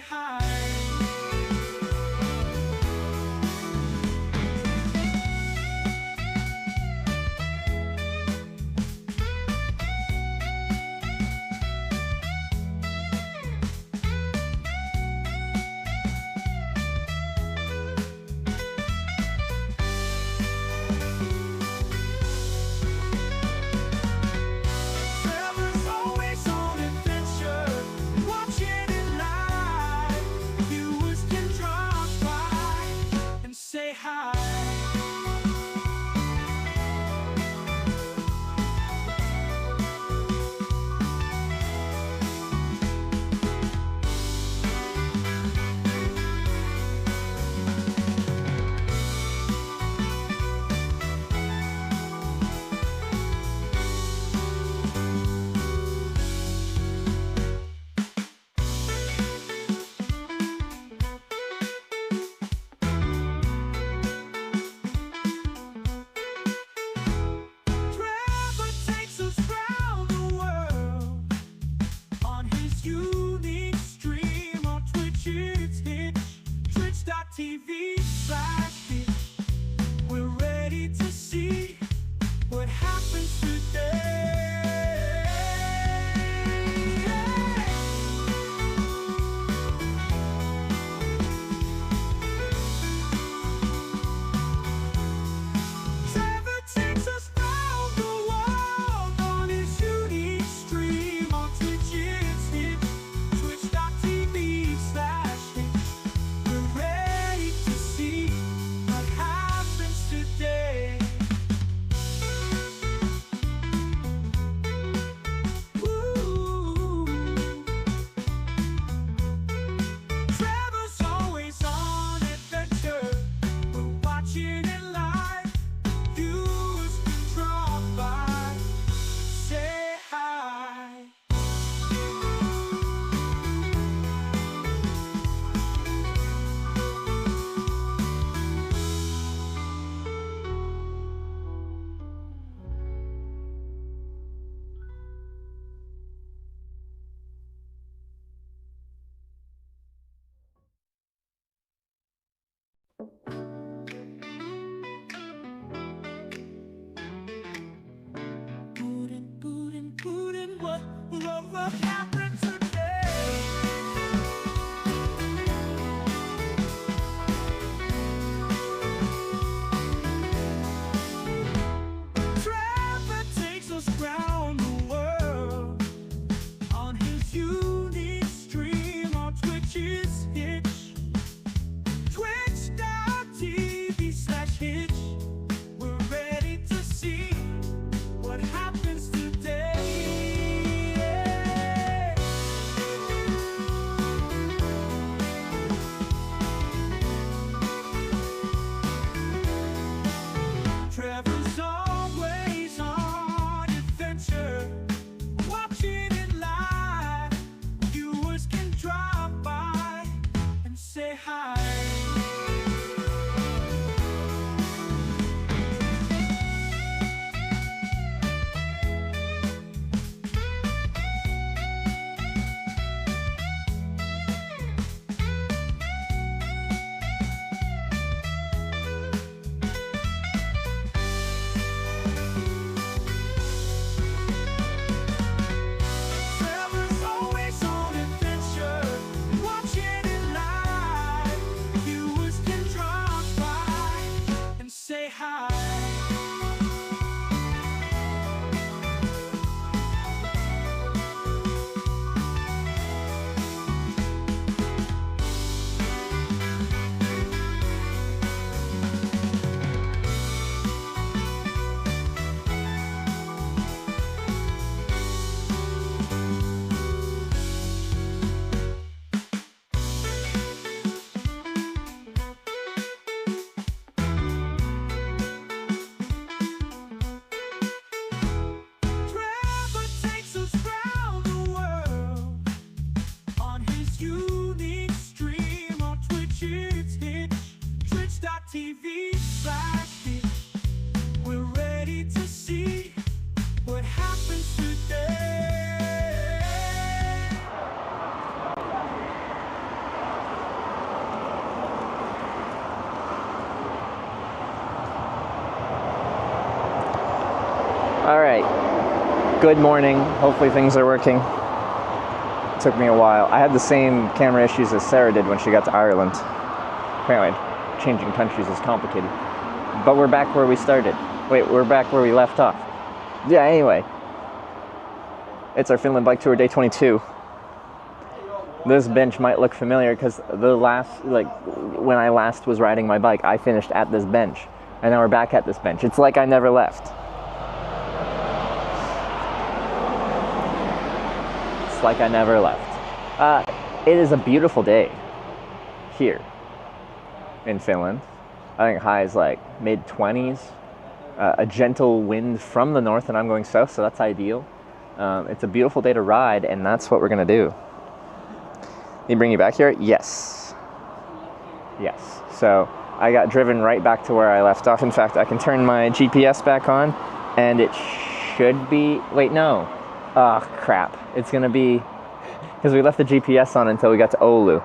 hi. Trevor's always on adventure, watching it live. Viewers can drop by and say hi. Good morning. Hopefully things are working. It took me a while. I had the same camera issues as Sarah did when she got to Ireland. Apparently, changing countries is complicated. But we're back where we started. Wait, we're back where we left off. Yeah, anyway. It's our Finland Bike Tour day 22. This bench might look familiar because when I last was riding my bike, I finished at this bench. And now we're back at this bench. It's like I never left. It's like I never left. It is a beautiful day here in Finland. I think high is like mid-20s. A gentle wind from the north, and I'm going south, so that's ideal. It's a beautiful day to ride, and that's what we're going to do. Need to bring you back here? Yes. Yes. So I got driven right back to where I left off. In fact, I can turn my GPS back on, and it should be... Wait, no. Oh, crap. It's going to be... Because we left the GPS on until we got to Oulu.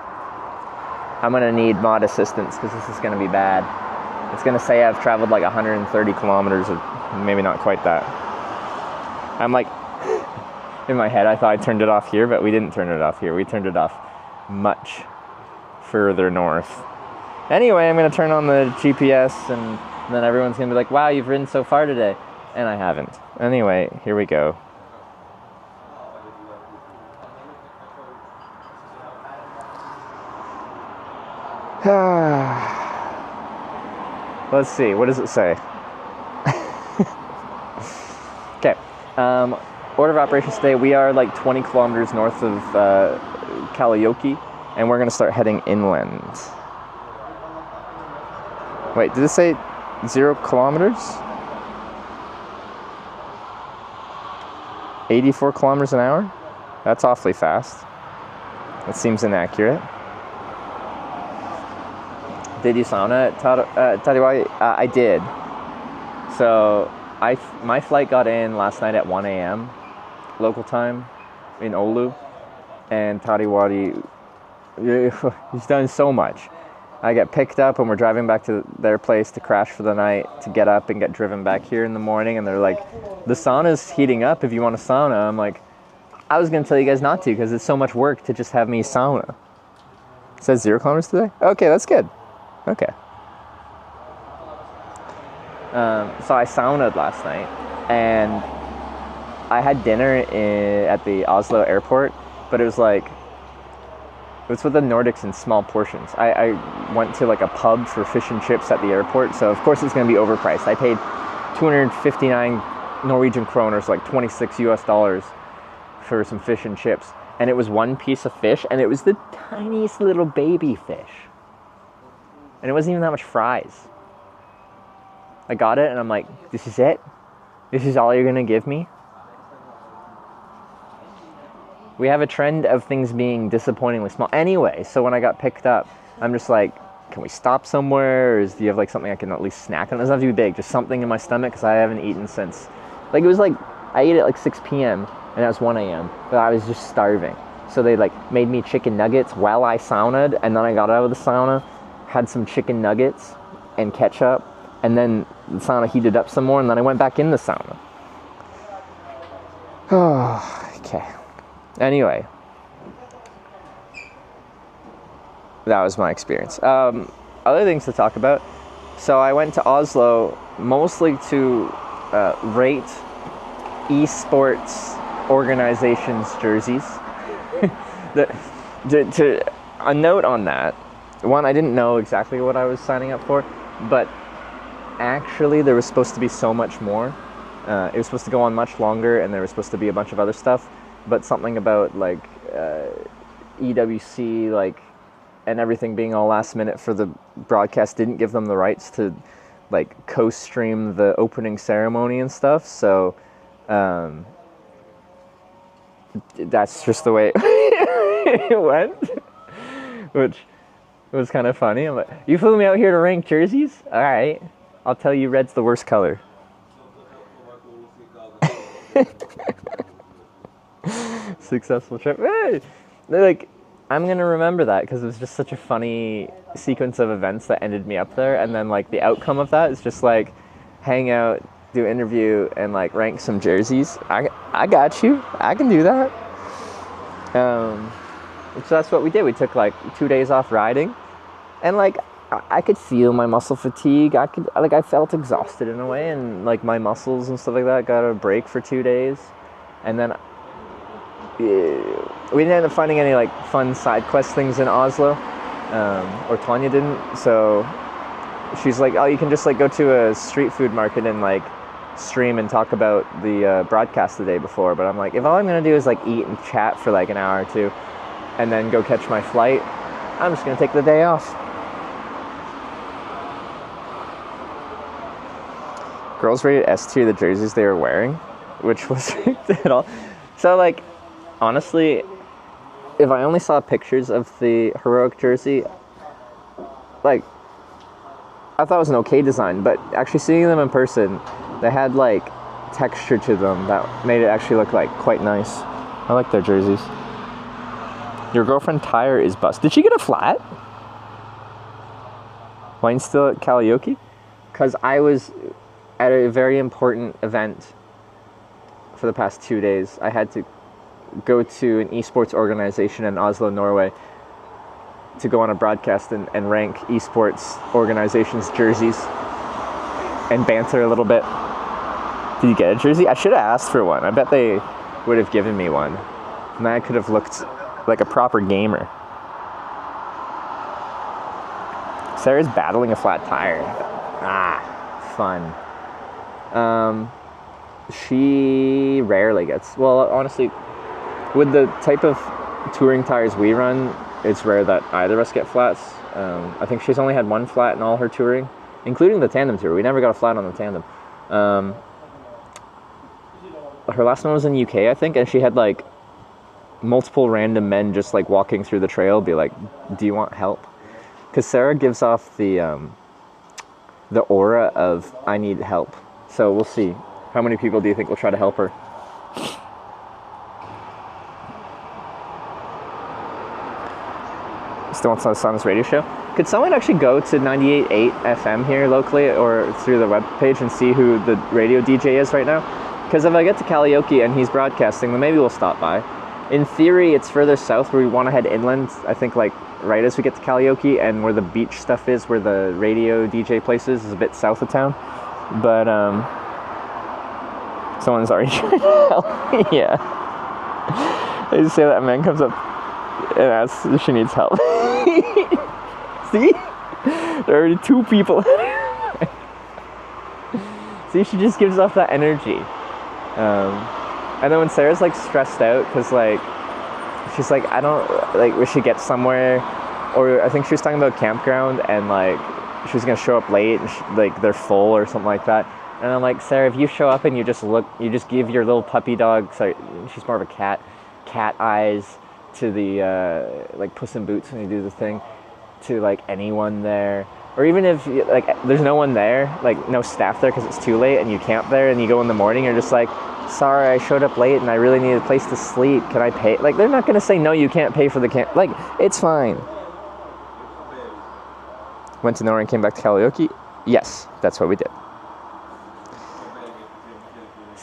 I'm going to need mod assistance, because this is going to be bad. It's going to say I've traveled like 130 kilometers, or maybe not quite that. I'm like... In my head, I thought I turned it off here, but we didn't turn it off here. We turned it off much further north. Anyway, I'm going to turn on the GPS, and then everyone's going to be like, wow, you've ridden so far today. And I haven't. Anyway, here we go. Let's see, what does it say? Okay. Order of operations today, we are like 20 kilometers north of Kalajoki, and we're going to start heading inland. Wait, did it say 0 kilometers? 84 kilometers an hour? That's awfully fast. That seems inaccurate. Did you sauna at Tariwai? I did. So my flight got in last night at 1 a.m. local time in Oulu, and Tariwari, he's done so much. I get picked up and we're driving back to their place to crash for the night, to get up and get driven back here in the morning, and they're like, the sauna's heating up if you want a sauna. I'm like, I was going to tell you guys not to because it's so much work to just have me sauna. It says 0 kilometers today? Okay, that's good. Okay. So I saunaed last night, and I had dinner at the Oslo airport, but it was with the Nordics in small portions. I went to like a pub for fish and chips at the airport, so of course it's going to be overpriced. I paid 259 Norwegian kroners, like 26 US dollars, for some fish and chips, and it was one piece of fish, and it was the tiniest little baby fish. And it wasn't even that much fries. I got it, and I'm like, this is it? This is all you're going to give me? We have a trend of things being disappointingly small. Anyway, so when I got picked up, I'm just like, can we stop somewhere? Or do you have like something I can at least snack on? It doesn't have to be big, just something in my stomach, because I haven't eaten since... Like, it was like, I ate at like 6 p.m., and it was 1 a.m., but I was just starving. So they like made me chicken nuggets while I saunaed, and then I got out of the sauna, had some chicken nuggets and ketchup, and then the sauna heated up some more, and then I went back in the sauna. Oh, okay. Anyway, that was my experience. Other things to talk about. So I went to Oslo mostly to rate Esports organizations' jerseys. A note on that. One, I didn't know exactly what I was signing up for, but actually there was supposed to be so much more. It was supposed to go on much longer, and there was supposed to be a bunch of other stuff, but something about like EWC, like, and everything being all last minute for the broadcast didn't give them the rights to like co-stream the opening ceremony and stuff, so that's just the way it went, which was kind of funny. I'm like, you flew me out here to rank jerseys? All right, I'll tell you red's the worst color. Successful trip. Hey! Like, I'm gonna remember that because it was just such a funny sequence of events that ended me up there, and then like the outcome of that is just like hang out do an interview and like rank some jerseys, I got you. I can do that. So that's what we did. We took like 2 days off riding, and like I could feel my muscle fatigue. I felt exhausted in a way, and like my muscles and stuff like that got a break for 2 days, and then we didn't end up finding any like fun side quest things in Oslo, or Tanya didn't. So she's like, oh, you can just like go to a street food market and like stream and talk about the broadcast the day before. But I'm like, if all I'm gonna do is like eat and chat for like an hour or two and then go catch my flight, I'm just gonna take the day off. Girls rated S tier the jerseys they were wearing, which was at all. So like, honestly, if I only saw pictures of the heroic jersey, like, I thought it was an okay design, but actually seeing them in person, they had like texture to them that made it actually look like quite nice. I like their jerseys. Your girlfriend tire is bust. Did she get a flat? Mine's still at Kalajoki? Because I was at a very important event for the past 2 days. I had to go to an esports organization in Oslo, Norway, to go on a broadcast and rank esports organizations' jerseys and banter a little bit. Did you get a jersey? I should have asked for one. I bet they would have given me one. And I could have looked like a proper gamer. Sarah's battling a flat tire. Fun. She rarely gets... Well, honestly, with the type of touring tires we run, it's rare that either of us get flats. I think she's only had one flat in all her touring, including the tandem tour. We never got a flat on the tandem. Her last one was in UK, I think, and she had like multiple random men just like walking through the trail be like, do you want help? Because Sarah gives off the aura of I need help. So we'll see. How many people do you think will try to help her? Still wants on Sauna's radio show. Could someone actually go to 98.8 FM here locally or through the webpage and see who the radio DJ is right now? Because if I get to Kalajoki and he's broadcasting, then maybe we'll stop by. In theory, it's further south where we want to head inland. I think like right as we get to Kalajoki, and where the beach stuff is, where the radio DJ place is a bit south of town. But someone's already trying to help me. Yeah. I just say that a man comes up and asks if she needs help. See? There are already 2 people. See, she just gives off that energy. And then when Sarah's like stressed out because like she's like, I don't like, we should get somewhere, or I think she was talking about campground and like she was gonna show up late and like they're full or something like that. And I'm like, Sarah, if you show up and you just give your little puppy dog, sorry, she's more of a cat eyes to the like Puss in Boots when you do the thing, to like anyone there, or even if like there's no one there, like no staff there because it's too late, and you camp there and you go in the morning, you're just like, sorry, I showed up late and I really need a place to sleep, can I pay? Like, they're not gonna say no, you can't pay for the camp. Like, it's fine. Went to Norway and came back to Kalajoki? Yes, that's what we did.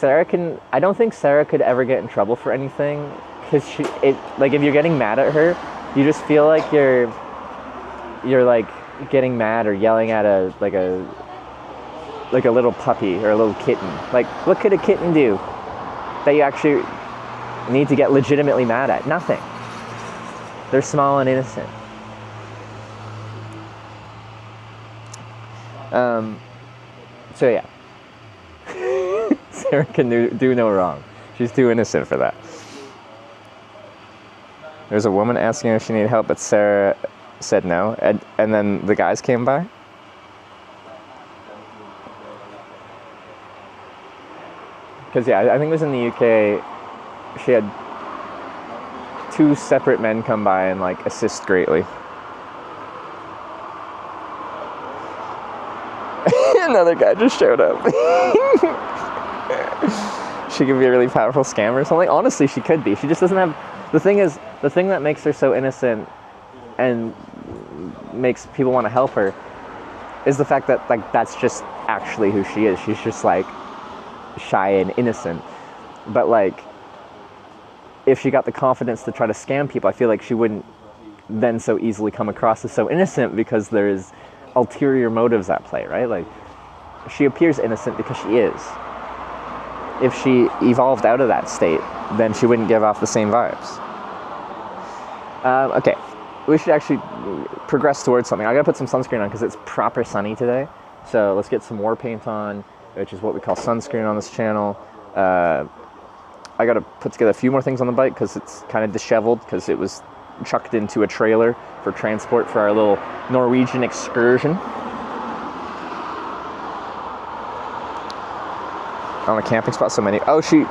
I don't think Sarah could ever get in trouble for anything, because like if you're getting mad at her, you just feel like you're like getting mad or yelling at a little puppy or a little kitten. Like, what could a kitten do that you actually need to get legitimately mad at? Nothing. They're small and innocent. So yeah. Sarah can do no wrong. She's too innocent for that. There's a woman asking if she needed help, but Sarah said no. And then the guys came by. Because yeah, I think it was in the UK, she had 2 separate men come by and like assist greatly. Another guy just showed up. She could be a really powerful scammer or something. Honestly, she could be. She just doesn't have... The thing that makes her so innocent and makes people want to help her is the fact that like that's just actually who she is. She's just like shy and innocent. But like, if she got the confidence to try to scam people, I feel like she wouldn't then so easily come across as so innocent, because there's ulterior motives at play, right? Like, she appears innocent because she is. If she evolved out of that state, then she wouldn't give off the same vibes. Okay, we should actually progress towards something. I gotta put some sunscreen on because it's proper sunny today. So let's get some war paint on, which is what we call sunscreen on this channel. I gotta put together a few more things on the bike because it's kind of disheveled, because it was chucked into a trailer for transport for our little Norwegian excursion. On a camping spot, so many. Oh, she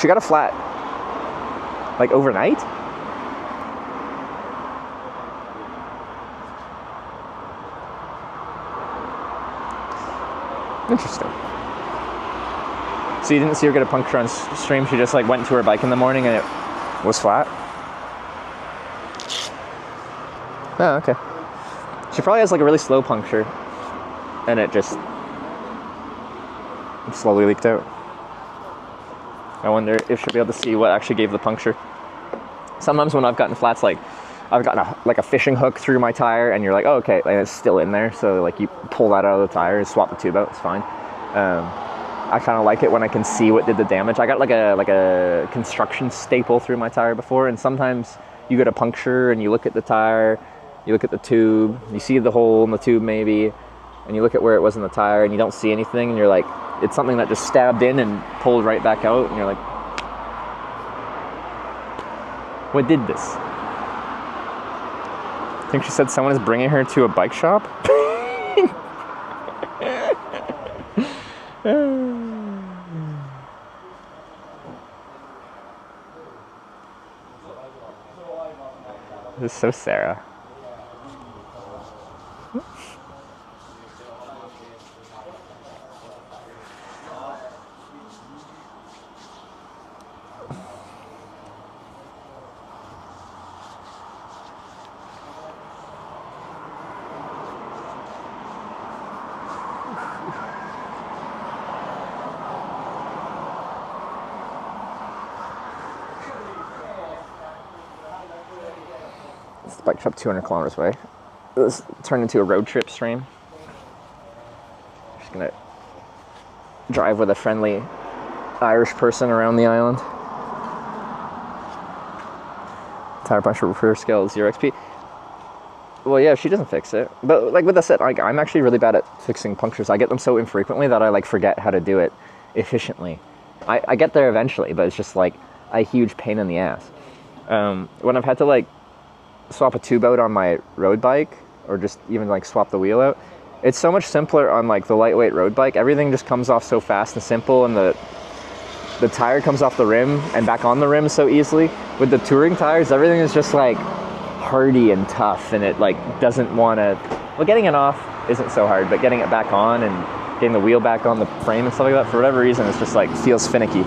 got a flat, like, overnight? Interesting. So you didn't see her get a puncture on stream? She just like went to her bike in the morning and it was flat? Oh, okay. She probably has like a really slow puncture and it just slowly leaked out. I wonder if she'll be able to see what actually gave the puncture. Sometimes when I've gotten flats, like I've gotten a fishing hook through my tire and you're like, oh, okay, and it's still in there. So like you pull that out of the tire and swap the tube out, it's fine. I kind of like it when I can see what did the damage. I got like a construction staple through my tire before, and sometimes you get a puncture and you look at the tire, you look at the tube, you see the hole in the tube maybe, and you look at where it was in the tire and you don't see anything, and you're like, it's something that just stabbed in and pulled right back out, and you're like, what did this? I think she said someone is bringing her to a bike shop. This is so Sarah. Bike shop 200 kilometers away. This turned into a road trip stream. Just gonna drive with a friendly Irish person around the island. Tire puncture repair skill 0 XP. Well, yeah, she doesn't fix it. But like with that said, like, I'm actually really bad at fixing punctures. I get them so infrequently that I like forget how to do it efficiently. I get there eventually, but it's just like a huge pain in the ass. When I've had to like swap a tube out on my road bike, or just even like swap the wheel out, it's so much simpler on like the lightweight road bike. Everything just comes off so fast and simple, and the tire comes off the rim and back on the rim so easily. With the touring tires, everything is just like hardy and tough, and it like doesn't want to, well, getting it off isn't so hard, but getting it back on and getting the wheel back on the frame and stuff like that, for whatever reason, it's just like feels finicky.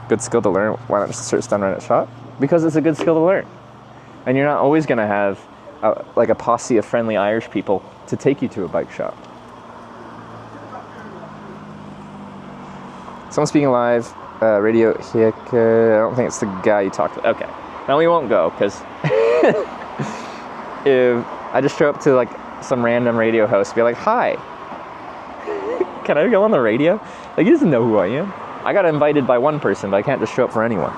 Good skill to learn. Why not just search down right at shop? Because it's a good skill to learn, and you're not always going to have like a posse of friendly Irish people to take you to a bike shop. Someone speaking live, radio hick. I don't think it's the guy you talked to. Okay, now we won't go, because if I just show up to like some random radio host, be like, hi, can I go on the radio? Like, he doesn't know who I am. I got invited by one person, but I can't just show up for anyone.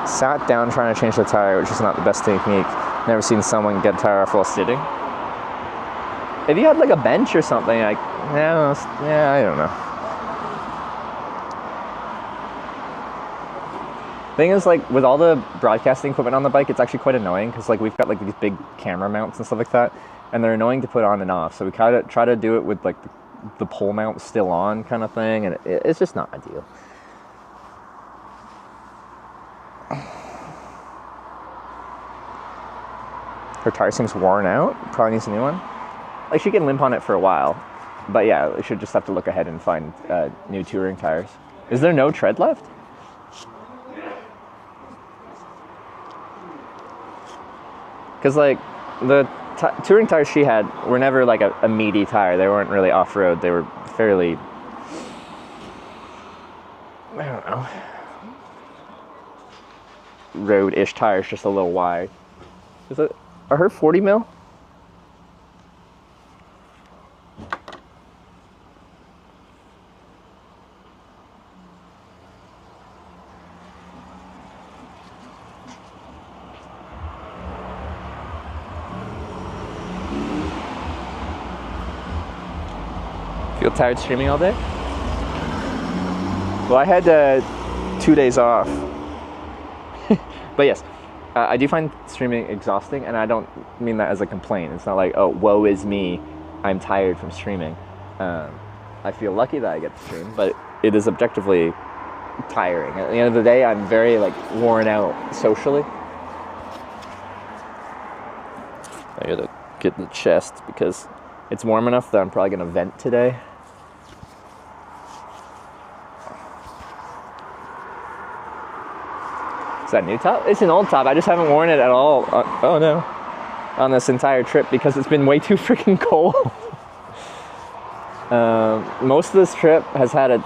Sat down trying to change the tire, which is not the best technique. Never seen someone get a tire off while sitting. If you had like a bench or something, like, yeah, I don't know. Thing is, like, with all the broadcasting equipment on the bike, it's actually quite annoying, because like we've got like these big camera mounts and stuff like that, and they're annoying to put on and off. So we kind of try to do it with like the pole mount still on kind of thing, and it's just not ideal. Her tire seems worn out. Probably needs a new one. Like, she can limp on it for a while, But yeah, we should just have to look ahead and find new touring tires. Is there no tread left? Because like the touring tires she had were never like a meaty tire. They weren't really off-road. They were fairly, I don't know, road-ish tires, just a little wide. Are her 40 mil? Feel tired streaming all day? Well, I had 2 days off. But yes, I do find streaming exhausting, and I don't mean that as a complaint. It's not like, oh, woe is me, I'm tired from streaming. I feel lucky that I get to stream, but it is objectively tiring. At the end of the day, I'm very like worn out socially. I gotta get the chest because it's warm enough that I'm probably gonna vent today. Is that a new top? It's an old top. I just haven't worn it at all. Oh no. On this entire trip because it's been way too freaking cold. Most of this trip has had a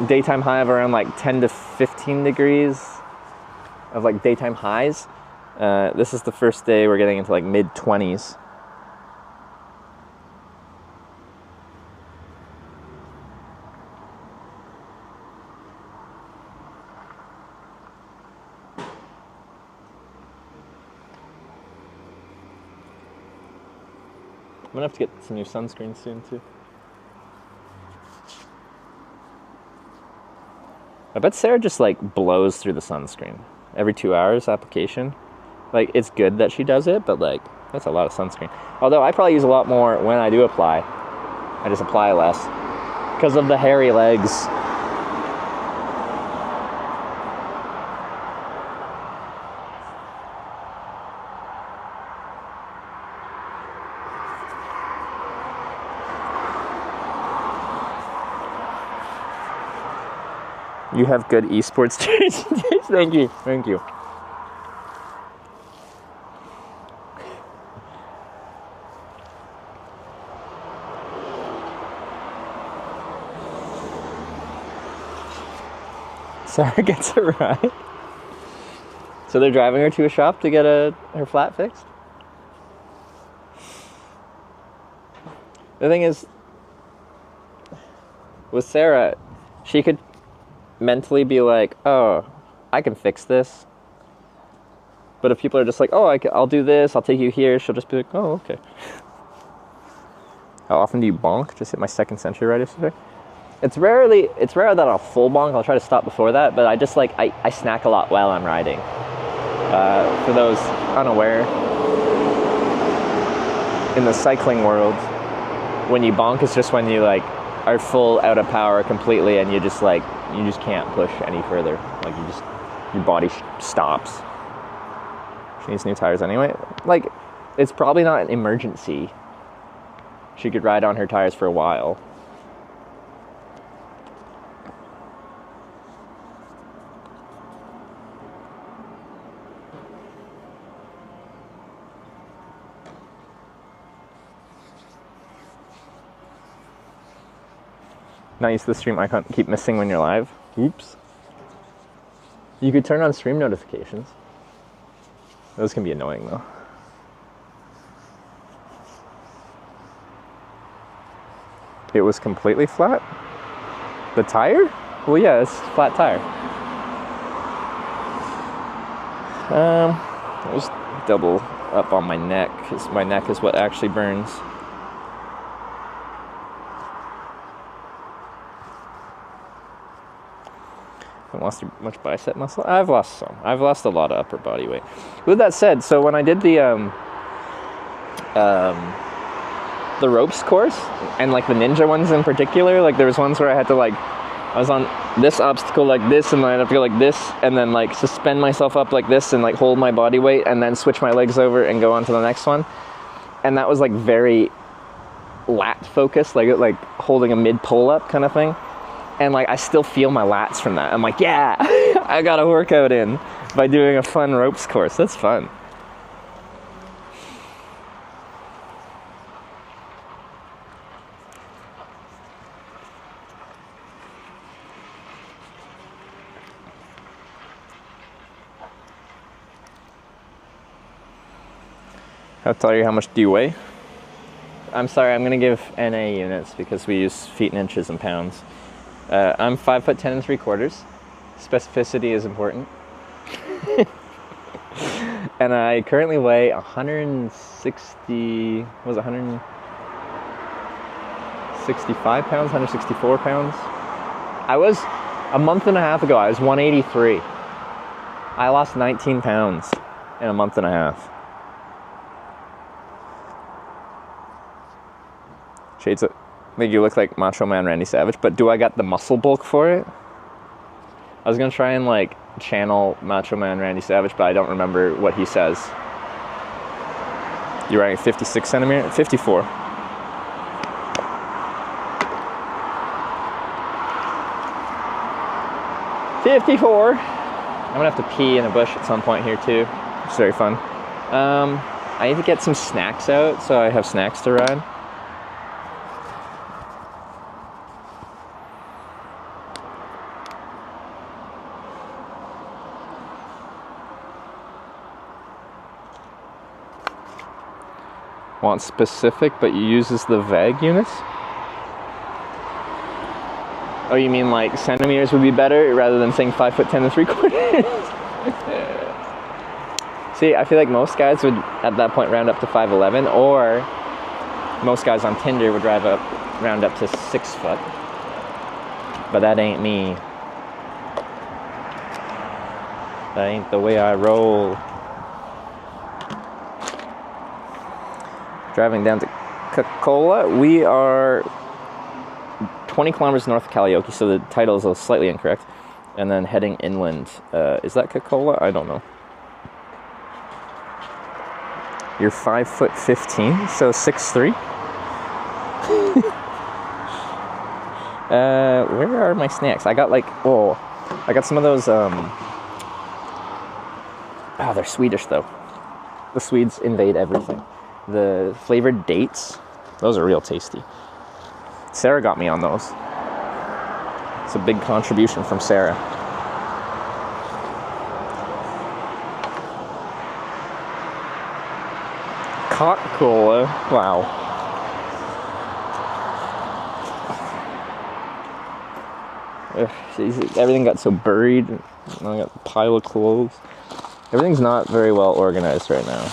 daytime high of around like 10 to 15 degrees of like daytime highs. This is the first day we're getting into like mid 20s. I'm gonna have to get some new sunscreen soon too. I bet Sarah just like blows through the sunscreen every 2 hours application. Like it's good that she does it, but like that's a lot of sunscreen. Although I probably use a lot more when I do apply. I just apply less because of the hairy legs. You have good esports taste. Thank you. Thank you. Sarah gets a ride. So they're driving her to a shop to get her flat fixed? The thing is, with Sarah, she could mentally be like, oh, I can fix this. But if people are just like, oh, I'll do this, I'll take you here, she'll just be like, oh, okay. How often do you bonk? Just hit my second century right yesterday. It's rare that I'll full bonk. I'll try to stop before that, but I just like, I snack a lot while I'm riding. For those unaware, in the cycling world, when you bonk, it's just when you like are full out of power completely and you just can't push any further. Like your body stops. She needs new tires anyway. Like, it's probably not an emergency. She could ride on her tires for a while. Not used to the stream icon. Keep missing when you're live. Oops. You could turn on stream notifications. Those can be annoying though. It was completely flat? The tire? Well, yeah, it's a flat tire. I'll just double up on my neck, because my neck is what actually burns. Haven't lost much bicep muscle. I've lost some. I've lost a lot of upper body weight. With that said, so when I did the ropes course, and like the ninja ones in particular, like there was ones where I had to like, I was on this obstacle like this, and then I'd have to go like this, and then like suspend myself up like this, and like hold my body weight, and then switch my legs over and go on to the next one. And that was like very lat focus, like holding a mid pull up kind of thing. And like I still feel my lats from that. I'm like, yeah, I got a workout in by doing a fun ropes course. That's fun. I'll tell you how much do you weigh? I'm sorry, I'm gonna give NA units because we use feet and inches and pounds. I'm 5'10" 3/4". Specificity is important. And I currently weigh 160, was it 165 pounds, 164 pounds? I was, a month and a half ago, I was 183. I lost 19 pounds in a month and a half. Shades of, make you look like Macho Man Randy Savage, but do I got the muscle bulk for it? I was gonna try and like channel Macho Man Randy Savage, but I don't remember what he says. You're wearing 56 centimeter? 54. I'm gonna have to pee in a bush at some point here too. It's very fun. I need to get some snacks out so I have snacks to ride. Want specific, but uses the vague units? Oh, you mean like centimeters would be better rather than saying 5'10" 3/4"? See, I feel like most guys would at that point round up to 5'11", or most guys on Tinder would round up to 6 foot. But that ain't me. That ain't the way I roll. Driving down to Coca-Cola. We are 20 kilometers north of Kalajoki, so the title is slightly incorrect. And then heading inland. Is that Coca-Cola? I don't know. You're 5'15", so 6'3". Where are my snacks? I got like, I got some of those, they're Swedish though. The Swedes invade everything. The flavored dates, those are real tasty. Sarah got me on those. It's a big contribution from Sarah. Coca-Cola, wow. Ugh, everything got so buried. I got a pile of clothes. Everything's not very well organized right now.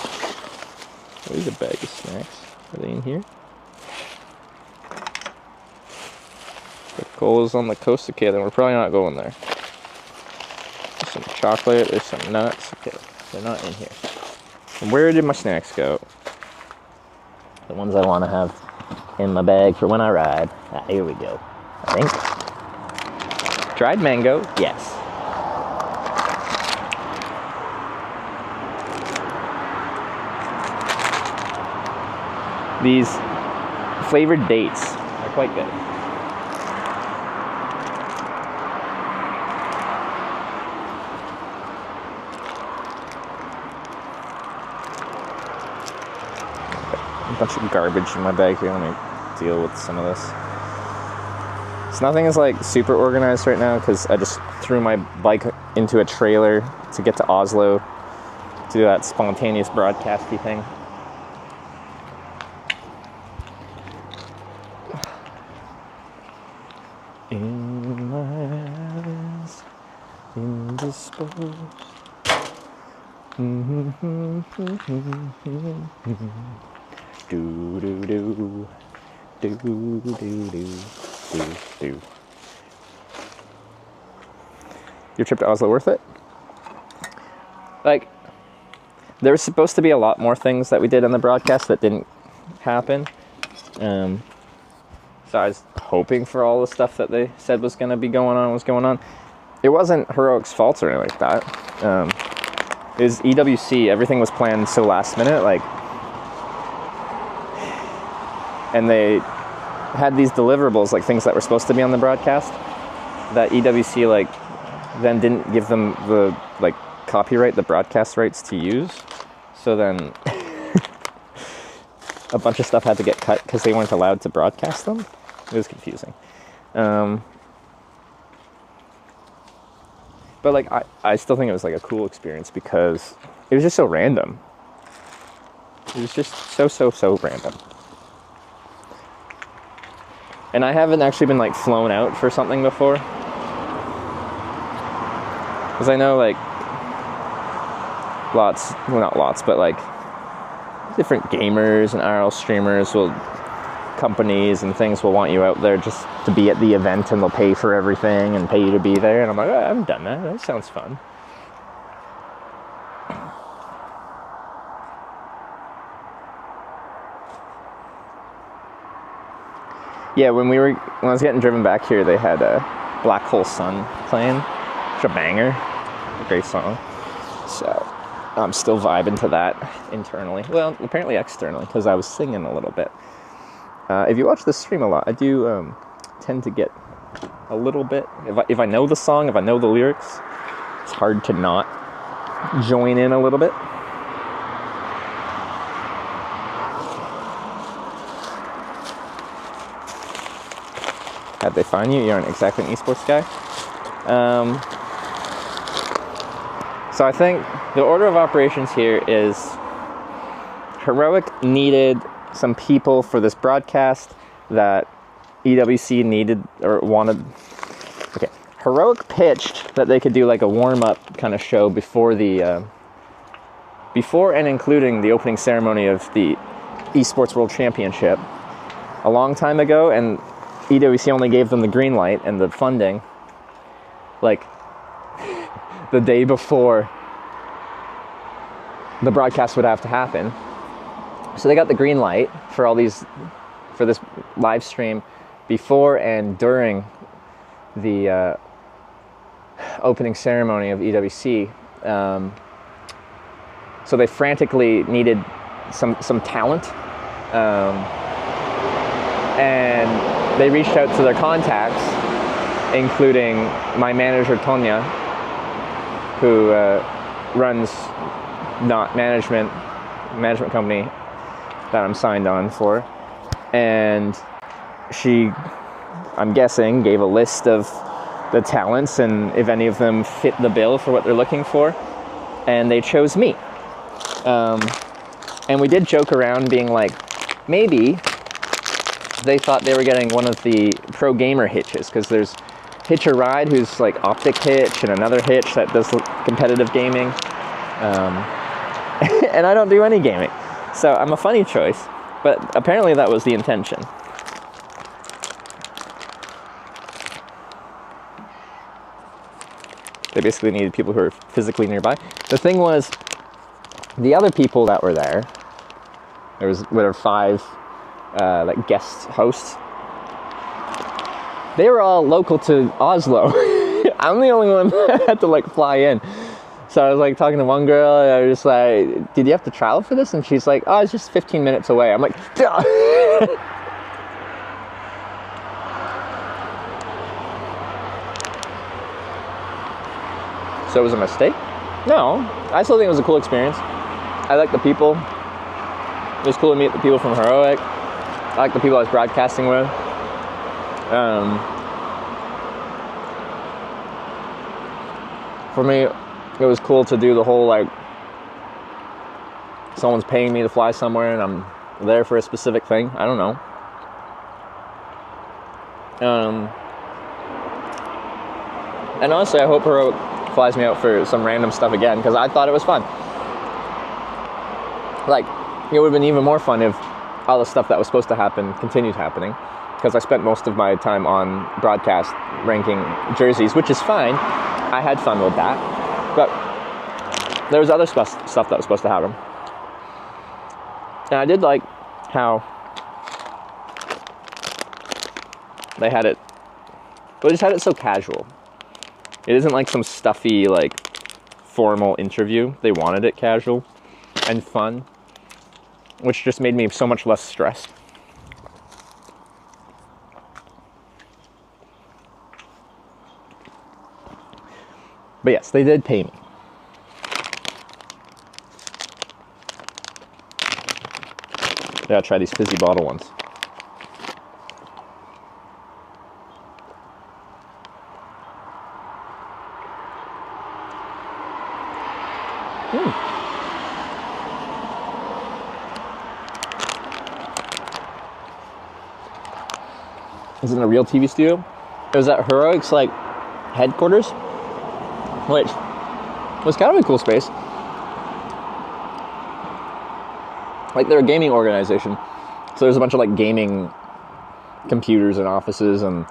There's a bag of snacks. Are they in here? Coca-Cola's on the coast. Okay, then we're probably not going there. There's some chocolate. There's some nuts. Okay, they're not in here. And where did my snacks go? The ones I want to have in my bag for when I ride. Here we go. I think. Dried mango. Yes. These flavored dates are quite good. A bunch of garbage in my bag here. Let me deal with some of this. So nothing is like super organized right now because I just threw my bike into a trailer to get to Oslo to do that spontaneous broadcasty thing. In my eyes, indisposed. Do do do do do do do. Your trip to Oslo worth it? Like, there was supposed to be a lot more things that we did on the broadcast that didn't happen. So I was hoping for all the stuff that they said was going to be going on. It wasn't Heroic's fault or anything like that. It was EWC. Everything was planned so last minute. Like, and they had these deliverables, like things that were supposed to be on the broadcast, that EWC like then didn't give them the like copyright, the broadcast rights to use. So then a bunch of stuff had to get cut because they weren't allowed to broadcast them. It was confusing. But like I still think it was like a cool experience because it was just so random. It was just so random. And I haven't actually been like flown out for something before. Because I know like not lots, but like different gamers and IRL streamers companies and things will want you out there just to be at the event, and they'll pay for everything and pay you to be there. And I'm like, oh, I haven't done that. That sounds fun. Yeah, when I was getting driven back here, they had a Black Hole Sun playing. It's a banger. A great song. So I'm still vibing to that internally. Well, apparently externally, because I was singing a little bit. If you watch the stream a lot, I do tend to get a little bit. If I know the song, if I know the lyrics, it's hard to not join in a little bit. How'd they find you? You aren't exactly an esports guy. So I think the order of operations here is Heroic needed some people for this broadcast that EWC needed or wanted. Okay, Heroic pitched that they could do like a warm-up kind of show before and including the opening ceremony of the Esports World Championship a long time ago, and EWC only gave them the green light and the funding like the day before the broadcast would have to happen. So they got the green light for this live stream before and during the opening ceremony of EWC. So they frantically needed some talent, and they reached out to their contacts, including my manager Tonya, who runs management company that I'm signed on for, and she, I'm guessing, gave a list of the talents and if any of them fit the bill for what they're looking for, and they chose me. And we did joke around being like, maybe they thought they were getting one of the pro gamer hitches, because there's Hitch a Ride, who's like Optic Hitch, and another Hitch that does competitive gaming. And I don't do any gaming. So I'm a funny choice, but apparently that was the intention. They basically needed people who were physically nearby. The thing was, the other people that were there were 5 like guest hosts. They were all local to Oslo. I'm the only one that had to like fly in. So I was like talking to one girl, and I was just like, did you have to travel for this? And she's like, oh, it's just 15 minutes away. I'm like, duh. So it was a mistake? No, I still think it was a cool experience. I like the people. It was cool to meet the people from Heroic. I like the people I was broadcasting with. For me, it was cool to do the whole, like, someone's paying me to fly somewhere and I'm there for a specific thing. I don't know. And honestly, I hope Heroic flies me out for some random stuff again, because I thought it was fun. Like, it would have been even more fun if all the stuff that was supposed to happen continued happening, because I spent most of my time on broadcast ranking jerseys, which is fine. I had fun with that. But there was other stuff that was supposed to happen. And I did like how they had it, they just had it so casual. It isn't like some stuffy, like, formal interview. They wanted it casual and fun, which just made me so much less stressed. But yes, they did pay me. Yeah, try these fizzy bottle ones. Is it in a real TV studio? It was at Heroic's like headquarters, which was kind of a cool space. Like they're a gaming organization, so there's a bunch of like gaming computers and offices, and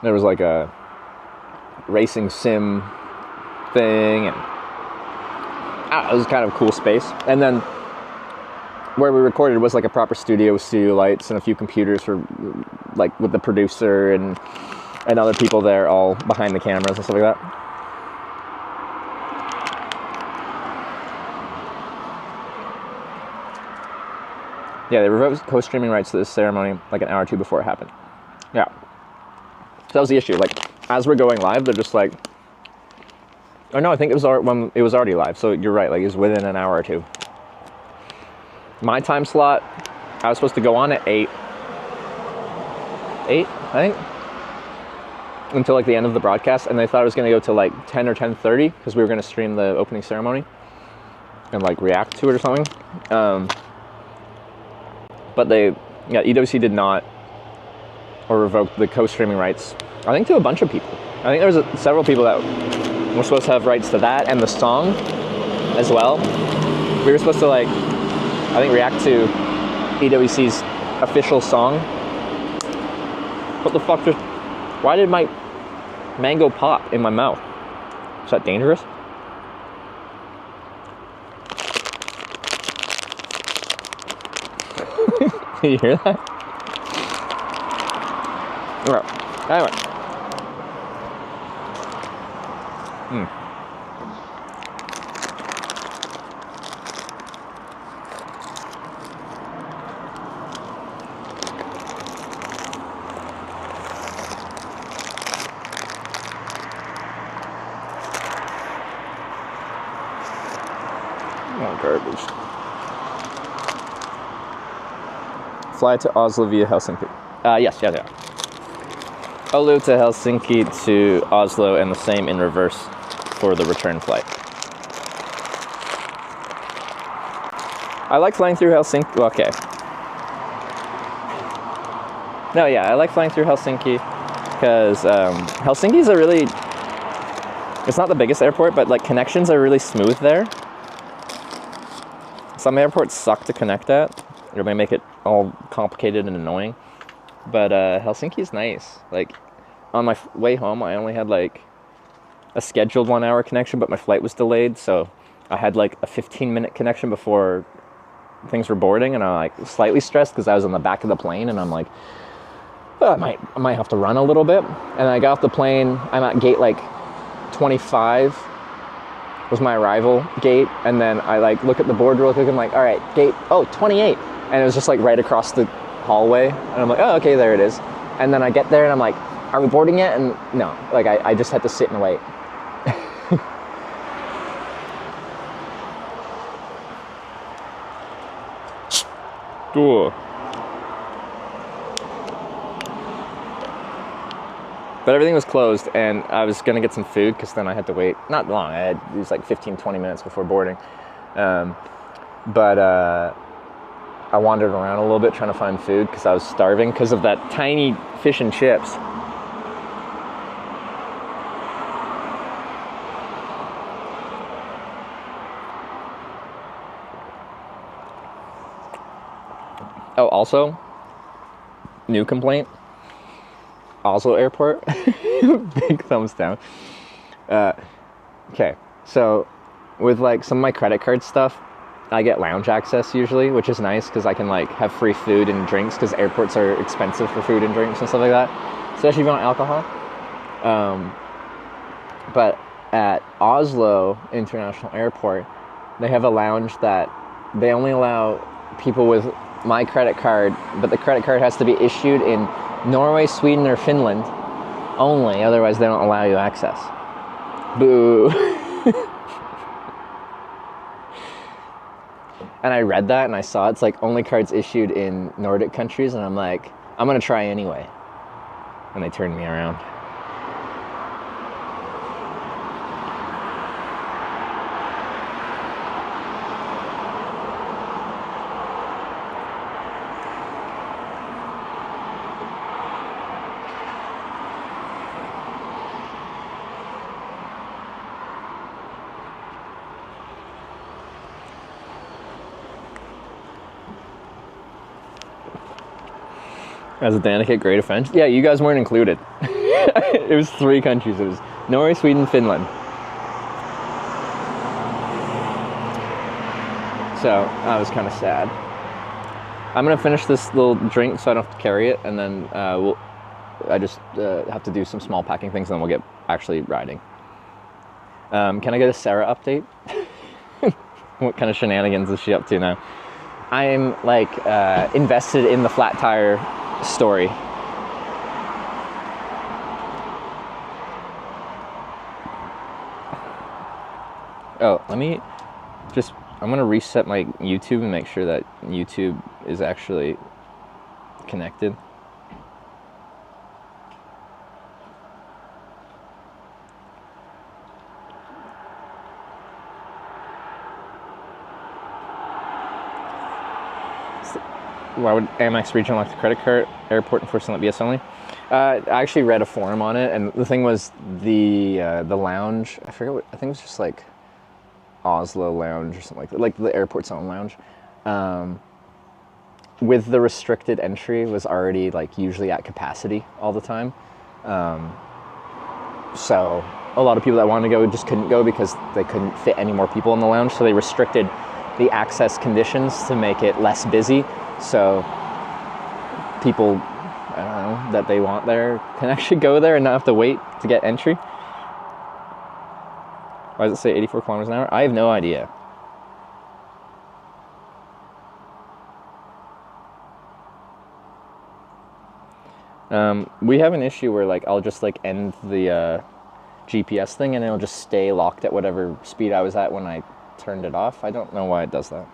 there was like a racing sim thing, and it was kind of a cool space. And then where we recorded was like a proper studio with studio lights and a few computers for like with the producer and other people there all behind the cameras and stuff like that. Yeah, they revoked co-streaming rights to this ceremony like an hour or two before it happened. Yeah. So that was the issue. Like, as we're going live, they're just like... Oh, no, I think it was when it was already live. So you're right. Like, it was within an hour or two. My time slot, I was supposed to go on at 8. 8, I think? Until, like, the end of the broadcast. And they thought it was going to go till, like, 10 or 10:30. Because we were going to stream the opening ceremony. And, like, react to it or something. But EWC did not, or revoked the co-streaming rights, I think to a bunch of people. I think there was several people that were supposed to have rights to that and the song as well. We were supposed to, like, I think react to EWC's official song. What the fuck just, why did my mango pop in my mouth? Is that dangerous? You hear that? Alright, anyway. Oh, garbage. Fly to Oslo via Helsinki. Yes. Oulu to Helsinki to Oslo and the same in reverse for the return flight. I like flying through Helsinki. Okay. No, yeah, I like flying through Helsinki because Helsinki's a really... It's not the biggest airport, but like connections are really smooth there. Some airports suck to connect at. Or may make it all complicated and annoying. But Helsinki is nice. Like, on my way home, I only had like a scheduled 1 hour connection, but my flight was delayed, so I had like a 15-minute connection before things were boarding, and I'm like slightly stressed because I was on the back of the plane, and I'm like, oh, I might have to run a little bit. And I got off the plane. I'm at gate like 25 was my arrival gate, and then I like look at the board real quick. I'm like, all right, gate 28. And it was just like right across the hallway. And I'm like, oh, okay, there it is. And then I get there and I'm like, are we boarding yet? And no, like I just had to sit and wait. Cool. But everything was closed, and I was going to get some food because then I had to wait. Not long. It was like 15, 20 minutes before boarding. But I wandered around a little bit trying to find food because I was starving because of that tiny fish and chips. Oh, also, new complaint. Oslo Airport. Big thumbs down. Okay, so with like some of my credit card stuff, I get lounge access usually, which is nice because I can like have free food and drinks because airports are expensive for food and drinks and stuff like that, especially if you want alcohol. But at Oslo International Airport, they have a lounge that they only allow people with my credit card, but the credit card has to be issued in Norway, Sweden, or Finland only, otherwise they don't allow you access. Boo. And I read that and I saw it's like only cards issued in Nordic countries, and I'm like, I'm gonna try anyway. And they turned me around. As a Danica, great offense. Yeah, you guys weren't included. It was 3 countries. It was Norway, Sweden, Finland. So I was kind of sad. I'm gonna finish this little drink so I don't have to carry it, and then I just have to do some small packing things, and then we'll get actually riding. Can I get a Sarah update? What kind of shenanigans is she up to now? I'm like invested in the flat tire story. Oh, I'm gonna reset my YouTube and make sure that YouTube is actually connected. Why would Amex Regional lock the credit card? Airport enforcement let BS only? I actually read a forum on it, and the thing was the lounge. I forget what. I think it was just like Oslo Lounge or something like the airport's own lounge. With the restricted entry was already like usually at capacity all the time. So a lot of people that wanted to go just couldn't go because they couldn't fit any more people in the lounge. So they restricted the access conditions to make it less busy. So people, I don't know, that they want there can actually go there and not have to wait to get entry. Why does it say 84 kilometers an hour? I have no idea. We have an issue where like I'll just like end the GPS thing and it'll just stay locked at whatever speed I was at when I turned it off. I don't know why it does that.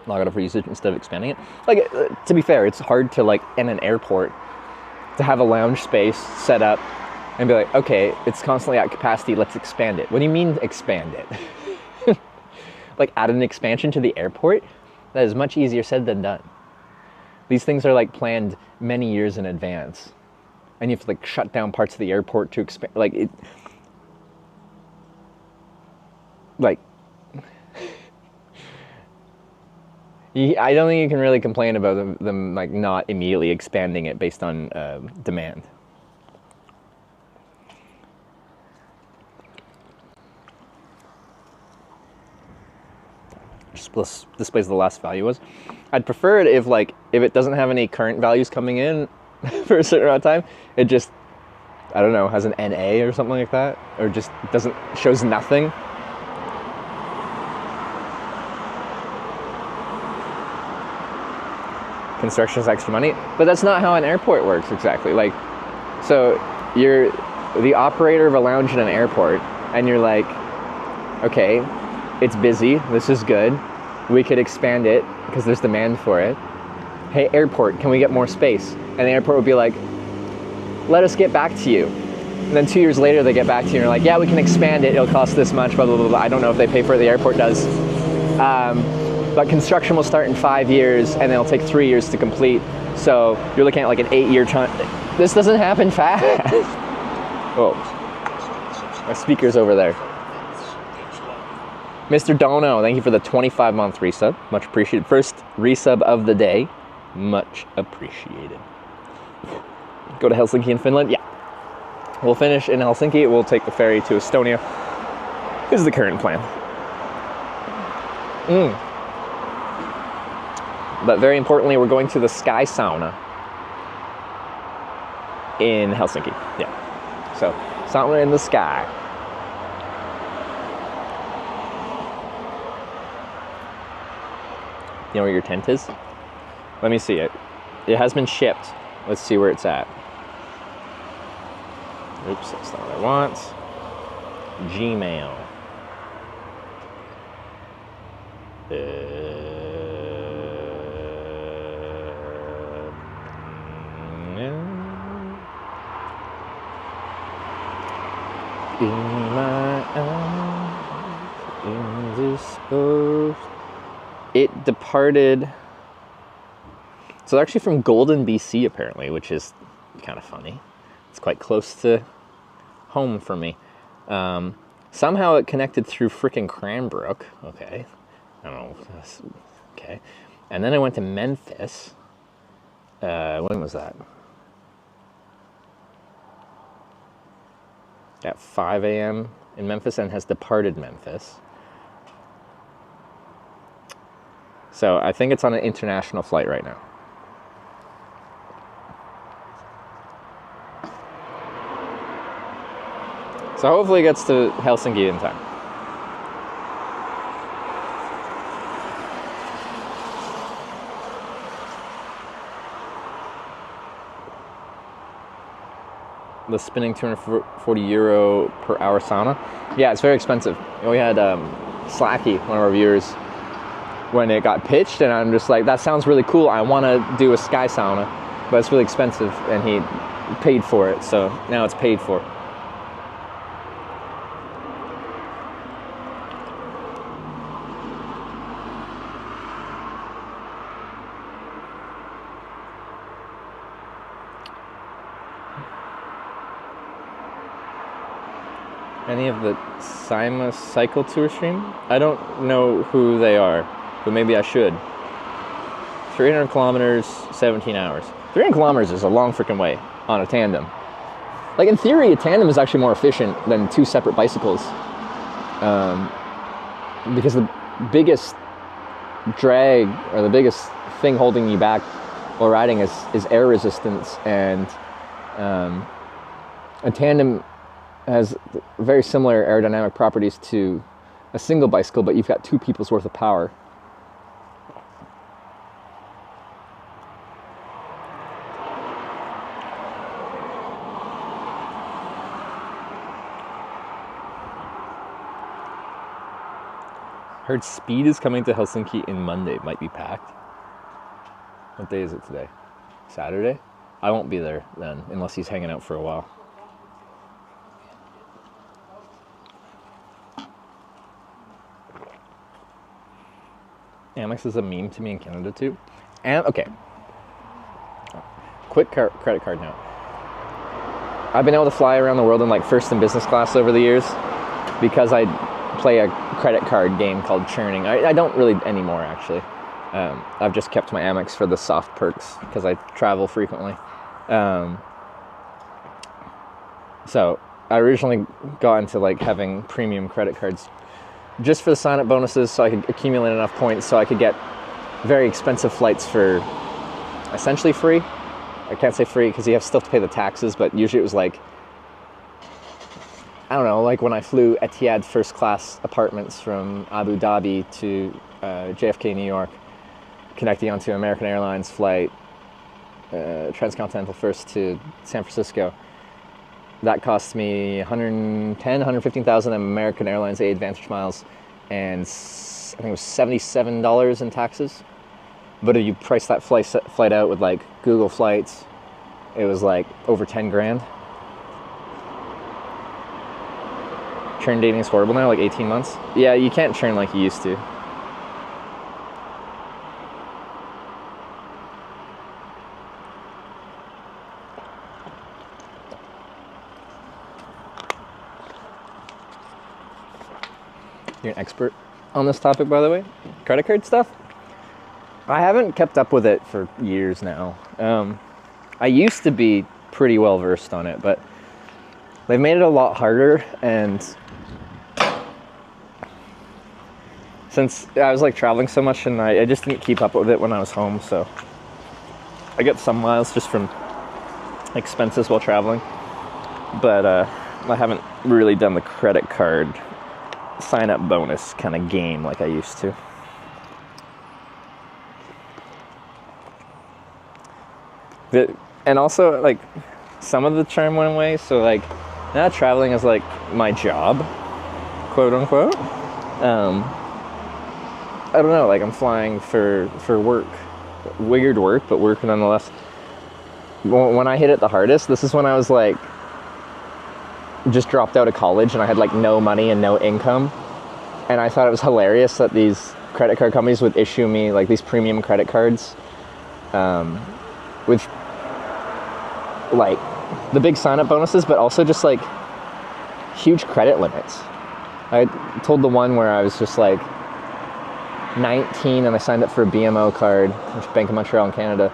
Log it up for usage instead of expanding it. Like, to be fair, it's hard to like in an airport to have a lounge space set up and be like, okay, it's constantly at capacity, let's expand it. What do you mean expand it? Like add an expansion to the airport? That is much easier said than done. These things are like planned many years in advance, and you have to like shut down parts of the airport to expand. Like it, like. I don't think you can really complain about them like not immediately expanding it based on demand. Just displays the last value was. I'd prefer it if it doesn't have any current values coming in for a certain amount of time. It just, I don't know, has an NA or something like that, or just shows nothing. Construction is extra money, but that's not how an airport works exactly. Like, so you're the operator of a lounge in an airport, and you're like, okay, it's busy, this is good, we could expand it because there's demand for it. Hey, airport, can we get more space? And the airport would be like, let us get back to you. And then 2 years later, they get back to you and you're like, yeah, we can expand it, it'll cost this much, blah, blah, blah, blah. I don't know if they pay for it, the airport does. But construction will start in 5 years and it'll take 3 years to complete. So you're looking at like an 8-year time. This doesn't happen fast. Oh, my speaker's over there. Mr. Dono, thank you for the 25-month resub. Much appreciated. First resub of the day. Much appreciated. Go to Helsinki in Finland? Yeah. We'll finish in Helsinki. We'll take the ferry to Estonia. This is the current plan. But very importantly, we're going to the Sky Sauna in Helsinki. Yeah. So, sauna in the sky. You know where your tent is? Let me see it. it has been shipped. Let's see where it's at. Oops, that's not what I want. Gmail. In my eyes, indisposed. It departed. So they're actually from Golden, BC, apparently, which is kind of funny. It's quite close to home for me. Somehow it connected through frickin' Cranbrook. Okay. I don't know. Okay. And then I went to Memphis. When was that? At 5 a.m. in Memphis, and has departed Memphis. So I think it's on an international flight right now. So hopefully it gets to Helsinki in time. The spinning 240 euro per hour sauna. Yeah, it's very expensive. We had Slacky, one of our viewers, when it got pitched, and I'm just like, that sounds really cool. I want to do a sky sauna, but it's really expensive, and he paid for it, so now it's paid for. Any of the Sauna cycle tour stream? I don't know who they are, but maybe I should. 300 kilometers, 17 hours. 300 kilometers is a long freaking way on a tandem. Like, in theory, a tandem is actually more efficient than two separate bicycles. Because the biggest drag, or the biggest thing holding you back while riding is air resistance, and a tandem has very similar aerodynamic properties to a single bicycle, but you've got two people's worth of power. Heard Speed is coming to Helsinki in Monday. Might be packed. What day is it today? Saturday? I won't be there then, unless he's hanging out for a while. Amex is a meme to me in Canada too. And okay, quick credit card note. I've been able to fly around the world in like first and business class over the years because I play a credit card game called Churning. I don't really anymore, actually. I've just kept my Amex for the soft perks because I travel frequently. So I originally got into like having premium credit cards just for the sign-up bonuses, so I could accumulate enough points so I could get very expensive flights for essentially free. I can't say free because you still have to pay the taxes, but usually it was like, I don't know, like when I flew Etihad first class apartments from Abu Dhabi to JFK, New York, connecting onto American Airlines flight, transcontinental first to San Francisco. That cost me 115,000 American Airlines A Advantage miles, and I think it was $77 in taxes. But if you price that flight out with like Google Flights, it was like over 10 grand. Churn dating is horrible now, like 18 months. Yeah, you can't churn like you used to. You're an expert on this topic, by the way. Credit card stuff? I haven't kept up with it for years now. I used to be pretty well versed on it, but they've made it a lot harder, and since I was like traveling so much, and I just didn't keep up with it when I was home, so I get some miles just from expenses while traveling, but I haven't really done the credit card sign-up bonus kind of game like I used to. And also, like, some of the charm went away. So, like, now traveling is like my job, quote unquote. I don't know, like, I'm flying for work, weird work, but work nonetheless. When I hit it the hardest, this is when I was like, just dropped out of college and I had like no money and no income. And I thought it was hilarious that these credit card companies would issue me like these premium credit cards with like the big sign-up bonuses, but also just like huge credit limits. I told the one where I was just like 19 and I signed up for a BMO card, which is Bank of Montreal in Canada,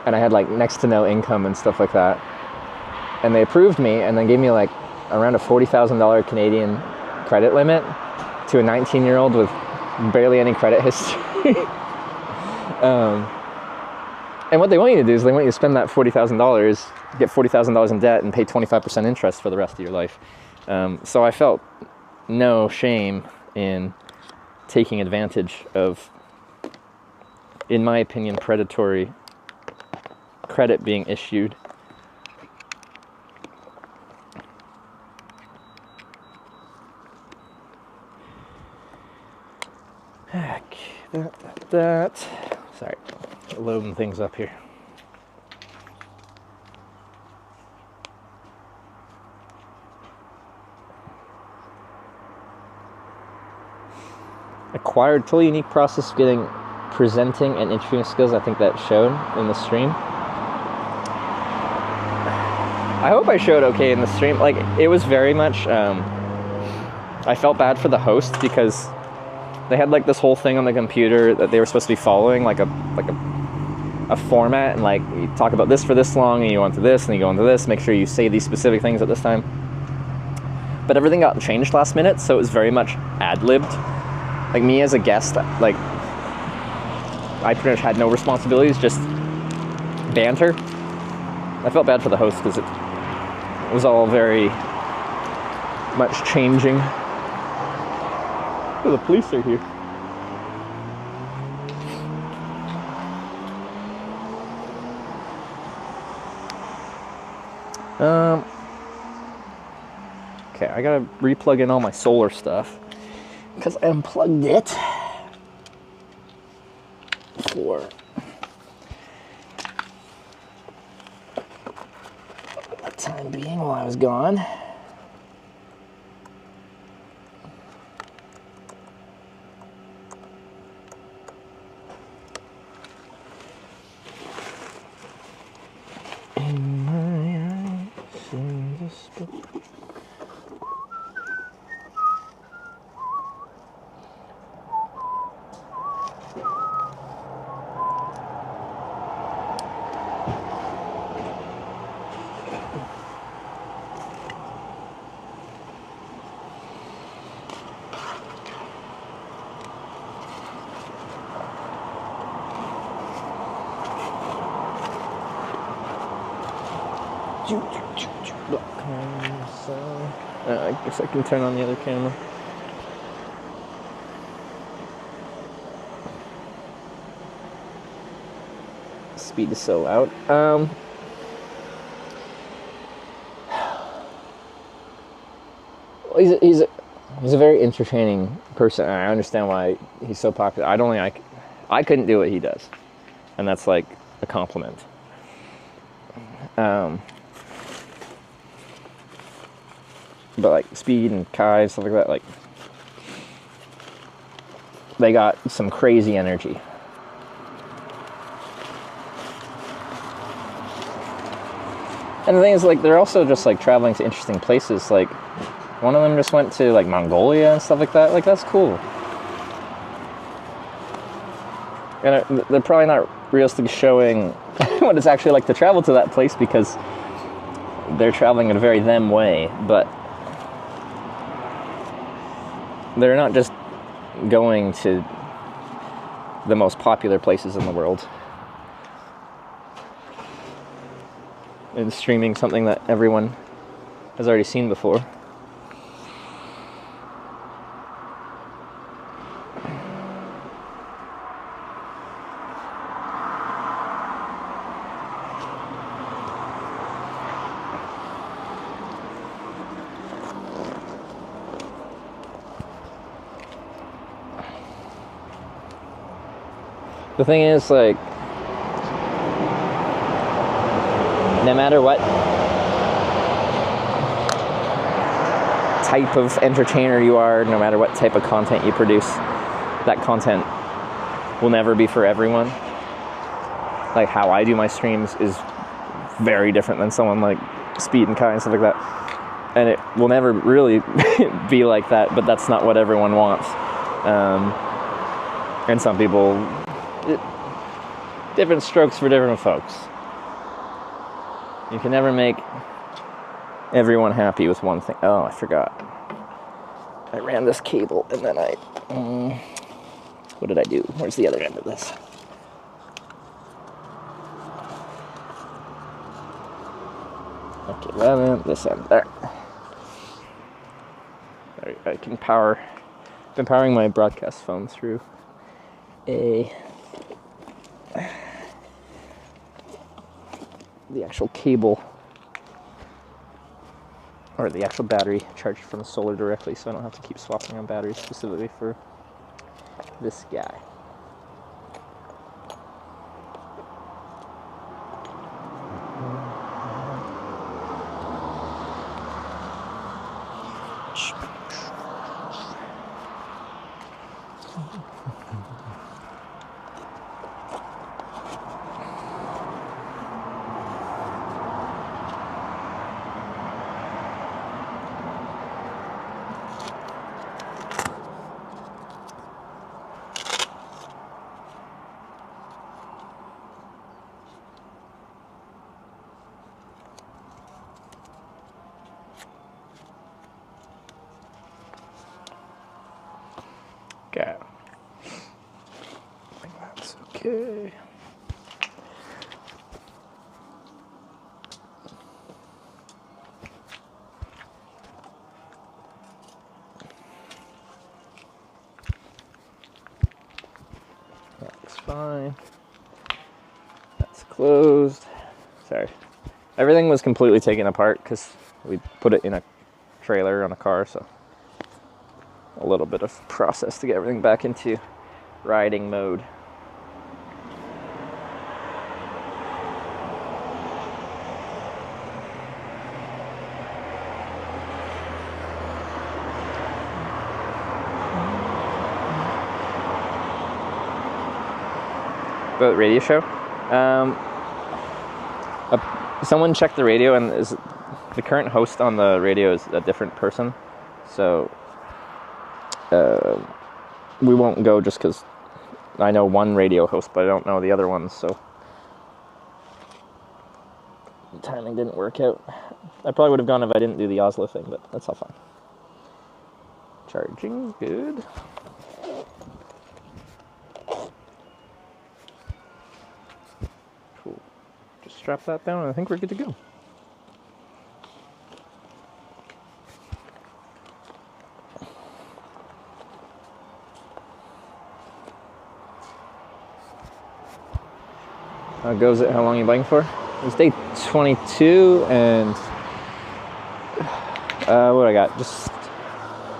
and I had like next to no income and stuff like that. And they approved me and then gave me like around a $40,000 Canadian credit limit to a 19-year-old with barely any credit history. And what they want you to do is they want you to spend that $40,000, get $40,000 in debt, and pay 25% interest for the rest of your life. So I felt no shame in taking advantage of, in my opinion, predatory credit being issued. Sorry, loading things up here. Acquired totally unique process of getting presenting and interviewing skills. I think that showed in the stream. I hope I showed okay in the stream. Like, it was very much, I felt bad for the host because they had like this whole thing on the computer that they were supposed to be following, like a format, and like you talk about this for this long and you go into this and you go into this, make sure you say these specific things at this time. But everything got changed last minute, so it was very much ad-libbed. Like, me as a guest, like, I pretty much had no responsibilities, just banter. I felt bad for the host because it was all very much changing. Oh, the police are here. Okay, I gotta replug in all my solar stuff because I unplugged it for the time being while I was gone. In my eyes, in this book. I guess I can turn on the other camera. Speed is so loud. He's a very entertaining person. I understand why he's so popular. I couldn't do what he does, and that's like a compliment. But like Speed and Kai, stuff like that, like, they got some crazy energy. And the thing is, like, they're also just like traveling to interesting places. Like, one of them just went to like Mongolia and stuff like that. Like, that's cool. And they're probably not realistically showing what it's actually like to travel to that place because they're traveling in a very them way, but they're not just going to the most popular places in the world and streaming something that everyone has already seen before. the thing is, like, no matter what type of entertainer you are, no matter what type of content you produce, that content will never be for everyone. Like, how I do my streams is very different than someone like Speed and Kai and stuff like that. And it will never really be like that, but that's not what everyone wants. And some people, different strokes for different folks. You can never make everyone happy with one thing. Oh, I forgot. I ran this cable and then what did I do? Where's the other end of this? Okay, well, this end there. I can been powering my broadcast phone through the actual cable, or the actual battery charged from the solar directly, so I don't have to keep swapping on batteries specifically for this guy. Okay. I think that's okay. That's fine. That's closed. Sorry. Everything was completely taken apart because we put it in a trailer on a car, so a little bit of process to get everything back into riding mode. The radio show. Someone checked the radio, and the current host on the radio is a different person, so we won't go just because I know one radio host, but I don't know the other ones, so the timing didn't work out. I probably would have gone if I didn't do the Oslo thing, but that's all fine. Charging, good. Cool. Just strap that down, and I think we're good to go. How goes it? How long are you biking for? It's day 22, and what I got? Just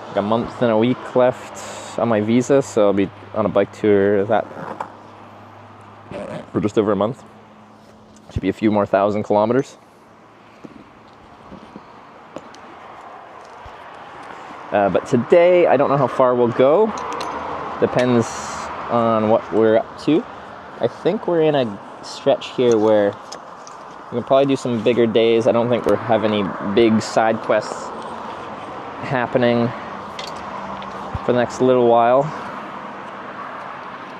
like a month and a week left on my visa, so I'll be on a bike tour that for just over a month. Should be a few more 1,000 kilometers. But today, I don't know how far we'll go. Depends on what we're up to. I think we're in a stretch here where we can probably do some bigger days. I don't think we have any big side quests happening for the next little while,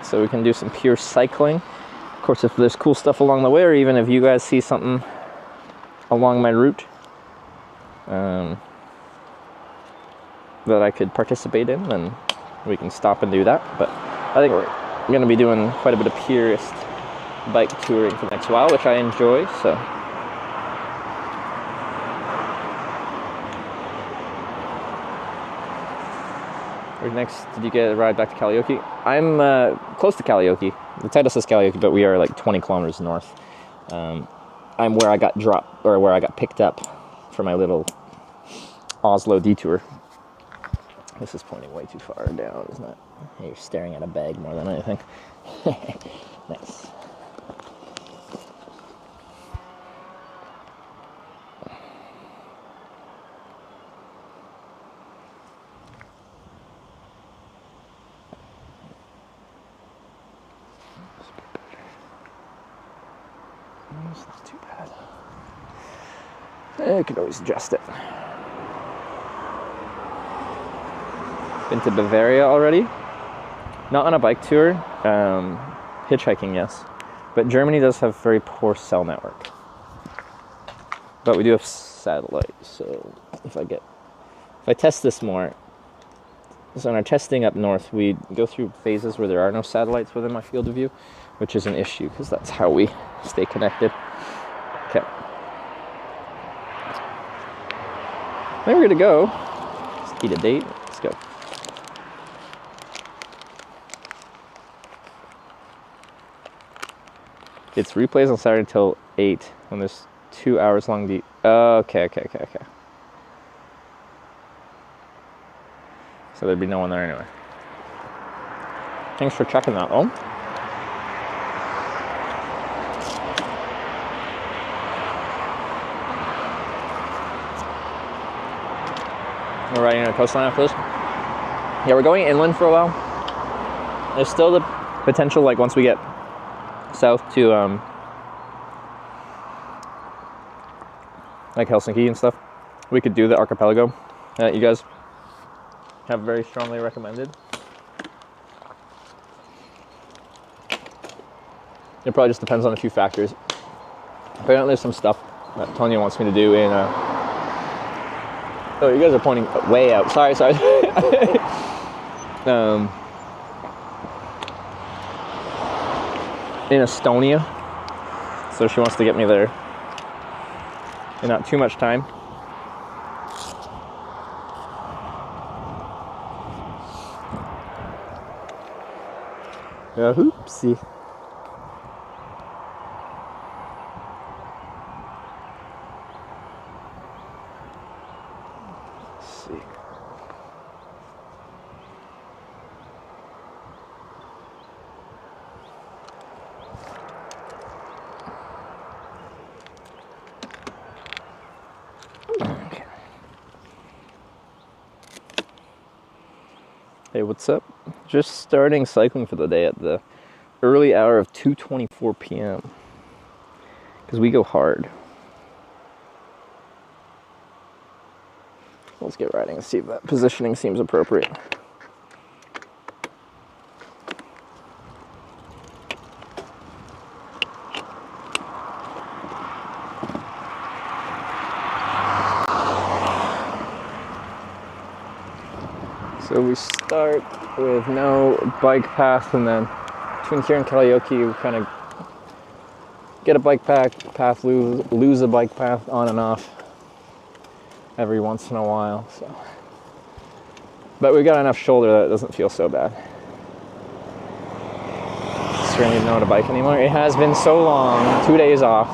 so we can do some pure cycling. Of course, if there's cool stuff along the way, or even if you guys see something along my route that I could participate in, then we can stop and do that. But I think we're going to be doing quite a bit of purist bike touring for the next while, which I enjoy, so. Where next did you get a ride back to Kalajoki? I'm close to Kalajoki. The title says Kalajoki, but we are like 20 kilometers north. I'm where I got dropped, or where I got picked up for my little Oslo detour. This is pointing way too far down, isn't it? You're staring at a bag more than anything. Nice. It's not too bad. I could always adjust it. Been to Bavaria already. Not on a bike tour. Hitchhiking, yes. But Germany does have very poor cell network. But we do have satellite, so if I test this more, so in our testing up north, we go through phases where there are no satellites within my field of view, which is an issue because that's how we stay connected. Okay. Then we're good to go. Just eat a date. Let's go. It's replays on Saturday until 8 when there's 2 hours long. Okay. So there'd be no one there anyway. Thanks for checking that, though. We're riding on a coastline after this. Yeah, we're going inland for a while. There's still the potential, like once we get south to like Helsinki and stuff, we could do the archipelago that you guys have very strongly recommended. It probably just depends on a few factors. Apparently there's some stuff that Tonya wants me to do in oh, you guys are pointing way out. Sorry. In Estonia, so she wants to get me there in not too much time. Oopsie. Let's see. Okay. Hey, what's up? Just starting cycling for the day at the early hour of 2:24 p.m. because we go hard. Let's get riding and see if that positioning seems appropriate. So we start with no bike path, and then between here and Kalajoki, we kind of get a bike path, lose a bike path on and off every once in a while. So, but we've got enough shoulder that it doesn't feel so bad. Just don't even know how to bike anymore. It has been so long. 2 days off.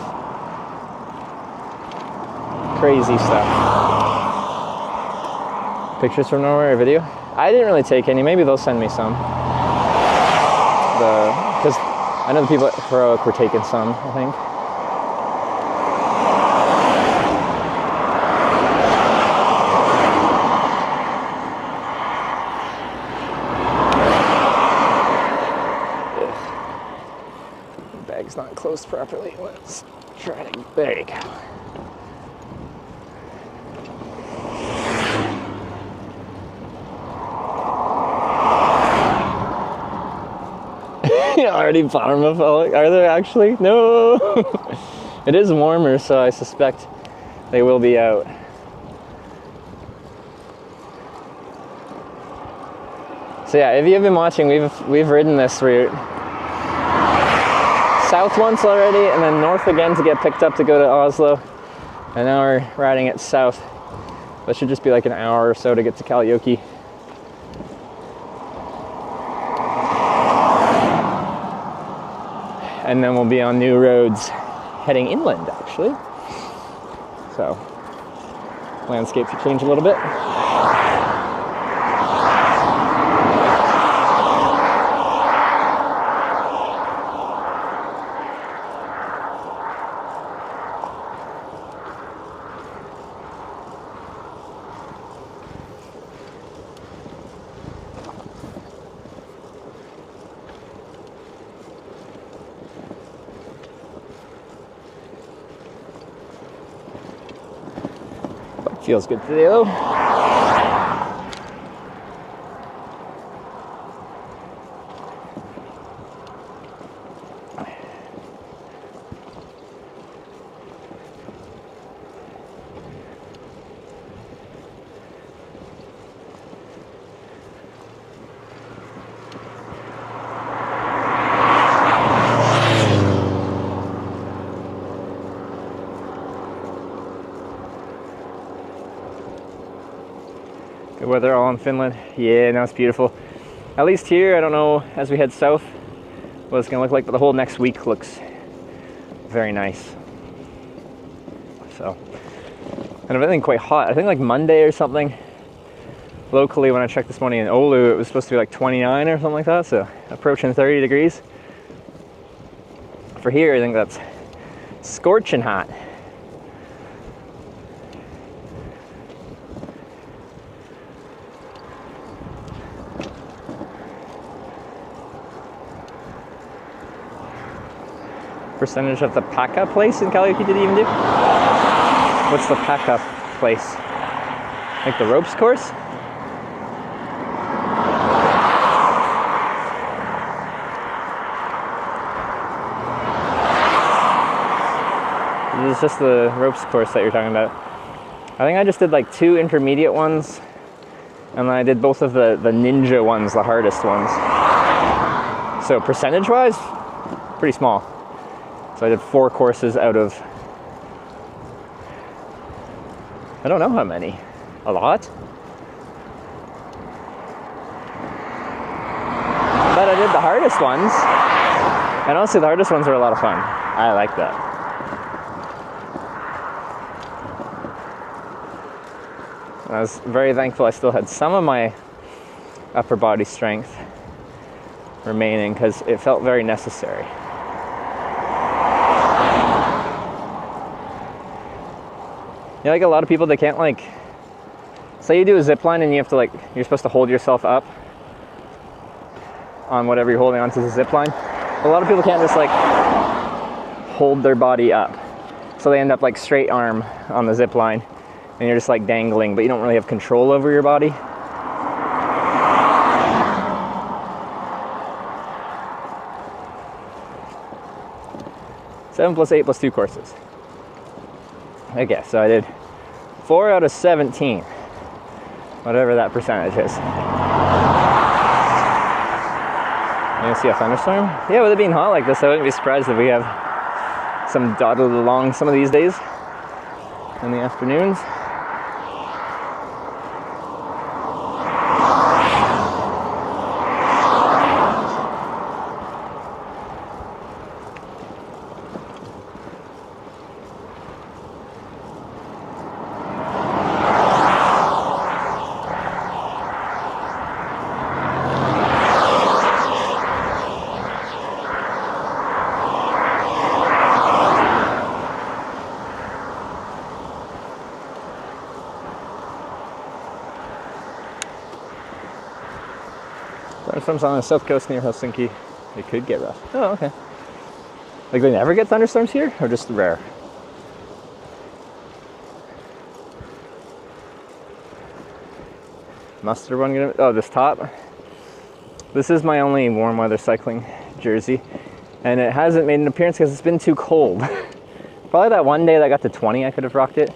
Crazy stuff. Pictures from Norway or video? I didn't really take any. Maybe they'll send me some. Because I know the people at Heroic were taking some, I think. Ugh. The bag's not closed properly. Let's try to. There you go. Already bottom-of-philic. Are there actually? No! It is warmer, so I suspect they will be out. So yeah, if you've been watching, we've ridden this route south once already, and then north again to get picked up to go to Oslo. And now we're riding it south. That should just be like an hour or so to get to Kalajoki. And then we'll be on new roads heading inland, actually. So, landscape should change a little bit. Feels good today though. Good weather all in Finland. Yeah, now it's beautiful. At least here, I don't know, as we head south, what it's gonna look like, but the whole next week looks very nice. So, and everything quite hot. I think like Monday or something, locally when I checked this morning in Oulu, it was supposed to be like 29 or something like that, so approaching 30 degrees. For here, I think that's scorching hot. Percentage of the Paka place in Kalajoki did he even do? What's the Paka place? Like the ropes course? This is just the ropes course that you're talking about. I think I just did like 2 intermediate ones, and then I did both of the ninja ones, the hardest ones. So percentage-wise, pretty small. So I did 4 courses out of, I don't know how many. A lot? But I did the hardest ones. And honestly, the hardest ones are a lot of fun. I like that. I was very thankful I still had some of my upper body strength remaining because it felt very necessary. You know, like a lot of people, they can't like, say you do a zip line and you have to like, you're supposed to hold yourself up on whatever you're holding onto the zip line. A lot of people can't just like hold their body up. So they end up like straight arm on the zip line and you're just like dangling, but you don't really have control over your body. Seven plus 8 plus 2 courses. Okay, so I did 4 out of 17, whatever that percentage is. You gonna see a thunderstorm? Yeah, with it being hot like this, I wouldn't be surprised if we have some dotted along some of these days in the afternoons. Thunderstorms on the south coast near Helsinki. They could get rough. Oh, okay. Like they never get thunderstorms here, or just rare? Mustard one gonna, oh, this top. This is my only warm weather cycling jersey, and it hasn't made an appearance because it's been too cold. Probably that one day that got to 20, I could have rocked it.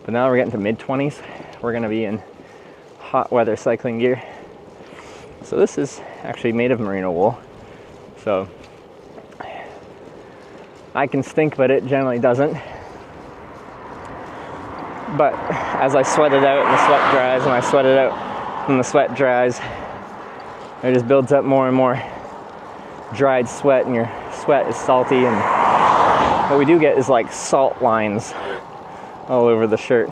But now we're getting to mid-20s. We're gonna be in hot weather cycling gear. So this is actually made of merino wool. So I can stink, but it generally doesn't. But as I sweat it out and the sweat dries, and I sweat it out and the sweat dries, it just builds up more and more dried sweat, and your sweat is salty, and what we do get is like salt lines all over the shirt.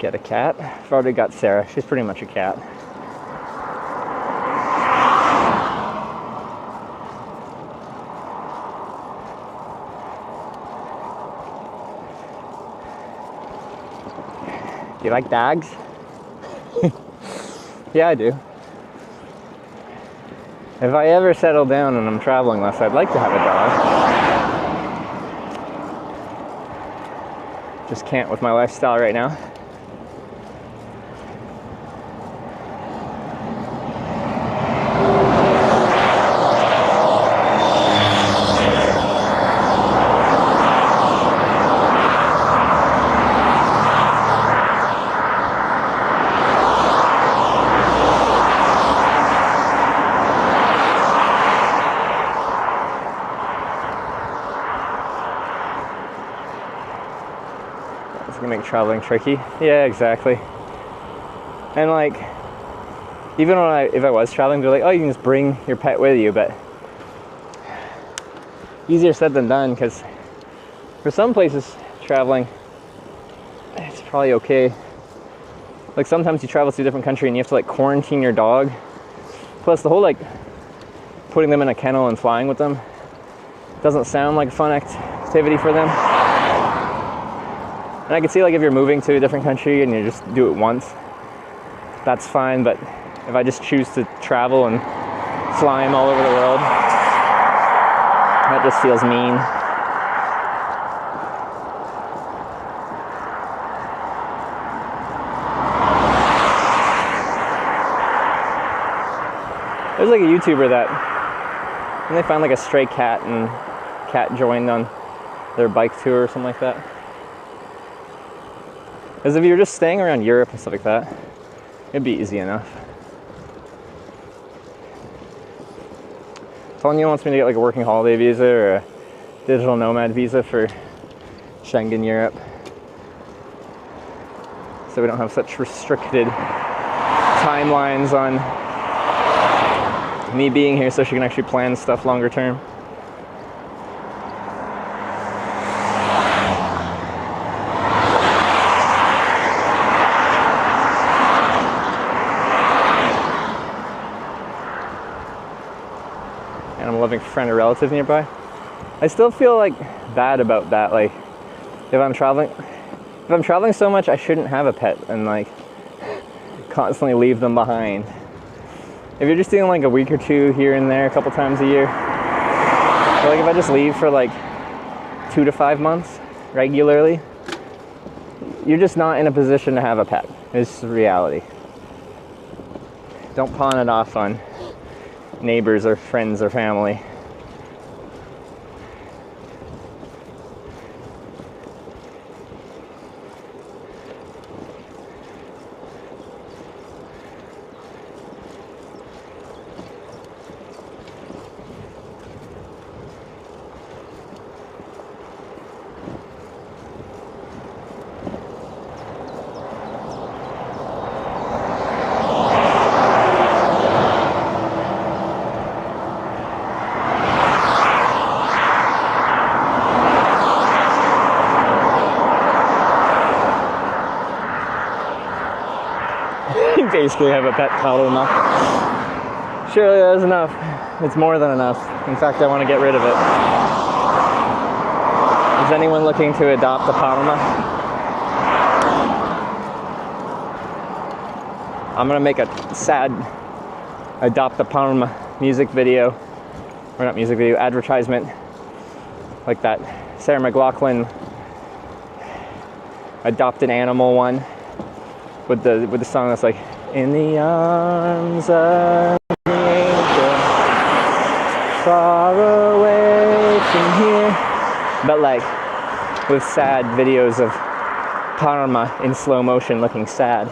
get a cat. I've already got Sarah. She's pretty much a cat. Do you like dogs? Yeah, I do. If I ever settle down and I'm traveling less, I'd like to have a dog. Just can't with my lifestyle right now. It's gonna make traveling tricky. Yeah, exactly. And like, even if I was traveling, they're like, oh, you can just bring your pet with you, but easier said than done, because for some places traveling, it's probably okay. Like sometimes you travel to a different country and you have to like quarantine your dog. Plus the whole like putting them in a kennel and flying with them doesn't sound like a fun activity for them. And I can see like if you're moving to a different country and you just do it once, that's fine. But if I just choose to travel and fly them all over the world, that just feels mean. There's like a YouTuber that, and they found like a stray cat and cat joined on their bike tour or something like that. Because if you're just staying around Europe and stuff like that, it'd be easy enough. Tanya wants me to get like a working holiday visa or a digital nomad visa for Schengen Europe, so we don't have such restricted timelines on me being here, so she can actually plan stuff longer term. And I'm a loving friend or relative nearby. I still feel like bad about that. Like if I'm traveling so much, I shouldn't have a pet and like constantly leave them behind. If you're just doing like a week or two here and there a couple times a year, or like if I just leave for like 2 to 5 months regularly, you're just not in a position to have a pet. It's the reality. Don't pawn it off on neighbors or friends or family. Basically have a pet paddle enough. Surely that's enough. It's more than enough. In fact, I want to get rid of it. Is anyone looking to adopt a palma? I'm gonna make a sad adopt a palma music video, or not music video, advertisement, like that Sarah McLachlan adopt an animal one with the song that's like, in the arms of the angel, far away from here. But like with sad videos of Parma in slow motion looking sad.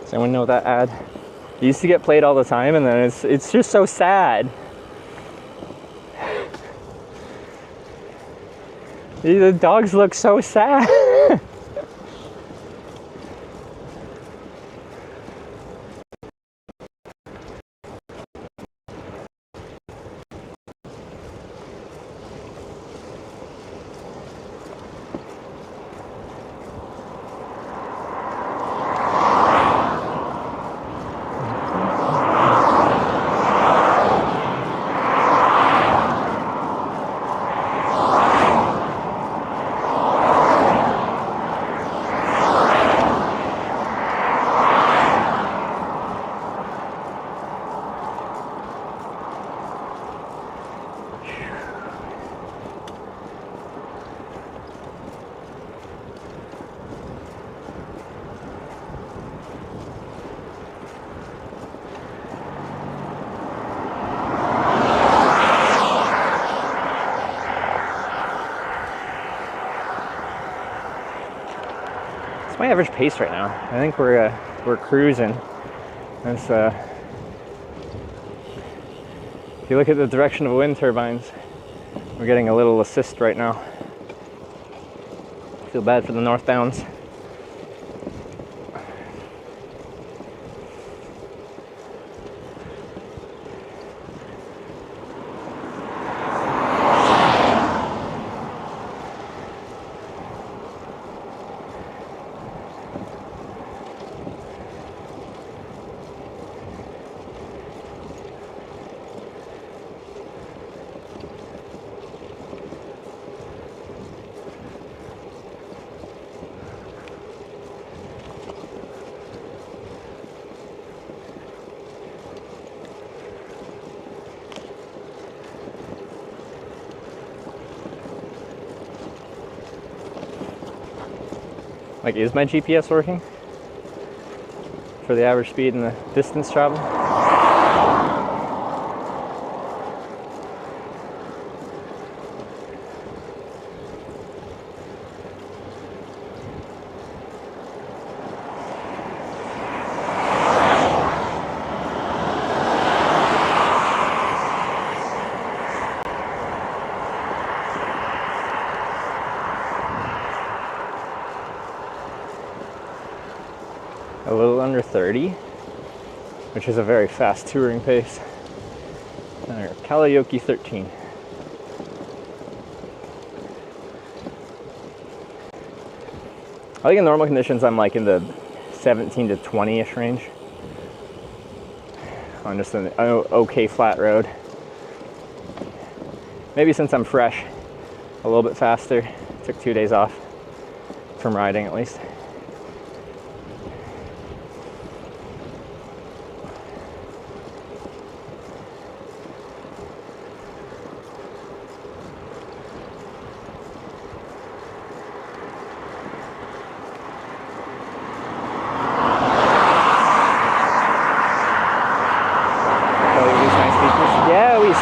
Does anyone know that ad? It used to get played all the time, and then it's just so sad. The dogs look so sad. my average pace right now? I think we're cruising. That's if you look at the direction of wind turbines, we're getting a little assist right now. Feel bad for the northbounds. Like, is my GPS working for the average speed and the distance travel? A little under 30, which is a very fast touring pace. Kalajoki 13. I think in normal conditions I'm like in the 17 to 20-ish range on just an okay flat road. Maybe since I'm fresh, a little bit faster. Took 2 days off from riding at least.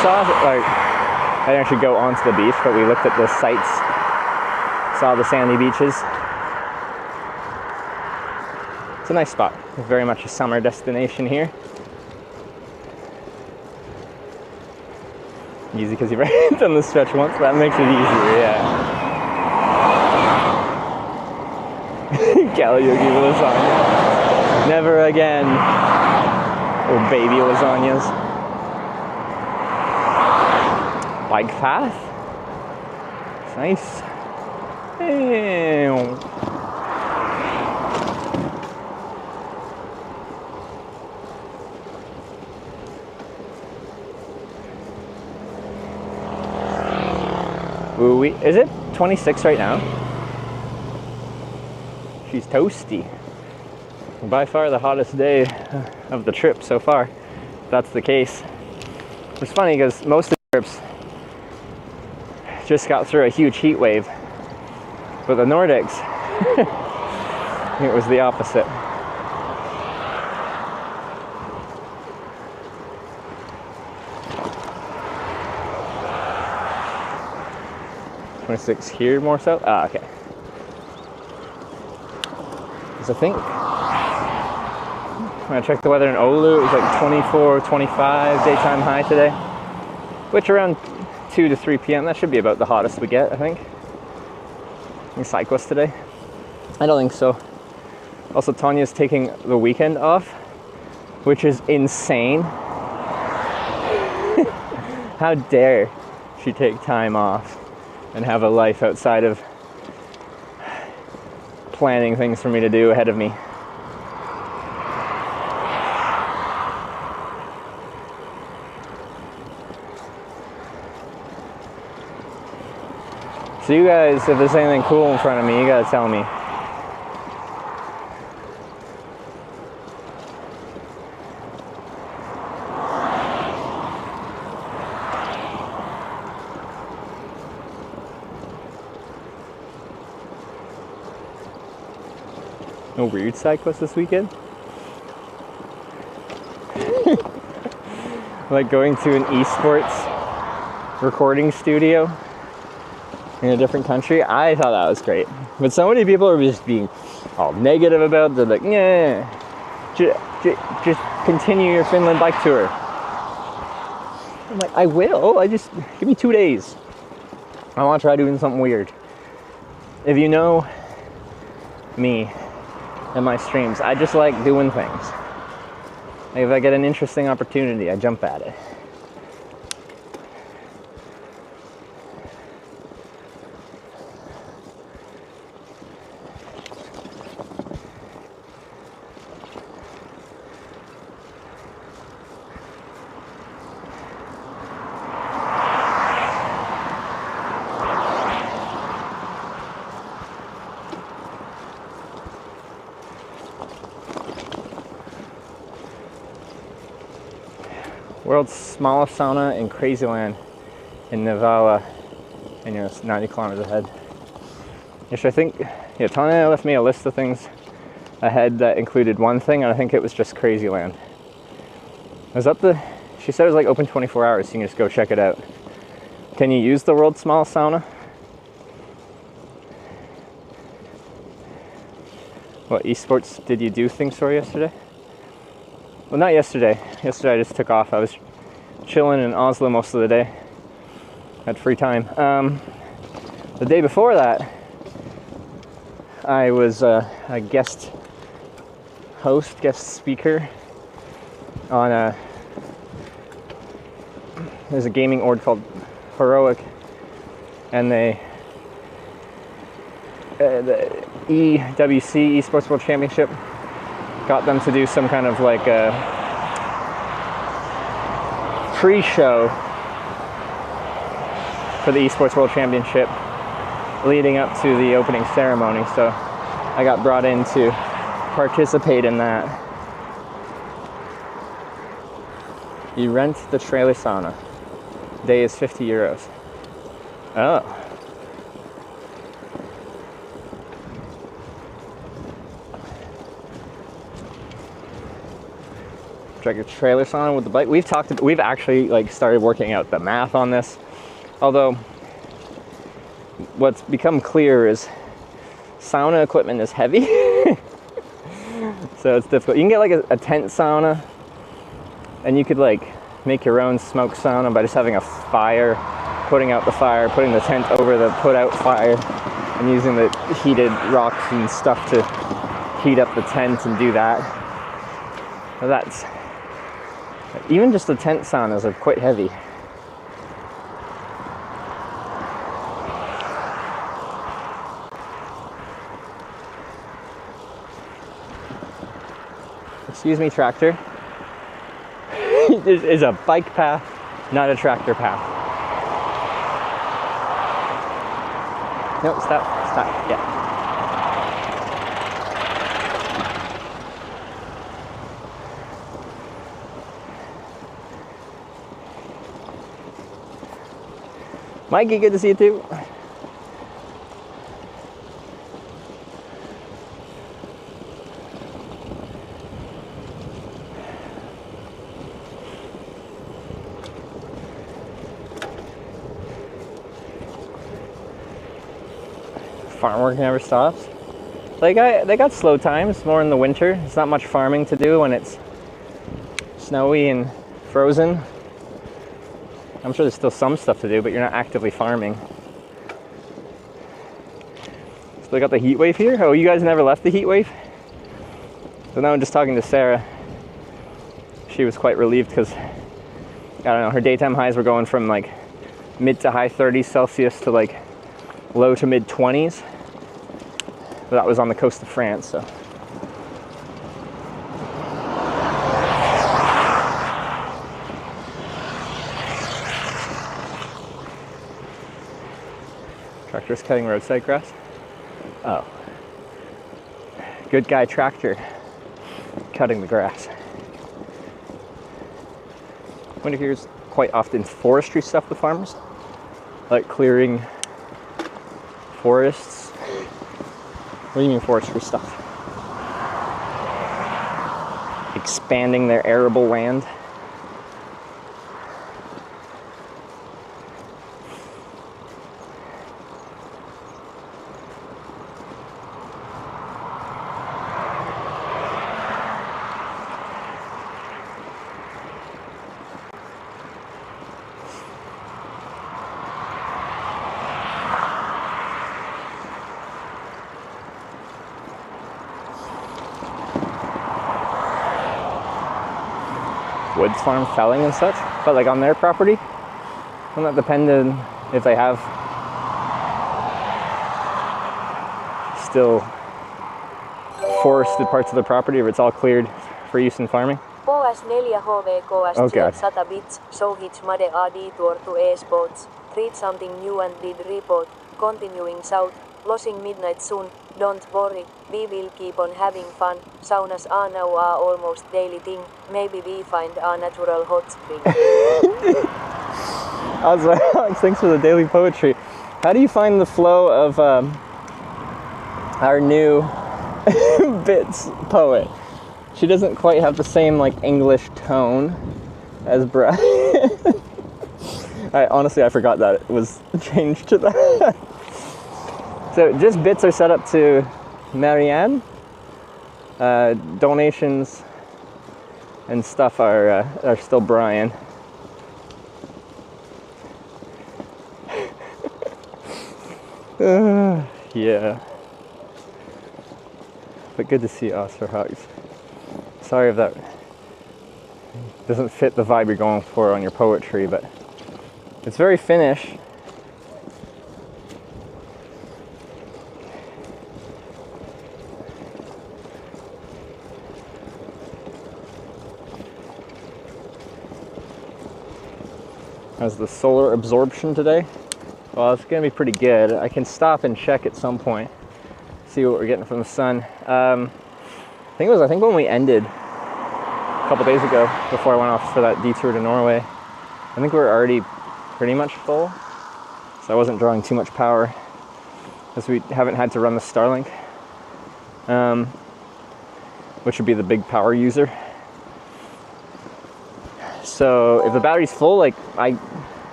Saw it, like, I didn't actually go onto the beach, but we looked at the sights, saw the sandy beaches. It's a nice spot. It's very much a summer destination here. Easy because you've already done the stretch once, that makes it easier, yeah. Kalajoki lasagna. Never again. Oh, baby lasagnas. Bike path. It's nice. Ew. Ooh, is it 26 right now? She's toasty. By far the hottest day of the trip so far. If that's the case. It's funny because most of the trips just got through a huge heat wave, but the Nordics, it was the opposite. .26 here more so? Ah, okay. Because I think when I checked the weather in Oulu, it was like 24, 25 daytime high today, which around 2 to 3 p.m. that should be about the hottest we get, I think. In sidequests today? I don't think so. Also, Tanya's taking the weekend off, which is insane. How dare she take time off and have a life outside of planning things for me to do ahead of me. So you guys, if there's anything cool in front of me, you gotta tell me. No weird side quests this weekend? Like going to an esports recording studio in a different country. I thought that was great. But so many people are just being all negative about it. They're like, yeah, just continue your Finland Bike Tour. I'm like, I will. Give me 2 days. I want to try doing something weird. If you know me and my streams, I just like doing things. Like if I get an interesting opportunity, I jump at it. World's smallest sauna in Crazyland in Nivala, and it's 90 kilometers ahead. Which I think, Tanya left me a list of things ahead that included one thing, and I think it was just Crazyland. She said it was like open 24 hours, so you can just go check it out. Can you use the world's smallest sauna? What esports did you do things for yesterday? Well, not yesterday. Yesterday I just took off. I was chilling in Oslo most of the day. Had free time. The day before that, I was a guest speaker on there's a gaming org called Heroic, and the EWC, Esports World Championship, got them to do some kind of like a pre-show for the Esports World Championship leading up to the opening ceremony. So I got brought in to participate in that. You rent the trailer sauna. Day is 50 euros. Oh. Drag a trailer sauna with the bike. We've actually like started working out the math on this. Although what's become clear is sauna equipment is heavy. So it's difficult. You can get like a tent sauna, and you could like make your own smoke sauna by just having a fire, putting out the fire, putting the tent over the put out fire, and using the heated rocks and stuff to heat up the tent and do that. So that's, even just the tent saunas are quite heavy. Excuse me, tractor. This is a bike path, not a tractor path. No, stop, yeah. Mikey, good to see you too. Farm work never stops. They got slow times more in the winter. It's not much farming to do when it's snowy and frozen. I'm sure there's still some stuff to do, but you're not actively farming. Still got the heat wave here. Oh, you guys never left the heat wave? So now I'm just talking to Sarah. She was quite relieved because, I don't know, her daytime highs were going from like mid to high 30s Celsius to like low to mid 20s. But that was on the coast of France, so. Tractor's cutting roadside grass. Oh. Good guy tractor cutting the grass. Winter here's quite often forestry stuff with farmers, like clearing forests. What do you mean forestry stuff? Expanding their arable land. woods farm felling and such, but like on their property, I'm not dependent if they have still forested parts of the property, or it's all cleared for use in farming. PS4HVKS 100 bits, so hits made a detour to Esports, treat something new and did report, continuing south, losing midnight soon, don't worry, we will keep on having fun, saunas are now almost daily thing, maybe we find a natural hot spring. Also, Alex, thanks for the daily poetry. How do you find the flow of our new Bits poet? She doesn't quite have the same like English tone as Brad. Honestly, I forgot that it was changed to that. So just bits are set up to Marianne. Donations and stuff are still Brian. Yeah. But good to see Oscar Hugs. Sorry if that doesn't fit the vibe you're going for on your poetry, but it's very Finnish. How's the solar absorption today? Well, it's gonna be pretty good. I can stop and check at some point, see what we're getting from the sun. I think when we ended a couple days ago, before I went off for that detour to Norway, I think we were already pretty much full, so I wasn't drawing too much power, because we haven't had to run the Starlink, which would be the big power user. So if the battery's full, like I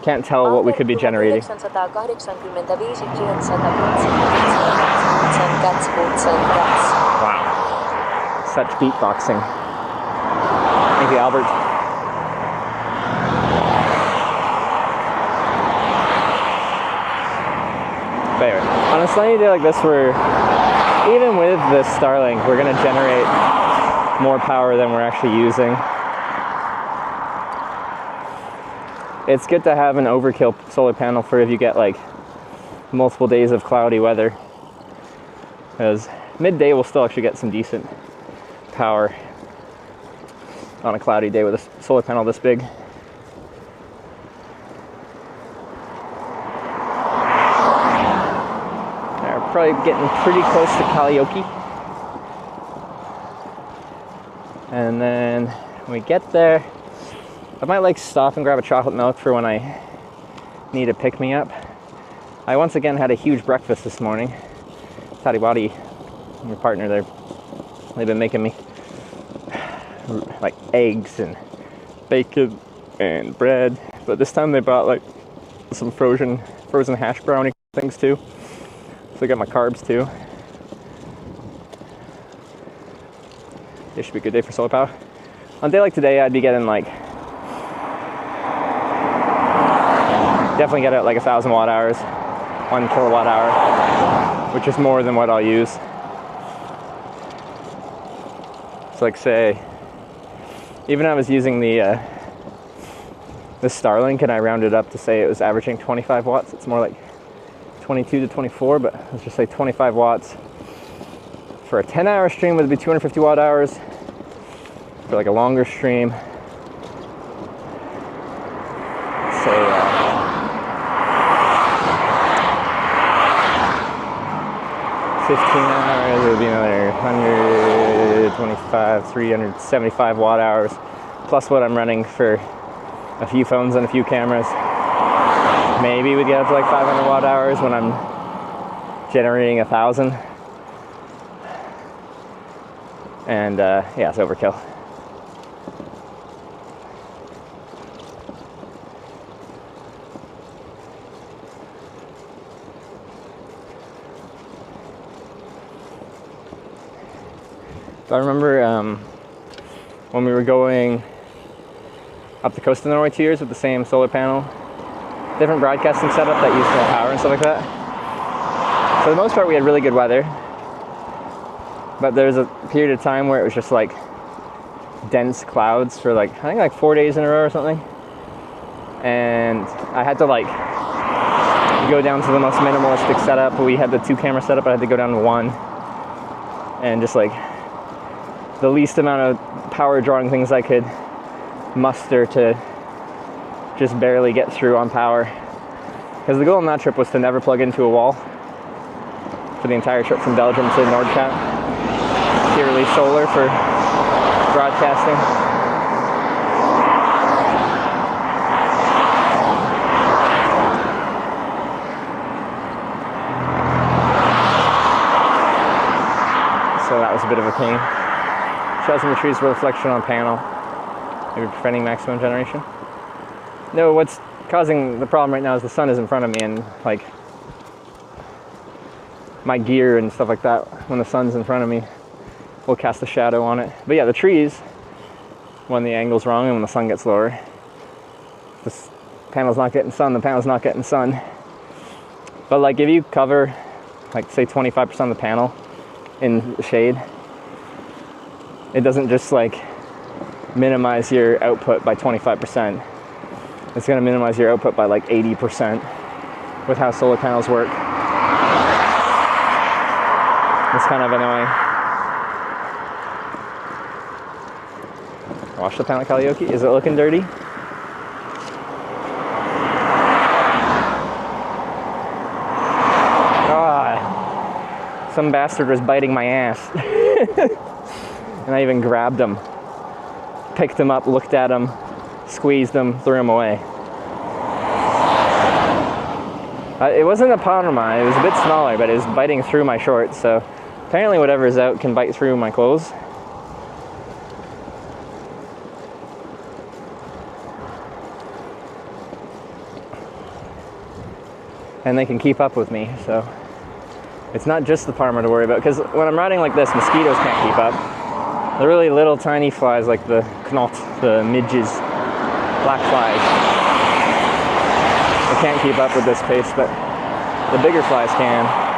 can't tell what we could be generating. Wow, such beatboxing. Thank you, Albert. But anyway, on a sunny day like this, we're, even with this Starlink, we're gonna generate more power than we're actually using. It's good to have an overkill solar panel for if you get like multiple days of cloudy weather, because midday we'll still actually get some decent power on a cloudy day with a solar panel this big. We're probably getting pretty close to Kalajoki, and then when we get there, I might like stop and grab a chocolate milk for when I need a pick-me-up. I once again had a huge breakfast this morning. Tariwari, your partner there, they've been making me like eggs and bacon and bread, but this time they brought like some frozen hash brownie things too, so I got my carbs too. This should be a good day for solar power. On a day like today, I'd be getting like, definitely get it like 1,000 watt hours, 1 kilowatt hour, which is more than what I'll use. So like say, even I was using the Starlink and I rounded up to say it was averaging 25 watts. It's more like 22 to 24, but let's just say 25 watts. For a 10-hour stream, would be 250 watt hours. For like a longer stream, say 15 hours, it would be another 125, 375 watt hours, plus what I'm running for a few phones and a few cameras. Maybe we'd get up to like 500 watt hours when I'm generating 1,000. And yeah, it's overkill. I remember when we were going up the coast of Norway 2 years with the same solar panel, different broadcasting setup that used more power and stuff like that. For the most part, we had really good weather, but there was a period of time where it was just like dense clouds for like, I think like 4 days in a row or something. And I had to like go down to the most minimalistic setup. We had the 2 camera setup, I had to go down to 1. And just like the least amount of power drawing things I could muster to just barely get through on power. Because the goal on that trip was to never plug into a wall for the entire trip from Belgium to Nordkapp. Purely solar for broadcasting. So that was a bit of a pain. Shadows in the trees were reflection on panel, maybe preventing maximum generation. No, what's causing the problem right now is the sun is in front of me, and like my gear and stuff like that, when the sun's in front of me, will cast a shadow on it. But yeah, the trees, when the angle's wrong and when the sun gets lower, this panel's not getting sun, the panel's not getting sun. But like if you cover like say 25% of the panel in the shade, it doesn't just like minimize your output by 25%. It's going to minimize your output by like 80% with how solar panels work. It's kind of annoying. Wash the panel at Kalajoki. Is it looking dirty? Ah, some bastard was biting my ass. And I even grabbed him, picked him up, looked at him, squeezed him, threw him away. It wasn't a Panama, it was a bit smaller, but it was biting through my shorts, so apparently whatever is out can bite through my clothes. And they can keep up with me, so it's not just the Parma to worry about, because when I'm riding like this, mosquitoes can't keep up. The really little tiny flies like the knot, the midges, black flies, they can't keep up with this pace, but the bigger flies can.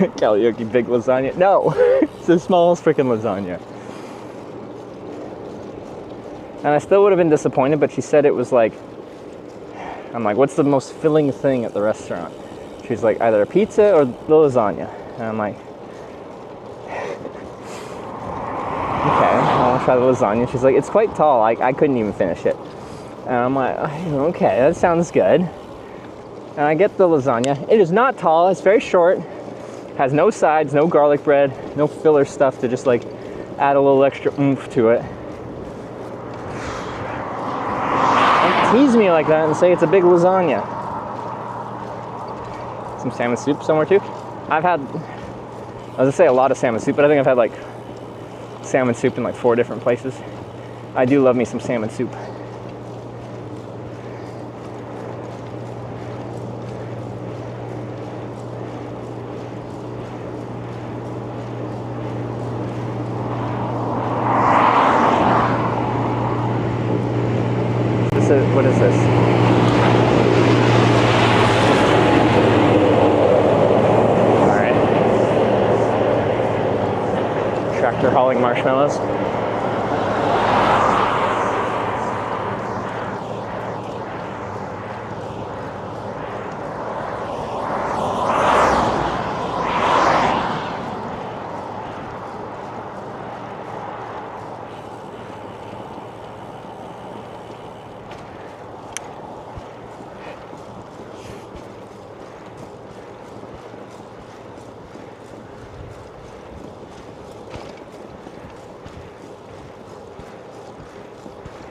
Kalajoki big lasagna. No, it's the smallest freaking lasagna. And I still would have been disappointed, but she said it was like, I'm like, what's the most filling thing at the restaurant? She's like, either a pizza or the lasagna. And I'm like, okay, I want to try the lasagna. She's like, it's quite tall. I couldn't even finish it. And I'm like, okay, that sounds good. And I get the lasagna. It is not tall. It's very short. Has no sides, no garlic bread, no filler stuff to just like add a little extra oomph to it. Don't tease me like that and say it's a big lasagna. Some salmon soup somewhere too. I've had, I was gonna say a lot of salmon soup, but I think I've had like salmon soup in like 4 different places. I do love me some salmon soup. What is this? All right. Tractor hauling marshmallows.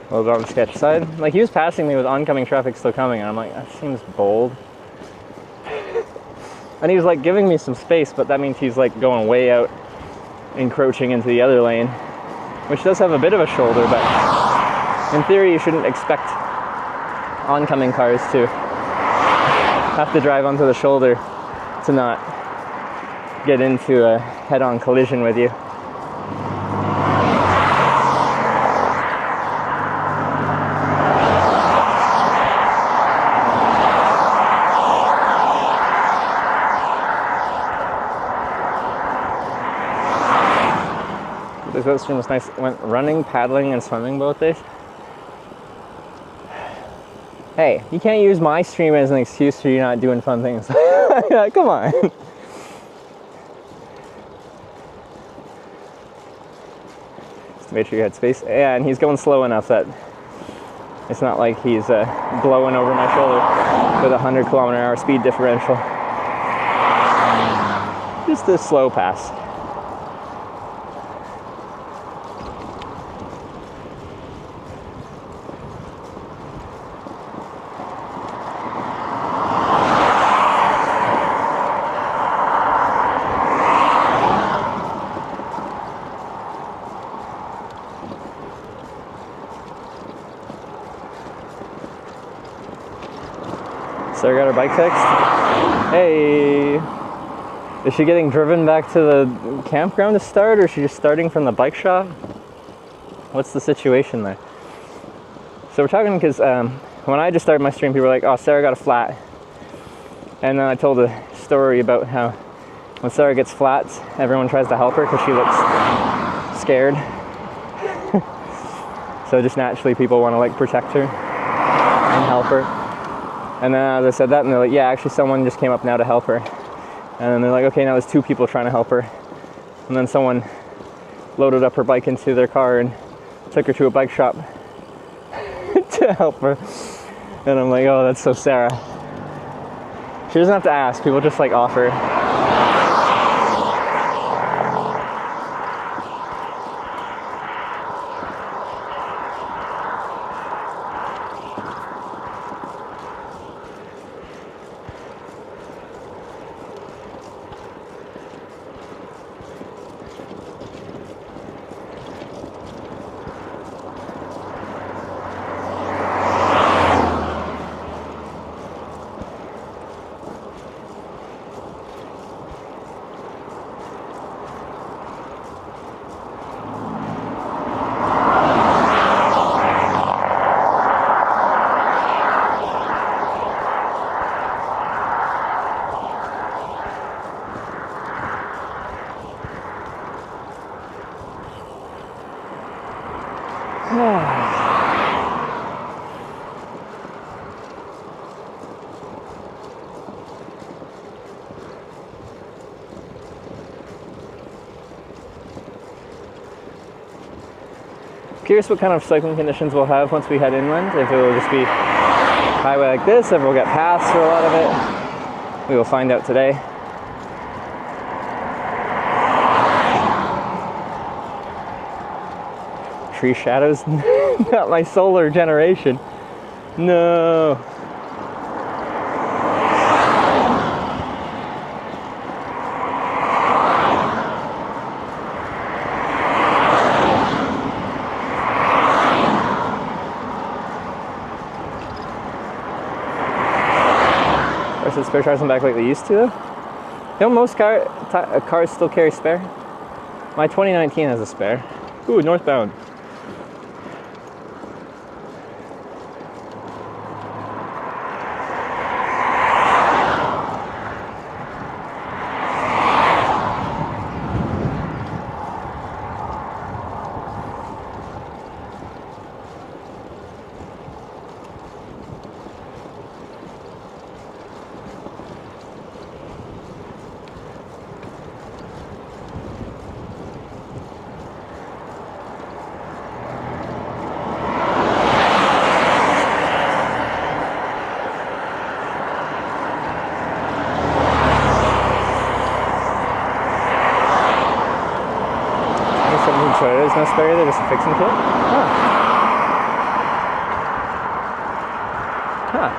A little bit on the sketch side. Like, he was passing me with oncoming traffic still coming, and I'm like, that seems bold. And he was like giving me some space, but that means he's like going way out, encroaching into the other lane, which does have a bit of a shoulder, but in theory you shouldn't expect oncoming cars too. Have to drive onto the shoulder to not get into a head-on collision with you. This boat stream was nice. Went running, paddling, and swimming both days. Hey, you can't use my stream as an excuse for you not doing fun things. Come on. Just make sure you had space. Yeah, and he's going slow enough that it's not like he's blowing over my shoulder with a 100-kilometer-an-hour speed differential. Just a slow pass. Sarah got her bike fixed. Hey! Is she getting driven back to the campground to start, or is she just starting from the bike shop? What's the situation there? So we're talking because when I just started my stream, people were like, oh, Sarah got a flat. And then I told a story about how when Sarah gets flats, everyone tries to help her because she looks scared. So just naturally people want to like protect her and help her. And then as I said that, and they're like, yeah, actually someone just came up now to help her. And then they're like, okay, now there's 2 people trying to help her. And then someone loaded up her bike into their car and took her to a bike shop to help her. And I'm like, oh, that's so Sarah. She doesn't have to ask, people just like offer. Curious what kind of cycling conditions we'll have once we head inland. If it will just be highway like this, if we'll get paths for a lot of it. We will find out today. Tree shadows, not my solar generation. No. Versus spare tires on back like they used to though. Don't most cars still carry spare? My 2019 has a spare. Ooh, northbound. There's no spare either, just a fixing kit? Huh. Huh.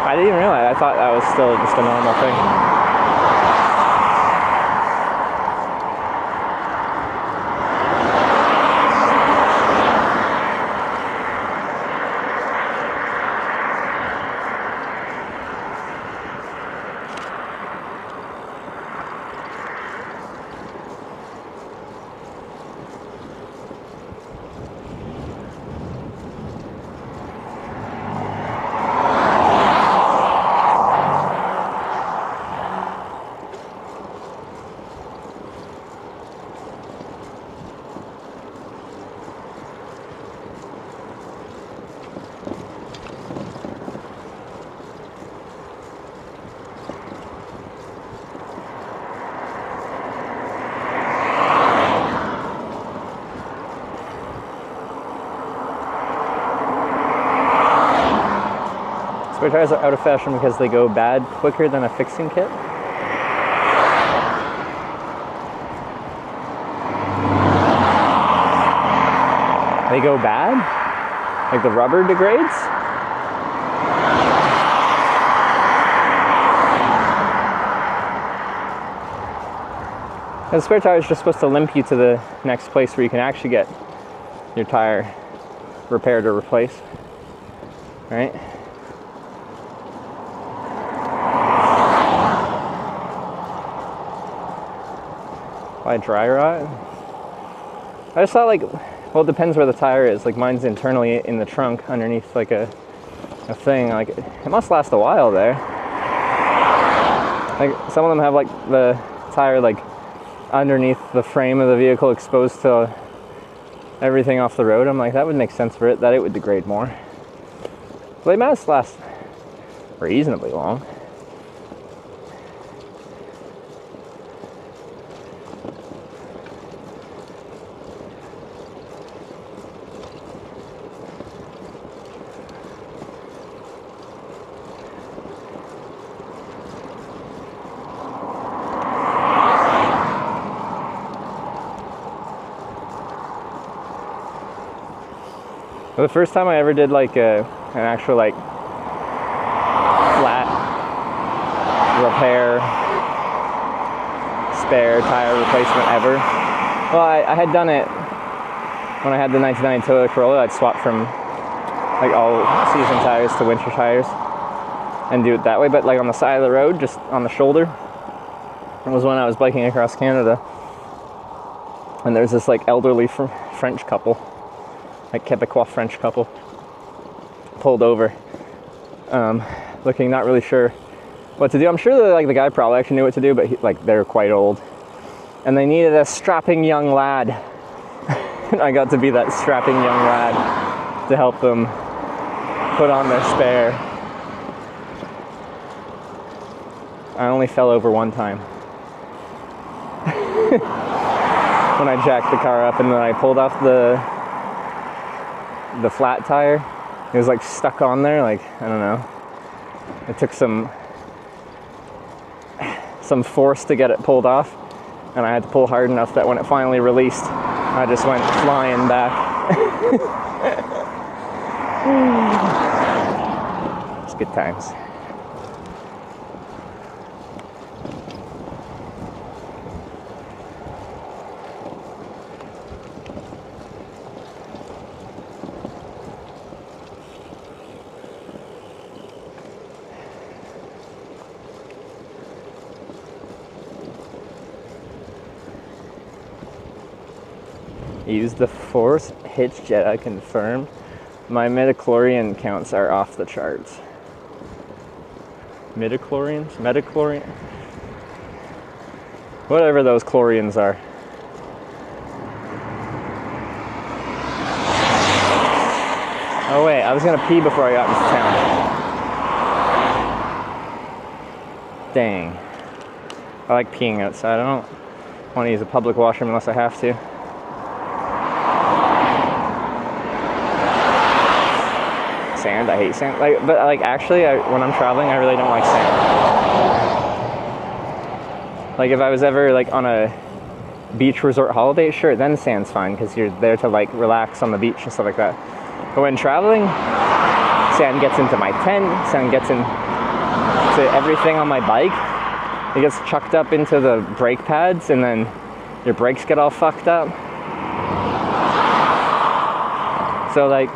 I didn't even realize. I thought that was still just a normal thing. spare tires are out of fashion because they go bad quicker than a fixing kit. They go bad? Like the rubber degrades? The spare tire is just supposed to limp you to the next place where you can actually get your tire repaired or replaced, right? Why dry rot? I just thought, like, well, it depends where the tire is. Like, mine's internally in the trunk underneath like a thing. Like, it must last a while there. Like, some of them have like the tire like underneath the frame of the vehicle exposed to everything off the road. I'm like, that would make sense for it, that it would degrade more. But they must last reasonably long. The first time I ever did like an actual like flat repair spare tire replacement ever. Well, I had done it when I had the 1990 Toyota Corolla. I'd swap from like all season tires to winter tires and do it that way. But like on the side of the road, just on the shoulder, it was when I was biking across Canada. And there's this like elderly French couple, like Quebecois French couple, pulled over, looking not really sure what to do. I'm sure that like the guy probably actually knew what to do, but like they're quite old, and they needed a strapping young lad. And I got to be that strapping young lad to help them put on their spare. I only fell over one time. When I jacked the car up and then I pulled off the flat tire. It was like stuck on there, like, I don't know. It took some force to get it pulled off, and I had to pull hard enough that when it finally released, I just went flying back. It's good times. Use the force hitch Jedi confirmed. My midichlorian counts are off the charts. Midichlorians? Metachlorian? Whatever those chlorians are. Oh wait, I was gonna pee before I got into town. Dang. I like peeing outside. I don't want to use a public washroom unless I have to. Sand, I hate sand. Like, but like actually, when I'm traveling, I really don't like sand. Like if I was ever like on a beach resort holiday, sure, then sand's fine because you're there to like relax on the beach and stuff like that. But when traveling, sand gets into my tent, sand gets into everything on my bike. It gets chucked up into the brake pads, and then your brakes get all fucked up. So like,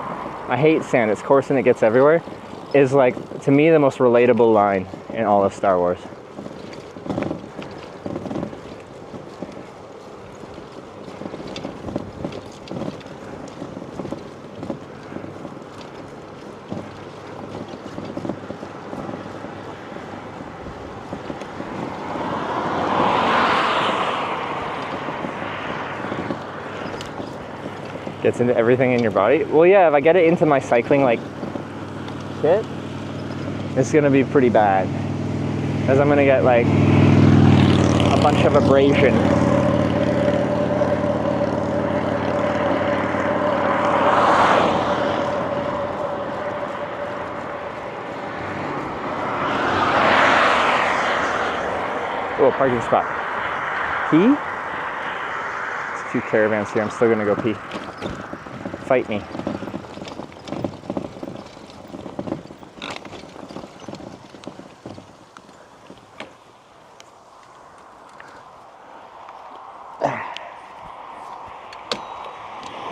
I hate sand. It's coarse and it gets everywhere. Is like, to me, the most relatable line in all of Star Wars. Gets into everything in your body. Well, yeah, if I get it into my cycling like kit, it's gonna be pretty bad, because I'm gonna get like a bunch of abrasion. Oh, parking spot. Pee? There's 2 caravans here. I'm still gonna go pee. Fight me.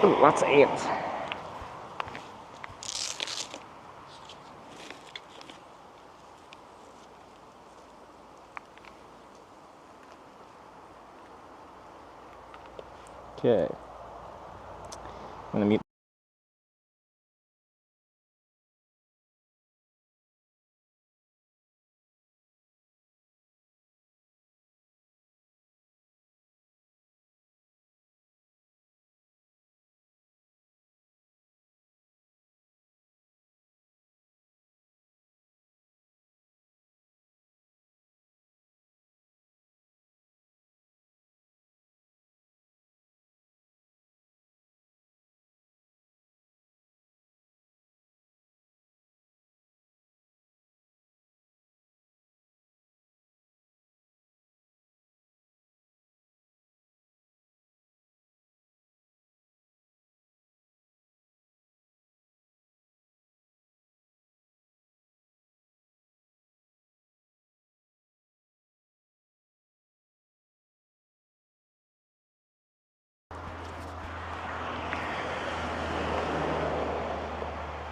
Ooh, lots of ants. Okay. I'm gonna meet.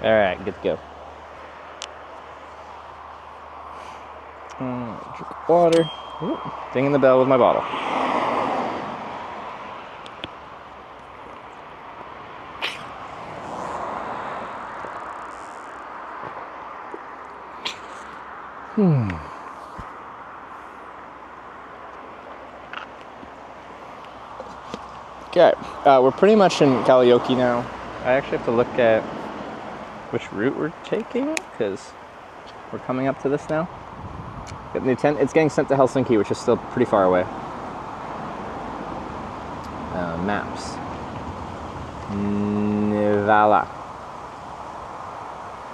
All right, good to go. Drink of water. Ooh, dinging the bell with my bottle. Okay, we're pretty much in Kalajoki now. I actually have to look at which route we're taking because we're coming up to this now. Got new tent. It's getting sent to Helsinki, which is still pretty far away. Maps. Nivala.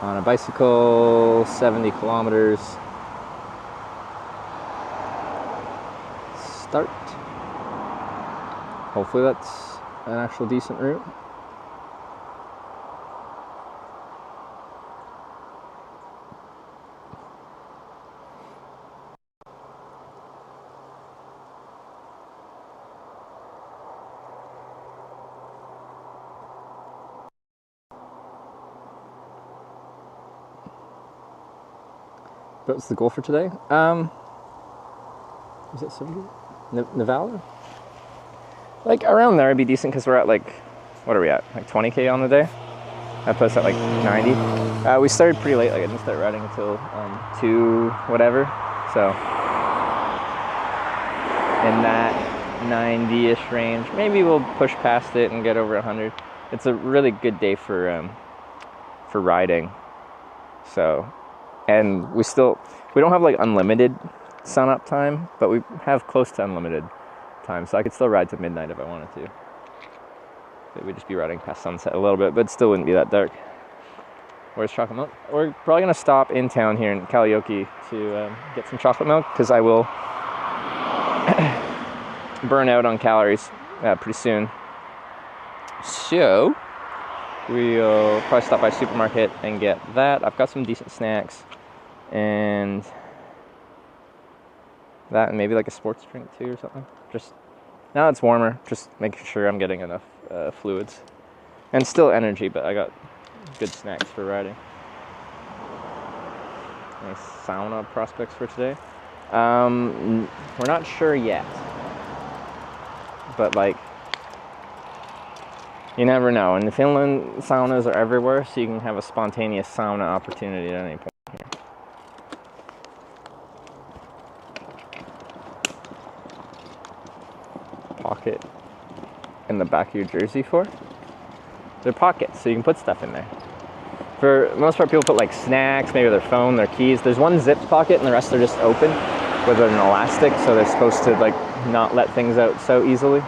On a bicycle, 70 kilometers. Start. Hopefully that's an actual decent route. What's the goal for today? Is it 70? Nivala? Like around there would be decent because we're at like, what are we at? Like 20K on the day? That puts at like 90. We started pretty late, like I didn't start riding until 2 whatever. So in that 90-ish range, maybe we'll push past it and get over 100. It's a really good day for riding. So, and we don't have like unlimited sun up time, but we have close to unlimited time, so I could still ride to midnight if I wanted to. It would just be riding past sunset a little bit, but it still wouldn't be that dark. Where's chocolate milk? We're probably gonna stop in town here in Kalajoki to get some chocolate milk because I will burn out on calories pretty soon. So we'll probably stop by a supermarket and get that. I've got some decent snacks and that, and maybe like a sports drink too or something. Just now it's warmer, just making sure I'm getting enough fluids and still energy, but I got good snacks for riding. Any sauna prospects for today? We're not sure yet, but like, you never know. In Finland, saunas are everywhere, so you can have a spontaneous sauna opportunity at any point here. Pocket in the back of your jersey for? They're pockets, so you can put stuff in there. For the most part, people put like snacks, maybe their phone, their keys. There's one zipped pocket and the rest are just open with an elastic, so they're supposed to like not let things out so easily.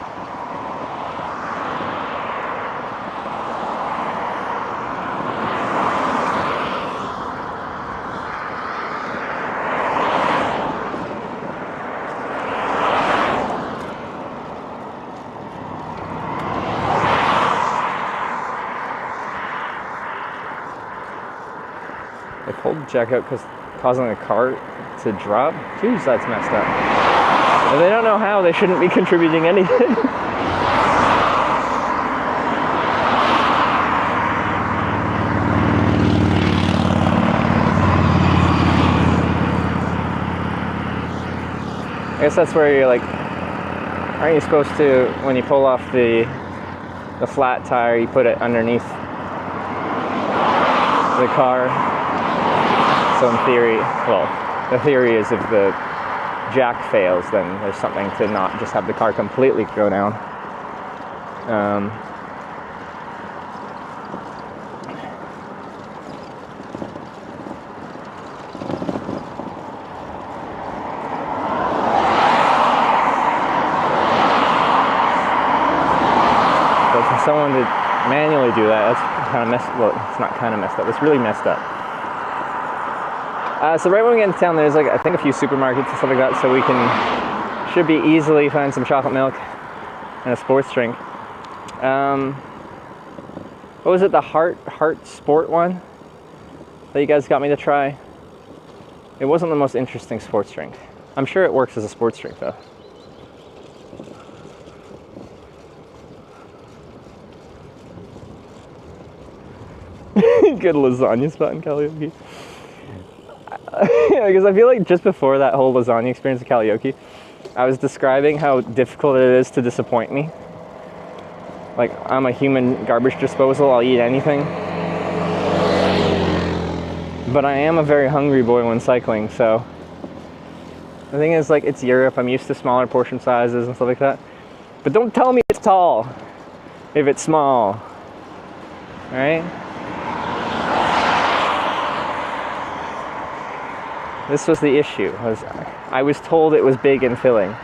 pulled the jack out because causing the car to drop. Jeez, that's messed up. If they don't know how, they shouldn't be contributing anything. I guess that's where you're like, aren't you supposed to, when you pull off the flat tire, you put it underneath the car? So in theory, well, the theory is if the jack fails, then there's something to not just have the car completely go down. Someone to manually do that, that's kind of messed up. Well, it's not kind of messed up, it's really messed up. So right when we get into town, there's like, I think a few supermarkets and stuff like that, so we should be easily find some chocolate milk and a sports drink. What was it, the Heart Sport one that you guys got me to try? It wasn't the most interesting sports drink. I'm sure it works as a sports drink though. Good lasagna spot in Kalajoki. Because I feel like just before that whole lasagna experience in Kalajoki, I was describing how difficult it is to disappoint me. Like, I'm a human garbage disposal, I'll eat anything. But I am a very hungry boy when cycling, so the thing is, like, it's Europe, I'm used to smaller portion sizes and stuff like that. But don't tell me it's tall if it's small. Alright? This was the issue, I was told it was big and filling.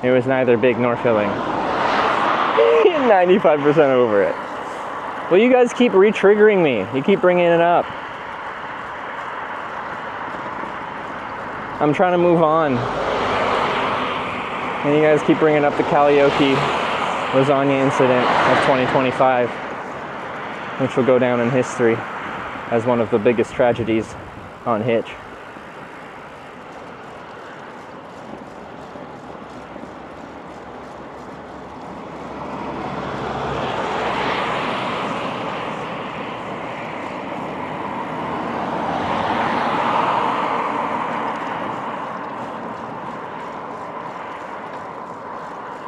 It was neither big nor filling. 95% over it. Well, you guys keep re-triggering me. You keep bringing it up. I'm trying to move on. And you guys keep bringing up the Kalajoki lasagna incident of 2025. Which will go down in history as one of the biggest tragedies on Hitch.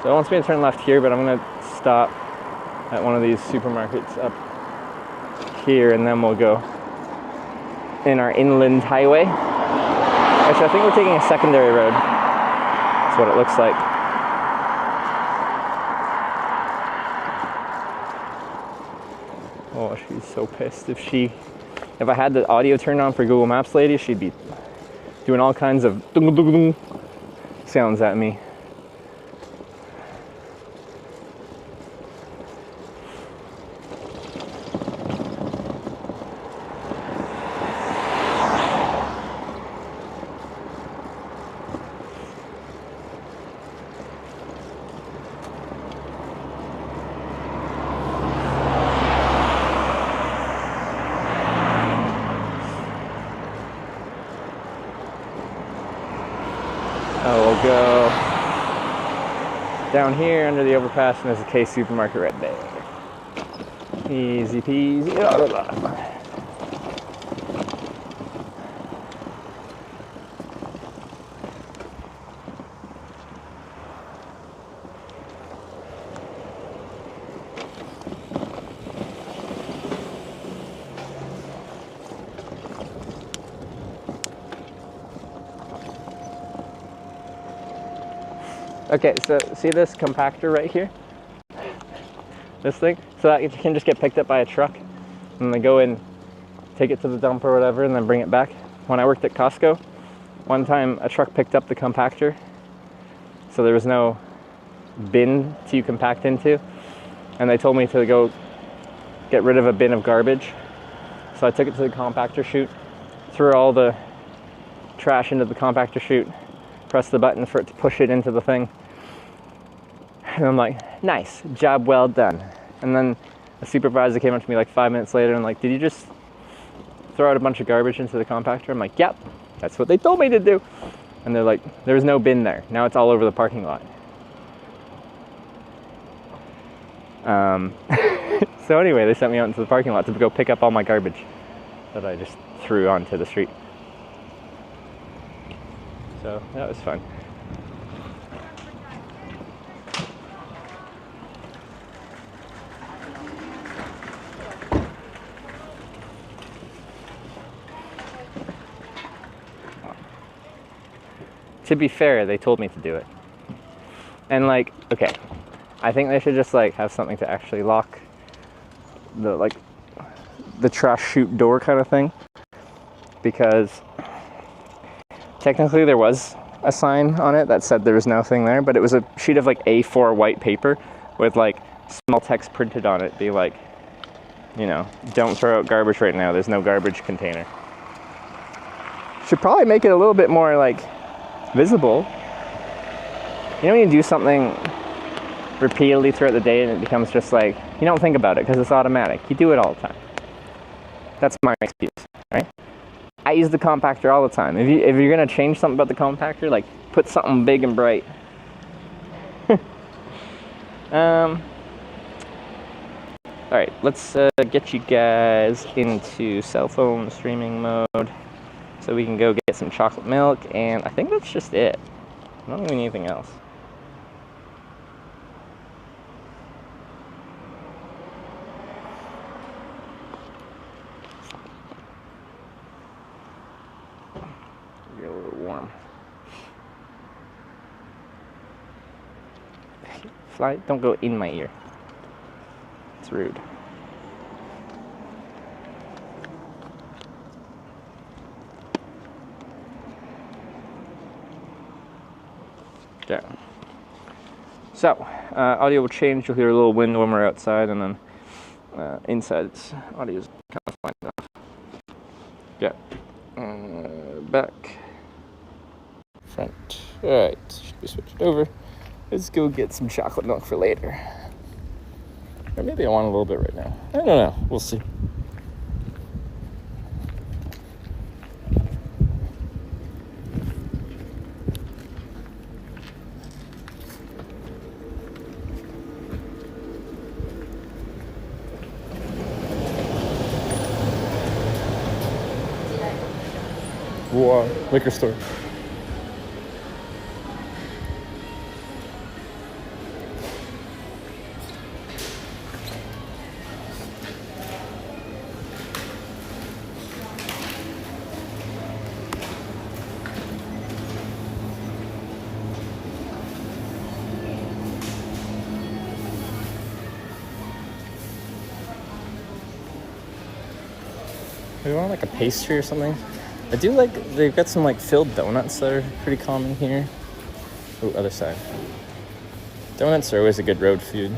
So it wants me to turn left here, but I'm going to stop at one of these supermarkets up here, and then we'll go in our inland highway. Actually, I think we're taking a secondary road. That's what it looks like. Oh, she's so pissed. If I had the audio turned on for Google Maps lady, she'd be doing all kinds of sounds at me. We'll go down here under the overpass, and there's a K supermarket right there. Easy peasy. Okay, so see this compactor right here? This thing? So that it can just get picked up by a truck, and they go in, take it to the dump or whatever, and then bring it back. When I worked at Costco, one time a truck picked up the compactor, so there was no bin to compact into, and they told me to go get rid of a bin of garbage. So I took it to the compactor chute, threw all the trash into the compactor chute, pressed the button for it to push it into the thing. And I'm like, nice, job well done. And then a supervisor came up to me like 5 minutes later and like, did you just throw out a bunch of garbage into the compactor? I'm like, yep, that's what they told me to do. And they're like, there's no bin there. Now it's all over the parking lot. So anyway, they sent me out into the parking lot to go pick up all my garbage that I just threw onto the street. So that was fun. To be fair, they told me to do it. And like, okay, I think they should just like have something to actually lock the trash chute door kind of thing, because technically there was a sign on it that said there was nothing there, but it was a sheet of like A4 white paper with like small text printed on it, be like, you know, don't throw out garbage right now, there's no garbage container. Should probably make it a little bit more like visible. You know when you do something repeatedly throughout the day and it becomes just like, you don't think about it because it's automatic. You do it all the time. That's my excuse, right? I use the compactor all the time. If you're gonna change something about the compactor, like put something big and bright. All right, let's get you guys into cell phone streaming mode so we can go get some chocolate milk, and I think that's just it. I don't even need anything else. Get a little warm. Fly, don't go in my ear. It's rude. Okay. So, audio will change. You'll hear a little wind when we're outside, and then inside, audio is kind of fine enough. Yeah. Back. Front. Alright, should we switch it over? Let's go get some chocolate milk for later. Or maybe I want a little bit right now. I don't know. We'll see. Whoa, liquor store. We want like a pastry or something. I do like, they've got some like filled donuts that are pretty common here. Oh, other side. Donuts are always a good road food.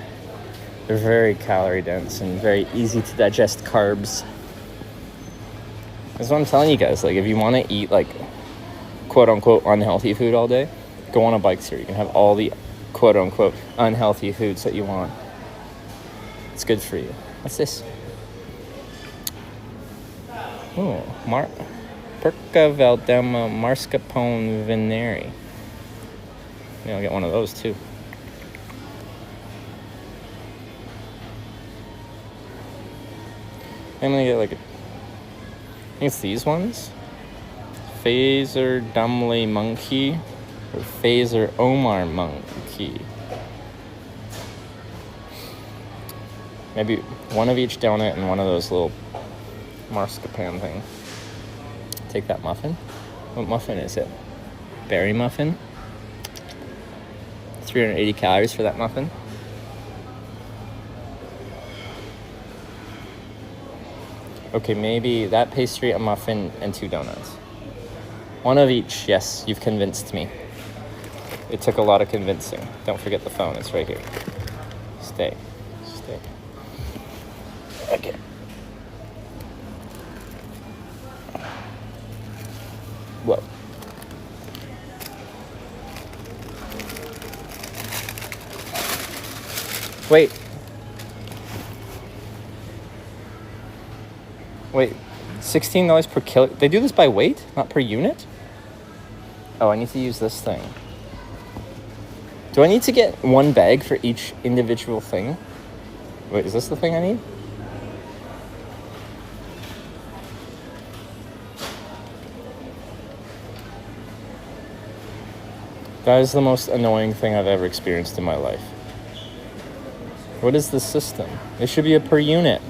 They're very calorie dense and very easy to digest carbs. That's what I'm telling you guys. Like, if you want to eat like quote unquote unhealthy food all day, go on a bike tour. You can have all the quote unquote unhealthy foods that you want. It's good for you. What's this? Oh, Perca Valdema Mascarpone Veneri. Yeah, I'll get one of those too. I'm gonna get like I think it's these ones. Phaser Dumley Monkey or Phaser Omar Monkey. Maybe one of each donut and one of those little marzipan thing. Take that muffin. What muffin is it? Berry muffin. 380 calories for that muffin. Okay, maybe that pastry, a muffin, and 2 donuts. One of each. Yes, you've convinced me. It took a lot of convincing. Don't forget the phone. It's right here. Stay. Okay. Whoa. Wait. Wait, $16 per kilo. They do this by weight, not per unit? Oh, I need to use this thing. Do I need to get one bag for each individual thing? Wait, is this the thing I need? That is the most annoying thing I've ever experienced in my life. What is this system? It should be a per unit.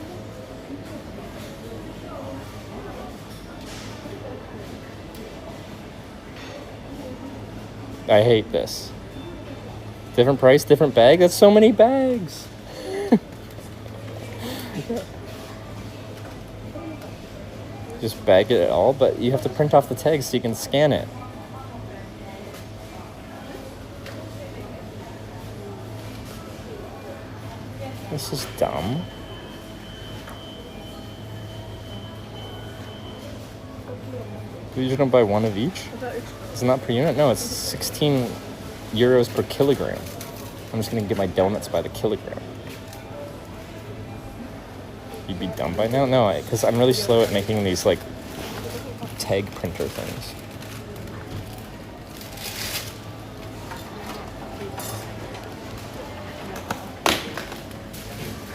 I hate this. Different price, different bag? That's so many bags. Just bag it all, but you have to print off the tags so you can scan it. This is dumb. You just don't buy one of each? It's not per unit? No, it's 16 euros per kilogram. I'm just gonna get my donuts by the kilogram. You'd be dumb by now? No, because I'm really slow at making these, like, tag printer things.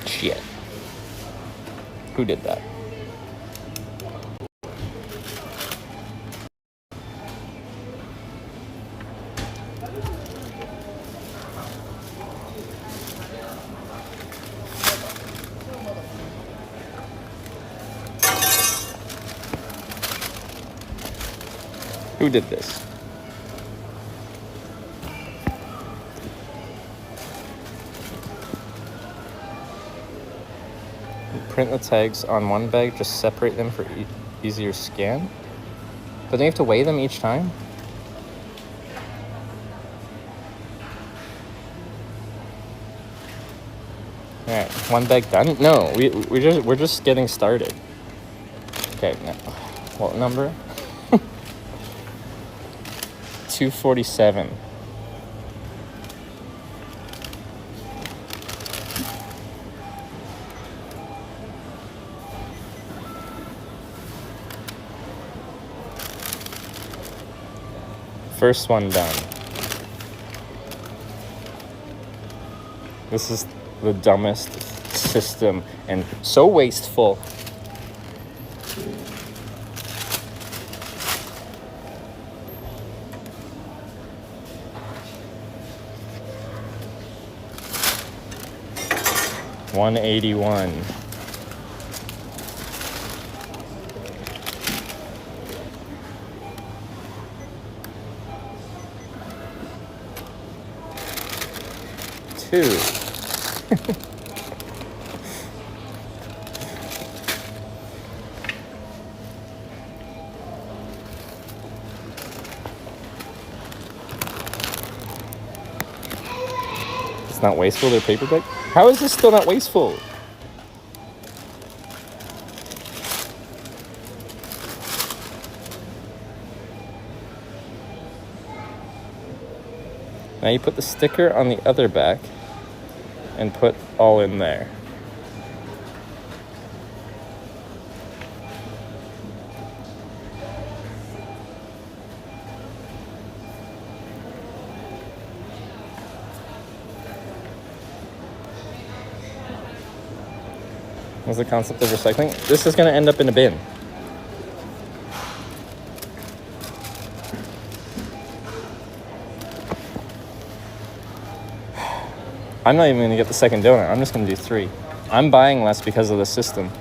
Shit. Who did that? Who did this? Print the tags on one bag, just separate them for easier scan. But don't you have to weigh them each time? Alright, one bag done? No, we're just getting started. Okay, now, what number? 247. First one done. This is the dumbest system and so wasteful. $181. $2. It's not wasteful, they're paper bag? How is this still not wasteful? Now you put the sticker on the other back and put all in there. What's the concept of recycling? This is going to end up in a bin. I'm not even going to get the second donut. I'm just going to do 3. I'm buying less because of the system.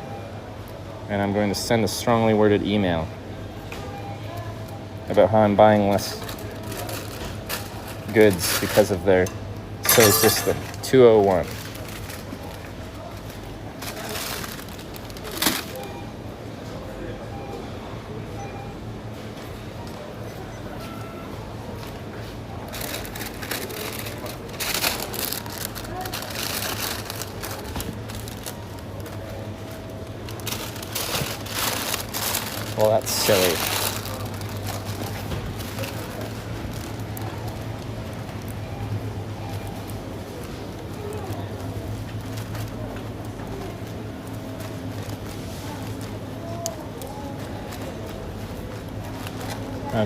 And I'm going to send a strongly worded email about how I'm buying less goods because of their silly system. 201. Well, that's silly.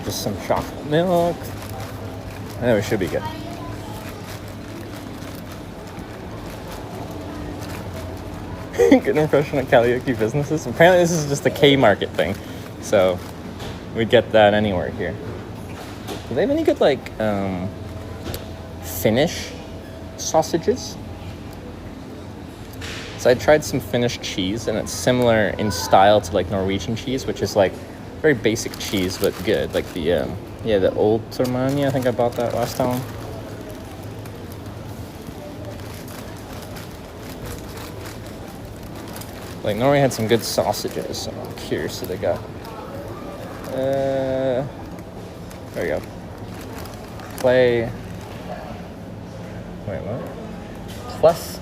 Just some chocolate milk. And then we should be good. Good impression of Kalajoki businesses. Apparently this is just a K-market thing. So we'd get that anywhere here. Do they have any good like Finnish sausages? So I tried some Finnish cheese, and it's similar in style to like Norwegian cheese, which is like very basic cheese but good. Like the the old Tormani, I think I bought that last time. Like Norway had some good sausages, so I'm curious what they got. There we go. Wait, what? Plus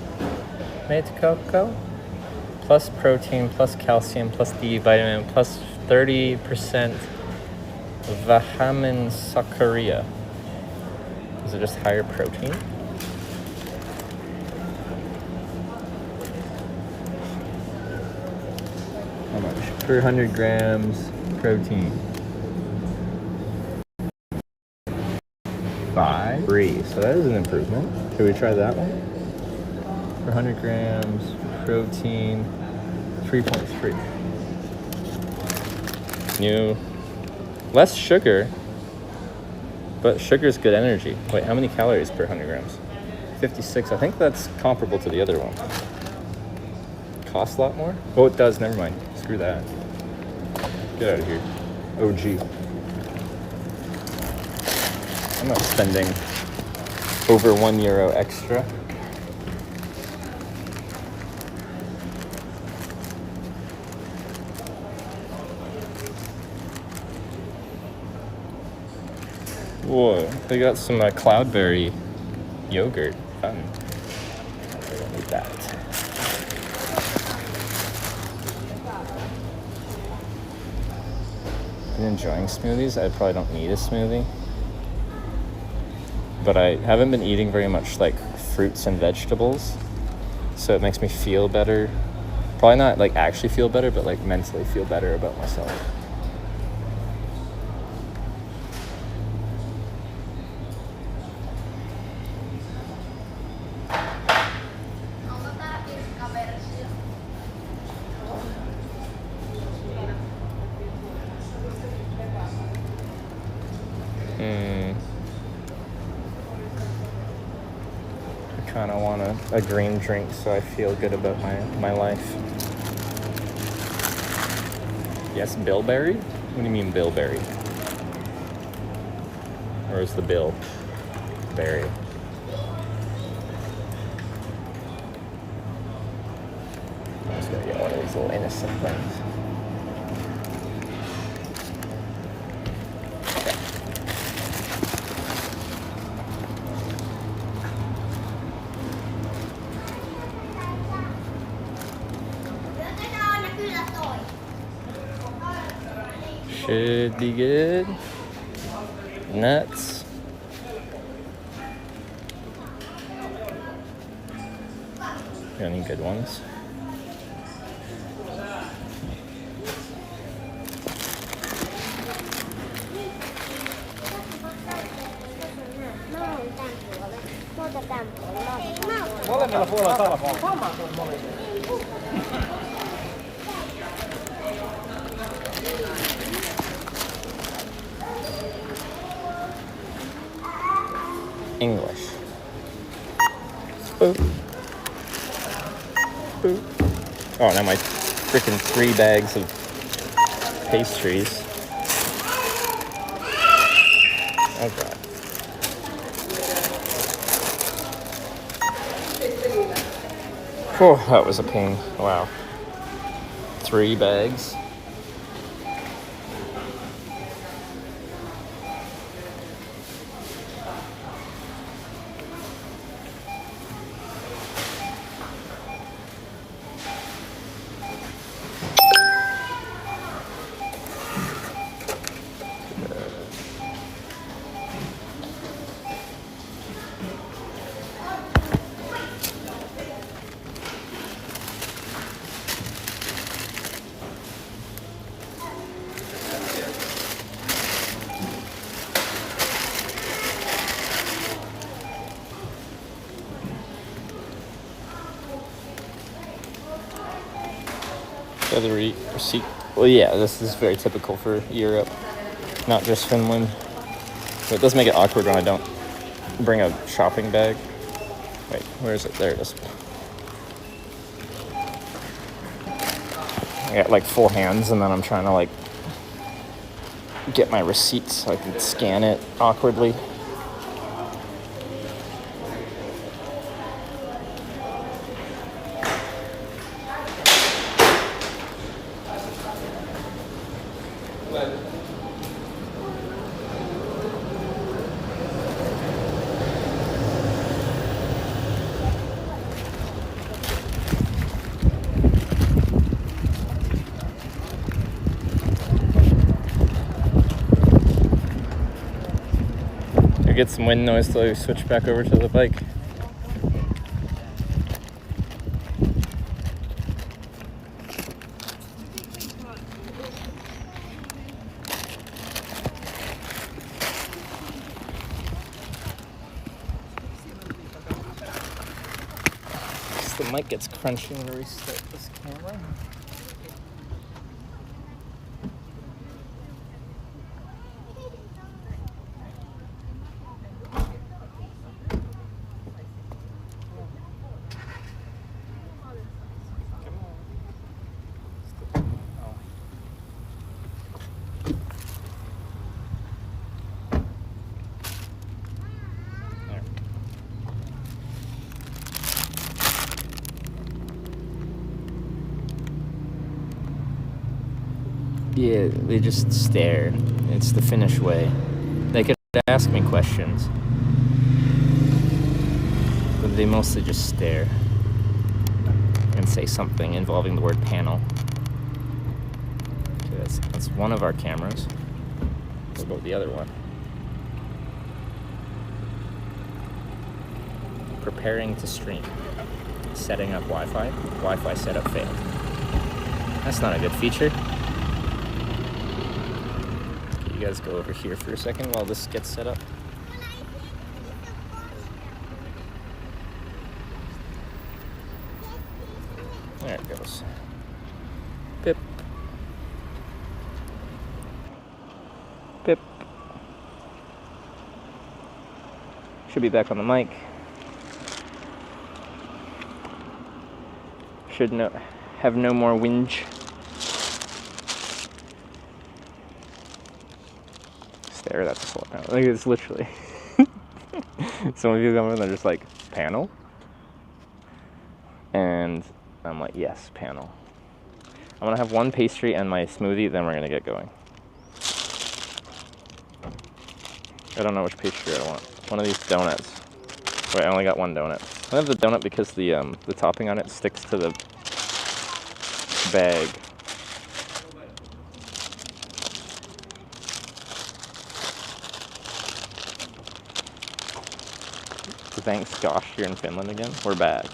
made cocoa, plus protein, plus calcium, plus D vitamin, plus 30% Vahamin saccharia. Is it just higher protein? How much? Per 100 grams protein. 5. 3. So that is an improvement. Should we try that one? Per 100 grams protein, 3.3. New. Less sugar, but sugar is good energy. Wait, how many calories per 100 grams? 56. I think that's comparable to the other one. Costs a lot more? Oh, it does. Never mind. Screw that. Get out of here. OG. I'm not spending over €1 extra. Whoa, they got some cloudberry yogurt. Fun. I don't need that. Been enjoying smoothies. I probably don't need a smoothie. But I haven't been eating very much like fruits and vegetables. So it makes me feel better. Probably not like actually feel better, but like mentally feel better about myself. I kind of want a green drink so I feel good about my life. Yes, bilberry? What do you mean bilberry? Or is the bill berry? I'm just gonna get one of these little innocent things. Should be good. Nuts. Got any good ones? Molemmilla puolella salkoon. English. Boop. Boop. Oh, now my freaking 3 bags of pastries. Oh god. Oh, that was a pain. Wow. 3 bags. The other receipt. Well, yeah, this is very typical for Europe, not just Finland. But it does make it awkward when I don't bring a shopping bag. Wait, where is it? There it is. I got like full hands, and then I'm trying to like get my receipt so I can scan it awkwardly. Get some wind noise till we switch back over to the bike. The mic gets crunchy when we restart this camera. Yeah, they just stare. It's the Finnish way. They could ask me questions, but they mostly just stare and say something involving the word panel. Okay, that's one of our cameras. What about the other one? Preparing to stream. Setting up Wi-Fi. Wi-Fi setup failed. That's not a good feature. You guys go over here for a second while this gets set up. There it goes. Pip. Pip. Should be back on the mic. Should have no more whinge. Stare at this whole time. Like, it's literally some of you come in, they're just like, panel? And I'm like, yes, panel. I'm gonna have one pastry and my smoothie, then we're gonna get going. I don't know which pastry I want. One of these donuts. Wait, I only got one donut. I have the donut because the topping on it sticks to the bag. Thanks, gosh, you're in Finland again. We're back.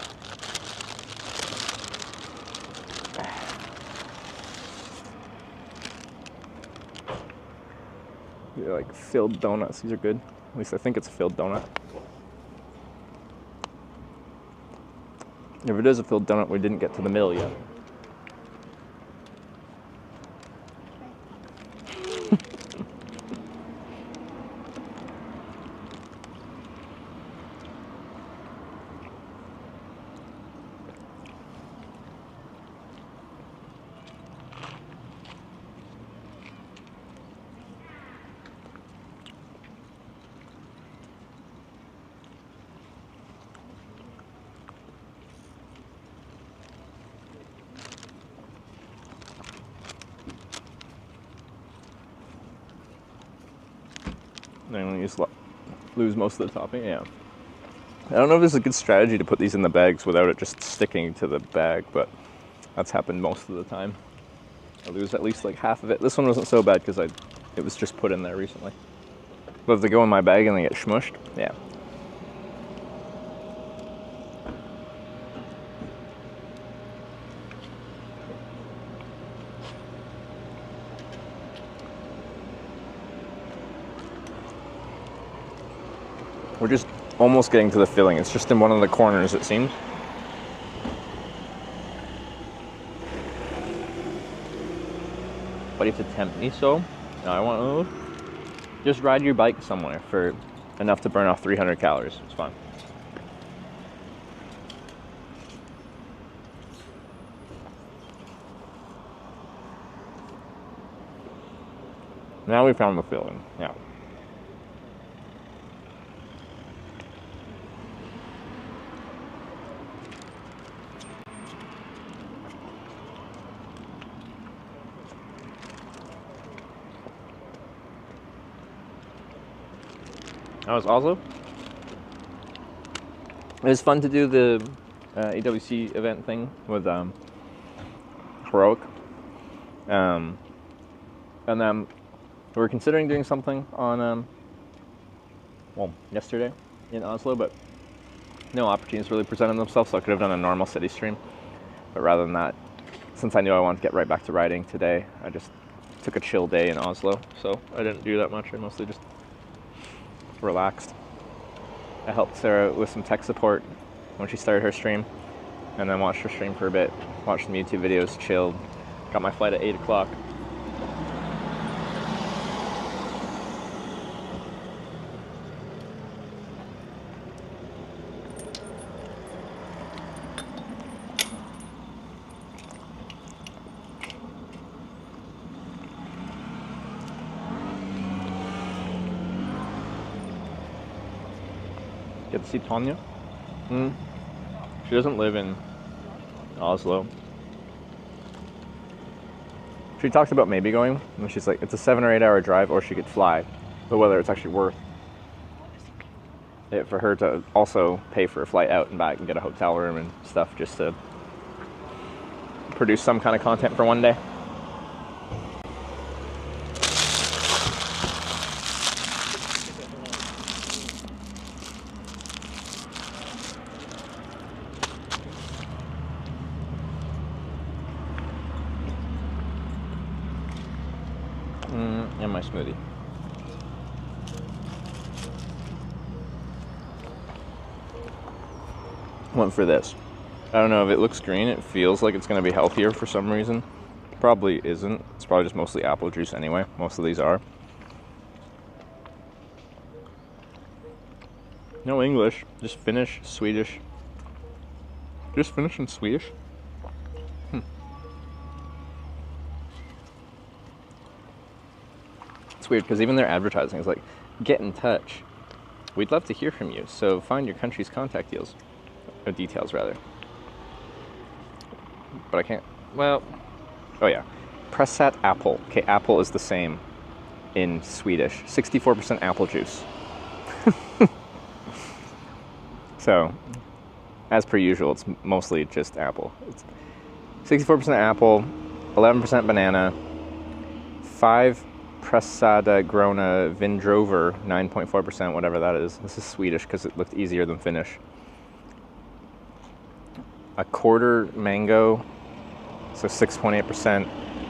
They're like filled donuts. These are good. At least I think it's a filled donut. If it is a filled donut, we didn't get to the middle yet. Then you just lose most of the topping. Yeah. I don't know if it's a good strategy to put these in the bags without it just sticking to the bag, but that's happened most of the time. I lose at least like half of it. This one wasn't so bad because it was just put in there recently. But if they go in my bag and they get smushed, yeah. We're just almost getting to the filling. It's just in one of the corners, it seems. But if to tempt me so, now I want to just ride your bike somewhere for enough to burn off 300 calories. It's fun. Now we found the feeling. Yeah. That was Oslo. It was fun to do the AWC event thing with Heroic. And then we were considering doing something on, yesterday in Oslo, but no opportunities really presented themselves, so I could have done a normal city stream. But rather than that, since I knew I wanted to get right back to riding today, I just took a chill day in Oslo, so I didn't do that much. I mostly just relaxed. I helped Sarah with some tech support when she started her stream, and then watched her stream for a bit, watched some YouTube videos, chilled, got my flight at 8 o'clock. Get to see Tanya. She doesn't live in Oslo. She talks about maybe going, and she's like, it's a 7 or 8 hour drive, or she could fly, but whether it's actually worth it for her to also pay for a flight out and back and get a hotel room and stuff just to produce some kind of content for one day. And my smoothie. Went for this. I don't know if it looks green. It feels like it's going to be healthier for some reason. Probably isn't. It's probably just mostly apple juice anyway. Most of these are. No English. Just Finnish, Swedish. Just Finnish and Swedish. It's weird because even their advertising is like, get in touch. We'd love to hear from you, so find your country's contact details rather. But I can't, well, oh yeah. Pressat apple. Okay, apple is the same in Swedish. 64% apple juice. So, as per usual, it's mostly just apple. It's 64% apple, 11% banana, 5 Pressada Grona Vindrover, 9.4%, whatever that is. This is Swedish because it looked easier than Finnish. A quarter mango, so 6.8%.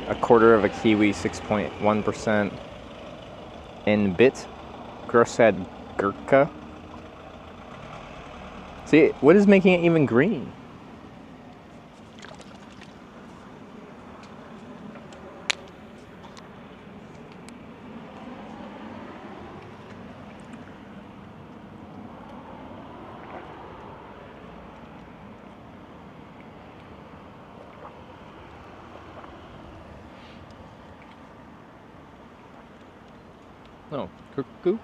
A quarter of a kiwi, 6.1%. En bit, Grossad Gurka. See, what is making it even green?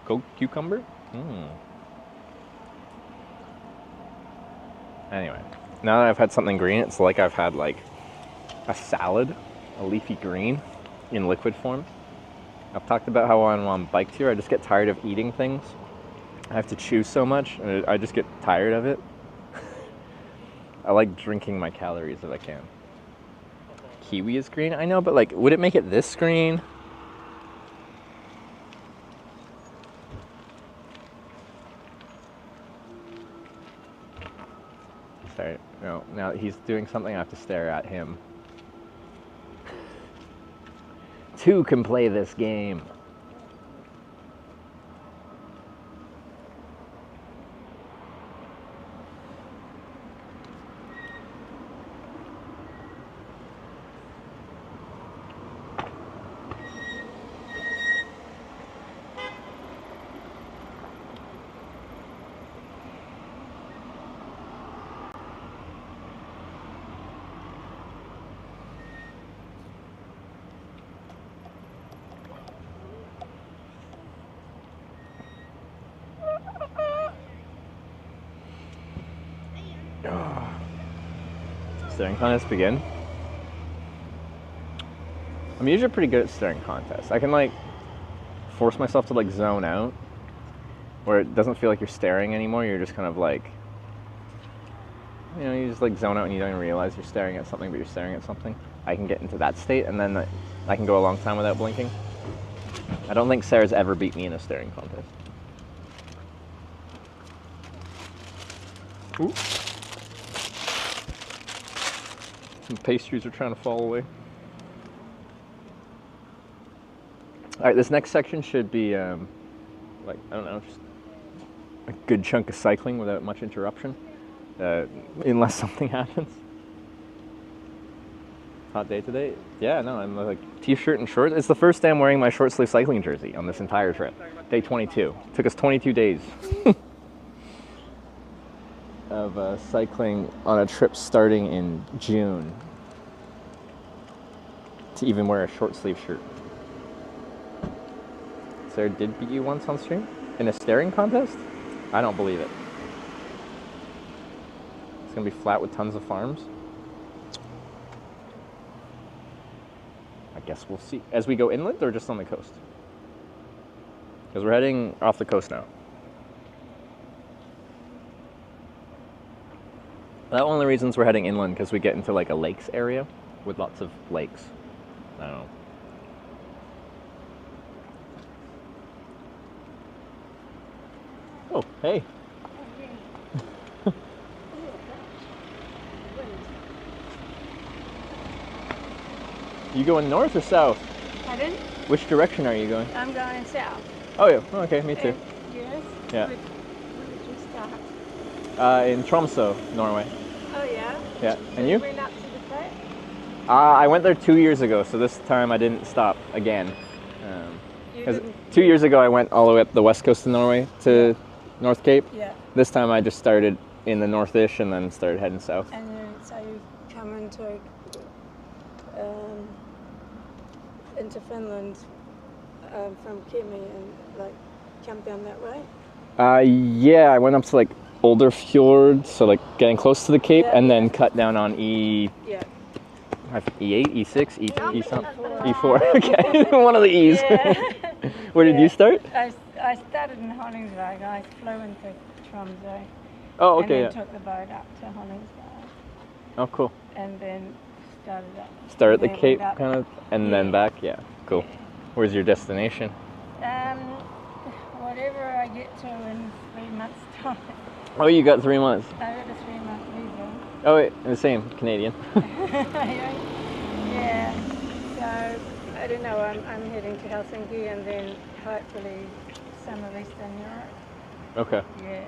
Oh, cucumber? Anyway, now that I've had something green, it's like I've had like a salad, a leafy green in liquid form. I've talked about how on Bike Tour, I just get tired of eating things. I have to chew so much, and I just get tired of it. I like drinking my calories if I can. Kiwi is green? I know, but like, would it make it this green? Sorry, no, now he's doing something, I have to stare at him. Two can play this game. Staring contests begin. I'm usually pretty good at staring contests. I can like force myself to like zone out, where it doesn't feel like you're staring anymore. You're just kind of like, you know, you just like zone out and you don't even realize you're staring at something, but you're staring at something. I can get into that state, and then I can go a long time without blinking. I don't think Sarah's ever beat me in a staring contest. Ooh. Some pastries are trying to fall away. All right, this next section should be like, I don't know, just a good chunk of cycling without much interruption, unless something happens. Hot day today? Yeah, no, I'm like t-shirt and shorts. It's the first day I'm wearing my short sleeve cycling jersey on this entire trip. Day 22. Took us 22 days of cycling on a trip starting in June to even wear a short sleeve shirt. Sarah did beat you once on stream? In a staring contest? I don't believe it. It's gonna be flat with tons of farms. I guess we'll see. As we go inland or just on the coast? Because we're heading off the coast now. That one of the reasons we're heading inland, because we get into like a lakes area with lots of lakes. I don't know. Oh, hey. You going north or south? Pardon? Which direction are you going? I'm going south. Oh yeah, okay, me too. Yes? Yeah. Where did you start? In Tromsø, Norway. Oh yeah? Yeah, and So you? went up to the Cape? I went there 2 years ago, so this time I didn't stop again. You 'Cause didn't? 2 years ago I went all the way up the west coast of Norway to North Cape. Yeah. This time I just started in the northish and then started heading south. And then, so you come into Finland from Kemi and like come down that way? Yeah, I went up to like Older Fjord, so like getting close to the Cape, Yeah. and then cut down on Yeah. E8, E6, E something, E4. Okay, one of the E's. Yeah. Where did you start? I started in Honningsvåg. I flew into Tromsø. Oh, And okay, then yeah. took the boat up to Honningsvåg. Oh, cool. And then started up. Start at the Then Cape, went up. kind of, and then back. Yeah, cool. Where's your destination? Whatever I get to in 3 months' time. Oh, you got 3 months. I got a 3-month visa. Oh, wait, the same, Canadian. Yeah. So I don't know. I'm heading to Helsinki and then hopefully some of Eastern Europe. Okay. Yeah.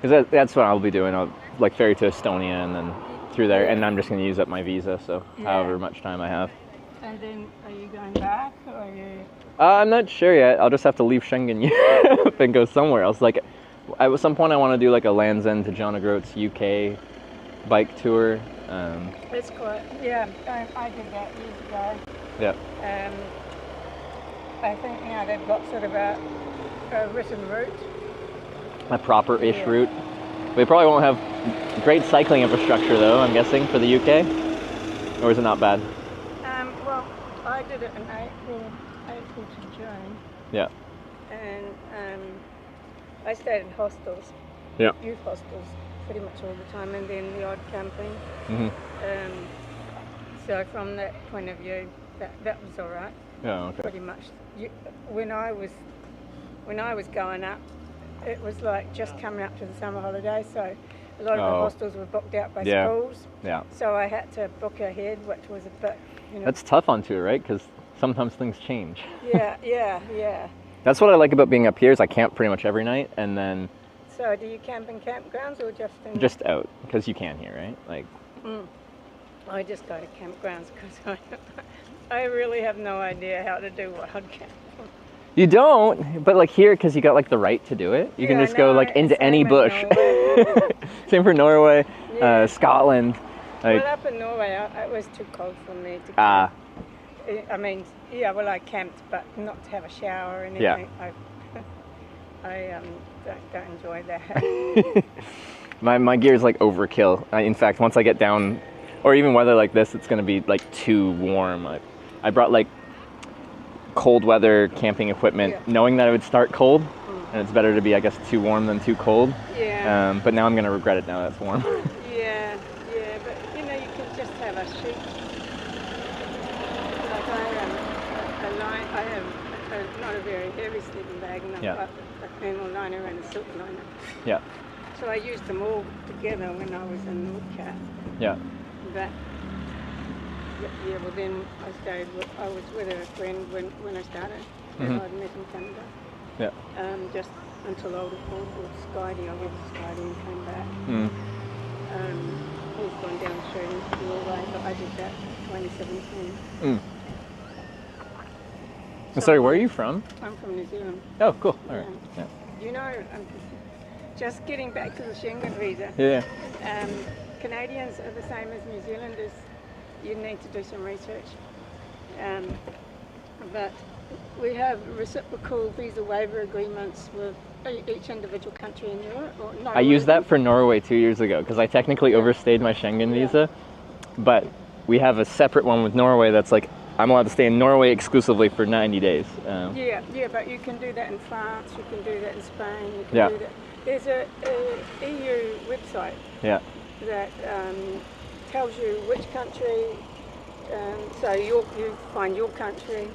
Because that's what I'll be doing. I'll like ferry to Estonia and then through there, and I'm just going to use up my visa, so however much time I have. And then are you going back or are you? I'm not sure yet. I'll just have to leave Schengen Europe and go somewhere else. Like, at some point I want to do like a Land's End to John O'Groats UK bike tour. It's quite. Yeah, I did that years ago. Yeah. I think now they've got sort of a written route. A proper-ish route. We probably won't have great cycling infrastructure though, I'm guessing, for the UK? Or is it not bad? Well, I did it in April to June. Yeah. And I stayed in hostels, Yeah. youth hostels, pretty much all the time, and then the odd camping. Mm-hmm. So from that point of view, that was all right. Yeah, okay. Pretty much. When I was going up, it was like just coming up to the summer holidays, so a lot of the hostels were booked out by schools. Yeah. So I had to book ahead, which was a bit, That's tough on tour, right? Because sometimes things change. Yeah. That's what I like about being up here is I camp pretty much every night, and then So do you camp in campgrounds or just in? just out, because you can here, right? Like. I just go to campgrounds because I really have no idea how to do wild camp. You don't, but like here, because you got like the right to do it, you can just go like into any bush. Same for Norway, Scotland. Like, Well, up in Norway, it was too cold for me to camp. I mean, I camped, but not to have a shower or anything. Yeah. I don't enjoy that. My gear's like overkill. In fact, once I get down, or even weather like this, it's gonna be like too warm. I brought like cold weather camping equipment, knowing that it would start cold, and it's better to be, I guess, too warm than too cold. Yeah. But now I'm gonna regret it now that it's warm. Yeah, but you know, you can just have a sheet. Like I have not a very heavy sleeping bag, and I've got a thermal liner and a silk liner. Yeah. So I used them all together when I was in Woodcat. Yeah. But yeah, well then I was with a friend when I started. Mm-hmm. I'd met in Canada. Yeah. Just until I was called Skydie. I went to Skydie and came back. He's gone down through Norway, but I did that in 2017. Sorry, where are you from? I'm from New Zealand. Oh, cool. All right. Yeah. You know, just getting back to the Schengen visa. Yeah. Canadians are the same as New Zealanders. You need to do some research. But we have reciprocal visa waiver agreements with each individual country in Europe. Or no, I used that for Norway 2 years ago because I technically overstayed my Schengen visa, but we have a separate one with Norway that's like, I'm allowed to stay in Norway exclusively for 90 days. Yeah, but you can do that in France, you can do that in Spain, you can do that. There's a EU website that tells you which country, so you find your country.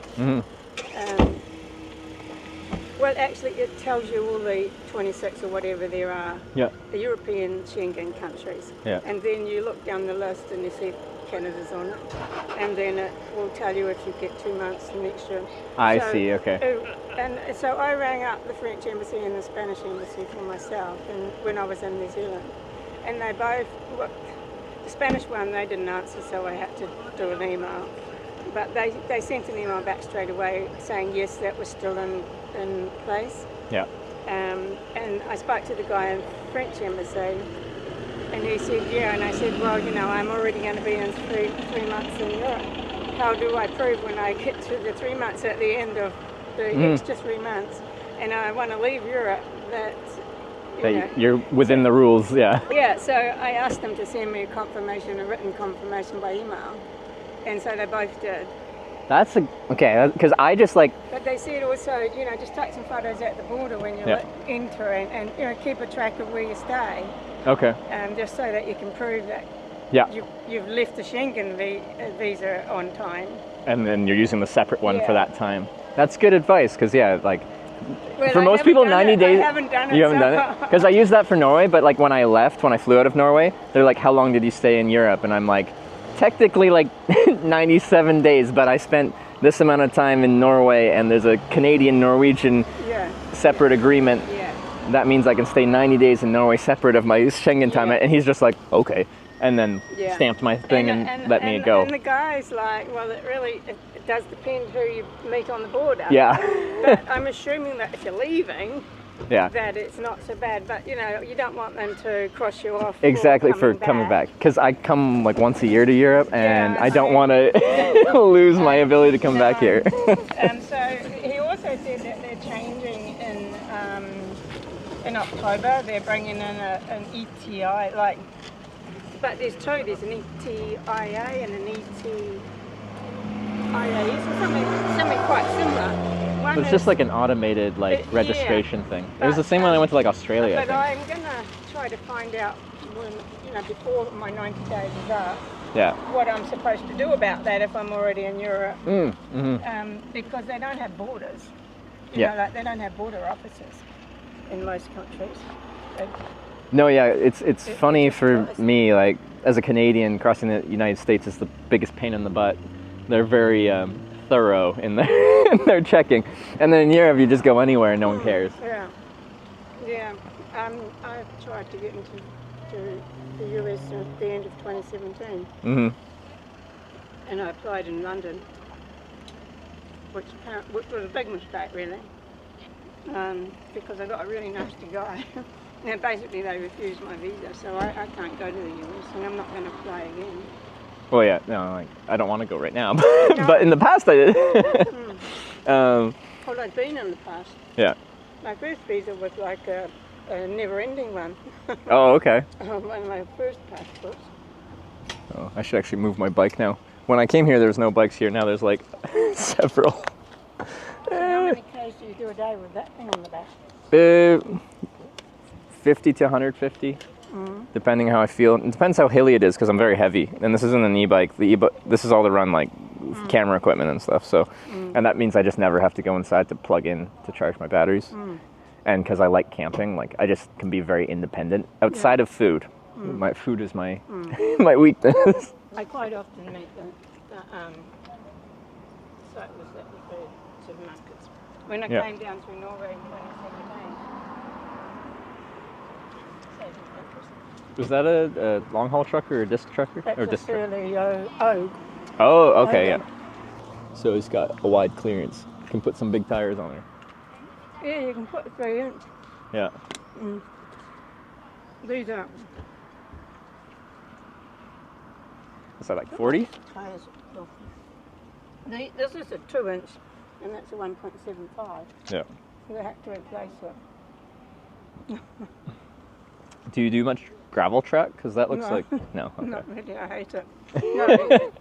Well, actually, it tells you all the 26 or whatever there are, the European Schengen countries. And then you look down the list and you see Canada's on it. And then it will tell you if you get 2 months an extra. I see, okay. And so I rang up the French embassy and the Spanish embassy for myself and when I was in New Zealand. And they both, the Spanish one, they didn't answer, so I had to do an email. But they sent an email back straight away saying yes, that was still in place. Yeah. And I spoke to the guy in the French embassy, and he said, yeah, and I said, well, you know, I'm already going to be in three months in Europe. How do I prove when I get to the 3 months at the end of the extra 3 months, and I want to leave Europe, that you're within the rules, Yeah, so I asked them to send me a written confirmation by email, and so they both did. That's okay, because I just like... But they said also, you know, just take some photos at the border when you enter and you know, keep a track of where you stay. Okay. Just so that you can prove that you've left the Schengen visa on time. And then you're using the separate one for that time. That's good advice, because like, well, for most people, 90 days... I haven't done it. You haven't done it? Because I used that for Norway, but like when I flew out of Norway, they're like, how long did you stay in Europe? And I'm like, technically like 97 days, but I spent this amount of time in Norway, and there's a Canadian-Norwegian separate agreement. That means I can stay 90 days in Norway separate of my Schengen time, and he's just like, okay, and then stamped my thing and let me go. And the guy's like, well, it does depend who you meet on the border. Yeah. But I'm assuming that if you're leaving, yeah, that it's not so bad, but you know, you don't want them to cross you off. Exactly, for coming back, because I come like once a year to Europe, and I don't want to lose my ability to come back here. And so he also said that they're changing in October. They're bringing in an ETI, like, but there's two. There's an ETIA and an ETIAS, or something quite similar. It's just like an automated registration thing. It was the same when I went to like Australia. But I'm gonna try to find out when, you know, before my 90 days is up, what I'm supposed to do about that if I'm already in Europe. Because they don't have borders. You know, like they don't have border officers in most countries. No, it's funny for me, like as a Canadian, crossing the United States is the biggest pain in the butt. They're very thorough in their checking, and then in Europe you just go anywhere and no one cares. I tried to get into the US at the end of 2017, and I applied in London, which was a big mistake really, because I got a really nasty guy. Now basically they refused my visa, so I can't go to the US, and I'm not going to apply again. Well, yeah, no, like, I don't want to go right now, but in the past I did. Well, I'd been in the past. Yeah. My first visa was like a a never-ending one. Oh, okay. One of my first passports. Oh, I should actually move my bike now. When I came here, there was no bikes here. Now there's like several. How many Ks do you do a day with that thing on the back? 50 to 150, depending how I feel. It depends how hilly it is because I'm very heavy. And this isn't an e-bike. This is all to run like camera equipment and stuff. So, and that means I just never have to go inside to plug in to charge my batteries. And because I like camping, like I just can be very independent outside of food. My food is my my weakness. I quite often meet the cyclists at the food supermarkets. When I came down through Norway in 2017. Was that a long haul trucker or a disc trucker? That's or a disc truck? Surly Oak. Oh, okay, yeah. So it's got a wide clearance. You can put some big tires on there. Yeah, you can put 3 inch. Yeah. These are Is that like 40? tires. This is a 2 inch, and that's a 1.75. Yeah. So they have to replace it. Do you do much gravel track? Because that looks No. like no. Okay. Not really, I hate it. No,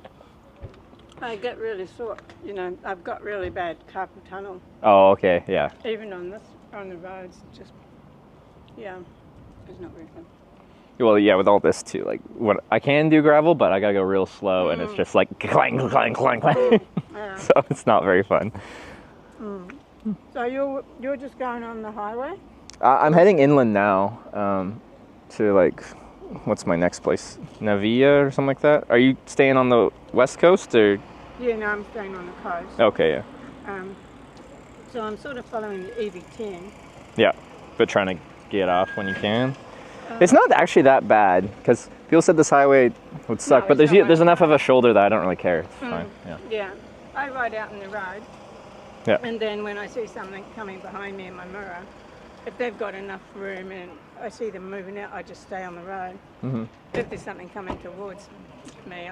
I get really sore. You know, I've got really bad carpal tunnel. Oh, okay, yeah. Even on the roads, just, yeah, it's not very fun. Well, yeah, with all this too, like what I can do gravel, but I gotta go real slow, and it's just like clang, clang, clang, clang. Yeah. So it's not very fun. So you're just going on the highway? I'm heading inland now to like, what's my next place? Nivala or something like that. Are you staying on the west coast or? Yeah, no, I'm staying on the coast. Okay, yeah. So I'm sort of following the EV10. Yeah, but trying to get off when you can. It's not actually that bad because people said this highway would suck, No, but it's there's not. enough of a shoulder that I don't really care. It's fine. Yeah. Yeah, I ride out in the road. Yeah. And then when I see something coming behind me in my mirror, if they've got enough room and I see them moving out, I just stay on the road. If there's something coming towards me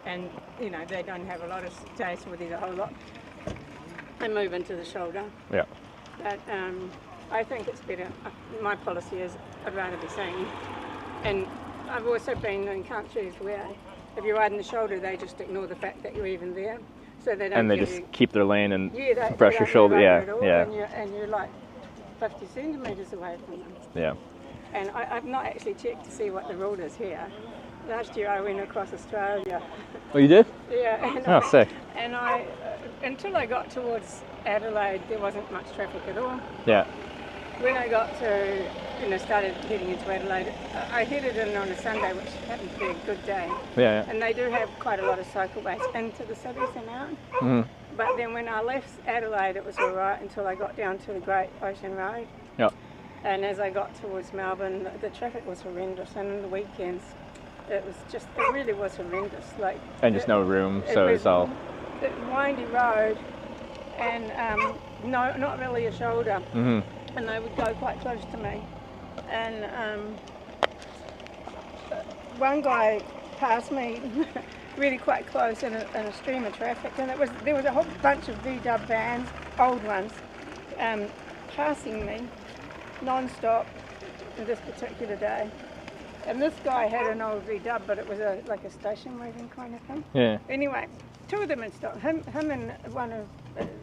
and you know, they don't have a lot of space with it a whole lot, I move into the shoulder. Yeah. But I think it's better. My policy is I'd rather be seen. And I've also been in countries where if you ride in the shoulder, they just ignore the fact that you're even there. So they don't And they give just you, keep their lane and they brush your don't shoulder. rub Yeah, it at all, yeah, and you're like 50 centimetres away from them. yeah. And I've not actually checked to see what the rule is here. Last year I went across Australia. Oh, you did? Yeah. And Oh, sick. And until I got towards Adelaide, there wasn't much traffic at all. Yeah. When I got to, started heading into Adelaide, I headed in on a Sunday, which happened to be a good day. Yeah. And they do have quite a lot of cycleways into the cities and out. But then when I left Adelaide, it was all right until I got down to the Great Ocean Road. Yeah. And as I got towards Melbourne, the traffic was horrendous. And on the weekends, it really was horrendous. Like, And just no room, so it's all. Windy road, and no, not really a shoulder. And they would go quite close to me. And one guy passed me really quite close in a stream of traffic, and there was a whole bunch of VW vans, old ones, passing me non-stop this particular day. And this guy had an old VW, but it was like a station wagon kind of thing. Yeah. Anyway, two of them had stopped. Him and one of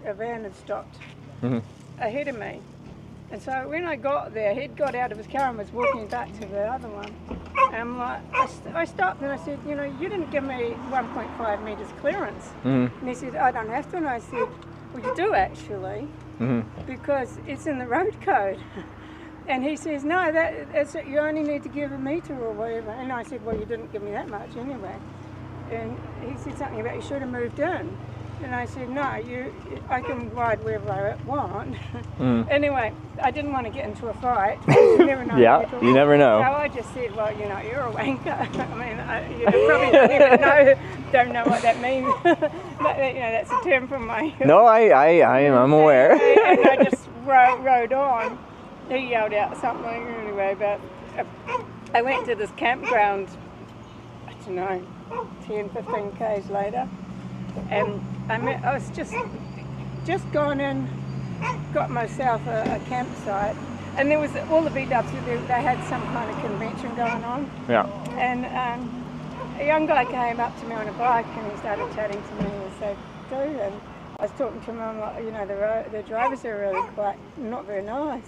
a van had stopped ahead of me. And so when I got there, he'd got out of his car and was walking back to the other one. And I'm like, I stopped and I said, you didn't give me 1.5 metres clearance. And he said, I don't have to. And I said, well, you do actually, because it's in the road code. And he says, no, that's it. You only need to give a metre or whatever. And I said, well, you didn't give me that much anyway. And he said something about you should have moved in. And I said, no, I can ride wherever I want. Anyway, I didn't want to get into a fight. You never know. Yeah, you never know. So I just said, well, you're a wanker. I mean, probably don't know what that means. But, that's a term from my... No, I'm aware. And I just rode on. He yelled out something anyway, but I went to this campground, I don't know, 10, 15 k's later. And I was just gone in, got myself a campsite, And there was all the B-dubs, they had some kind of convention going on. Yeah. And a young guy came up to me on a bike and he started chatting to me and said, dude, and I was talking to him, I'm like, you know, the drivers are really quite not very nice.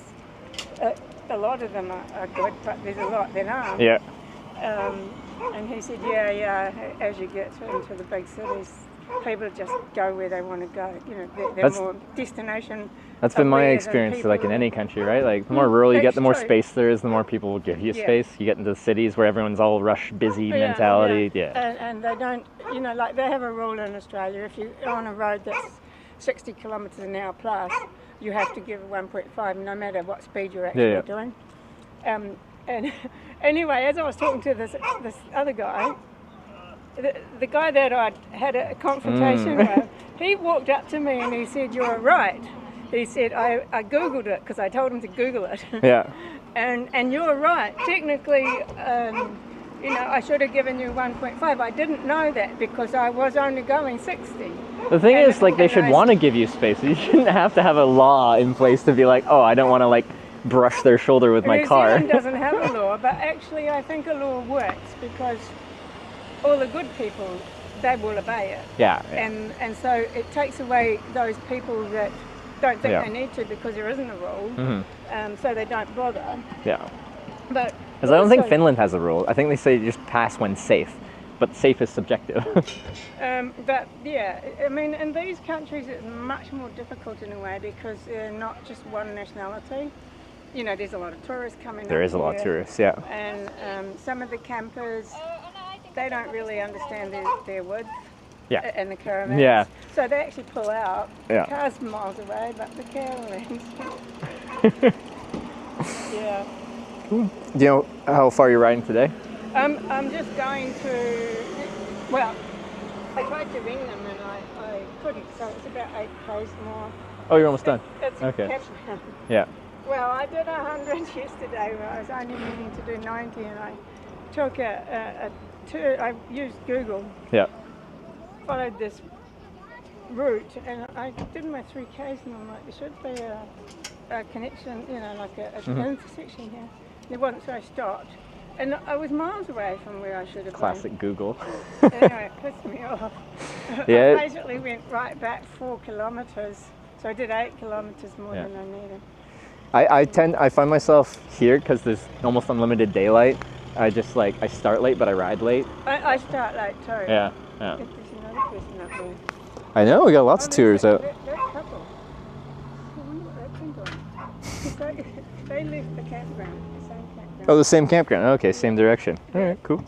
A lot of them are good, but there's a lot that aren't. Yeah. And he said, yeah, as you get into the big cities, people just go where they want to go. You know, they're more destination. That's been my aware than experience, people. like in any country, right? Like the more rural you get, That's the more true. space there is, the more people will give you Yeah. space. You get into the cities where everyone's all rush, busy mentality. Yeah. And they don't, you know, like they have a rule in Australia, if you're on a road that's 60 kilometres an hour plus, you have to give 1.5 no matter what speed you're actually doing. And anyway, as I was talking to this other guy, the guy that I'd had a confrontation with, he walked up to me and he said, "You're right." He said, I Googled it because I told him to Google it. Yeah. And you're right. Technically, you know, I should have given you 1.5. I didn't know that because I was only going 60. The thing And- is, like, they should and I- want to give you space. You shouldn't have to have a law in place to be like, oh, I don't want to, like, brush their shoulder with my New car. Zealand doesn't have a law, but actually I think a law works because all the good people, they will obey it. Yeah. And so it takes away those people that don't think Yeah. they need to because there isn't a rule, Mhm. so they don't bother. Yeah. But Because I don't think also- Finland has a rule. I think they say just pass when safe. But safe is subjective. But yeah, I mean, in these countries it's much more difficult in a way because they're not just one nationality. You know, there's a lot of tourists coming There up is a lot of here, tourists, yeah. And some of the campers, they don't really understand their width Yeah. and the caravans. Yeah. So they actually pull out. Yeah. The car's miles away, but the caravans. Yeah. Do you know how far you're riding today? I'm just going to, well, I tried to ring them and I couldn't, so it's about 8 k's more. Oh, you're almost done. It's Okay. campground. Yeah. Well, I did 100 yesterday, but I was only needing to do 90, and I took I used Google, Yeah. followed this route, and I did my 3 k's, and I'm like, there should be a connection, you know, like an intersection here. There wasn't, so I stopped. And I was miles away from where I should have Classic Google. been. Anyway, it pissed me off. Yeah. I basically went right back 4 kilometres, so I did 8 kilometres more Yeah. than I needed. I find myself here because there's almost unlimited daylight. I just like, I start late, but I ride late. I start late too. Yeah. Yeah. If there's another person up there. I know, we got lots of tours out. That couple. I wonder what they've been doing. 'Cause they left the campground, the same campground. Oh, the same campground. Okay, same direction. All right, cool.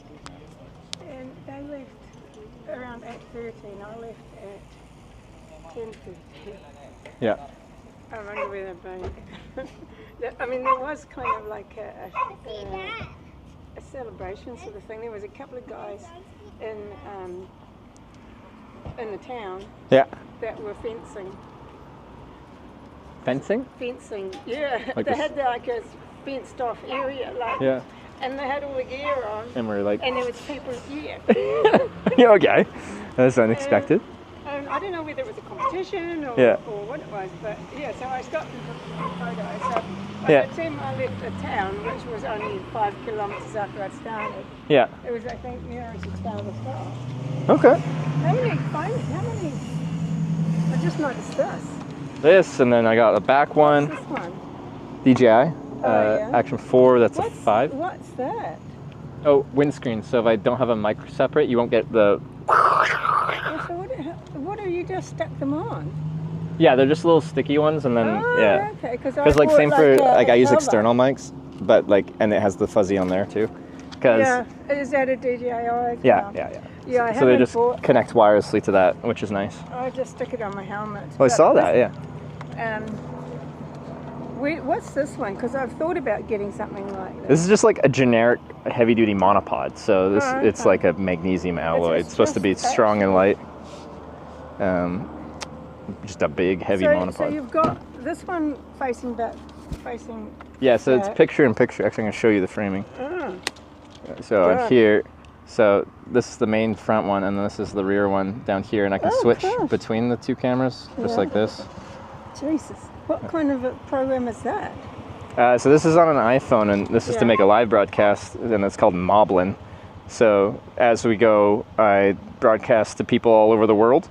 And they left around 8:30 and I left at 10:50. Yeah. I wonder where they've been. I mean, there was kind of like a celebration sort of thing. There was a couple of guys in the town Yeah. that were fencing. Fencing? Fencing, yeah. Like They a- had like a fenced off area, like, Yeah. and they had all the gear on, And we're like, and there was people, yeah. yeah, okay. That's unexpected. And I don't know whether it was a competition or, Yeah. or what it was, but yeah, so I stopped and took some photos. So by Yeah. the time I left the town, which was only 5 kilometres after I'd started, Yeah. it was, I think, near as a the start. Okay. How many, I just noticed this. This, and then I got a back one, This one. DJI, yeah. Action 4, that's a 5. What's that? Oh, windscreen, so if I don't have a mic separate, you won't get the... Oh, so what have you just stuck them on? Yeah, they're just little sticky ones, and then, Oh, yeah. okay, because Because like same for, like I use external mics, but like, and it has the fuzzy on there too. Because Yeah, is that a DJI? yeah, Yeah, yeah. I So they haven't just bought. connect wirelessly to that, which is nice. I just stick it on my helmet. Oh, I But saw that, yeah. What's this one? Because I've thought about getting something like this. This is just like a generic heavy-duty monopod. So this, Oh, it's okay. like a magnesium alloy. It's supposed to be just strong and light. Just a big, heavy monopod. So you've got this one facing back, facing. Yeah, so it's back. picture in picture. Actually, I'm gonna show you the framing. Oh, So Good. on here, so this is the main front one, and this is the rear one down here, and I can Oh, switch gosh. between the two cameras, just Yeah. like this. Jesus! What kind of a program is that? So this is on an iPhone, and this is to Yeah. make a live broadcast, and it's called Moblin. So as we go, I broadcast to people all over the world,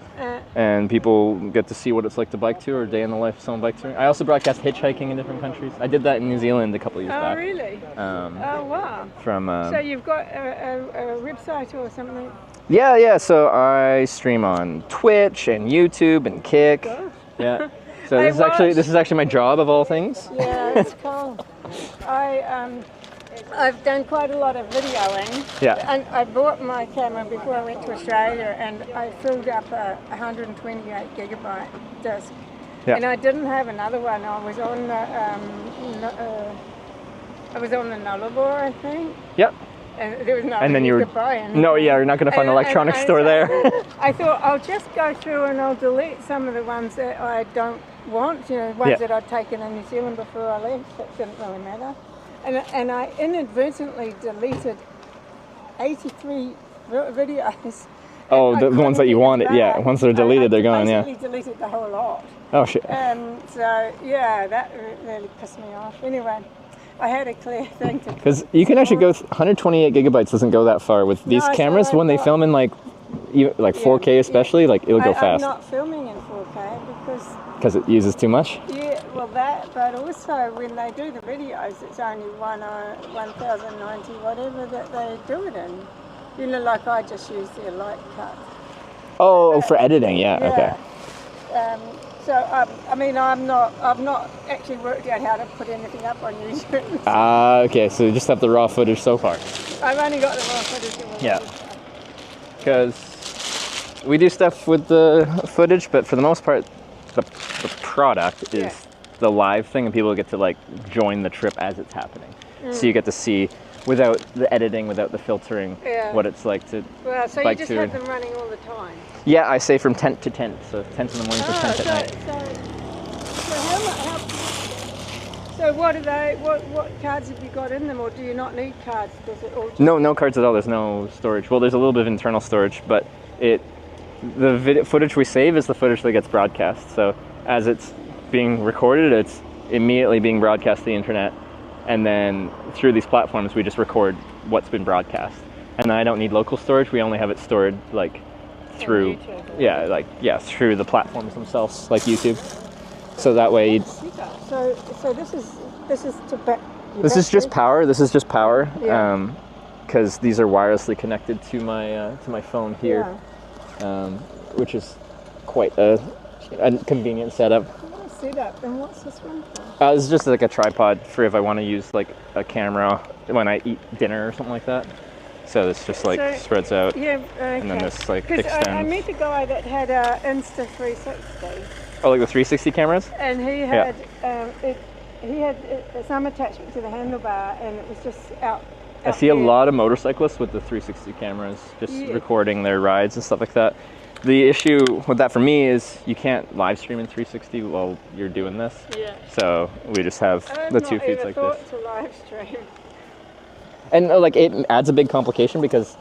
and people get to see what it's like to bike tour, or day in the life of someone bike touring. I also broadcast hitchhiking in different countries. I did that in New Zealand a couple of years Oh, back. really? Um, Oh, wow. From So you've got a website or something? yeah. So I stream on Twitch and YouTube and Kick. Gosh. Yeah. So I this is actually my job of all things. Yeah, it's cool. I've done quite a lot of videoing. Yeah. And I bought my camera before I went to Australia, and I filled up a 128 gigabyte disc. Yeah. And I didn't have another one. I was on the Nullarbor, I think. Yep. And there was no. And then you were buy anything. no, yeah, you're not going to find an electronics store there. I thought I'll just go through and I'll delete some of the ones that I don't want, ones Yeah. that I'd taken in New Zealand before I left. That didn't really matter. And I inadvertently deleted 83 videos. Oh, And the I ones that you couldn't wanted, get yeah. back. Once they're deleted, they're gone, yeah. I basically deleted the whole lot. Oh shit. So, yeah, that really pissed me off. Anyway, I had a clear thing to... Because you can actually go 128 gigabytes doesn't go that far with these No, so cameras. I When they thought- film in like 4K especially, like it'll go I'm fast not filming in 4K because it uses too much. Yeah, well but also when they do the videos, it's only 1090 whatever that they do it in. Like I just use their light cut. Oh, for editing, yeah. Okay. So I've not actually worked out how to put anything up on YouTube. Okay. So you just have the raw footage so far. I've only got the raw footage. Yeah. Because we do stuff with the footage, but for the most part, the product is the live thing, and people get to like join the trip as it's happening. So you get to see, without the editing, without the filtering, what it's like to Well, so you bike just tour. have them running all the time. Yeah, I say from tent to tent, so tent in the morning to tent at night. So what cards have you got in them, or do you not need cards? Does it all just... No cards at all. There's no storage. Well, there's a little bit of internal storage, but the footage we save is the footage that gets broadcast. So as it's being recorded, it's immediately being broadcast to the internet, and then through these platforms, we just record what's been broadcast. And I don't need local storage. We only have it stored like through, through the platforms themselves, like YouTube. So that way. So this is to back. This is just power. This is just power. Yeah. Because these are wirelessly connected to my phone here, which is quite a convenient setup. Setup. And what's this one for? It's just like a tripod for if I want to use like a camera when I eat dinner or something like that. So this just like spreads out. Yeah. Okay. And then this like Because extends. I met a guy that had a Insta360. Oh, like the 360 cameras? And he had some attachment to the handlebar, and it was just out. I see a lot of motorcyclists with the 360 cameras, just recording their rides and stuff like that. The issue with that for me is you can't live stream in 360 while you're doing this. Yeah. So we just have the 2 feeds like this. To live stream. And like it adds a big complication because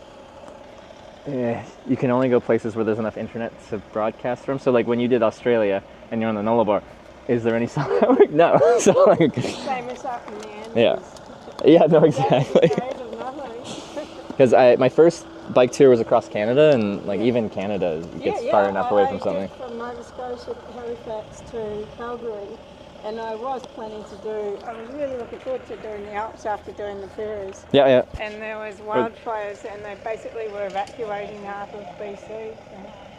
you can only go places where there's enough internet to broadcast from. So like when you did Australia and you're on the Nullarbor, is there any sound? No. So like. Same as up in the end. Yeah. Yeah. No. Exactly. Because my first bike tour was across Canada, and like even Canada gets far enough away from something. From Nova Scotia, Halifax to Calgary, and I was planning to do. I was really looking forward to doing the Alps after doing the ferries. Yeah, yeah. And there was wildfires, and they basically were evacuating half of BC. So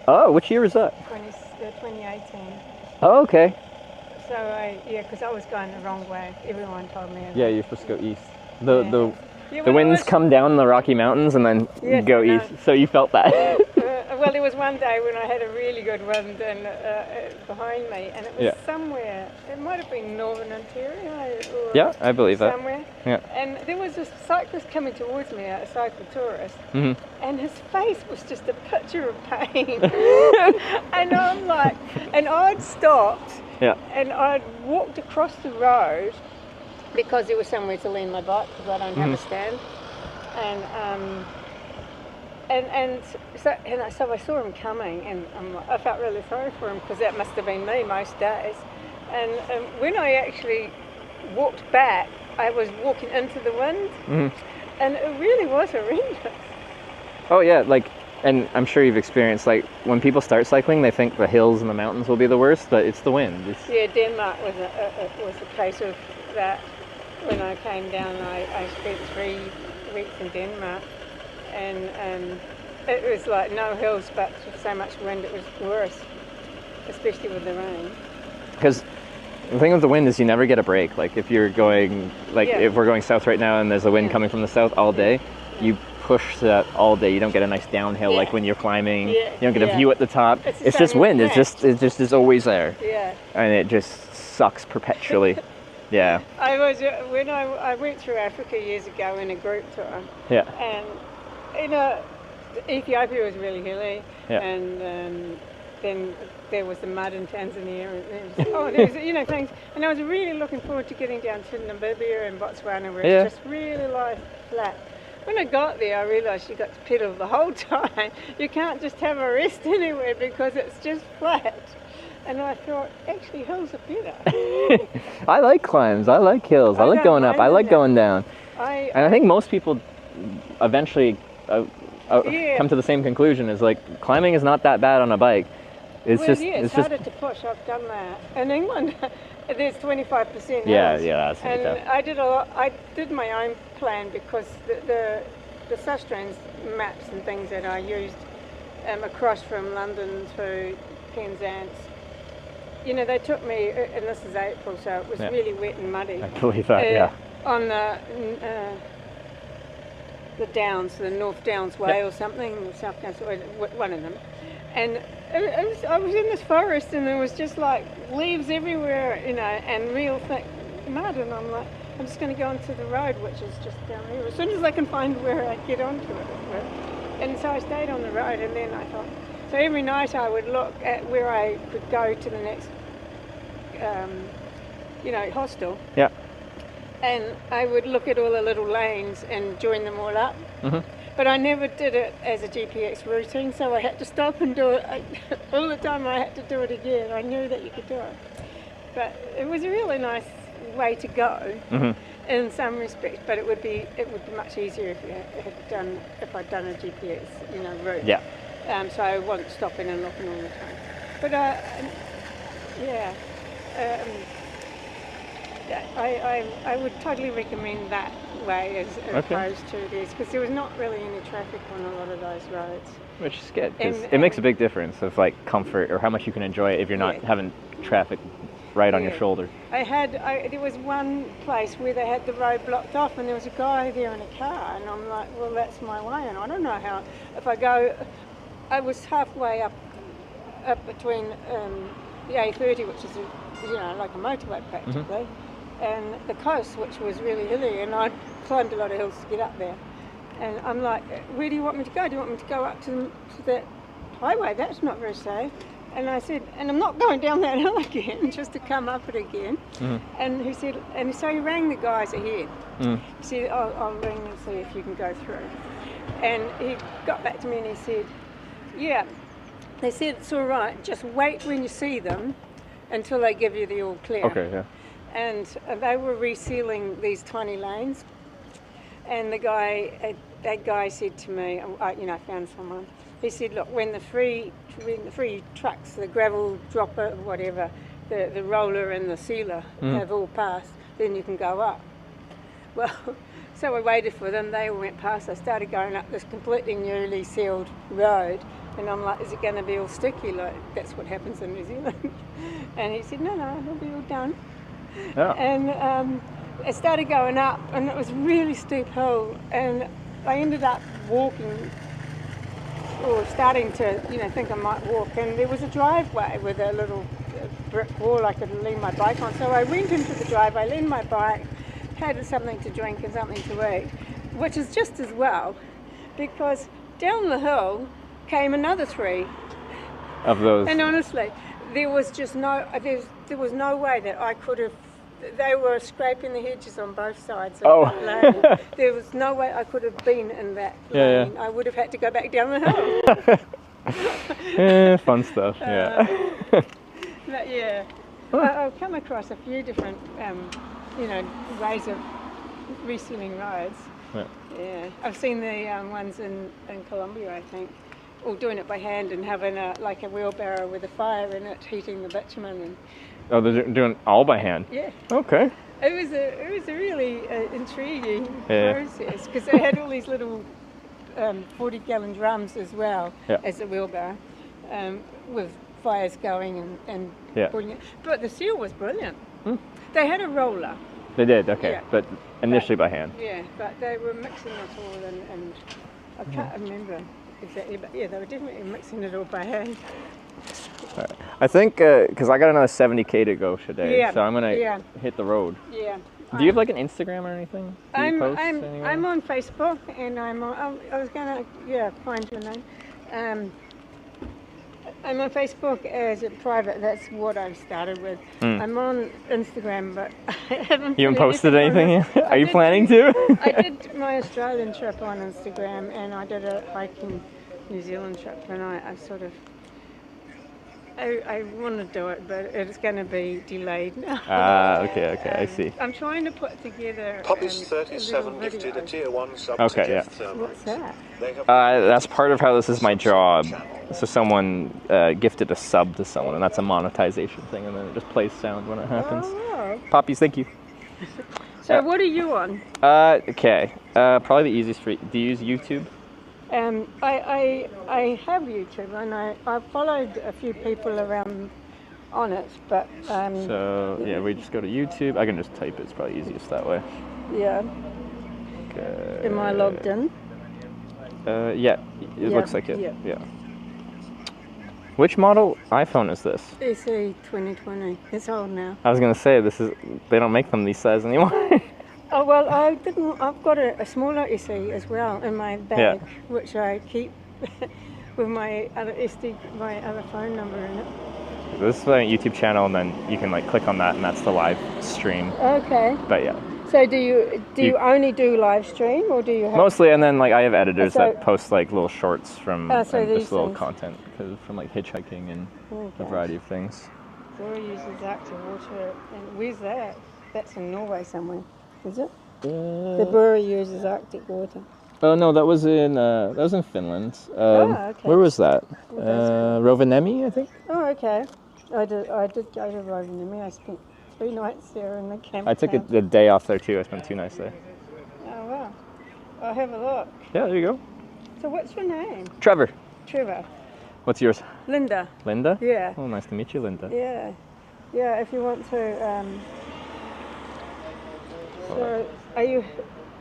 Oh, which year was that? 2018. Oh, okay. So because I was going the wrong way. Everyone told me. Yeah, you're supposed to go east. Yeah, The winds come down the Rocky Mountains and then go east. So you felt that. Well, there was one day when I had a really good wind and behind me, and it was somewhere. It might have been Northern Ontario. Or I believe that. Somewhere. Yeah. And there was a cyclist coming towards me, a cycle tourist, and his face was just a picture of pain. And I'm like, and I'd stopped. Yeah. And I'd walked across the road, because there was somewhere to lean my bike because I don't have a stand, so I saw him coming, and I felt really sorry for him because that must have been me most days. And when I actually walked back, I was walking into the wind, and it really was horrendous. Oh yeah, like, and I'm sure you've experienced, like, when people start cycling, they think the hills and the mountains will be the worst, but it's the wind. Yeah, Denmark was a case of that. When I came down, I spent 3 weeks in Denmark, and it was like no hills, but so much wind, it was worse, especially with the rain. Because the thing with the wind is you never get a break. Like, if you're going, like, if we're going south right now and there's a wind coming from the south all day, you push that all day. You don't get a nice downhill like when you're climbing. You don't get a view at the top. It's just wind. It just is always there. Yeah. And it just sucks perpetually. Yeah. I was when I went through Africa years ago in a group tour. Yeah. And Ethiopia was really hilly. Yeah. And then there was the mud in Tanzania, and there was things. And I was really looking forward to getting down to Namibia and Botswana, where it's just really flat. When I got there, I realised you got to pedal the whole time. You can't just have a rest anywhere because it's just flat. And I thought, actually, hills are better. I like climbs. I like hills. I like going up. I like going down. And I think most people eventually come to the same conclusion. Is like, climbing is not that bad on a bike. It's harder to push. I've done that. In England, there's 25% hills. Yeah, that's and tough. I did my own plan because the Sustrans maps and things that I used across from London to Penzance, they took me, and this is April, so it was really wet and muddy. I believe that, on the Downs, the North Downs Way or something, the South Downs Way, one of them. And I was in this forest, and there was just like leaves everywhere, and real thick mud, and I'm like, I'm just going to go onto the road, which is just down here, as soon as I can find where I get onto it. And so I stayed on the road, and then I thought, so every night I would look at where I could go to the next, hostel. Yeah. And I would look at all the little lanes and join them all up. But I never did it as a GPX routine, so I had to stop and do it. All the time I had to do it again. I knew that you could do it. But it was a really nice way to go in some respects, but it would be much easier if I'd done a GPS, route. Yeah. So I wasn't stopping and looking all the time. But I would totally recommend that way as opposed to this, because there was not really any traffic on a lot of those roads. Which is good, because it makes a big difference of like comfort or how much you can enjoy it if you're not having traffic right on your shoulder. There was one place where they had the road blocked off, and there was a guy there in a car, and I'm like, well, that's my way, and I don't know how. If I go, I was halfway up between the A30, which is like a motorway practically, and the coast, which was really hilly, and I climbed a lot of hills to get up there. And I'm like, where do you want me to go? Do you want me to go up to that highway? That's not very safe. And I said, and I'm not going down that hill again, just to come up it again. And he said, and so he rang the guys ahead. He said, I'll ring and see if you can go through. And he got back to me and he said, yeah. They said, it's all right, just wait when you see them until they give you the all clear. Okay, yeah. And they were resealing these tiny lanes. And that guy said to me, I found someone. He said, look, when the free trucks, the gravel dropper, whatever, the roller and the sealer have all passed, then you can go up. Well, so I waited for them. They all went past. I started going up this completely newly sealed road. And I'm like, is it going to be all sticky? Like, that's what happens in New Zealand. And he said, no, it'll be all done. Yeah. And I started going up, and it was a really steep hill. And I ended up walking, or starting to, think I might walk. And there was a driveway with a little brick wall I could lean my bike on. So I went into the driveway, leaned my bike, had something to drink and something to eat, which is just as well, because down the hill came another 3 of those. And honestly, there was no way that I could have. They were scraping the hedges on both sides of the lane. There was no way I could have been in that lane. I would have had to go back down the hill. Fun stuff. But I've come across a few different you know, ways of resealing roads. Yeah. Yeah, I've seen the ones in Colombia, I think, all doing it by hand and having like a wheelbarrow with a fire in it, heating the bitumen. And Oh, they're doing all by hand. yeah, Okay. it was a really intriguing Yeah. process because they had all these little 40-gallon drums as well Yeah. as a wheelbarrow, with fires going and Yeah. putting it. But the seal was brilliant. They had a roller. They did. Okay, Yeah. but initially by hand. Yeah, but they were mixing it all, and I can't remember exactly, but yeah, they were definitely mixing it all by hand. I think because I got another 70K to go today, Yeah, so I'm gonna yeah. hit the road. Yeah. Do you have like an Instagram or anything? Do you post anywhere? I'm on Facebook, and I'm on, I was gonna find your name. I'm on Facebook as a private. That's what I've started with. I'm on Instagram, but I haven't. You haven't put posted anything on yet? it. Are you planning to? I did my Australian trip on Instagram, and I did a hiking New Zealand trip, and I sort of. I want to do it, but it's going to be delayed now. Okay, I see. I'm trying to put together. Puppies a 37 little gifted a video. tier 1 sub Okay, to yeah. Jeff Thurman. What's that? They have That's part of how this is my job. So someone gifted a sub to someone, and that's a monetization thing, and then it just plays sound when it happens. Oh. Poppies, thank you. So what are you on? Okay, probably the easiest for you. Do you use YouTube? I have YouTube, and I followed a few people around on it, but So yeah, we just go to YouTube. I can just type it. It's probably easiest that way. yeah. Okay. Am I logged in? Yeah, it looks like it. yeah. Yeah. Which model iPhone is this? EC 2020. It's old now. I was gonna say they don't make them these size anymore. Oh well, I've got a smaller SE as well in my bag, which I keep with my other phone number in it. This is my YouTube channel, and then you can like click on that, and that's the live stream. Okay. But yeah, So do you only do live stream, or do you have? mostly, and then like I have editors So- that post like little shorts from Oh, so and these just little things. content from like hitchhiking and a Okay. variety of things. Dora uses Arctic water, and where's that? That's in Norway somewhere, is it? The brewery uses Arctic water. Oh no, that was in Finland. Okay. Where was that? Well, that's Rovaniemi, I think. Oh, okay. I did go to Rovaniemi. I spent 3 nights there in the camp. I took the day off there too. I spent 2 nights there. Oh wow. I'll have a look. Yeah, there you go. So what's your name? Trevor, Trevor. what's yours? Linda. Linda? Yeah. Oh, nice to meet you, Linda. Yeah. Yeah. If you want to. So are you?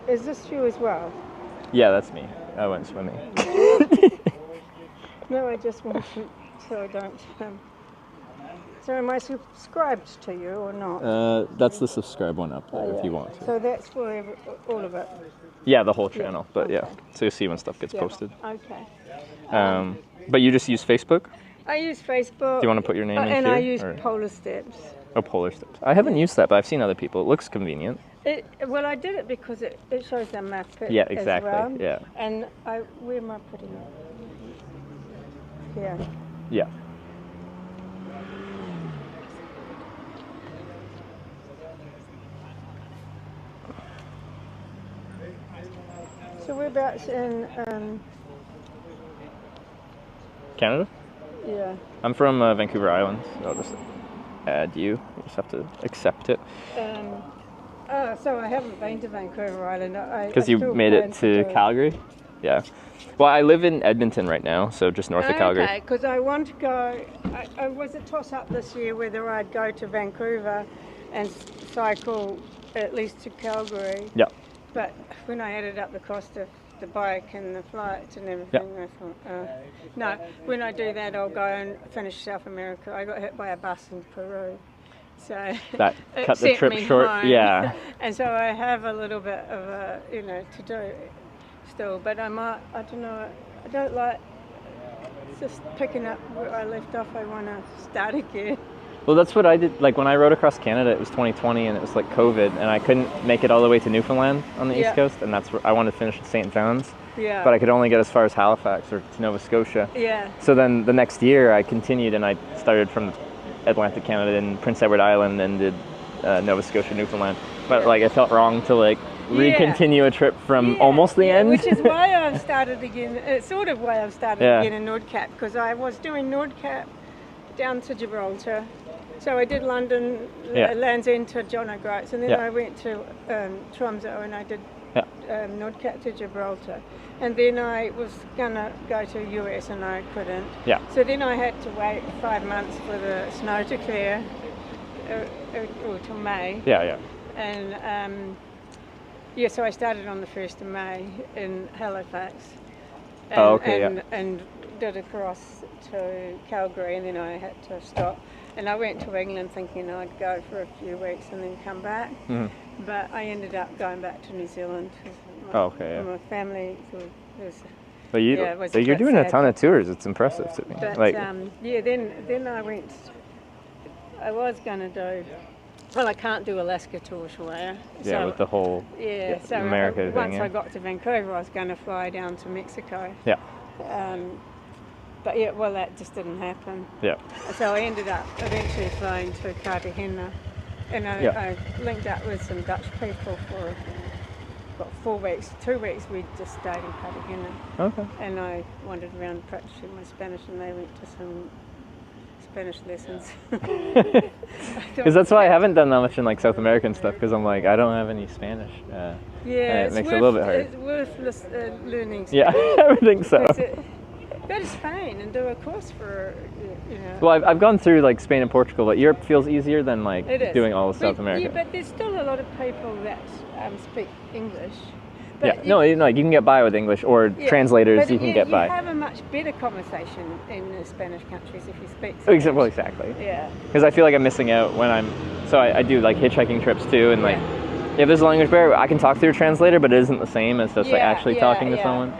Is this you as well? Yeah, that's me. I went swimming. No, I just want to, so I don't. So am I subscribed to you or not? That's the subscribe one up there Oh, if yeah. you want to. So that's for all of it. Yeah, the whole channel. But yeah, okay. so you'll see when stuff gets Yeah. posted. Okay. But you just use Facebook? I use Facebook. Do you want to put your name in and here? I use or- Polar Steps. Oh, Polar Steps. I haven't used that, but I've seen other people. It looks convenient. Well, I did it because it shows the map. Yeah, exactly, As well. yeah. And where am I putting it? Here. Yeah. So whereabouts in? Canada? Yeah. I'm from Vancouver Island. So I'll just add you. You just have to accept it. So I haven't been to Vancouver Island. Because you made it to Calgary? Yeah. Well, I live in Edmonton right now, so just north of Calgary. Okay, because I want to go. I was a toss-up this year whether I'd go to Vancouver and cycle at least to Calgary. Yeah. But when I added up the cost of the bike and the flights and everything, I thought, no, when I do that, I'll go and finish South America. I got hit by a bus in Peru. So That it cut the sent trip me short. home. Yeah. And so I have a little bit of to do still, but I don't know, I don't like just picking up where I left off. I want to start again. Well, that's what I did. Like when I rode across Canada, it was 2020 and it was like COVID, and I couldn't make it all the way to Newfoundland on the Yeah. East Coast, and that's where I wanted to finish at St. John's, Yeah. but I could only get as far as Halifax or to Nova Scotia. Yeah. So then the next year I continued and I started from Atlantic Canada and Prince Edward Island and did Nova Scotia, Newfoundland. but like it felt wrong to like re-continue a trip from almost the end. Which is why I've started again. It's sort of why I've started again in Nordkap, because I was doing Nordkap down to Gibraltar. So I did London, Land's End to John O'Groats, and then I went to Tromsø and I did Nordkap to Gibraltar. And then I was going to go to US and I couldn't. Yeah. So then I had to wait 5 months for the snow to clear, or till May. Yeah. And so I started on the 1st of May in Halifax. And did a cross to Calgary, and then I had to stop. And I went to England thinking I'd go for a few weeks and then come back. But I ended up going back to New Zealand. My family was. But you're doing a ton of tours. It's impressive to me. But then I went. I was going to do. Well, I can't do Alaska tour, Shwaya. Yeah, with the whole America thing. Once I got to Vancouver, I was going to fly down to Mexico. Yeah. But that just didn't happen. Yeah. So I ended up eventually flying to Cartagena, and I linked up with some Dutch people for about 4 weeks. 2 weeks we just stayed in Cartagena. Okay. And I wandered around practicing my Spanish, and they went to some Spanish lessons. Because that's why I haven't done that much in like South American stuff, because I'm like, I don't have any Spanish. It makes it a little bit hard. It's worthless learning Spanish. Yeah, I think so. Go to Spain and do a course for, Well, I've gone through like Spain and Portugal, but Europe feels easier than like doing all of South America. Yeah, but there's still a lot of people that speak English. But you can get by with English, or translators you can get by. You have a much better conversation in the Spanish countries if you speak Spanish. Well, exactly. Yeah. Because I feel like I'm missing out when I do like hitchhiking trips too, and like if there's a language barrier, I can talk through a translator, but it isn't the same as just like actually talking to someone.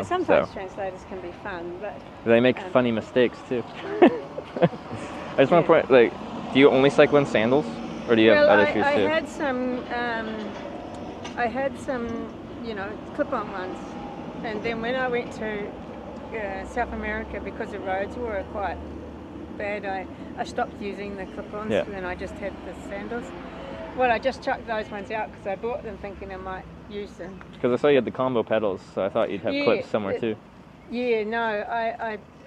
Sometimes translators can be fun, but they make funny mistakes too. I just want to point, like, do you only cycle in sandals, or do you have other shoes too? I had some, clip-on ones, and then when I went to South America, because the roads were quite bad, I stopped using the clip-ons, and I just had the sandals. Well, I just chucked those ones out because I bought them thinking I might use them. Because I saw you had the combo pedals, so I thought you'd have clips somewhere too. Yeah, no,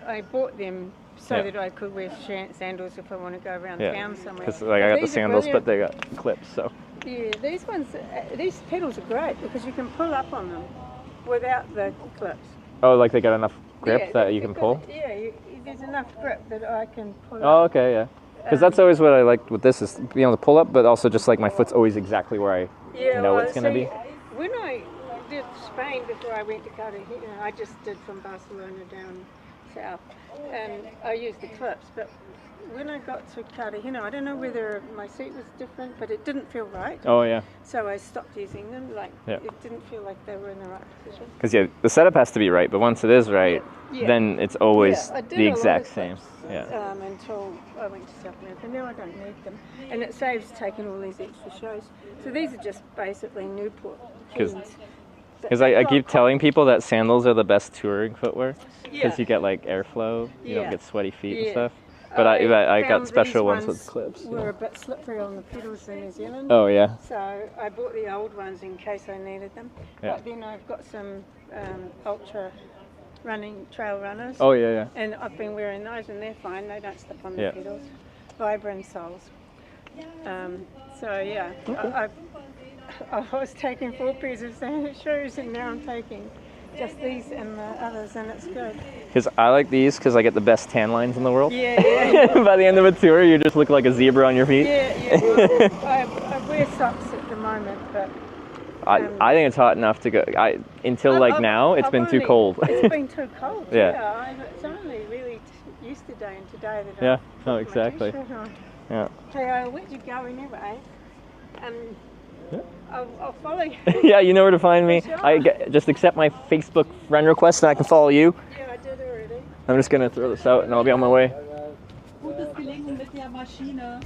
I bought them so that I could wear sandals if I want to go around town somewhere. Because I got the sandals, but they got clips, so. Yeah, these pedals are great because you can pull up on them without the clips. Oh, like they got enough grip that you can pull? There's enough grip that I can pull up. Oh, okay, yeah. Because that's always what I liked with this, is being able to pull up, but also just like my foot's always exactly where I know it's going to be. When I did Spain before I went to Cartagena, I just did from Barcelona down south, and I used the clips, but when I got to Cartagena, I don't know whether my seat was different, but it didn't feel right. Oh, yeah. So I stopped using them. It didn't feel like they were in the right position. Because, the setup has to be right, but once it is right, then it's always the exact same. Until I went to South America. Now I don't need them. And it saves taking all these extra shows. So these are just basically Newport jeans. Because I keep telling people that sandals are the best touring footwear, because you get like airflow, you don't get sweaty feet and stuff. But I got special ones with clips. Were a bit slippery on the pedals in New Zealand. Oh yeah. So I bought the old ones in case I needed them. But then I've got some ultra running trail runners. Oh yeah. And I've been wearing those, and they're fine. They don't slip on the pedals. Vibram soles. I was taking 4 pairs of shoes, and now I'm taking just these and the others, and it's good. Because I like these because I get the best tan lines in the world. Yeah. By the end of a tour, you just look like a zebra on your feet. Yeah. I wear socks at the moment, but I think it's hot enough to go. Until now, it's been too cold. It's been too cold. It's only really yesterday and today that I put exactly. my t-shirt on. Yeah. Hey, I'll let you go anyway. I'll follow you. Yeah, you know where to find me. Sure. Just accept my Facebook friend request and I can follow you. Yeah, I did already. I'm just going to throw this out and I'll be on my way. Gutes Gelingen mit der Maschine.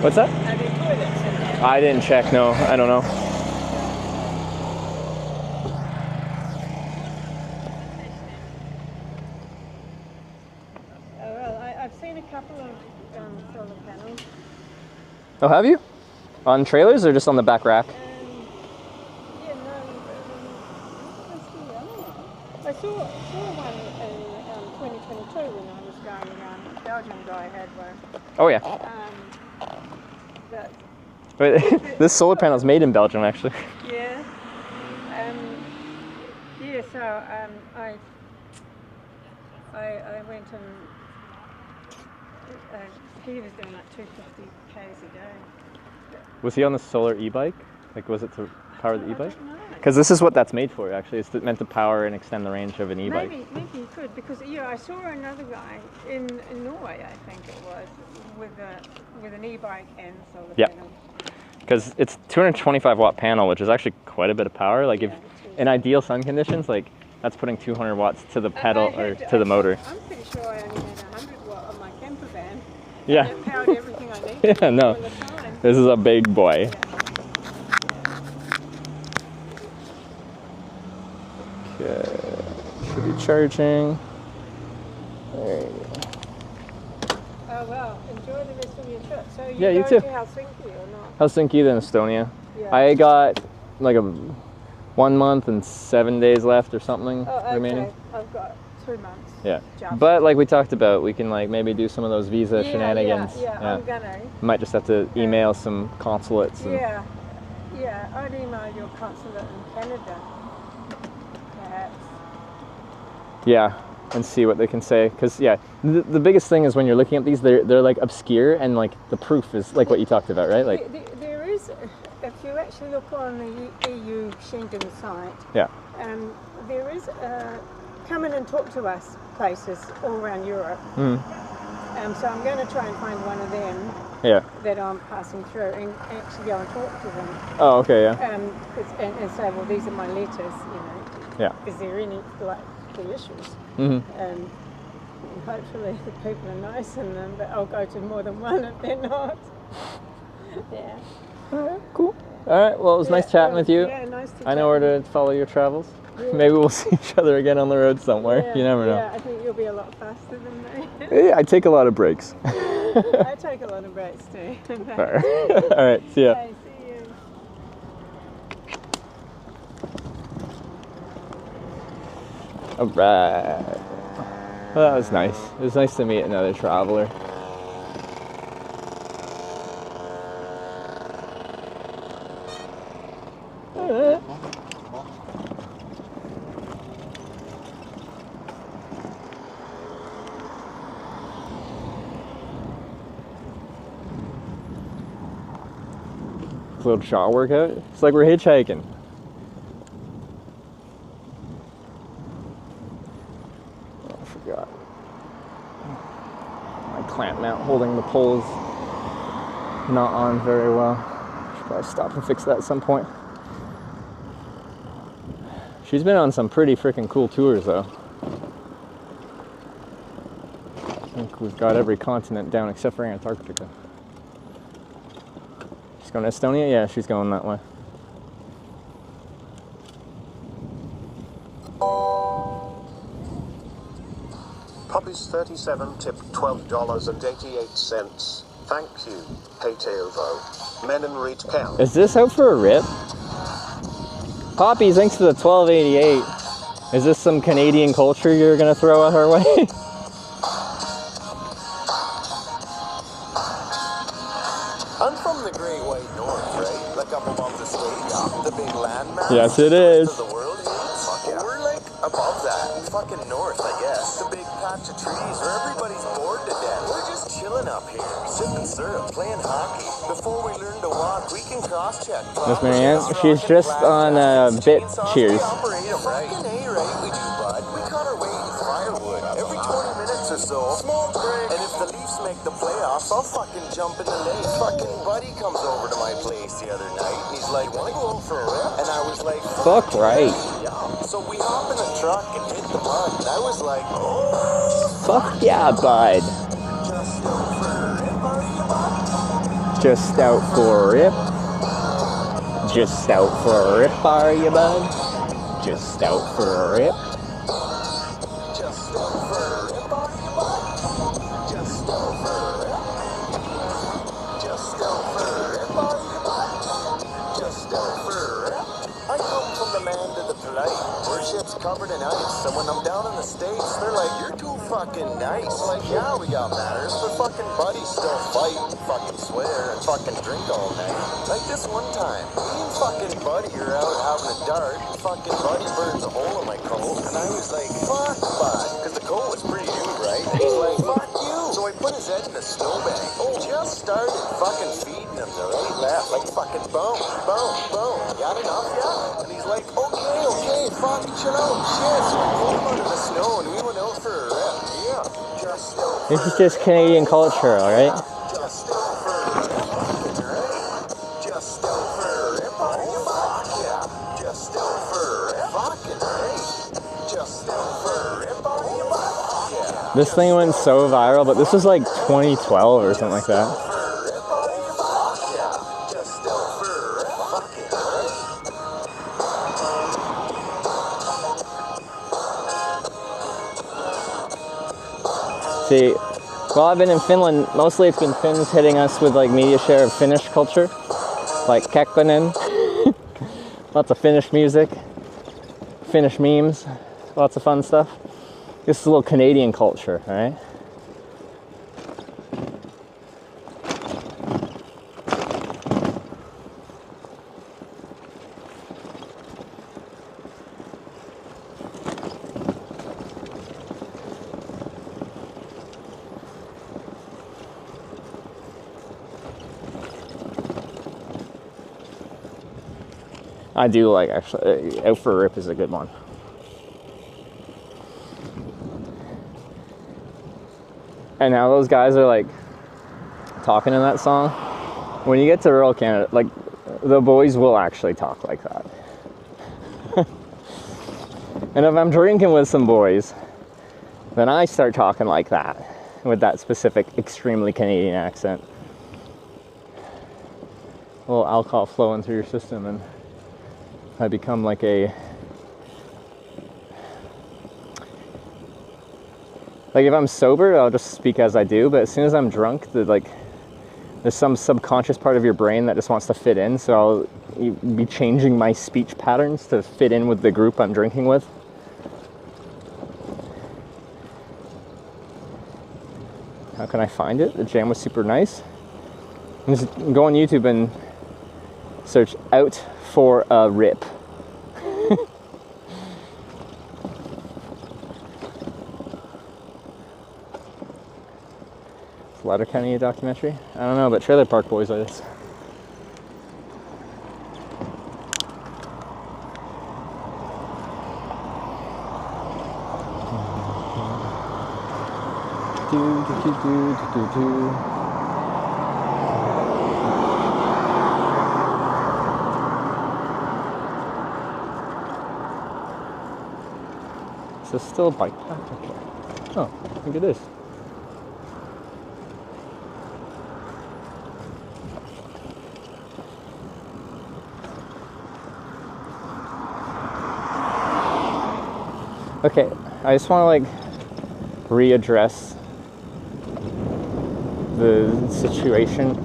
What's that? Are there toilets in there? I didn't check. No, I don't know. I've seen a couple of solar panels. Oh, have you? On trailers or just on the back rack? Yeah, no, what's the other one? I saw one in 2022 when I was going around. A Belgian guy had one. Oh yeah. But Wait, this solar panel is made in Belgium, actually. yeah, yeah. So I went and he was doing like 250 k's a day. Was he on the solar e-bike? Like, was it to power the I e-bike? don't know. Because this is what that's made for, actually. It's meant to power and extend the range of an e-bike. Maybe you could, because yeah, I saw another guy in Norway, I think it was, with an e-bike and solar Yeah. panel. Because it's 225 watt panel, which is actually quite a bit of power. Like, if in ideal sun conditions, like that's putting 200 watts to the pedal or to the motor. I'm pretty sure I only had 100 watt on my camper van. Yeah. And it powered everything I needed. Yeah, no. all the time. This is a big boy. Okay. Should be charging. There you go. Oh well, enjoy the rest of your trip. So Yeah, you go too. to Helsinki or not? Helsinki, then Estonia. Yeah. I got like a 1 month and 7 days left or something Oh, okay. remaining. I've got 2 months. Yeah. Just. But like we talked about, we can like maybe do some of those visa Yeah, shenanigans. Yeah, I'm gonna. Might just have to email some consulates. And, Yeah, I'd email your consulate in Canada, perhaps. yeah, and see what they can say. Because yeah, the biggest thing is when you're looking at these, they're like obscure and like the proof is like what you talked about, right? Like There is, if you actually look on the EU Schengen site, yeah, there is come in and talk to us places all around Europe. So I'm going to try and find one of them yeah. that I'm passing through and actually go and talk to them. Oh, okay, yeah, And say, well, these are my letters, you know. yeah. Is there any like the issues? Mhm. And hopefully the people are nice in them, but I'll go to more than one if they're not. Yeah. All right, cool. All right, well, it was nice chatting with you. Yeah, nice to I know where to follow your travels. Yeah. Maybe we'll see each other again on the road somewhere. Yeah, You never know. Yeah, I think you'll be a lot faster than me. Yeah, I take a lot of breaks. I take a lot of breaks too. All right. All right, see ya. Okay, see you. All right. Well, that was nice. It was nice to meet another traveler. Little shot workout. It's like we're hitchhiking. Oh, I forgot. My clamp mount holding the pole is not on very well. Should probably stop and fix that at some point. She's been on some pretty freaking cool tours though. I think we've got every continent down except for Antarctica. She's going to Estonia? Yeah, she's going that way. Puppies 37 tip $12.88. Thank you. Hey Teovo. Men and read count. Is this out for a rip? Poppy, thanks for the $12.88. Is this some Canadian culture you're going to throw at her way? I'm from the Great White North, right? Like up above the state, the big landmass. Yes, it is. The world is. Fuck yeah. We're like above that, fucking north, I guess. The big patch of trees where everybody's bored to death. We're just chilling up here, sipping syrup, playing hockey. Before we learn to walk, we can cross-check. Miss Marianne, she's just on bit cheers. Fucking A, right? We do, bud. We cut our weight in firewood every 20 minutes or so. Smoke break. And if the Leafs make the playoffs, I'll fucking jump in the lake. Fucking buddy comes over to my place the other night, and he's like, "Wanna go out for a rip?" And I was like, Fuck right. Yeah. So we hop in the truck and hit the mud, and I was like, "Oh, Fuck yeah, bud. just go for a rip, are you, bud?" Just out for a rip. Just out for a rip, are you, bud? Just out for a rip. Just over it, are you, bud? Just over it. Just over it, are you, bud? Just over it. I come from the land of the polite, where shit's covered in ice. And when I'm down in the States, they're like, you're too fucking nice. Like, yeah, we got manners, but fucking buddies still fight, and fucking swear, and fucking drink all night. Like this one time, me and fucking buddy are out having a dart, and fucking buddy burns a hole in my coat, and I was like, fuck bud, because the coat was pretty new, right? And he's like, fuck you. So I put his head in a snowbank. Oh, just started fucking feeding him the right left, like fucking boom, boom, boom. Got enough, yeah? And he's like, okay, fuck, chill out, shit. So I pulled him out of the snow, and we went out for a rip. Yeah, just over. This is just Canadian culture, all right? Just over it, right? Just over it, fuck yeah. Just over it, fucking right. Just over it, fuck yeah. This thing went so viral, but this was like 2012 or something like that. Just over it, fucking right. See, while I've been in Finland, mostly it's been Finns hitting us with like media share of Finnish culture, like Kekkonen, lots of Finnish music, Finnish memes, lots of fun stuff. This is a little Canadian culture, all right? I do like, actually, Out for a Rip is a good one. And now those guys are like talking in that song. When you get to rural Canada, like the boys will actually talk like that. And if I'm drinking with some boys, then I start talking like that, with that specific, extremely Canadian accent. A little alcohol flowing through your system, and I become like a, like if I'm sober, I'll just speak as I do, but as soon as I'm drunk, there's some subconscious part of your brain that just wants to fit in, so I'll be changing my speech patterns to fit in with the group I'm drinking with. How can I find it? The jam was super nice. Just go on YouTube and search Out for a Rip. Is Letterkenny a documentary? I don't know, but Trailer Park Boys are this. Is this still a bike path? Okay. Oh, I think it is. Okay, I just want to like readdress the situation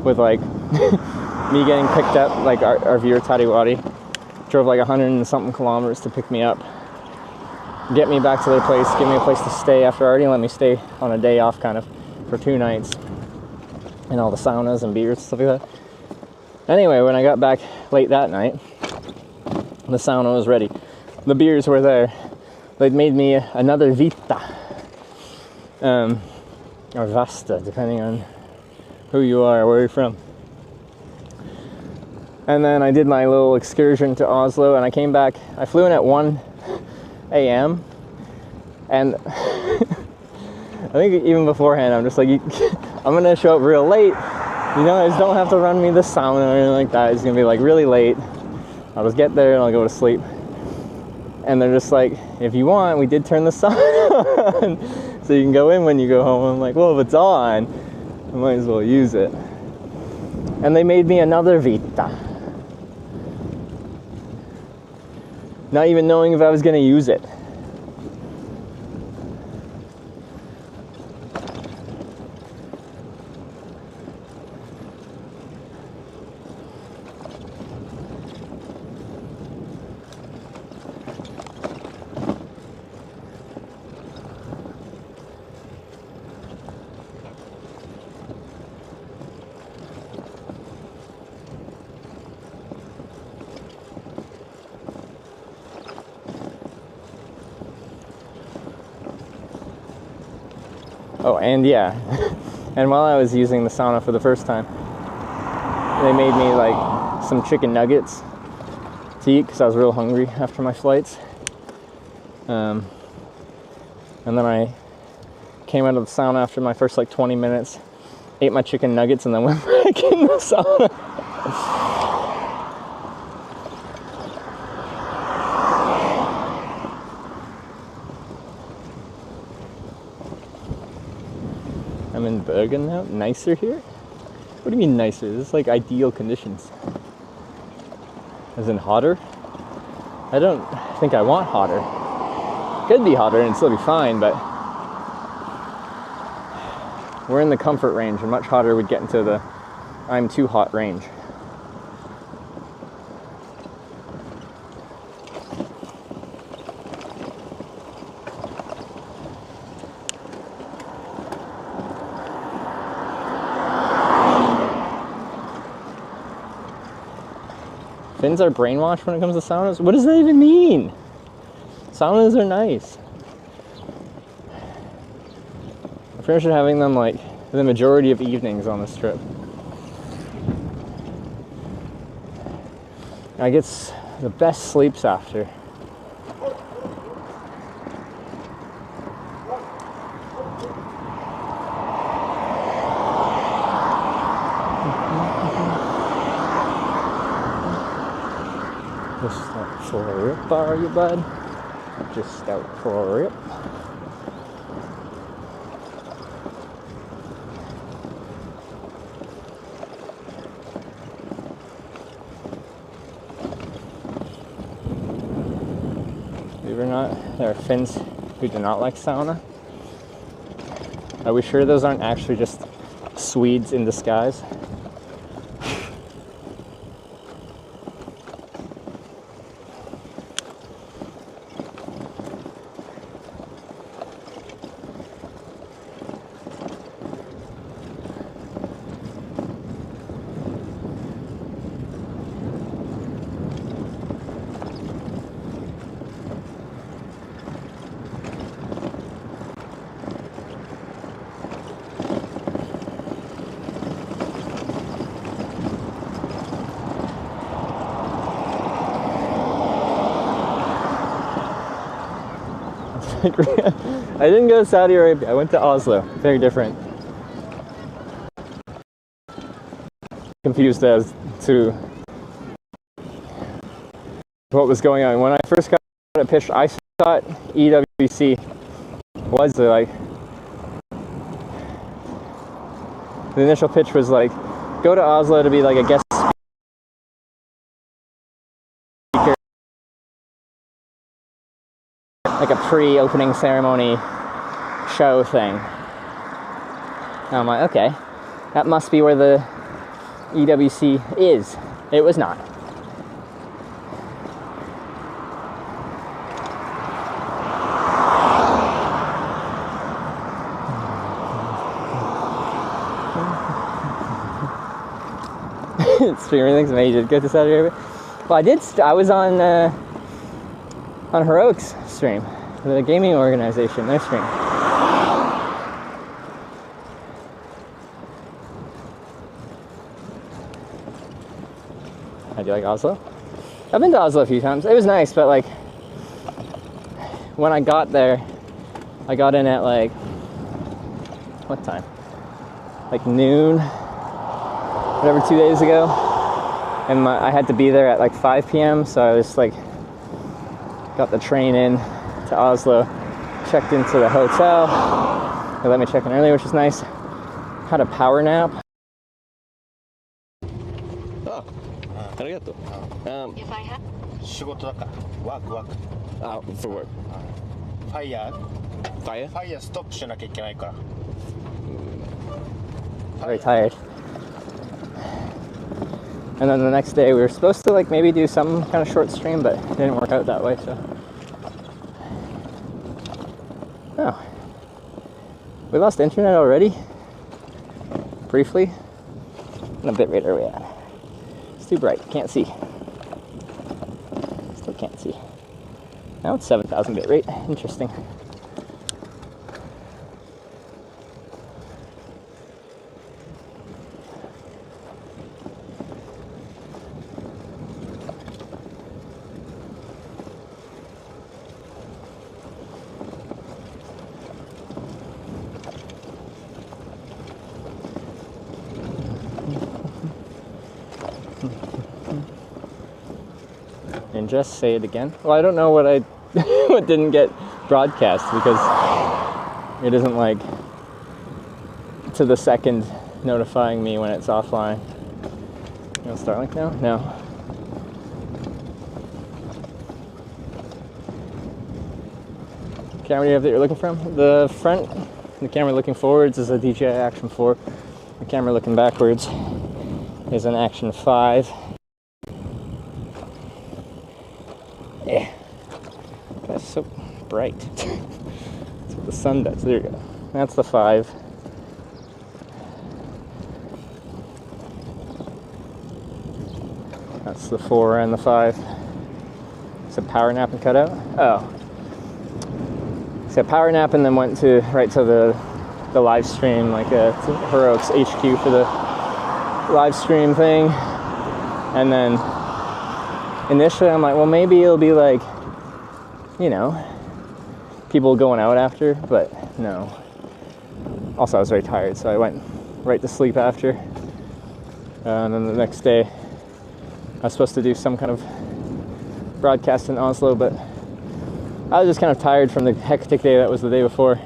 with like me getting picked up, like our viewer Tadiwadi drove like 100 and something kilometers to pick me up, get me back to their place, give me a place to stay after already let me stay on a day off kind of for 2 nights, and all the saunas and beers and stuff like that. Anyway, when I got back late that night, the sauna was ready, the beers were there, they'd made me another Vita, or Vasta, depending on who you are, where you're from. And then I did my little excursion to Oslo, and I came back, I flew in at 1 a.m. and I think even beforehand I'm just like, I'm gonna show up real late, you guys don't have to run me the sauna or anything like that, it's gonna be like really late, I'll just get there and I'll go to sleep. And they're just like, if you want, we did turn the sauna on, so you can go in when you go home. I'm like, well, if it's on, I might as well use it. And they made me another Vita. Not even knowing if I was gonna use it. Oh, and yeah, and while I was using the sauna for the first time, they made me like some chicken nuggets to eat because I was real hungry after my flights. And then I came out of the sauna after my first like 20 minutes, ate my chicken nuggets, and then went back in the sauna. I'm in Bergen now. Nicer here? What do you mean nicer? This is like ideal conditions. As in hotter? I don't think I want hotter. Could be hotter and still be fine, but we're in the comfort range, and much hotter would get into the I'm too hot range. Finns are brainwashed when it comes to saunas? What does that even mean? Saunas are nice. I'm pretty sure having them like the majority of evenings on this trip. I get the best sleeps after. Just out for a rip, are you, bud? Just out for a rip. Believe it or not, there are Finns who do not like sauna. Are we sure those aren't actually just Swedes in disguise? I didn't go to Saudi Arabia. I went to Oslo. Very different. Confused as to what was going on. When I first got a pitch, I thought EWC was like the initial pitch was like go to Oslo to be like a guest speaker, like a pre-opening ceremony show thing. And I'm like, okay, that must be where the EWC is. It was not. Stream, everything's amazing. Go to Saudi Arabia. Well, I was on Heroic's stream, the gaming organization, their stream. How do you like Oslo? I've been to Oslo a few times. It was nice, but like when I got there, I got in at like what time? Like noon, whatever, 2 days ago, and I had to be there at like 5 p.m. So I was like, got the train in to Oslo, checked into the hotel. They let me check in early, which is nice. Had a power nap. と。If I have 仕事だからワークワーク For work. ファイヤー Fire? ファイヤーストップしなきゃいけないから Very tired. And then the next day we were supposed to like maybe do some kind of short stream, but it didn't work out that way, so. Oh. We lost internet already? Briefly? What bit rate are we at? It's too bright, can't see. Still can't see. Now it's 7,000 bit rate, interesting. And just say it again. Well, I don't know what what didn't get broadcast because it isn't like to the second notifying me when it's offline. You want Starlink now? No. Camera you have that you're looking from? The front, the camera looking forwards is a DJI Action 4. The camera looking backwards is an Action 5. Yeah, that's so bright. That's what the sun does. There you go. That's the 5. That's the 4 and the 5. Is it power nap and cut out? Oh. So power nap and then went to right to the live stream, like to Heroics HQ for the live stream thing, and then. Initially, I'm like, well, maybe it'll be like, you know, people going out after, but no. Also, I was very tired, so I went right to sleep after. And then the next day, I was supposed to do some kind of broadcast in Oslo, but I was just kind of tired from the hectic day that was the day before.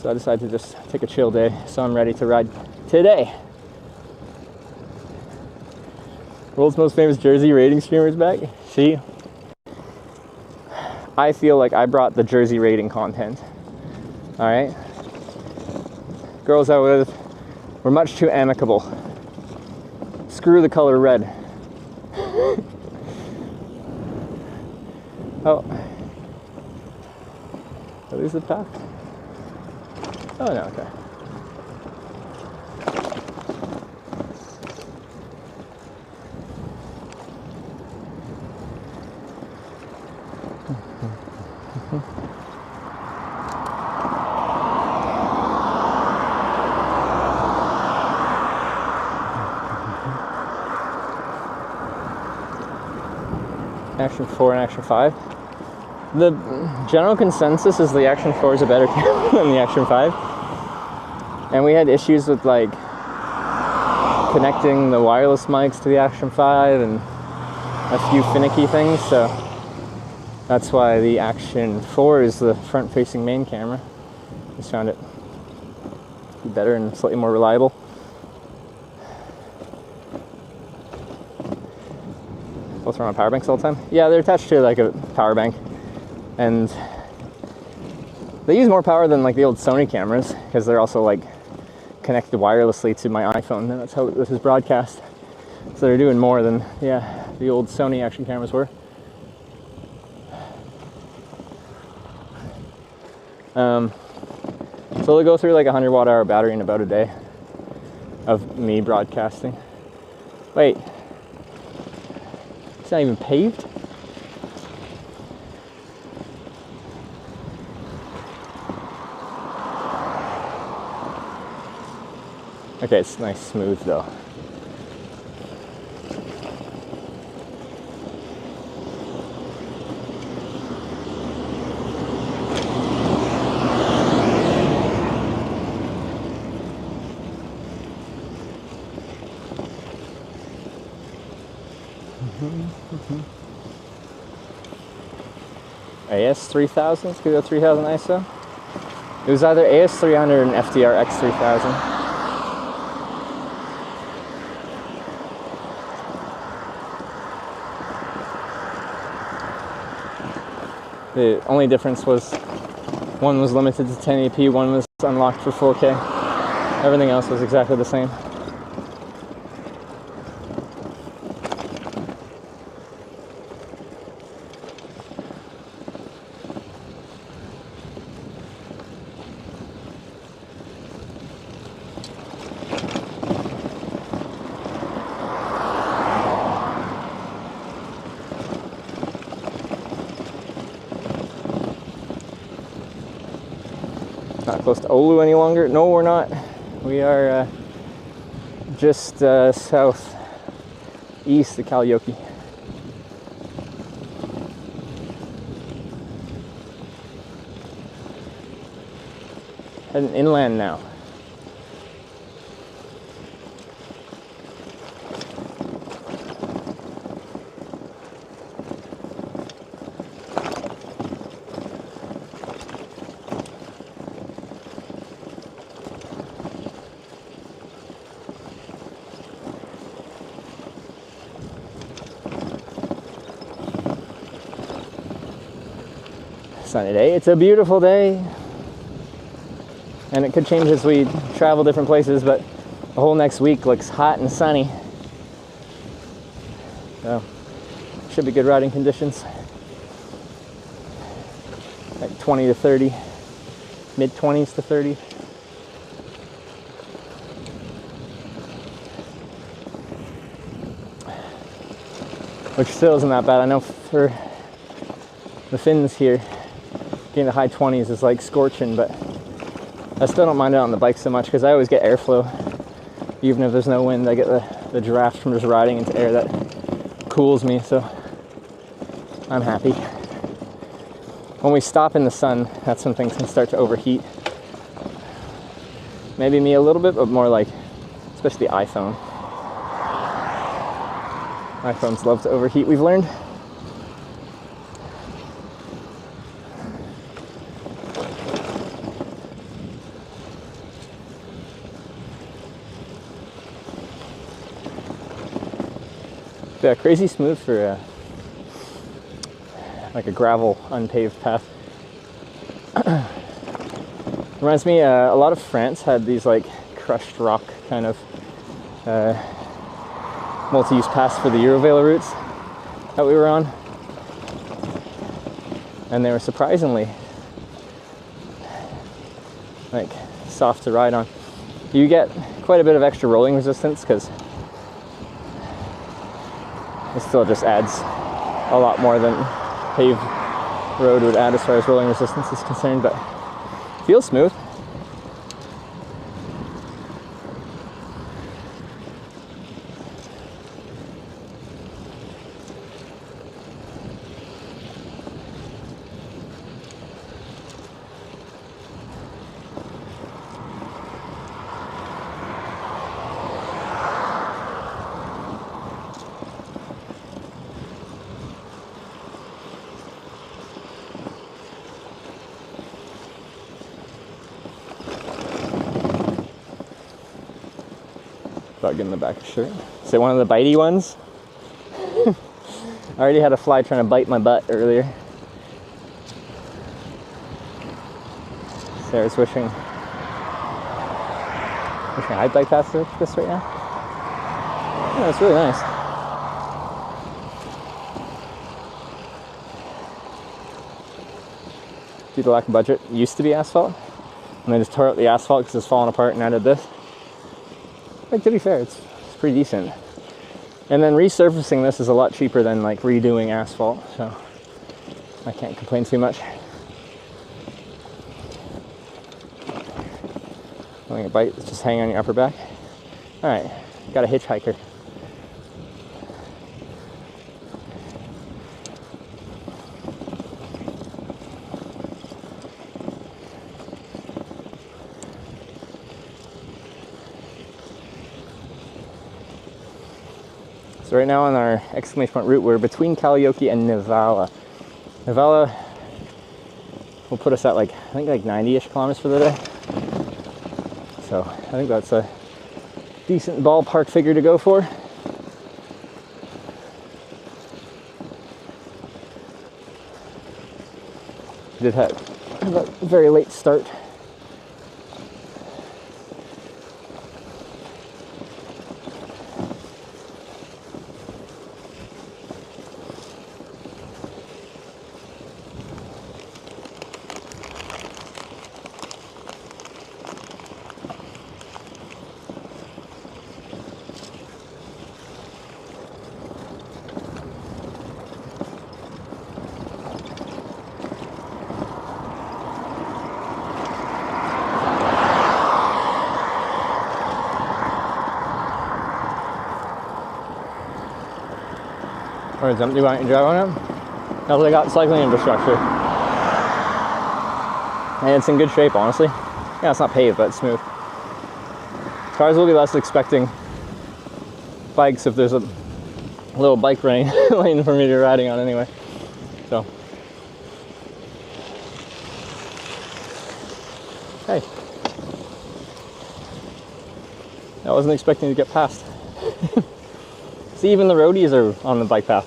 So I decided to just take a chill day, so I'm ready to ride today. World's most famous Jersey rating streamer's back. See? I feel like I brought the Jersey rating content. Alright? Girls I was with were much too amicable. Screw the color red. Oh. Are these the path? Oh no, okay. Action 4 and Action 5. The general consensus is the Action 4 is a better camera than the Action 5. And we had issues with like connecting the wireless mics to the Action 5 and a few finicky things, so that's why the Action 4 is the front-facing main camera. Just found it better and slightly more reliable. Both run on power banks all the time? Yeah, they're attached to like a power bank, and they use more power than like the old Sony cameras because they're also like connected wirelessly to my iPhone, and that's how this is broadcast. So they're doing more than the old Sony action cameras were. So they'll go through like a 100 watt hour battery in about a day of me broadcasting. Wait. It's not even paved? Okay, it's nice smooth though. AS 3000, could go 3000 ISO. It was either AS 300 and FDR X 3000. The only difference was one was limited to 1080p, one was unlocked for 4K. Everything else was exactly the same. Not close to Oulu any longer. No, we're not. We are just south east of Kalajoki. Heading inland now. Sunny day. It's a beautiful day, and it could change as we travel different places, but the whole next week looks hot and sunny, so should be good riding conditions. Like 20 to 30, mid 20s to 30. Which still isn't that bad. I know for the Finns here, getting the high 20s is like scorching, but I still don't mind it on the bike so much because I always get airflow. Even if there's no wind, I get the draft from just riding into air that cools me, so I'm happy. When we stop in the sun, that's when things can start to overheat. Maybe me a little bit, but more like, especially the iPhone. iPhones love to overheat, we've learned. Yeah, crazy smooth for like a gravel unpaved path. Reminds me, a lot of France had these like crushed rock kind of multi-use paths for the Eurovelo routes that we were on, and they were surprisingly like soft to ride on. You get quite a bit of extra rolling resistance because it still just adds a lot more than paved road would add as far as rolling resistance is concerned, but feels smooth. Bug in the back of the shirt. Is it one of the bitey ones? I already had a fly trying to bite my butt earlier. Sarah's wishing I'd bike past this right now. Yeah, it's really nice. Due to lack of budget, it used to be asphalt, and they just tore out the asphalt because it's falling apart and added this. Like, to be fair, it's pretty decent. And then resurfacing this is a lot cheaper than like redoing asphalt, so I can't complain too much. Letting it bite, just hang on your upper back. All right, got a hitchhiker. So right now on our exclamation point route, we're between Kalajoki and Nivala. Nivala will put us at like, I think like 90-ish kilometers for the day. So I think that's a decent ballpark figure to go for. Did have a very late start. Or is empty, why don't you drive on it? Now they got cycling infrastructure. And it's in good shape, honestly. Yeah, it's not paved, but it's smooth. Cars will be less expecting bikes if there's a little bike lane for me to be riding on anyway. So, hey. I wasn't expecting to get past. See, even the roadies are on the bike path.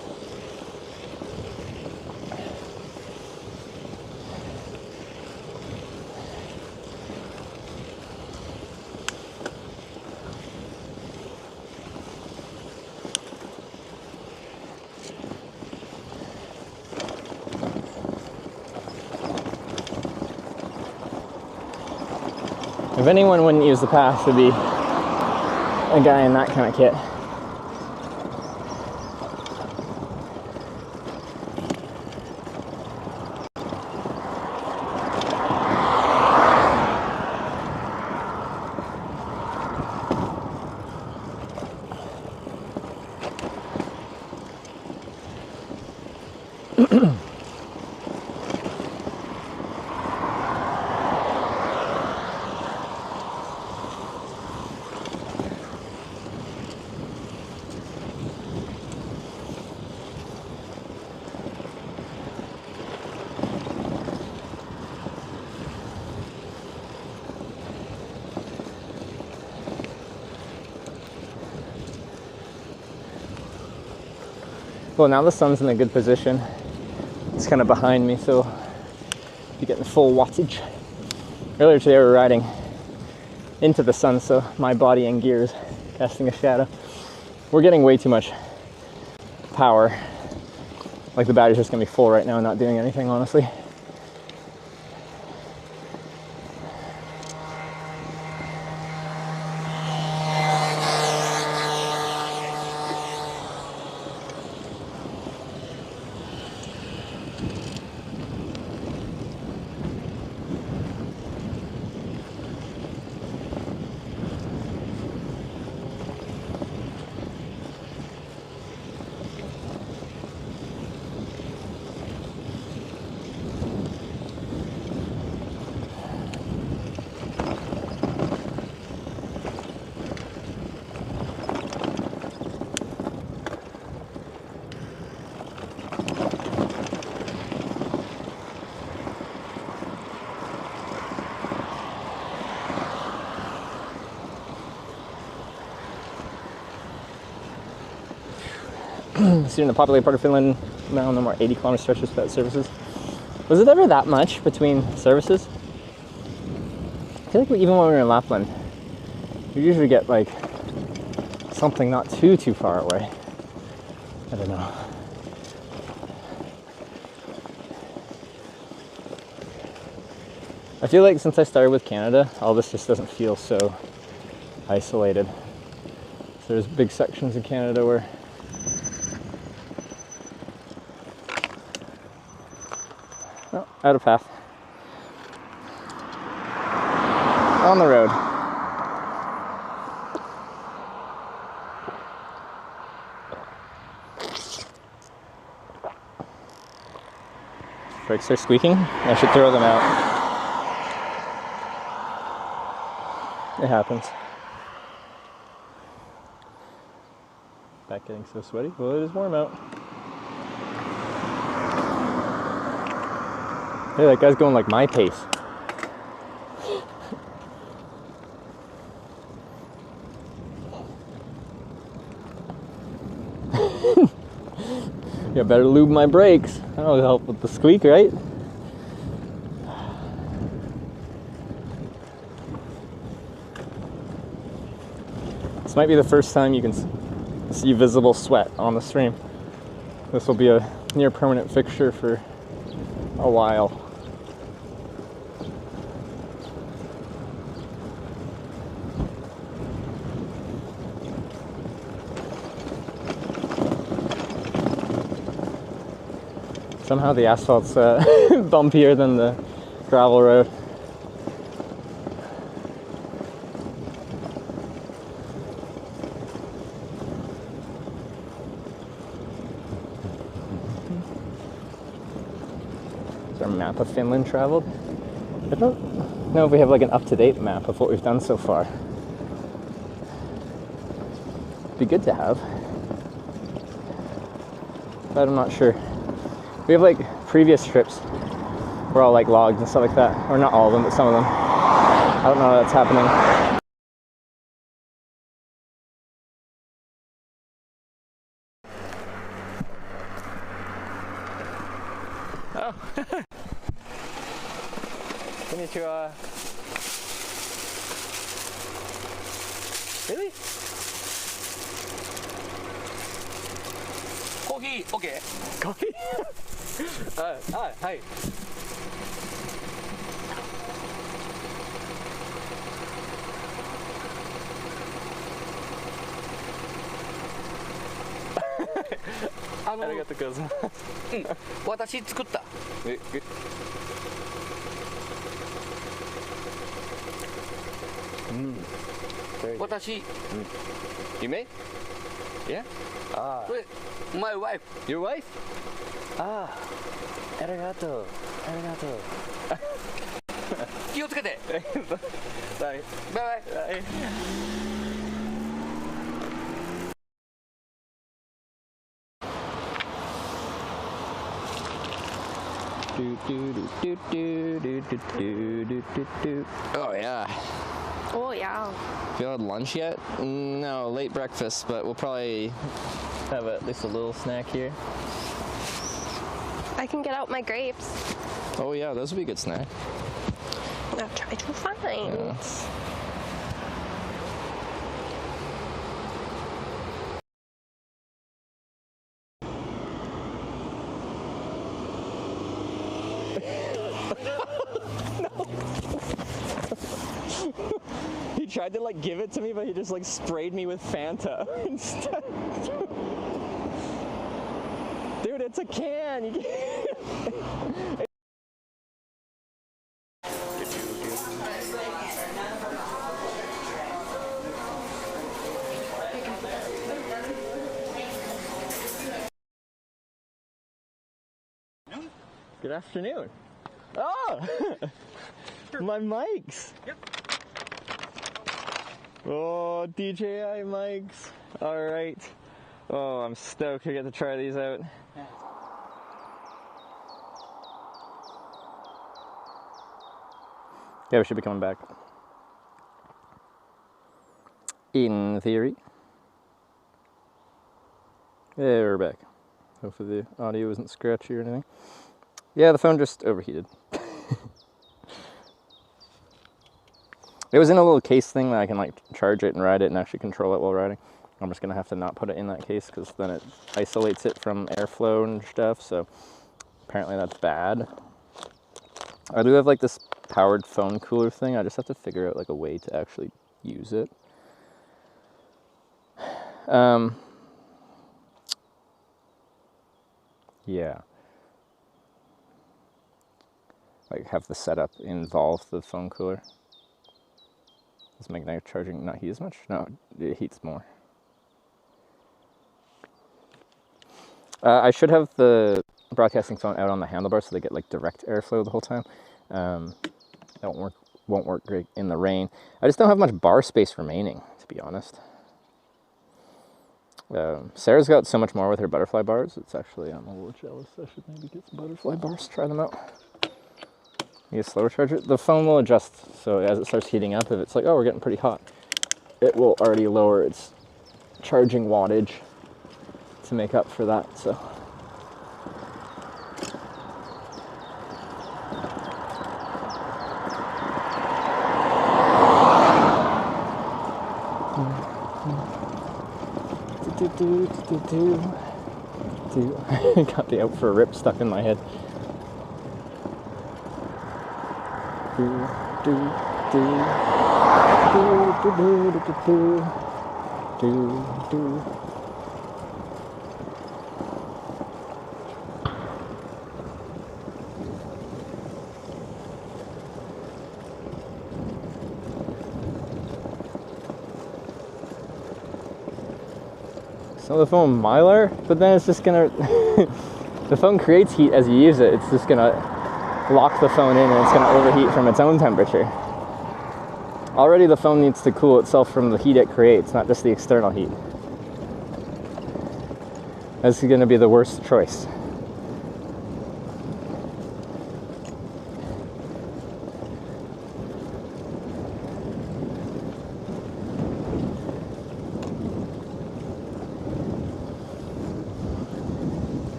If anyone wouldn't use the path, it'd be a guy in that kind of kit. Well, now the sun's in a good position. It's kind of behind me, so you're getting full wattage. Earlier today we were riding into the sun, so my body and gears casting a shadow. We're getting way too much power. Like the battery's just gonna be full right now and not doing anything, honestly. So in the populated part of Finland, now no more 80-kilometer stretches without services. Was it ever that much between services? I feel like even when we were in Lapland, we usually get like something not too far away. I don't know. I feel like since I started with Canada, all this just doesn't feel so isolated. So there's big sections in Canada where out of path. On the road. Brakes are squeaking. I should throw them out. It happens. Back getting so sweaty. Well, it is warm out. Hey, that guy's going like my pace. Yeah, better lube my brakes. That'll help with the squeak, right? might be the first time you can see visible sweat on the stream. This will be a near permanent fixture for a while. Somehow the asphalt's bumpier than the gravel road. Is our map of Finland traveled? I don't know if we have like an up-to-date map of what we've done so far. Be good to have, but I'm not sure. We have like previous trips were all like logged and stuff like that, or not all of them, but some of them. I don't know how that's happening. Oh. Konnichiwa. Really? Coffee, okay. Coffee? Hi. Arigatou gozaimasu. 私作った。私。You made? Yeah? Ah. My wife. Your wife? Ah. Arigatou. 気をつけて。バイバイバイ。Oh yeah. Oh yeah. Have you had lunch yet? No, late breakfast, but we'll probably have at least a little snack here. I can get out my grapes. Oh yeah, those would be a good snack. I'll try to find. Yeah. He tried to like give it to me, but he just like sprayed me with Fanta instead. Dude, it's a can. You can't. Good afternoon. Oh! My mics! Yep. Oh, DJI mics. Alright. Oh, I'm stoked to get to try these out. Yeah, we should be coming back. In theory. Yeah, we're back. Hopefully the audio isn't scratchy or anything. Yeah, the phone just overheated. It was in a little case thing that I can like charge it and ride it and actually control it while riding. I'm just gonna have to not put it in that case because then it isolates it from airflow and stuff, so apparently that's bad. I do have like this powered phone cooler thing. I just have to figure out like a way to actually use it. Yeah. Like have the setup involve the phone cooler. Does magnetic charging not heat as much? No, it heats more. I should have the broadcasting phone out on the handlebar so they get like direct airflow the whole time. That won't work great in the rain. I just don't have much bar space remaining, to be honest. Sarah's got so much more with her butterfly bars. It's actually, I'm a little jealous. I should maybe get some butterfly bars, try them out. You get a slower charger. The phone will adjust, so as it starts heating up, if it's like, oh, we're getting pretty hot, it will already lower its charging wattage to make up for that, so. Got the out for a rip stuck in my head. So the phone Mylar, but then it's just gonna the phone creates heat as you use it. It's just gonna lock the phone in and it's gonna overheat from its own temperature. Already the phone needs to cool itself from the heat it creates, not just the external heat. This is gonna be the worst choice.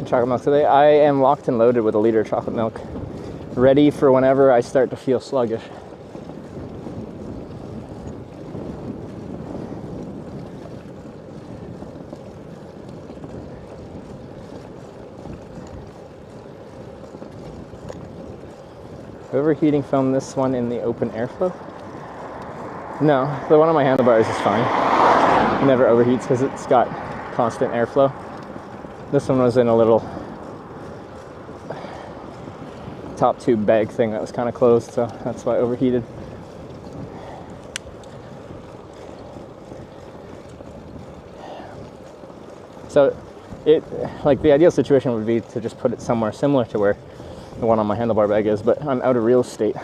Chocolate milk today. I am locked and loaded with a liter of chocolate milk, ready for whenever I start to feel sluggish. Overheating foam, this one in the open airflow? No, the one on my handlebars is fine. It never overheats because it's got constant airflow. This one was in a little top tube bag thing that was kind of closed, so that's why it overheated. So the ideal situation would be to just put it somewhere similar to where the one on my handlebar bag is, but I'm out of real estate.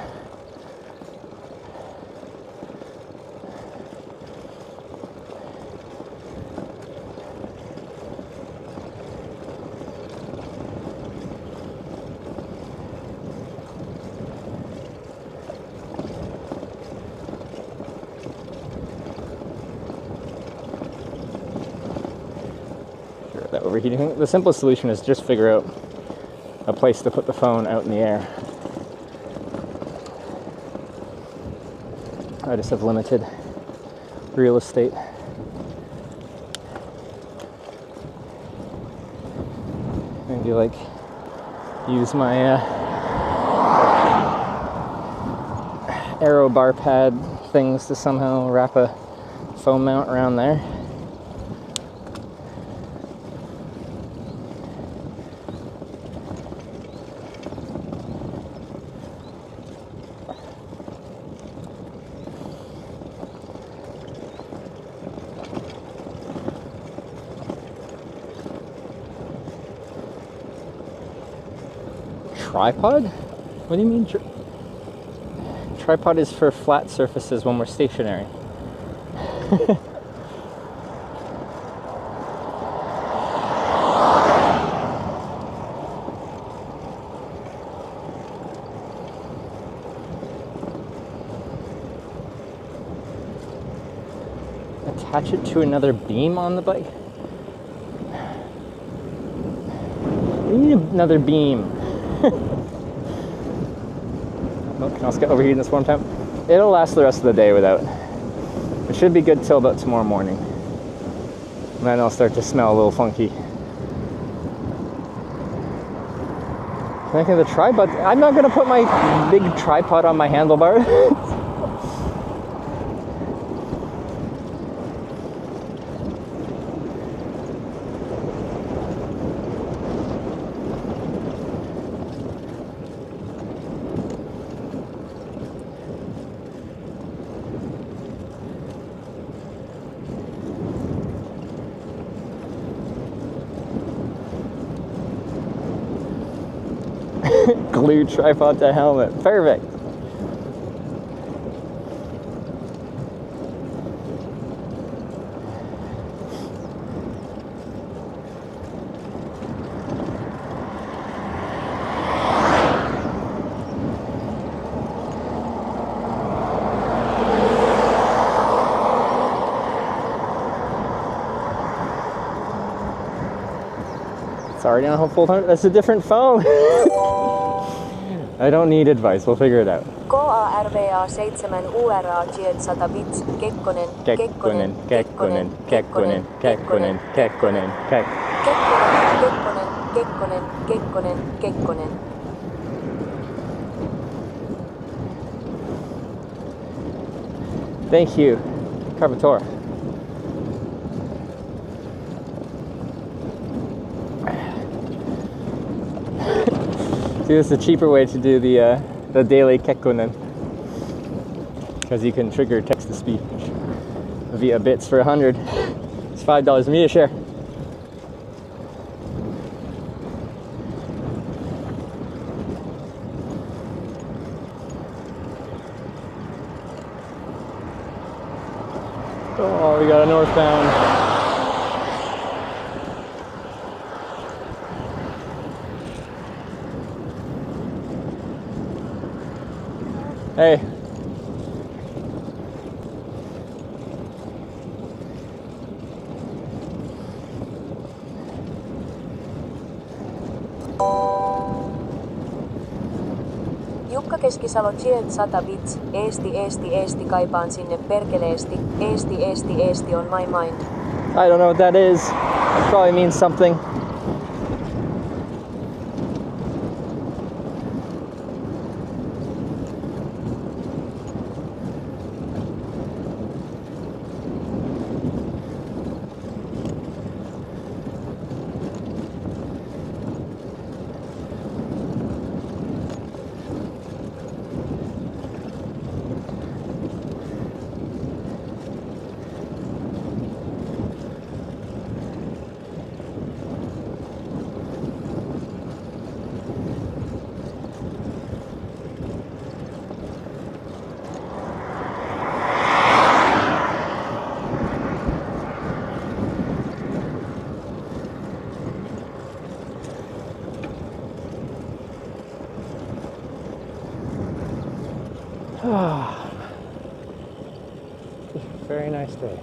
That overheating. The simplest solution is just figure out a place to put the phone out in the air. I just have limited real estate. Maybe like use my aero bar pad things to somehow wrap a phone mount around there. Tripod? What do you mean? Tripod is for flat surfaces when we're stationary. Attach it to another beam on the bike? We need another beam. Well, can I also get overheating this one time? It'll last the rest of the day without. It should be good till about tomorrow morning. And then it'll start to smell a little funky. Thinking of the tripod. I'm not gonna put my big tripod on my handlebar. Glue tripod to helmet. Perfect. already on full time. That's a different phone. I don't need advice. We'll figure it out. KARVA 7 URA Jet 100 bits. Kekkonen. Kekkonen, Kekkonen, Kekkonen, Kekkonen, Kekkonen, Kekkonen. Thank you, Carvator. See, this is a cheaper way to do the daily Kekkonen, because you can trigger text-to-speech via bits for 100. It's $5 media share. Oh, we got a northbound. Hey. Jukka Keskisalo Jet 100 bits. Eesti kaipaan sinne perkeleesti. Eesti on my mind. I don't know what that is. It probably means something. Very nice day.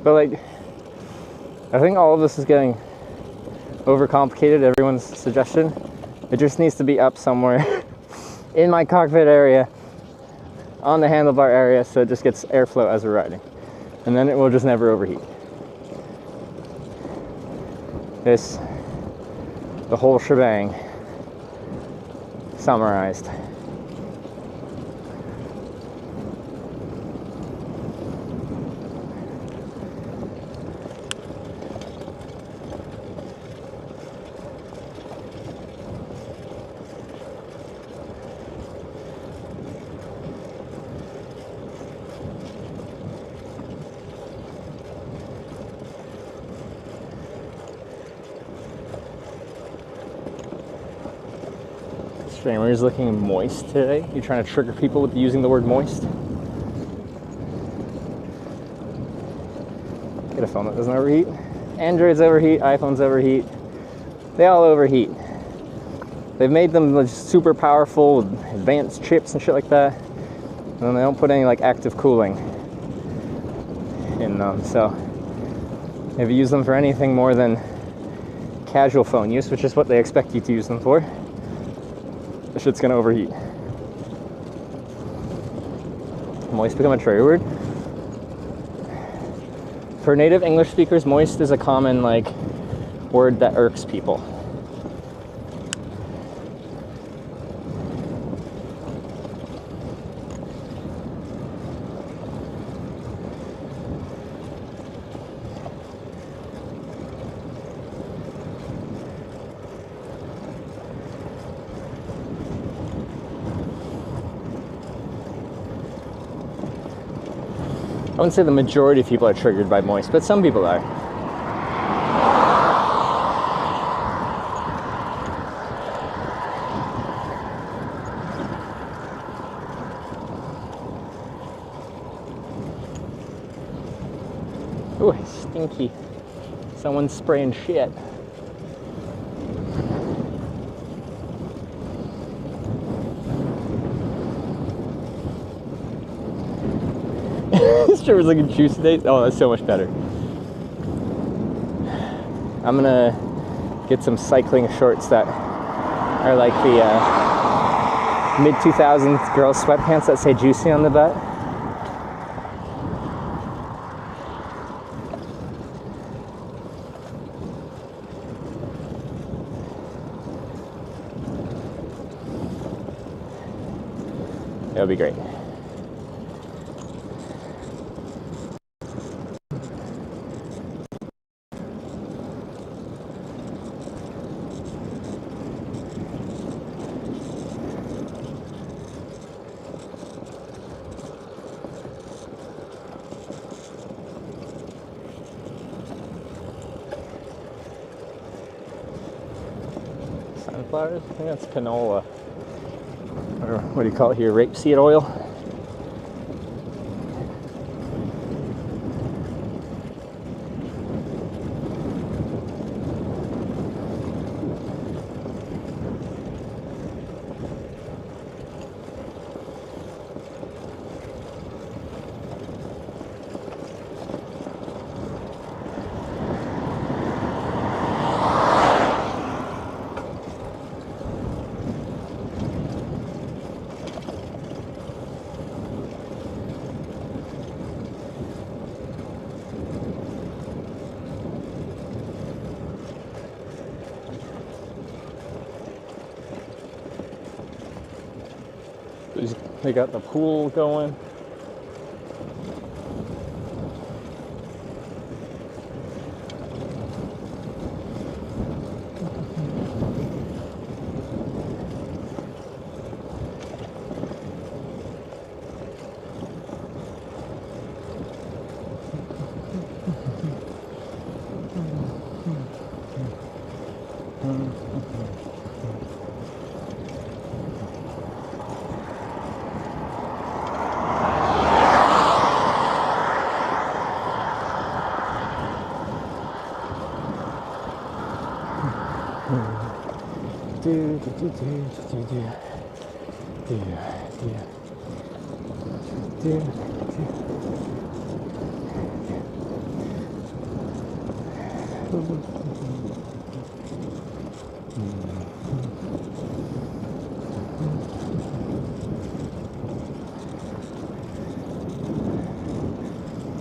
But like, I think all of this is getting overcomplicated, everyone's suggestion. It just needs to be up somewhere in my cockpit area, on the handlebar area, so it just gets airflow as we're riding. And then it will just never overheat. The whole shebang summarized. Streamer's looking moist today. You trying to trigger people with using the word moist? Get a phone that doesn't overheat. Androids overheat, iPhones overheat. They all overheat. They've made them like super powerful with advanced chips and shit like that. And then they don't put any like active cooling in them. So if you use them for anything more than casual phone use, which is what they expect you to use them for, the shit's gonna overheat. Moist become a trigger word? For native English speakers, moist is a common like word that irks people. I wouldn't say the majority of people are triggered by moist, but some people are. Ooh, stinky. Someone's spraying shit. This shirt was like a juice today. Oh, that's so much better. I'm gonna get some cycling shorts that are like the mid-2000s girls sweatpants that say juicy on the butt. That would be great. Sunflowers? I think that's canola. Or what do you call it here? Rapeseed oil? They got the pool going.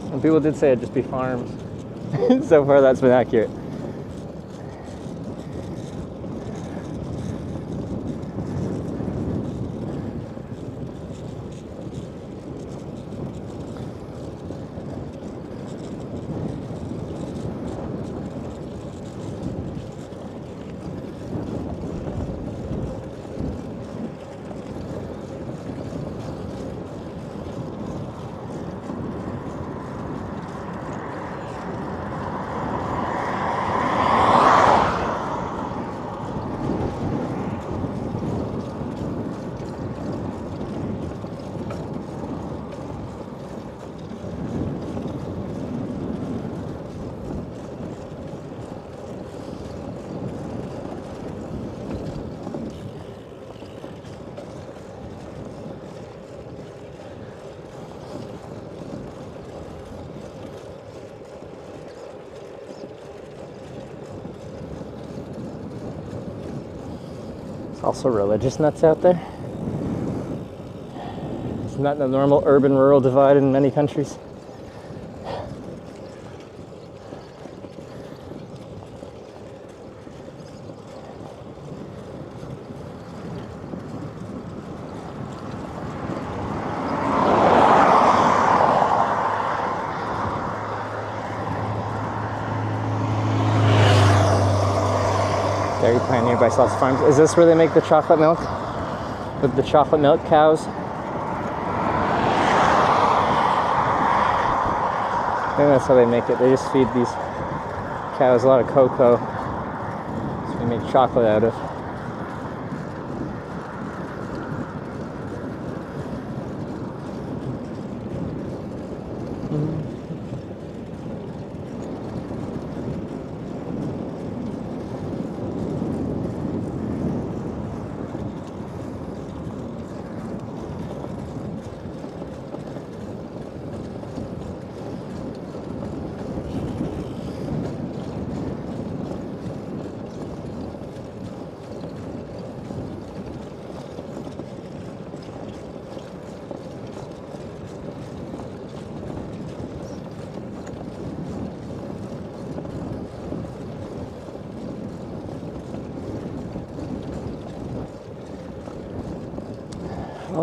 And people did say it'd just be farms. So far that's been accurate. Also religious nuts out there. It's not the normal urban-rural divide in many countries. Dairy plant nearby Slots Farms. Is this where they make the chocolate milk? With the chocolate milk cows? I think that's how they make it. They just feed these cows a lot of cocoa. So they make chocolate out of.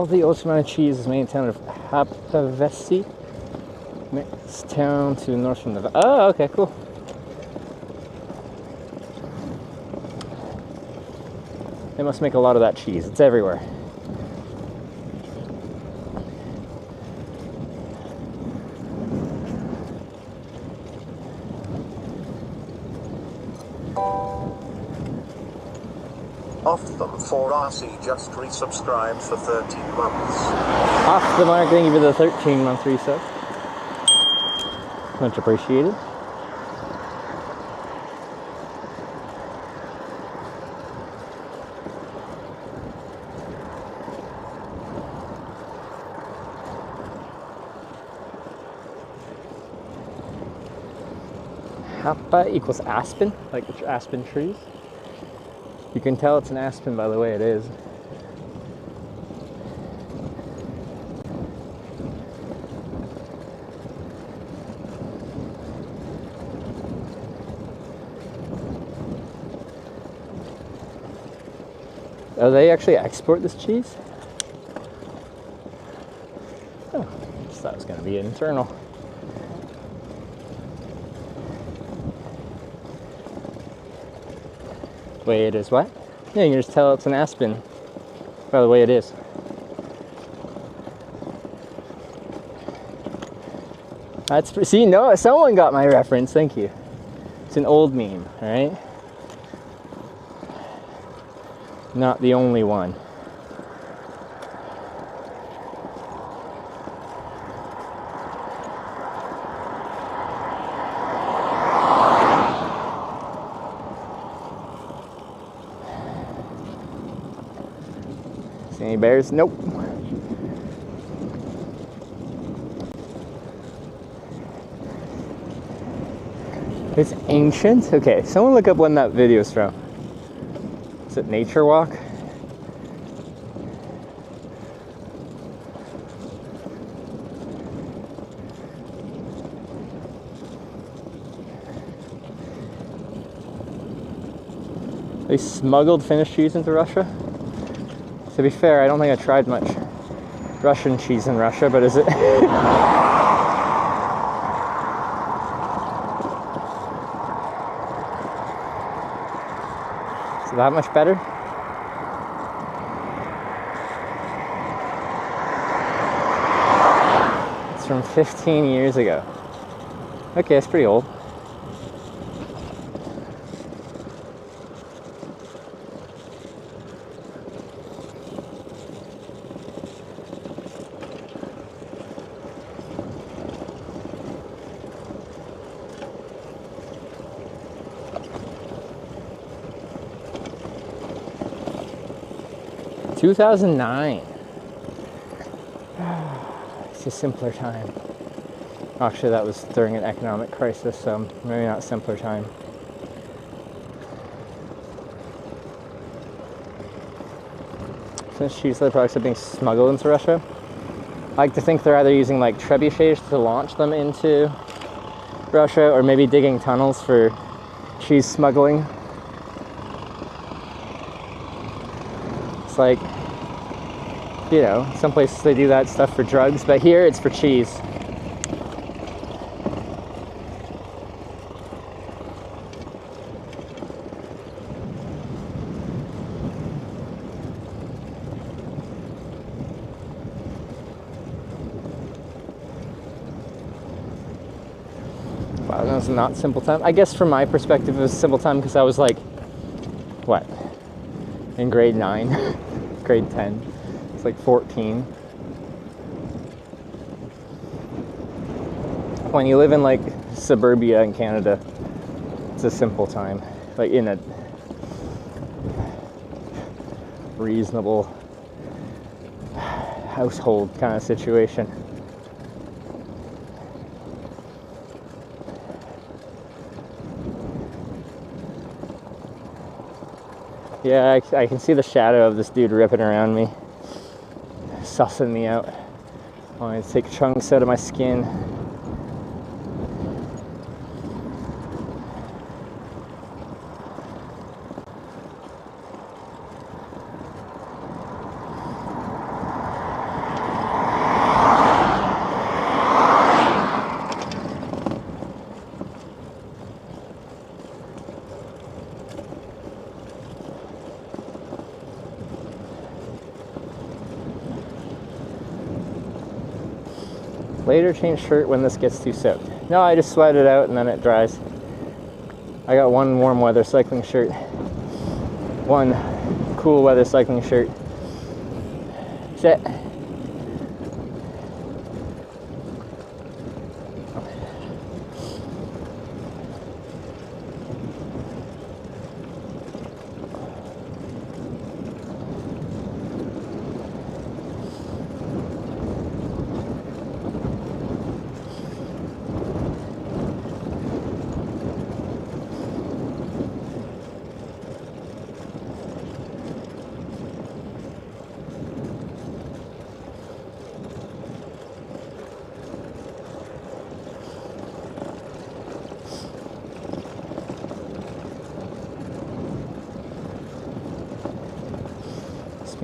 All the ultimate amount of cheese is made in the town of Haapavesi, next town to north from Nivala. Oh, okay, cool. They must make a lot of that cheese. It's everywhere. Off them for RC just resubscribed for 13 months. Off the mark, thank you for the 13-month resub. Much appreciated. Hapa equals aspen, like aspen trees. You can tell it's an aspen by the way it is. Oh, they actually export this cheese? Oh, I just thought it was going to be internal. Way it is what? Yeah, you can just tell it's an aspen by the way it is. That's see, no, someone got my reference. Thank you. It's an old meme, all right? Not the only one. See any bears? Nope. It's ancient? Okay, someone look up when that video is from. Is it Nature Walk? They smuggled Finnish cheese into Russia? To be fair, I don't think I tried much Russian cheese in Russia, but is it? Is it that much better? It's from 15 years ago. Okay, it's pretty old. In 2009. It's a simpler time. Actually, that was during an economic crisis, so maybe not simpler time. Since cheese products are being smuggled into Russia, I like to think they're either using like trebuchets to launch them into Russia, or maybe digging tunnels for cheese smuggling. It's like, you know, some places they do that stuff for drugs, but here it's for cheese. Wow, that was not simple time. I guess from my perspective it was simple time because I was like, what? In grade 9, grade 10. It's like 14. When you live in like suburbia in Canada, it's a simple time. Like in a reasonable household kind of situation. Yeah, I can see the shadow of this dude ripping around me, sussing me out. I want to take chunks out of my skin. Later change shirt when this gets too soaked. No, I just sweat it out and then it dries. I got one warm weather cycling shirt, one cool weather cycling shirt. That's it.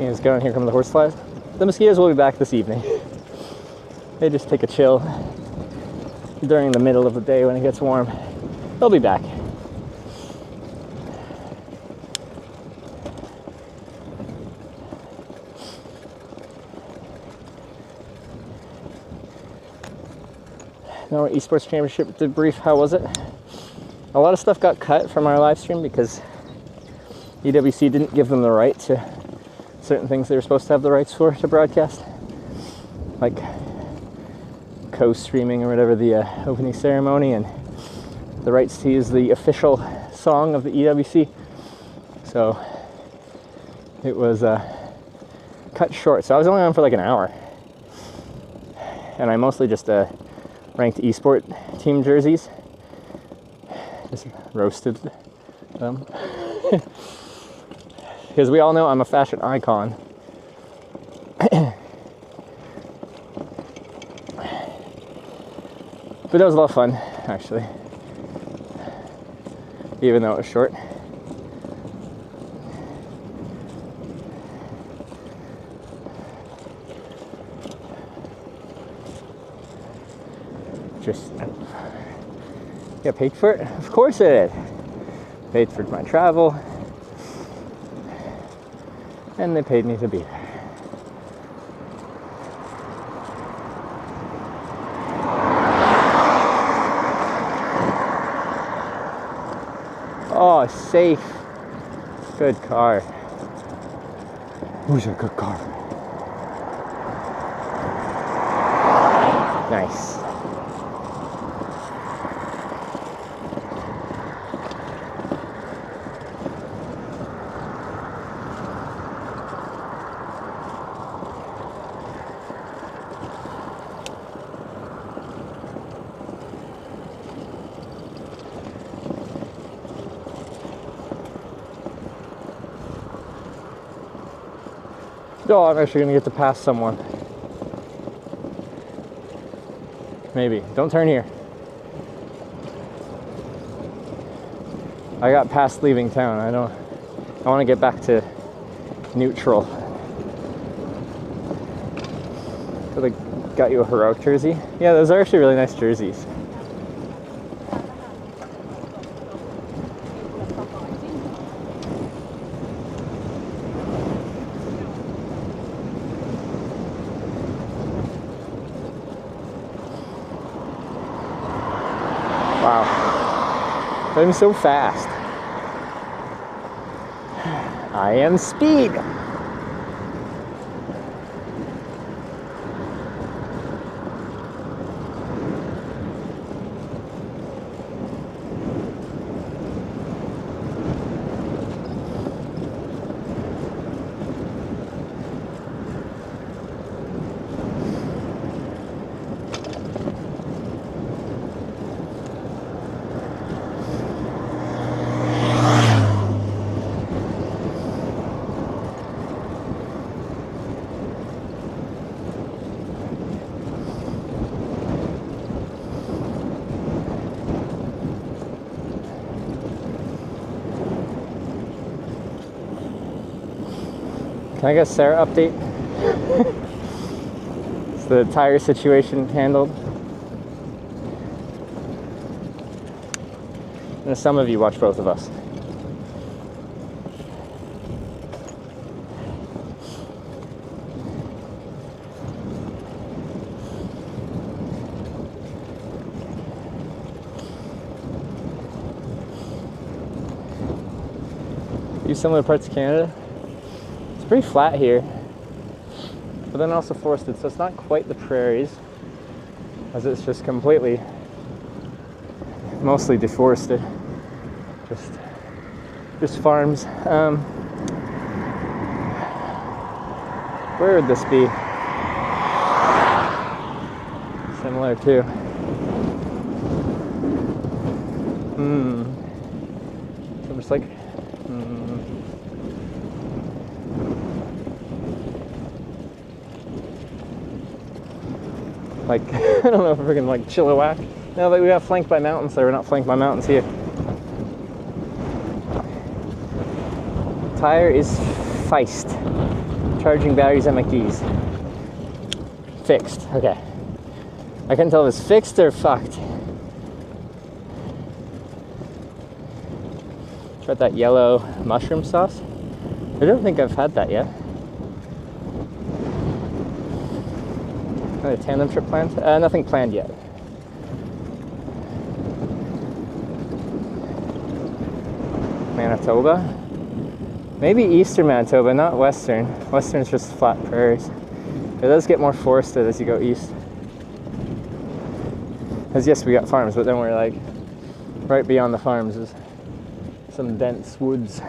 Mosquitoes going, here come the horseflies. The mosquitoes will be back this evening. They just take a chill during the middle of the day when it gets warm. They'll be back. Now, Esports Championship debrief, how was it? A lot of stuff got cut from our live stream because EWC didn't give them the right to certain things they were supposed to have the rights for to broadcast, like co-streaming or whatever the opening ceremony, and the rights to use the official song of the EWC. So it was cut short. So I was only on for like an hour, and I mostly just ranked esport team jerseys, just roasted them. Because we all know I'm a fashion icon. But that was a lot of fun, actually. Even though it was short. Just get paid for it? Of course I did. Paid for my travel. And they paid me to be there. Oh, safe. Good car. Who's a good car? Nice. Oh, I'm actually gonna get to pass someone. Maybe. Don't turn here. I got past leaving town. I want to get back to neutral. So they got you a heroic jersey. Yeah, those are actually really nice jerseys. I'm so fast. I am speed. Can I get Sarah update? Is the tire situation handled? And some of you watch both of us. few similar parts of Canada. It's pretty flat here, but then also forested, so it's not quite the prairies, as it's just completely, mostly deforested. Just farms. Where would this be? Similar to. So just like. Like, I don't know if we're gonna like Chilliwack. No, but we got flanked by mountains, so we're not flanked by mountains here. Tire is Feist. Charging batteries at McGee's. Fixed. Okay. I couldn't tell if it's fixed or fucked. Tried that yellow mushroom sauce. I don't think I've had that yet. Another tandem trip planned? Nothing planned yet. Manitoba? Maybe eastern Manitoba, not western. Western's just flat prairies. It does get more forested as you go east. Because yes, we got farms, but then we're like, right beyond the farms is some dense woods.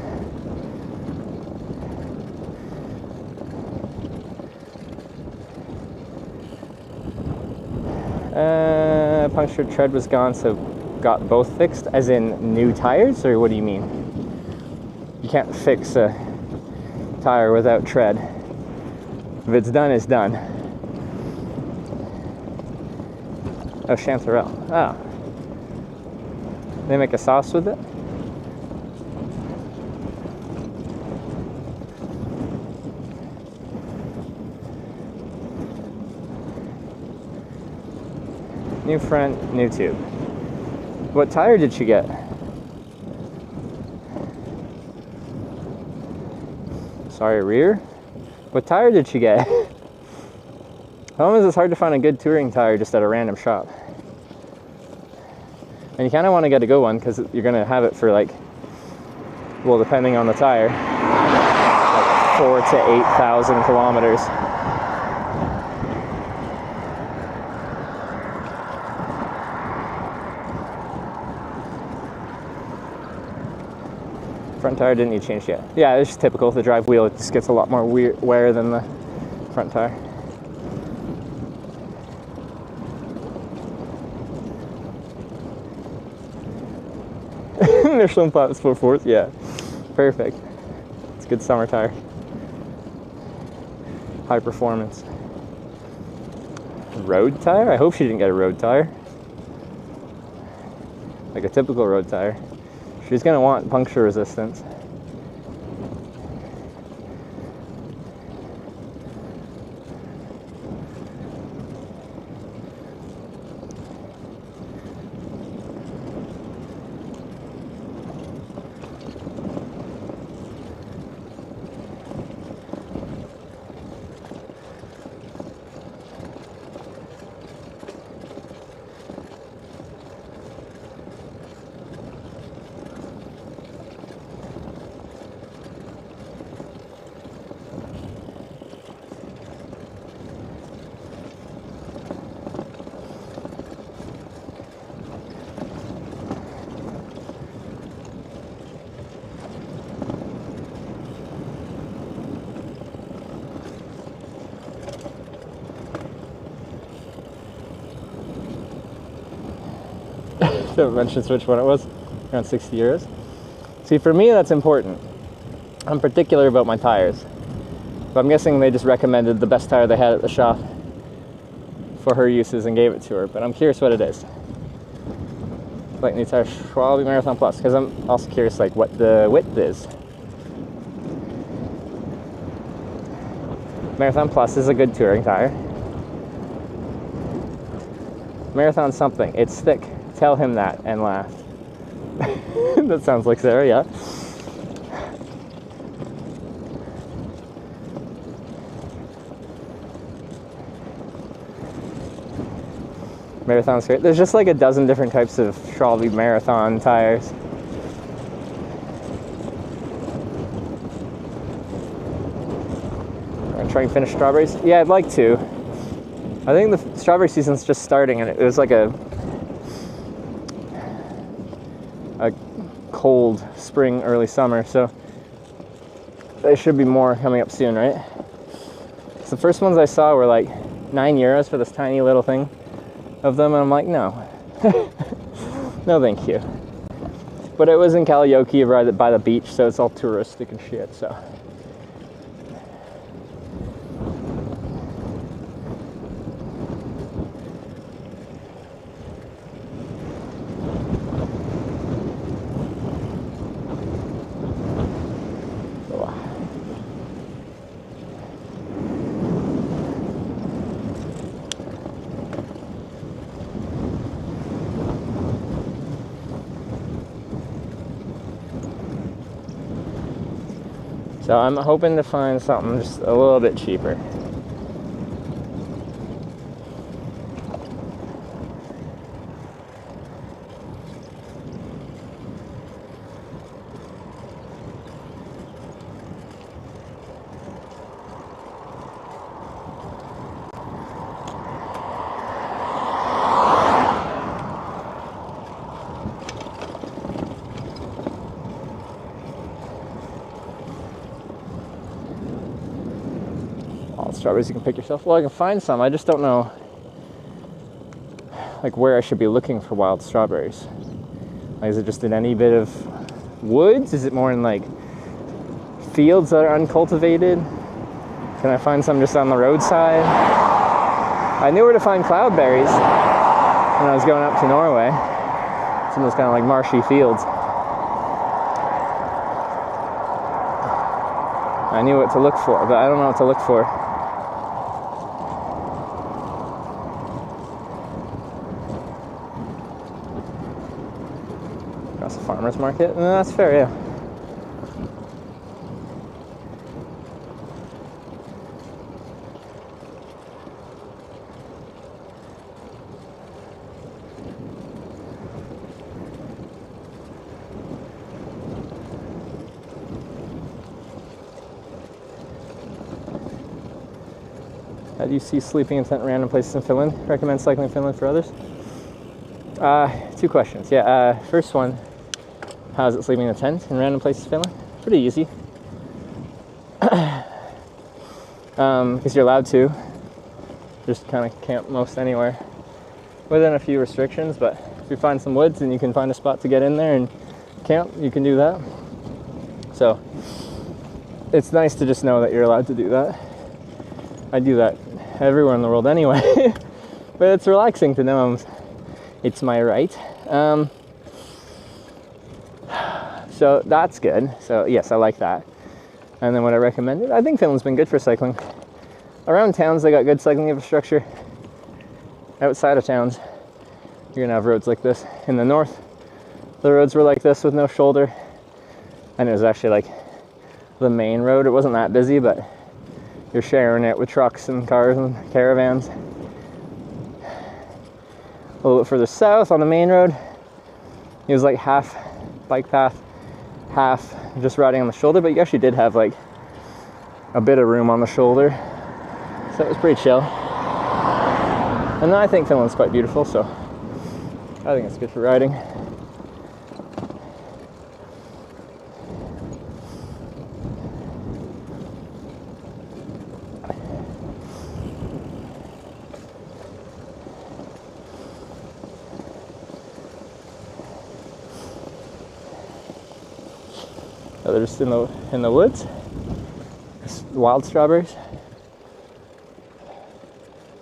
Punctured tread was gone, so got both fixed, as in new tires, or what do you mean? You can't fix a tire without tread. If it's done, it's done. Oh, chanterelle. Ah. They make a sauce with it? New front, new tube. What tire did she get? Sorry, rear? What tire did she get? Problem is, it's hard to find a good touring tire just at a random shop. And you kind of want to get a good one because you're going to have it for like, well, depending on the tire, like 4,000 to 8,000 kilometers. Front tire didn't need changed yet. Yeah, it's just typical. The drive wheel, it just gets a lot more wear than the front tire. Michelin Pilot Sport 4s, yeah. Perfect. It's a good summer tire. High performance. Road tire? I hope she didn't get a road tire. Like a typical road tire. She's gonna want puncture resistance. Haven't mentioned which one it was. Around 60 euros. See, for me, that's important. I'm particular about my tires. But I'm guessing they just recommended the best tire they had at the shop for her uses and gave it to her. But I'm curious what it is. Like new tire, Schwalbe Marathon Plus, because I'm also curious like what the width is. Marathon Plus is a good touring tire. Marathon something. It's thick. Tell him that and laugh. That sounds like Sarah, yeah. Marathon's great. There's just like a dozen different types of Schwalbe Marathon tires. try and finish strawberries? Yeah, I'd like to. I think the strawberry season's just starting, and it was like a cold spring, early summer, so there should be more coming up soon, right? So the first ones I saw were like €9 for this tiny little thing of them, and I'm like, no. No thank you. But it was in Kalajoki right by the beach, so it's all touristic and shit, so. So I'm hoping to find something just a little bit cheaper. Strawberries you can pick yourself. Well, I can find some. I just don't know like where I should be looking for wild strawberries. Like, is it just in any bit of woods? Is it more in like fields that are uncultivated? Can I find some just on the roadside? I knew where to find cloudberries when I was going up to Norway. Some of those kind of like marshy fields. I knew what to look for, but I don't know what to look for. Across the farmer's market? No, that's fair, yeah. How do you see sleeping in tent in random places in Finland? Recommend cycling in Finland for others? Two questions. Yeah, first one, how is it sleeping in a tent in random places in Finland? Pretty easy. Because you're allowed to. Just kind of camp most anywhere. Within a few restrictions, but if you find some woods and you can find a spot to get in there and camp, you can do that. So, it's nice to just know that you're allowed to do that. I do that everywhere in the world anyway. But it's relaxing to know it's my right. So that's good. So yes, I like that. And then what I recommended, I think Finland's been good for cycling. Around towns, they got good cycling infrastructure. Outside of towns, you're gonna have roads like this. In the north, the roads were like this with no shoulder. And it was actually like the main road. It wasn't that busy, but you're sharing it with trucks and cars and caravans. A little bit further south on the main road, it was like half bike path, half just riding on the shoulder, but you actually did have like a bit of room on the shoulder. So it was pretty chill. And then I think Finland's quite beautiful, so I think it's good for riding. They're just in the woods. Just wild strawberries.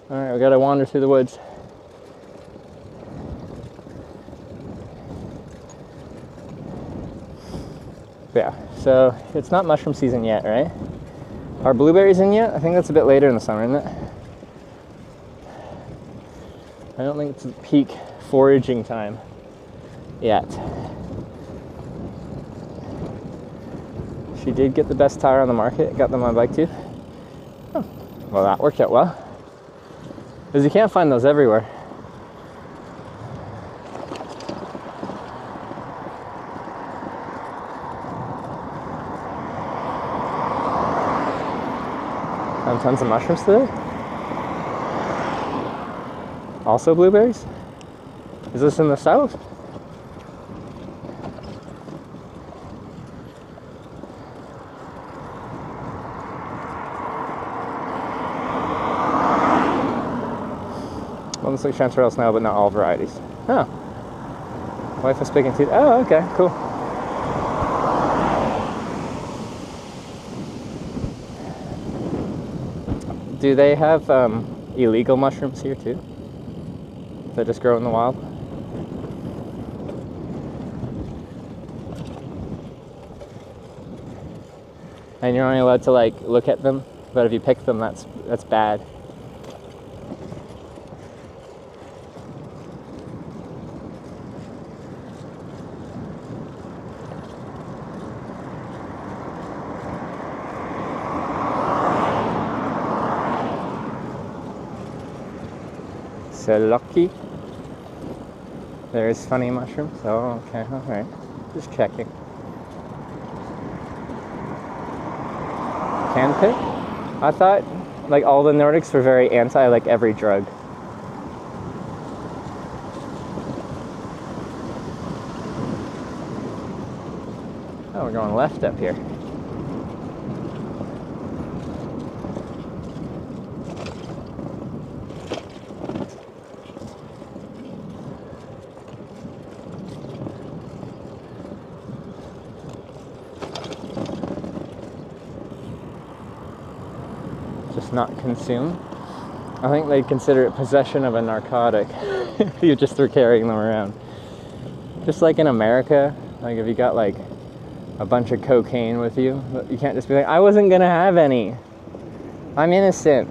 All right, we gotta wander through the woods. Yeah, so it's not mushroom season yet, right? Are blueberries in yet? I think that's a bit later in the summer, isn't it? I don't think it's peak foraging time yet. She did get the best tire on the market, got them on bike too. Oh, well, that worked out well. Because you can't find those everywhere. I'm and tons of mushrooms today? Also blueberries? Is this in the south? Well, looks like chanterelles now, but not all varieties. Oh. Wife is speaking to. Oh, okay, cool. Do they have illegal mushrooms here too? That just grow in the wild? And you're only allowed to like look at them, but if you pick them, that's bad. So lucky. There's funny mushrooms. Oh, okay, all right. Just checking. Can pick? I thought like all the Nordics were very anti like every drug. Oh, we're going left up here. Not consume. I think they'd consider it possession of a narcotic if you just were carrying them around. Just like in America, like if you got like a bunch of cocaine with you, you can't just be like, I wasn't gonna have any. I'm innocent.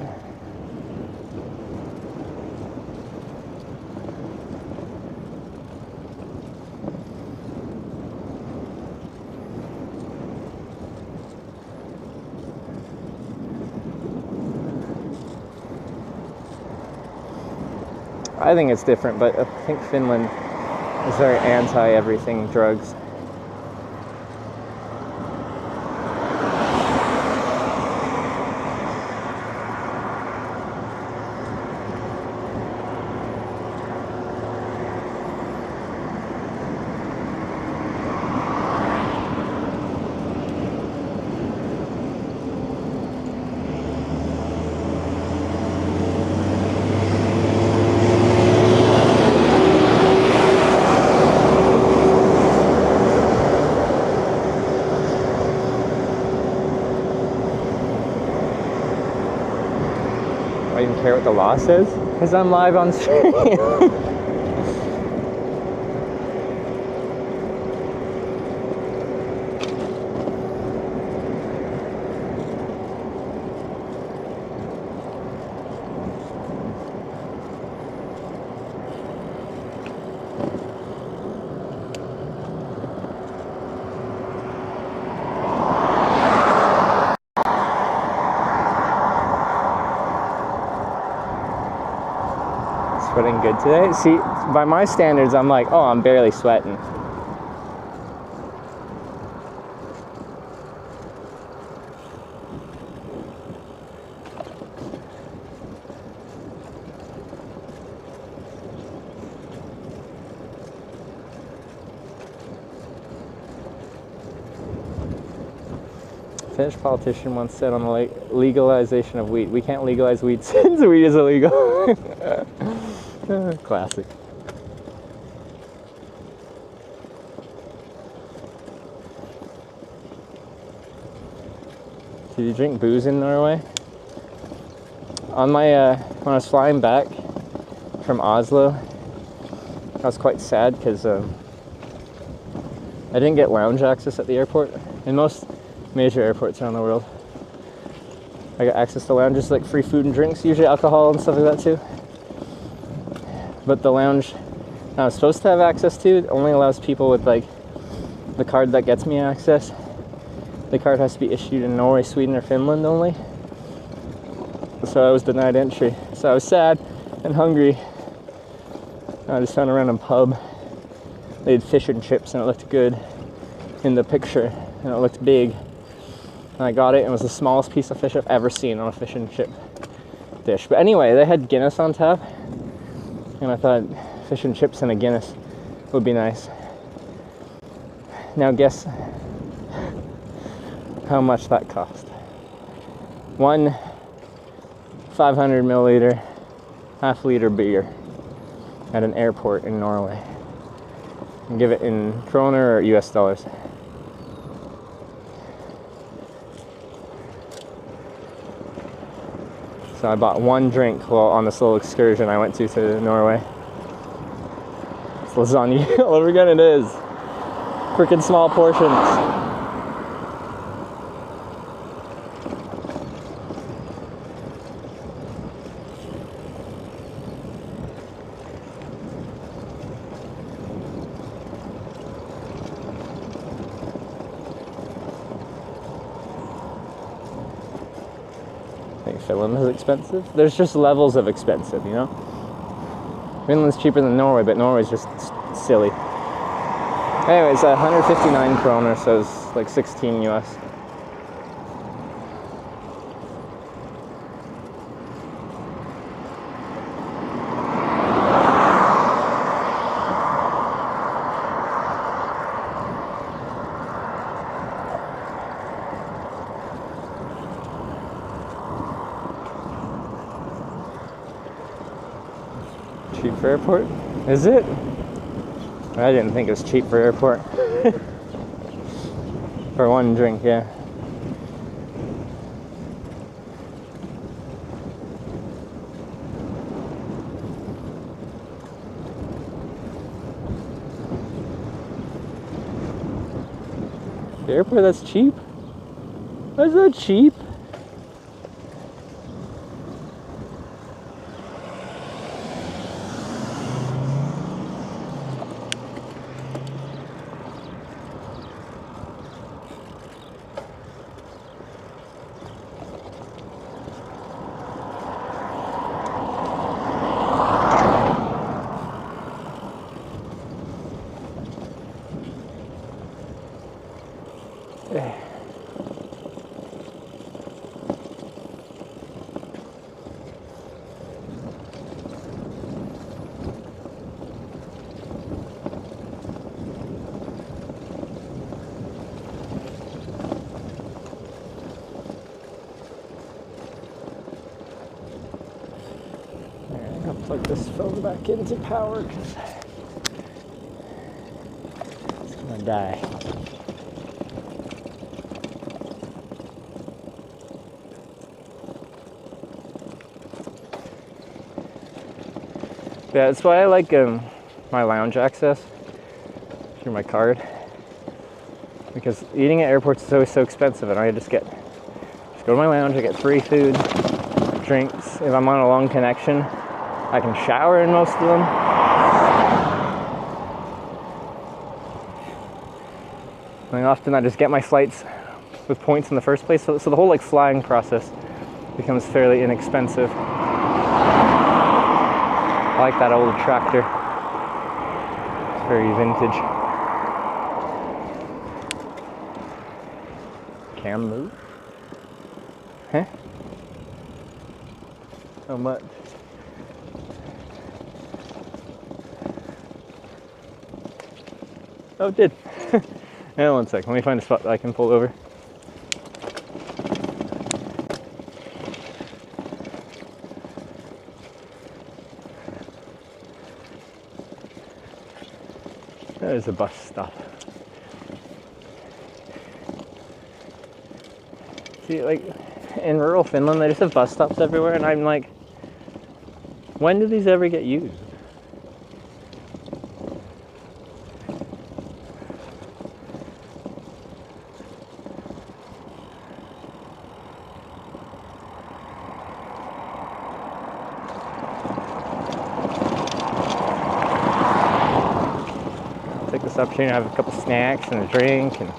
I think it's different, but I think Finland is very anti-everything drugs. I even care what the law says? Because I'm live on stream. Sweating good today? See, by my standards, I'm like, oh, I'm barely sweating. Finnish politician once said on the legalization of weed, we can't legalize weed since weed is illegal. Classic. Did you drink booze in Norway? On my when I was flying back from Oslo, I was quite sad because I didn't get lounge access at the airport. In most major airports around the world, I got access to lounges, like free food and drinks, usually alcohol and stuff like that too. But the lounge I was supposed to have access to only allows people with like the card that gets me access. The card has to be issued in Norway, Sweden, or Finland only. So I was denied entry. So I was sad and hungry. I just found a random pub. They had fish and chips and it looked good in the picture and it looked big. And I got it, and it was the smallest piece of fish I've ever seen on a fish and chip dish. But anyway, they had Guinness on tap, and I thought fish and chips and a Guinness would be nice. Now guess how much that cost. One 500 milliliter, half-liter beer at an airport in Norway. And give it in kroner or US dollars. So I bought one drink while on this little excursion I went to Norway. It's lasagna all over again. It is. Freaking small portions. I think Finland is expensive. There's just levels of expensive, you know? Finland's cheaper than Norway, but Norway's just silly. Anyway, it's 159 kroner, so it's like 16 US. Cheap for airport? Is it? I didn't think it was cheap for airport. For one drink, yeah. The airport, that's cheap? That's not cheap. Plug this phone back into power because it's gonna die. Yeah, that's why I like my lounge access through my card, because eating at airports is always so expensive, and I just go to my lounge, I get free food, drinks. If I'm on a long connection, I can shower in most of them. And often I just get my flights with points in the first place, so the whole like flying process becomes fairly inexpensive. I like that old tractor. It's very vintage. Cam move? Huh? How much? Oh, it did. Hang on one sec. Let me find a spot that I can pull over. There's a bus stop. See, like, in rural Finland, they just have bus stops everywhere, and I'm like, when do these ever get used? Take this opportunity to have a couple snacks and a drink and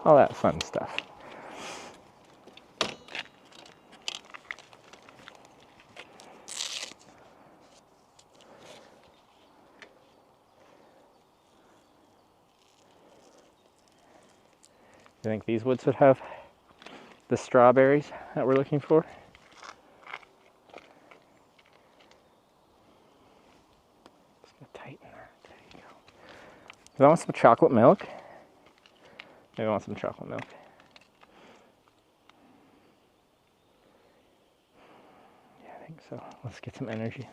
all that fun stuff. You think these woods would have the strawberries that we're looking for? Just gonna tighten that. There you go. Do I want some chocolate milk? Maybe I want some chocolate milk. Yeah, I think so. Let's get some energy.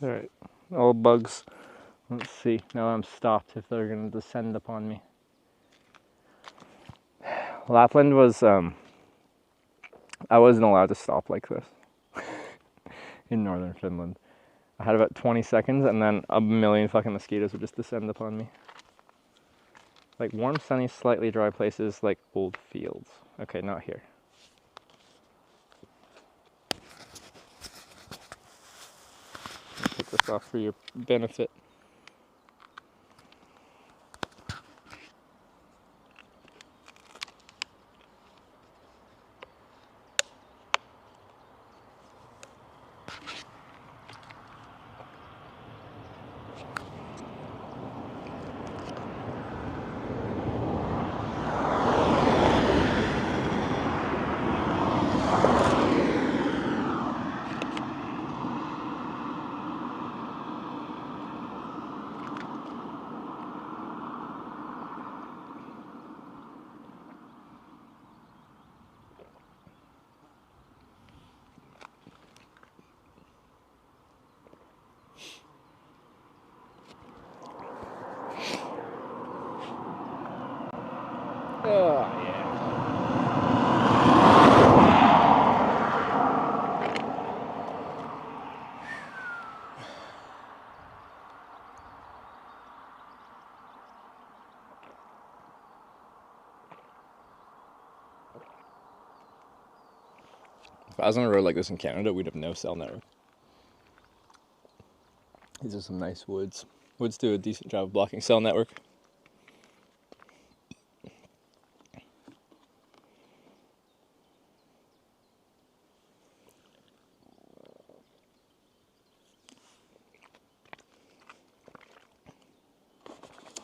Alright, all bugs. Let's see, now I'm stopped if they're going to descend upon me. Lapland was, I wasn't allowed to stop like this in northern Finland. I had about 20 seconds and then a million fucking mosquitoes would just descend upon me. Like warm, sunny, slightly dry places like old fields. Okay, not here. Take this off for your benefit. Oh, yeah. If I was on a road like this in Canada, we'd have no cell network. These are some nice woods. Woods do a decent job of blocking cell network.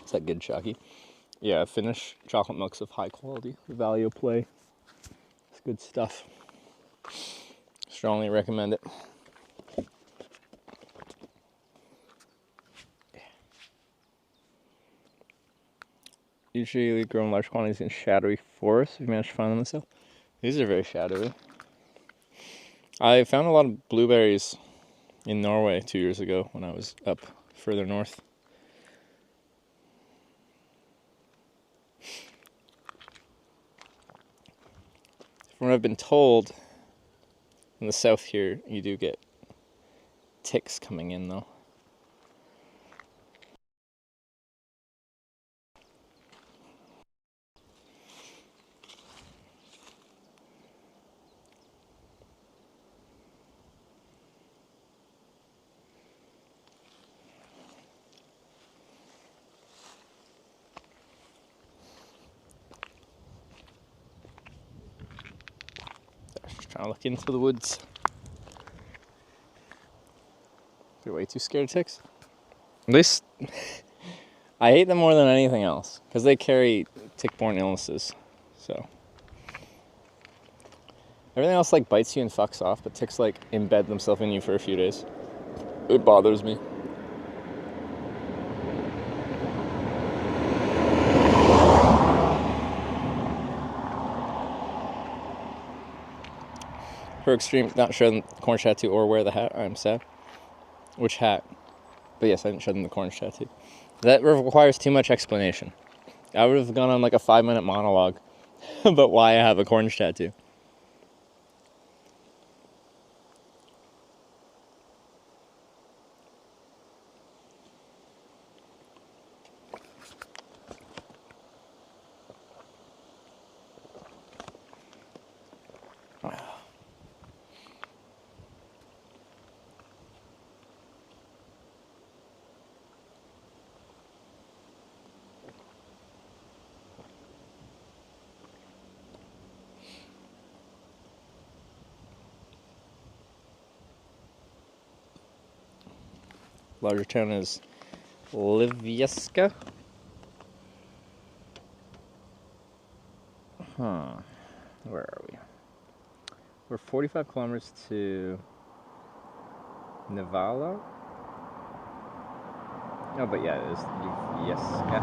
Is that good, Shocky? Yeah, Finnish chocolate milk's of high quality. Value play. It's good stuff. Strongly recommend it. Usually grown large quantities in shadowy forests. If you manage to find them myself. These are very shadowy. I found a lot of blueberries in Norway 2 years ago when I was up further north. From what I've been told, in the south here, you do get ticks coming in though. Just trying to look into the woods. You're way too scared of ticks. At least I hate them more than anything else because they carry tick-borne illnesses. So everything else like bites you and fucks off, but ticks like embed themselves in you for a few days. It bothers me. For extreme, not show them the corn tattoo or wear the hat. I'm sad. Which hat? But yes, I didn't show them the corn tattoo. That requires too much explanation. I would have gone on like a 5-minute monologue about why I have a corn tattoo. Larger town is Livieska. Huh. Where are we? We're 45 kilometers to Nivala. Oh, but yeah, it is Livieska.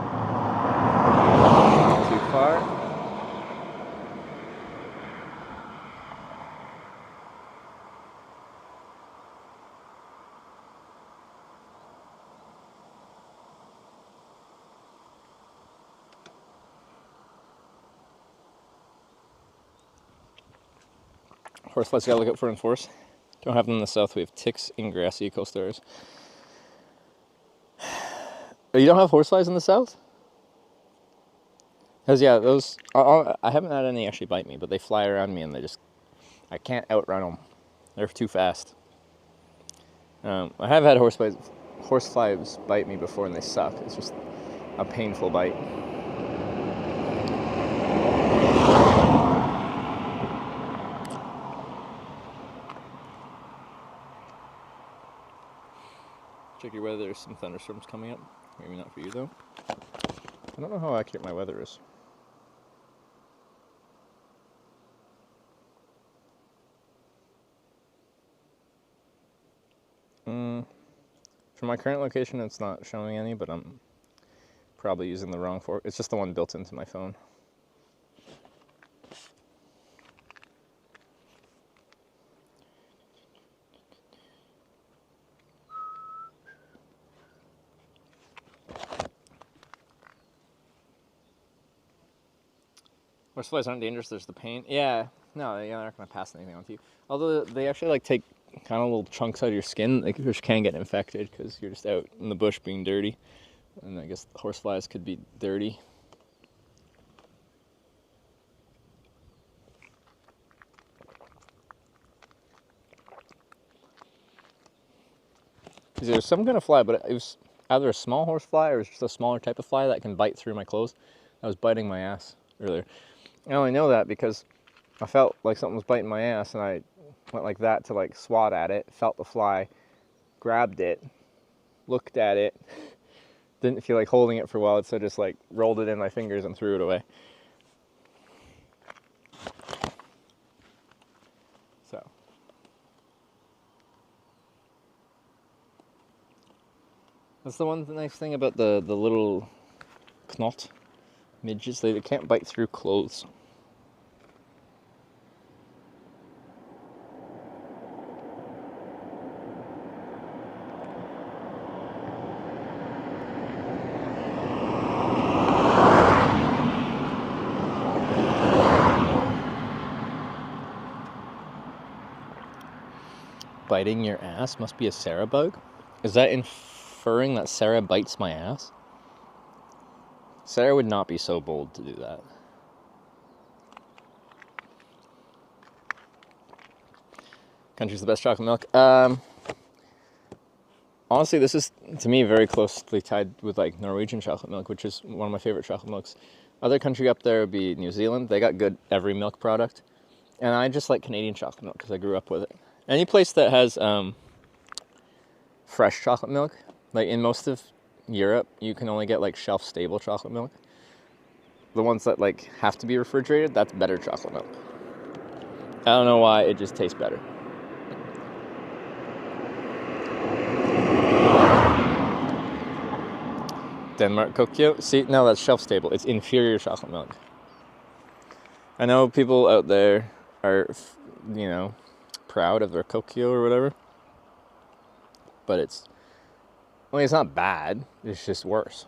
Not too far. Horseflies gotta look out for in force. Don't have them in the south. We have ticks in grassy coastal areas. You don't have horseflies in the south? Because yeah, those I haven't had any actually bite me, but they fly around me and I can't outrun them. They're too fast. I have had horseflies bite me before and they suck. It's just a painful bite. Check your weather, there's some thunderstorms coming up. Maybe not for you though. I don't know how accurate my weather is. For my current location, it's not showing any, but I'm probably using the wrong It's just the one built into my phone. Horseflies aren't dangerous, there's the pain. Yeah, no, they're not going to pass anything on to you. Although they actually like take kind of little chunks out of your skin, which can get infected because you're just out in the bush being dirty. And I guess horseflies could be dirty. There's some kind of fly, but it was either a small horsefly or just a smaller type of fly that can bite through my clothes. I was biting my ass earlier. I only know that because I felt like something was biting my ass and I went like that to like swat at it, felt the fly, grabbed it, looked at it, didn't feel like holding it for a while, so I just like rolled it in my fingers and threw it away. So. That's the one nice thing about the little knot midges, they can't bite through clothes. Biting your ass must be a Sarah bug? Is that inferring that Sarah bites my ass? Sarah would not be so bold to do that. Country's the best chocolate milk. Honestly, this is, to me, very closely tied with like Norwegian chocolate milk, which is one of my favorite chocolate milks. Other country up there would be New Zealand. They got good every milk product. And I just like Canadian chocolate milk because I grew up with it. Any place that has fresh chocolate milk, like in most of Europe, you can only get like shelf-stable chocolate milk. The ones that like have to be refrigerated, that's better chocolate milk. I don't know why, it just tastes better. Denmark Kokyo. See, no, that's shelf-stable. It's inferior chocolate milk. I know people out there are, you know, proud of their Kokyo or whatever, but it's not bad, it's just worse.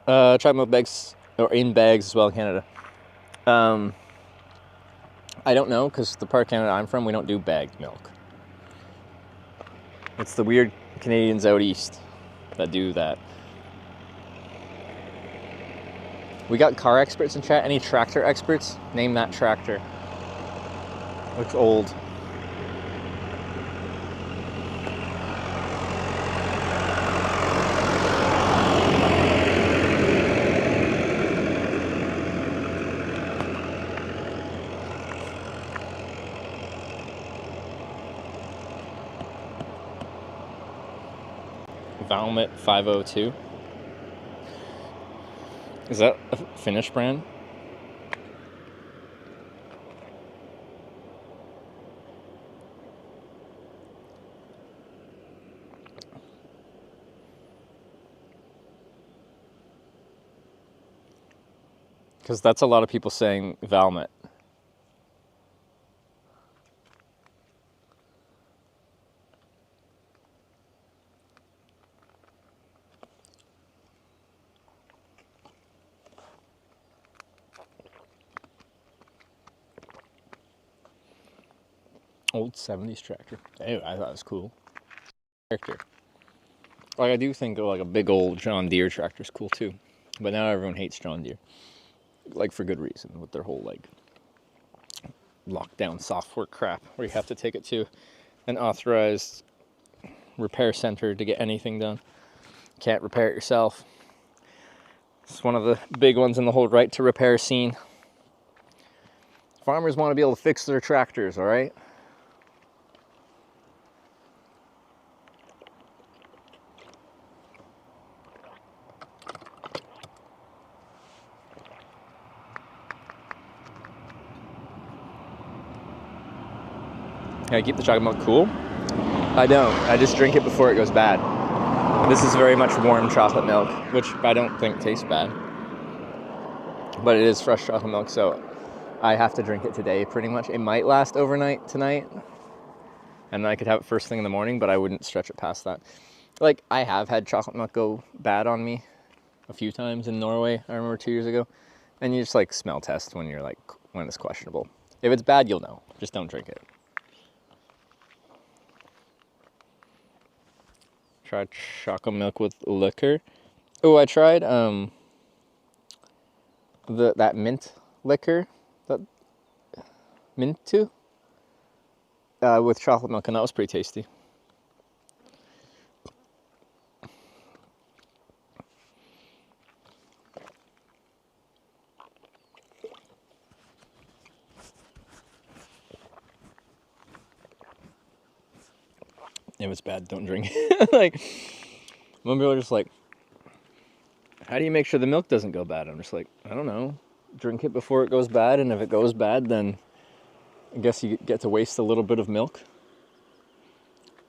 Chocolate milk bags, or in bags as well in Canada. I don't know, because the part of Canada I'm from, we don't do bagged milk. It's the weird Canadians out east that do that. We got car experts in chat. Any tractor experts? Name that tractor. Looks old. Valmet 502. Is that a Finnish brand? Because that's a lot of people saying Valmet. Old 70s tractor. Anyway, I thought it was cool. Character. Like, I do think like a big old John Deere tractor is cool too. But now everyone hates John Deere. Like, for good reason, with their whole like lockdown software crap where you have to take it to an authorized repair center to get anything done. Can't repair it yourself. It's one of the big ones in the whole right to repair scene. Farmers want to be able to fix their tractors, all right? Can I keep the chocolate milk cool? I don't. I just drink it before it goes bad. This is very much warm chocolate milk, which I don't think tastes bad. But it is fresh chocolate milk, so I have to drink it today pretty much. It might last overnight tonight, and then I could have it first thing in the morning, but I wouldn't stretch it past that. Like, I have had chocolate milk go bad on me a few times in Norway, I remember 2 years ago. And you just like smell test when you're like, when it's questionable. If it's bad, you'll know. Just don't drink it. Tried chocolate milk with liquor. Oh, I tried that mint liquor, that mint too, with chocolate milk, and that was pretty tasty. If it's bad, don't drink it. Like, some people are just like, how do you make sure the milk doesn't go bad? I'm just like, I don't know. Drink it before it goes bad, and if it goes bad, then I guess you get to waste a little bit of milk.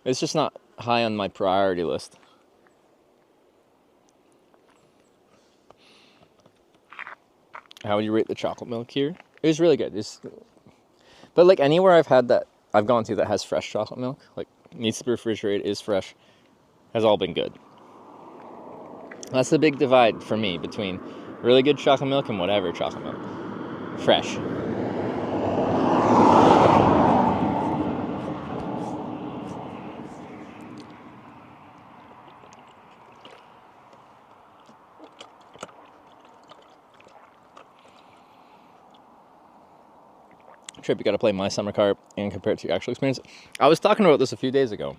It's just not high on my priority list. How would you rate the chocolate milk here? It was really good. But like anywhere I've gone to that has fresh chocolate milk, like needs to be refrigerated, is fresh, has all been good. That's the big divide for me between really good chocolate milk and whatever chocolate milk. Fresh. Trip, you got to play My Summer Car and compare it to your actual experience. I was talking about this a few days ago,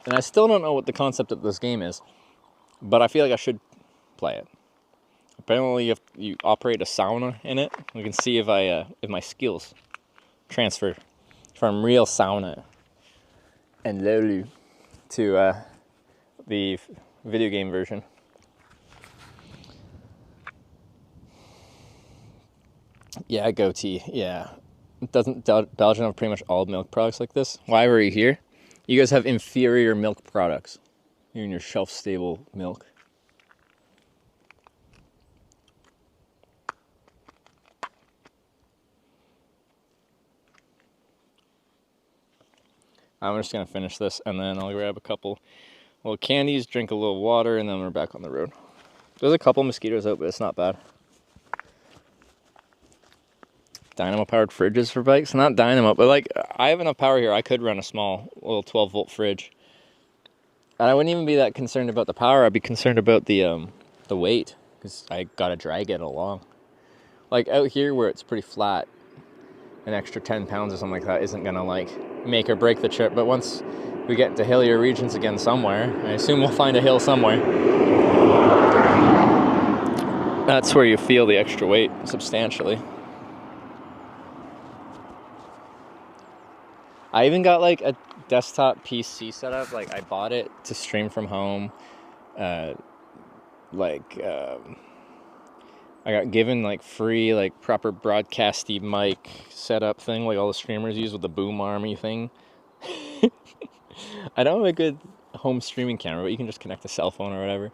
and I still don't know what the concept of this game is, but I feel like I should play it. Apparently, you operate a sauna in it. We can see if my skills transfer from real sauna and Lolu to the video game version. Yeah, goatee. Yeah. Doesn't Belgium have pretty much all milk products like this? Why were you here? You guys have inferior milk products. You and your shelf-stable milk. I'm just going to finish this, and then I'll grab a couple little candies, drink a little water, and then we're back on the road. There's a couple mosquitoes out, but it's not bad. Dynamo-powered fridges for bikes? Not dynamo, but like, I have enough power here. I could run a small, little 12-volt fridge. And I wouldn't even be that concerned about the power. I'd be concerned about the weight, because I gotta drag it along. Like, out here where it's pretty flat, an extra 10 pounds or something like that isn't gonna, like, make or break the trip. But once we get into hillier regions again somewhere, I assume we'll find a hill somewhere, that's where you feel the extra weight substantially. I even got like a desktop PC setup. Like, I bought it to stream from home, I got given like free like proper broadcasty mic setup thing like all the streamers use with the boom army thing. I don't have a good home streaming camera, but you can just connect a cell phone or whatever.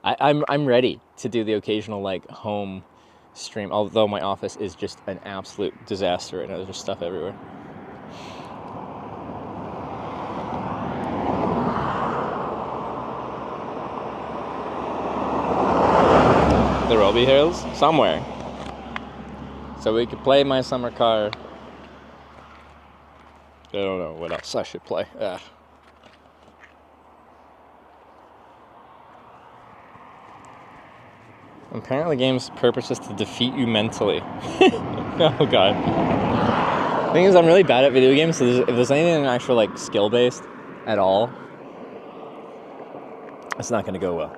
I'm ready to do the occasional like home stream, although my office is just an absolute disaster right now. There's just stuff everywhere. There will be hills somewhere, so we could play my summer car. I don't know what else I should play. Apparently, the game's purpose is to defeat you mentally. Oh god. The thing is, I'm really bad at video games, so if there's anything actual like skill based at all, it's not going to go well.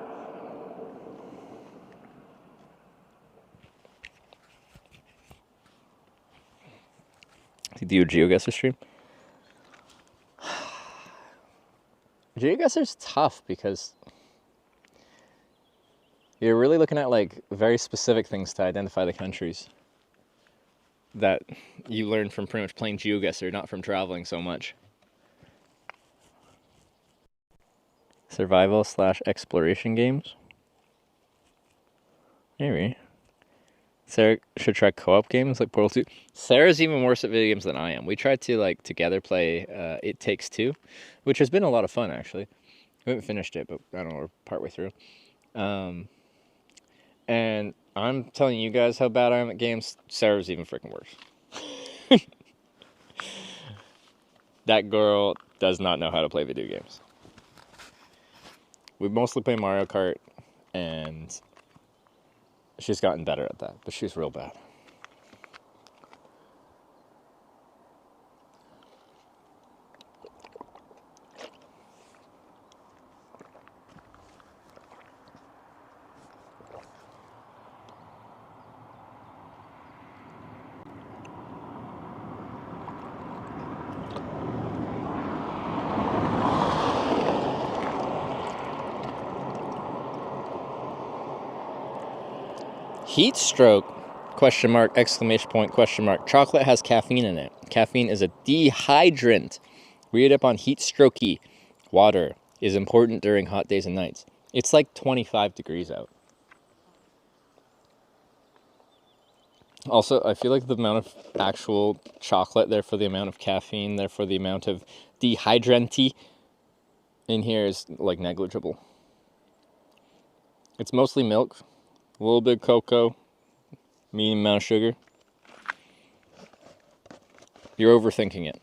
Do you GeoGuessr stream? GeoGuessr's tough because you're really looking at like very specific things to identify the countries that you learn from pretty much playing GeoGuessr, not from traveling so much. Survival / exploration games? Maybe. Sarah should try co-op games like Portal 2. Sarah's even worse at video games than I am. We tried to like together play It Takes Two, which has been a lot of fun actually. We haven't finished it, but I don't know, we're partway through. And I'm telling you guys how bad I am at games. Sarah's even freaking worse. That girl does not know how to play video games. We mostly play Mario Kart, and she's gotten better at that, but she's real bad. Heat stroke, ? Chocolate has caffeine in it. Caffeine is a dehydrant. Read up on heat strokey. Water is important during hot days and nights. It's like 25 degrees out. Also, I feel like the amount of actual chocolate, therefore the amount of caffeine, therefore the amount of dehydranty in here is like negligible. It's mostly milk. A little bit of cocoa, medium amount of sugar. You're overthinking it.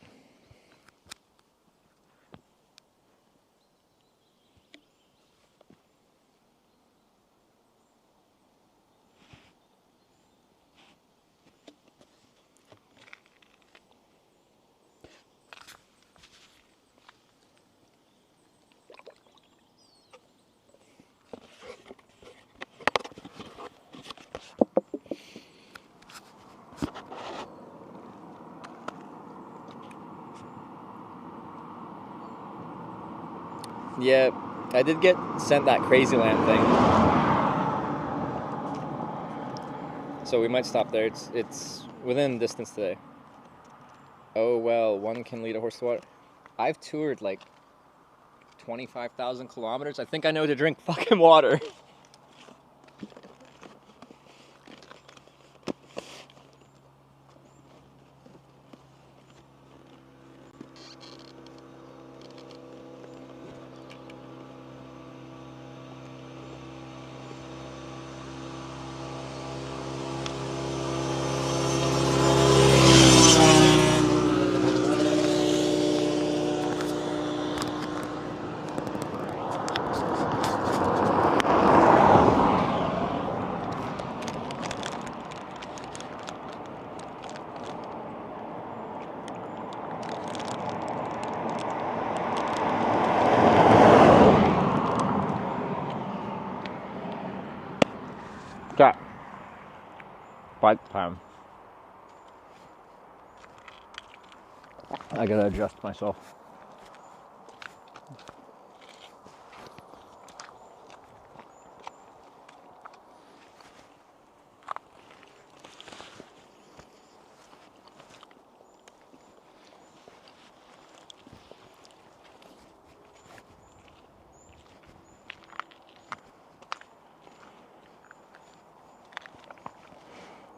Yeah, I did get sent that Crazy Land thing. So we might stop there. It's within distance today. Oh well, one can lead a horse to water. I've toured like 25,000 kilometers. I think I know to drink fucking water. Got bike time. I gotta adjust myself.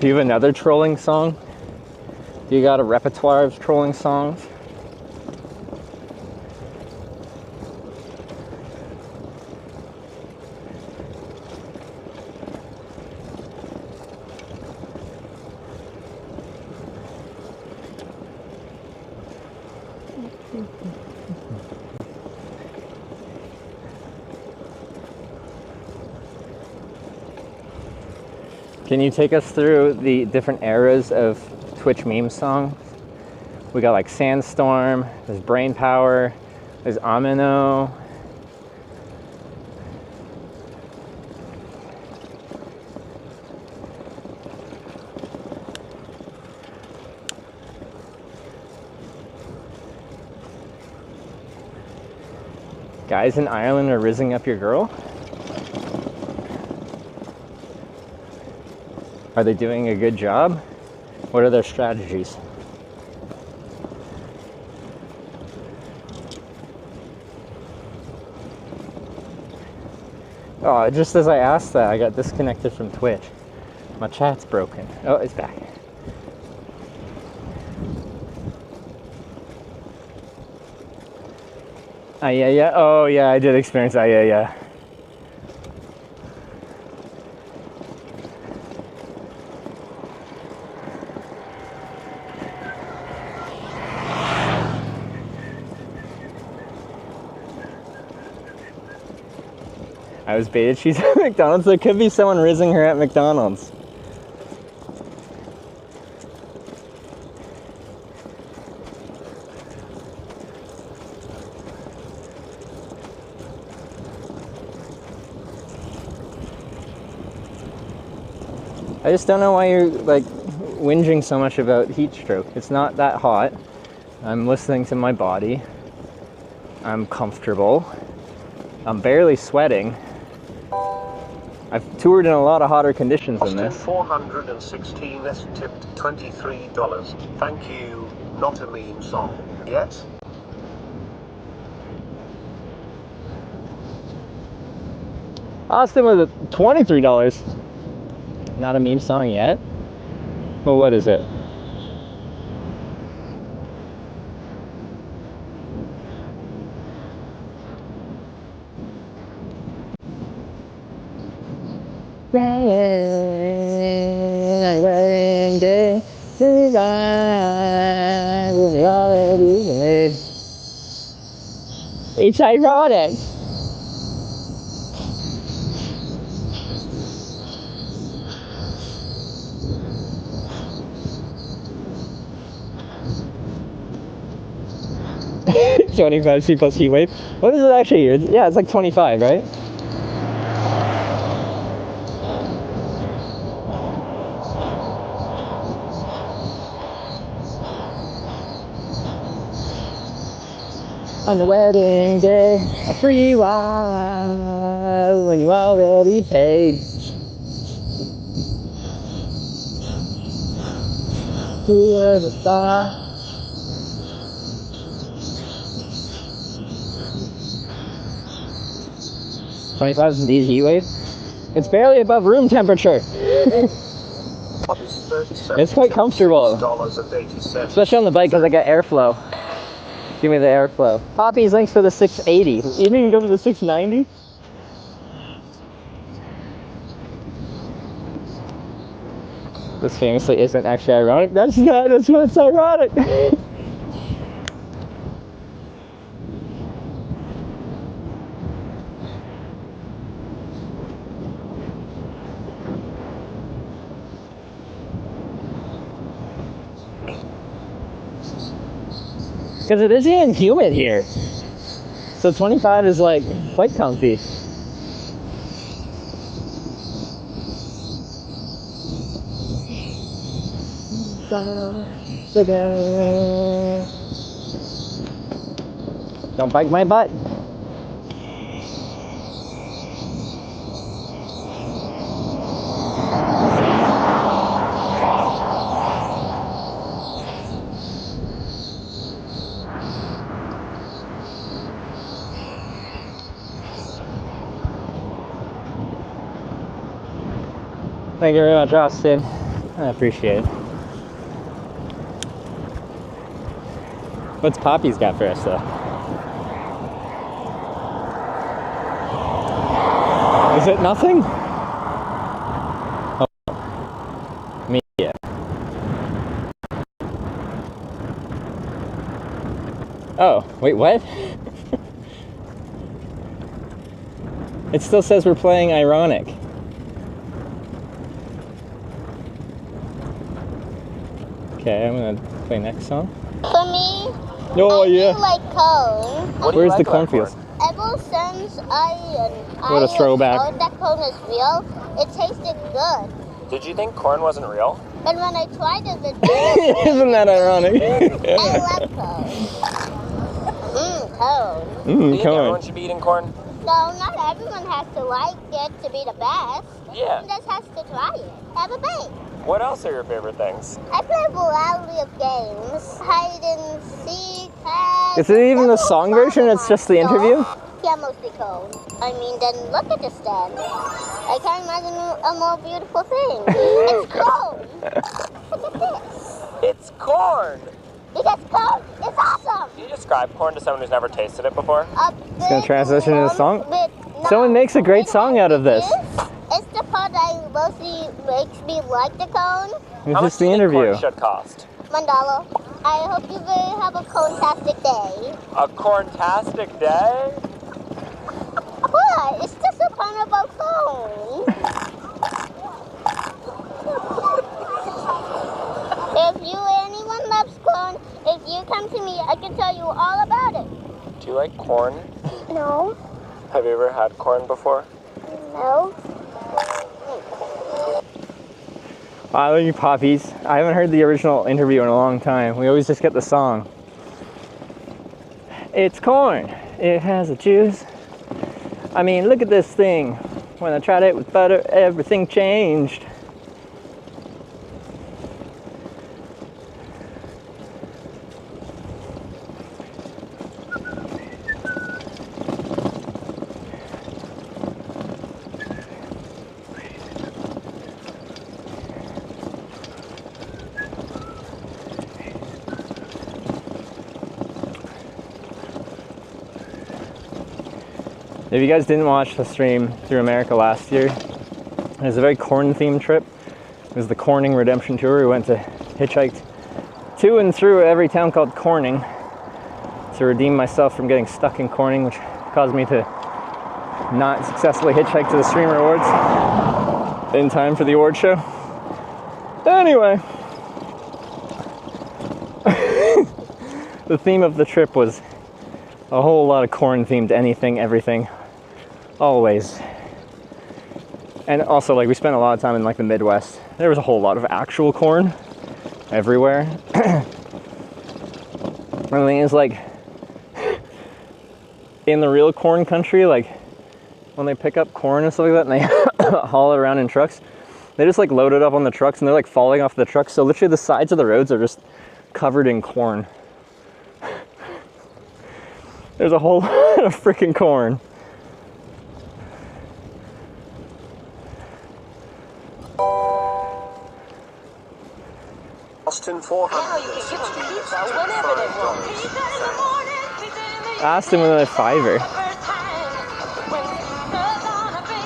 Do you have another trolling song? Do you got a repertoire of trolling songs? Can you take us through the different eras of Twitch meme songs? We got like Sandstorm, there's Brain Power, there's Amino. Guys in Ireland are rizzing up your girl? Are they doing a good job? What are their strategies? Oh, just as I asked that, I got disconnected from Twitch. My chat's broken. Oh, it's back. Yeah. Oh, yeah, I did experience yeah. I was baited. She's at McDonald's. There could be someone rizzing her at McDonald's. I just don't know why you're like whinging so much about heat stroke. It's not that hot. I'm listening to my body. I'm comfortable. I'm barely sweating. I've toured in a lot of hotter conditions than this. 416 S tipped $23. Thank you. Not a meme song. Yes? Austin was at $23. Not a meme song yet? Well, what is it? It's ironic. $25 plus heat wave. What is it actually? Yeah, it's like 25, right? On the wedding day, a free wine when you already paid. Who ever thought? $25 in these heat wave? It's barely above room temperature. It's quite comfortable, especially on the bike because I got airflow. Give me the airflow. Poppy's links for the 680. You think you can go for the 690? This famously isn't actually ironic. That's what's ironic. Because it isn't humid here. So 25 is like quite comfy. Don't bite my butt. Thank you very much, Austin. I appreciate it. What's Poppy's got for us, though? Is it nothing? Oh. Me, yeah. Oh, wait, what? It still says we're playing Ironic. Okay, I'm gonna play next song. For me, Oh, yeah. I like corn. Where's the cornfields? Ever since What a throwback. I that corn is real, it tasted good. Did you think corn wasn't real? And when I tried it, Isn't that ironic? I love corn. Corn. Do you think everyone should be eating corn? No, not everyone has to like it to be the best. Yeah. Everyone just has to try it. Have a bite. What else are your favorite things? I play a variety of games. Hide and seek, Is it even the song version? It's just the interview? Yeah, mostly corn. I mean, then look at the stand. I can't imagine a more beautiful thing. It's corn. Look at this. It's corn! Because corn is awesome. Can you describe corn to someone who's never tasted it before? It's gonna transition to the song. But Someone makes a great song out of this. it's the part that mostly makes me like the cone. It's just the interview. Should cost $1. I hope you will have a corn-tastic day. a corn-tastic day? What? It's just a pun about corn. If anyone loves corn, if you come to me, I can tell you all about it. Do you like corn? No. Have you ever had corn before? No. I love you, Poppies. I haven't heard the original interview in a long time. We always just get the song. It's corn. It has a juice. I mean, look at this thing. When I tried it with butter, everything changed. If you guys didn't watch the stream through America last year, it was a very corn-themed trip. It was the Corning Redemption Tour. We went to hitchhiked to and through every town called Corning to redeem myself from getting stuck in Corning, which caused me to not successfully hitchhike to the stream rewards in time for the award show. Anyway, the theme of the trip was a whole lot of corn-themed anything, everything. Always. And also, like, we spent a lot of time in, like, the Midwest. There was a whole lot of actual corn everywhere. And the thing is, like, in the real corn country, like, when they pick up corn and stuff like that and they haul it around in trucks, they just, like, load it up on the trucks and they're, like, falling off the trucks. So literally the sides of the roads are just covered in corn. There's a whole lot of freaking corn. Austin 460. Asked him another $5.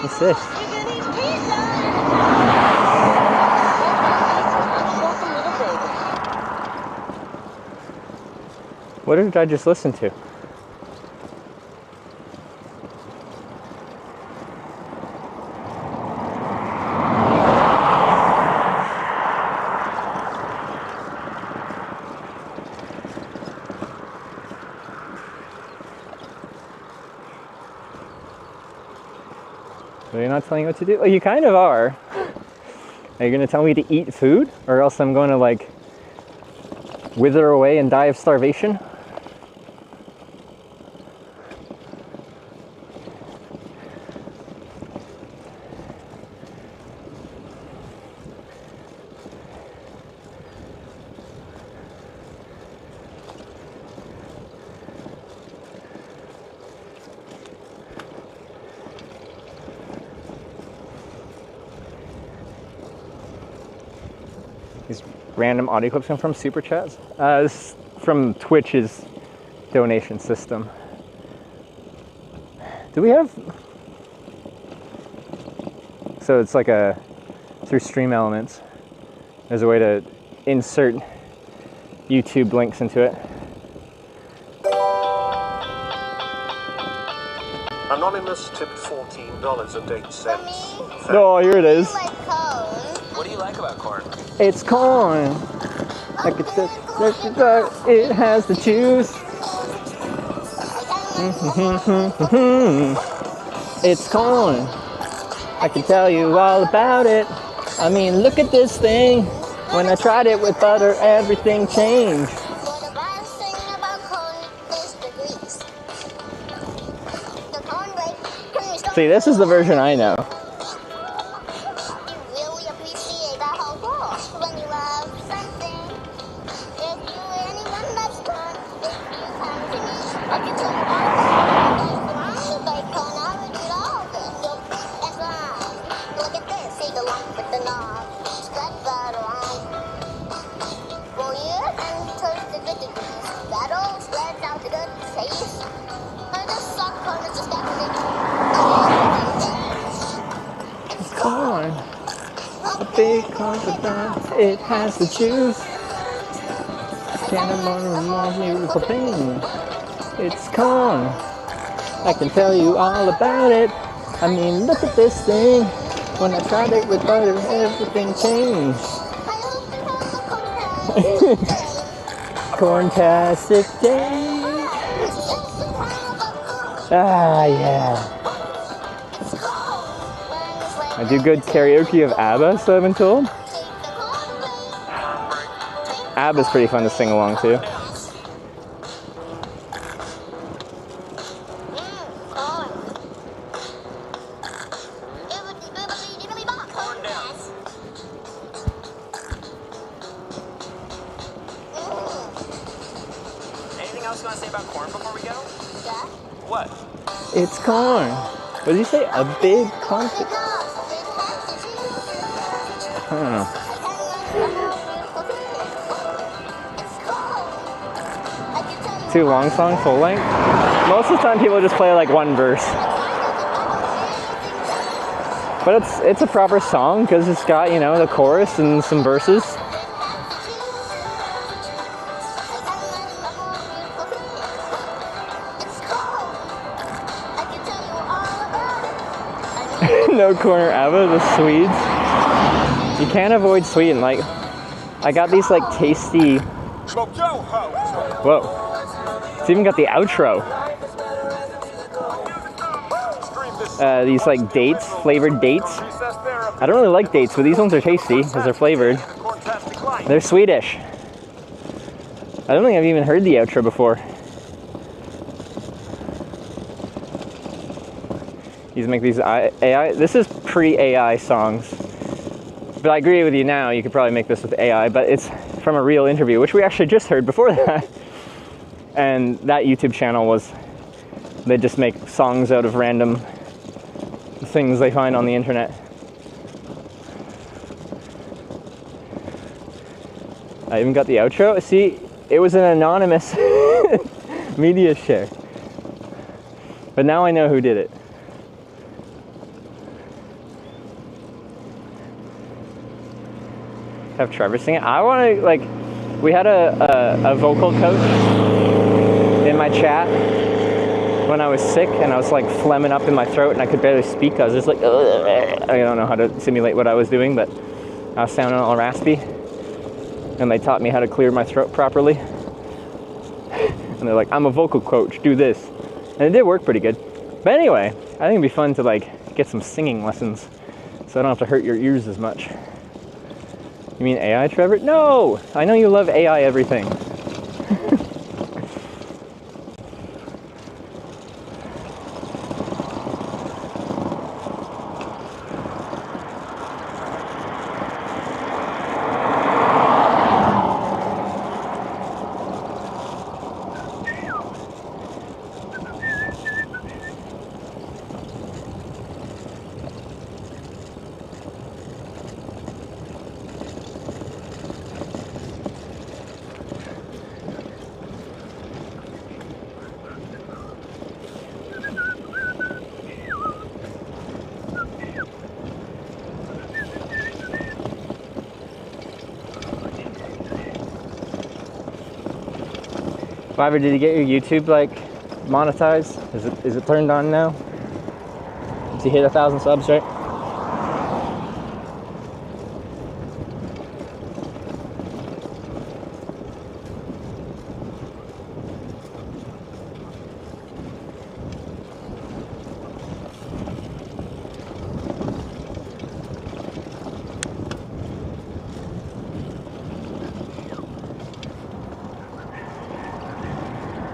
What's this? What did I just listen to? Are you not telling me what to do? Well, you kind of are. Are you going to tell me to eat food? Or else I'm going to, like, wither away and die of starvation? These random audio clips come from Super Chats. This is from Twitch's donation system. Do we have... So it's like a... Through Stream Elements, there's a way to insert YouTube links into it. Anonymous tipped $14.08. Oh, here it is. What do you like about corn? It's corn. Like it has the juice. It's corn. I can tell you all about it. I mean, look at this thing. When I tried it with butter, everything changed. See, this is the version I know. Corn, a big confidant, it has the juice. Can't beautiful thing. It's corn. I can tell you all about it. I mean, look at this thing. When I tried it with butter, everything changed. Corntastic day. Ah, yeah. I do good karaoke of ABBA, so I've been told. ABBA's pretty fun to sing along to. Anything else you want to say about corn before we go? Yeah. What? It's corn. What did you say? A big confidant. I don't know. Too long song, full length? Most of the time people just play like one verse. But it's a proper song because it's got, you know, the chorus and some verses. No corner ABBA, the Swedes. You can't avoid Sweden. Like, I got these like tasty. Whoa. It's even got the outro. These like dates, flavored dates. I don't really like dates, but these ones are tasty because they're flavored. They're Swedish. I don't think I've even heard the outro before. These make these AI. This is pre-AI songs. But I agree with you now, you could probably make this with AI, but it's from a real interview, which we actually just heard before that. And that YouTube channel was, they just make songs out of random things they find on the internet. I even got the outro. See, it was an anonymous media share. But now I know who did it. Have Trevor sing it. I want to, like, we had a vocal coach in my chat when I was sick and I was like phlegming up in my throat and I could barely speak. I was just like, ugh. I don't know how to simulate what I was doing, but I was sounding all raspy. And they taught me how to clear my throat properly. And they're like, I'm a vocal coach, do this. And it did work pretty good. But anyway, I think it'd be fun to like get some singing lessons so I don't have to hurt your ears as much. You mean AI, Trevor? No! I know you love AI everything. Fiverr, did you get your YouTube like monetized? Is it turned on now? Did you hit 1,000 subs, right?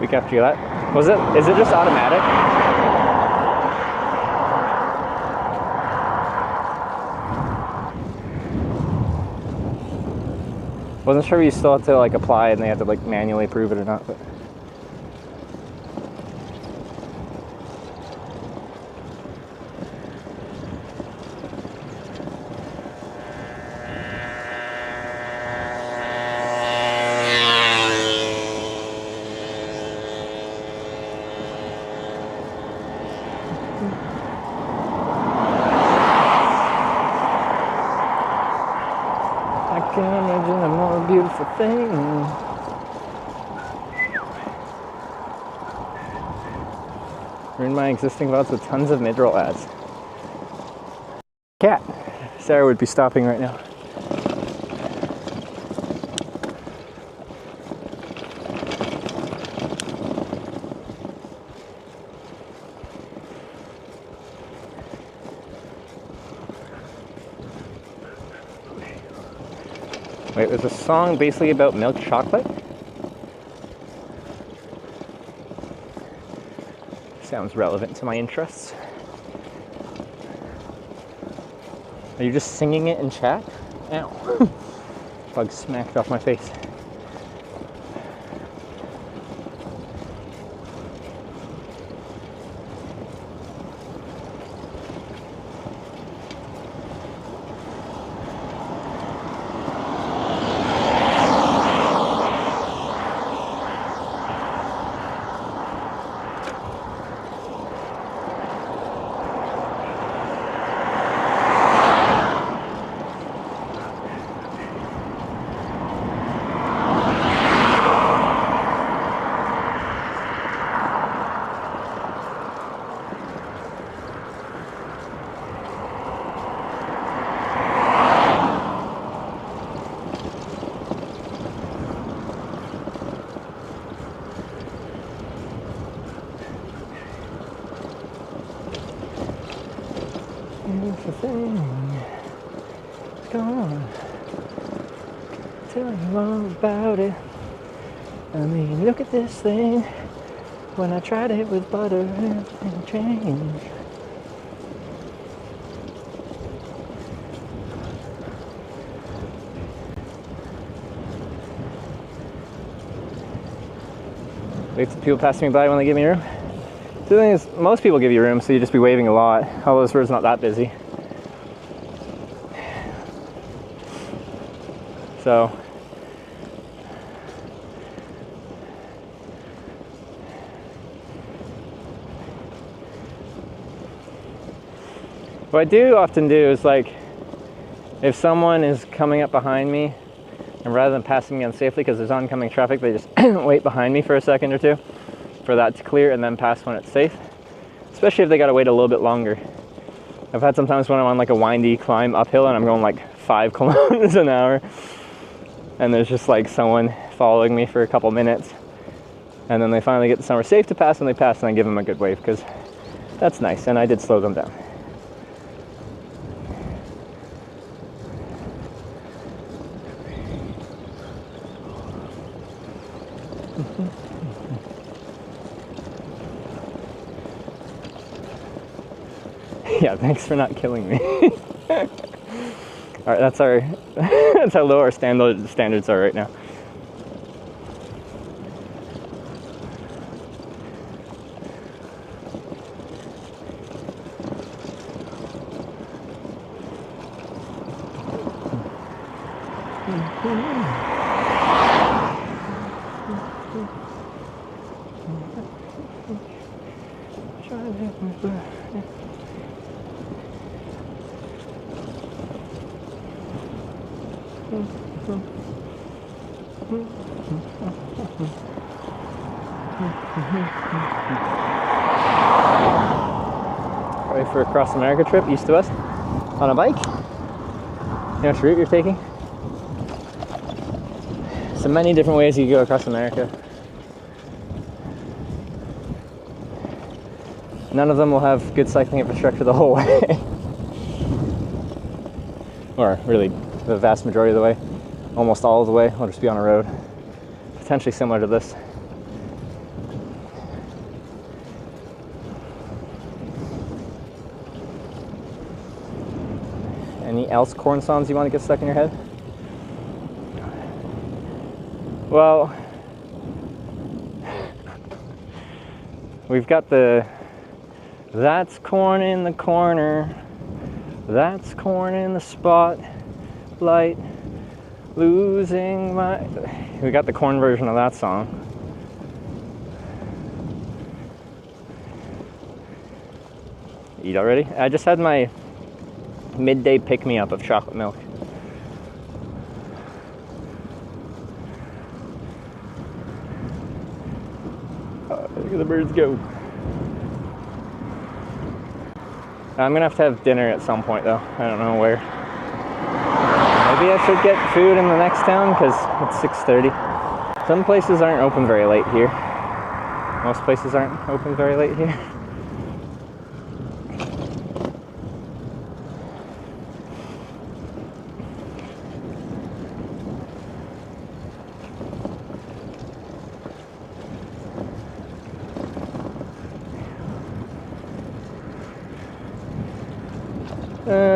Week after that. Is it just automatic? Wasn't sure you still had to like apply and they had to like manually approve it or not, but I can't imagine a more beautiful thing. We're in my existing VODs with tons of mid-roll ads. Cat. Sarah would be stopping right now. Wait, there's a song basically about milk chocolate? Sounds relevant to my interests. Are you just singing it in chat? Ow. Bug smacked off my face. Here's the thing. What's going on? Tell you all about it. I mean, look at this thing. When I tried it with butter, everything changed. Wait till people pass me by when they give me room. The thing is, most people give you room, so you just be waving a lot. Although this road's not that busy. So, what I do often do is like, if someone is coming up behind me, and rather than passing me unsafely because there's oncoming traffic, they just wait behind me for a second or two for that to clear and then pass when it's safe. Especially if they gotta wait a little bit longer. I've had sometimes when I'm on like a windy climb uphill and I'm going like 5 kilometers an hour and there's just like someone following me for a couple minutes and then they finally get to somewhere safe to pass and they pass and I give them a good wave because that's nice and I did slow them down. Yeah, thanks for not killing me. All right, that's how low our standards are right now. Ready for a cross America trip, east to west, on a bike? You know which route you're taking? So many different ways you can go across America. None of them will have good cycling infrastructure the whole way. Or really, the vast majority of the way. Almost all of the way will just be on a road. Potentially similar to this. Any else corn songs you want to get stuck in your head? Well, we've got the "That's corn in the corner, that's corn in the spotlight, losing my..." We got the corn version of that song. Eat already? I just had my midday pick-me-up of chocolate milk. Look at the birds go. I'm gonna have to have dinner at some point though. I don't know where. Maybe I should get food in the next town because it's 6:30. Some places aren't open very late here. Most places aren't open very late here.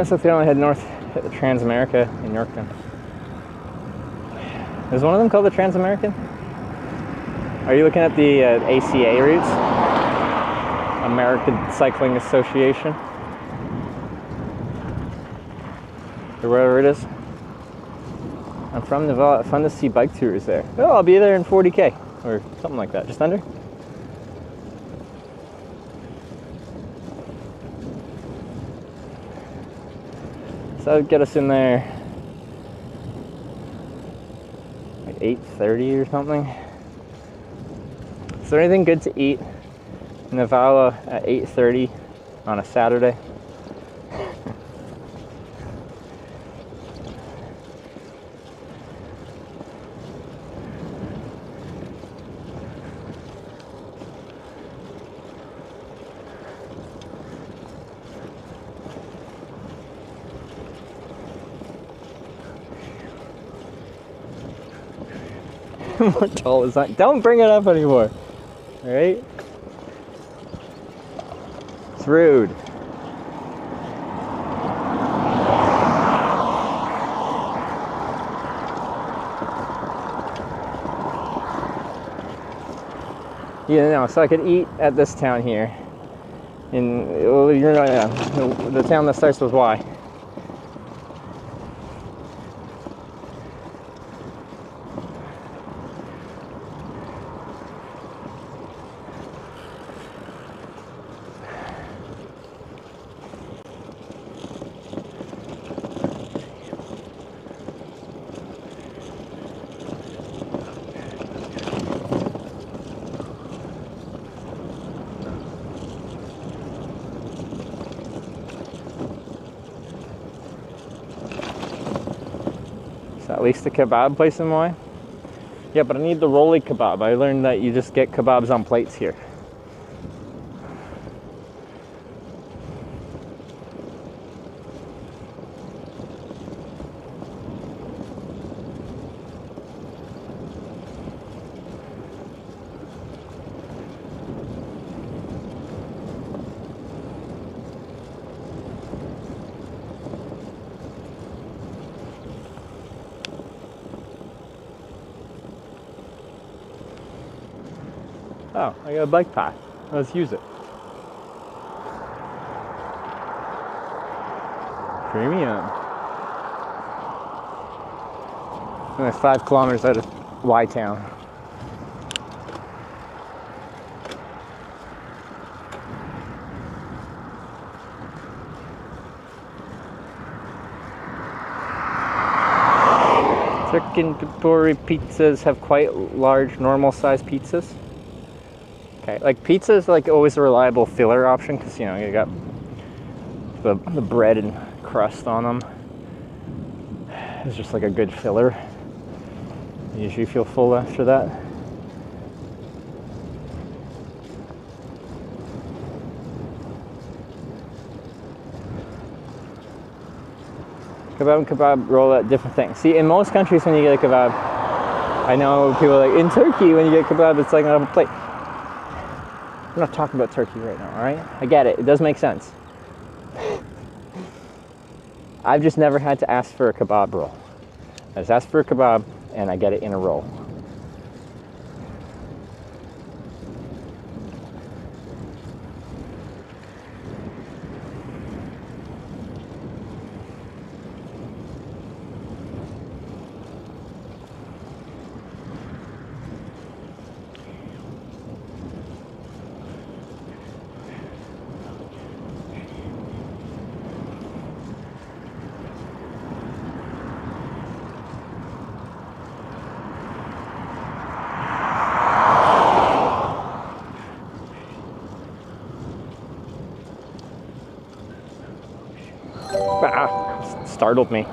So if you only head north, hit the Trans-America in Yorkton. Is one of them called the Trans-American? Are you looking at the ACA routes? American Cycling Association? Or wherever it is? I'm from Nivala. Fun to see bike tours there. Oh, I'll be there in 40K or something like that. Just under? So that would get us in there like 8:30 or something. Is there anything good to eat in Nivala at 8:30 on a Saturday? What tall is that? Don't bring it up anymore. Alright? It's rude. Yeah, no, so I could eat at this town here. In, well, you're not, the town that starts with Y. At least a kebab place in Moy. Yeah, but I need the rolly kebab. I learned that you just get kebabs on plates here. Oh, I got a bike path. Let's use it. Premium. Only 5 kilometers out of Y Town. Chicken pepperoni pizzas have quite large, normal-sized pizzas. Okay, like pizza is like always a reliable filler option because you know you got the bread and crust on them. It's just like a good filler. You usually feel full after that. Kebab and kebab roll at different things. See, in most countries when you get a kebab, I know people are like, in Turkey when you get kebab it's like on a plate. I'm not talking about Turkey right now, alright? I get it, it does make sense. I've just never had to ask for a kebab roll. I just ask for a kebab and I get it in a roll. Ah, startled me.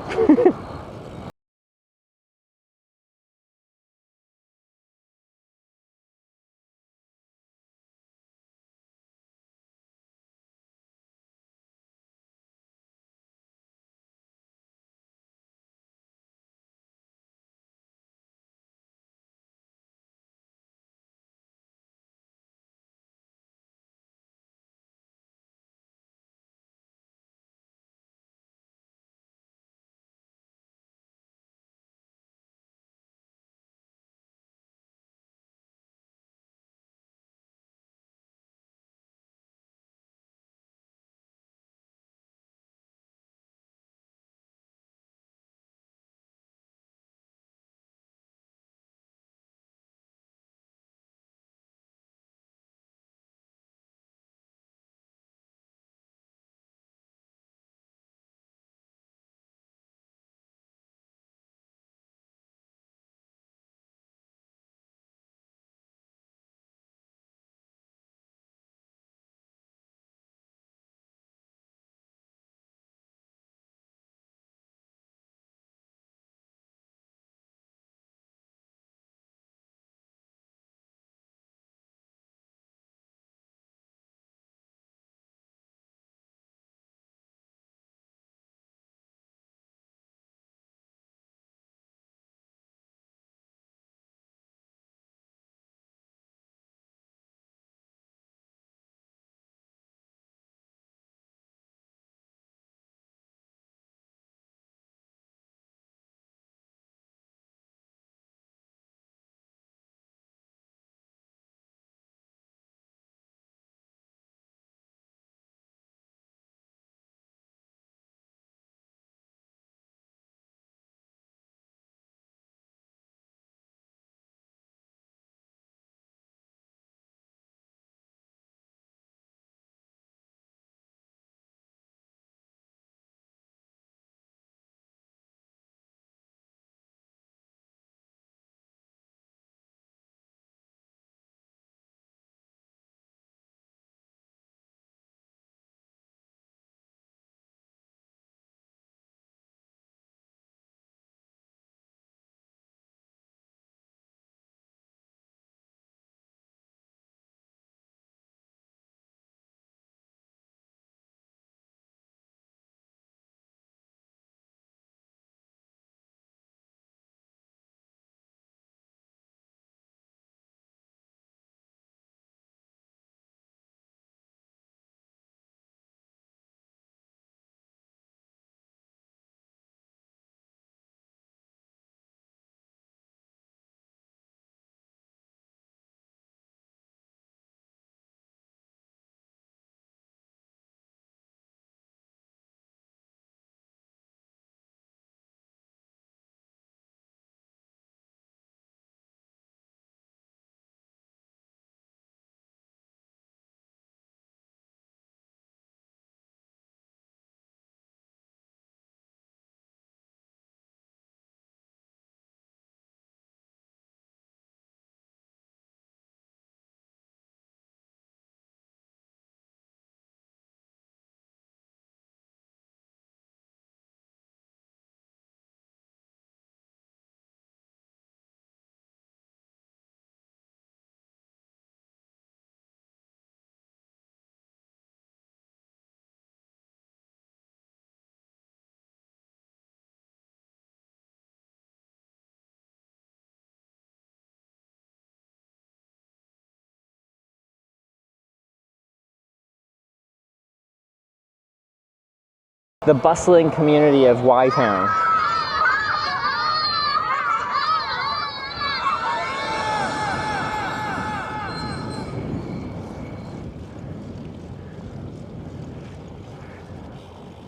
the bustling community of Y-Town.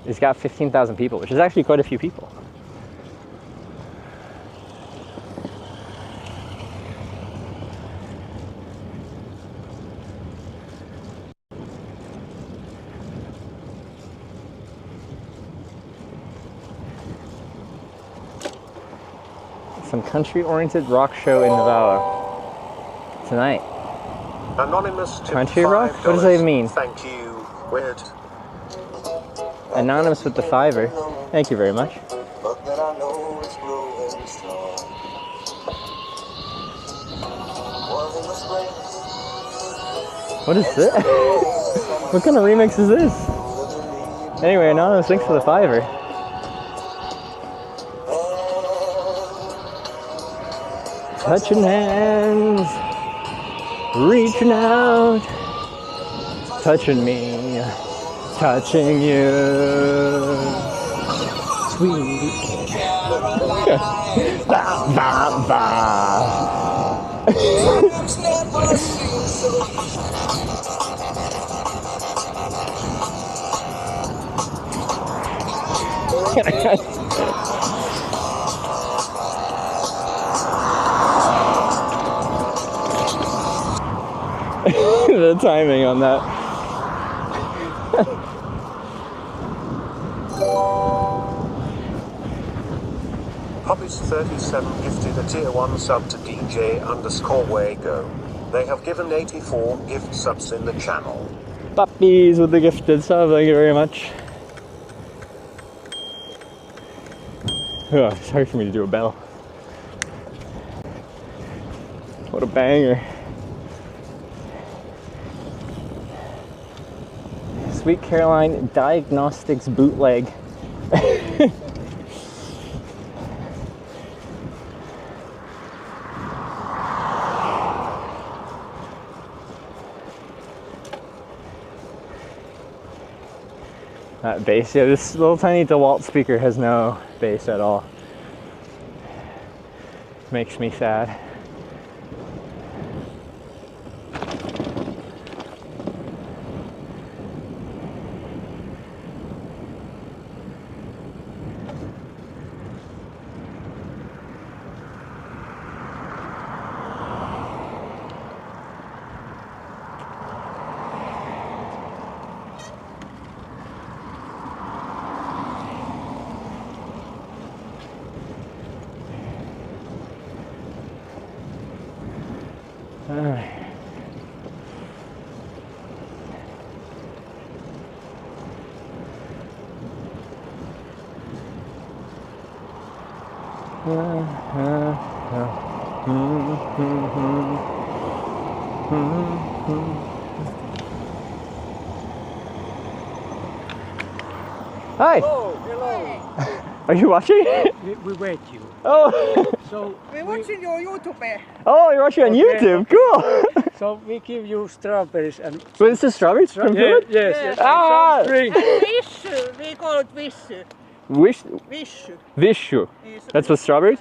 It's got 15,000 people, which is actually quite a few people. Some country-oriented rock show in Nivala tonight. Anonymous tipped Country rock? $5. What does that even mean? Thank you. Weird. Anonymous with the $5. Thank you very much. What is this? What kind of remix is this? Anyway, Anonymous, thanks for the $5. Touching hands, reaching out, touching me, touching you, sweet. Ba, ba, ba. The timing on that. Hobbies37 gifted a tier 1 sub to DJ_Wago. They have given 84 gift subs in the channel. Puppies with the gifted sub, thank you very much. Oh, it's hard for me to do a bell. What a banger. Sweet Caroline Diagnostics bootleg. That bass, yeah, this little tiny DeWalt speaker has no bass at all. Makes me sad. Hi! Oh, hello! Are you watching? We wait you. Oh! So we're watching your YouTube. Oh, you're watching on YouTube? Cool! So we give you strawberries and... Wait, this is strawberries from Finland? Yes. Ah! And drink. Vishu, we call it vishu. Vishu. Vishu. That's with strawberries?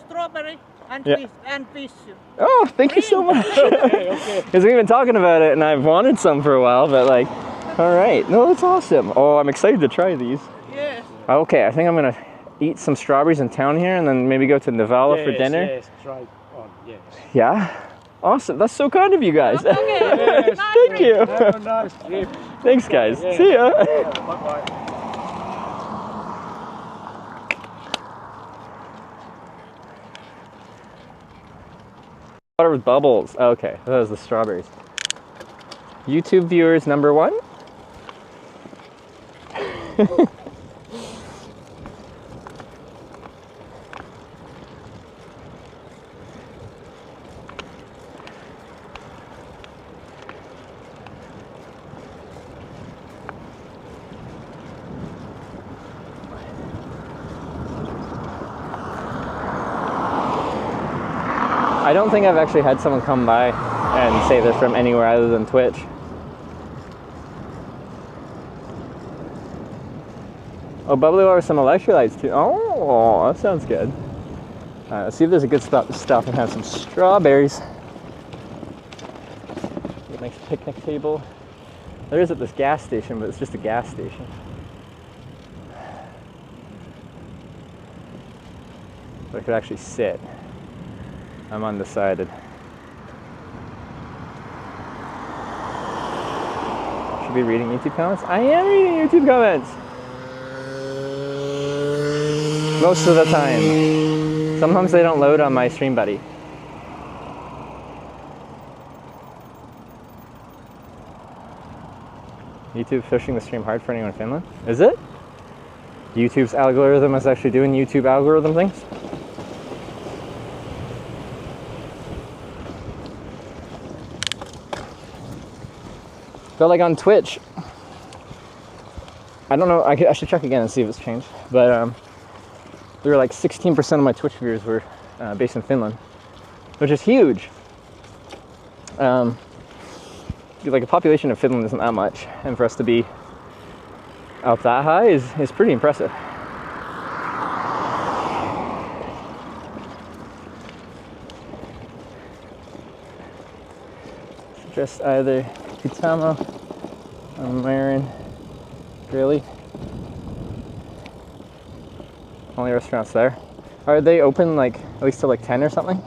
Strawberry and Yeah. vishu. Oh, thank you so much. Okay. Because we've been talking about it and I've wanted some for a while, but like, all right. No, that's awesome. Oh, I'm excited to try these. Yes. Okay, I think I'm gonna eat some strawberries in town here and then maybe go to Nivala for dinner. Yes, try on, yes. Yeah? Awesome. That's so kind of you guys. Okay. Yes, Thank you. Have a nice trip. Thanks, guys. Yeah. See ya. Bye-bye. Water with bubbles. Okay, that was the strawberries. YouTube viewers number 1. I don't think I've actually had someone come by and say they're from anywhere other than Twitch. Oh, bubbly water with some electrolytes too. Oh, that sounds good. All right, let's see if there's a good spot to stop and have some strawberries. Get a nice picnic table. There is at this gas station, but it's just a gas station. But I could actually sit. I'm undecided. Should be reading YouTube comments? I am reading YouTube comments! Most of the time. Sometimes they don't load on my Stream Buddy. YouTube pushing the stream hard for anyone in Finland? Is it? YouTube's algorithm is actually doing YouTube algorithm things? But like on Twitch, I don't know, I should check again and see if it's changed, but there were like 16% of my Twitch viewers were based in Finland, which is huge. Like the population of Finland isn't that much, and for us to be up that high is pretty impressive. Just either Kitamo or Marin. Really? Only restaurants there. Are they open like at least till like 10 or something?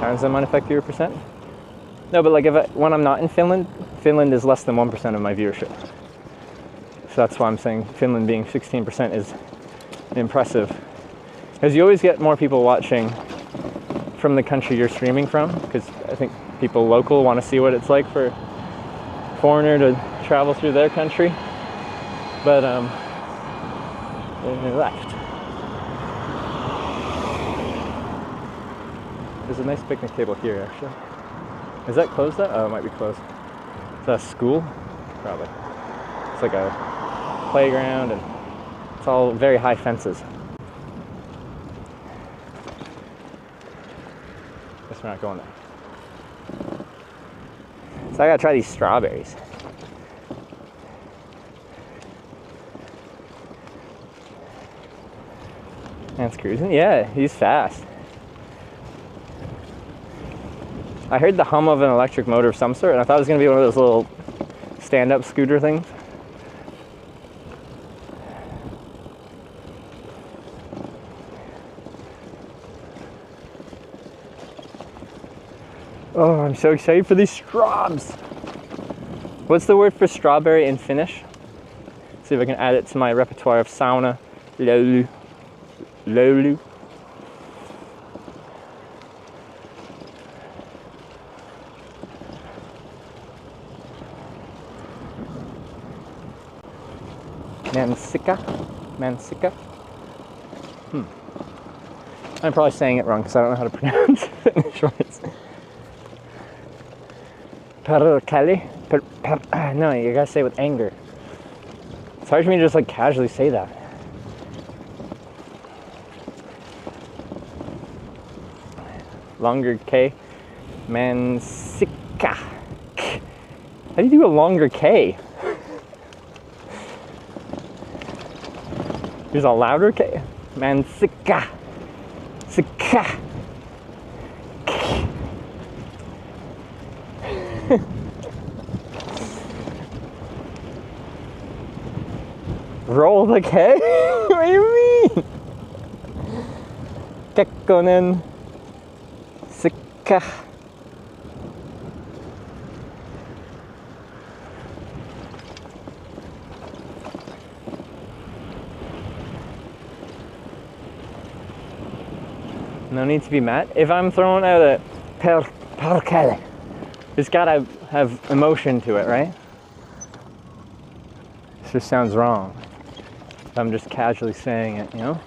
Does that might affect your percent? No, but like when I'm not in Finland, Finland is less than 1% of my viewership. So that's why I'm saying Finland being 16% is impressive. Because you always get more people watching from the country you're streaming from, because I think people local want to see what it's like for a foreigner to travel through their country. But they left. There's a nice picnic table here, actually. Is that closed up? Oh, it might be closed. Is that a school? Probably. It's like a playground, and it's all very high fences. Guess we're not going there. So I gotta try these strawberries. Man's cruising? Yeah, he's fast. I heard the hum of an electric motor of some sort, and I thought it was going to be one of those little stand-up scooter things. Oh, I'm so excited for these straws. What's the word for strawberry in Finnish? See if I can add it to my repertoire of sauna. Lolu. Lolu. Mansikka. I'm probably saying it wrong because I don't know how to pronounce Finnish words. Perkele. No, you gotta say it with anger. It's hard for me to just like casually say that. Longer K. Mansikka. How do you do a longer K? There's a louder K. Mansikka. Sikka. Roll the K? What do you mean? Kekkonen. Sikka. No need to be mad. If I'm throwing out a perkele, it's gotta have emotion to it, right? This just sounds wrong. If I'm just casually saying it, you know?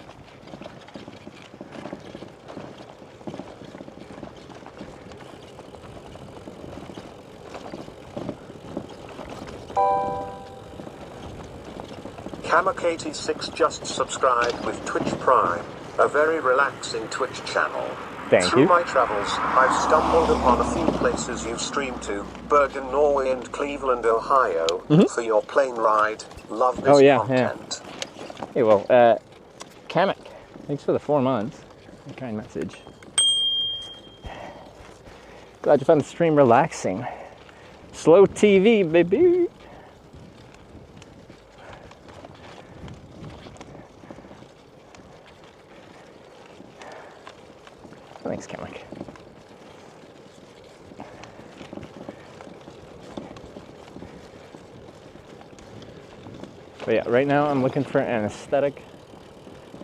Amakati6 just subscribed with Twitch Prime, a very relaxing Twitch channel. Thank Through you. my travels, I've stumbled upon a few places you stream to, Bergen, Norway and Cleveland, Ohio, for your plane ride. Love this content. Hey, well, Kamek, thanks for the 4 months. A kind message. Glad you found the stream relaxing. Slow TV, baby. Thanks, Kamek. But yeah, right now I'm looking for an aesthetic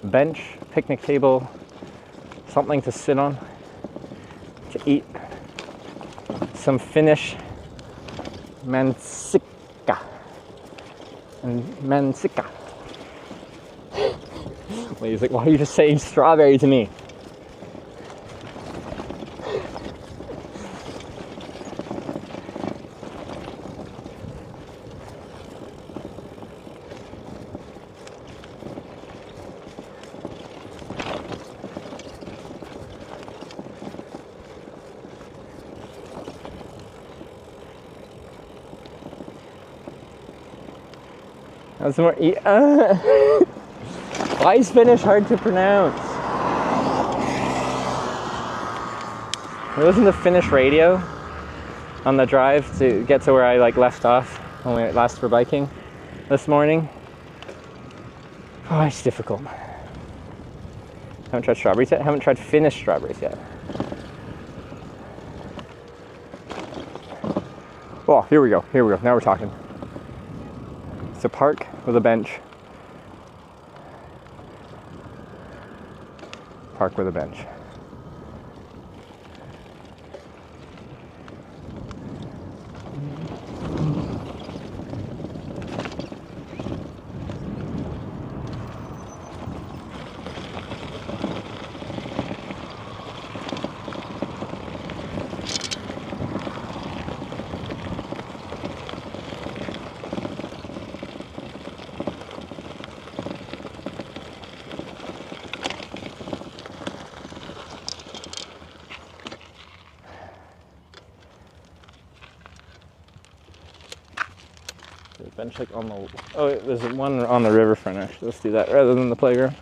bench, picnic table, something to sit on, to eat some Finnish mansikka. Mansikka. Well, he's like, why are you just saying strawberry to me? That's more. Why is Finnish hard to pronounce? We listened to Finnish radio on the drive to get to where I left off when we last were biking this morning. Oh, it's difficult. Haven't tried strawberries yet. Haven't tried Finnish strawberries yet. Oh, here we go. Here we go. Now we're talking. It's a park with a bench. Park with a bench. Bench on the, oh, there's one on the riverfront actually. Let's do that rather than the playground.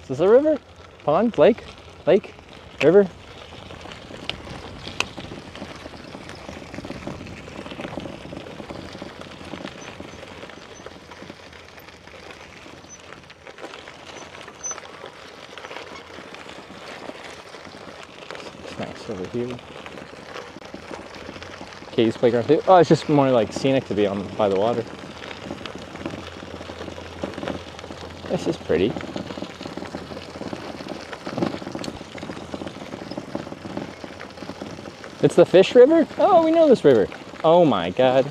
Is this a river? Pond? Lake? Lake? River? It's nice over here. Katie's playground too. Oh, it's just more like scenic to be on by the water. This is pretty. It's the fish river? Oh, we know this river. Oh my god.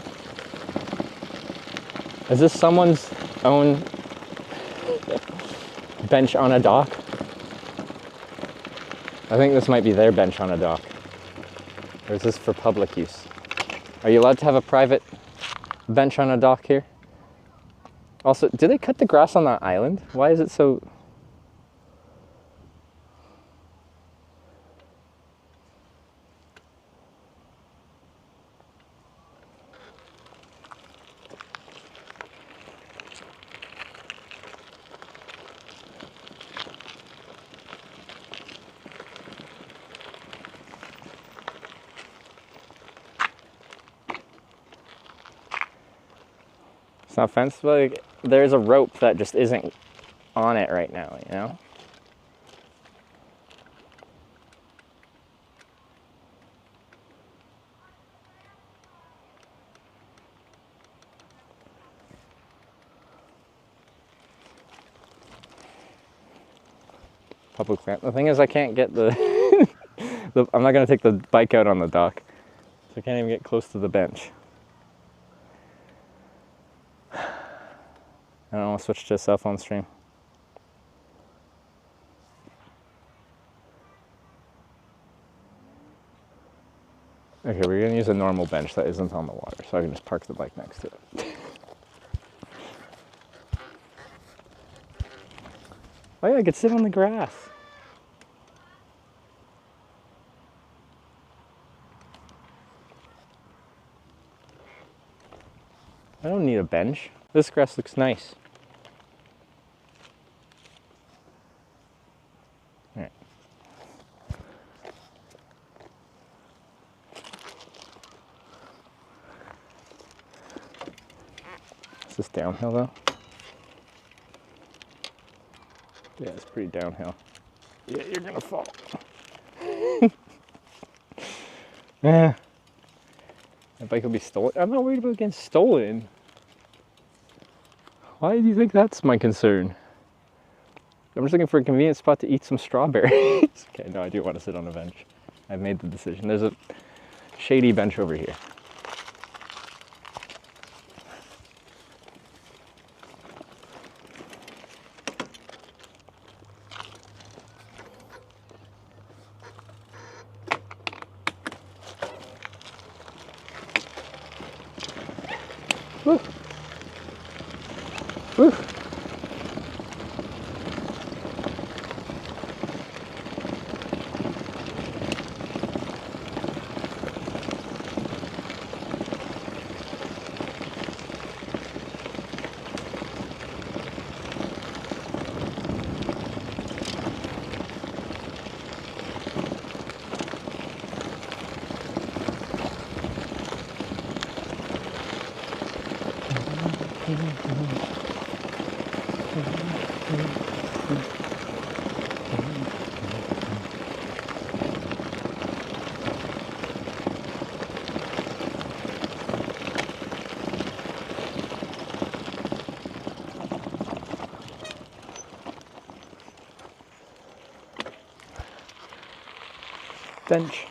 Is this someone's own bench on a dock? I think this might be their bench on a dock. Or is this for public use? Are you allowed to have a private bench on a dock here? Also, did they cut the grass on that island? Why is it so... It's not fenced, but like, there's a rope that just isn't on it right now, you know? Public land. The thing is, I can't get the, I'm not gonna take the bike out on the dock, so I can't even get close to the bench. I don't want to switch to a cell phone stream. Okay, we're gonna use a normal bench that isn't on the water, so I can just park the bike next to it. Oh yeah, I could sit on the grass. I don't need a bench. This grass looks nice. All right. Is this downhill though? Yeah, it's pretty downhill. Yeah, you're gonna fall. Yeah. That bike will be stolen. I'm not worried about getting stolen. Why do you think that's my concern? I'm just looking for a convenient spot to eat some strawberries. Okay, no, I do want to sit on a bench. I've made the decision. There's a shady bench over here. Woo. Woo. Bench.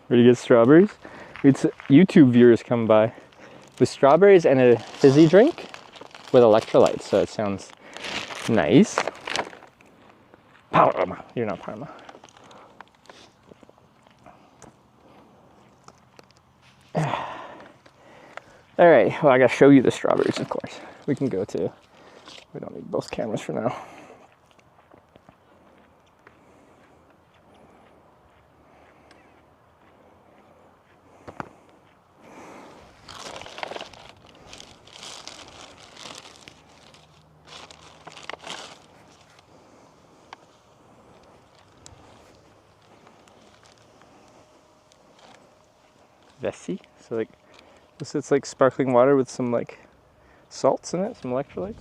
Ready to get strawberries? It's YouTube viewers come by with strawberries and a fizzy drink with electrolytes, so it sounds nice. Parma. You're not Parma. All right, well, I gotta show you the strawberries, of course. We can go to, we don't need both cameras for now. Vesi, so like, this is like sparkling water with some like salts in it, some electrolytes.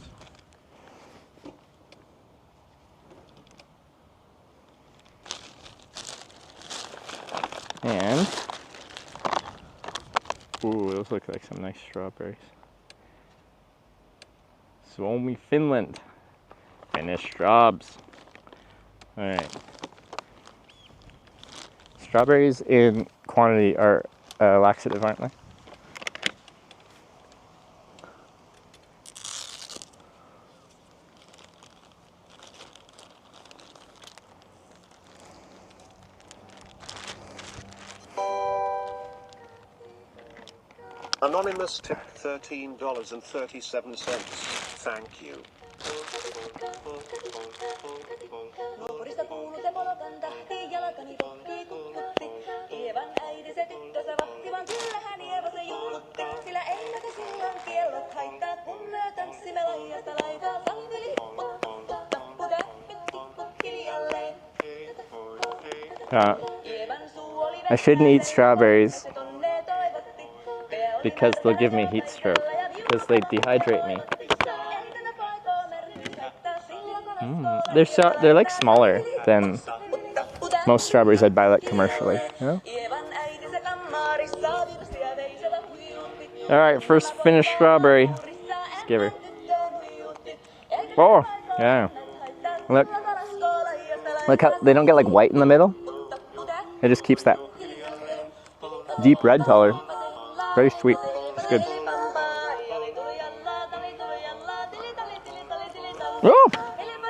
And, ooh, those look like some nice strawberries. Suomi, Finland. Finnish strawbs. Alright. Strawberries in quantity are laxative, aren't they? Anonymous tip $13.37. Thank you. I shouldn't eat strawberries because they'll give me heat stroke, because they dehydrate me. They're like smaller than most strawberries I'd buy like commercially, you know? All right, first finished strawberry. Let's give her. Oh, yeah. Look how they don't get like white in the middle. It just keeps that deep red color. Very sweet. It's good. Oh!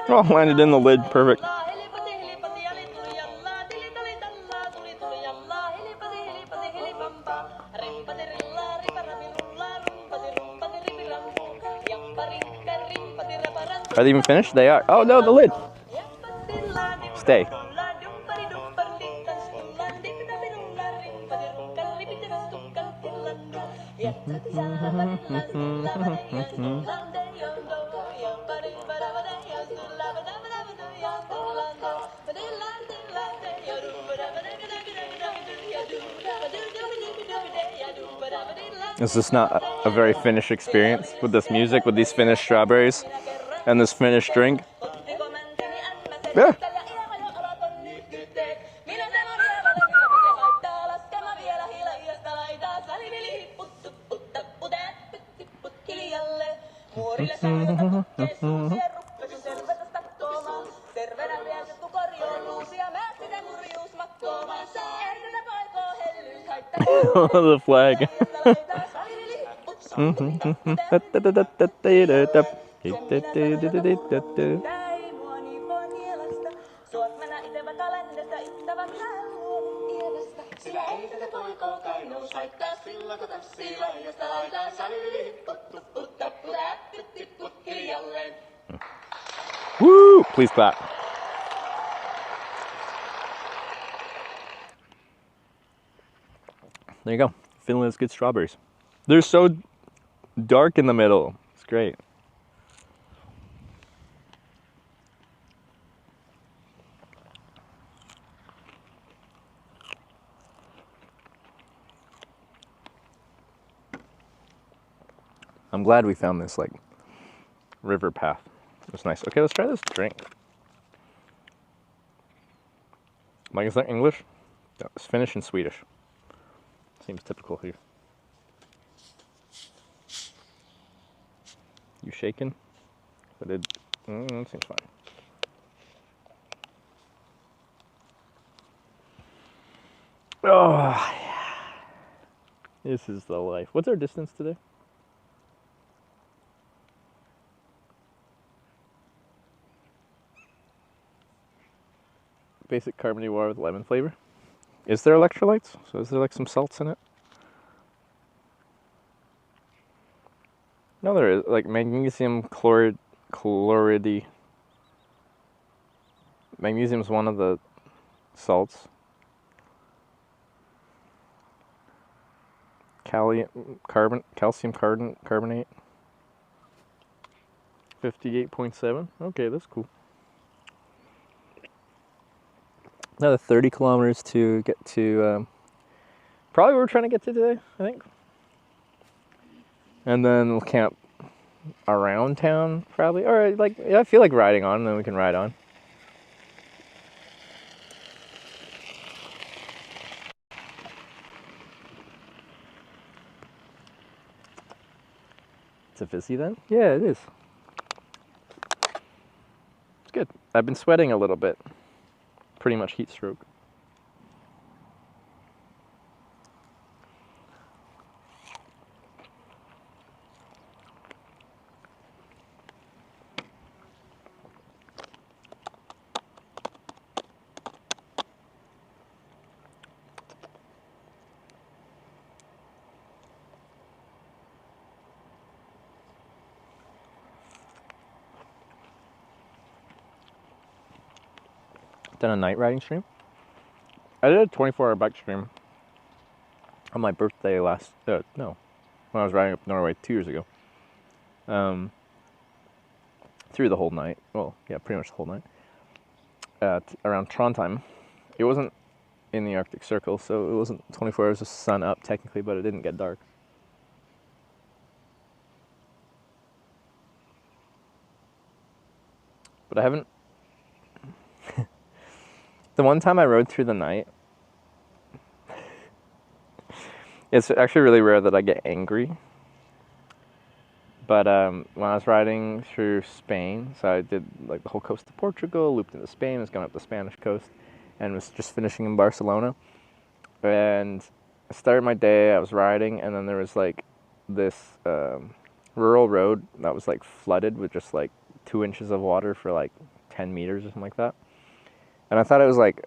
Oh, landed in the lid. Perfect. Are they even finished? They are. Oh no, the lid. Stay. Is this not a very Finnish experience with this music, with these Finnish strawberries and this Finnish drink? Yeah. The flag. Woo! Please clap. There you go. Finland has good strawberries. They're so dark in the middle. It's great. I'm glad we found this like river path. It was nice. Okay, let's try this drink. Mike, is that English? No, it's Finnish and Swedish. Seems typical here. You shaking? But it seems fine. Oh, yeah. This is the life. What's our distance today? Basic carbonate water with lemon flavor. Is there electrolytes? So is there like some salts in it? No, there is. Like magnesium chloride. Magnesium is one of the salts. Calcium carbonate. 58.7. Okay, that's cool. Another 30 kilometers to get to probably where we're trying to get to today, I think. And then we'll camp around town, probably. Or like, yeah, I feel like riding on, and then we can ride on. It's a fizzy then? Yeah, it is. It's good. I've been sweating a little bit. Pretty much heat stroke. Done a night riding stream. I did a 24-hour bike stream on my birthday when I was riding up Norway 2 years ago. Through the whole night. Well, yeah, pretty much the whole night. Around Trondheim. It wasn't in the Arctic Circle, so it wasn't 24 hours of sun up technically, but it didn't get dark. But I haven't... The one time I rode through the night, it's actually really rare that I get angry. But when I was riding through Spain, so I did like the whole coast of Portugal, looped into Spain, was going up the Spanish coast, and was just finishing in Barcelona. And I started my day, I was riding, and then there was like this rural road that was like flooded with just like 2 inches of water for like 10 meters or something like that. And I thought it was like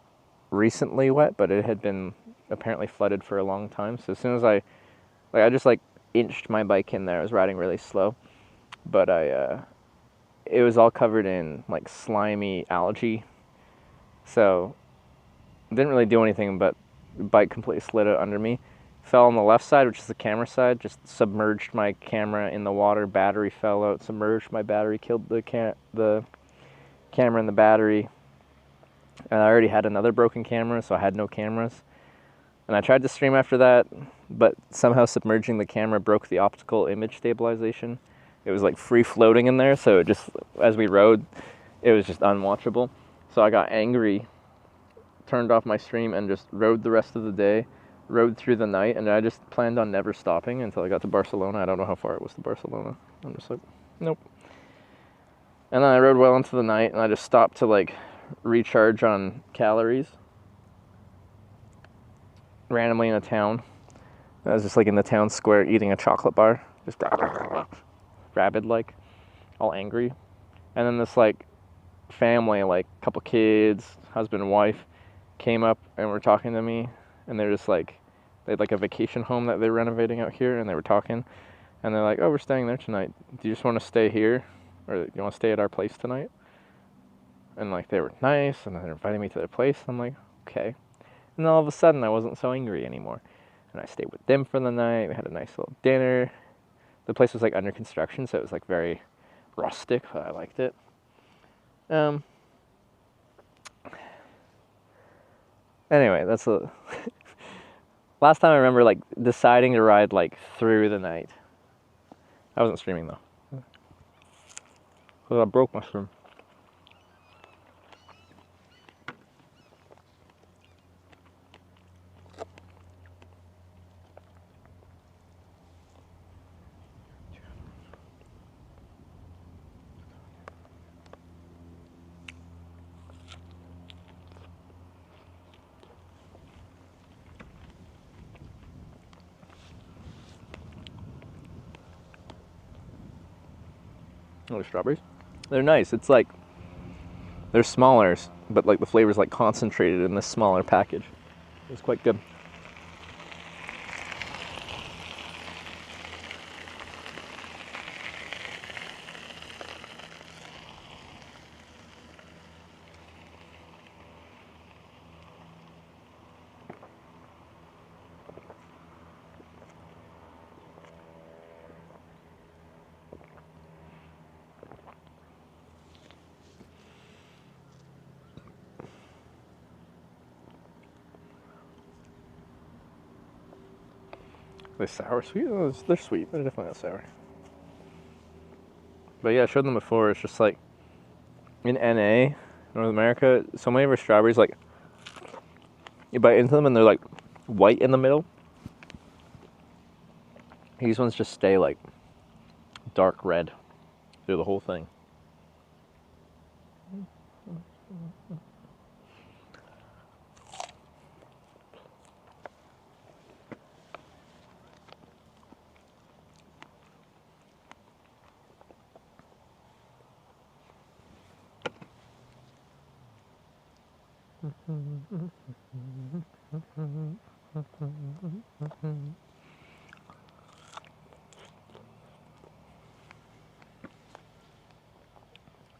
recently wet, but it had been apparently flooded for a long time. So as soon as I just like inched my bike in there, I was riding really slow, but it was all covered in like slimy algae. So didn't really do anything, but the bike completely slid out under me. Fell on the left side, which is the camera side, just submerged my camera in the water. Battery fell out, submerged my battery, killed the camera and the battery. And I already had another broken camera, so I had no cameras. And I tried to stream after that, but somehow submerging the camera broke the optical image stabilization. It was like free floating in there, so it just, as we rode, it was just unwatchable. So I got angry, turned off my stream, and just rode the rest of the day, rode through the night, and I just planned on never stopping until I got to Barcelona. I don't know how far it was to Barcelona. I'm just like, nope. And then I rode well into the night, and I just stopped to like recharge on calories randomly in a town. I was just like in the town square eating a chocolate bar, just rabid like, all angry. And then this like family, like couple kids, husband and wife, came up and were talking to me, and they're just like, they had like a vacation home that they're renovating out here, and they were talking, and they're like, oh, we're staying there tonight. Do you just want to stay here, or do you want to stay at our place tonight? And like they were nice, and they're inviting me to their place. I'm like, okay. And then all of a sudden I wasn't so angry anymore, and I stayed with them for the night. We had a nice little dinner. The place was like under construction, so it was like very rustic, but I liked it. Anyway, that's a last time I remember like deciding to ride like through the night. I wasn't streaming though, because I broke my stream. Oh, strawberries? They're nice. It's like, they're smaller, but like the flavor's like concentrated in this smaller package. It's quite good. They're sour, sweet? Oh, they're sweet. They're definitely not sour. But yeah, I showed them before. It's just like in NA, North America, so many of our strawberries, like you bite into them and they're like white in the middle. These ones just stay like dark red through the whole thing.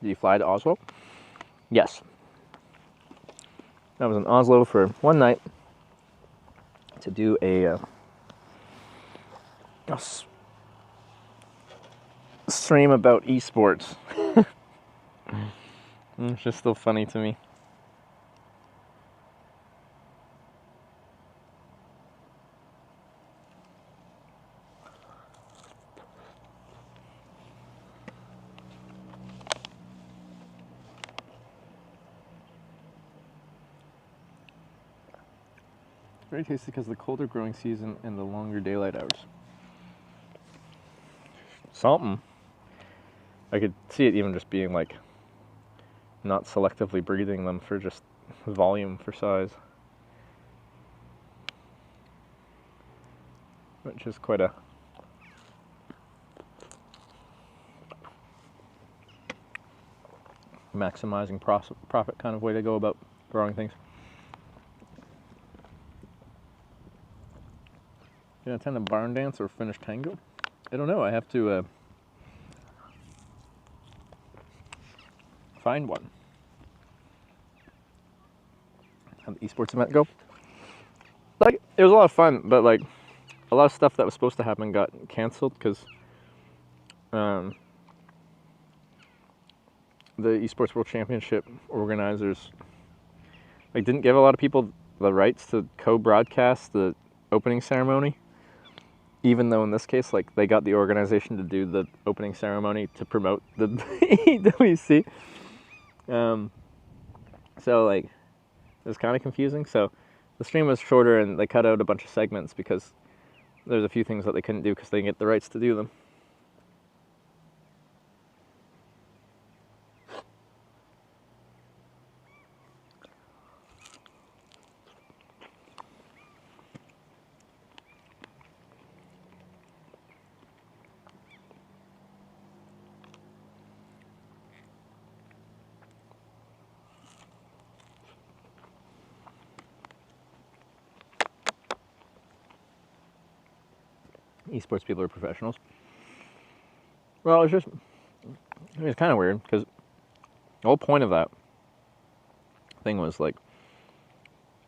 Did you fly to Oslo? Yes. I was in Oslo for one night to do a stream about esports. It's just still funny to me. Very tasty because of the colder growing season and the longer daylight hours. Something. I could see it even just being like not selectively breeding them for just volume for size. Which is quite a maximizing profit kind of way to go about growing things. Gonna attend a barn dance or finish tango? I don't know. I have to find one. Have the esports event go. Like, it was a lot of fun, but like a lot of stuff that was supposed to happen got canceled because the Esports World Championship organizers like didn't give a lot of people the rights to co-broadcast the opening ceremony, even though in this case like they got the organization to do the opening ceremony to promote the EWC. So like it was kind of confusing. So the stream was shorter and they cut out a bunch of segments because there's a few things that they couldn't do because they didn't get the rights to do them. Esports people are professionals. Well, it's just, I mean, it's kind of weird because the whole point of that thing was like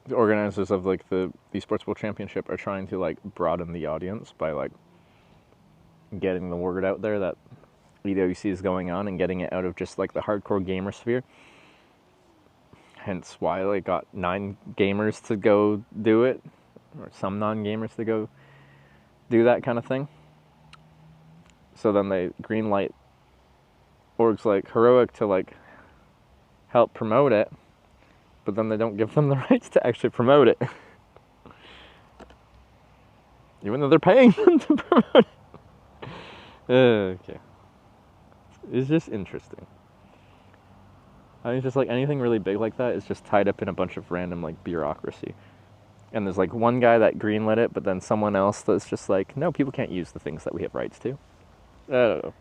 the organizers of like the Esports World Championship are trying to like broaden the audience by like getting the word out there that EWC is going on and getting it out of just like the hardcore gamer sphere. Hence why they got 9 gamers to go do it, or some non-gamers to go do that kind of thing. So then they greenlight orgs like Heroic to like help promote it, but then they don't give them the rights to actually promote it. Even though they're paying them to promote it. Okay. It's just interesting. I mean, it's just like anything really big like that is just tied up in a bunch of random like bureaucracy. And there's like one guy that greenlit it, but then someone else that's just like, no, people can't use the things that we have rights to. I don't know.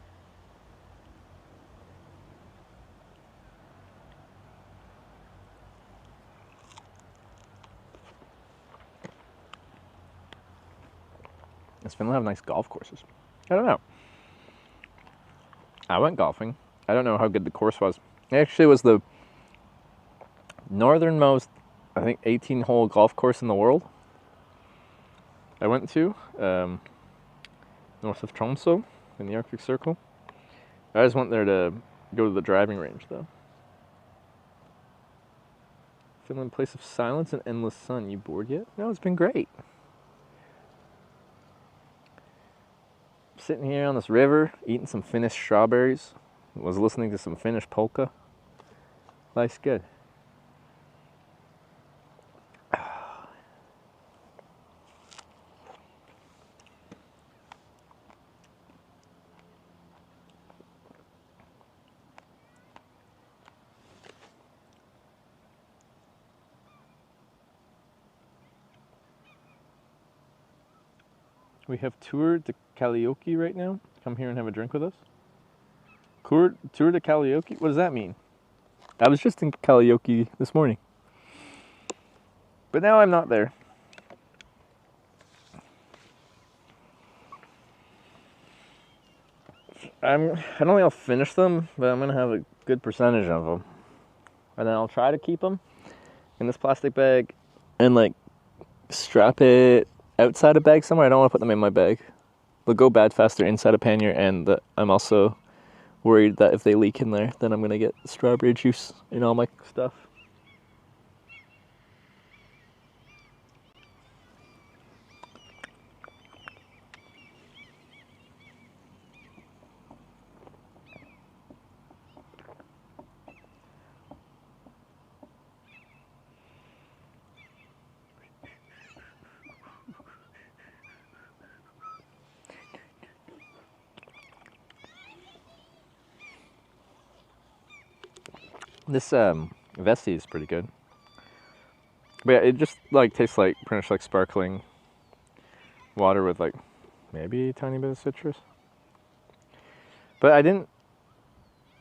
Does Finland have nice golf courses? I don't know. I went golfing. I don't know how good the course was. It actually was the northernmost, I think, 18-hole golf course in the world. I went to north of Tromsø in the Arctic Circle. I just went there to go to the driving range, though. Finland, place of silence and endless sun. You bored yet? No, it's been great. Sitting here on this river, eating some Finnish strawberries. Was listening to some Finnish polka. Life's good. We have Tour de Kalajoki right now. Come here and have a drink with us. Tour de Kalajoki? What does that mean? I was just in Kalajoki this morning. But now I'm not there. I don't think I'll finish them, but I'm going to have a good percentage of them. And then I'll try to keep them in this plastic bag and like strap it outside a bag somewhere. I don't want to put them in my bag. They'll go bad faster inside a pannier, and I'm also worried that if they leak in there, then I'm going to get strawberry juice in all my stuff. This Vesti is pretty good. But yeah, it just like tastes like pretty much like sparkling water with like maybe a tiny bit of citrus. But I didn't,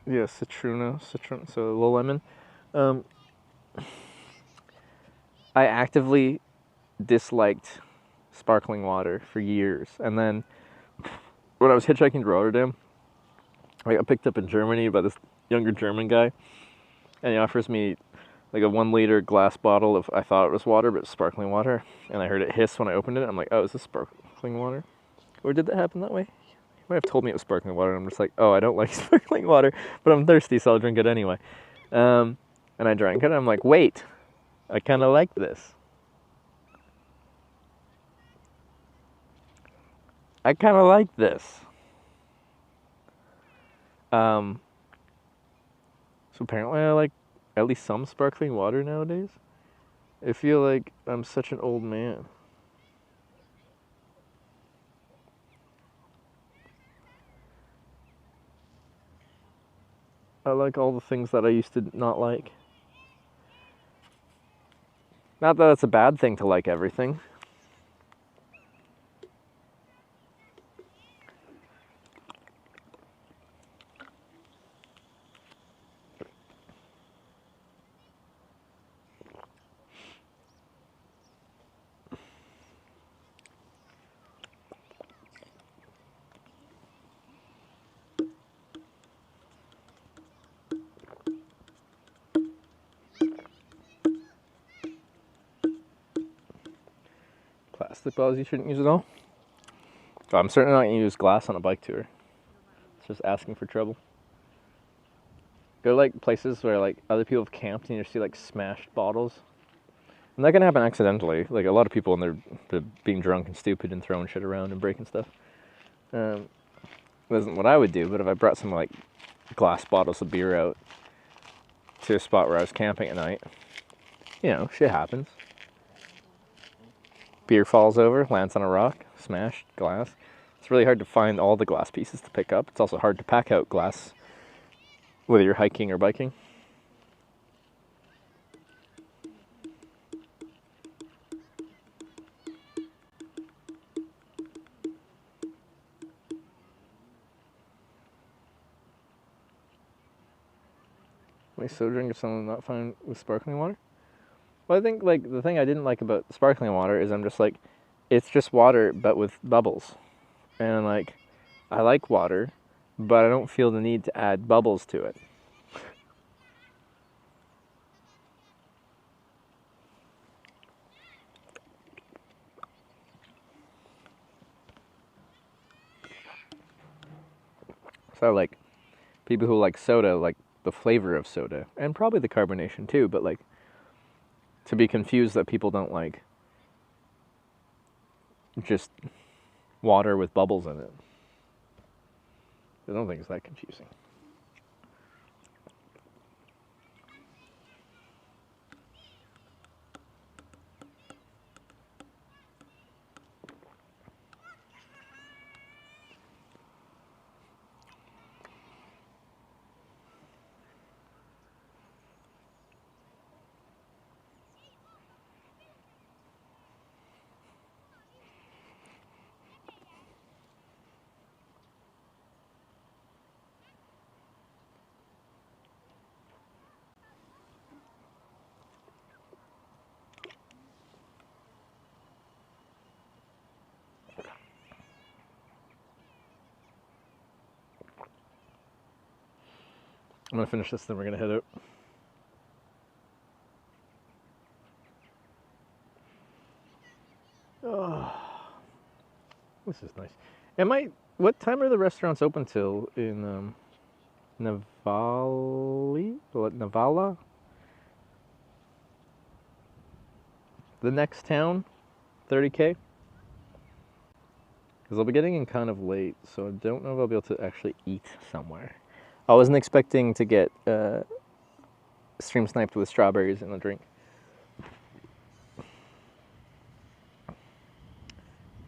yeah, citron, so a little lemon. I actively disliked sparkling water for years. And then when I was hitchhiking to Rotterdam, I got picked up in Germany by this younger German guy, and he offers me like a 1 liter glass bottle of, I thought it was water, but it's sparkling water. And I heard it hiss when I opened it. I'm like, oh, is this sparkling water? Or did that happen that way? He might have told me it was sparkling water, and I'm just like, oh, I don't like sparkling water, but I'm thirsty, so I'll drink it anyway. And I drank it, and I'm like, wait, I kind of like this. I kind of like this. So apparently I like at least some sparkling water nowadays. I feel like I'm such an old man. I like all the things that I used to not like. Not that it's a bad thing to like everything. Plastic bottles you shouldn't use at all. Oh, I'm certainly not going to use glass on a bike tour. It's just asking for trouble. Go to like places where like other people have camped and you see like smashed bottles. And that can happen accidentally. Like a lot of people when they're being drunk and stupid and throwing shit around and breaking stuff. Wasn't what I would do, but if I brought some like glass bottles of beer out to a spot where I was camping at night, you know, shit happens. Beer falls over, lands on a rock, smashed glass. It's really hard to find all the glass pieces to pick up. It's also hard to pack out glass, whether you're hiking or biking. My soda drink is something not fine with sparkling water? Well, I think like the thing I didn't like about sparkling water is I'm just like, it's just water but with bubbles. And like, I like water, but I don't feel the need to add bubbles to it. So like, people who like soda like the flavor of soda, and probably the carbonation too, but like, to be confused that people don't like just water with bubbles in it. I don't think it's that confusing. I'm gonna finish this, then we're gonna head out. Oh, this is nice. What time are the restaurants open till in Nivala? The next town, 30K? Because I'll be getting in kind of late, so I don't know if I'll be able to actually eat somewhere. I wasn't expecting to get stream sniped with strawberries in a drink.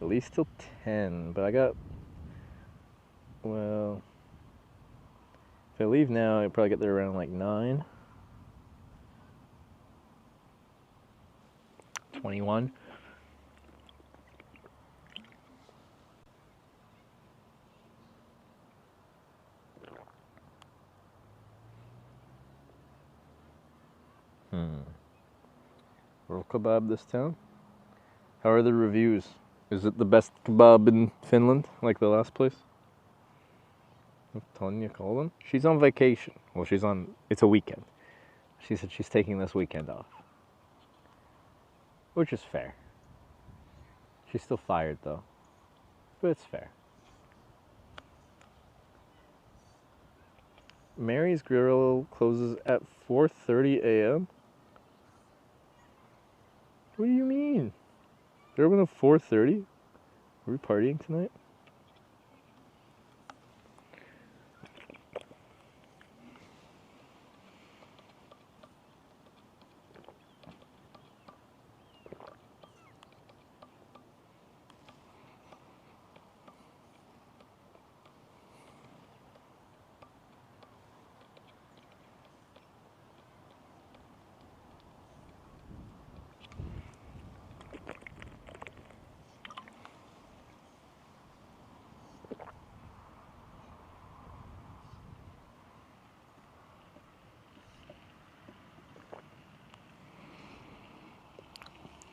At least till 10, but well, if I leave now, I'll probably get there around like 9. 21. Roll kebab this town. How are the reviews? Is it the best kebab in Finland, like the last place? Tonya called him. She's on vacation. Well, it's a weekend. She said she's taking this weekend off. Which is fair. She's still fired though. But it's fair. Mary's Grill closes at 4:30 a.m. What do you mean? They're open at 4:30? Are we partying tonight?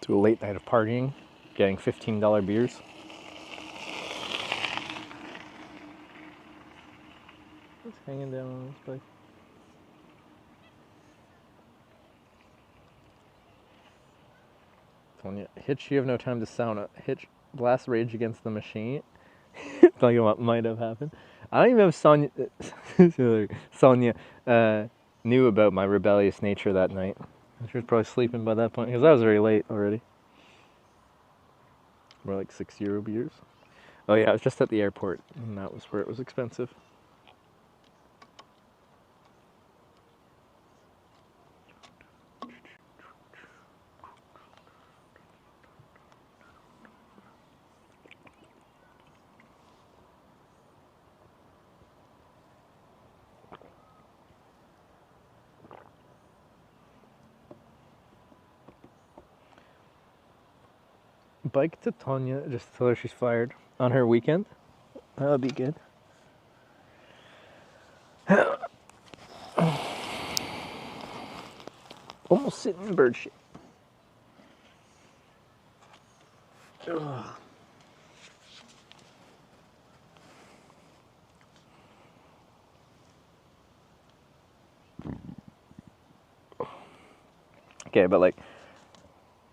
To a late night of partying, getting $15 beers. What's hanging down on this bike? Tonya, Hitch, you have no time to sauna. Hitch, blast Rage Against the Machine. Talking about what might have happened. I don't even know if Sonia knew about my rebellious nature that night. She was probably sleeping by that point, because I was very late already. More like €6 beers. Oh yeah, I was just at the airport, and that was where it was expensive. Bike to Tonya, just to tell her she's fired on her weekend. That would be good. Almost sitting in bird shit. Ugh. Okay, but like,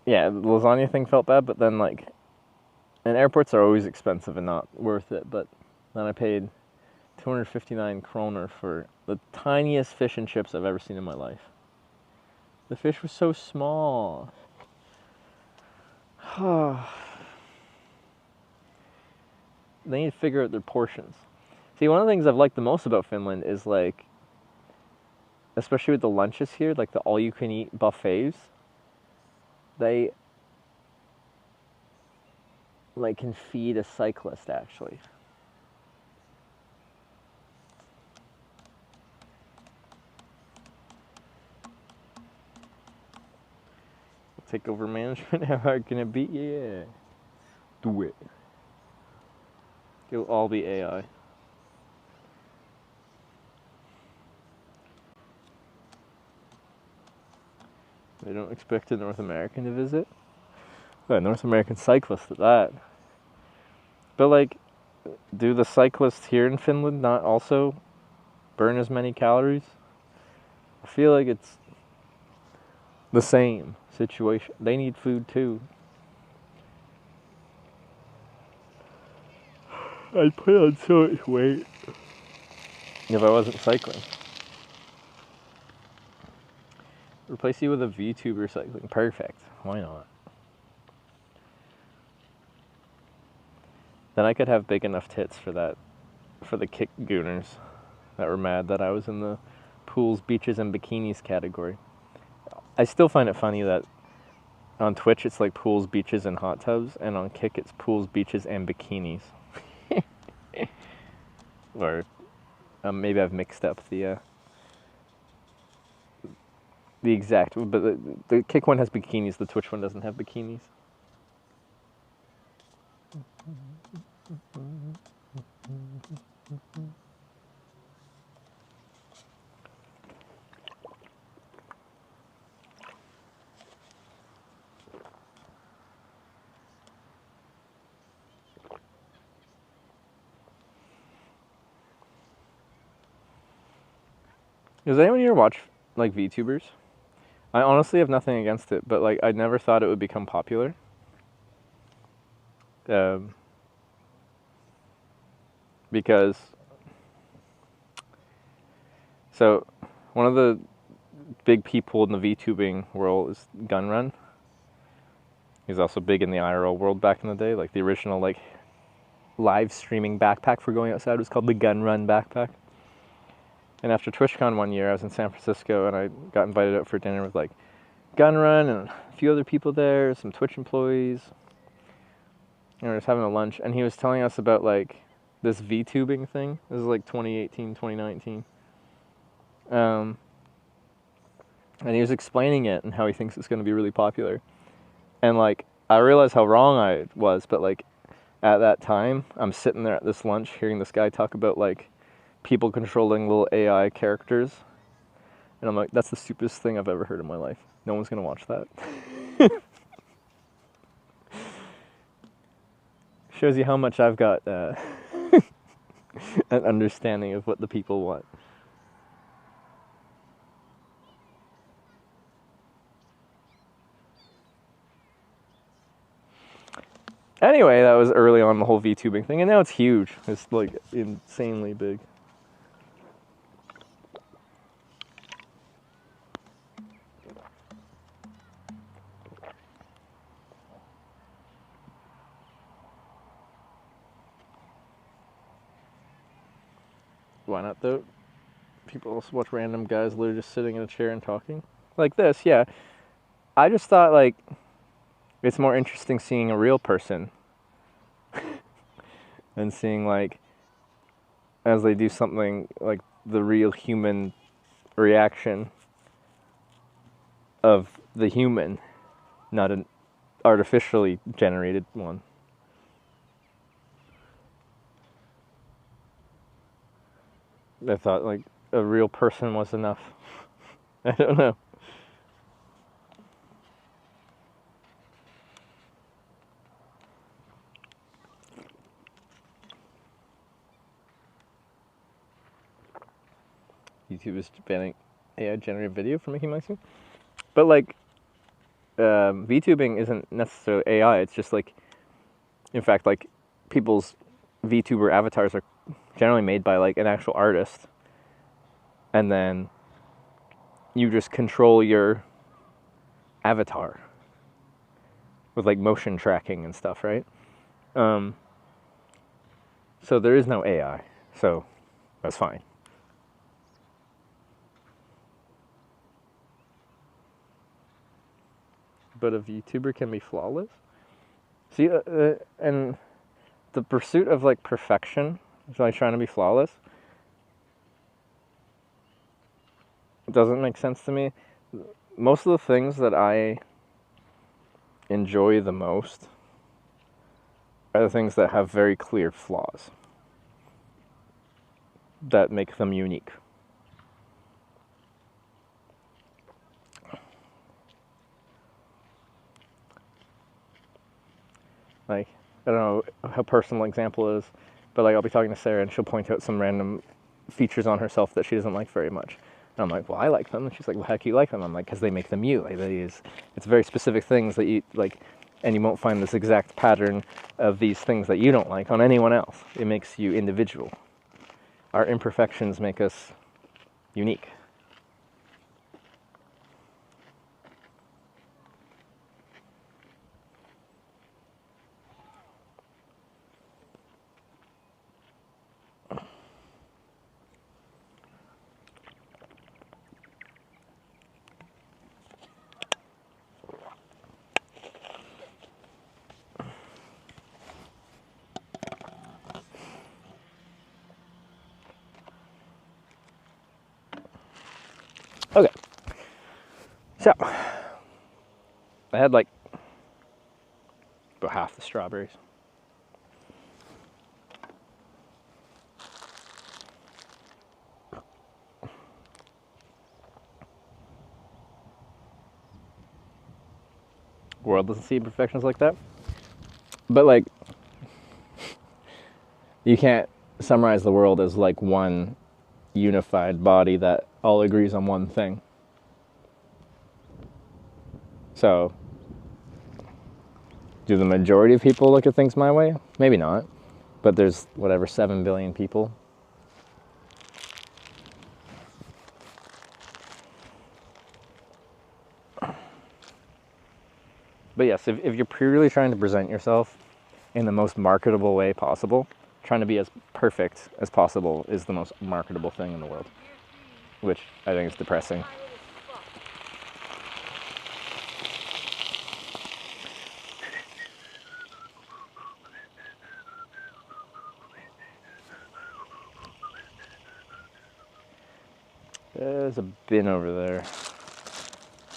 yeah, the lasagna thing felt bad, but then like, and airports are always expensive and not worth it, but then I paid 259 kroner for the tiniest fish and chips I've ever seen in my life. The fish was so small. They need to figure out their portions. See, one of the things I've liked the most about Finland is like, especially with the lunches here, like the all-you-can-eat buffets, they like can feed a cyclist actually. Take over management. How hard can it be? Yeah, do it. It'll all be AI. They don't expect a North American to visit. A North American cyclist at that. But like, do the cyclists here in Finland not also burn as many calories? I feel like it's the same situation. They need food too. I'd put on so much weight if I wasn't cycling. Replace you with a VTuber cycling. Perfect. Why not? Then I could have big enough tits for that, for the kick gooners that were mad that I was in the pools, beaches, and bikinis category. I still find it funny that on Twitch it's like pools, beaches, and hot tubs, and on Kick it's pools, beaches, and bikinis. Or maybe I've mixed up the exact, but the Kick one has bikinis, the Twitch one doesn't have bikinis. Does anyone here watch like VTubers? I honestly have nothing against it, but like I never thought it would become popular. Because so one of the big people in the VTubing world is Gunrun. He's also big in the IRL world back in the day. Like the original like live streaming backpack for going outside was called the Gunrun backpack. And after TwitchCon one year, I was in San Francisco and I got invited out for dinner with like Gunrun and a few other people there, some Twitch employees. And we were just having a lunch, and he was telling us about like this VTubing thing. This is like 2018, 2019. And he was explaining it and how he thinks it's going to be really popular. And like, I realized how wrong I was, but like, at that time, I'm sitting there at this lunch hearing this guy talk about like people controlling little AI characters. And I'm like, that's the stupidest thing I've ever heard in my life. No one's going to watch that. Shows you how much I've got an understanding of what the people want. Anyway, that was early on the whole VTubing thing, and now it's huge. It's like insanely big. Why not though? People also watch random guys literally just sitting in a chair and talking. Like this, yeah. I just thought like it's more interesting seeing a real person than seeing like as they do something like the real human reaction of the human, not an artificially generated one. I thought like a real person was enough. I don't know. YouTube is banning AI generated video for making money. But like VTubing isn't necessarily AI, it's just like in fact like people's VTuber avatars are generally made by like an actual artist, and then you just control your avatar with like motion tracking and stuff, right? So there is no AI, so that's fine. But a VTuber can be flawless. See, and the pursuit of like perfection, is like trying to be flawless, it doesn't make sense to me. Most of the things that I enjoy the most are the things that have very clear flaws that make them unique. Like, I don't know how personal an example is, but like I'll be talking to Sarah and she'll point out some random features on herself that she doesn't like very much. And I'm like, well, I like them. And she's like, well, how do you like them? I'm like, because they make them you. Like, it's very specific things that you like, and you won't find this exact pattern of these things that you don't like on anyone else. It makes you individual. Our imperfections make us unique. Okay, so I had like about half the strawberries. World doesn't see imperfections like that, but like you can't summarize the world as like one unified body that all agrees on one thing. So, do the majority of people look at things my way? Maybe not. But there's, whatever, 7 billion people. But yes, if you're purely trying to present yourself in the most marketable way possible, trying to be as perfect as possible is the most marketable thing in the world. Which I think is depressing. There's a bin over there.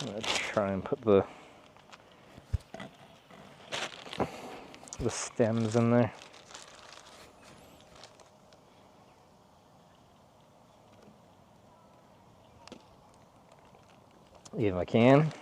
I'm gonna try and put the stems in there. If I can.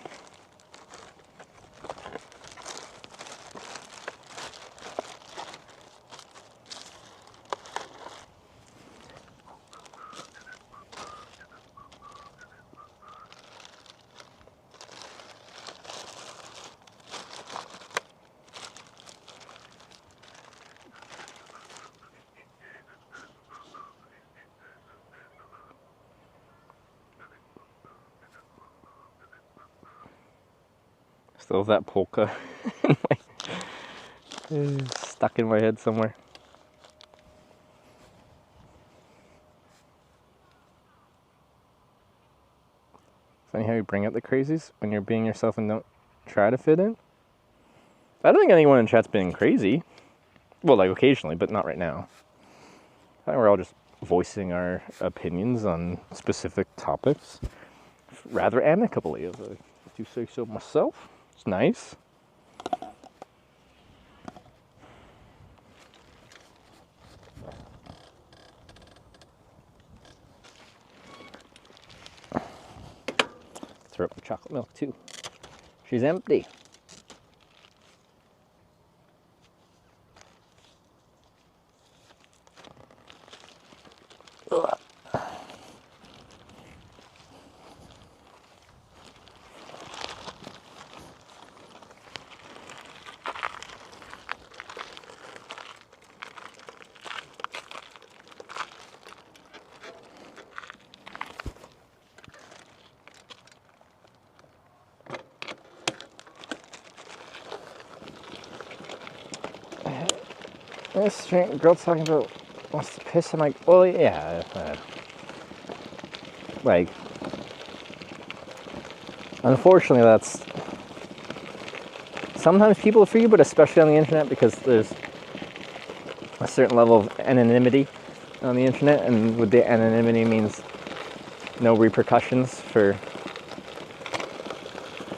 Still have that polka stuck in my head somewhere. Funny how you bring up the crazies when you're being yourself and don't try to fit in. I don't think anyone in chat's being crazy. Well, like occasionally, but not right now. I think we're all just voicing our opinions on specific topics rather amicably, if I do say so myself. It's nice. Throw up the chocolate milk too. She's empty. Ugh. This girl talking about wants to piss. I'm like, well, yeah. Like, unfortunately, that's sometimes people are for you, but especially on the internet because there's a certain level of anonymity on the internet, and with the anonymity means no repercussions for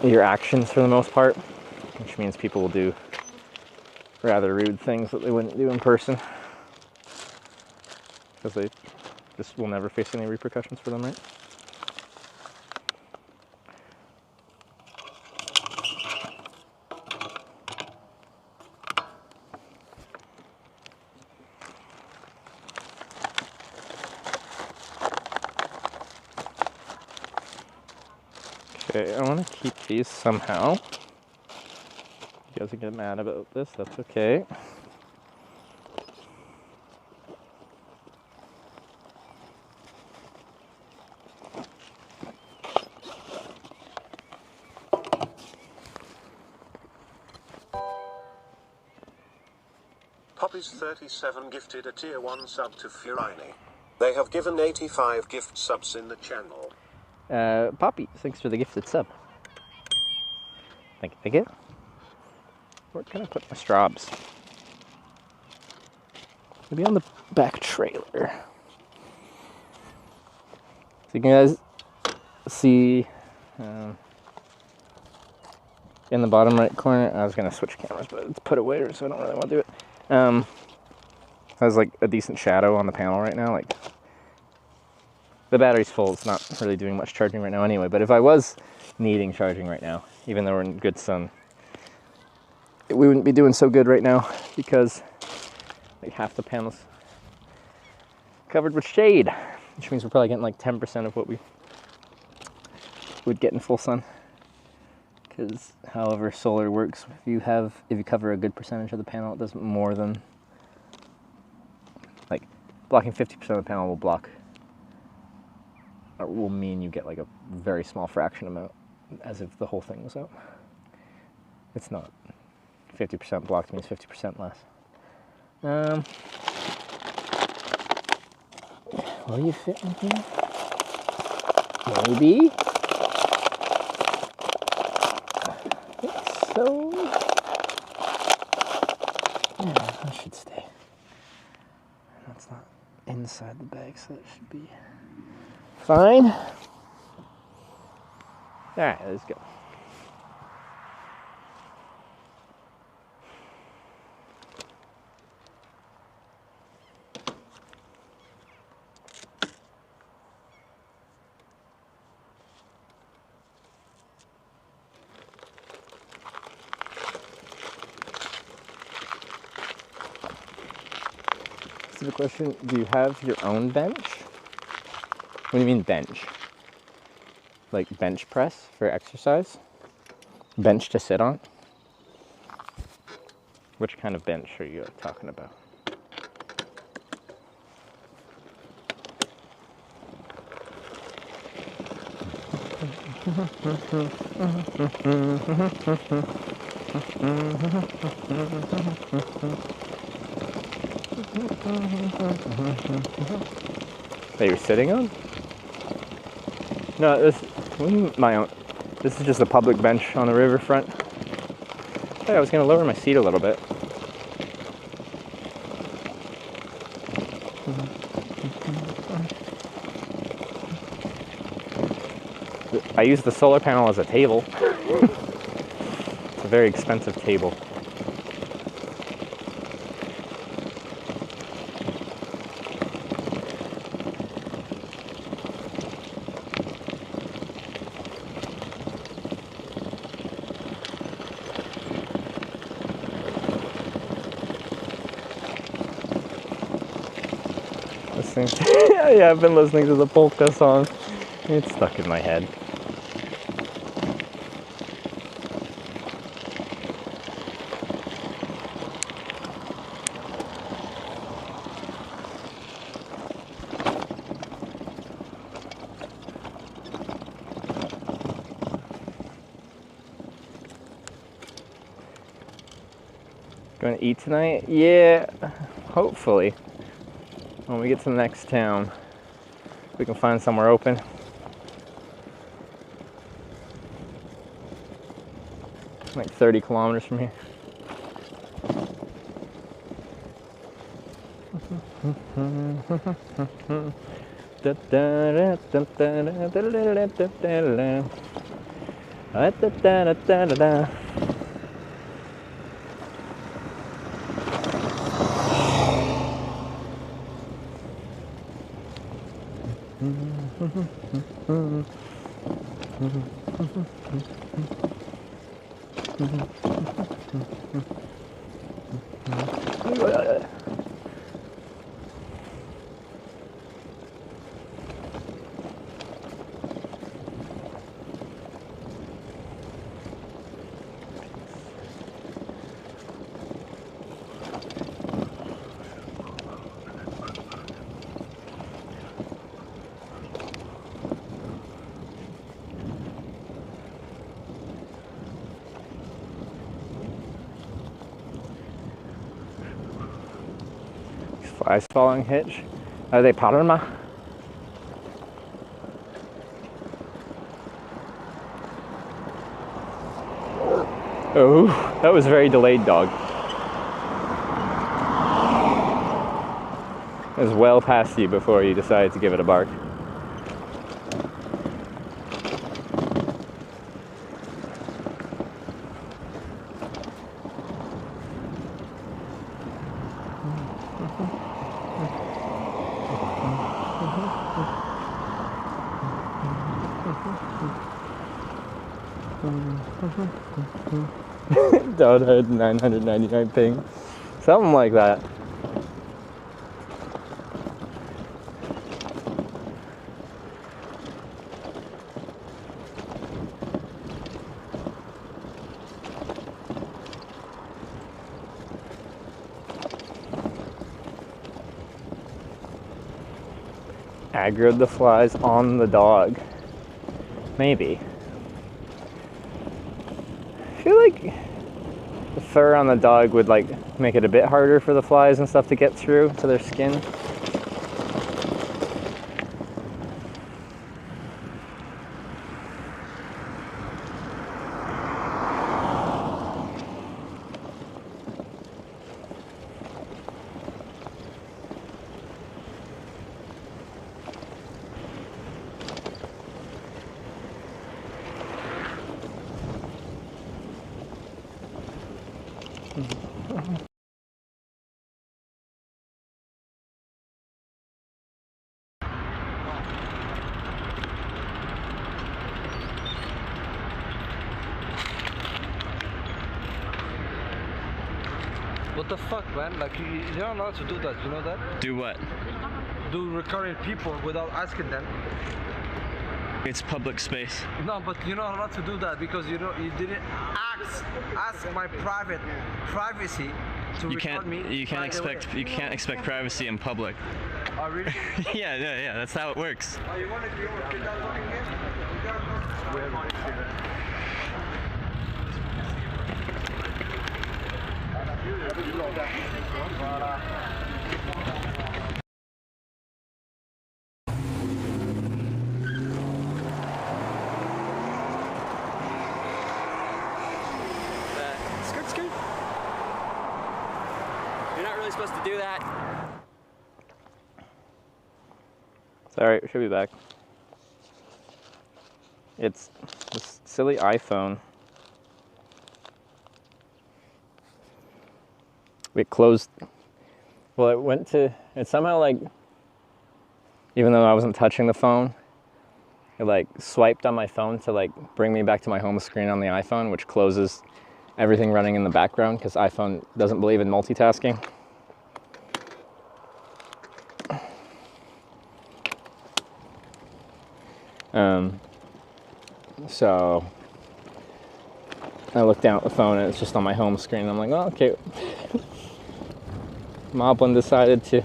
your actions for the most part, which means people will do rather rude things that they wouldn't do in person because they just will never face any repercussions for them, right? Okay, I want to keep these somehow. You guys are getting mad about this, that's okay. Poppies37 gifted a tier 1 sub to Furini. They have given 85 gift subs in the channel. Poppy, thanks for the gifted sub. Thank you, thank you. Where can I put my straws? Maybe on the back trailer. So you guys see in the bottom right corner, I was going to switch cameras, but it's put away, so I don't really want to do it. Has like a decent shadow on the panel right now. Like the battery's full, it's not really doing much charging right now anyway, but if I was needing charging right now, even though we're in good sun, we wouldn't be doing so good right now because like half the panel's covered with shade. which means we're probably getting like 10% of what we would get in full sun. Because however solar works, if you cover a good percentage of the panel, it does more than, like, blocking 50% of the panel will mean you get like a very small fraction amount, as if the whole thing was out. It's not. 50% blocked means 50% less. Will you fit in here? Maybe? So, yeah, that should stay. That's not inside the bag, so that should be fine. Alright, let's go. The question, do you have your own bench? What do you mean bench? Like bench press for exercise? Bench to sit on? Which kind of bench are you talking about? That you're sitting on? No, this isn't my own. This is just a public bench on the riverfront. Hey, I was going to lower my seat a little bit. I use the solar panel as a table. It's a very expensive table. Yeah, I've been listening to the polka song. It's stuck in my head. Going to eat tonight? Yeah, hopefully. When we get to the next town, we can find somewhere open. Like 30 kilometers from here. Flies following hitch. Are they Parma? Oh, that was very delayed, dog. It was well past you before you decided to give it a bark. Dog had 999 ping. Something like that. aggroed the flies on the dog. Maybe. I feel like the fur on the dog would like make it a bit harder for the flies and stuff to get through to their skin. What the fuck, man? Like, you're not allowed to do that, you know that? Do what? Do recurring people without asking them. It's public space. No, but you're not allowed to do that because you didn't ask my privacy to record me. You can't expect privacy in public. Oh, really? yeah, that's how it works. Oh, you want to get that fucking game? Skirt. You're not really supposed to do that. It's alright, we should be back. It's this silly iPhone. It closed. Well, it somehow like, even though I wasn't touching the phone, it like swiped on my phone to like bring me back to my home screen on the iPhone, which closes everything running in the background because iPhone doesn't believe in multitasking. So I look down at the phone and it's just on my home screen. I'm like, oh, okay. Moblin decided to,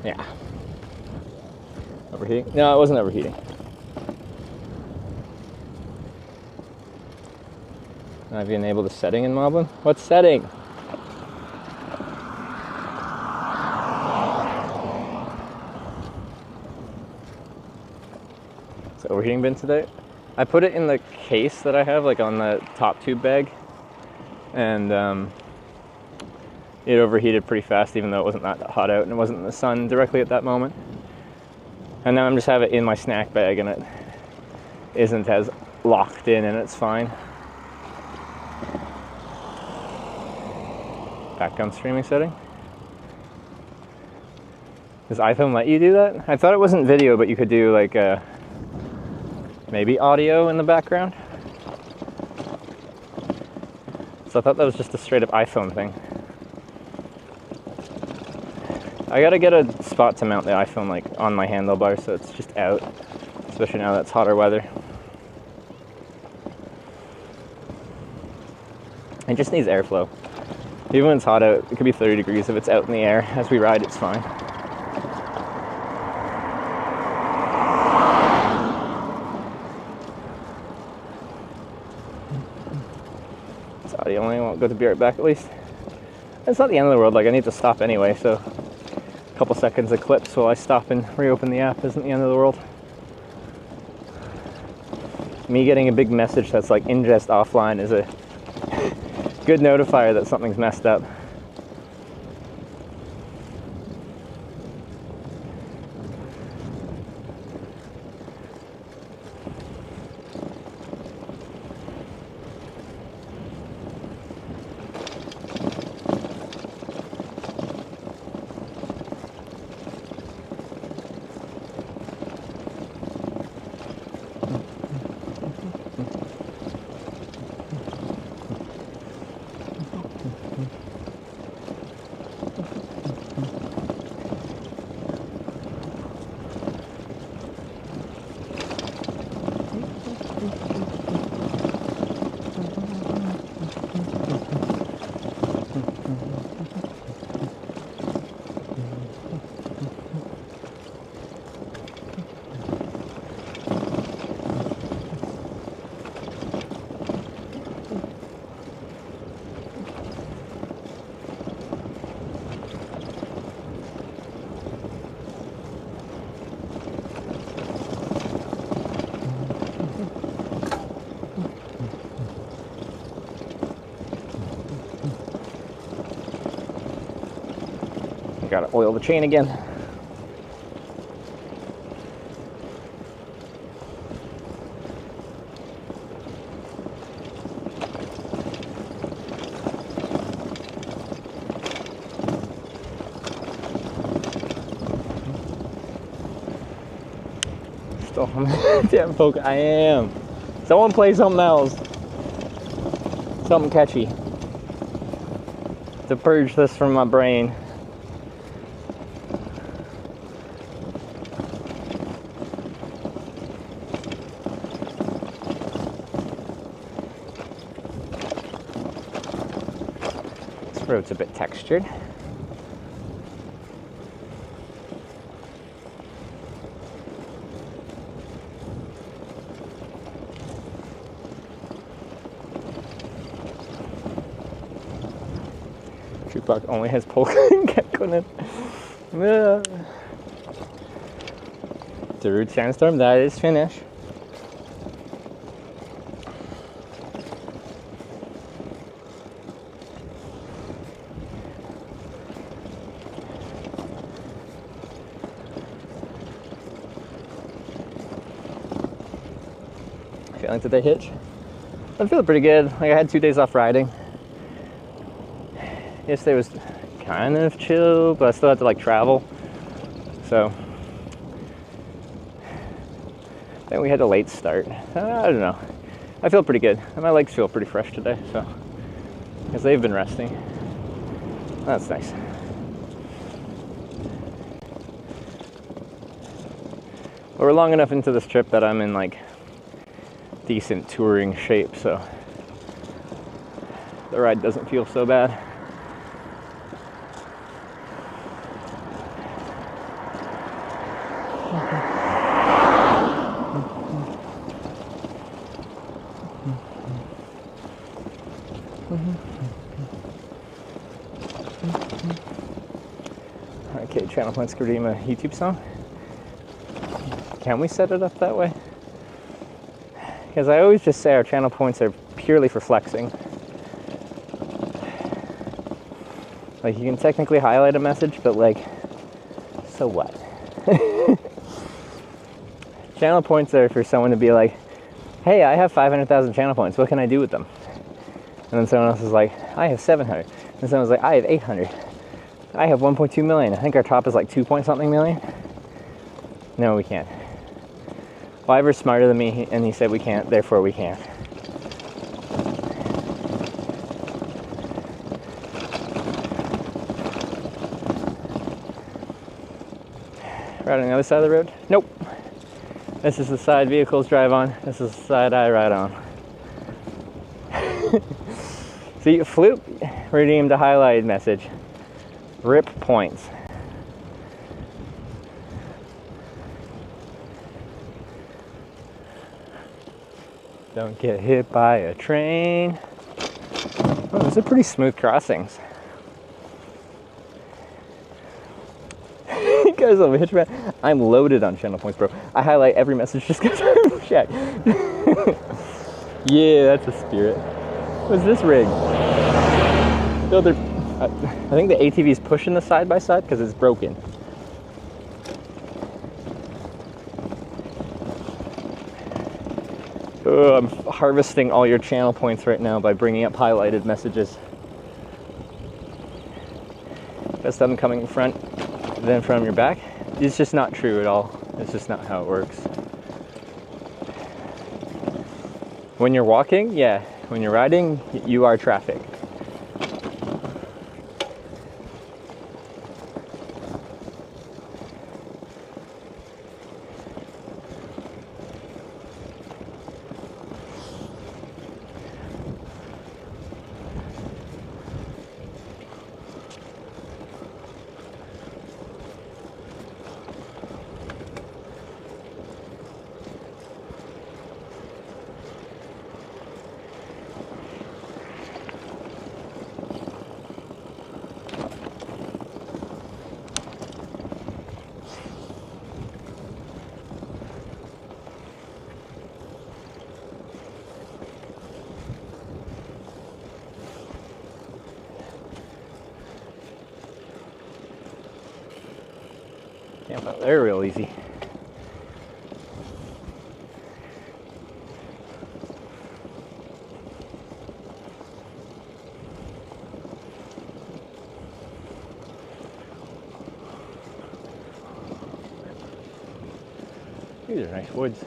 yeah. Overheating? No, it wasn't overheating. Have you enabled the setting in Moblin? What setting? Is it overheating been today? I put it in the case that I have, like on the top tube bag, and it overheated pretty fast, even though it wasn't that hot out and it wasn't in the sun directly at that moment. And now I'm just have it in my snack bag and it isn't as locked in and it's fine. Background streaming setting. Does iPhone let you do that? I thought it wasn't video, but you could do like maybe audio in the background. So I thought that was just a straight up iPhone thing. I gotta get a spot to mount the iPhone like on my handlebar so it's just out, especially now that it's hotter weather. It just needs airflow. Even when it's hot out, it could be 30 degrees. If it's out in the air as we ride, it's fine. It's audio only. I won't go to be right back at least. It's not the end of the world. Like, I need to stop anyway, so a couple seconds of clips while I stop and reopen the app isn't the end of the world. Me getting a big message that's like ingest offline is a good notifier that something's messed up. gotta oil the chain again. Still, damn folk, I am. Someone play something else. Something catchy. To purge this from my brain. This road's a bit textured. Jukebox only has polka and Kekkonen. The route sandstorm, that is Finnish. Feeling today hitch? I'm feeling pretty good. Like I had 2 days off riding. Yesterday was kind of chill, but I still had to like travel. So I think we had a late start. I don't know. I feel pretty good. And my legs feel pretty fresh today, so because they've been resting. That's nice. But we're long enough into this trip that I'm in like decent touring shape, so the ride doesn't feel so bad. Okay, channel points could redeem a YouTube song. Can we set it up that way? Because I always just say our channel points are purely for flexing. Like you can technically highlight a message, but like, so what? Channel points are for someone to be like, hey, I have 500,000 channel points, what can I do with them? And then someone else is like, I have 700. And someone's like, I have 800. I have 1.2 million. I think our top is like 2 point something million. No, we can't. Wyver's smarter than me, and he said we can't, therefore we can't. Right on the other side of the road? Nope. This is the side vehicles drive on. This is the side I ride on. See, Floop redeemed a highlighted message. RIP points. Don't get hit by a train. Oh, those are pretty smooth crossings. You guys love Hitchback. I'm loaded on channel points, bro. I highlight every message just because I'm checked. Yeah, that's a spirit. What's this rig? I think the ATV is pushing the side by side because it's broken. Oh, I'm harvesting all your channel points right now by bringing up highlighted messages. Best of them coming in front, then from your back. It's just not true at all. It's just not how it works. When you're walking, yeah. When you're riding, you are traffic. Camp out there real easy. These are nice woods.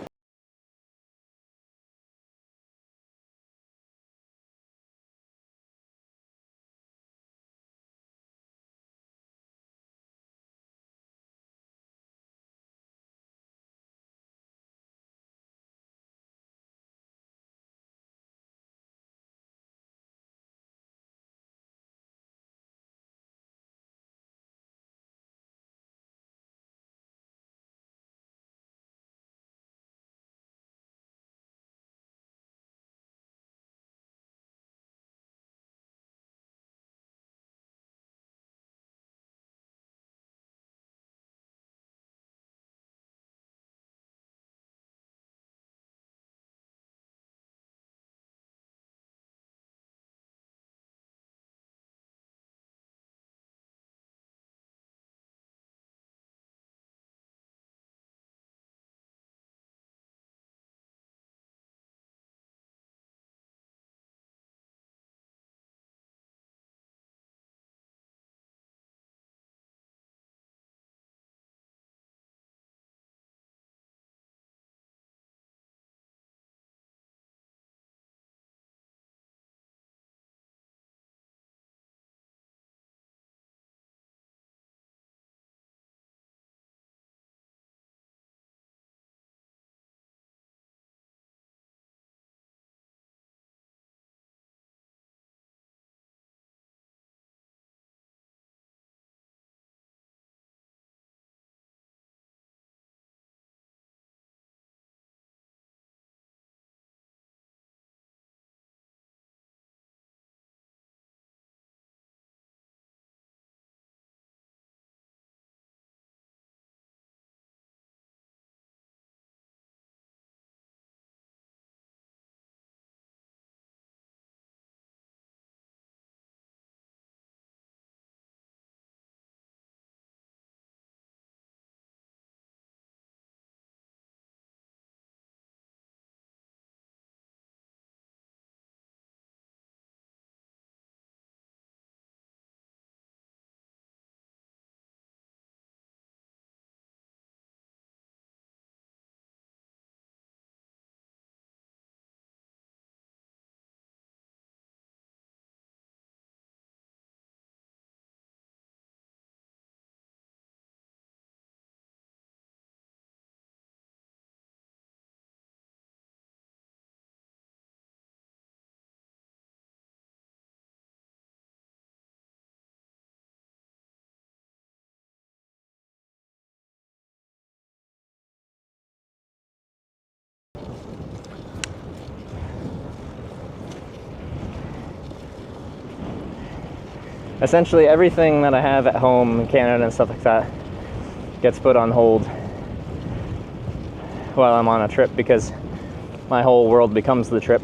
Essentially everything that I have at home in Canada and stuff like that gets put on hold while I'm on a trip because my whole world becomes the trip.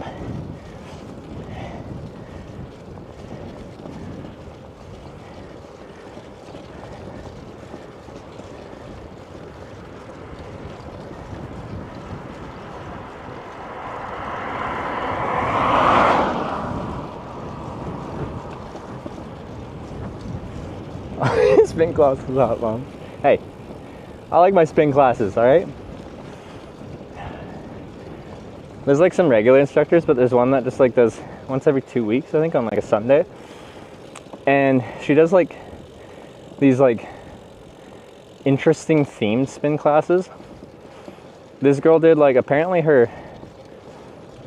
Spin classes out, Mom. Hey, I like my spin classes, all right? There's like some regular instructors, but there's one that just like does once every 2 weeks, I think, on like a Sunday. And she does like these like interesting themed spin classes. This girl did like apparently her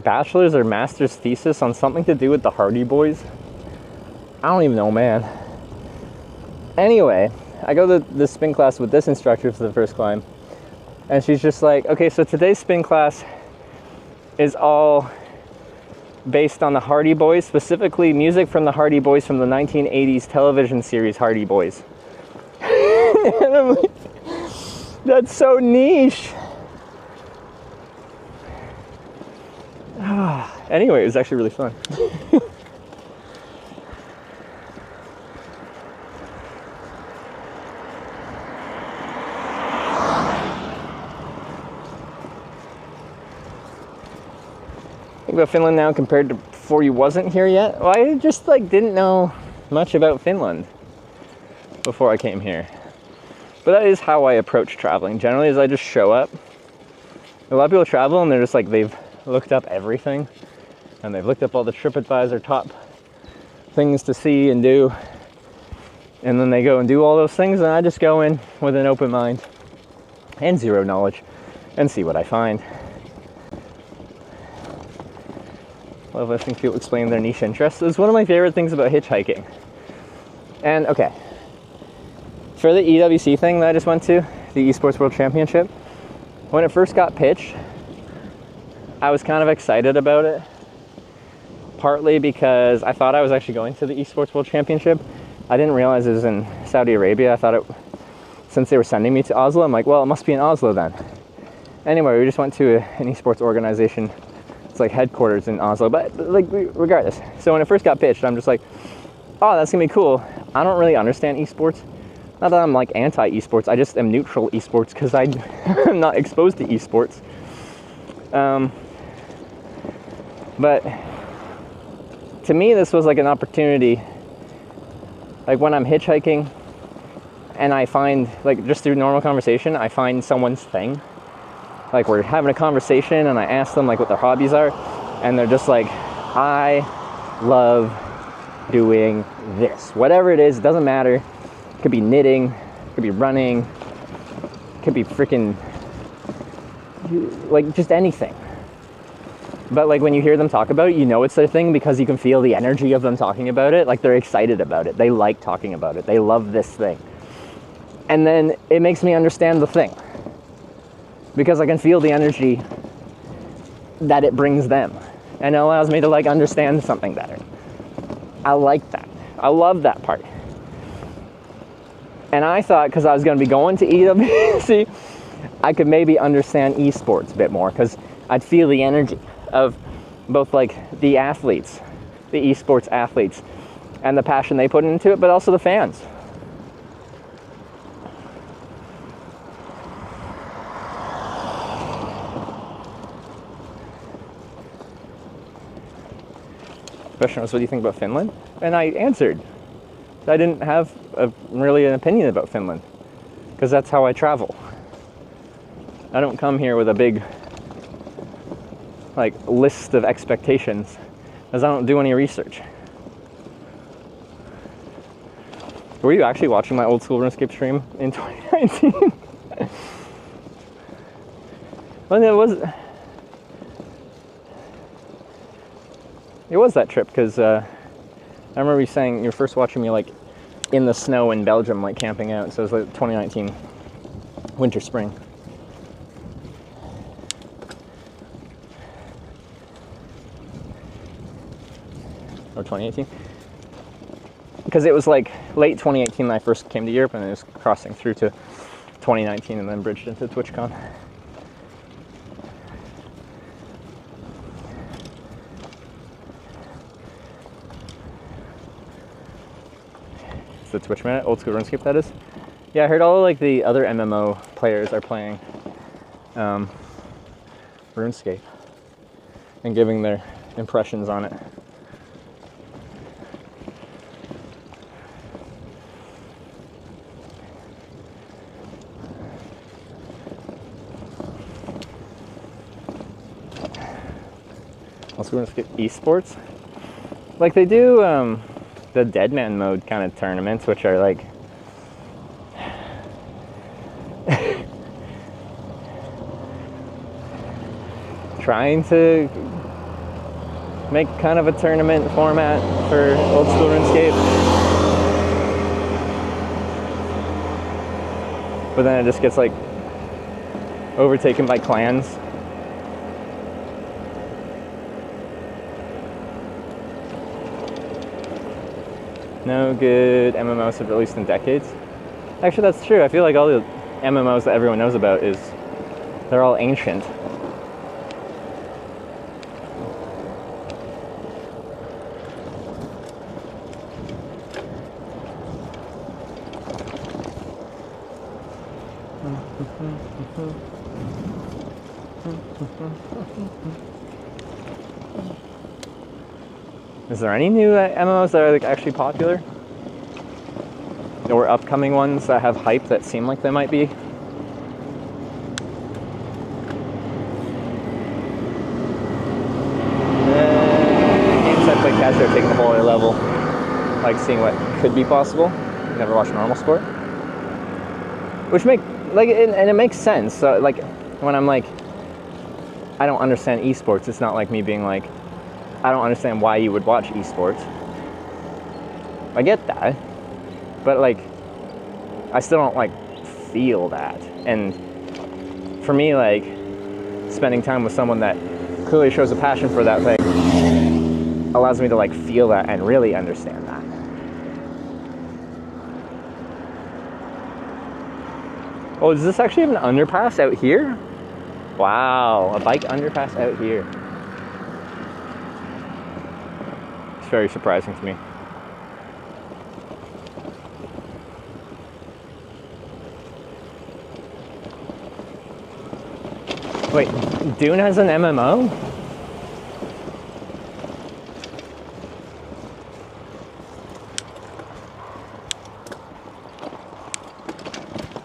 bachelor's or master's thesis on something to do with the Hardy Boys. I don't even know, man. Anyway, I go to the spin class with this instructor for the first climb, and she's just like, okay, so today's spin class is all based on the Hardy Boys, specifically music from the Hardy Boys from the 1980s television series Hardy Boys. And I'm like, that's so niche. Anyway, it was actually really fun. about Finland now compared to before you wasn't here yet? Well, I just like didn't know much about Finland before I came here. But that is how I approach traveling. Generally, is I just show up. A lot of people travel and they're just like, they've looked up everything. And they've looked up all the TripAdvisor top things to see and do. And then they go and do all those things, and I just go in with an open mind and zero knowledge and see what I find. Love listening to people explain their niche interests. It's one of my favorite things about hitchhiking. And okay, for the EWC thing that I just went to, the Esports World Championship, when it first got pitched, I was kind of excited about it. Partly because I thought I was actually going to the Esports World Championship. I didn't realize it was in Saudi Arabia. I thought it, since they were sending me to Oslo, I'm like, well, it must be in Oslo then. Anyway, we just went to an esports organization. It's like headquarters in Oslo, but like regardless. So when it first got pitched, I'm just like, oh, that's gonna be cool. I don't really understand esports. Not that I'm like anti-esports, I just am neutral esports because I'm not exposed to esports. But to me, this was like an opportunity. Like when I'm hitchhiking and I find, like just through normal conversation, I find someone's thing. Like we're having a conversation and I ask them like what their hobbies are, and they're just like, I love doing this. Whatever it is, it doesn't matter. It could be knitting, it could be running, it could be freaking, like just anything. But like when you hear them talk about it, you know it's their thing because you can feel the energy of them talking about it. Like they're excited about it. They like talking about it. They love this thing. And then it makes me understand the thing because I can feel the energy that it brings them. And it allows me to like understand something better. I like that. I love that part. And I thought because I was going to be going to EWC, I could maybe understand esports a bit more because I'd feel the energy of both like the athletes, the esports athletes, and the passion they put into it, but also the fans. The question was, what do you think about Finland? And I answered. I didn't have really an opinion about Finland because that's how I travel. I don't come here with a big like list of expectations as I don't do any research. Were you actually watching my old school RuneScape stream in 2019? Well, it was that trip because I remember you saying you were first watching me like in the snow in Belgium, like camping out. So it was like 2019 winter spring. Or 2018, because it was like late 2018 when I first came to Europe, and it was crossing through to 2019 and then bridged into TwitchCon. It's the Twitch Minute, old school RuneScape that is. Yeah, I heard all like the other MMO players are playing RuneScape and giving their impressions on it. Also, RuneScape Esports, like they do the Deadman mode kind of tournaments, which are like trying to make kind of a tournament format for old school RuneScape, but then it just gets like overtaken by clans. No good MMOs have released in decades. Actually, that's true. I feel like all the MMOs that everyone knows about they're all ancient. Is there any new MMOs that are like actually popular? Or upcoming ones that have hype that seem like they might be? Games I play casual are taking a whole other level. Like seeing what could be possible. Never watched normal sport. Which and it makes sense. So like when I'm like, I don't understand esports, it's not like me being like, I don't understand why you would watch esports. I get that. But like, I still don't like feel that. And for me, like, spending time with someone that clearly shows a passion for that thing allows me to like feel that and really understand that. Oh, does this actually have an underpass out here? Wow, a bike underpass out here. It's very surprising to me. Wait, Dune has an MMO?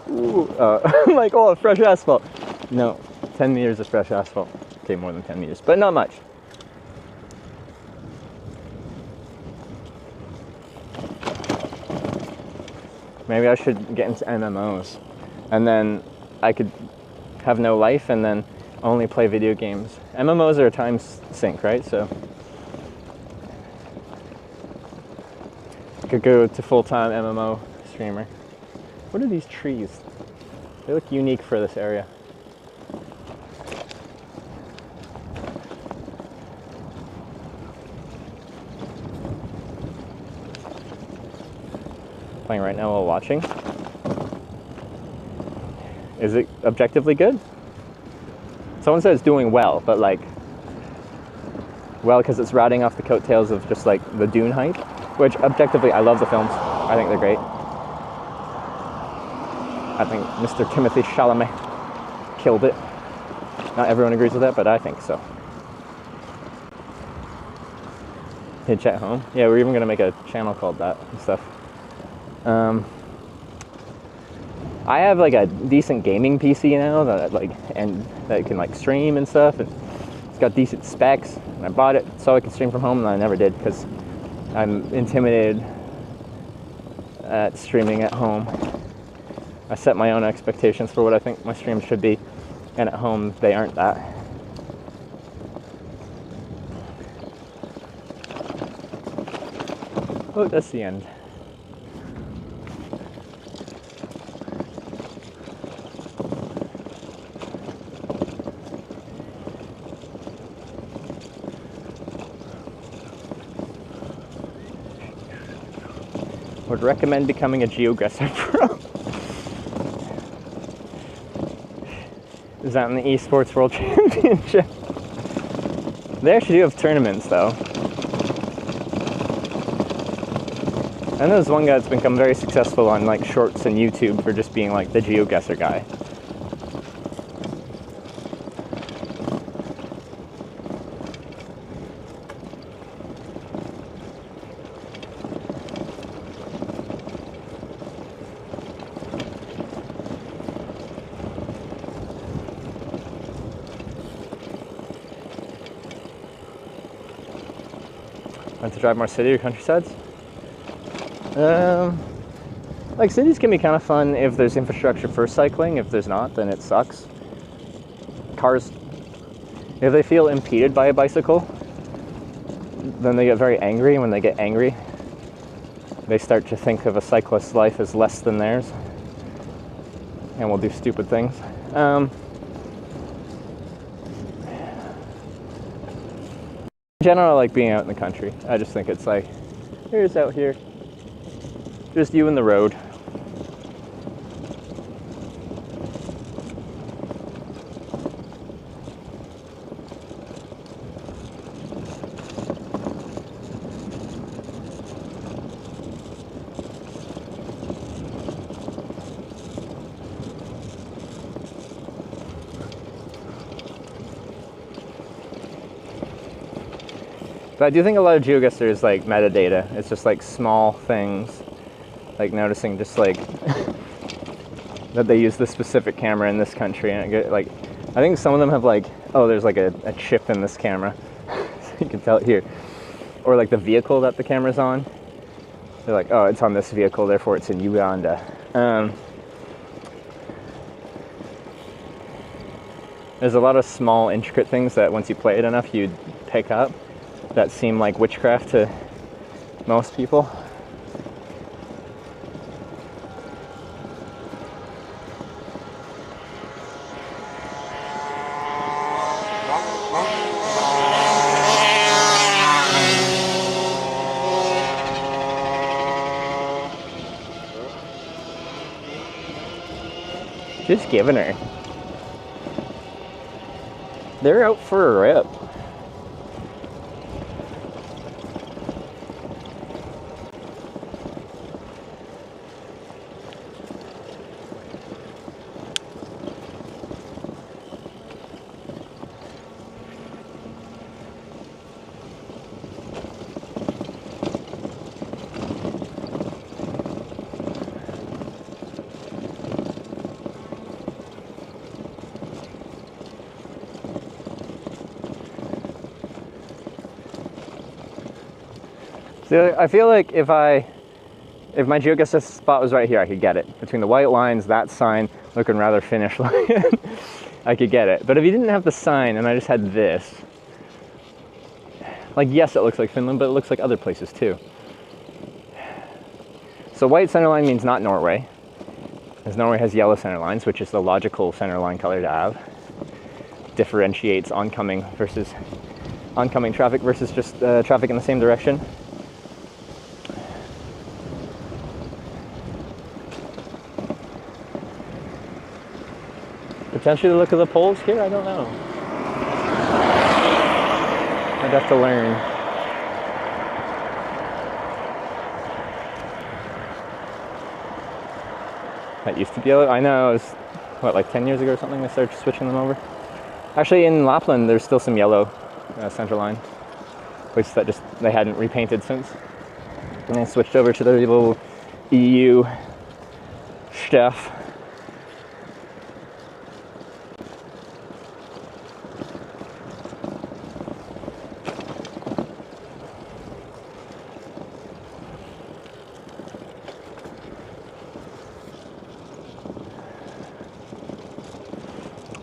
Ooh, I'm like, oh, fresh asphalt. No, 10 meters of fresh asphalt. Okay, more than 10 meters, but not much. Maybe I should get into MMOs. And then I could have no life and then only play video games. MMOs are a time sink, right? So I could go to full-time MMO streamer. What are these trees? They look unique for this area. Playing right now while watching. Is it objectively good? Someone said it's doing well, but like, well, because it's riding off the coattails of just like the Dune hype, which objectively, I love the films. I think they're great. I think Mr. Timothy Chalamet killed it. Not everyone agrees with that, but I think so. Hitch at home. Yeah, we're even gonna make a channel called that and stuff. I have like a decent gaming PC now that that can like stream and stuff, and it's got decent specs. And I bought it so I could stream from home, and I never did because I'm intimidated at streaming at home. I set my own expectations for what I think my streams should be, and at home they aren't that. Oh, that's the end. Would recommend becoming a GeoGuessr pro. Is that in the Esports World Championship? They actually do have tournaments though. I know there's one guy that's become very successful on like shorts and YouTube for just being like the GeoGuessr guy. Want to drive more city or countrysides? Like cities can be kind of fun if there's infrastructure for cycling. If there's not, then it sucks. Cars, if they feel impeded by a bicycle, then they get very angry. When they get angry, they start to think of a cyclist's life as less than theirs and will do stupid things. In general, I like being out in the country. I just think it's like, here's out here, just you and the road. But I do think a lot of geoguessr is like metadata. It's just like small things, like noticing just like that they use this specific camera in this country, and I get like, I think some of them have like, oh, there's like a chip in this camera, so you can tell it here, or like the vehicle that the camera's on. They're like, oh, it's on this vehicle, therefore it's in Uganda. There's a lot of small, intricate things that once you play it enough, you'd pick up that seem like witchcraft to most people. Just giving her. They're out for a rip. So I feel like if my geoguessr spot was right here, I could get it. Between the white lines, that sign looking rather Finnish looking, I could get it. But if you didn't have the sign and I just had this, like, yes, it looks like Finland, but it looks like other places too. So white centerline means not Norway, as Norway has yellow center lines, which is the logical centerline color to have. Differentiates oncoming traffic versus just traffic in the same direction. Potentially the look of the poles here, I don't know. I'd have to learn. That used to be yellow. I know, it was, what, like 10 years ago or something, they started switching them over. Actually, in Lapland, there's still some yellow center line. Places that just, they hadn't repainted since. And they switched over to their little EU stuff.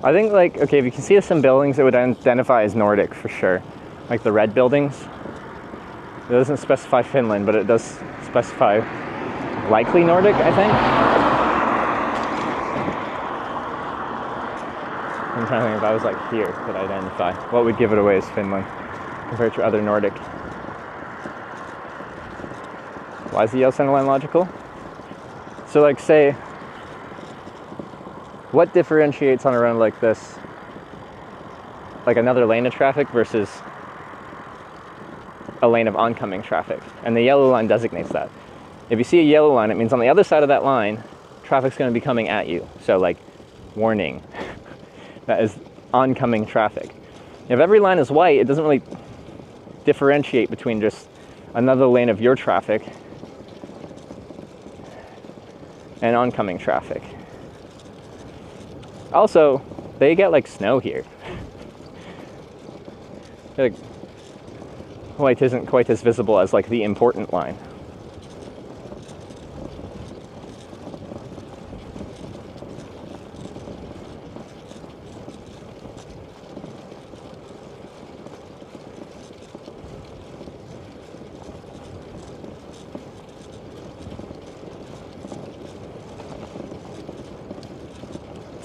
I think, like, okay, if you can see some buildings that would identify as Nordic for sure, like the red buildings. It doesn't specify Finland, but it does specify likely Nordic, I think. I'm trying to think if I was like here, could I identify? What would give it away as Finland compared to other Nordic? Why is the yellow center line logical? So, like, say, what differentiates on a road like this, like another lane of traffic versus a lane of oncoming traffic? And the yellow line designates that. If you see a yellow line, it means on the other side of that line, traffic's going to be coming at you. So, like, warning, that is oncoming traffic. If every line is white, it doesn't really differentiate between just another lane of your traffic and oncoming traffic. Also, they get like snow here. Like, white isn't quite as visible as like the important line.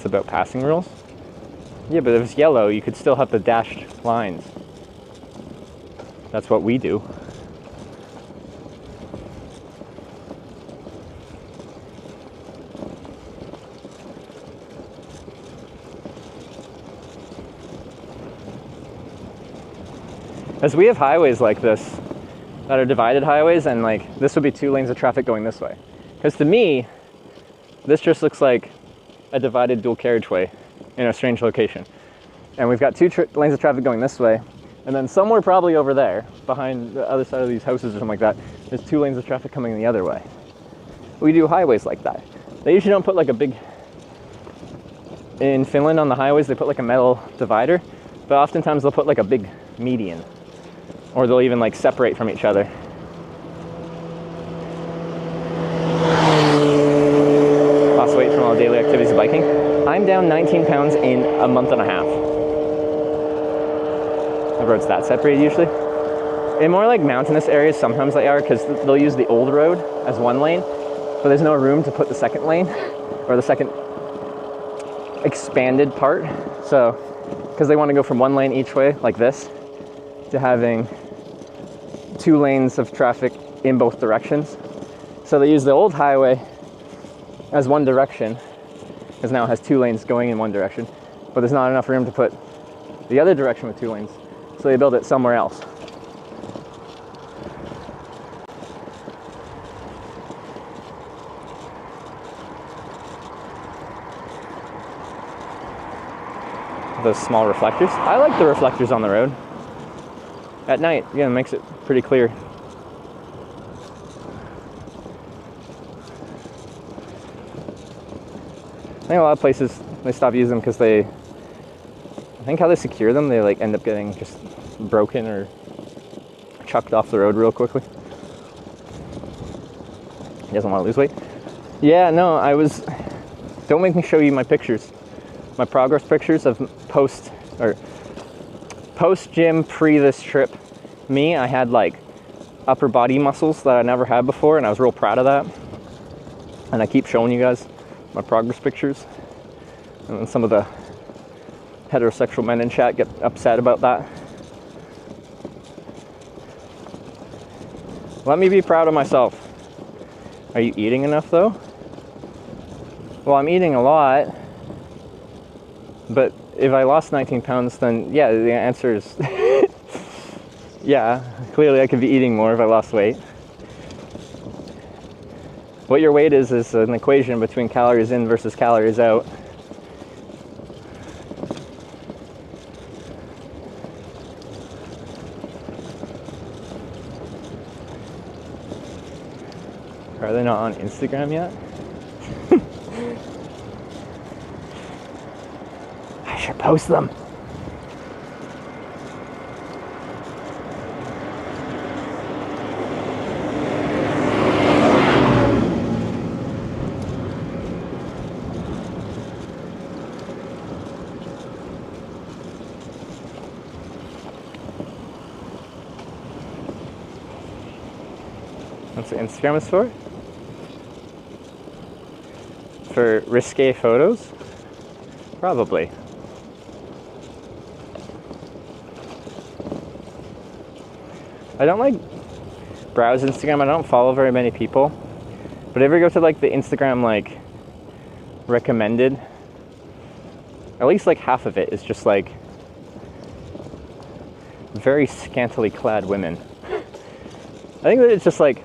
About passing rules? Yeah, but if it's yellow, you could still have the dashed lines. That's what we do. As we have highways like this that are divided highways, and like this would be 2 lanes of traffic going this way. Because to me, this just looks like a divided dual carriageway in a strange location. And we've got 2 lanes of traffic going this way, And then somewhere probably over there, behind the other side of these houses or something like that, there's 2 lanes of traffic coming the other way. We do highways like that. They usually don't put like a big, in Finland on the highways they put like a metal divider, but oftentimes they'll put like a big median, or they'll even like separate from each other. Lost weight from all daily activities of biking. I'm down 19 pounds in a month and a half. The road's that separated usually. In more like mountainous areas, sometimes they are, because they'll use the old road as one lane, but there's no room to put the second lane, or the second expanded part. So, because they want to go from 1 lane each way, like this, to having 2 lanes of traffic in both directions. So they use the old highway as one direction, because now it has 2 lanes going in one direction, but there's not enough room to put the other direction with 2 lanes. So they build it somewhere else. Those small reflectors. I like the reflectors on the road. At night, yeah, it makes it pretty clear. I think a lot of places, they stop using them because I think how they secure them, they like end up getting just broken or chucked off the road real quickly. He doesn't want to lose weight. Yeah, no, don't make me show you my pictures. My progress pictures of post gym, pre this trip. Me, I had like upper body muscles that I never had before, and I was real proud of that. And I keep showing you guys my progress pictures. And then some of the heterosexual men in chat get upset about that. Let me be proud of myself. Are you eating enough though? Well, I'm eating a lot. But if I lost 19 pounds, then yeah, the answer is yeah, clearly I could be eating more if I lost weight. What your weight is an equation between calories in versus calories out. Are they not on Instagram yet? I should post them. That's what Instagram is for? For risque photos? Probably. I don't like browse Instagram. I don't follow very many people. But if you go to like the Instagram like recommended, at least like half of it is just like very scantily clad women. I think that it's just like,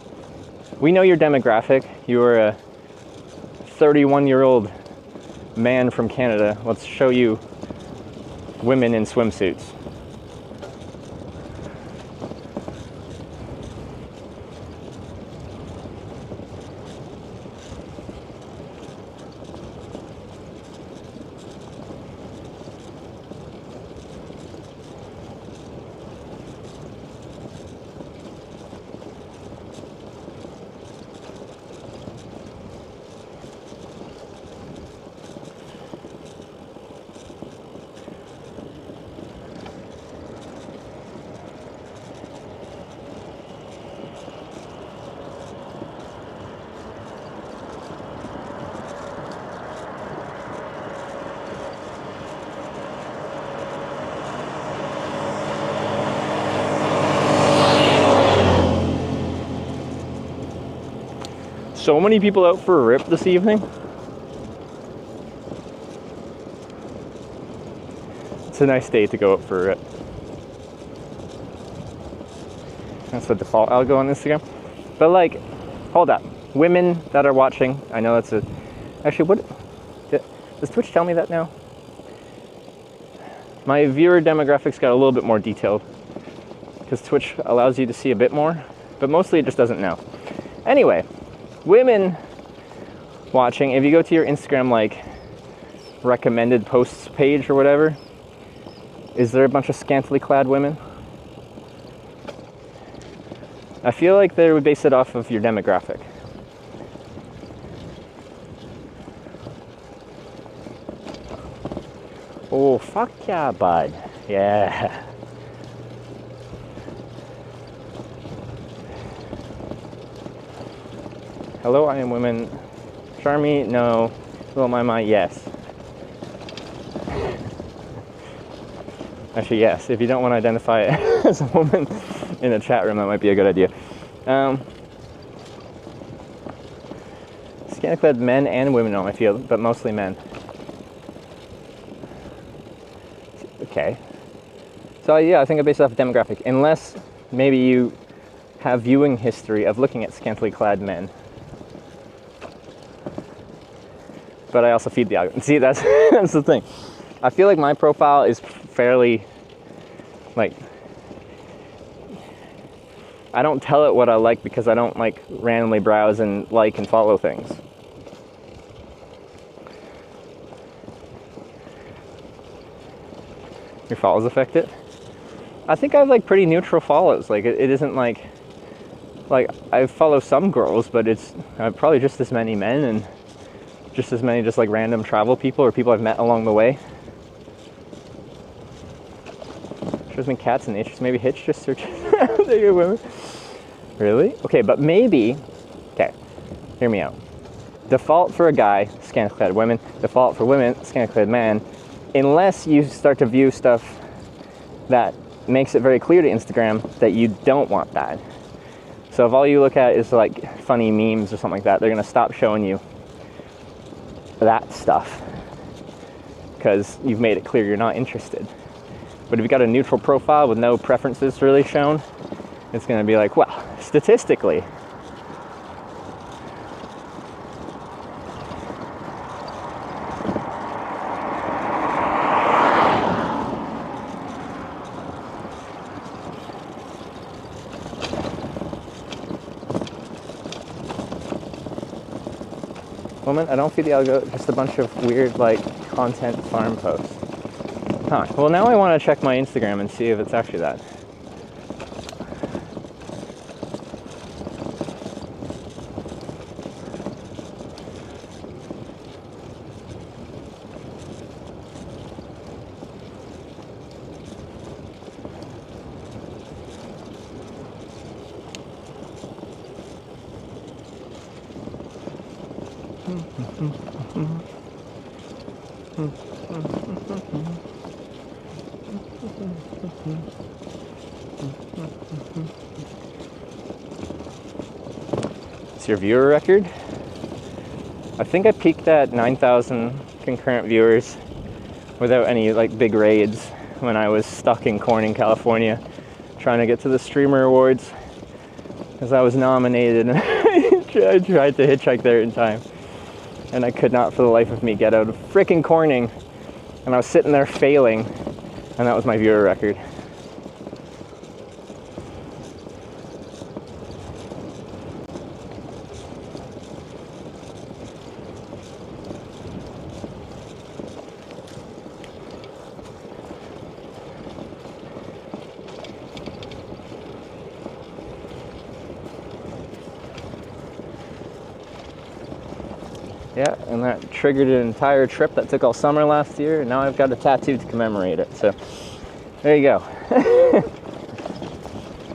we know your demographic. You are a 31-year-old man from Canada. Let's show you women in swimsuits. So many people out for a rip this evening. It's a nice day to go out for a rip. That's the default algo on Instagram. But like, hold up. Women that are watching, I know that's actually, does Twitch tell me that now? My viewer demographics got a little bit more detailed. because Twitch allows you to see a bit more, but mostly it just doesn't know. Anyway, women watching, if you go to your Instagram like recommended posts page or whatever, is there a bunch of scantily clad women? I feel like they would base it off of your demographic. Oh, fuck yeah, bud. Yeah. Hello, I am women. Charmy, no. Hello, my, yes. Actually, yes. If you don't want to identify as a woman in a chat room, that might be a good idea. Scantily clad men and women, I feel, but mostly men. Okay. So yeah, I think I base it off demographic. Unless maybe you have viewing history of looking at scantily clad men. But I also feed the algorithm. See, that's that's the thing. I feel like my profile is fairly, like, I don't tell it what I like because I don't like randomly browse and like and follow things. Your follows affect it? I think I have like pretty neutral follows. Like it isn't like I follow some girls, but it's probably just as many men and just as many just like random travel people or people I've met along the way. Shows me cats and nature. Maybe Hitch just searches women. Really? Okay, but maybe, okay, hear me out. Default for a guy, scantily clad women. Default for women, scantily clad man. Unless you start to view stuff that makes it very clear to Instagram that you don't want that. So if all you look at is like funny memes or something like that, they're gonna stop showing you that stuff because you've made it clear you're not interested. But if you've got a neutral profile with no preferences really shown, it's gonna be like, well, statistically, woman, I don't feed the algo, just a bunch of weird like content farm posts. Huh, well now I want to check my Instagram and see if it's actually that. It's your viewer record. I think I peaked at 9,000 concurrent viewers without any like big raids when I was stuck in Corning, California, trying to get to the streamer awards because I was nominated and I tried to hitchhike there in time and I could not for the life of me get out of frickin' Corning, and I was sitting there failing, and that was my viewer record. Yeah, and that triggered an entire trip that took all summer last year, and now I've got a tattoo to commemorate it, so there you go.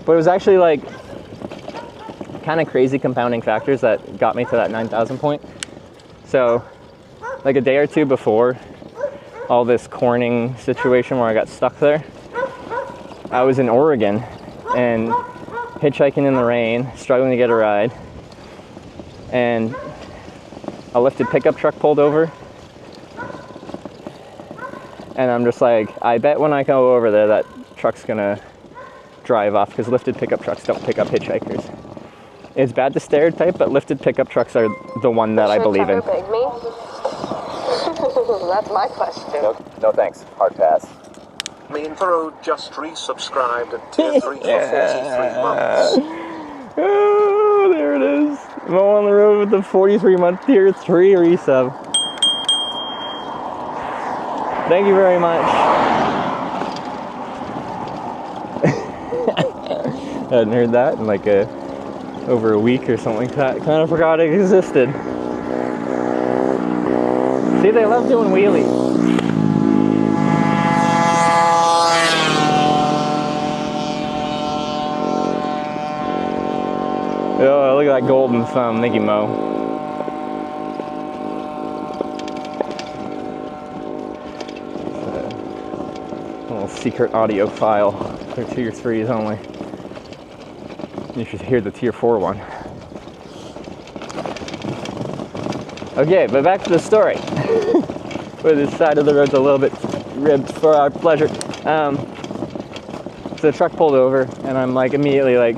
But it was actually like kind of crazy compounding factors that got me to that 9,000 point. So like a day or two before all this Corning situation where I got stuck there, I was in Oregon and hitchhiking in the rain, struggling to get a ride, and a lifted pickup truck pulled over, and I'm just like, I bet when I go over there that truck's gonna drive off, because lifted pickup trucks don't pick up hitchhikers. It's bad to stereotype, but lifted pickup trucks are the one that I believe in. That's my question. No thanks. Hard pass. Me and Thorough just resubscribed at tier 3 for 43 months. Oh, there it is. Mo on the road with the 43-month tier 3 resub. Thank you very much. I hadn't heard that in like over a week or something like that. Kind of forgot it existed. See, they love doing wheelies. Oh, look at that golden thumb. Thank you, Mo. A little secret audio file for tier 3s only. You should hear the tier 4 one. Okay, but back to the story. Where this side of the road's a little bit ribbed for our pleasure. So the truck pulled over, and I'm like immediately like,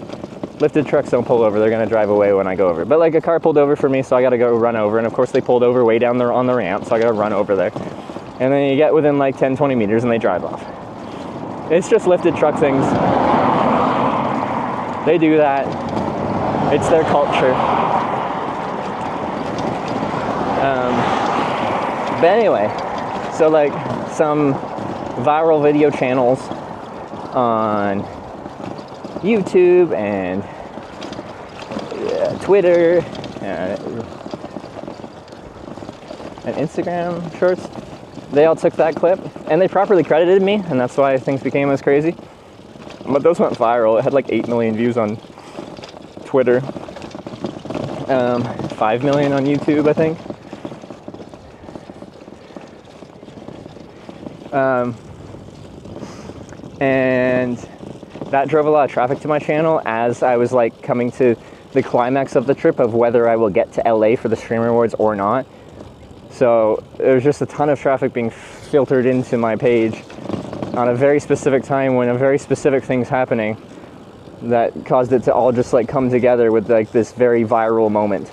lifted trucks don't pull over, they're gonna drive away when I go over. But like a car pulled over for me, so I gotta go run over, and of course they pulled over way down there on the ramp, so I gotta run over there. And then you get within like 10-20 meters and they drive off. It's just lifted truck things. They do that. It's their culture. But anyway, so like some viral video channels on YouTube and Twitter and Instagram shorts, they all took that clip and they properly credited me, and that's why things became as crazy. But those went viral. It had like 8 million views on Twitter, 5 million on YouTube, I think. And that drove a lot of traffic to my channel as I was like coming to the climax of the trip of whether I will get to LA for the Streamer Awards or not. So there was just a ton of traffic being filtered into my page on a very specific time when a very specific thing's happening that caused it to all just like come together with like this very viral moment.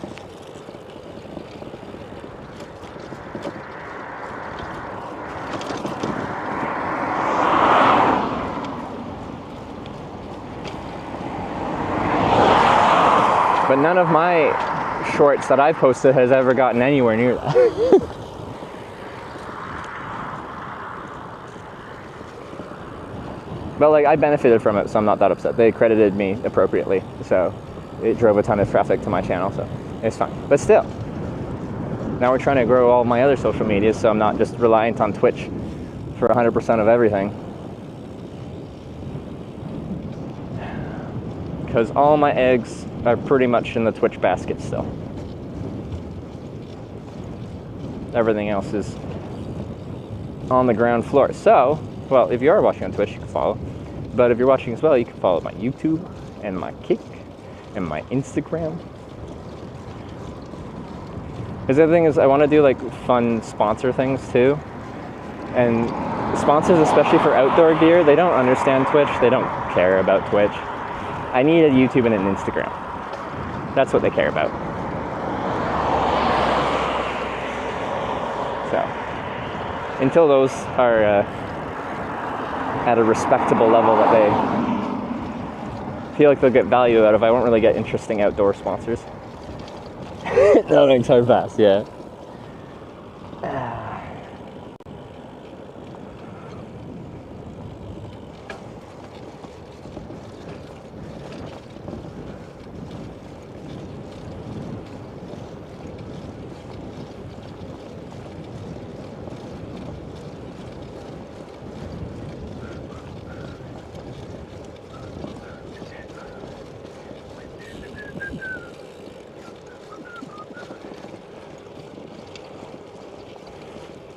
But none of my shorts that I've posted has ever gotten anywhere near that. But like I benefited from it, so I'm not that upset. They credited me appropriately, so it drove a ton of traffic to my channel, so it's fine. But still, now we're trying to grow all my other social media, so I'm not just reliant on Twitch for 100% of everything. Because all my eggs are pretty much in the Twitch basket still. Everything else is on the ground floor. So, well, if you are watching on Twitch, you can follow. But if you're watching as well, you can follow my YouTube and my Kick and my Instagram. Because the other thing is I want to do like fun sponsor things too. And sponsors, especially for outdoor gear, they don't understand Twitch. They don't care about Twitch. I need a YouTube and an Instagram. That's what they care about. So, until those are at a respectable level that they feel like they'll get value out of, I won't really get interesting outdoor sponsors. That makes hard pass, yeah.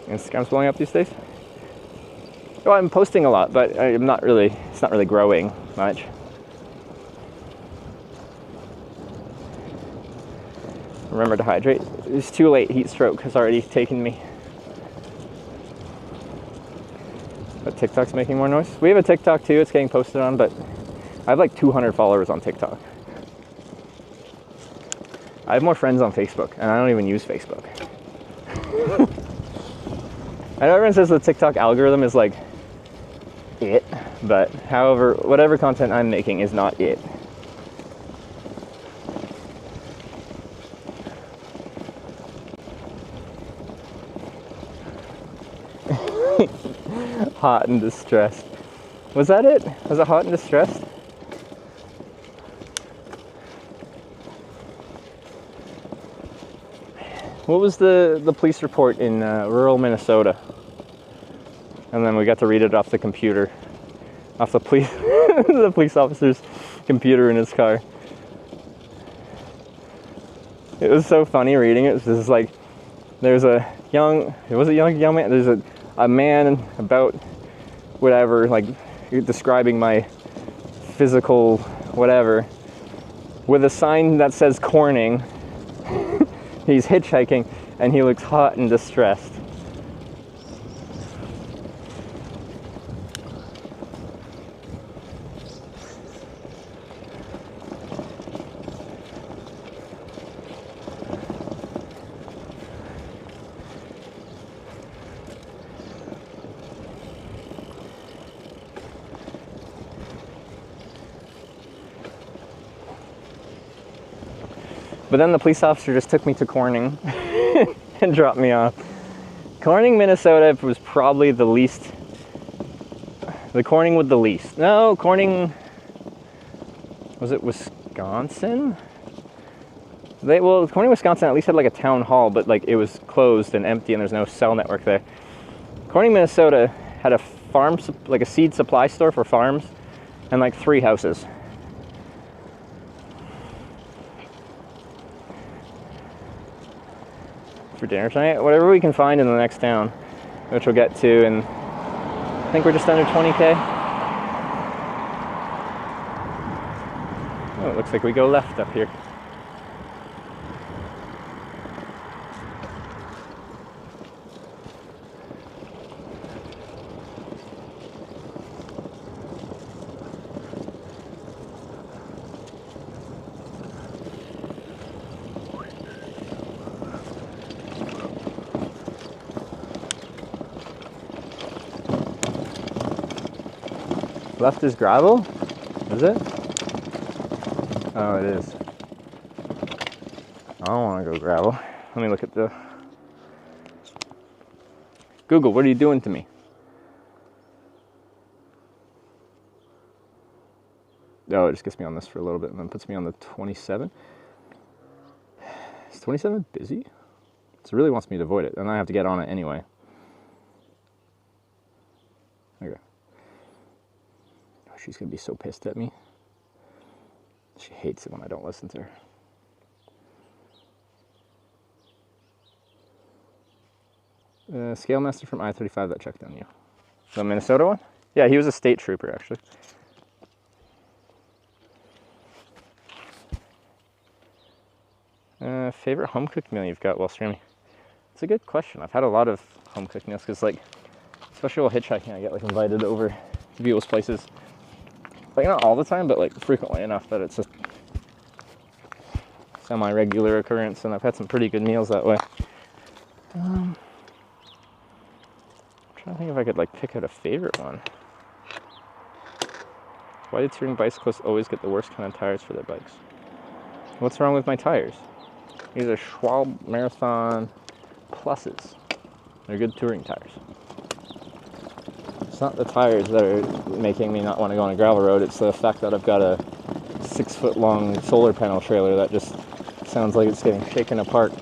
Instagram's blowing up these days. Oh, I'm posting a lot, but it's not really growing much. Remember to hydrate. It's too late, heat stroke has already taken me. But TikTok's making more noise. We have a TikTok too, it's getting posted on, but I have like 200 followers on TikTok. I have more friends on Facebook, and I don't even use Facebook. I know everyone says the TikTok algorithm is like it, but however, whatever content I'm making is not it. Hot and distressed. Was that it? Was it hot and distressed? What was the police report in rural Minnesota? And then we got to read it off the computer, off the police the police officer's computer in his car. It was so funny reading it. It was just like, there's a young man. There's a man about whatever, like describing my physical whatever, with a sign that says Corning. He's hitchhiking and he looks hot and distressed. But then the police officer just took me to Corning and dropped me off. Corning, Minnesota was probably the least, the Corning with the least. No, Corning, was it Wisconsin? Well, Corning, Wisconsin at least had like a town hall, but like it was closed and empty and there's no cell network there. Corning, Minnesota had a farm, like a seed supply store for farms and like 3 houses. For dinner tonight, whatever we can find in the next town, which we'll get to, and I think we're just under 20K. Oh, it looks like we go left up here. Left is gravel? Is it? Oh, it is. I don't want to go gravel. Let me look at the... Google, what are you doing to me? Oh, it just gets me on this for a little bit and then puts me on the 27. Is 27 busy? It really wants me to avoid it, and I have to get on it anyway. Okay. She's gonna be so pissed at me. She hates it when I don't listen to her. Scale master from I-35 that checked on you. The Minnesota one? Yeah, he was a state trooper actually. Favorite home cooked meal you've got while streaming? It's a good question. I've had a lot of home cooked meals because, like, especially while hitchhiking, I get like invited over to people's places. Like, not all the time, but like frequently enough that it's a semi-regular occurrence, and I've had some pretty good meals that way. I'm trying to think if I could like pick out a favorite one. Why do touring bicyclists always get the worst kind of tires for their bikes? What's wrong with my tires? These are Schwalbe Marathon Pluses. They're good touring tires. It's not the tires that are making me not want to go on a gravel road, it's the fact that I've got a 6-foot-long solar panel trailer that just sounds like it's getting shaken apart.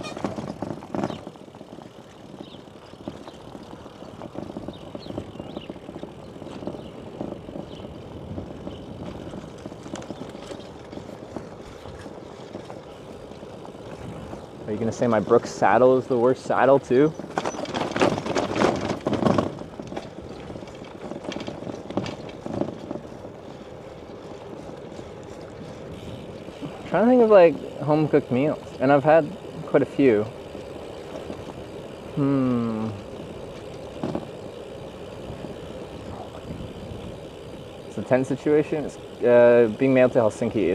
Are you going to say my Brooks saddle is the worst saddle too? I'm trying to think of like home cooked meals, and I've had quite a few. It's a tense situation. It's being mailed to Helsinki.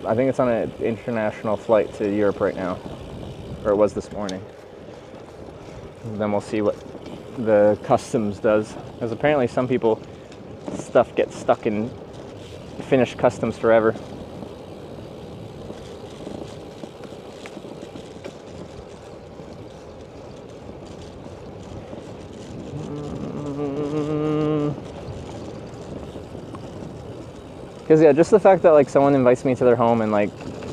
I think it's on an international flight to Europe right now, or it was this morning. And then we'll see what the customs does, because apparently some people stuff gets stuck in Finnish customs forever. Because yeah, just the fact that like someone invites me to their home and like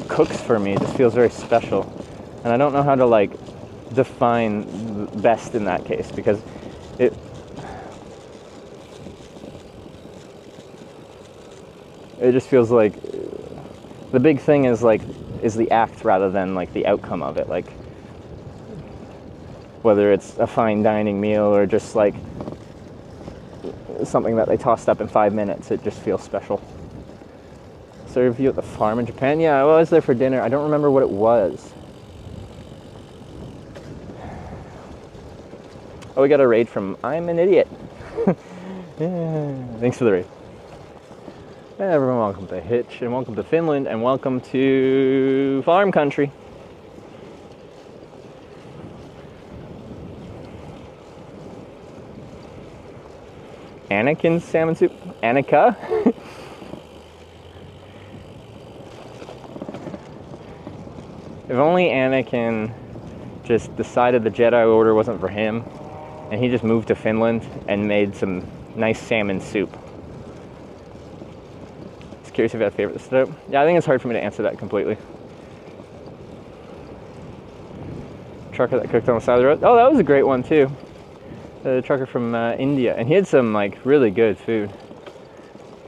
cooks for me just feels very special, and I don't know how to like define best in that case, because it just feels like the big thing is the act rather than like the outcome of it, like whether it's a fine dining meal or just like something that they tossed up in 5 minutes. It just feels special. Serve you at the farm in Japan? Yeah, I was there for dinner. I don't remember what it was. Oh, we got a raid from I'm an Idiot. Yeah, thanks for the raid. Hey everyone, welcome to Hitch, and welcome to Finland, and welcome to Farm Country. Anakin's salmon soup? Annika? If only Anakin just decided the Jedi Order wasn't for him, and he just moved to Finland and made some nice salmon soup. Just curious if you had a favorite setup. Yeah, I think it's hard for me to answer that completely. Trucker that cooked on the side of the road. Oh, that was a great one too. The trucker from India, and he had some like really good food.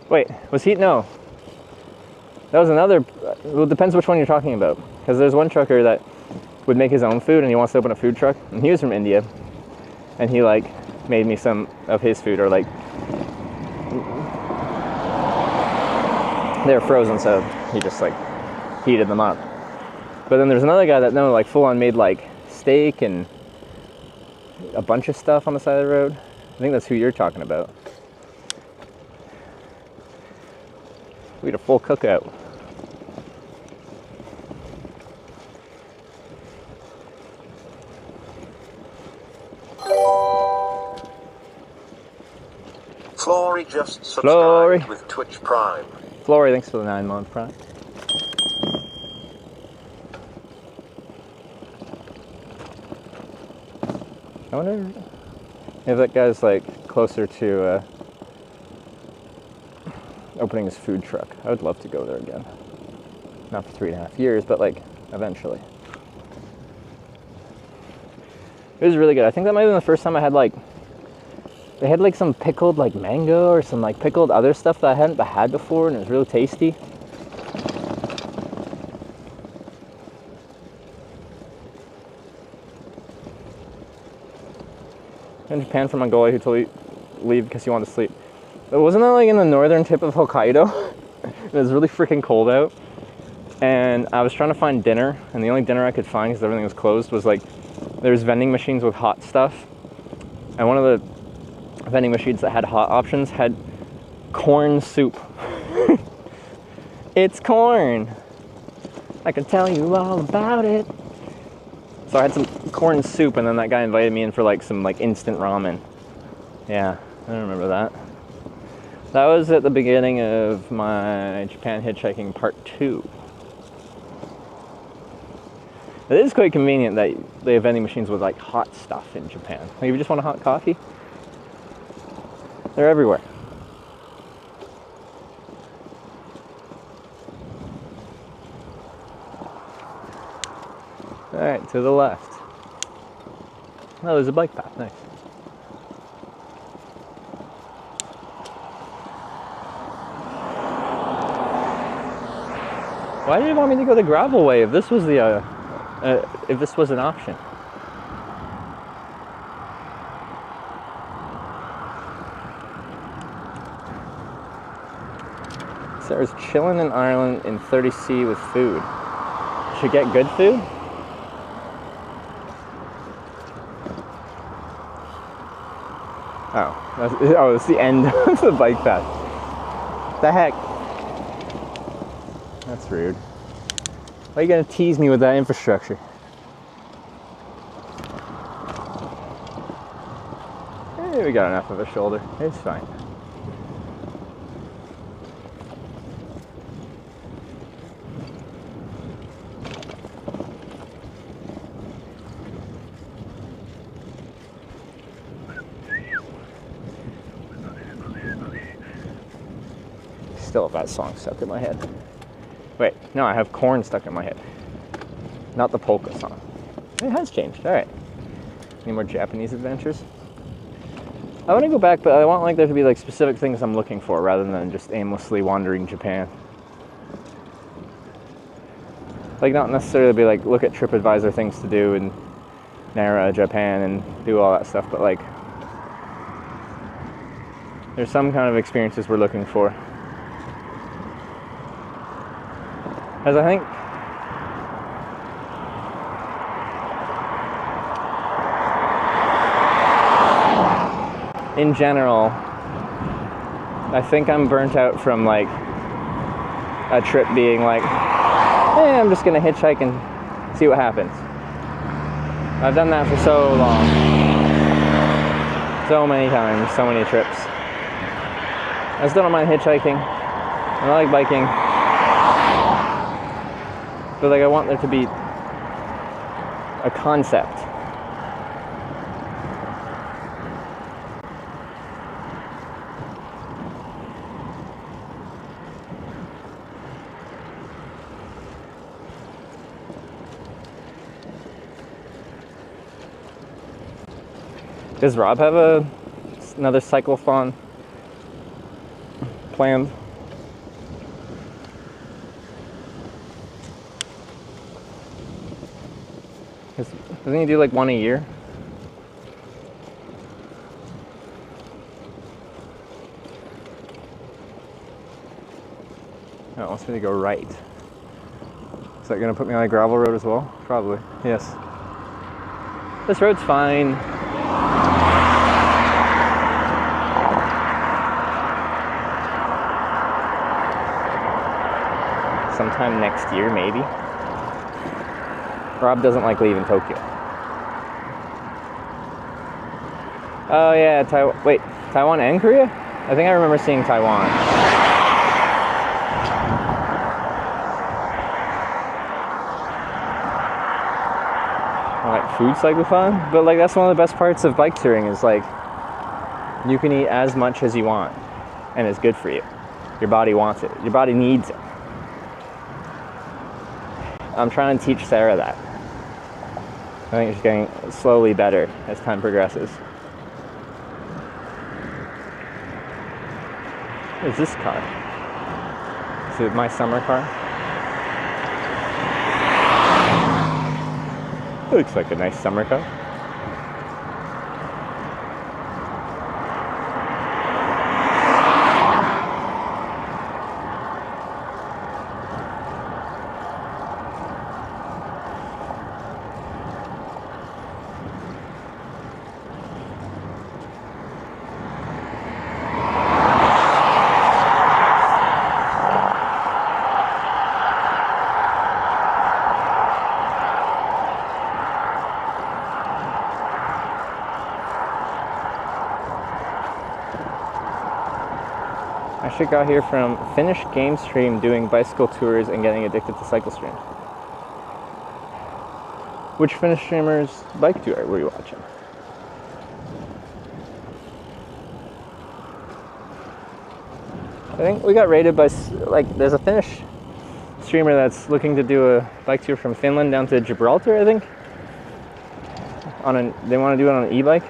Wait, was he? No. That was another. Well, it depends which one you're talking about. Because there's one trucker that would make his own food, and he wants to open a food truck, and he was from India, and he like made me some of his food, or like they were frozen, so he just like heated them up. But then there's another guy that like full on made like steak and a bunch of stuff on the side of the road. I think that's who you're talking about. We had a full cookout. Flory just subscribed with Twitch Prime. Flory, thanks for the 9-month Prime. I wonder if that guy's like closer to opening his food truck. I would love to go there again. Not for 3.5 years, but like eventually. It was really good. I think that might have been the first time I had like, they had like some pickled like mango or some like pickled other stuff that I hadn't had before, and it was really tasty. In Japan from Mongolia, who told you leave because you want to sleep. But wasn't that like in the northern tip of Hokkaido? It was really freaking cold out, and I was trying to find dinner, and the only dinner I could find because everything was closed was like there's vending machines with hot stuff, and one of the vending machines that had hot options had corn soup. It's corn. I can tell you all about it. So I had some corn soup, and then that guy invited me in for like some like instant ramen. Yeah, I remember that. That was at the beginning of my Japan hitchhiking part 2. It is quite convenient that they have vending machines with like hot stuff in Japan. Like if you just want a hot coffee, they're everywhere. All right, to the left. Oh, there's a bike path. Nice. Why did you want me to go the gravel way if this was the if this was an option? Sarah's chilling in Ireland in 30C with food. Should get good food? Oh, it's the end of the bike path. The heck? That's rude. Why are you gonna tease me with that infrastructure? We got enough of a shoulder. It's fine. Still have that song stuck in my head. Wait, no, I have Corn stuck in my head. Not the polka song. It has changed. All right. Any more Japanese adventures? I want to go back, but I want like there to be like specific things I'm looking for rather than just aimlessly wandering Japan. Like not necessarily be like look at TripAdvisor things to do in Nara, Japan, and do all that stuff, but like there's some kind of experiences we're looking for. As I think in general, I think I'm burnt out from like a trip being like, hey, I'm just gonna hitchhike and see what happens. I've done that for so long. So many times, so many trips. I still don't mind hitchhiking. I like biking. But like I want there to be a concept. Does Rob have another cyclothon planned? Doesn't he do like one a year? Oh, it wants me to go right. Is that gonna put me on a gravel road as well? Probably, yes. This road's fine. Sometime next year, maybe. Rob doesn't like leaving Tokyo. Oh yeah, Taiwan and Korea? I think I remember seeing Taiwan. I like food cyclothon, but like that's one of the best parts of bike touring is like you can eat as much as you want and it's good for you. Your body wants it. Your body needs it. I'm trying to teach Sarah that. I think she's getting slowly better as time progresses. What is this car? Is it my summer car? It looks like a nice summer car. I got here from Finnish game stream doing bicycle tours and getting addicted to cycle streams. Which Finnish streamer's bike tour were you watching? I think we got rated by, like, there's a Finnish streamer that's looking to do a bike tour from Finland down to Gibraltar, I think. They want to do it on an e-bike,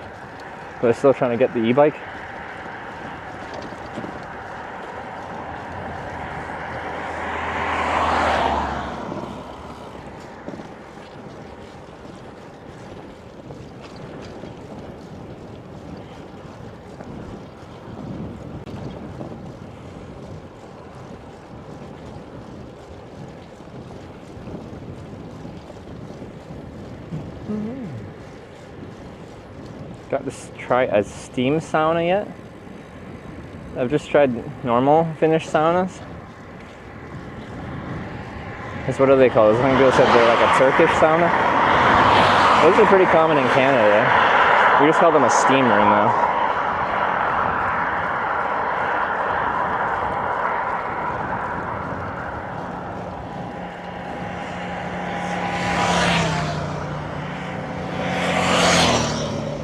but they're still trying to get the e-bike. Got to try a steam sauna yet? I've just tried normal Finnish saunas. Because what do they call those? I think people said they're like a Turkish sauna. Those are pretty common in Canada. We just call them a steam room though.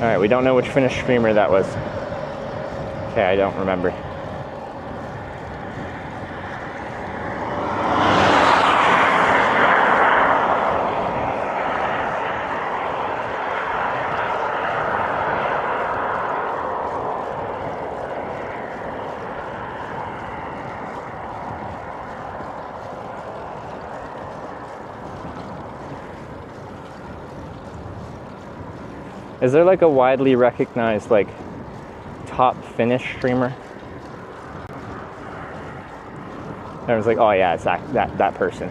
Alright, we don't know which Finnish streamer that was. Okay, I don't remember. Is there like a widely recognized like top Finnish streamer? Everyone's like, oh yeah, it's that person.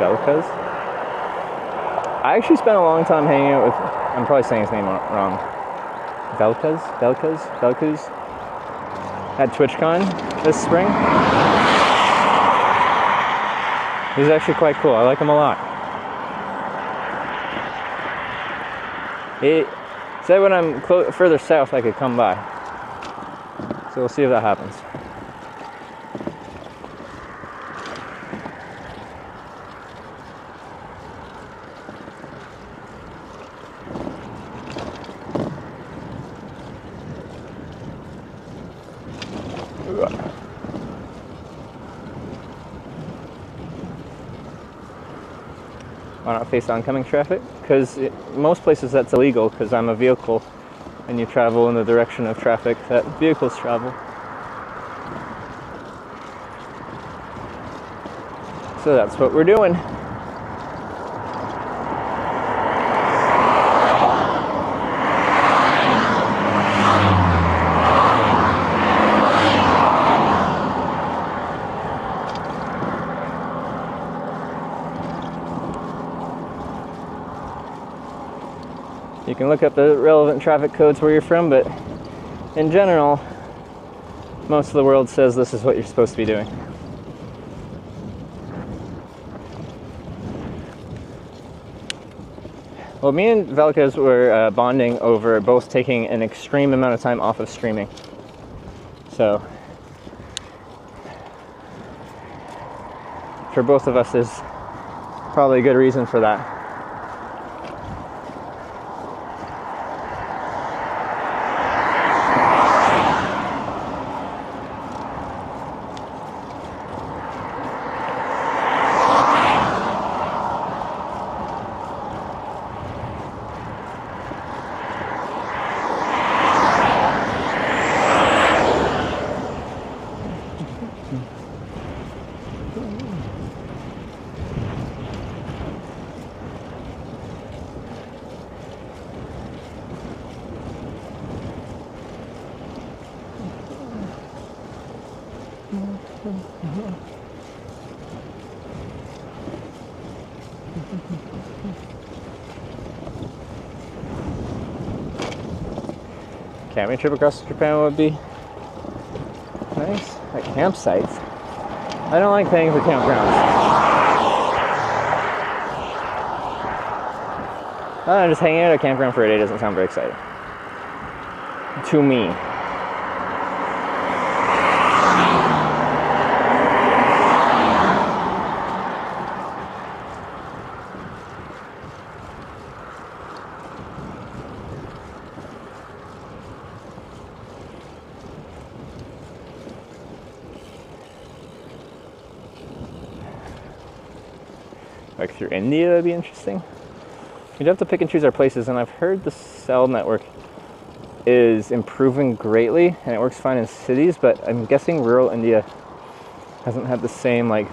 Belkas? I actually spent a long time hanging out with, I'm probably saying his name wrong. Belkas at TwitchCon this spring. He's actually quite cool. I like him a lot. He said when I'm further south I could come by. So we'll see if that happens. Why not face oncoming traffic? Because most places that's illegal because I'm a vehicle and you travel in the direction of traffic that vehicles travel. So that's what we're doing. You can look up the relevant traffic codes where you're from, but in general, most of the world says this is what you're supposed to be doing. Well, me and Velkas were bonding over both taking an extreme amount of time off of streaming. So, for both of us, there's probably a good reason for that. Camping trip across Japan would be nice. Like campsites. I don't like paying for campgrounds. Just hanging out at a campground for a day doesn't sound very exciting. To me. Like through India, that'd be interesting. We'd have to pick and choose our places, and I've heard the cell network is improving greatly, and it works fine in cities, but I'm guessing rural India hasn't had the same like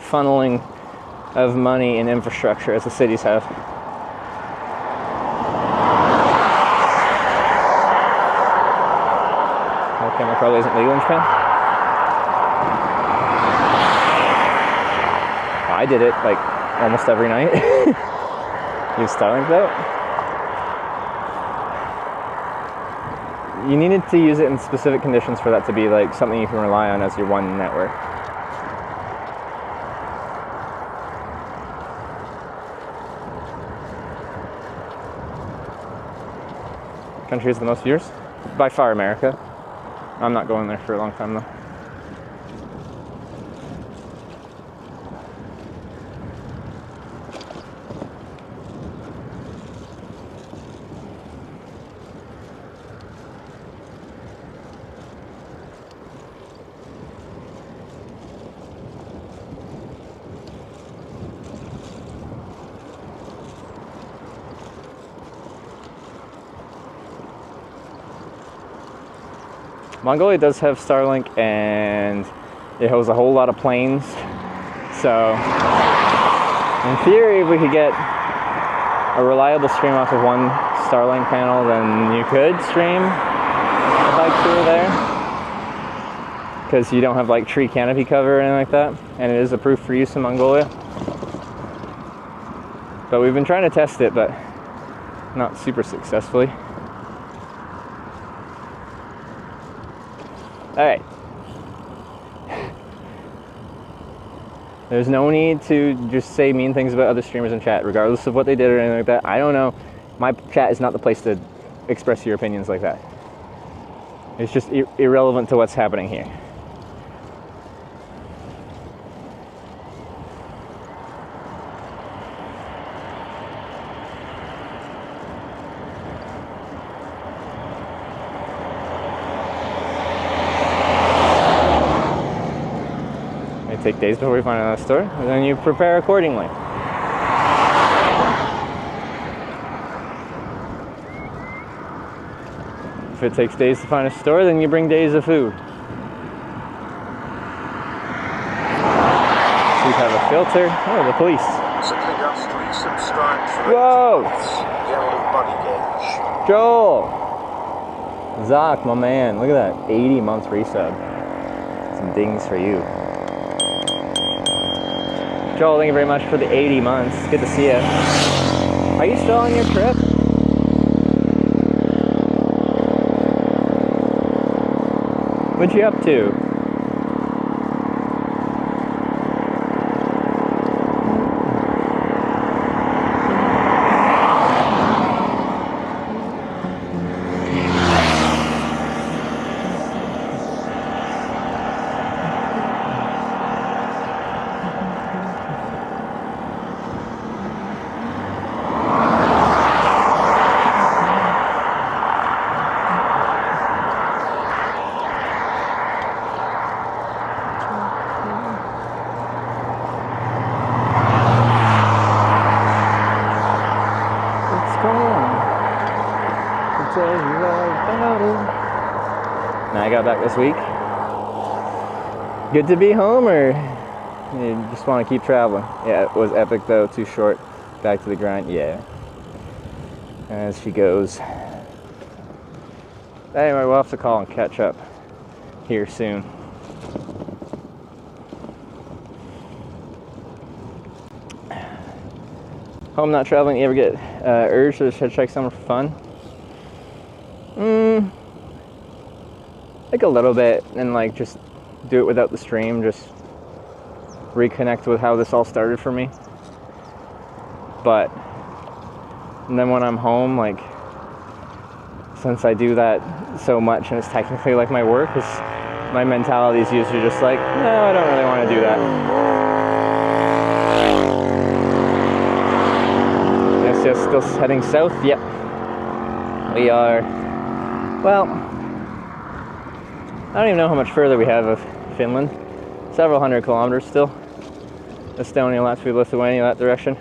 funneling of money and infrastructure as the cities have. That camera probably isn't legal in Japan. I did it like almost every night. Use Starlink though. You needed to use it in specific conditions for that to be like something you can rely on as your one network. country has the most viewers? By far America. I'm not going there for a long time though. Mongolia does have Starlink, and it has a whole lot of planes. So, in theory, if we could get a reliable stream off of one Starlink panel, then you could stream a bike tour there. Because you don't have like tree canopy cover or anything like that. And it is approved for use in Mongolia. But we've been trying to test it, but not super successfully. Alright. There's no need to just say mean things about other streamers in chat, regardless of what they did or anything like that. I don't know. My chat is not the place to express your opinions like that. It's just irrelevant to what's happening here. Take days before we find another store, and then you prepare accordingly. If it takes days to find a store, then you bring days of food. So you have a filter. Oh, the police. Just resubscribe for Whoa! Yellow body gauge. Joel! Zach, my man, look at that. 80 months resub. Some dings for you. Joel, thank you very much for the 80 months. Good to see you. Are you still on your trip? What you up to? I got back this week. Good to be home, or you just want to keep traveling? Yeah, it was epic though, too short. Back to the grind, yeah. As she goes. Anyway, we'll have to call and catch up here soon. Home, not traveling. You ever get urged to check somewhere for fun? Like a little bit, and like just do it without the stream, just reconnect with how this all started for me. But and then when I'm home, like, since I do that so much and it's technically like my work, my mentality is usually just like, no, I don't really want to do that. Yes, still heading south. Yep, we are. Well, I don't even know how much further we have of Finland. Several hundred kilometers still. Estonia, Latvia, Lithuania, that direction.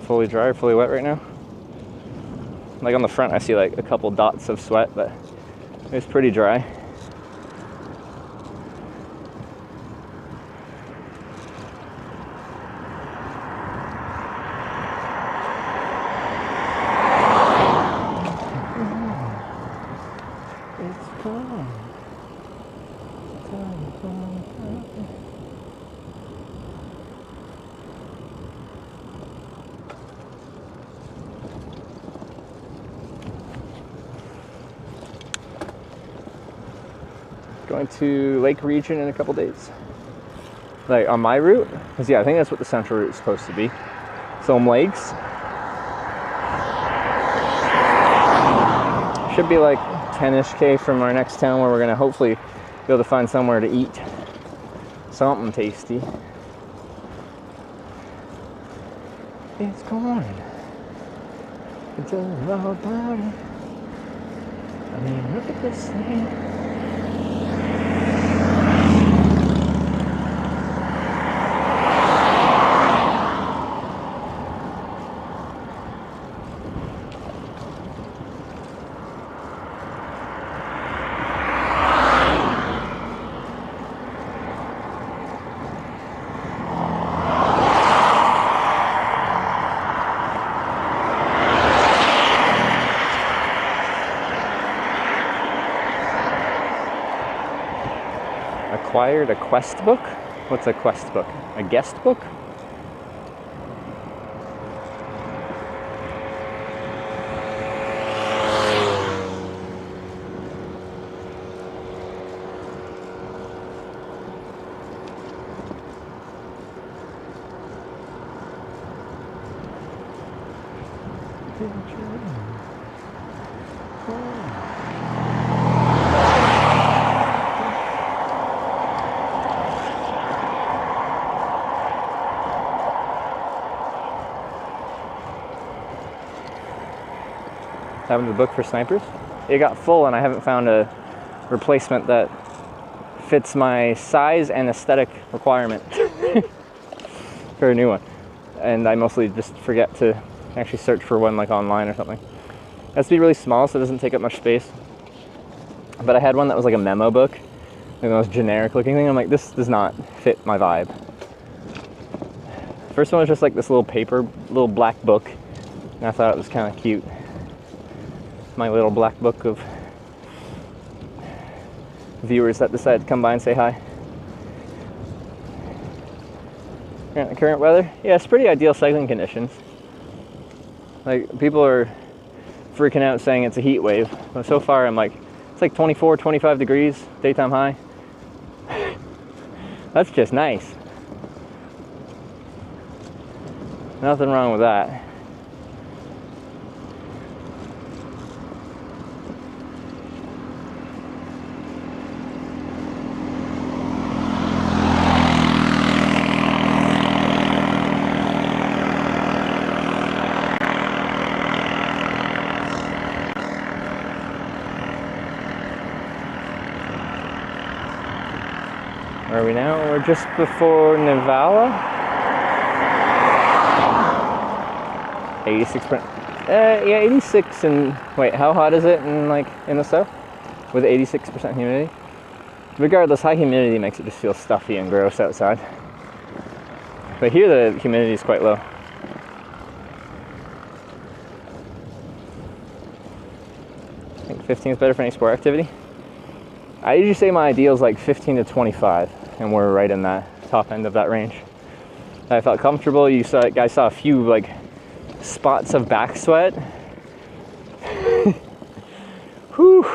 Fully dry or fully wet right now? Like on the front I see like a couple dots of sweat, but it's pretty dry. Going to Lake Region in a couple days. like on my route, because yeah, I think that's what the central route is supposed to be. Some lakes. Should be like 10-ish K from our next town, where we're gonna hopefully be able to find somewhere to eat something tasty. It's gone. It's all about it. I mean, look at this thing. Acquired a quest book? What's a quest book? A guest book? Having the book for snipers. It got full and I haven't found a replacement that fits my size and aesthetic requirement for a new one. And I mostly just forget to actually search for one like online or something. It has to be really small so it doesn't take up much space. But I had one that was like a memo book, like the most generic looking thing. I'm like, this does not fit my vibe. First one was just like this little paper, little black book, and I thought it was kind of cute. My little black book of viewers that decided to come by and say hi. Current weather? Yeah, it's pretty ideal cycling conditions. Like, people are freaking out saying it's a heat wave, but so far I'm like, it's like 24, 25 degrees, daytime high. That's just nice. Nothing wrong with that. Where are we now? We're just before Nivala. 86%. Yeah, 86 and wait, how hot is it in the south? With 86% humidity? Regardless, high humidity makes it just feel stuffy and gross outside. But here the humidity is quite low. I think 15 is better for any sport activity. I usually say my ideal is like 15 to 25, and we're right in that top end of that range. I felt comfortable. You guys saw a few like spots of back sweat. Whew.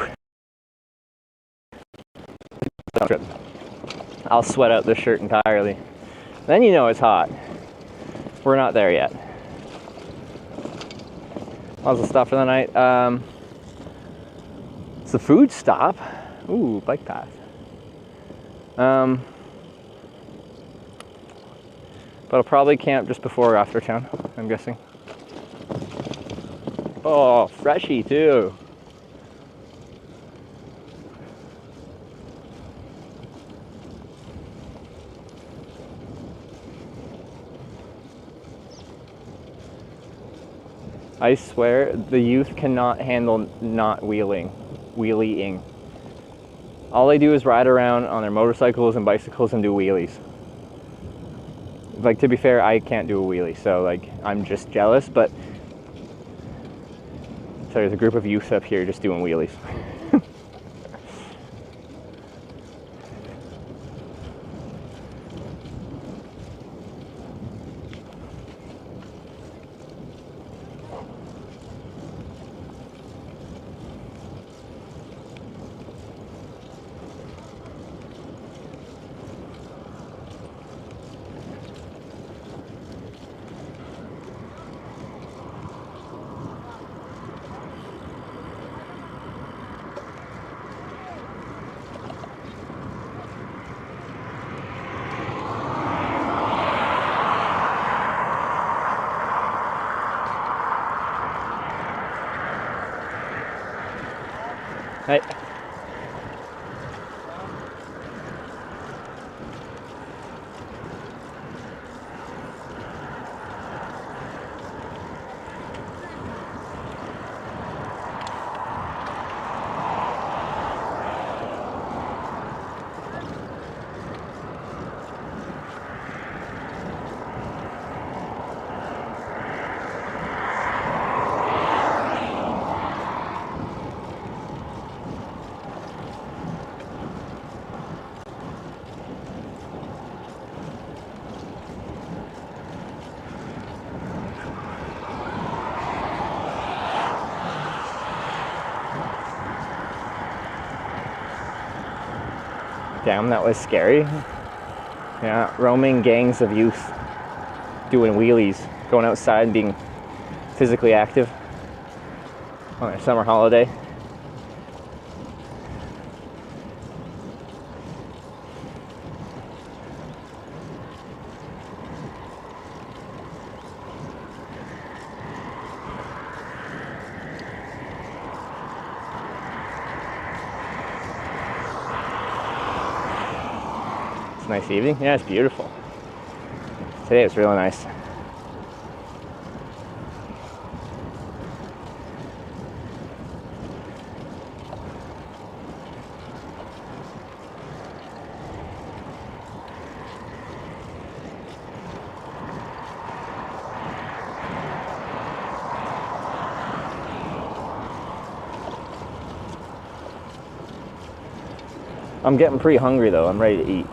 I'll sweat out this shirt entirely. Then you know it's hot. We're not there yet. How's the stop for the night? It's the food stop. Ooh, bike path. But I'll probably camp just before or after town, I'm guessing. Oh, freshy too. I swear, the youth cannot handle not wheeling. All they do is ride around on their motorcycles and bicycles and do wheelies. Like, to be fair, I can't do a wheelie, so like, I'm just jealous, but so there's a group of youth up here just doing wheelies. Hey. Damn, that was scary. Yeah, roaming gangs of youth doing wheelies, going outside and being physically active on their summer holiday. Nice evening. Yeah, it's beautiful. Today it's really nice. I'm getting pretty hungry though. I'm ready to eat.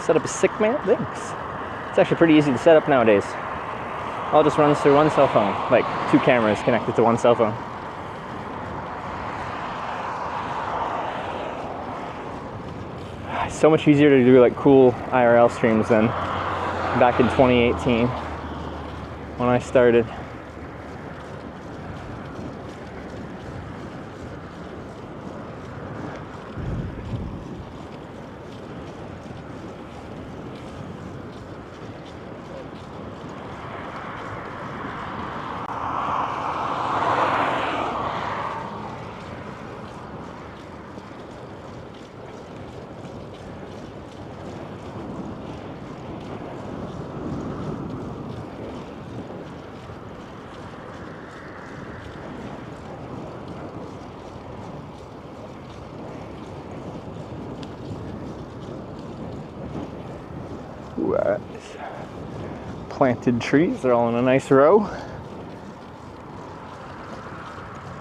Set up a sick man? Thanks. It's actually pretty easy to set up nowadays. All just runs through one cell phone, like 2 cameras connected to one cell phone. It's so much easier to do like cool IRL streams than back in 2018 when I started. Planted trees, they're all in a nice row. I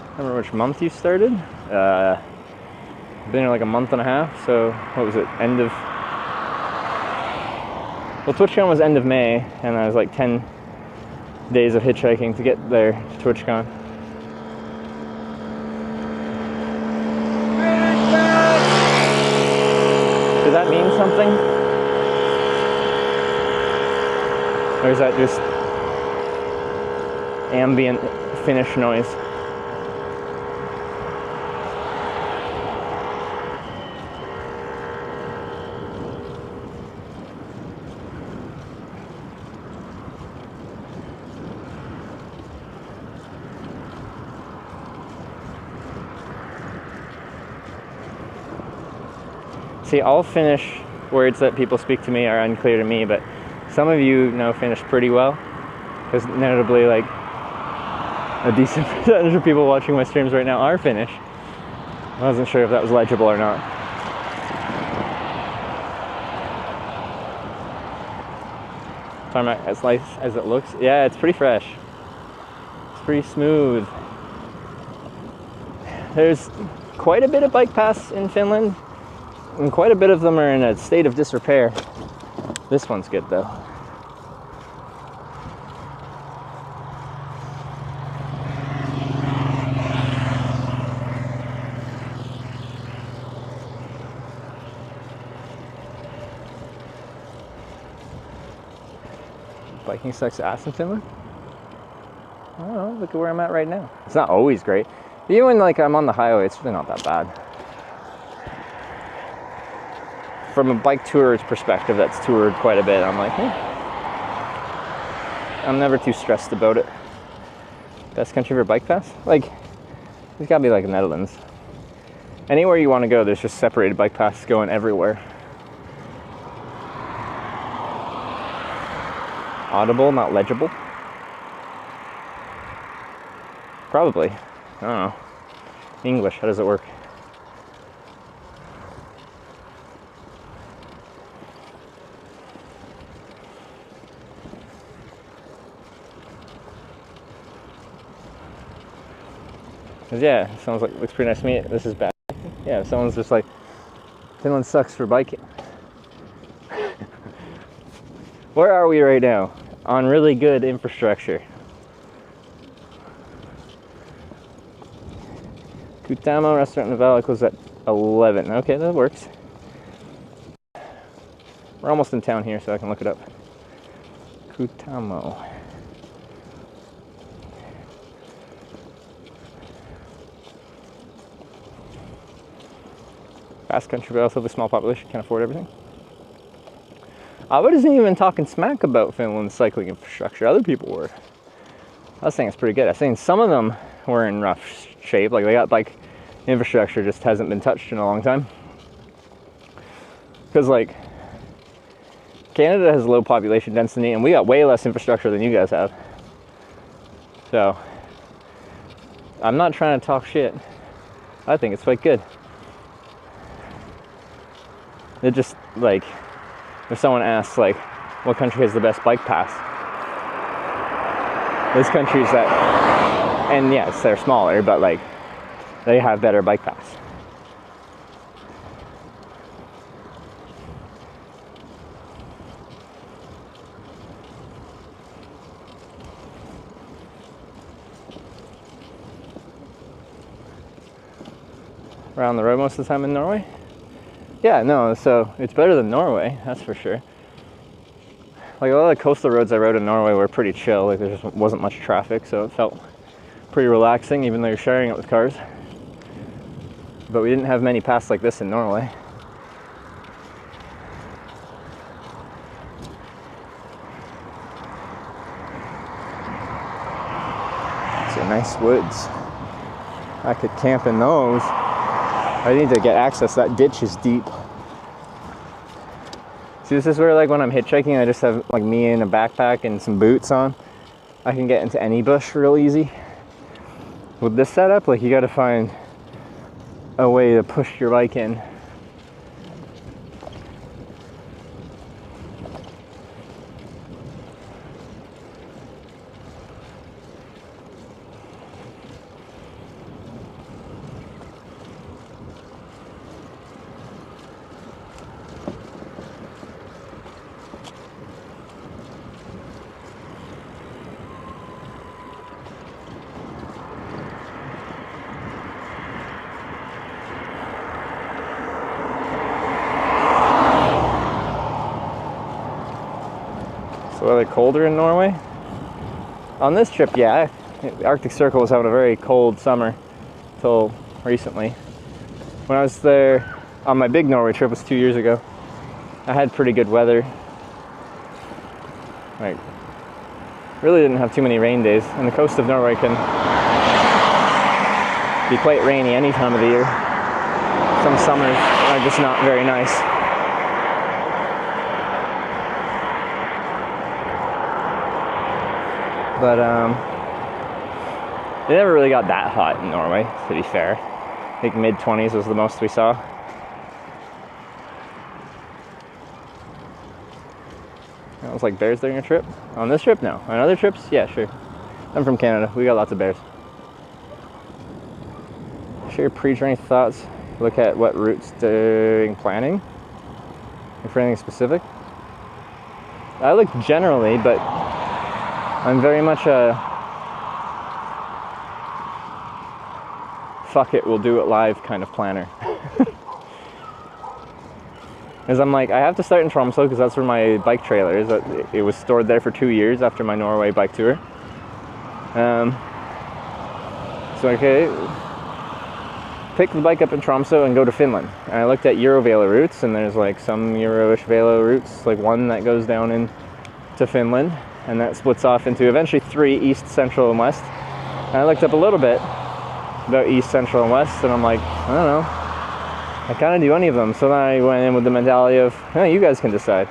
don't remember which month you started. Been here like a month and a half, so what was it, end of... Well, TwitchCon was end of May, and I was like 10 days of hitchhiking to get there to TwitchCon. Does that mean something? Or is that just ambient Finnish noise? See, all Finnish words that people speak to me are unclear to me, but some of you know Finnish pretty well, because notably, like, a decent percentage of people watching my streams right now are Finnish. I wasn't sure if that was legible or not. Tarmac as nice as it looks. Yeah, it's pretty fresh. It's pretty smooth. There's quite a bit of bike paths in Finland, and quite a bit of them are in a state of disrepair. This one's good though. Biking sucks ass in Finland? I don't know, look at where I'm at right now. It's not always great. Even when like I'm on the highway, it's really not that bad. From a bike tourer's perspective that's toured quite a bit, I'm like, I'm never too stressed about it. Best country for bike pass? Like, there's gotta be like the Netherlands. Anywhere you want to go, there's just separated bike paths going everywhere. Audible, not legible? Probably. I don't know. English, how does it work? Cause yeah, sounds like looks pretty nice to me. This is bad. Yeah, someone's just like, Finland sucks for biking. Where are we right now? On really good infrastructure. Kutamo restaurant in Nivala closed at 11. Okay, that works. We're almost in town here, so I can look it up. Kutamo. Fast country, but relatively small population, can't afford everything. I wasn't even talking smack about Finland's cycling infrastructure. Other people were. I was saying it's pretty good. I was saying some of them were in rough shape. Like they got bike infrastructure just hasn't been touched in a long time. Because like Canada has low population density and we got way less infrastructure than you guys have. So I'm not trying to talk shit. I think it's quite good. It just like, if someone asks like, what country has the best bike pass? There's countries that, and yes, they're smaller, but like, they have better bike paths. Around the road most of the time in Norway? Yeah, no, so it's better than Norway, that's for sure. Like a lot of the coastal roads I rode in Norway were pretty chill, like there just wasn't much traffic, so it felt pretty relaxing even though you're sharing it with cars. But we didn't have many paths like this in Norway. So nice woods. I could camp in those. I need to get access, that ditch is deep. See, this is where like when I'm hitchhiking, I just have like me in a backpack and some boots on. I can get into any bush real easy. With this setup, like you gotta find a way to push your bike in. Are they colder in Norway? On this trip, yeah. The Arctic Circle was having a very cold summer till recently. When I was there on my big Norway trip, was 2 years ago, I had pretty good weather. Like, really didn't have too many rain days. And the coast of Norway can be quite rainy any time of the year. Some summers are just not very nice. But it never really got that hot in Norway, to be fair. I think mid-20s was the most we saw. That was like bears during your trip? On this trip, no. On other trips, yeah, sure. I'm from Canada, we got lots of bears. Share pre-journey thoughts. Look at what routes during planning. If for anything specific. I look generally, but I'm very much a fuck it, we'll do it live kind of planner. Is I'm like, I have to start in Tromsø because that's where my bike trailer is. It was stored there for 2 years after my Norway bike tour. So okay, pick the bike up in Tromsø and go to Finland. And I looked at Eurovelo routes, and there's like some Euro-ish Velo routes, like one that goes down into Finland, and that splits off into eventually 3, east, central, and west. And I looked up a little bit about east, central, and west, and I'm like, I don't know, I kind of do any of them. So then I went in with the mentality of, oh, you guys can decide.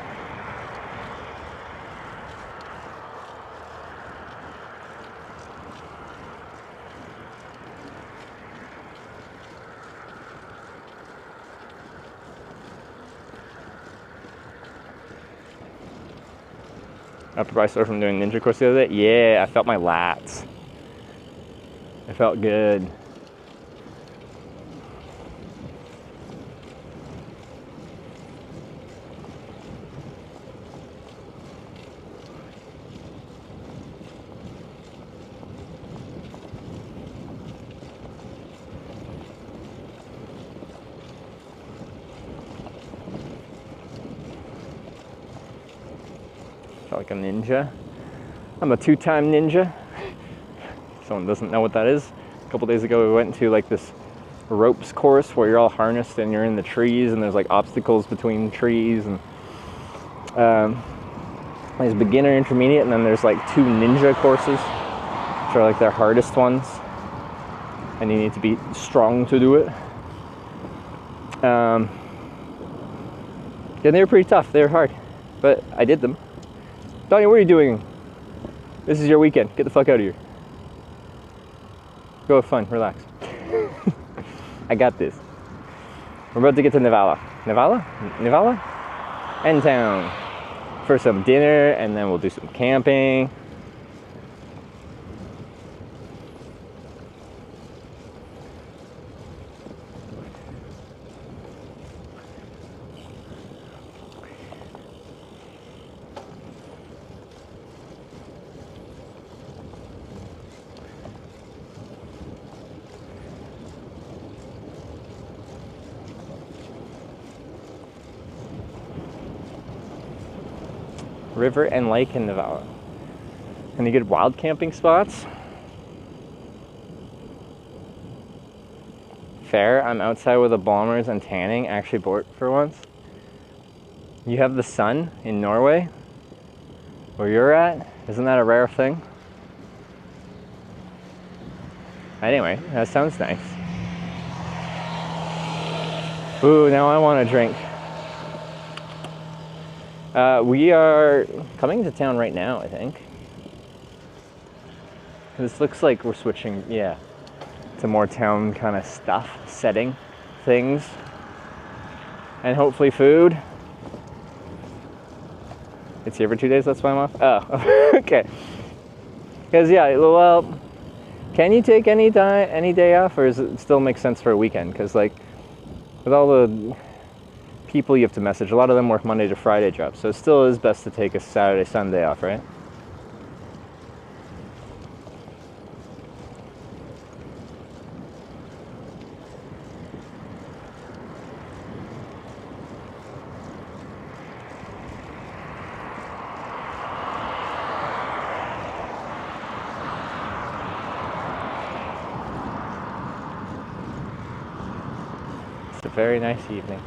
Upper body sore from doing ninja course the other day? Yeah, I felt my lats. It felt good. Like a ninja. I'm a 2-time ninja. Someone doesn't know what that is. A couple days ago we went to like this ropes course where you're all harnessed and you're in the trees and there's like obstacles between trees, and there's beginner, intermediate, and then there's like 2 ninja courses which are like their hardest ones, and you need to be strong to do it. Yeah, they were pretty tough. They were hard, but I did them. Donnie, what are you doing? This is your weekend. Get the fuck out of here. Go have fun. Relax. I got this. We're about to get to Nivala. Nivala? Nivala? End town. For some dinner, and then we'll do some camping. River and lake in Nivala. Any good wild camping spots? Fair. I'm outside with the bombers and tanning. Actually bored for once. You have the sun in Norway where you're at? Isn't that a rare thing? Anyway, that sounds nice. Ooh, now I want a drink. We are coming to town right now, I think. This looks like we're switching, yeah, to more town kind of stuff, setting things, and hopefully food. It's here for 2 days, that's why I'm off? Oh, okay. Because, yeah, well, can you take any day off, or does it still make sense for a weekend? Because, like, with all the people you have to message, a lot of them work Monday to Friday jobs, so it still is best to take a Saturday, Sunday off, right? It's a very nice evening.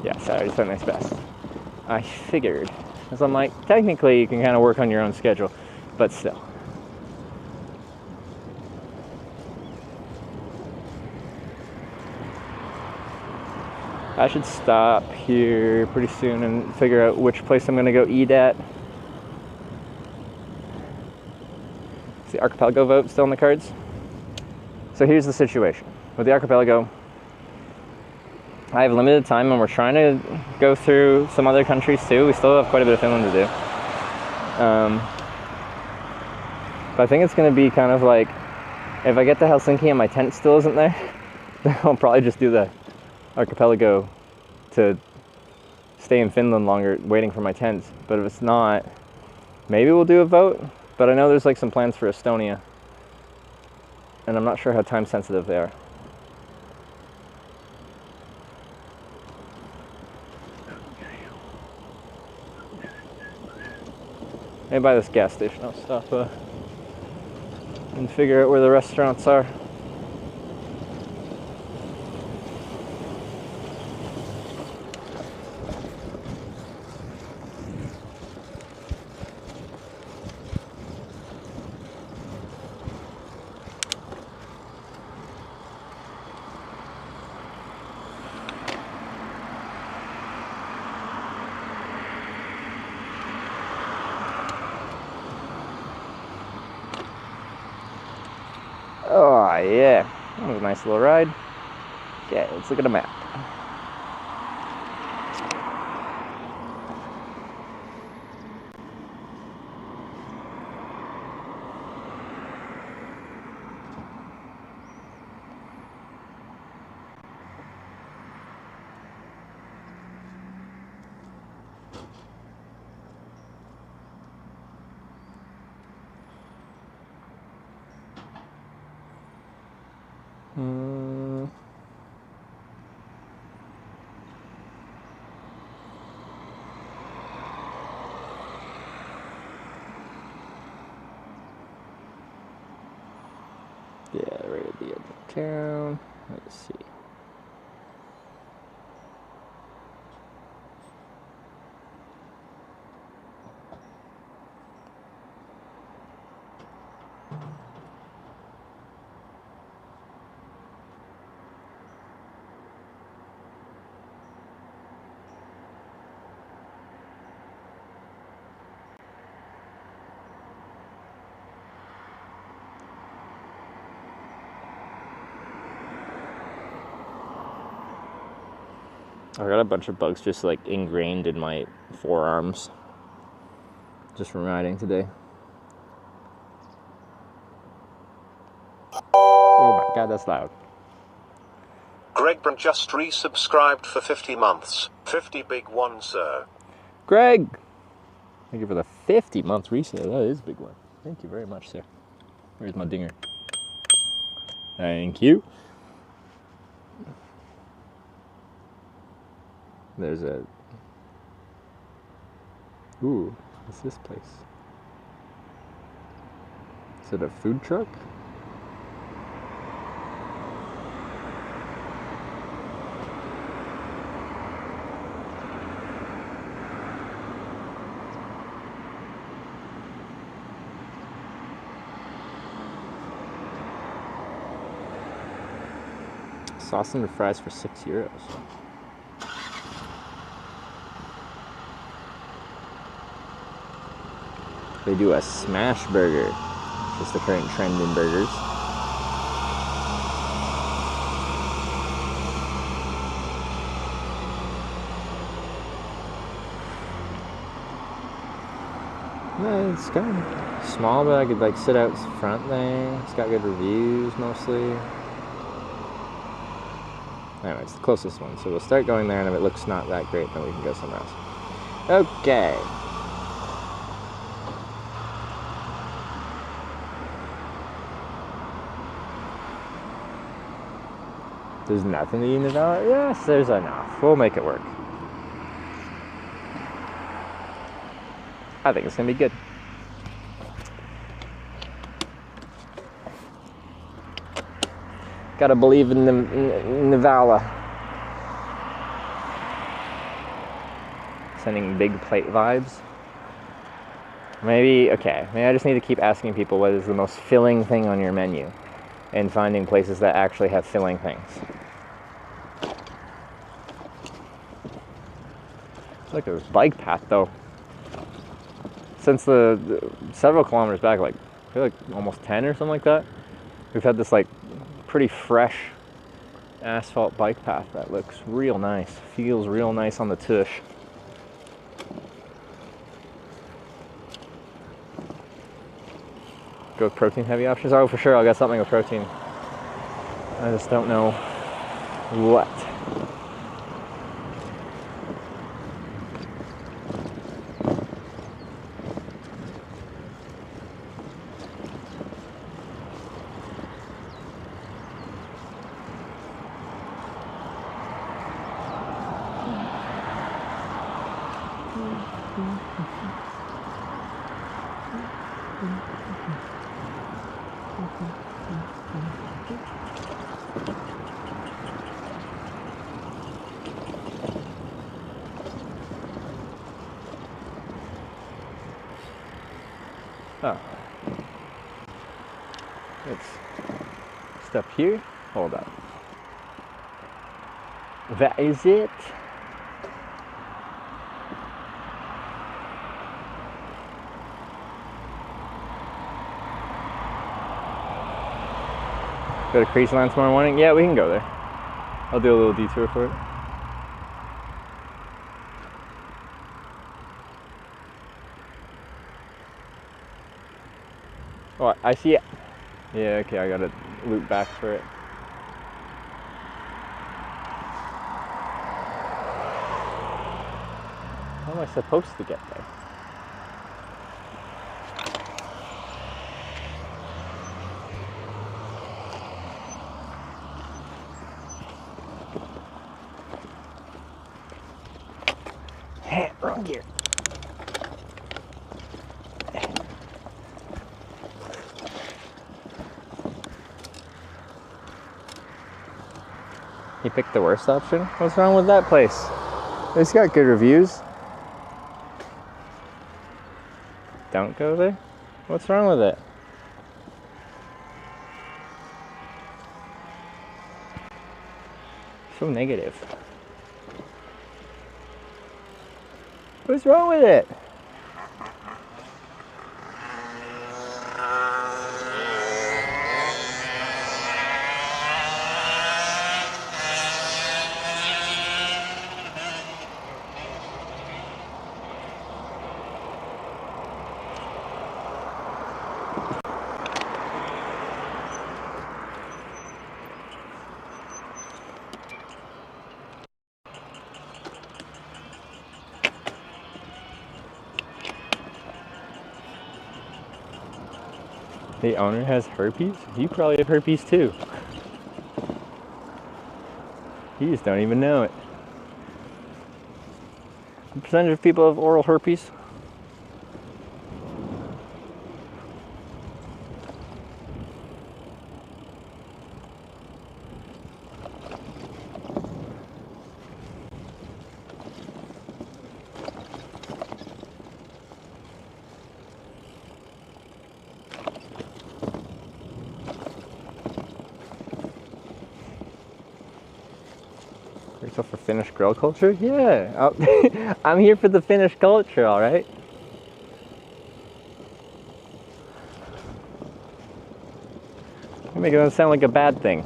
Yeah, Saturday, Sunday's best. I figured. Because I'm like, technically you can kind of work on your own schedule, but still. I should stop here pretty soon and figure out which place I'm going to go eat at. Is the archipelago vote still in the cards? So here's the situation. With the archipelago, I have limited time and we're trying to go through some other countries too. We still have quite a bit of Finland to do. But I think it's going to be kind of like, if I get to Helsinki and my tent still isn't there, then I'll probably just do the archipelago to stay in Finland longer waiting for my tent. But if it's not, maybe we'll do a vote. But I know there's like some plans for Estonia, and I'm not sure how time sensitive they are. Maybe by this gas station I'll stop and figure out where the restaurants are. Oh yeah, that was a nice little ride. Okay, let's look at a map. Yeah, right at the edge of town. Let's see. I got a bunch of bugs just like ingrained in my forearms just from riding today. Oh my god, that's loud. Greg Brand just resubscribed for 50 months. 50 big one, sir. Greg! Thank you for the 50 months reset. That is a big one. Thank you very much, sir. Where's my dinger? Thank you. There's a... Ooh, what's this place? Is it a food truck? Sauce and fries for €6. They do a smash burger, just the current trend in burgers. No, it's kind of small, but I could like sit out front there. It's got good reviews mostly. Anyway, it's the closest one, so we'll start going there, and if it looks not that great, then we can go somewhere else. Okay. There's nothing to Nivala? Yes, there's enough. We'll make it work. I think it's gonna be good. Gotta believe in the Nivala. Sending big plate vibes. Maybe I just need to keep asking people what is the most filling thing on your menu and finding places that actually have filling things. It's like a bike path though. Since the several kilometers back, like I feel like almost 10 or something like that, we've had this like pretty fresh asphalt bike path that looks real nice, feels real nice on the tush. Go with protein heavy options. Oh, for sure, I'll get something with protein. I just don't know what. Oh. Let's step here. Hold up. That is it. Go to Crazy Land tomorrow morning? Yeah, we can go there. I'll do a little detour for it. Oh, I see it. Yeah, okay, I gotta loop back for it. How am I supposed to get there? Hey, wrong gear. You picked the worst option? What's wrong with that place? It's got good reviews. Don't go there? What's wrong with it? So negative. What's wrong with it? The owner has herpes? You probably have herpes too. You just don't even know it. What percentage of people have oral herpes? For Finnish grill culture? Yeah, I'm here for the Finnish culture, all right? You're making that sound like a bad thing.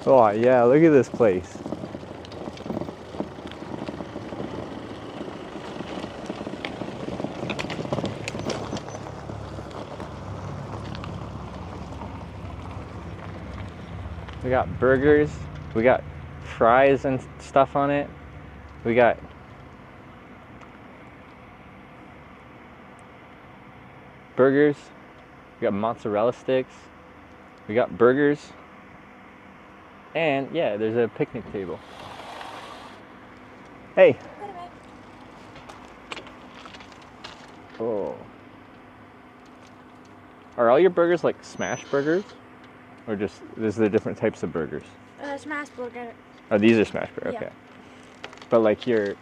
Oh yeah, look at this place. We got burgers, we got fries and stuff on it. We got burgers, we got mozzarella sticks, we got burgers. And yeah, there's a picnic table. Hey. Oh. Are all your burgers like smash burgers? Or just, is there different types of burgers? Smash burger. Oh, these are smash burgers, Yeah. okay. But like your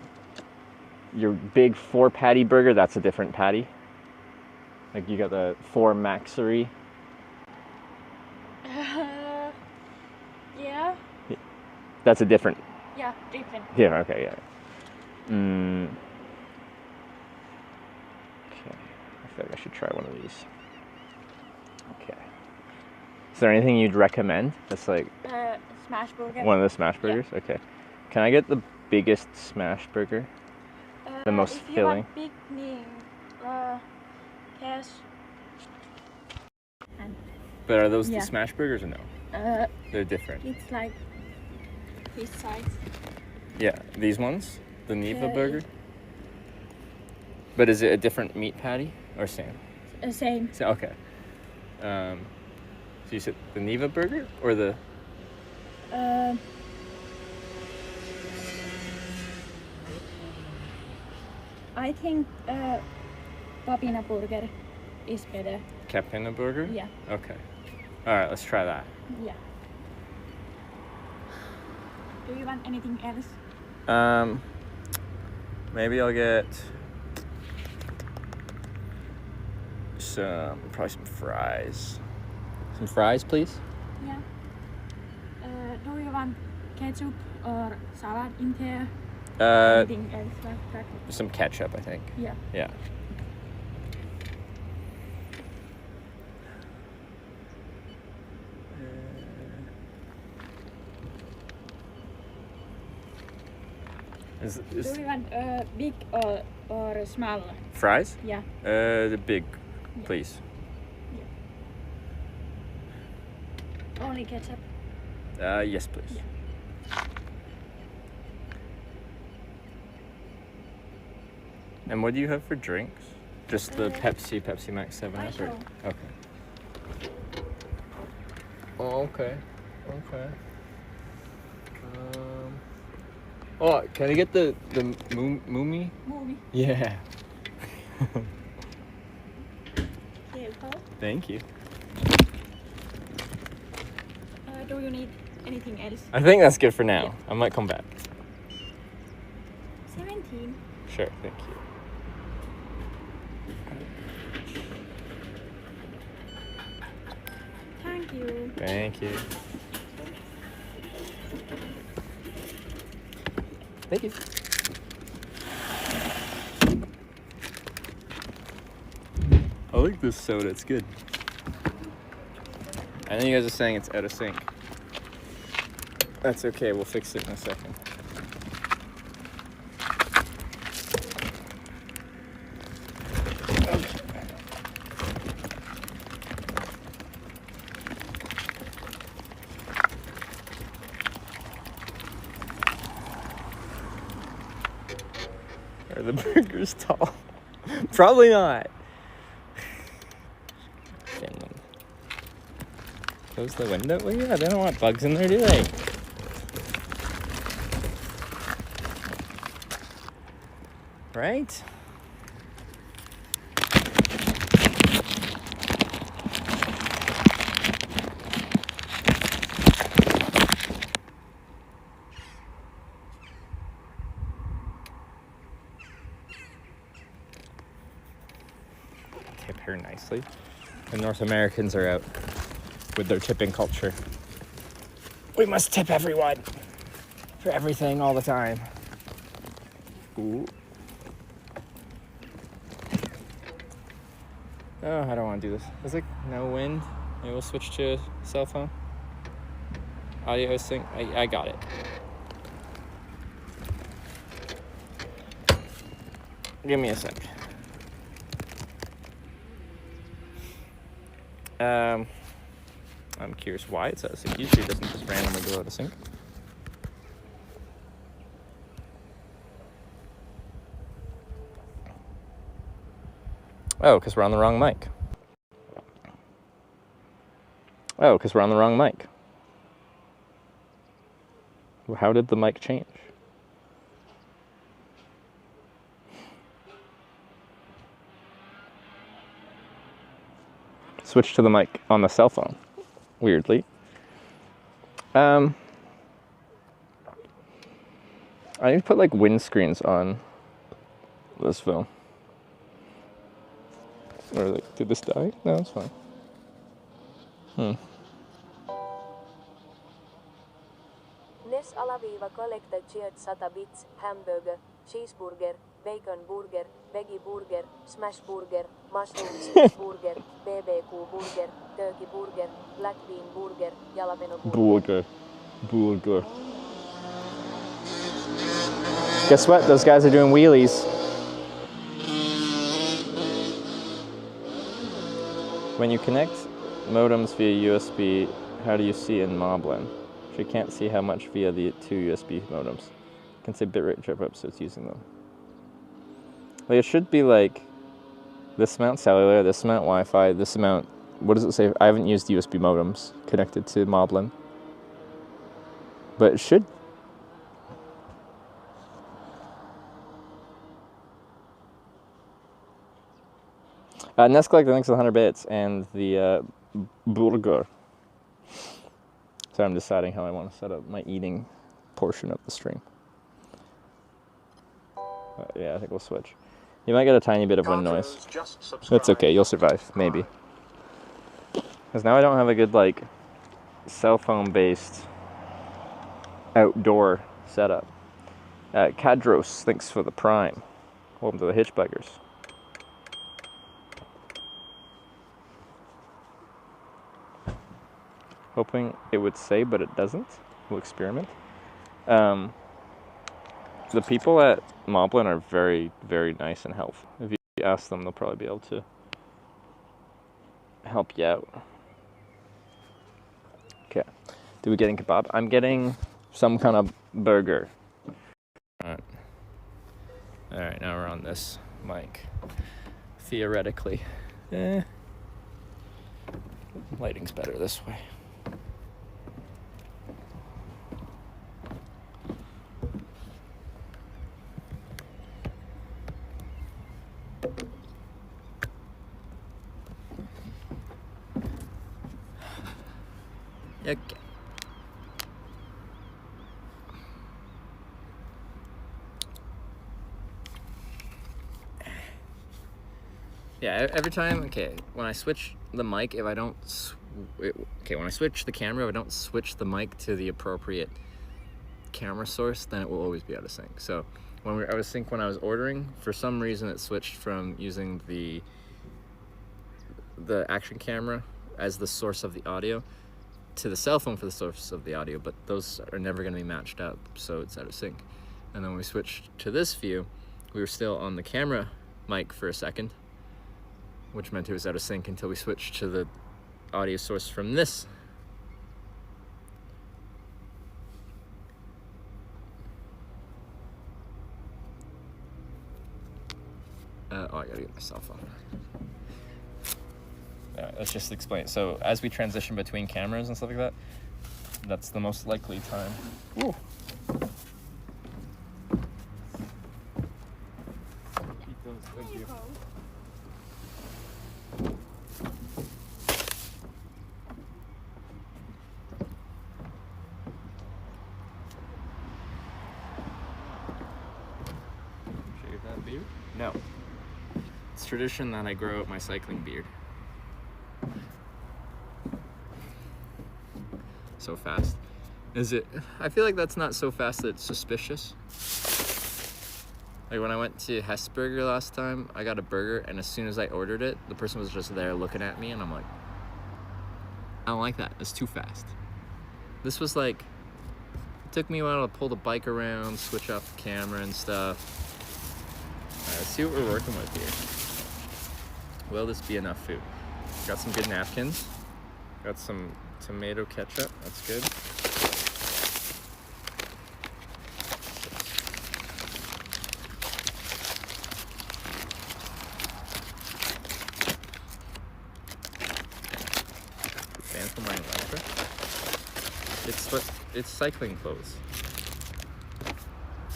big 4 patty burger, that's a different patty? Like you got the 4 Maxery. Yeah. That's a different. Yeah, different. Yeah, okay, yeah. Okay, I feel like I should try one of these. Okay. Is there anything you'd recommend that's like Smash burger. one of the smash burgers? Yeah. Okay. Can I get the biggest smash burger? The most if filling? You want big cash. But are those Yeah. the smash burgers or no? They're different. It's like this size. Yeah, these ones? The Nivala burger? But is it a different meat patty or same? Same. So, okay. So you said the Niva burger or the? I think Papina burger is better. Capena burger? Yeah. Okay. All right, let's try that. Yeah. Do you want anything else? Maybe I'll get probably some fries. Some fries, please. Yeah. Do you want ketchup or salad in there? Anything else like that? Some ketchup, I think. Yeah. Yeah. Do you want big or small? Fries? Yeah. The big, please. Only ketchup? Yes, please. Yeah. And what do you have for drinks? Just the Pepsi Max 7 Up? Sure. Okay. Oh, okay. Okay. Oh, can I get the Moomy? Moomy? Yeah. Here, Paul. Thank you. Do you need anything else? I think that's good for now. I might come back. 17. Sure, thank you. Thank you. Thank you. Thank you. I like this soda, it's good. I know you guys are saying it's out of sync. That's okay, we'll fix it in a second. Are the burgers tall? Probably not. Finland. Close the window? Well, yeah, they don't want bugs in there, do they? Right? Tip her nicely. The North Americans are out with their tipping culture. We must tip everyone for everything all the time. Ooh. Oh, I don't want to do this. There's like no wind. Maybe we'll switch to cell phone. Audio sync. I got it. Give me a sec. I'm curious why it's out of sync. Usually it doesn't just randomly go out of sync. Oh, because we're on the wrong mic. Oh, because we're on the wrong mic. How did the mic change? Switch to the mic on the cell phone, weirdly. I need to put like windscreens on this phone. Or like, did this die? No, it's fine. Nes alaviiva collected cheered 100 bits, hamburger, cheeseburger, bacon burger, veggie burger, smash burger, mushroom cheese burger, BBQ burger, turkey burger, black bean burger, jalapeno burger. Burger. Guess what? Those guys are doing wheelies. When you connect modems via USB, how do you see in Moblin? You can't see how much via the two USB modems. You can say bitrate trip up, so it's using them. Like it should be like this amount cellular, this amount Wi-Fi, this amount what does it say? I haven't used USB modems connected to Moblin. But it should. Nest collector, thanks for the 100 bits, and the burger. So I'm deciding how I want to set up my eating portion of the stream. Yeah, I think we'll switch. You might get a tiny bit of wind noise. That's okay, you'll survive, maybe. Because now I don't have a good, like, cell phone-based outdoor setup. Kadros, thanks for the prime. Welcome to the Hitchbikers. Hoping it would say, but it doesn't. We'll experiment. The people at Moblin are very, very nice and helpful. If you ask them, they'll probably be able to help you out. Okay. Do we getting kebab? I'm getting some kind of burger. Alright. Alright, now we're on this mic. Theoretically. Lighting's better this way. Okay. Yeah, every time, okay, when I switch the mic, if I don't, when I switch the camera, if I don't switch the mic to the appropriate camera source, then it will always be out of sync. So when I was sync when I was ordering, for some reason it switched from using the action camera as the source of the audio to the cell phone for the source of the audio, but those are never going to be matched up, so it's out of sync. And then when we switched to this view, we were still on the camera mic for a second, which meant it was out of sync until we switched to the audio source from this. I gotta get my cell phone. Alright, let's just explain. So as we transition between cameras and stuff like that, that's the most likely time. Ooh. Keep those, thank you. Shave that beard? No. It's tradition that I grow out my cycling beard. So fast. Is it? I feel like that's not so fast that it's suspicious. Like when I went to Hesburger last time, I got a burger, and as soon as I ordered it, the person was just there looking at me, and I'm like, I don't like that. It's too fast. This was like, it took me a while to pull the bike around, switch off the camera and stuff. Alright, let's see what we're working with here. Will this be enough food? Got some good napkins. Got some tomato ketchup, that's good. Fans from wearing leather. It's cycling clothes.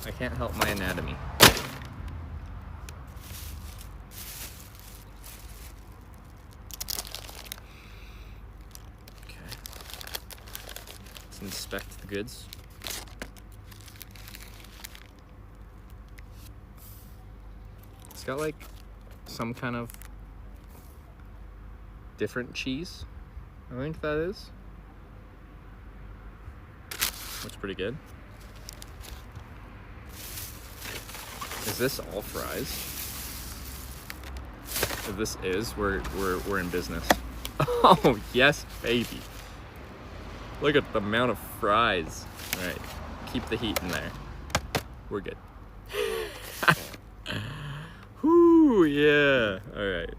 I can't help my anatomy. Inspect the goods. It's got like some kind of different cheese, I think that is. Looks pretty good. Is this all fries? If this is, we're in business. Oh yes, baby. Look at the amount of fries. All right, keep the heat in there. We're good. Whoo, yeah. All right.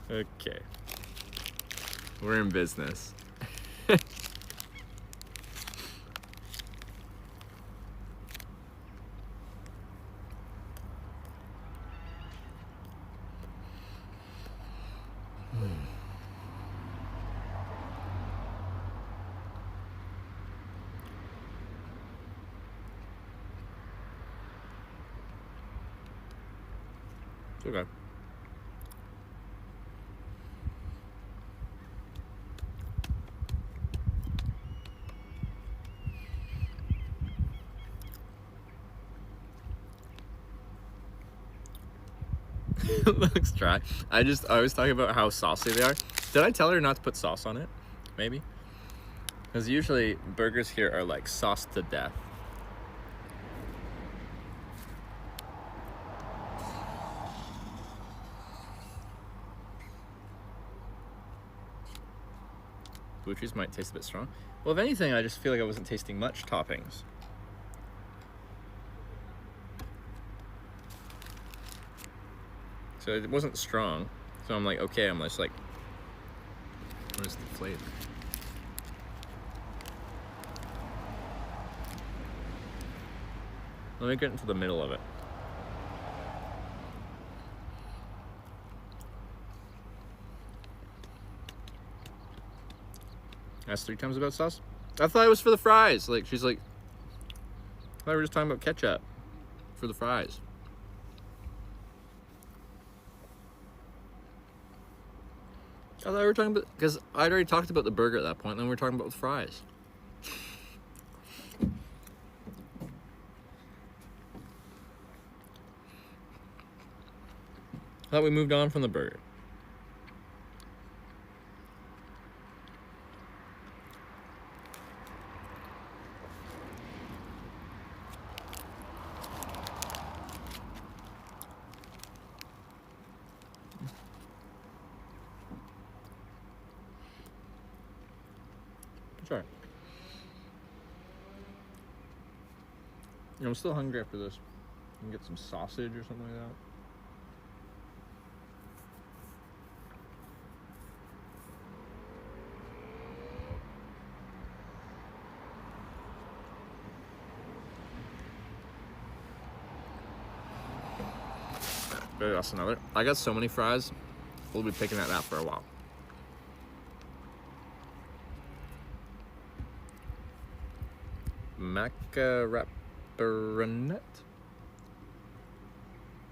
Okay. We're in business. It's okay. It looks dry. I was talking about how saucy they are. Did I tell her not to put sauce on it? Maybe. Because usually burgers here are like sauced to death. Blue cheese might taste a bit strong. Well, if anything, I just feel like I wasn't tasting much toppings. So it wasn't strong. So I'm like, okay, I'm just like, what is the flavor? Let me get into the middle of it. Asked 3 times about sauce. I thought it was for the fries. Like, she's like, I thought we were just talking about ketchup for the fries. I thought we were talking about, because I'd already talked about the burger at that point, and then we were talking about the fries. I thought we moved on from the burger. It's alright. I'm still hungry after this. I can get some sausage or something like that. That's another. I got so many fries. We'll be picking at that for a while. Macaroni.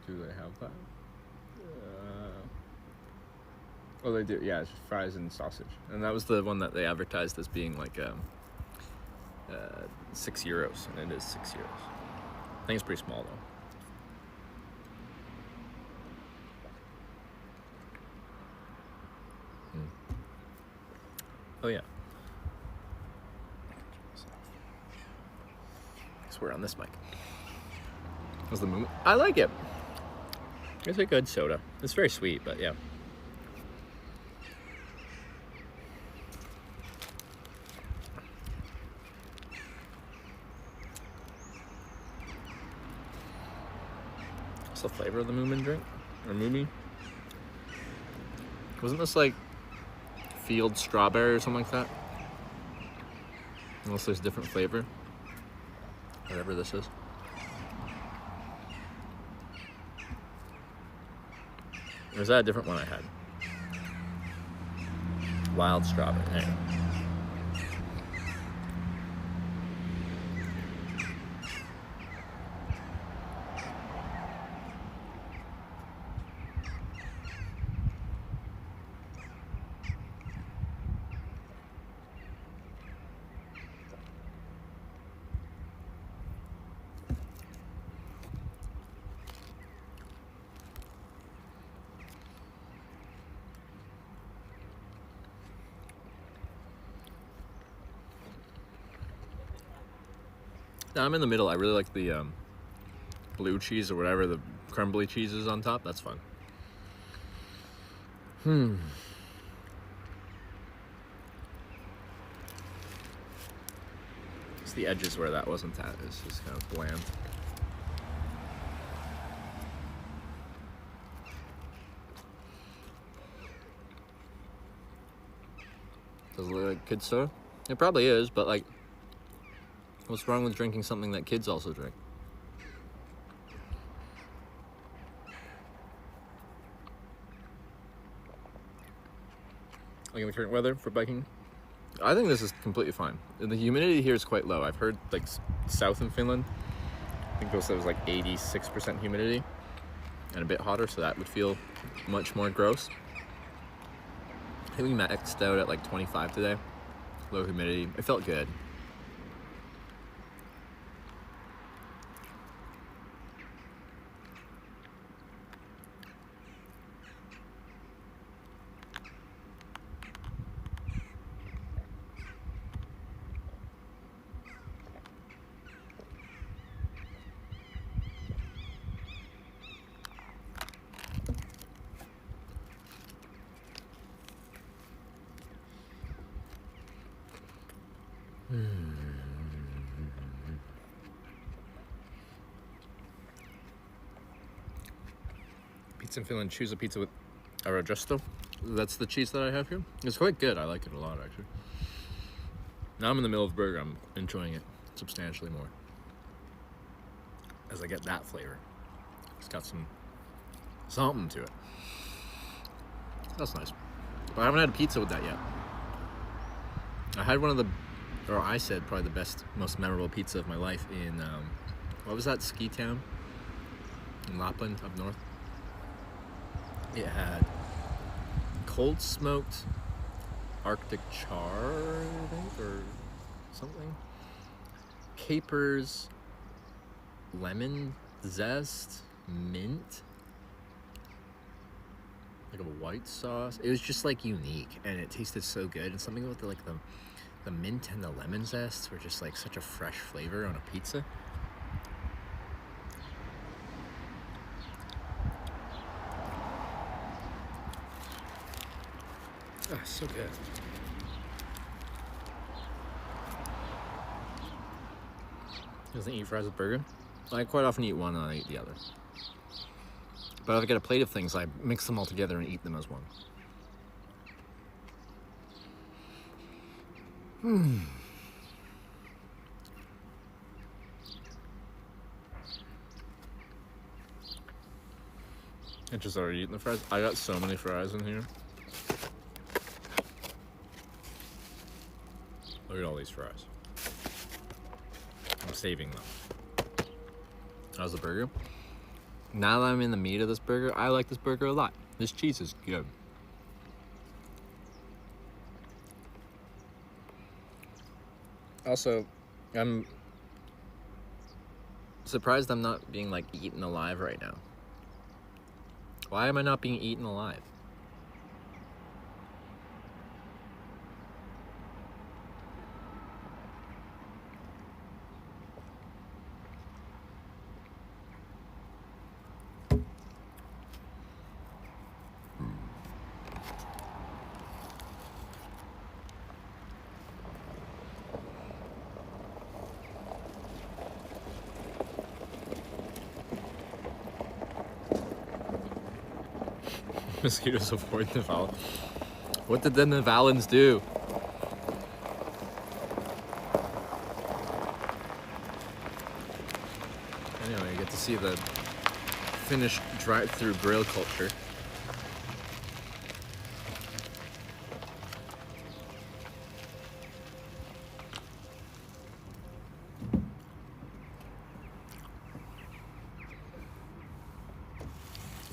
Do they have that? Oh, they do. Yeah, it's just fries and sausage. And that was the one that they advertised as being like €6, and it is €6. I think it's pretty small though. Oh yeah. I swear on this mic. How's the movement? I like it. It's a good soda. It's very sweet, but yeah. What's the flavor of the Moomin drink? Or Moomin? Wasn't this like field strawberry or something like that? Unless there's a different flavor. Whatever this is. Or is that a different one I had? Wild strawberry. Anyway. Now I'm in the middle. I really like the blue cheese or whatever, the crumbly cheese is on top. That's fun. It's the edges where that wasn't at. It's just kind of bland. Does it look like kid soda? It probably is, but like, what's wrong with drinking something that kids also drink? Like in the current weather for biking? I think this is completely fine. The humidity here is quite low. I've heard like south in Finland, I think those said it was like 86% humidity. and a bit hotter, so that would feel much more gross. I think we maxed out at like 25 today. Low humidity. It felt good. Pizza in Finland, choose a pizza with arrosto. That's the cheese that I have here. It's quite good. I like it a lot, actually. Now I'm in the middle of the burger. I'm enjoying it substantially more as I get that flavor. It's got something to it. That's nice. But I haven't had a pizza with that yet. I had one of the, or I said probably the best, most memorable pizza of my life in, what was that ski town? In Lapland, up north. It had cold smoked Arctic char, I think, or something. Capers, lemon zest, mint, like a white sauce. It was just like unique, and it tasted so good. And something about the mint and the lemon zest were just like such a fresh flavor on a pizza. Ah, so good. Doesn't eat fries with burger? I quite often eat one and I eat the other. But if I get a plate of things, I mix them all together and eat them as one. I just already eaten the fries. I got so many fries in here. Look at all these fries. I'm saving them. How's the burger? Now that I'm in the meat of this burger, I like this burger a lot. This cheese is good. Also, I'm surprised I'm not being like eaten alive right now. Why am I not being eaten alive? Mosquitoes avoid Nivala. What did the Nivalans do? Anyway, you get to see the Finnish drive-through grill culture.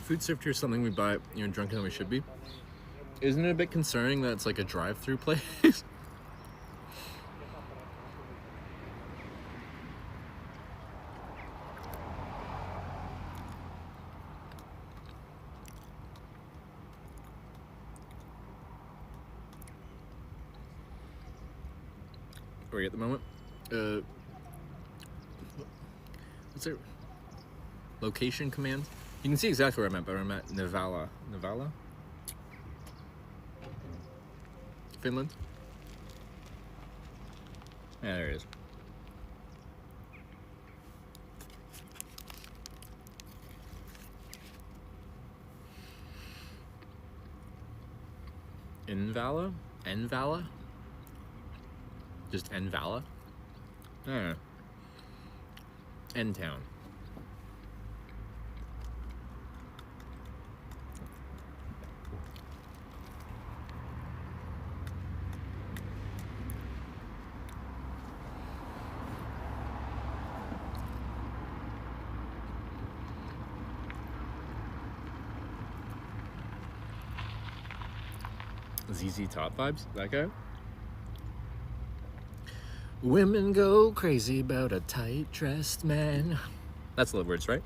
Food served here is something we buy drunker than we should be. Isn't it a bit concerning that it's like a drive-through place? Where are you at the moment? What's it? Location command? You can see exactly where I'm at, but I'm at Nivala. Nivala? Finland? Yeah, there it is. Nivala? Nivala? Just Nivala? I don't know. N-town. ZZ Top vibes, that guy. Women go crazy about a tight-dressed man. That's the words, right?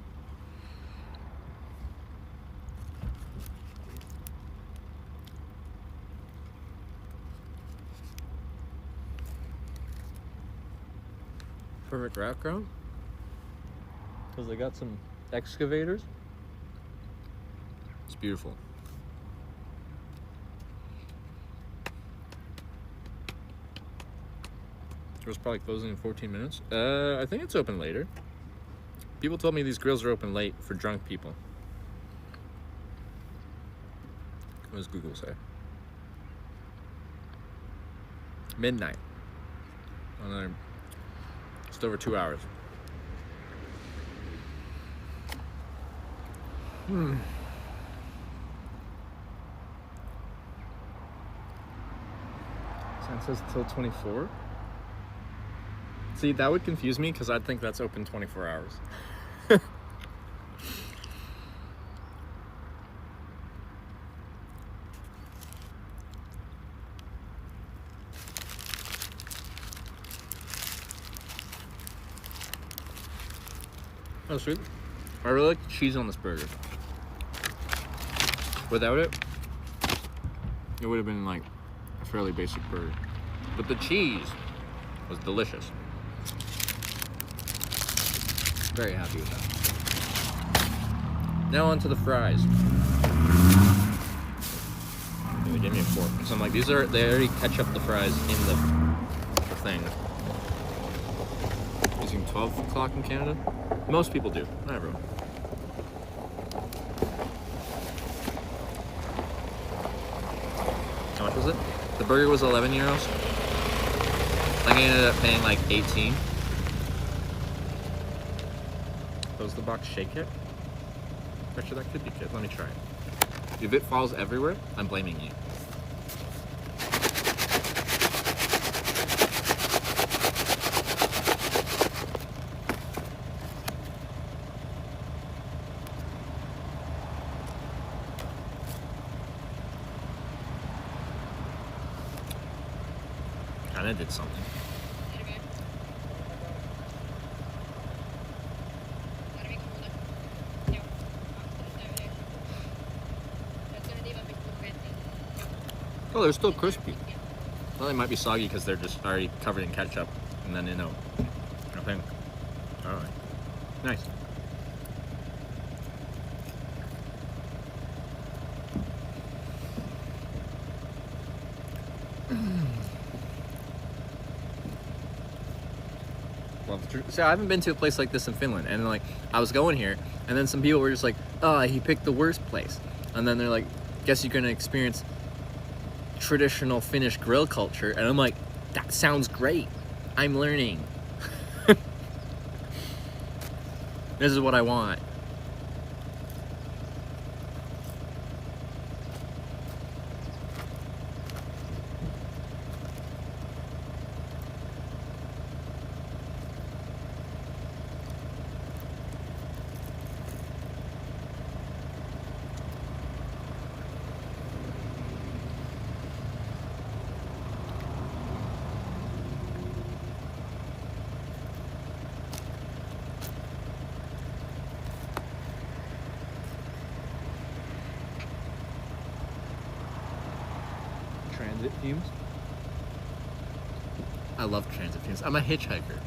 Perfect background. Because they got some excavators. It's beautiful. It was probably closing in 14 minutes. I think it's open later. People told me these grills are open late for drunk people. What does Google say? Midnight. Just over 2 hours. Sign says till 24. See, that would confuse me because I'd think that's open 24 hours. Oh, sweet. I really like the cheese on this burger. Without it, it would have been like a fairly basic burger. But the cheese was delicious. Very happy with that. Now on to the fries. They gave me a fork. So I'm like, they already ketchup the fries in the thing. Using 12 o'clock in Canada? Most people do, not everyone. How much was it? The burger was 11 euros. I think I ended up paying like 18. Does the box shake it? Actually, that could be good. Let me try it. If it falls everywhere, I'm blaming you. Kinda did something. Oh, they're still crispy. Well, they might be soggy because they're just already covered in ketchup and then in a thing. All right, nice. Well, so I haven't been to a place like this in Finland, and like I was going here, and then some people were just like, "Oh, he picked the worst place," and then they're like, "Guess you're gonna experience traditional Finnish grill culture," and I'm like, that sounds great. I'm learning. This is what I want. Transit fumes. I love transit fumes. I'm a hitchhiker.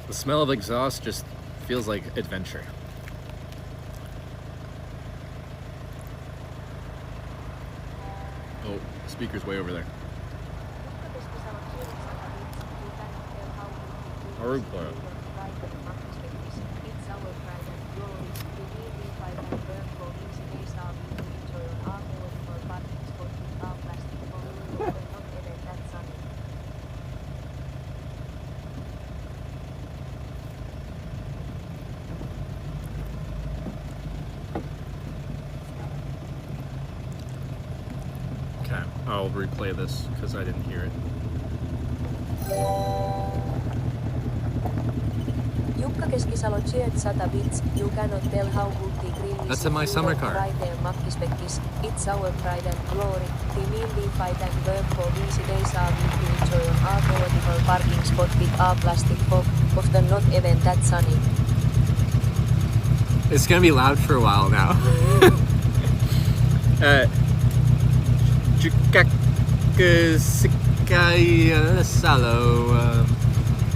The smell of exhaust just feels like adventure. Oh, the speaker's way over there. I'll replay it. I'll replay this because I didn't hear it. Jukka Keskisalo cheered Sata bits. You cannot tell how good the grill That's in my summer car. It's our pride and glory. The meal we fight and work for these days are we to enjoy on our political parking spot with our plastic fog, often not even that sunny. It's gonna be loud for a while now.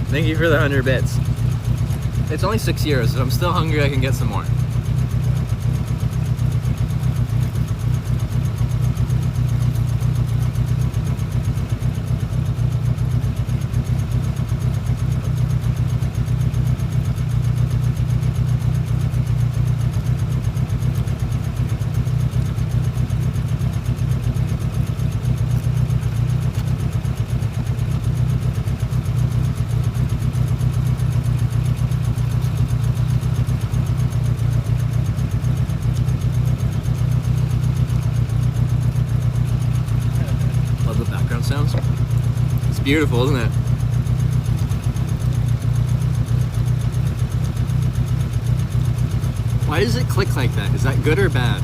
Thank you for the 100 bits. It's only €6, so I'm still hungry. I can get some more. Sounds. It's beautiful, isn't it? Why does it click like that? Is that good or bad?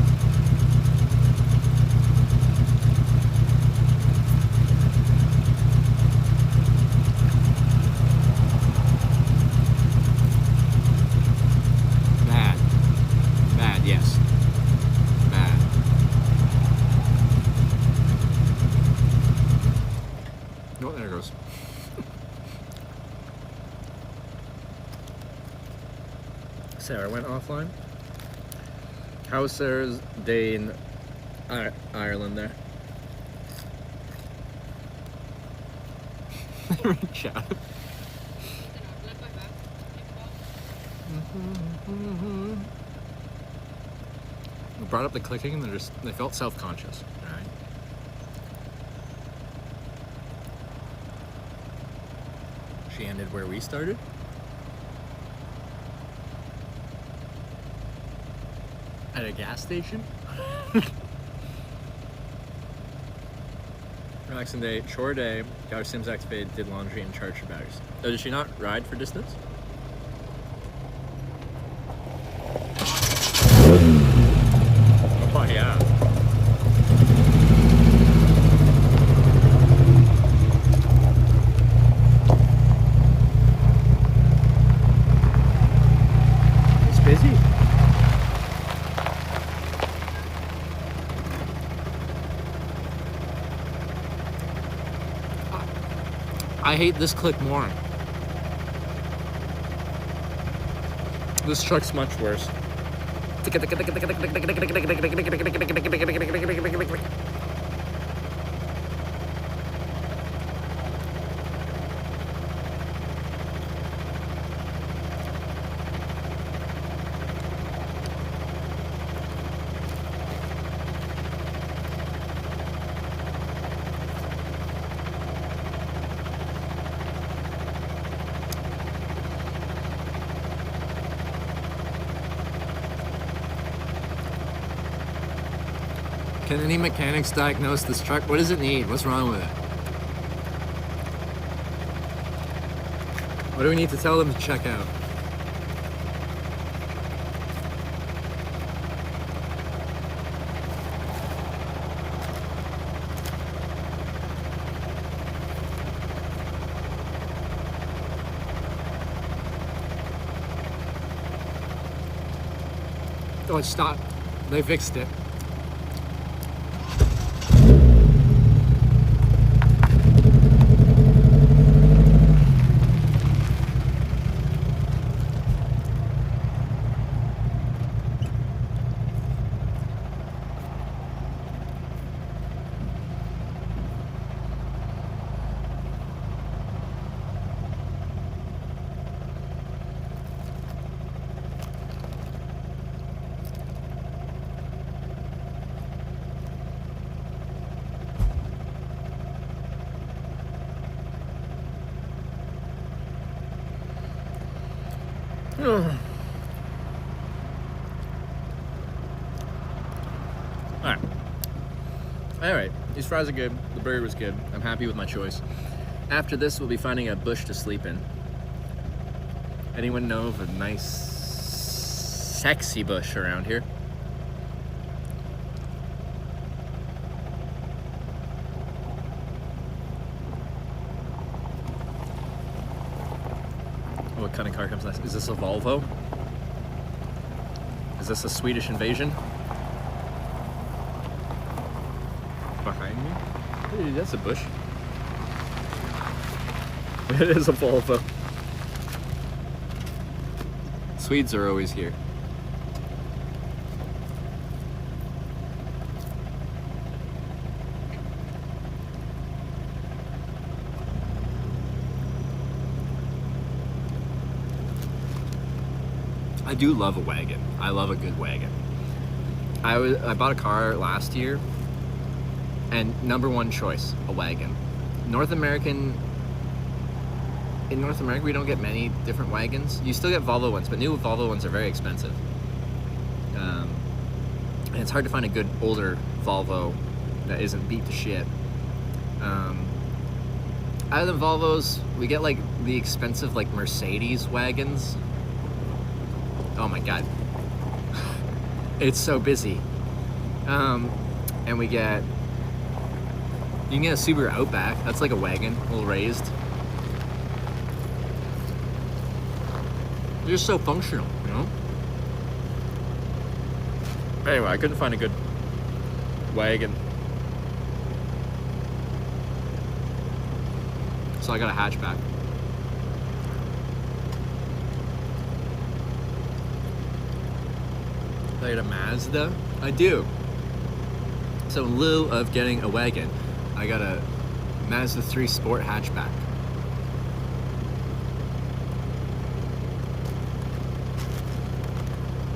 Bad. Bad, yes. Bad. Oh, there it goes. Sarah went offline. How was Sarah's day in Ireland there? Chat. We brought up the clicking and they felt self-conscious. All right. She ended where we started. At a gas station. Relaxing day, chore day, got our Sims activated, did laundry and charged her batteries. Oh, did she not ride for distance? Oh yeah. It's busy. I hate this click more. This truck's much worse. Can any mechanics diagnose this truck? What does it need? What's wrong with it? What do we need to tell them to check out? Oh, it stopped. They fixed it. Alright, these fries are good, the burger was good, I'm happy with my choice. After this, we'll be finding a bush to sleep in. Anyone know of a nice, sexy bush around here? what kind of car comes next. Is this a Volvo? Is this a Swedish invasion? Behind me? Hey, that's a bush. It is a Volvo. Swedes are always here. I do love a wagon. I love a good wagon. I bought a car last year, and number one choice, a wagon. In North America, we don't get many different wagons. You still get Volvo ones, but new Volvo ones are very expensive. And it's hard to find a good older Volvo that isn't beat to shit. Other than Volvos, we get like the expensive like Mercedes wagons. Oh my god. It's so busy. And we get, you can get a Subaru Outback. That's like a wagon, a little raised. They're just so functional, you know? Anyway, I couldn't find a good wagon. So I got a hatchback. I got a Mazda? I do. So in lieu of getting a wagon, I got a Mazda 3 Sport hatchback.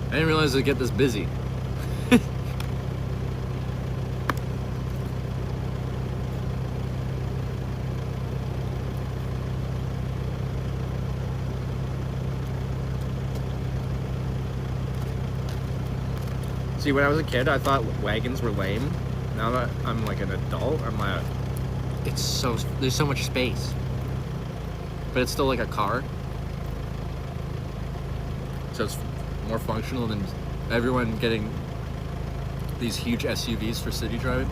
I didn't realize it would get this busy. See, when I was a kid, I thought wagons were lame. Now that I'm like an adult, I'm like, there's so much space. But it's still like a car. So it's more functional than everyone getting these huge SUVs for city driving.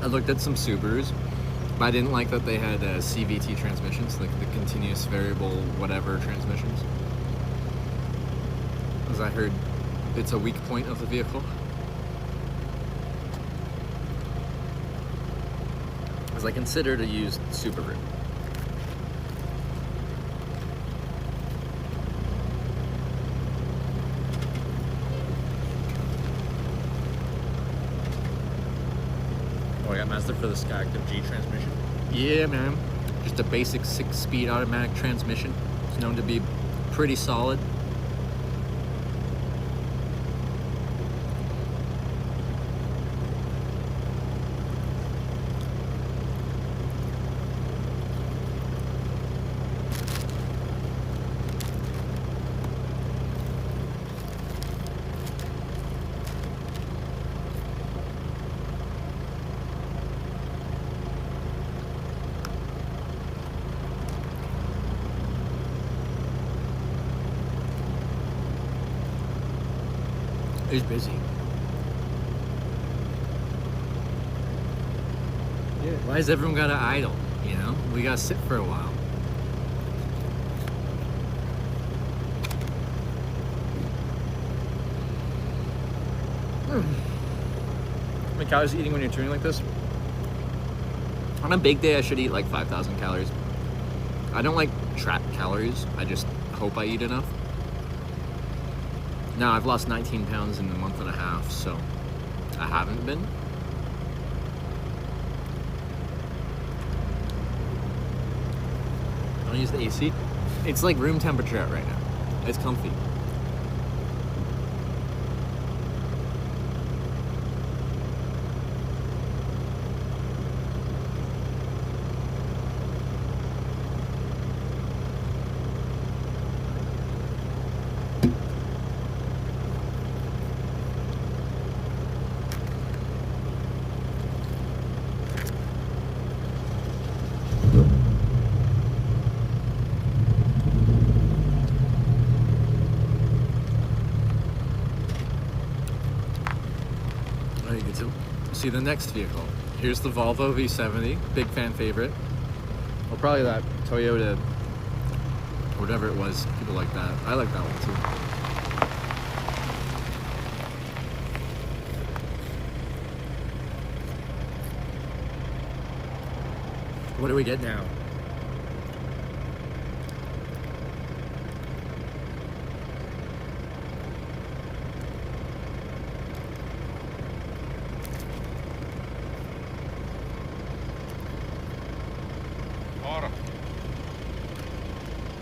I looked at some Subarus, but I didn't like that they had CVT transmissions, like the continuous variable whatever transmissions. As I heard, it's a weak point of the vehicle. As I considered a used Subaru. I got Mazda for the Skyactiv G transmission. Yeah, man. Just a basic 6-speed automatic transmission. It's known to be pretty solid. It's busy. Yeah. Why has everyone got to idle? You know, we got to sit for a while. How many calories are you eating when you're touring like this? On a big day, I should eat like 5,000 calories. I don't like track calories. I just hope I eat enough. Now, I've lost 19 pounds in a month and a half, so I haven't been. I don't use the AC. It's like room temperature out right now. It's comfy. see the next vehicle. Here's the Volvo V70, big fan favorite. Or probably that Toyota, whatever it was, people like that. I like that one too. What do we get now?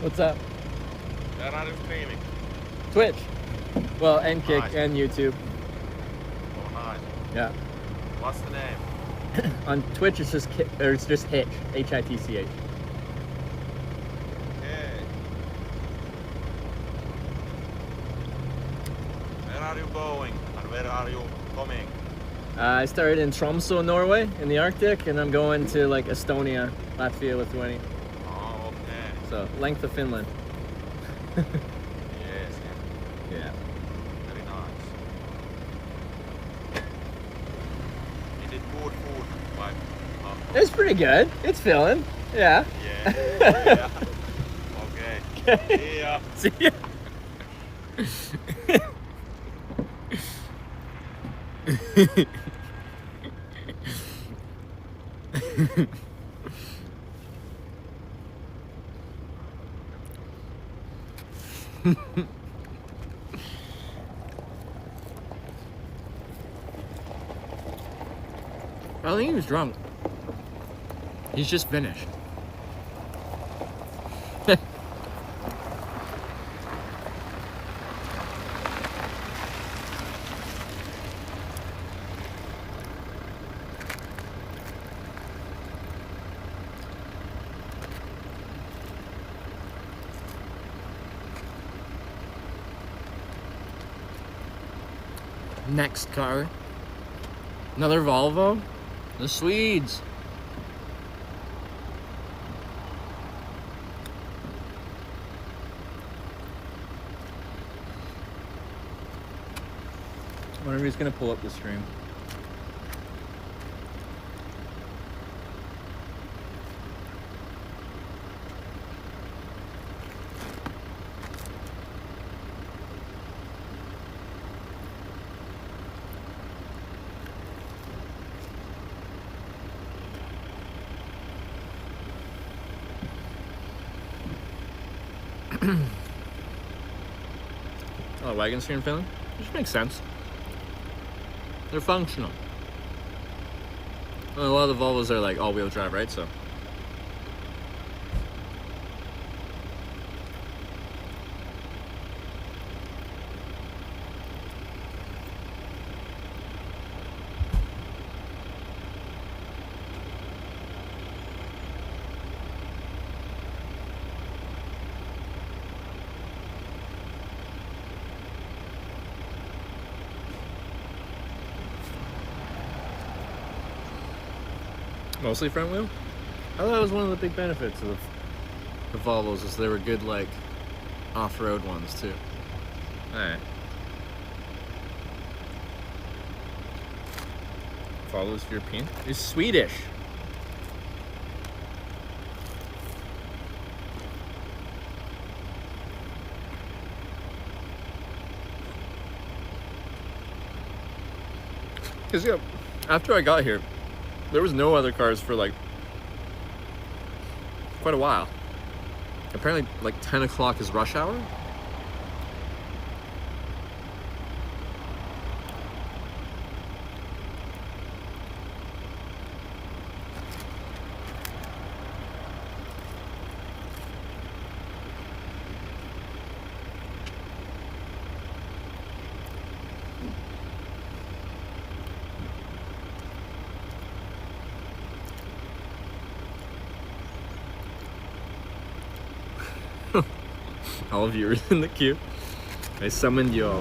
What's up? Where are you streaming? Twitch. Well, and Kick Nice. and YouTube. Oh, nice. Yeah. What's the name? On Twitch, it's just Hitch. Hitch. Okay. Where are you going and where are you coming? I started in Tromsø, Norway, in the Arctic, and I'm going to like Estonia, Latvia, Lithuania. Oh, okay. So length of Finland. Yes. Yeah. Very nice. Is it good food? Like, It's pretty good. It's filling. Yeah. yeah. Okay. See ya. See ya. I think he was drunk. He's just finished. Next car. Another Volvo. The Swedes. I wonder if he's gonna pull up the stream. Oh, wagons here in Finland? Which makes sense. They're functional. And a lot of the Volvos are like all-wheel drive, right? So. Mostly front wheel? I thought that was one of the big benefits of the Volvos, is they were good, like, off-road ones, too. Alright. Volvo's European? He's Swedish! Because, yeah, after I got here, there was no other cars for like quite a while. Apparently like 10 o'clock is rush hour. All of you are in the queue. I summoned you all.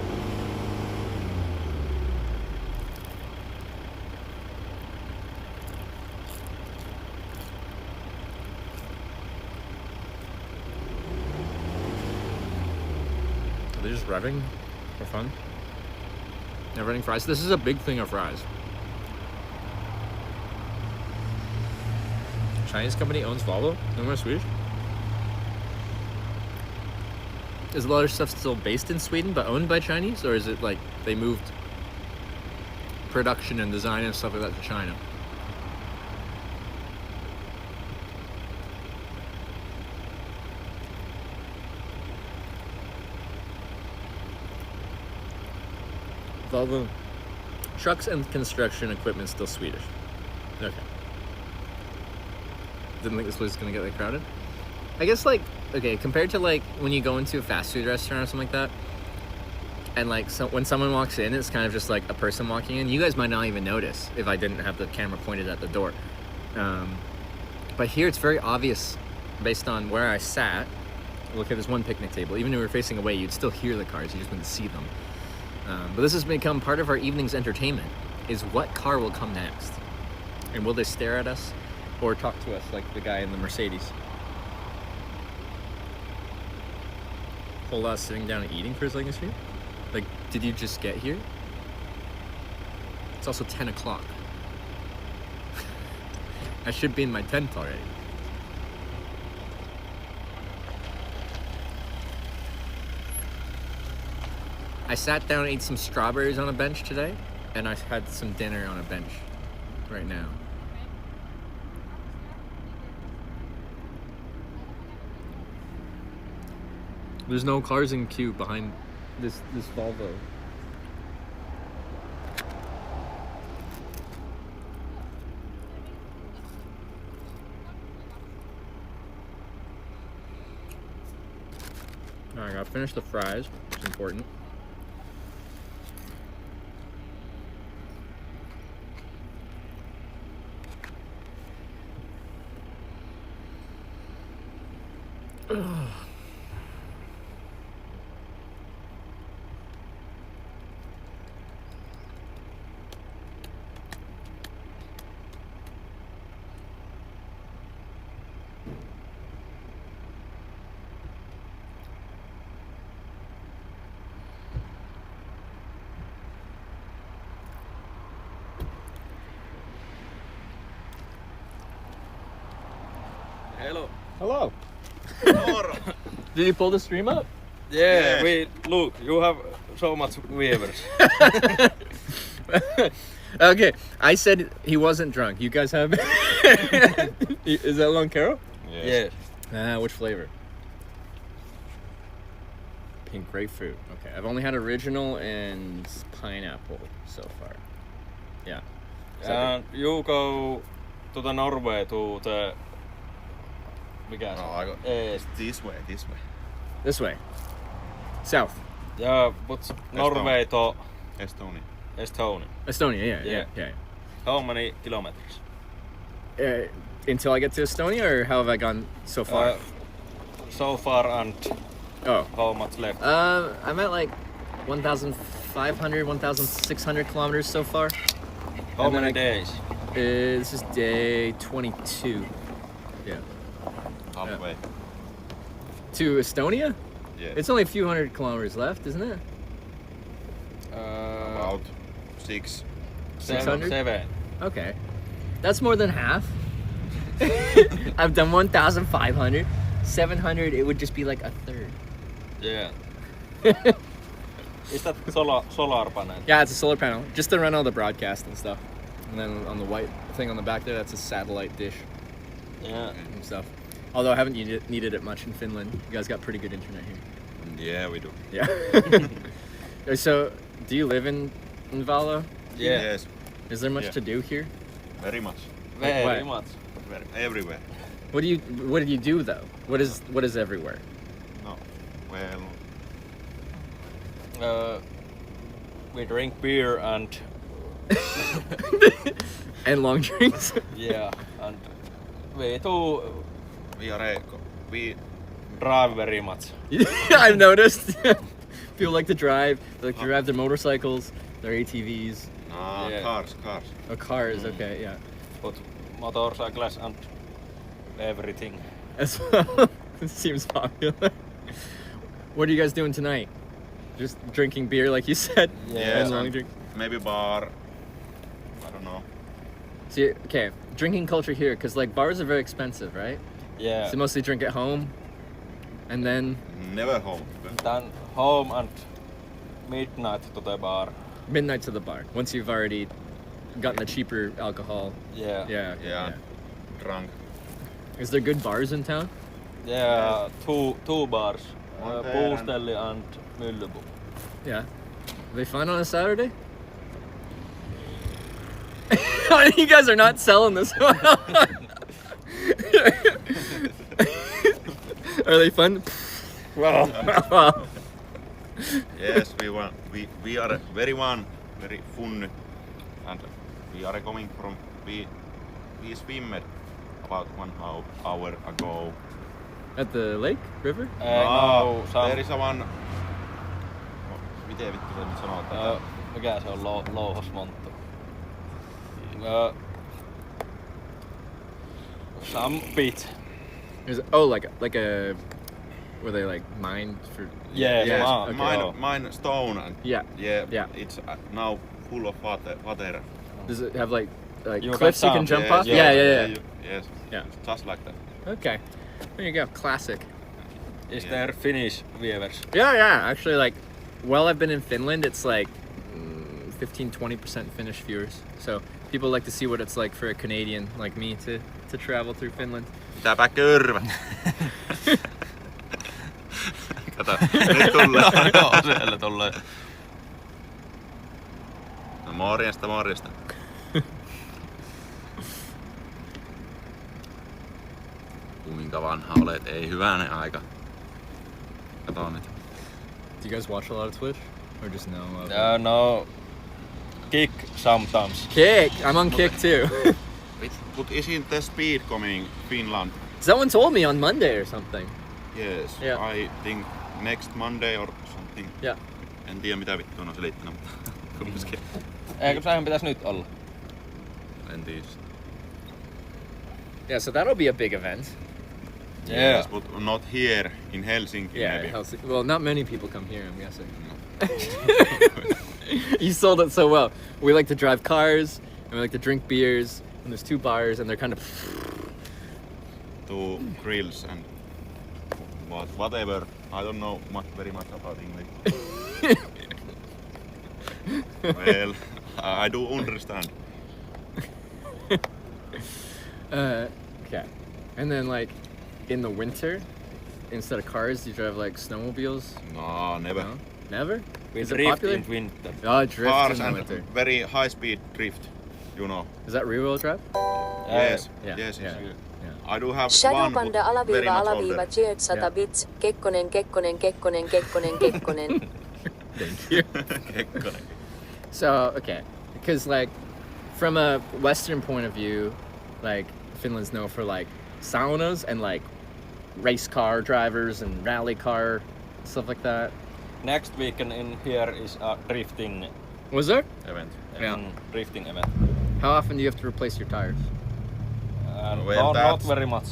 Are they just revving for fun? Never ending fries. This is a big thing of fries. Chinese company owns Volvo? No more Swedish? Is a lot of stuff still based in Sweden but owned by Chinese? Or is it like they moved production and design and stuff like that to China? Volvo trucks and construction equipment still Swedish. Okay. Didn't think this place was gonna get that crowded. I guess like, okay, compared to like when you go into a fast food restaurant or something like that, and like when someone walks in, it's kind of just like a person walking in. You guys might not even notice if I didn't have the camera pointed at the door. But here it's very obvious based on where I sat. Look at this one picnic table. Even if we were facing away, you'd still hear the cars. You just wouldn't see them. But this has become part of our evening's entertainment, is what car will come next. And will they stare at us or talk to us like the guy in the Mercedes? Whole lot of sitting down and eating for a second street? Like, did you just get here? It's also 10 o'clock. I should be in my tent already. I sat down and ate some strawberries on a bench today, and I had some dinner on a bench right now. There's no cars in queue behind this Volvo. Alright, I gotta finish the fries. It's important. Hello. Hello. Did you pull the stream up? Yeah, we look. You have so much viewers. Okay, I said he wasn't drunk. You guys have? Is that Long Carol? Yes. Which flavor? Pink grapefruit. Okay, I've only had original and pineapple so far. Yeah. And you go to the Norway to the. Mikä se on? This way. This way. South. Yeah, but Norway to Estonia. Estonia, yeah. How many kilometers? Until I get to Estonia, or how have I gone so far? So far, and how much left? I'm at like 1,500, 1,600 kilometers so far. How many days? This is day 22. Yeah. Halfway. To Estonia? Yeah. It's only a few hundred kilometers left, isn't it? About 600. 600? 7. Okay. That's more than half. I've done 1,500. 700, it would just be like a third. Yeah. Is that solar panel? Yeah, it's a solar panel. Just to run all the broadcast and stuff. And then on the white thing on the back there, that's a satellite dish. Yeah. And stuff. Although I haven't needed it much in Finland. You guys got pretty good internet here. Yeah, we do. Yeah. So, do you live in Nivala? Yeah. Yes. Is there much to do here? Very much. Very much. Everywhere. What do you do though? What is everywhere? No. Well. We drink beer and. And long drinks. Yeah, and we drive very much. I've noticed. People like to drive. They like to drive their motorcycles, their ATVs. Cars. Oh, cars. Okay, yeah. But motorcycles and everything. As well. It seems popular. What are you guys doing tonight? Just drinking beer, like you said. Yeah. And long drinks. Maybe bar. I don't know. See, okay, drinking culture here, because like bars are very expensive, right? Yeah. So mostly drink at home, and then Never home. Then home and midnight to the bar. midnight to the bar. Once you've already gotten the cheaper alcohol. Yeah. Yeah. Okay, Yeah. Drunk. Is there good bars in town? Yeah, two bars. One there Puustelli and Myllypuu. Yeah. Are they fun on a Saturday? You guys are not selling this well. Are they fun? Wow. Yes, we are very fun, and we are coming from we swimmed about 1 hour ago. At the lake, river? No, there is a one. Miten vittu se nyt sanotaan? Mikä se on louhosmonttu? Some beach. Like a were they like mined for? Yeah, Yes, okay. mine stone. And Yeah. It's now full of water. Does it have like You cliffs you can can jump jump, off? yeah. Yeah. Yes. Yeah. It's just like that. Okay. There you go. Classic. Is there Finnish viewers? Yeah. Actually, like, while I've been in Finland, it's like 15-20% Finnish viewers. So people like to see what it's like for a Canadian like me to travel through Finland. Pitäpä körvät. Kato, nyt tulee. Joo, siellä tulee. No, morjesta. Kuinka vanha olet? Ei hyvänen aika. Kato nyt. Do you guys watch a lot of Twitch? Or just no? No. Kick sometimes. Kick! I'm on Kick too. But isn't the speed coming Finland? Someone told me on Monday or something. Yes, Yeah. I think next Monday or something. Yeah. En tiedä mitä vittua on selittänyt, mutta kumminkin. Eikö sehän pitäisi nyt olla? En tiedä. Yeah, so that'll be a big event. Yeah. Yes, but not here in Helsinki maybe. Well, not many people come here, I'm guessing. You sold it so well. We like to drive cars, and we like to drink beers, and there's 2 bars, and they're kind of... 2 grills and whatever. I don't know very much about English. Well, I do understand. Okay. And then, like, in the winter, instead of cars, you drive, like, snowmobiles? No, never. No? Never? We Is it drift popular? in winter. Oh, drift Cars in the and winter. very high-speed drift, you know. Is that rear-wheel drive? Yes, Yeah. yes. Yeah. I do have Shadow one, Panda but very much __ older. cheered 100 bits, Kekkonen. Thank you. So, okay. Because, like, from a Western point of view, like, Finland's known for, like, saunas and, like, race car drivers and rally car, stuff like that. Next weekend in here is a drifting Was there? Event. Drifting event. How often do you have to replace your tires? Well, not very much.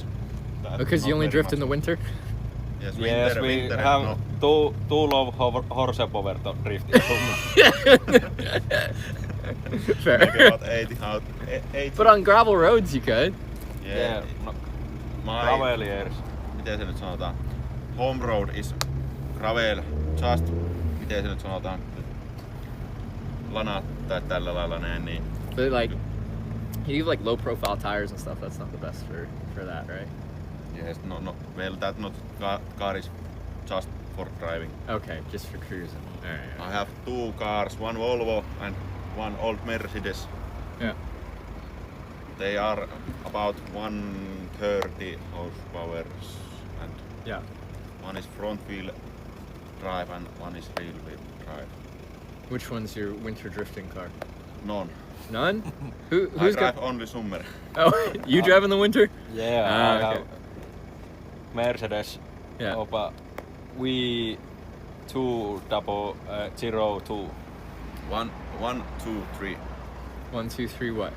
Because you only drift in the winter? Yes, Yes, we winter, have no. too low horsepower to drift in summer. Fair. Maybe about 80. But on gravel roads you could. Yeah, no, gravel years. Miten se nyt sanotaan? Home road is gravel. Just, miten se nyt sanotaan? Lanat tai tällä lailla näin niin. But like, you have like low profile tires and stuff. That's not the best for that, right? Yes, no. Well, that not car is just for driving. Okay, just for cruising. All right. I have 2 cars, one Volvo and one old Mercedes. Yeah. They are about 130 horsepower and yeah, one is front wheel drive and one is rear wheel drive. Which one's your winter drifting car? None. None? Who's I drive got? only summer. Oh, you drive in the winter? Yeah, I okay. have Mercedes. Yeah. But we 20002. 1, 2, 3. 1, 2, 3. What?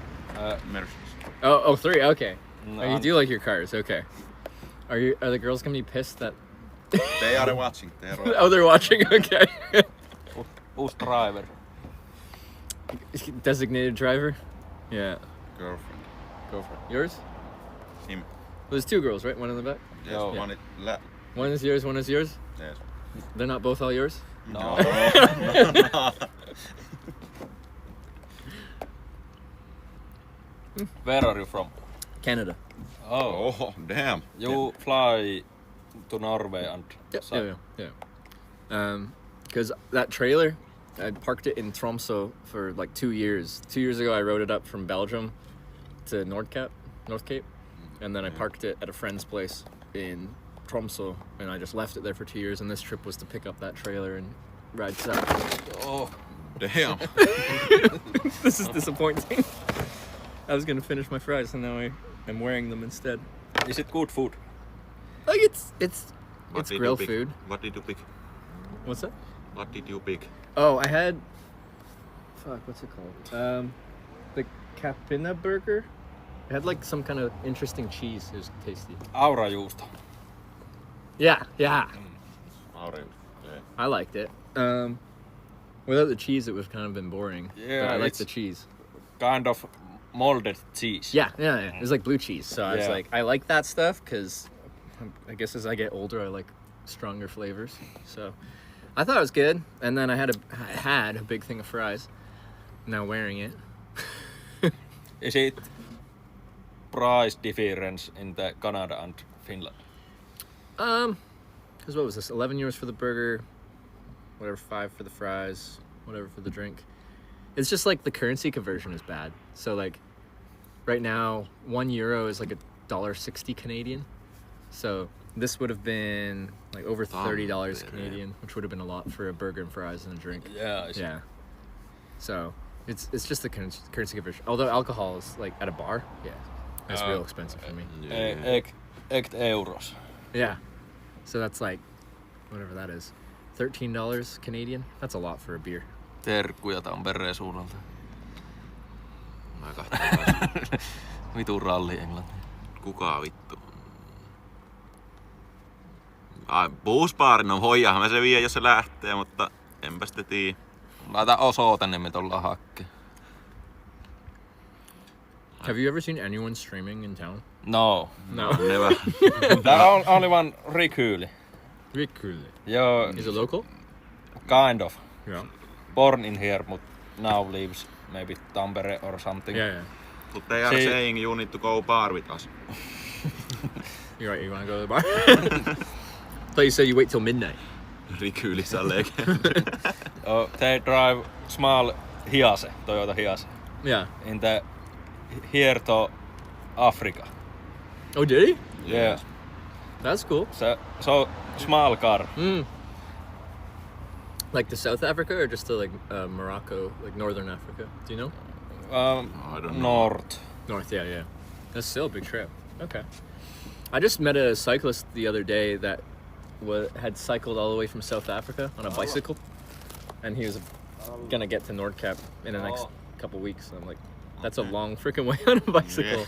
Mercedes. Oh, 3. Okay. No, Oh, you do like your cars. Okay. Are the girls gonna be pissed that? They are watching. Oh, they're watching. Okay. Who's driver? Designated driver. Yeah. Girlfriend. Go for it. Yours? Him. There's 2 girls, right? One in the back? Yes, Yeah. One is yours, one is yours? Yes. They're not both all yours? No. Where are you from? Canada. Oh, damn. You fly to Norway and Yeah. Because that trailer, I parked it in Tromsø for like 2 years. 2 years ago, I rode it up from Belgium to North Cape, and then I parked it at a friend's place in Tromsø, and I just left it there for 2 years. And this trip was to pick up that trailer and ride south. Oh, damn! This is disappointing. I was gonna finish my fries, and now I'm wearing them instead. Is it good food? Like it's grill food. What did you pick? What's that? What did you pick? Oh, I had. Fuck, what's it called? The Capina burger. It had like some kind of interesting cheese. It was tasty. Aurajuusto. Yeah. Aurajuusto. I liked it. Without the cheese, it would kind of been boring. Yeah, but I like the cheese. Kind of molded cheese. Yeah. It was like blue cheese. So I was like, I like that stuff because I guess as I get older, I like stronger flavors. So I thought it was good. And then I had a big thing of fries. Now wearing it. Is it price difference in the Canada and Finland? Because what was this? 11 euros for the burger, whatever, 5 for the fries, whatever for the drink. It's just like the currency conversion is bad. So like right now, €1 is like $1.60 Canadian. So this would have been like over $30 Canadian, which would have been a lot for a burger and fries and a drink. Yeah. So it's just the currency conversion. Although alcohol is like at a bar, that's real expensive for me. 8 euros. Yeah. So that's like whatever that is, $13 Canadian. That's a lot for a beer. Terkkuja Tampereen suunnalta. Vitun ralli Englanti. Kuka vittu? Buusbaarin on hoijahan mä se vie, jos se lähtee, mutta enpä sitä tii. Laita osoite, niin me tullaan hakkeen. Have you ever seen anyone streaming in town? No. Never. There only one Rick Huli. Rick Huli? Yeah. Is it local? Kind of. Yeah. Born in here, but now lives maybe Tampere or something. Yeah. But they are saying you need to go bar with us. You're right, you wanna go to the bar? I thought you said you wait till midnight. Rick Hulis are legend. They drive small Hiase, Toyota Hiase. Yeah. In the here to Africa. Oh, did he? Yeah. That's cool. So small car. Like to South Africa or just to like Morocco, like Northern Africa? Do you know? I don't know. North, yeah. That's still a big trip. Okay. I just met a cyclist the other day that had cycled all the way from South Africa on a bicycle, and he was gonna get to Nordkap in the next couple weeks. And I'm like, that's a long freaking way on a bicycle.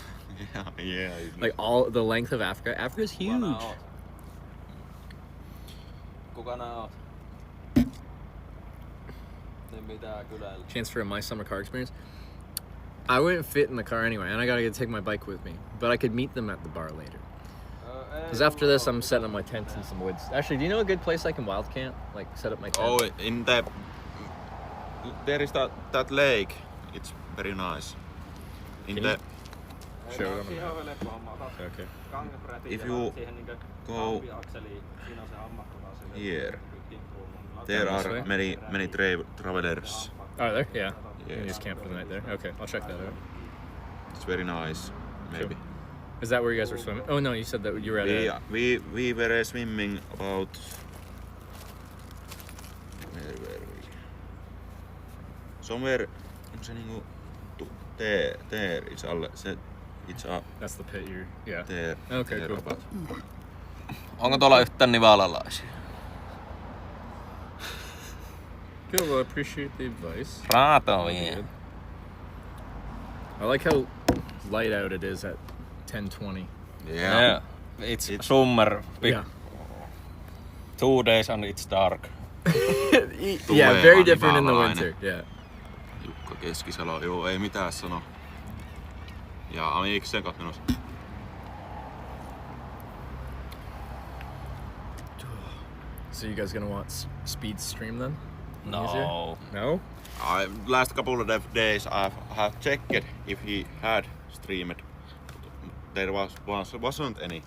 Yeah. Like all the length of Africa. Africa's huge. Kuka nää oot? Chance for my summer car experience. I wouldn't fit in the car anyway, and I gotta take my bike with me. But I could meet them at the bar later. Because after this, I'm setting up my tent in some woods. Actually, do you know a good place I can wild camp? Like set up my tent? Oh, there is that lake. It's very nice. Show it on the map. Okay. If you go here, there are many travelers. Are there? Yeah. You can just camp for the night there. Okay, I'll check that out. It's very nice. Maybe. Cool. Is that where you guys were swimming? Oh no, you said that you were at we were swimming about where were we? Somewhere on se niinku there it's all it's up. That's the pit you're There. Okay, there cool. About. Onko tuolla yhtään nivalalaisia? Cool, well, I appreciate the advice. Raato vielä. I like how light out it is at 10:20. Yeah. It's summer. Yeah. 2 days and it's dark. Yeah, very different in the winter. Yeah. Jukka Keskisalo, joo, ei mitään sano. Ja amiksen kanssa menossa. So you guys gonna want speed stream then? No. Easier? No? Last couple of days I have checked if he had streamed. There wasn't any.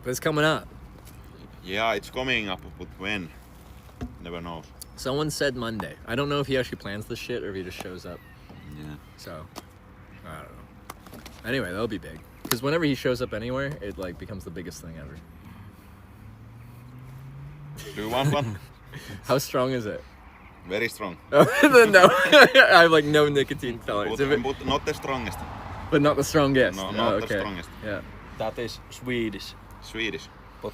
But it's coming up. Yeah, it's coming up, but when? Never knows. Someone said Monday. I don't know if he actually plans the shit or if he just shows up. Yeah. So, I don't know. Anyway, that'll be big. Because whenever he shows up anywhere, it like becomes the biggest thing ever. Do you want one? How strong is it? Very strong. No, I have like no nicotine tolerance. But not the strongest. But not the strongest. No, not okay. the strongest. Yeah. That is Swedish. Swedish. But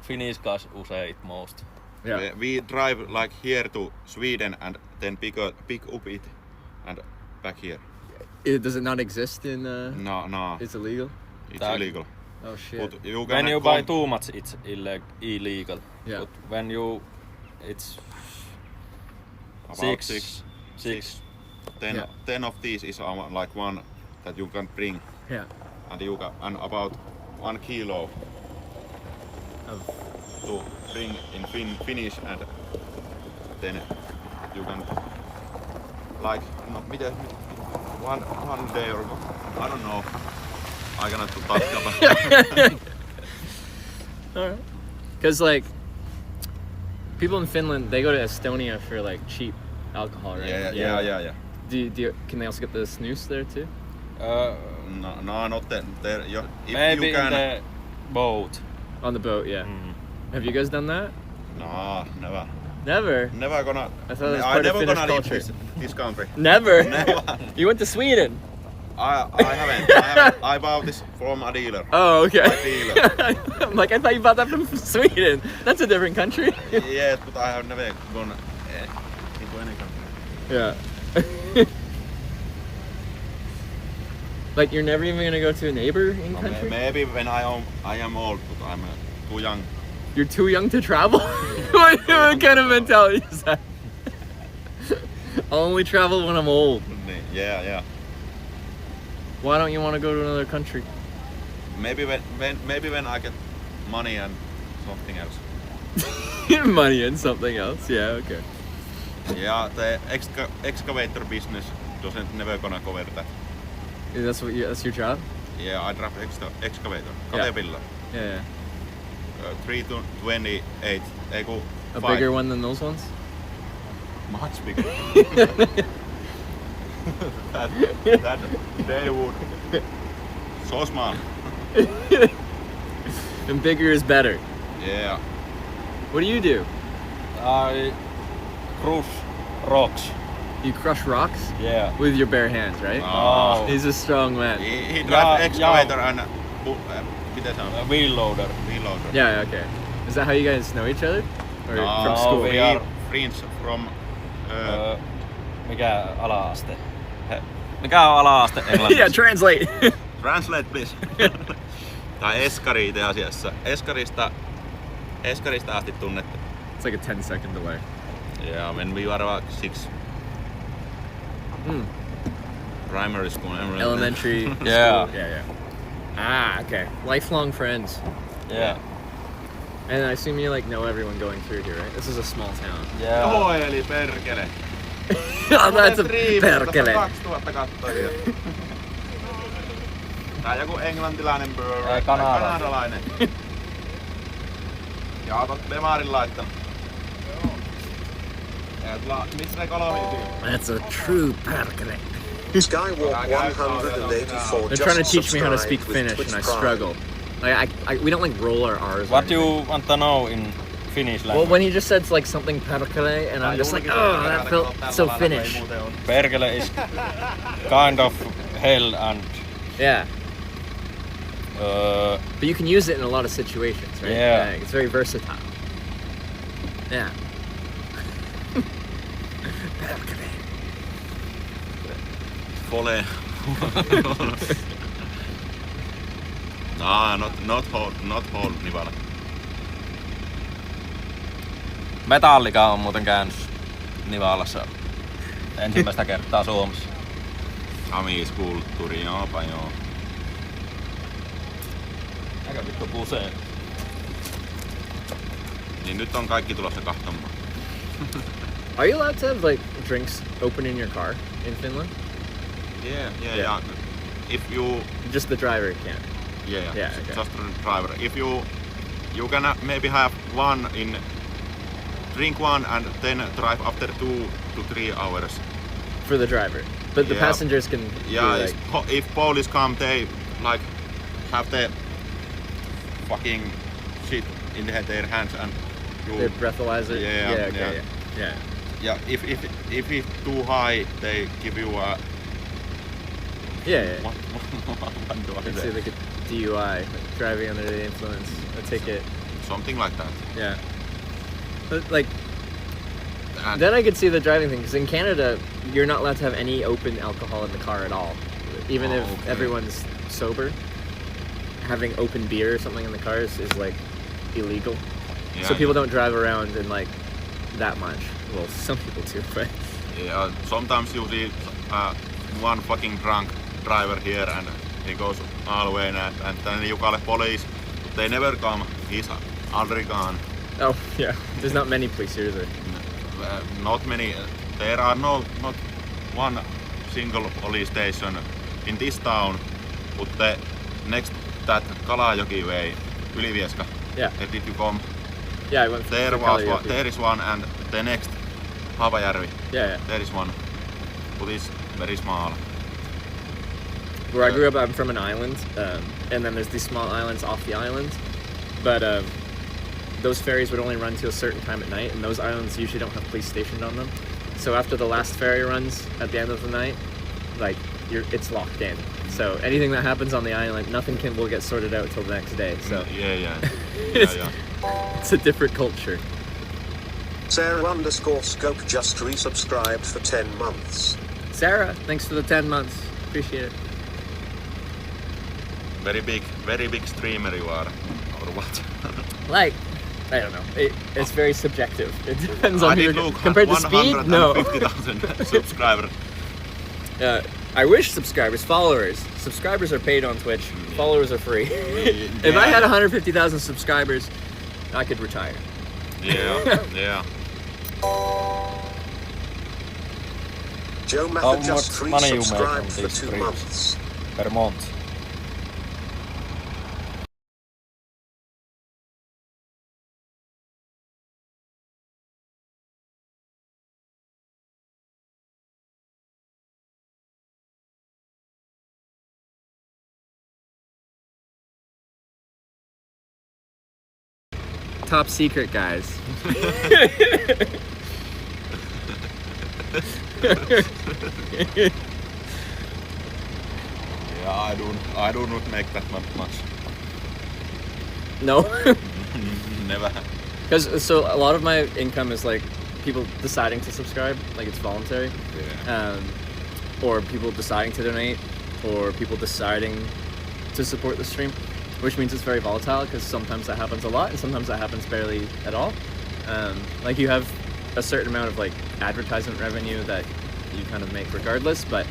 Finnish guys usein it most. Yeah. We drive like here to Sweden and then pick up it and back here. Does it not exist in? No. It's illegal. It's illegal. Oh shit. But you when you buy too much, it's illegal. Yeah. But when it's about six. 10 of these is like one that you can bring. Yeah. And about 1 kilo to bring in Finnish, and then you can like one day or I don't know. I cannot talk about. Alright. Because like people in Finland, they go to Estonia for like cheap alcohol, right? Yeah. Can they also get the snus there too? No, not there. Maybe you can, in the boat. On the boat, yeah. Mm. Have you guys done that? No, never. Never? Never gonna. I thought it was part of Finnish culture. Leave this country. Never? Never. You went to Sweden? I haven't. I bought this from a dealer. Oh, okay. My dealer. I'm like, I thought you bought that from Sweden. That's a different country. Yes, but I have never gone into any country. Yeah. Like you're never even gonna go to a neighboring country? Maybe when I am old, but I'm too young. You're too young to travel? What kind of mentality is that? I'll only travel when I'm old. Yeah. Why don't you want to go to another country? Maybe when I get money and something else. Money and something else? Yeah, okay. Yeah, the excavator business never gonna cover that. That's your job? Yeah, I drive excavator. Yeah. Caterpillar. Yeah. 328. A bigger one than those ones? Much bigger. that they would. So small. And bigger is better. Yeah. What do you do? I crush rocks. You crush rocks? Yeah. With your bare hands, right? Oh. He's a strong man. He drives excavator and wheel loader. Yeah, okay. Is that how you guys know each other? Or No, from school? we are friends from... Mikä ala-aste? Mikä on ala-aste englanniksi? Yeah, translate. Translate, please. Tai eskari itse asiassa. Eskarista asti tunnettu. It's like a 10-second delay. Yeah, when we were about 6. Primary school. Elementary school. Yeah. Ah, okay. Lifelong friends. Yeah. And I assume you like know everyone going through here, right? This is a small town. Yeah. Joo, eli perkele. Oh, that's a perkele. 2000 katsojia. Tää joku englantilainen bro. Kanadalainen. Ja otat bemarin laittanut. Missä ne kolmiisia? That's a true perkele. Skywalk 184. They're trying to teach me how to speak Finnish and I struggle. Like we don't like roll our R's. What do you want to know in Finnish language? Well, when he just said like something perkele, and I'm just like, oh, that felt so Finnish. Perkele is kind of hell and... Yeah. But you can use it in a lot of situations, right? Yeah. It's very versatile. Yeah. Fole. No, not whole Nivala. Metallica on muuten käynyt Nivalassa ensimmäistä kertaa Suomessa. Amiskulttuuri, joopa joo. Aika vittu pusee. Niin nyt on kaikki tulossa kahtomaan. Are you allowed to have like drinks open in your car in Finland? Yeah. If you just the driver can't. Yeah. Okay. Just the driver. If you can maybe have drink one and then drive after 2 to 3 hours. For the driver, but the passengers can. Yeah, if police come, they like have the fucking shit in their hands and their breathalyzer. Yeah. Yeah, if it's too high, they give you a. Yeah. What do I Let's say? say like a DUI, like driving under the influence, a ticket. Something like that. Yeah. But like, then I could see the driving thing, because in Canada, you're not allowed to have any open alcohol in the car at all. Even if everyone's sober, having open beer or something in the cars is like illegal. Yeah, so people don't drive around in like that much. Well, some people do, but yeah, sometimes you see one fucking drunk driver here and he goes all the way and then you call the police. They never come. He's already gone. Oh yeah, there's not many police here, is there? Not many. There are not one single police station in this town, but the next that Kalajoki way, Ylivieska. Yeah. Did you come? Yeah, I went. There is one, and the next Haapajärvi. Yeah. There is one, but it's very small. Where I grew up, I'm from an island, and then there's these small islands off the island, but those ferries would only run to a certain time at night, and those islands usually don't have police stationed on them. So after the last ferry runs at the end of the night, like it's locked in. So anything that happens on the island, nothing will get sorted out till the next day. So it's a different culture. Sarah_scope just resubscribed for 10 months. Sarah, thanks for the 10 months. Appreciate it. Very big streamer you are, or what? Like, I don't know. It's very subjective. It depends on who compared to speed. No. 150,000 subscribers. I wish followers. Subscribers are paid on Twitch. Followers are free. If I had 150,000 subscribers, I could retire. Yeah. Joe Method just resubscribed for 2 months. Per month. Top secret, guys. Yeah, I do not make that much. No. Never. Because so a lot of my income is like people deciding to subscribe, like it's voluntary, or people deciding to donate, or people deciding to support the stream, which means it's very volatile because sometimes that happens a lot and sometimes that happens barely at all. Like you have a certain amount of like advertisement revenue that you kind of make regardless, but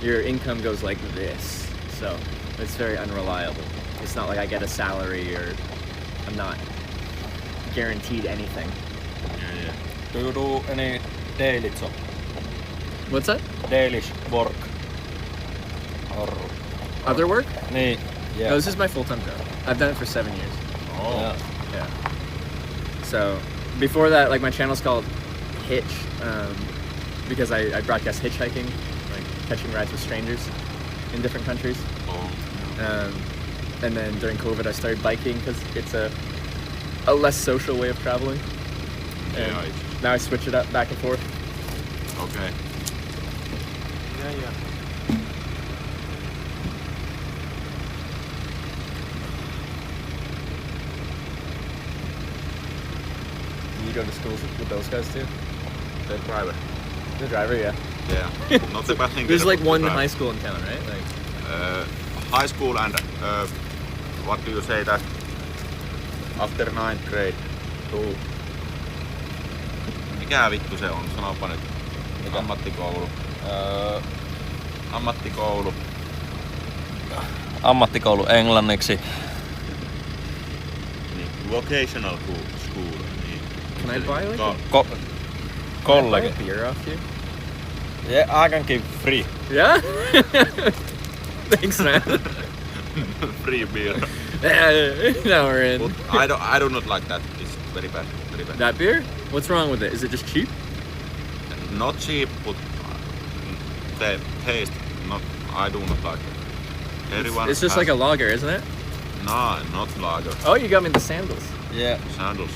your income goes like this, so it's very unreliable. It's not like I get a salary or I'm not guaranteed anything. Yeah. Do you do any daily job? What's that? Daily work. Or other work? Nee. Yeah. No, this is my full-time job. I've done it for 7 years. Oh. Yeah. So before that, like my channel's called Hitch, because I broadcast hitchhiking, like catching rides with strangers in different countries. And then during COVID, I started biking because it's a less social way of traveling. And now I switch it up back and forth. Okay. Yeah. You go to schools with those guys too? The driver. The driver, yeah. Yeah. Not the bad thing. There's like one high school in town, right? Like high school and what do you say that? After 9th grade. Mikä vittu se on? Sanopa nyt. Ammattikoulu. Ammattikoulu. Ammattikoulu englanniksi. Niin, vocational school. Niin. Can I buy like College. a beer off you? Yeah, I can give free. Yeah? Thanks, man. Free beer. Now we're in. But I do not like that. It's very bad. Very bad. That beer? What's wrong with it? Is it just cheap? Not cheap, but the taste. Not. I do not like it. Everyone. It's just like a lager, isn't it? No, not lager. Oh, you got me the sandals. Yeah. Sandals.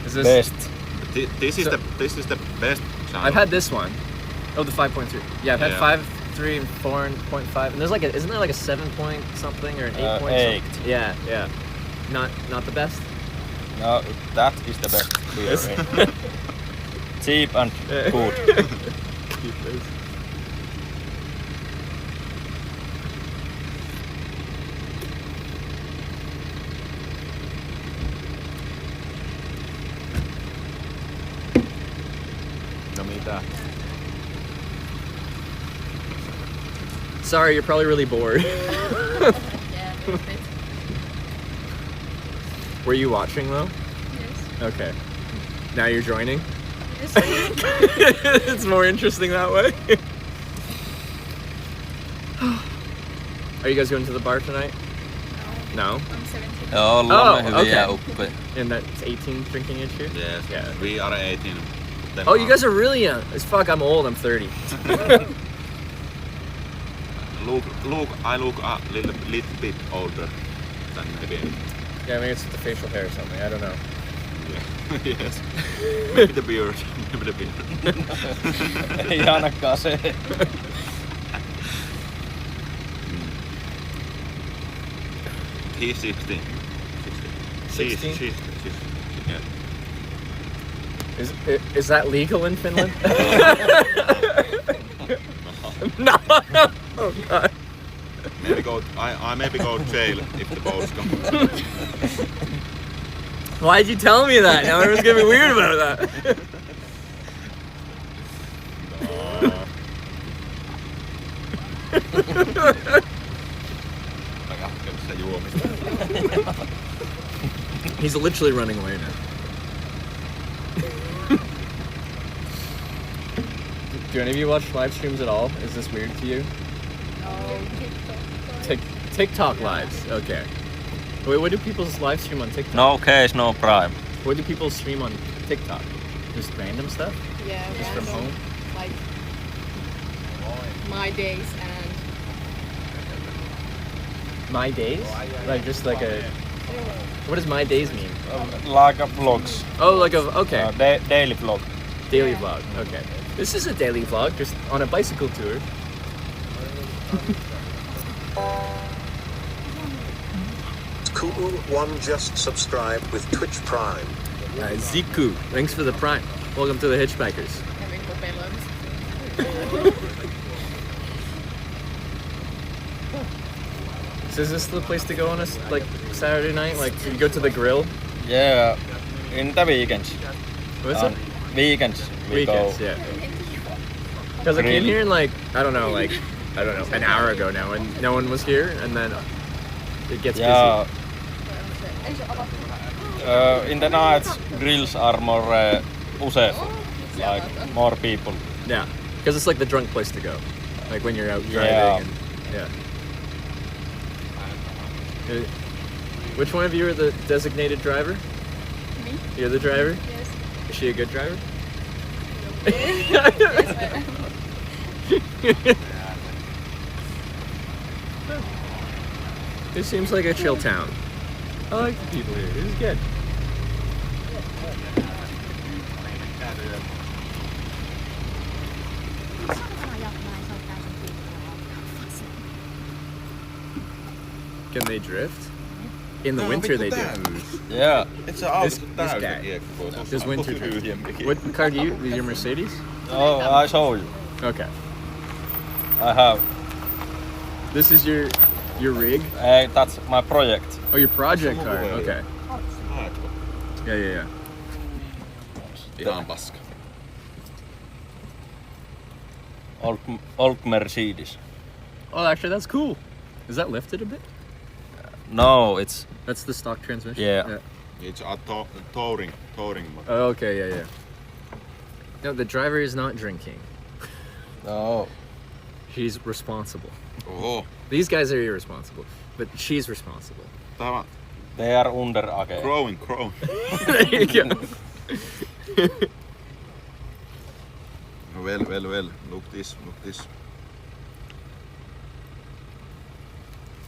Is this Best. This is the best sandal. I've had this one. Oh, the 5.3. Yeah, I've had Yeah. 5, 3, and 4.5. And there's like isn't there like a 7 point something or an 8 point? 8. Something? Yeah. Not the best. No, that is the best beer. Cheap and good. No mitä? Sorry, you're probably really bored. Were you watching though? Yes. Okay. Now you're joining? Yes. It's more interesting that way. Are you guys going to the bar tonight? No? I'm 17. Joo, ollaan me hyviä uppeja. And that's 18 drinking age here? Yes. Yeah. We are 18. Oh, you guys are really young. As fuck, I'm old. I'm 30. I look a little bit older than maybe. Yeah, maybe it's the facial hair or something. I don't know. Yeah. Yes. Maybe the beard. Maybe the beard. Ei ainakaan se. He's 16. 16? She's yeah. Is that legal in Finland? No. Oh god. Maybe I maybe go to jail if the boats come. Why'd you tell me that? Now everyone's gonna be weird about that. He's literally running away now. Do any of you watch live streams at all? Is this weird to you? No, TikTok lives. Okay. Wait, what do people live stream on TikTok? No case, no prime. What do people stream on TikTok? Just random stuff? Yeah, Just from random, home? like my days and My days? Like just like a. What does my days mean? Like a vlogs. Oh, like a okay. Daily vlog. Daily vlog. Okay. This is a daily vlog, just on a bicycle tour. Cool one just subscribed with Twitch Prime. Ziku, thanks for the prime. Welcome to the Hitchbikers. having propellants. So is this the place to go on a Saturday night? Like, you go to the grill? Yeah, in the weekends. What's it? Weekends. Weekends, yeah. Because I came here in an hour ago now, and no one was here, and then it gets busy. In the nights, grills are more useful, like more people. Yeah, because it's like the drunk place to go, like when you're out driving. Yeah. And, yeah. Which one of you are the designated driver? Me. You're the driver? Yes. Is she a good driver? It seems like a chill town. I like the people here. This is good. Can they drift? In the winter they do. Yeah. It's an This guy. This winter drift. What car do you? Is your Mercedes? Oh, I show you. Okay. I have. This is your rig? That's my project. Oh, your project car. Okay. Yeah. Ihan paska. Old Mercedes. Oh, actually, that's cool. Is that lifted a bit? No, it's... That's the stock transmission? Yeah. It's a touring mode. Oh, okay, yeah. No, the driver is not drinking. No. She's responsible. Oh. These guys are irresponsible, but she's responsible. They are underage. Growing. There you go. Well. Look this.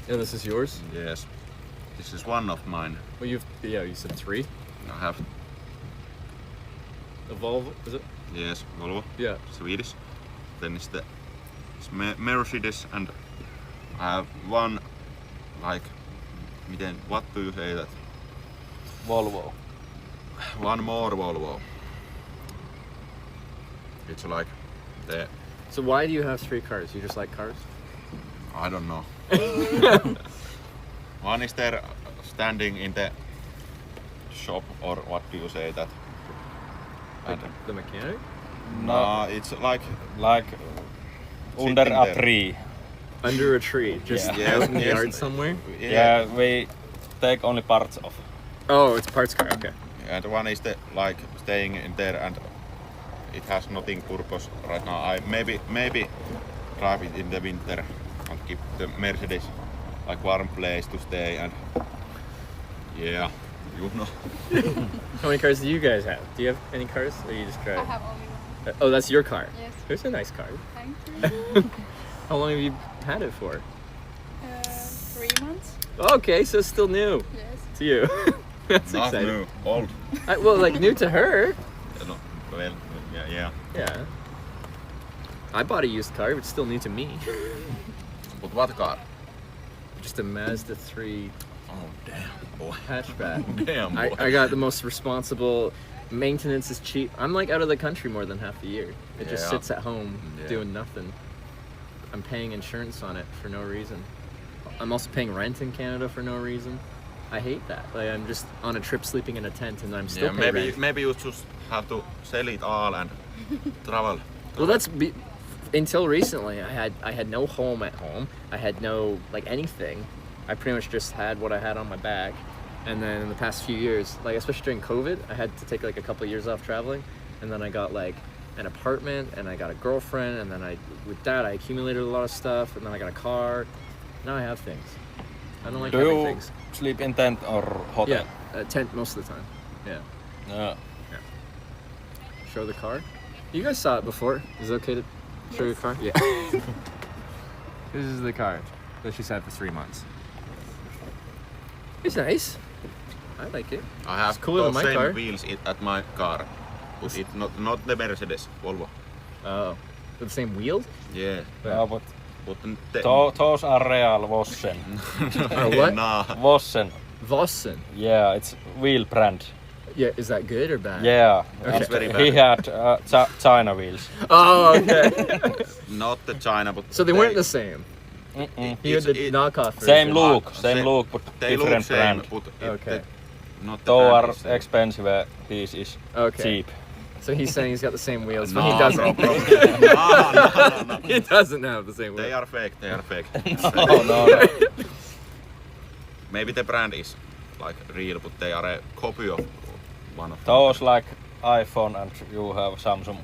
Yeah, this is yours? Yes. This is one of mine. Well, you said 3? I have. A Volvo, is it? Yes, Volvo. Yeah. Swedish. Then it's Mercedes, and I have one, like, what do you say that? Volvo. One more Volvo. It's like the... So why do you have 3 cars? You just like cars? I don't know. One is there standing in the shop, or what do you say that? Like the mechanic? No, it's like under a there. tree. Under a tree, just out in the yard somewhere? Yeah, we take only parts off. Oh, it's parts car, okay. And one is like staying in there, and it has nothing purpose right now. I maybe drive it in the winter and keep the Mercedes like warm place to stay, and yeah, you know. How many cars do you guys have? Do you have any cars, or you just drive? I have only one. Oh, that's your car? Yes. It's a nice car. Thank you. How long have you had it for? 3 months. Okay, so it's still new. Yes. To you. That's Not exciting. new, old. Well, like new to her. Well, yeah. Yeah. I bought a used car, but it's still new to me. But what car? Just a Mazda 3. Oh damn, boy. Hatchback. Damn, boy. I got the most responsible. Maintenance is cheap. I'm like out of the country more than half the year. It just sits at home doing nothing. I'm paying insurance on it for no reason. I'm also paying rent in Canada for no reason. I hate that. Like I'm just on a trip sleeping in a tent and I'm still paying rent. Maybe you just have to sell it all and travel. Well, until recently. I had no home at home. I had no like anything. I pretty much just had what I had on my back. And then in the past few years, like especially during COVID, I had to take like a couple of years off traveling. And then I got like an apartment and I got a girlfriend. And then with that, I accumulated a lot of stuff. And then I got a car. Now I have things. I don't like having things. Sleep in tent or hotel? Yeah, tent most of the time. Yeah. Show the car. You guys saw it before. Is it okay to show your car? Yeah. This is the car that she's had for 3 months. It's nice. I like it. I have it's cooler than my same car. wheels at my car, but it's not the Mercedes, Volvo. Oh, with the same wheels? Yeah. But those are real Vossen. What? Nah. Vossen. Vossen? Yeah, it's wheel brand. Yeah, is that good or bad? Yeah, okay. It's very bad. He had China wheels. Oh, okay. Not the China, but so they weren't the same. He had the knockoff Same version. look, but they different look same, brand. But okay. Not the Those brand are is same. expensive. This is cheap. So he's saying he's got the same wheels, but No, he doesn't. No. He doesn't have the same wheels. They are fake. No. Maybe the brand is like real, but they are a copy of one of them. Those like iPhone and you have Samsung.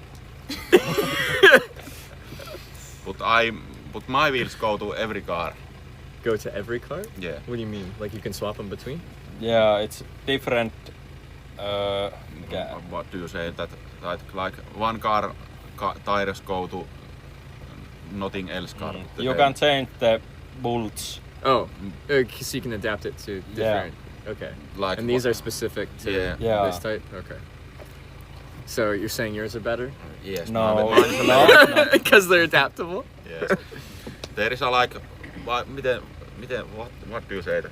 But my wheels go to every car. Go to every car? Yeah. What do you mean? Like you can swap them between? Yeah, it's different. What do you say that like one car tires go to nothing else car? You can change the bolts. Oh, so you can adapt it to different. Okay. Like and these are specific to this type. Okay. So you're saying yours are better? Yes. No. Because they're adaptable. Yes. There is a like, what do you say that?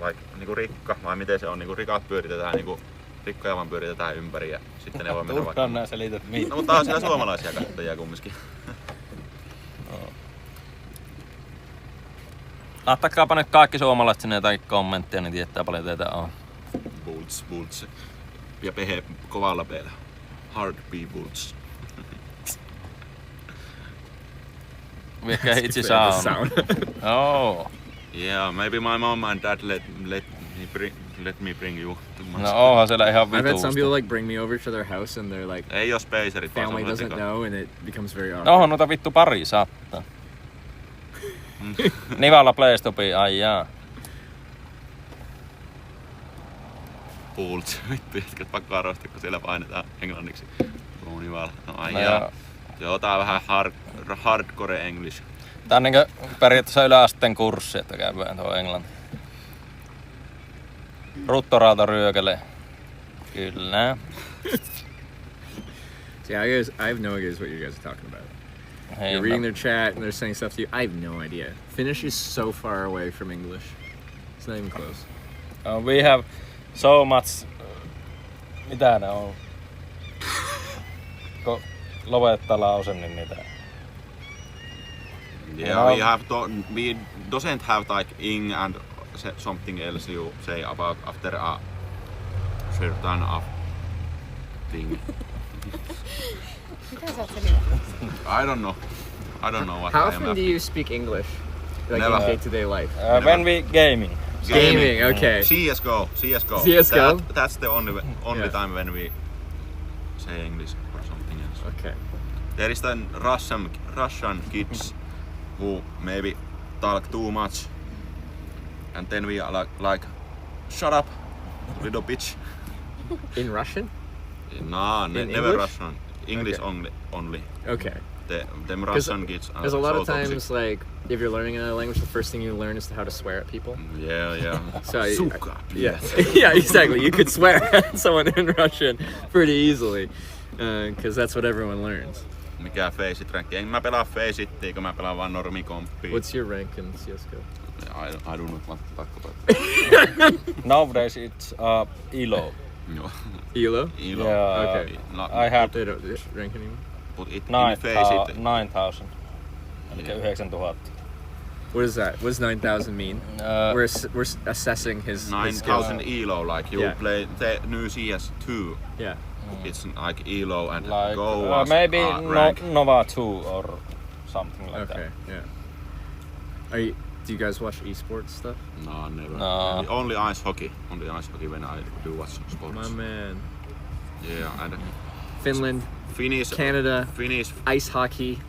Like niinku rikka, vai miten se on? Niinku rikat pyöritetään niinku rikkoja vaan pyöritetään ympäri ja sitten ne voi mennä vaikka. Turhaan nää selität mitä. No mutta on siellä suomalaisia katsoja kumminkin. Laittakaapa nyt kaikki suomalaiset sinne jotakin kommenttia, niin tietää paljon teitä on. Bulls. Ja pehe kovalla peellä. Hard B Bulls. It's a sauna. Oh. Yeah, maybe my mom and dad let me bring you to my No, onhan siellä ihan I've had some vituusti. people like bring me over to their house and they're like, Ei oo spacerit, vaan family se on doesn't heti- know and it becomes very awkward. No onhan noita vittu pari saattaa. Nivala Playstopi, ai jaa. Pools, vittu jätkät pakko arvostaa, kun siellä painetaan englanniksi. Nivala, no ai No jaa. joo. Joo, tää on vähän hardcore English. Tää on niinkö periaatteessa yläasteen kurssi, että käydään tuo englanti. Ruttoraalta ryökele. Kyllä. See, I have no idea what you guys are talking about. Hey, You're reading their chat and they're saying stuff to you. I have no idea. Finnish is so far away from English. It's not even close. We have so much... Mitä ne on? Lopettaa lausen, niin mitä? Yeah, we doesn't have like ing and something else you say about after a certain thing. I don't know what How I am often do asking. you speak English? Like Never. in day-to-day life? When we gaming. Gaming, okay. CSGO. CSGO? That's the only Yeah. time when we say English or something else. Okay. There is then Russian kids who maybe talk too much, and then we are like shut up, little bitch. In Russian? Nah, In never English? Russian. English Okay. only. Okay. Them 'Cause Russian kids are There's a lot so of times, toxic. like, if you're learning another language, the first thing you learn is how to swear at people. Yeah. So Suka, yeah, yeah, exactly. You could swear at someone in Russian pretty easily, because that's what everyone learns. Mikä Faceit rank? En mä pelaa Faceittia, kun mä pelaan vaan normikompia. What's your rank in CS:GO? I do not want to talk about Nowadays it's ELO. No. ELO? Yeah. Okay. I have They don't rank anymore. But it 9,000. Eli 9,000. What is that? What does 9,000 mean? We're assessing his 9,000 skills. ELO, like you Yeah. play the new CS2. Yeah. It's like ELO and Like Go was maybe rank. Nova 2 or something like Okay. that. Yeah. Do you guys watch esports stuff? No, never. No. Only ice hockey. Only ice hockey when I do watch sports. My man. Yeah, and Finland, Finnish, Canada, Finnish, ice hockey.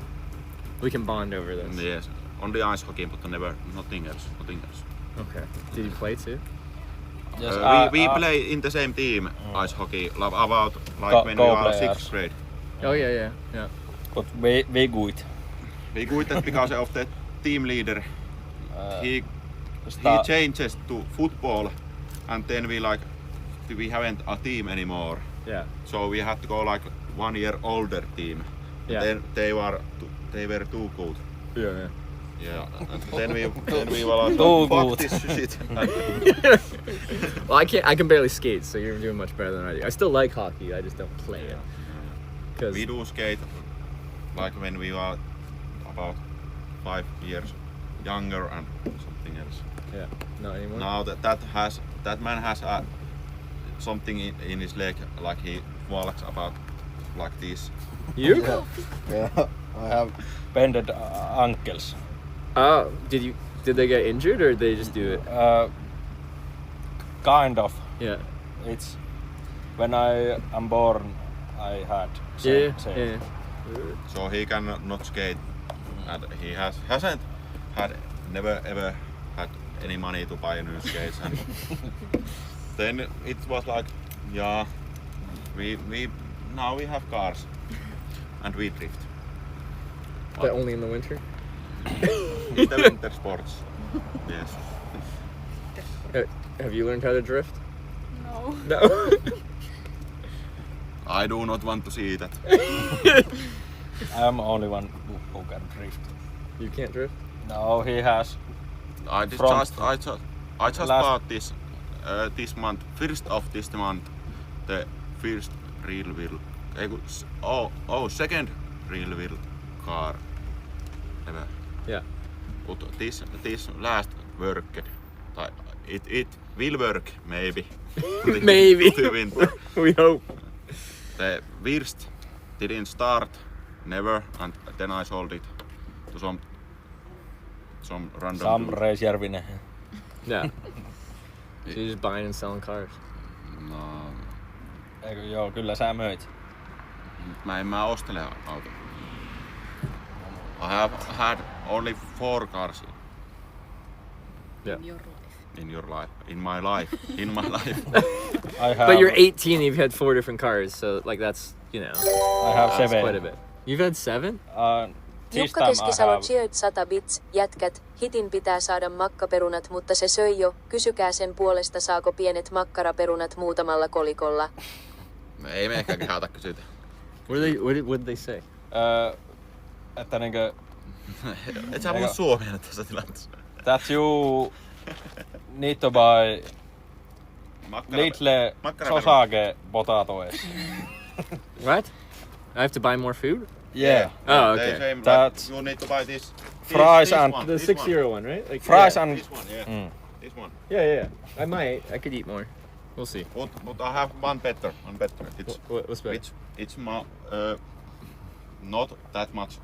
We can bond over this. yes, only ice hockey, but never nothing else. Okay. Did you play too? Yes, we play in the same team ice hockey about like when we Go are players. 6th grade. Oh yeah. But we quit. We quit because of the team leader. He changes to football, and then we haven't a team anymore. Yeah. So we had to go like 1 year older team. Yeah. Then they were too good. Yeah. Yeah. And then we were like, Too fuck good. this shit. Well, I can barely skate, so you're doing much better than I do. I still like hockey. I just don't play it. We do skate like when we were about 5 years younger and something else. Yeah. Not anymore. Now that man has something in his leg, like he walks about like this. You? Yeah. I have bended ankles. Oh, did they get injured or did they just do it? Kind of. Yeah. It's when I am born, I had same. Yeah. So he cannot skate, and he hasn't never ever had any money to buy new skates. And then it was like, yeah, we now we have cars, and we drift. But only in the winter? The winter sports. Yes. Have you learned how to drift? No. No. I do not want to see that. I'm only one who can drift. You can't drift? No, he has. I just bought this month, first of this month, the first real wheel. Second real wheel car ever. Yeah. But this last worked. It will work maybe. Maybe. To winter. We hope. The worst didn't start, never, and then I sold it to some Some random. Sam Reisjärvinen. Yeah. So you're just buying and selling cars. No. Eikö joo, kyllä sä möit. Mä ostele autoa. I have had only 4 cars Yeah. in your life. In my life. In my life. I have, But you're 18 and you've had 4 different cars, so like that's, you know, I have that's 7. quite a bit. You've had 7? This Jukka time I Keskisalo have. cheered 100 bits, jätkät, hitin pitää saada makkaperunat, mutta se söi jo, kysykää sen puolesta saako pienet makkaraperunat muutamalla kolikolla. Ei me ehkä kehata kysytä. What did they say? Että niinkö... Et sä puhu suomea tässä tilanteessa. That you need to buy little sausage potatoes. What? I have to buy more food? Yeah. Oh, They okay. say like, That's you need to buy this. fries this and one, The this 6-euro one, right? Like, fries yeah. and This one, yeah. This one. Yeah. I might. I could eat more. We'll see. But I have one better. It's What's better? It's not that much.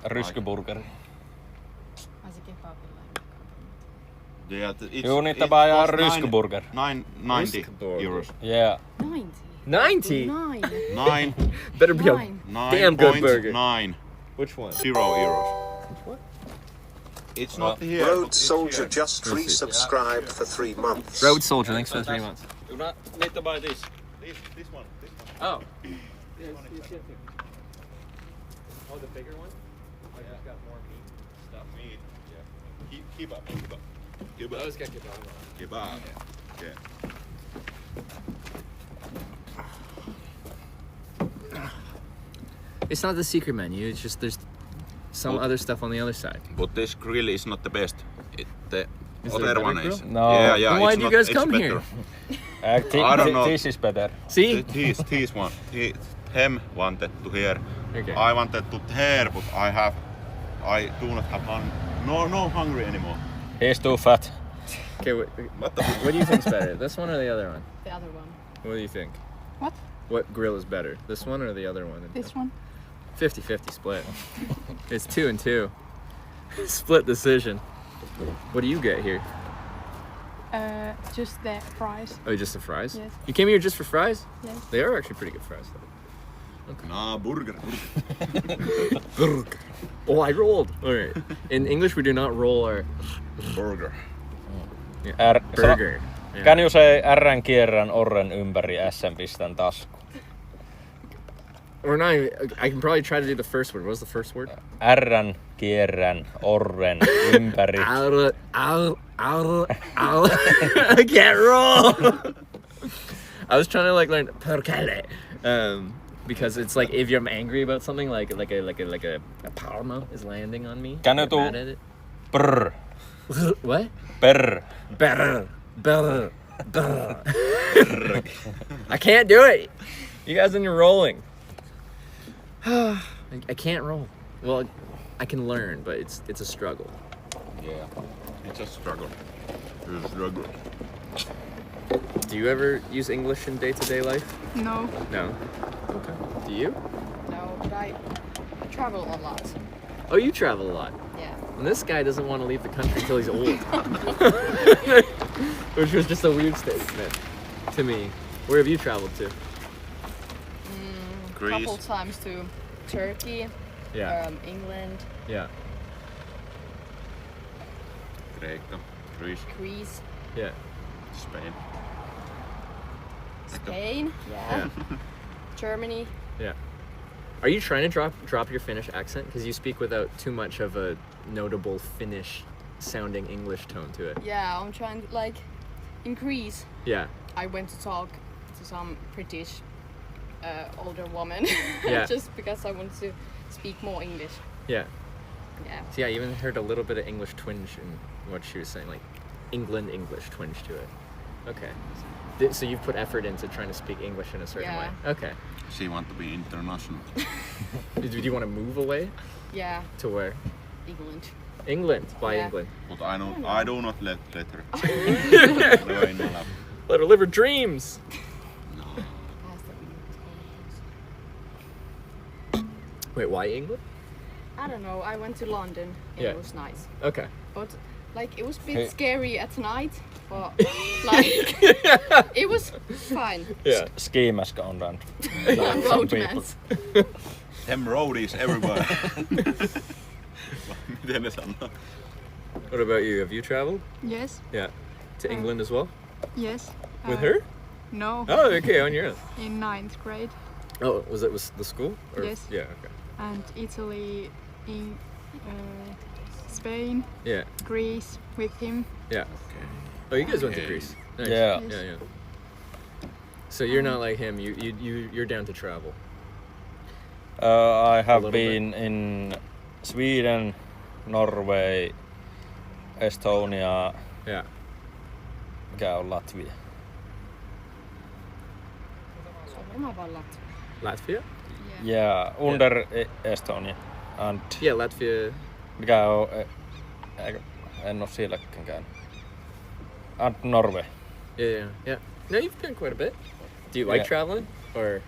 ryskyburgeri. Yeah, You need to buy a ryskyburger. 90 euros. Yeah. 90? 9. Better be a damn good burger. 9. Which one? 0 euros. What? It's not here. Road Soldier just resubscribed for 3 months. Road Soldier, thanks for the 3 months. You need to buy this. This one. Oh. Oh, the bigger one? I just got more meat stuff. Meat. Yeah. Kebab. I always got kebab on. Kebab. Yeah. It's not the secret menu, it's just there's some other stuff on the other side. But this grill is not the best. The Is there a other better one grill? is. No. Yeah. Then why it's do you not- guys it's come better. here? I don't know. This is better. See? This one. Him wanted to hear. Okay. I wanted to hear, but I do not have no hungry anymore. He's too fat. Okay, what do you think's better? This one or the other one? The other one. What do you think? What? What grill is better? This one or the other one? This one. 50-50 split. It's 2 and 2. Split decision. What do you get here? Just the fries. Oh, just the fries? Yes. You came here just for fries? Yes. They are actually pretty good fries though. Okay. Nah, burger. Burger. Oh, I rolled. All right. In English, we do not roll our burger. Yeah. Burger. Yeah. Can you say R:n kierrän orren ympäri S:n pistän tasku? Or not even, I can probably try to do the first word. What was the first word? R:n kierrän orren ympäri. I can't roll. I was trying to like learn perkele, because it's like if I'm angry about something, like a palma is landing on me. Can you I get do mad at it. brr? What? Brr. Brr. Brr. Brr. I can't do it. You guys are rolling. I can't roll. Well, I can learn, but it's a struggle. Yeah, it's a struggle. It's a struggle. Do you ever use English in day-to-day life? No. No. Okay. Do you? No, but I travel a lot. Oh, you travel a lot. Yeah. And this guy doesn't want to leave the country until he's old. Which was just a weird statement to me. Where have you traveled to? A couple times to Turkey. Yeah. England. Yeah. Greece. Yeah. Spain. Spain. Yeah. Germany. Yeah. Are you trying to drop your Finnish accent? Because you speak without too much of a notable Finnish sounding English tone to it. Yeah, I'm trying to like increase. Yeah. I went to talk to some British older woman. Yeah. Just because I wanted to speak more English. Yeah. Yeah. So yeah, I even heard a little bit of English twinge in what she was saying, like England English twinge to it. Okay. So you've put effort into trying to speak English in a certain way. Okay. She want to be international. Do you want to move away? Yeah. To where? England. England. Why Yeah. England? But I do not let her. Let her live her dreams. Wait, why England? I don't know. I went to London and Yeah. it was nice. Okay. But like it was a bit Hey. scary at night, but like it was fine. Yeah. Ski mask on and Roadmans. Them roadies everywhere. Miten ne sanoo? What about you? Have you traveled? Yes. Yeah. To England as well? Yes. With her? No. Oh, okay, on your own. In 9th grade. Oh, was the school? Or? Yes. Yeah, okay. And Italy, in Spain, Yeah. Greece with him. Yeah. Oh, you guys went to Greece. Nice. Yeah. Yes. Yeah. So you're not like him. You're down to travel. I have little been in Sweden, Norway, Estonia. Yeah. Mikä on Latvia? Se on varmaan vaan Latvia. Latvia? Yeah, under Estonia. And Yeah, Latvia. mikä on... En oo sielläkään käynyt. And Norway. Yeah. No, you've been quite a bit. Do you like Yeah. traveling? Or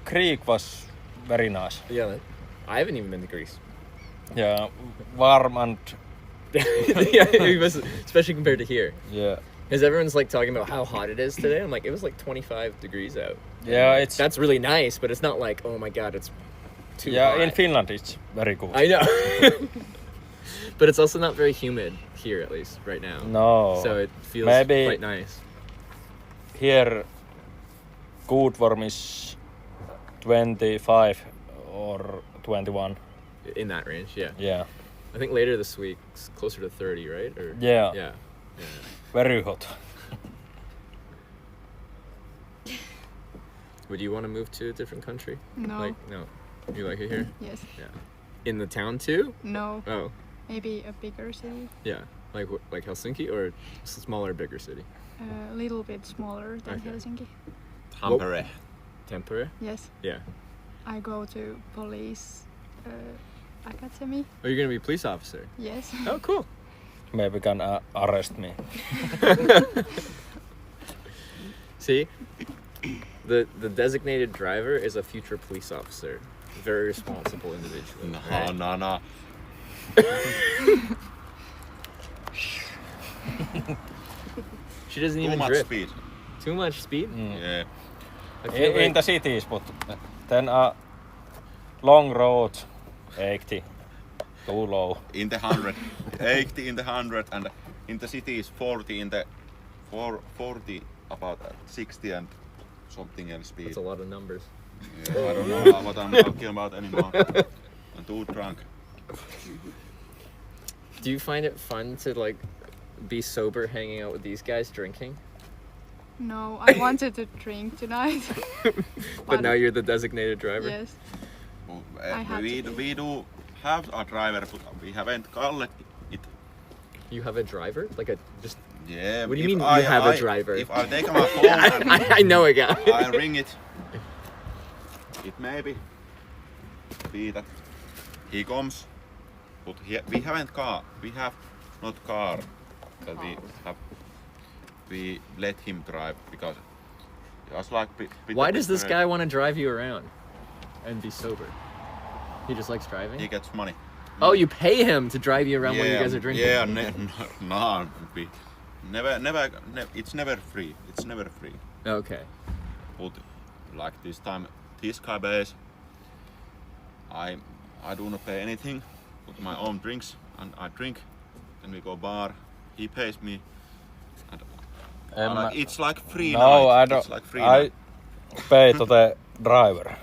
Greek was very nice. yeah, I haven't even been to Greece. Yeah, warm and Yeah, it was, especially compared to here. yeah. Because everyone's like talking about how hot it is today. I'm like, it was like 25 degrees out. Yeah, it's That's really nice, but it's not like, oh my god, it's too yeah. hot. In Finland, it's very good. I know. But it's also not very humid here, at least right now. No. So it feels Maybe quite nice. here, good warm is 25 or 21. In that range, yeah. Yeah, I think later this week it's closer to 30, right? Or Yeah. Yeah. very hot. Would you want to move to a different country? No. Like no. You like it here? Yes. Yeah. In the town too? No. Oh. Maybe a bigger city. Yeah. Like Helsinki or smaller, bigger city? A little bit smaller than Okay. Helsinki. Tampere. Tampere? Yes. Yeah. I go to police academy. Oh, you're gonna be a police officer? Yes. Oh, cool. Maybe can arrest me. See, the designated driver is a future police officer, very responsible individual. No. She doesn't Too even much drift. speed. Too much speed. Yeah. I feel In like- the cities, but then long road, 80, too low. In the 100. 80 in the 100 and in the cities 40 in the 40 about 60 and something else speed. That's a lot of numbers. Yeah, I don't know what I'm talking about anymore. I'm too drunk. Do you find it fun to like be sober hanging out with these guys drinking? No, I wanted to drink tonight. But now you're the designated driver? Yes. I had to We do have a driver, but we haven't called it. You have a driver? Like a just. Yeah. What do you if mean I- you have a I- driver? If I take my phone, I know a guy. I ring it. It maybe be that he comes, but we haven't car. We have not car that we have. We let him drive because it was like. Why does this guy want to drive you around and be sober? He just likes driving? He gets money. Oh, you pay him to drive you around when you guys are drinking? Yeah, no, never. It's never free. It's never free. Okay. But like this time, this guy pays. I do not pay anything, but my own drinks, and I drink. Then we go bar. He pays me. And it's like free No, night. I don't. It's like free I night. pay to the driver.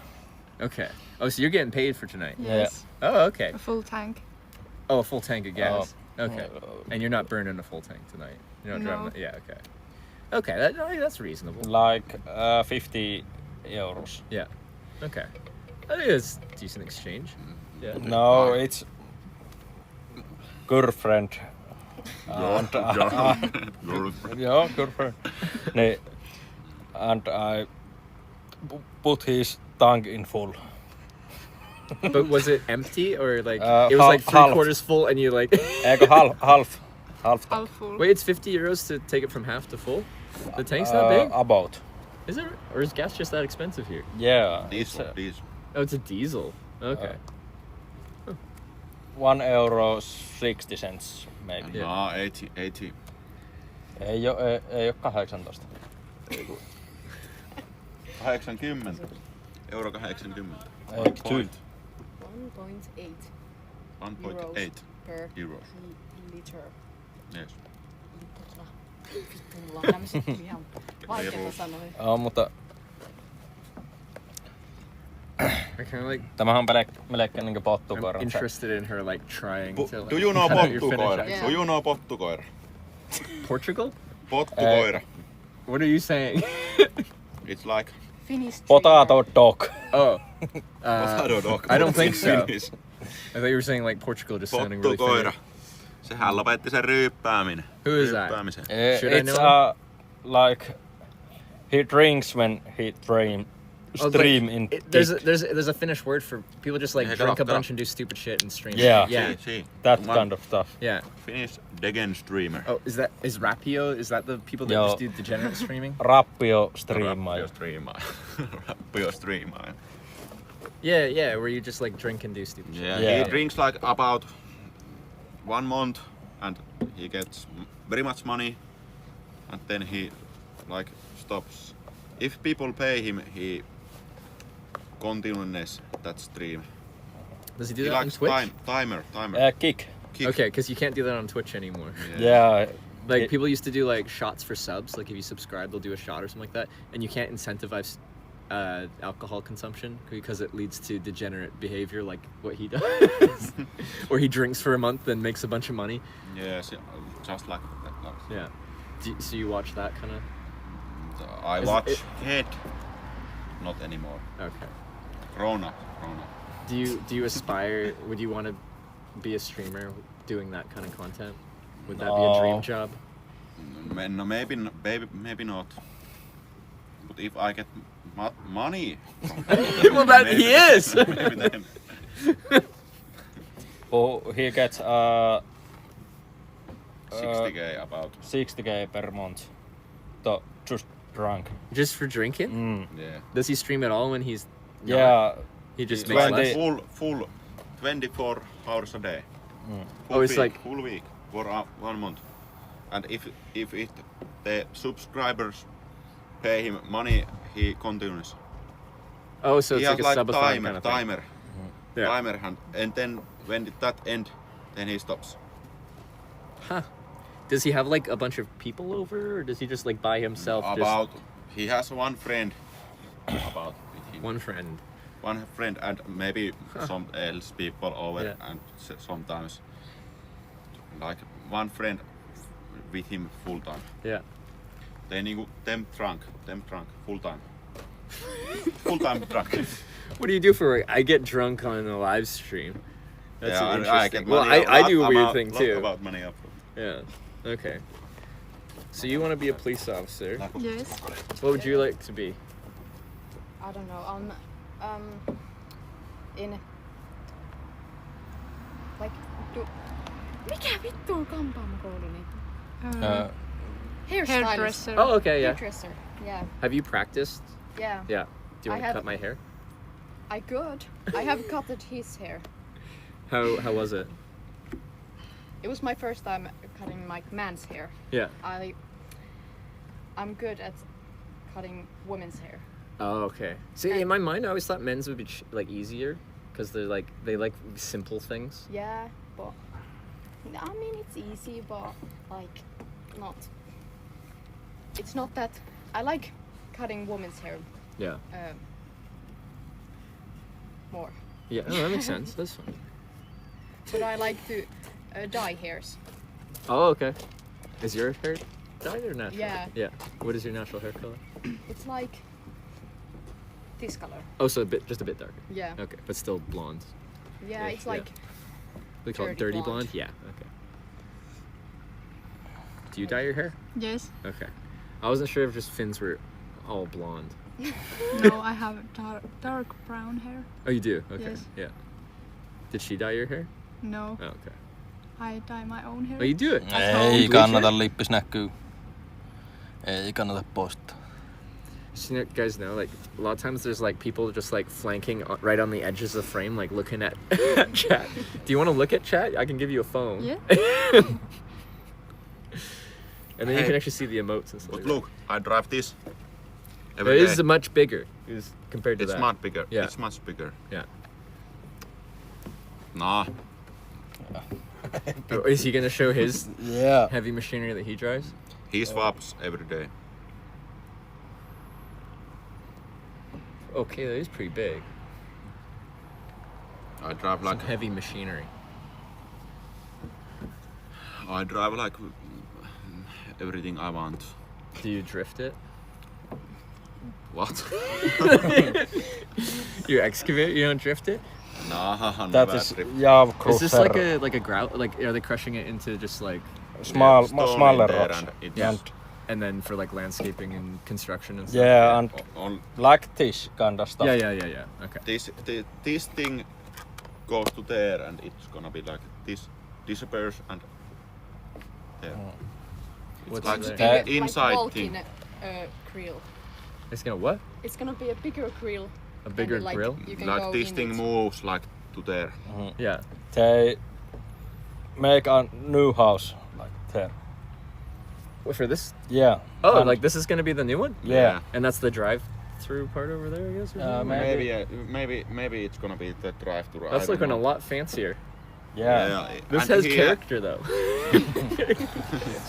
Okay. Oh, so you're getting paid for tonight? Yes. Oh, okay. A full tank. Oh, a full tank of gas. Oh. Okay. And you're not burning a full tank tonight? You're not No. driving that? Yeah, okay. Okay, that's reasonable. Like 50 euros. Yeah. Okay. I think it's decent exchange. Yeah. No, it's girlfriend. Girlfriend. Yeah, girlfriend. Nee, and I put his tank in full. But was it empty or like Uh, it was like half. 3/4 full and you like Eikö half. Half full. Wait, it's 50 euros to take it from half to full? The tank's that big? About. Is it? Or is gas just that expensive here? Yeah. Diesel. Oh, it's a diesel. Okay. €1.60 maybe. No, 80. Ei oo 18. 80. Euro 80. Eikö tyy? 1.8 1.8 per euros. liter. Yes. Vittu, mulla on tämmöset ihan vaikeita sanoja. Joo, mutta I kind of like. tämähän on melkein niinku pottukoira. I'm interested in her like trying to. Like, Do you know cut out your pottukoira? Finnish Do you know pottukoira? Portugal? Pottukoira. What are you saying? It's like Finnish Potato dog. Oh. potato dog. I don't think so. Finnish. I thought you were saying like Portugal just sounding really Pottukoira. Finnish. Sehän lopetti sen ryyppääminen. Who is that? Ryyppäämisen. Should I It's know? like he drinks when he stream in There's a Finnish word for people just like Hey, drink a drop. bunch and do stupid shit and stream. Yeah. Yeah. See. that One kind of stuff. Yeah. Finnish degen streamer. Oh, is Rapio? Is that the people that Joo. just do degenerate streaming? Rappio striimaa. Rappio striimaa. Yeah, where you just like drink and do stupid shit. Yeah, he drinks like about 1 month and he gets very much money and then he like stops. If people pay him, he continues that stream. Does he do He that on likes Twitch? timer. Kick. Okay, because you can't do that on Twitch anymore. Yeah. Like people used to do like shots for subs. Like if you subscribe, they'll do a shot or something like that, and you can't incentivize alcohol consumption because it leads to degenerate behavior, like what he does, or he drinks for a month and makes a bunch of money. Yes, just like that. Yeah. So you watch that kind of? I watch it. Not anymore. Okay. Grown up. Do you aspire? Would you want to be a streamer doing that kind of content? Would that be a dream job? No, maybe not. But if I get money, well, that he is. Maybe then. Oh, he gets 60k about. 60k per month. To just drunk. Just for drinking? Yeah. Does he stream at all when he's? not? Yeah. He just makes less? full 24 hours a day. Oh, it's like full week for 1 month. And if the subscribers pay him money, he continues. Oh, so he it's like a has subathon kind of thing. timer, and then when that end, then he stops. Huh. Does he have like a bunch of people over, or does he just like by himself? He has one friend. About with him. One friend, and maybe some else people over, and sometimes like one friend with him full time. Yeah. They niinku them drunk full time. Full time drunk. What do you do for work? I get drunk on a live stream. That's Yeah, an I interesting. get Well, money I do a weird lot thing too. about money up. Yeah. Okay. So you want to be a police officer? Yes. What would you like to be? I don't know. In like mikä vittu on kampaamokouluni? Hairstylist. Oh, okay, yeah. Hairdresser. Yeah. Have you practiced? Yeah. Yeah. Do you I want to have- cut my hair? I could. I have cut his hair. How was it? It was my first time cutting my man's hair. Yeah. I'm good at cutting women's hair. Oh, okay. See, in my mind, I always thought men's would be like easier because they like simple things. Yeah, but I mean it's easy, but like not. It's not that I like cutting women's hair. Yeah. More. Yeah, no, that makes sense. That's fine. But I like to dye hairs. Oh, okay. Is your hair dyed or natural? Yeah. Yeah. What is your natural hair color? It's like this color. Oh, so just a bit darker. Yeah. Okay, but still blonde. Yeah, it's like We call it dirty dirty blonde. blonde. Yeah. Okay. Do you dye your hair? Yes. Okay. I wasn't sure if just Finns were all blonde. No, I have dark brown hair. Oh, you do? Okay. Yes. Yeah. Did she dye your hair? No. Oh, okay. I dye my own hair. Oh, you do it? Ei kannata, lippis näkyy. Ei kannata postaa. So you guys know, like, a lot of times there's, like, people just, like, flanking right on the edges of the frame, like, looking at chat. Do you want to look at chat? I can give you a phone. Yeah. And then you can actually see the emotes and stuff. But look, I drive this. It is much bigger compared to that. It's much bigger. Yeah. It's much bigger. Yeah. Nah. Oh, is he going to show his Yeah. heavy machinery that he drives? He swaps every day. Okay, that is pretty big. I drive like some heavy machinery. I drive like everything I want. Do you drift it? What? You excavate? You don't drift it? No, That never is drift. Is this like a grout? Like, are they crushing it into just like smaller rocks? And then for like landscaping and construction and stuff. Yeah, and like this kind of stuff. Yeah. Okay. This thing goes to there, and it's gonna be like this disappears and there. What's like there? the inside like thing. Krill. It's gonna what? It's gonna be a bigger krill. A bigger and, like, grill? You can Like go this in thing it. moves like to there. Yeah. They make a new house like there. Wait, for this? Yeah. Oh, And- like this is gonna be the new one? Yeah. And that's the drive-through part over there, I guess? Or something? Maybe it's gonna be the drive-through. That's looking a lot fancier. Yeah. This And has here- character though.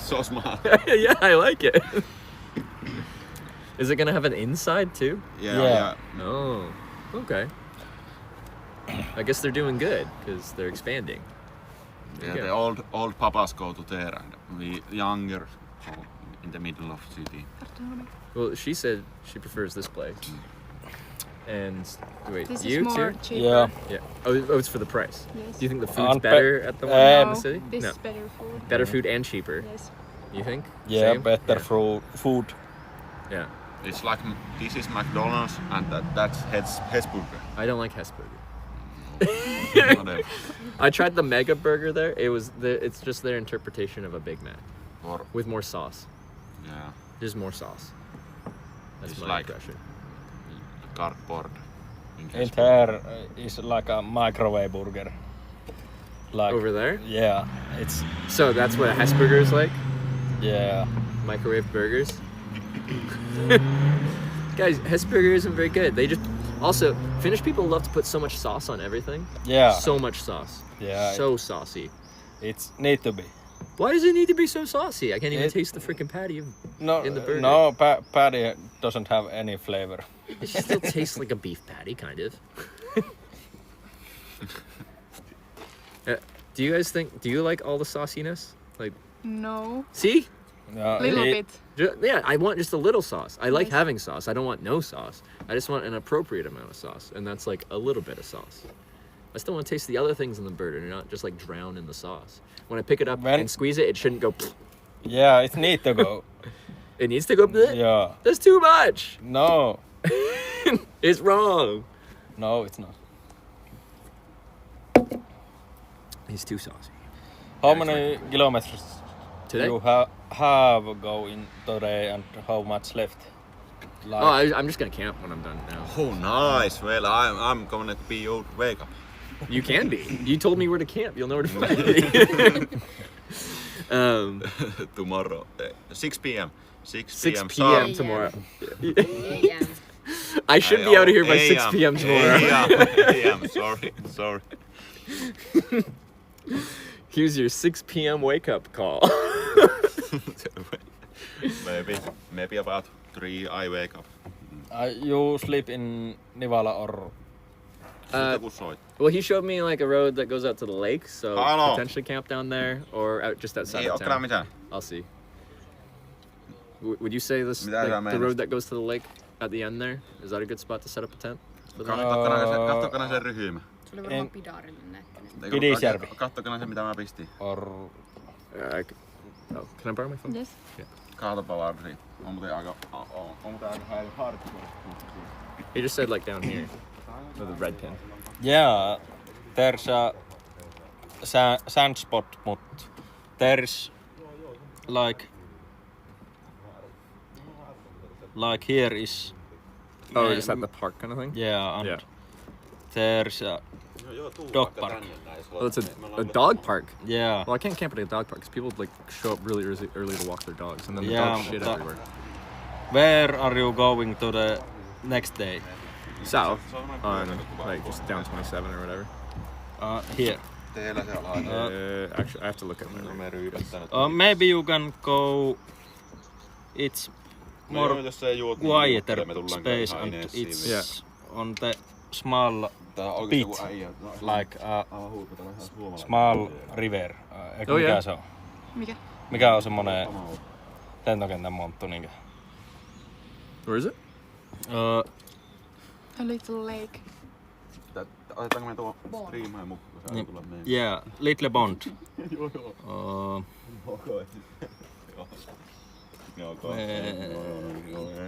So smart. Yeah, I like it. Is it gonna have an inside too? Yeah. Oh, okay. I guess they're doing good because they're expanding. Yeah, the old papas go to there, and we younger go in the middle of city. Well, she said she prefers this place. And wait, This is you more too? cheaper. Yeah. Oh, it's for the price. Yes. Do you think the food's And better at the one in the No, city? this is better food. Better food and cheaper. Yes. You think? Yeah, Same? better food. Yeah. It's like this is McDonald's, and that's Hesburger. I don't like Hesburger. Whatever. I tried the Mega Burger there. It's just their interpretation of a Big Mac with more sauce. Yeah. There's more sauce. That's It's my like impression. cardboard. In there is like a microwave burger. Like Over there? Yeah, it's So that's what a Hesburger is like? yeah. Microwave burgers. Guys, Hesburger isn't very good. They just also Finnish people love to put so much sauce on everything. Yeah. So much sauce. Yeah. So saucy. It's need to be. Why does it need to be so saucy? I can't even taste the freaking patty in the burger. No, patty doesn't have any flavor. It still tastes like a beef patty, kind of. Do you guys do you like all the sauciness? Like, No. see? Little bit. Yeah, I want just a little sauce. I like having sauce. I don't want no sauce. I just want an appropriate amount of sauce, and that's like a little bit of sauce. I still want to taste the other things in the burger and not just like drown in the sauce. When I pick it up and squeeze it, it shouldn't go. Yeah, it needs to go. It needs to go. Yeah. That's too much. No. It's wrong. No, it's not. He's too saucy. How many kilometers Today? you have go in today, and how much left? Like, Oh, I'm just gonna camp when I'm done now. Oh, nice. Well, I'm gonna be your wake up. You can be. You told me where to camp. You'll know where to find me. Tomorrow, 6 p.m. 6 p.m. p.m. tomorrow. I should be out of here by 6 p.m. tomorrow. AM. Sorry. Here's your 6 p.m. wake up call. Maybe about 3 I wake up. you sleep in Nivala or? Well, he showed me like a road that goes out to the lake, so Hello. potentially camp down there or out just outside of town. I'll see. Would you say this like, the road that goes to the lake at the end there? Is that a good spot to set up a tent? Kattokana se ryhmä. Se oli varmaan pidaarinen näköinen. Kidisjärvi. Kattokana se mitä mä pistin. Or... can I borrow my phone? Yes. Yeah. Kaatopa vaan siitä. On muuten aika hardcore. He just said like down here. With the red pin. Yeah, there's a sand spot, but there's like like here is. Oh, just at the park kind of thing. Yeah, and there's a dog park. Oh, it's a dog park. Yeah. Well, I can't camp at a dog park because people like show up really early to walk their dogs, and then the Yeah, dogs shit everywhere. Where are you going to the next day? South, on like just down 27 or whatever. Here. Actually, I have to look at my Maybe you can go. It's more quieter space and it's on the small bit, like small river. Oh, yeah. Mikä se on? Mikä on semmonen lentokentän monttu niinkö? Where is it? A little lake. Otetaanko me tuo striimaan mukaan? Yeah, little pond.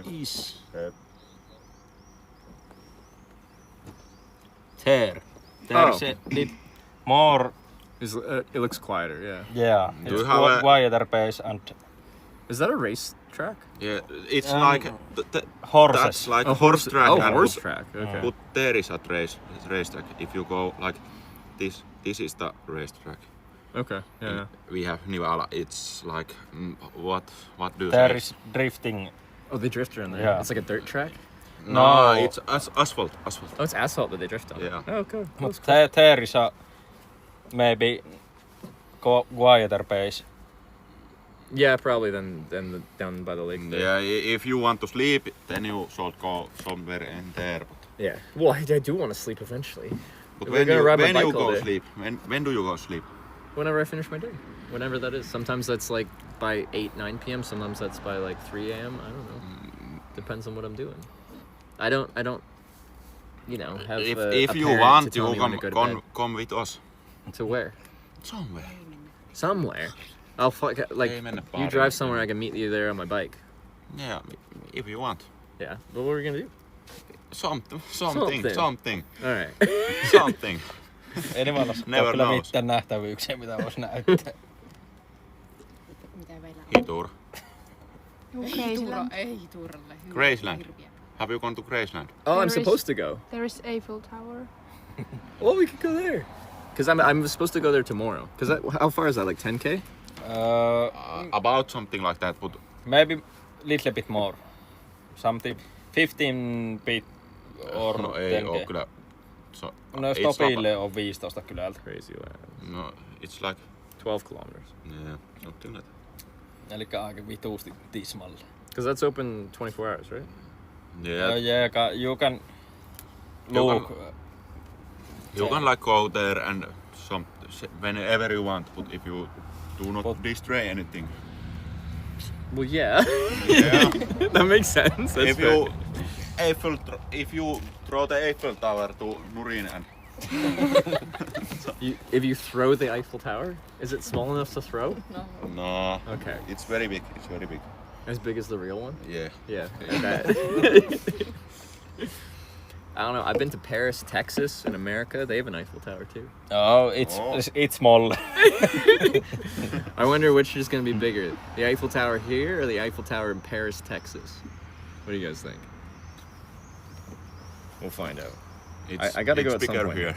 Is there? There's a bit more. It looks quieter, yeah. Yeah, it's quieter pace and. Is that a race track? Yeah, it's like horses. That's like a horse track. Oh, horse track. Okay. But there is a race track. If you go like this is the race track. Okay. Yeah. We have Nivala. It's like what do you There say? is drifting. Oh, they drift around there. Yeah. It's like a dirt track. No, it's asphalt. Oh, it's asphalt that they drift on. Yeah. Oh, cool. But there is a maybe quieter pace. Yeah, probably than down by the lake. There. Yeah, if you want to sleep, then you should go somewhere in there. But yeah. Well, I do want to sleep eventually. But when you go sleep, when do you go sleep? Whenever I finish my day. Whenever that is. Sometimes that's like by 8-9 p.m. Sometimes that's by like 3 a.m. I don't know. Depends on what I'm doing. I don't. You know, have if a you parent want, to tell me when to go to bed. come with us. To where? Somewhere. I'll like you drive somewhere. I can meet you there on my bike. Yeah, if you want. Yeah. But what are we gonna do? Something. All right. Something. Ei Nivalassa ole kyllä mitään nähtävyyksiä, mitä vois näyttää. Hitur. Ei Hituralle. Graceland. Have you gone to Graceland? Oh, I'm supposed to go. There is Eiffel Tower. Well, we could go there. Because I'm supposed to go there tomorrow. Because how far is that? Like 10k? About something like that, but maybe little bit more. Something 15 bit or no, 10k. Ei oo kyllä. No stopille on 15 kylältä. Crazy land. No, it's like 12 kilometers. Yeah, something like that. Elikkä aika vituusti tismalle. Because that's open 24 hours, right? Yeah. Yeah, you can look. You can like go there and whenever you want, but if you do not destroy anything. Well, yeah. That makes sense. That's If you throw the Eiffel Tower to Nurin and if you throw the Eiffel Tower, is it small enough to throw? No. Okay. It's very big. As big as the real one? Yeah. Yeah. I bet. I don't know. I've been to Paris, Texas, in America. They have an Eiffel Tower too. Oh, it's small. I wonder which is going to be bigger, the Eiffel Tower here or the Eiffel Tower in Paris, Texas. What do you guys think? We'll find out. I got to go at some point. Here.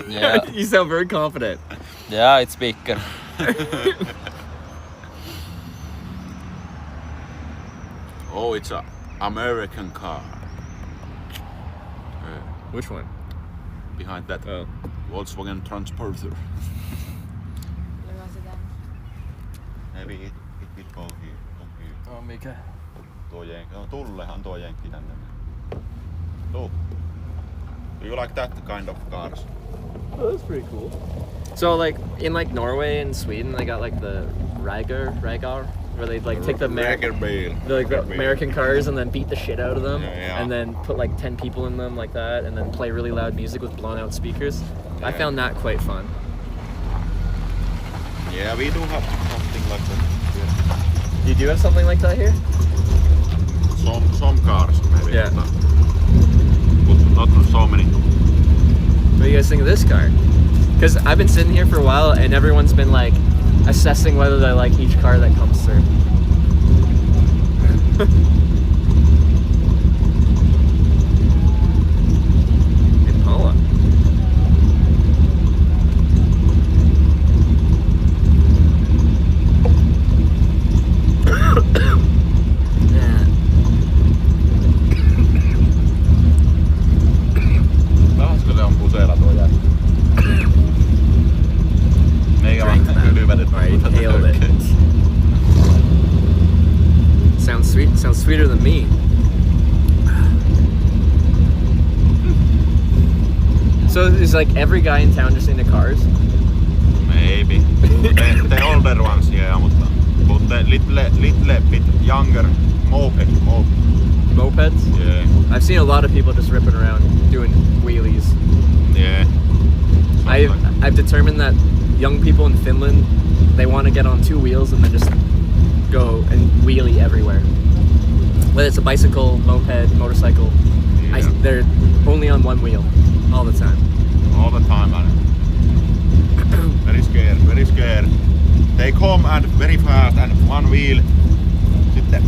Yeah. You sound very confident. Yeah, it's bigger. Oh, it's an American car. Which one? Behind that Volkswagen Transporter. Maybe it will go here. Oh, mikä? Tullehan tuo jenkki tänne. Look. Do you like that kind of cars? Oh, that's pretty cool. So like in like Norway and Sweden, they got like the Ragar, where they like take the American cars and then beat the shit out of them, and then put like 10 people in them like that, and then play really loud music with blown out speakers. Yeah. I found that quite fun. Yeah, we do have something like that here. You do have something like that here? Some cars maybe. Yeah. But not so many. What do you guys think of this car? Because I've been sitting here for a while and everyone's been like assessing whether they like each car that comes through. Sounds sweeter than me. So is like every guy in town just into cars? Maybe. The older ones, yeah, but the little bit younger Mopeds? Yeah. I've seen a lot of people just ripping around doing wheelies. Yeah. I've determined that young people in Finland, they want to get on two wheels and then just go and wheelie everywhere. Whether it's a bicycle, moped, motorcycle, they're only on one wheel all the time. All the time, man. Very scared, very scared. They come and very fast and one wheel. Sitten.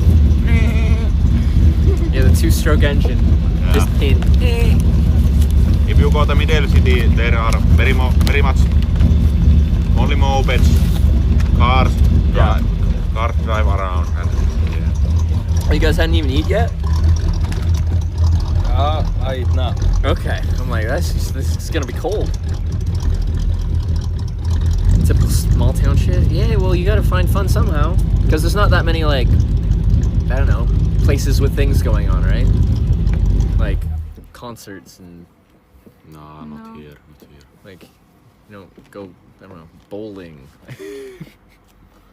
Yeah, the two-stroke engine. Yeah. Just in. If you go to middle city, there are very much only mopeds, cars drive around. And, yeah. You guys hadn't even eat yet? I eat now. Okay. I'm like, this is gonna be cold. Typical small town shit. Yeah, well, you gotta find fun somehow. Because there's not that many, like, I don't know, places with things going on, right? Like, concerts and... No, not here. Like, you know, go, I don't know, bowling.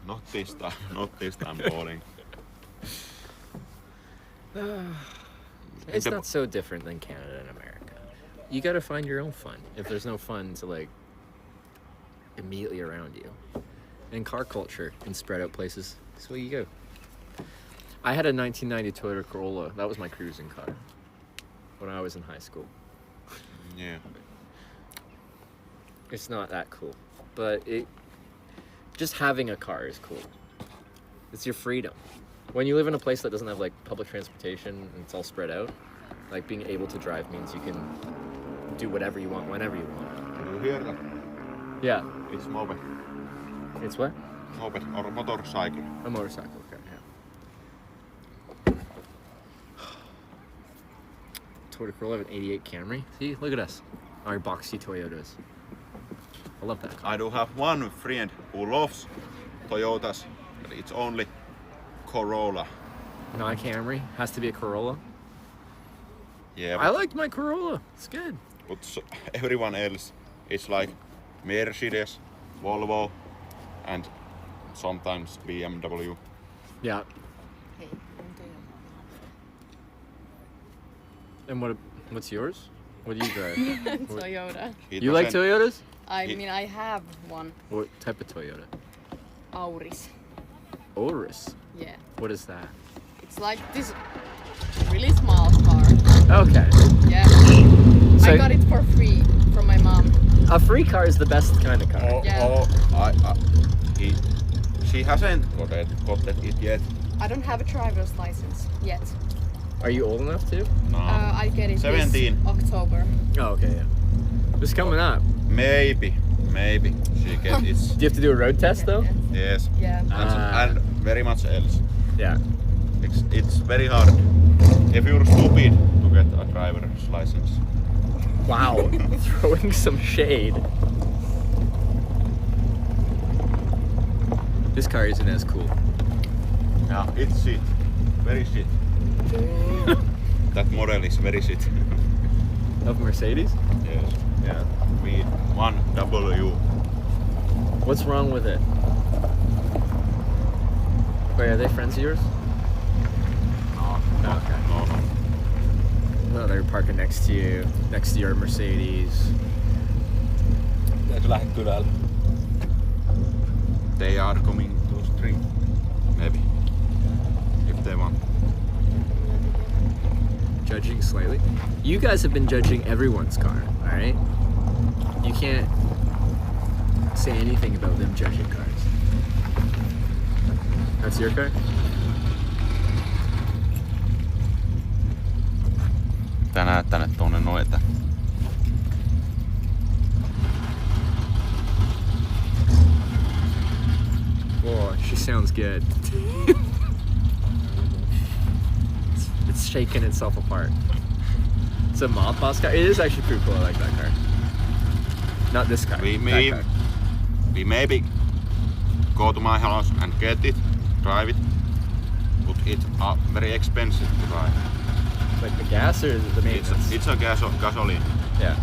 Not this time bowling. It's not so different than Canada and America. You gotta find your own fun. If there's no fun to, like, immediately around you. And car culture in spread out places. So you go. I had a 1990 Toyota Corolla. That was my cruising car when I was in high school. Yeah. It's not that cool, but just having a car is cool. It's your freedom. When you live in a place that doesn't have like public transportation and it's all spread out, like being able to drive means you can do whatever you want, whenever you want. You hear that? Yeah. It's moped. It's what? Moped or motorcycle. A motorcycle, okay, yeah. Toyota Corolla with an 88 Camry. See, look at us. Our boxy Toyotas. I love that car. I do have one friend who loves Toyotas, but it's only Corolla. Not a Camry. Has to be a Corolla. Yeah. I liked my Corolla. It's good. But everyone else, it's like Mercedes, Volvo, and sometimes BMW. Yeah. And what's yours? What do you drive? Toyota. You like Toyotas? I mean, I have one. What type of Toyota? Auris. Auris? Yeah. What is that? It's like this really small car. Okay. Yeah. So I got it for free from my mom. A free car is the best kind of car. Yeah. She hasn't got it yet. I don't have a driver's license yet. Are you old enough to? No. I get it 17. this October. Oh, okay, yeah. It's coming up. Maybe. She gets it. Do you have to do a road test though? Yes. Yeah. And very much else. Yeah. It's very hard. If you're stupid to get a driver's license. Wow. Throwing some shade. This car isn't as cool. Yeah, it's shit. Very shit. That model is very shit. Of Mercedes? Yes. Yeah. V1W. What's wrong with it? Wait, are they friends of yours? No. Okay. No. No, they're parking next to you, next to your Mercedes. Täytyy lähteä kylälle. They are coming to street. Maybe. If they want. Judging slightly. You guys have been judging everyone's car, alright? You can't say anything about them judging cars. That's your car? Tää näet tänne tuonne noita. Whoa, she sounds good. It's shaking itself apart. It's a mob boss car. It is actually pretty cool. I like that car. Not this car. We maybe go to my house and get it, drive it. But it's very expensive to drive. Like the gas or the maintenance? It's a gasoline. Yeah.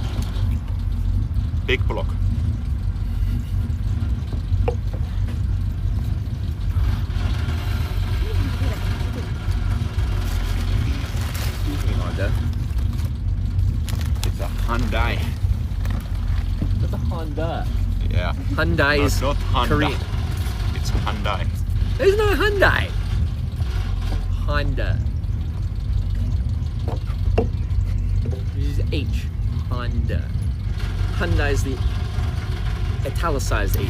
Big block. Honda. It's a Hyundai. What's a Honda? Yeah. Hyundai is not Honda. Korean. It's Hyundai. There's no Hyundai. Honda. This is H. Honda. Hyundai is the italicized H.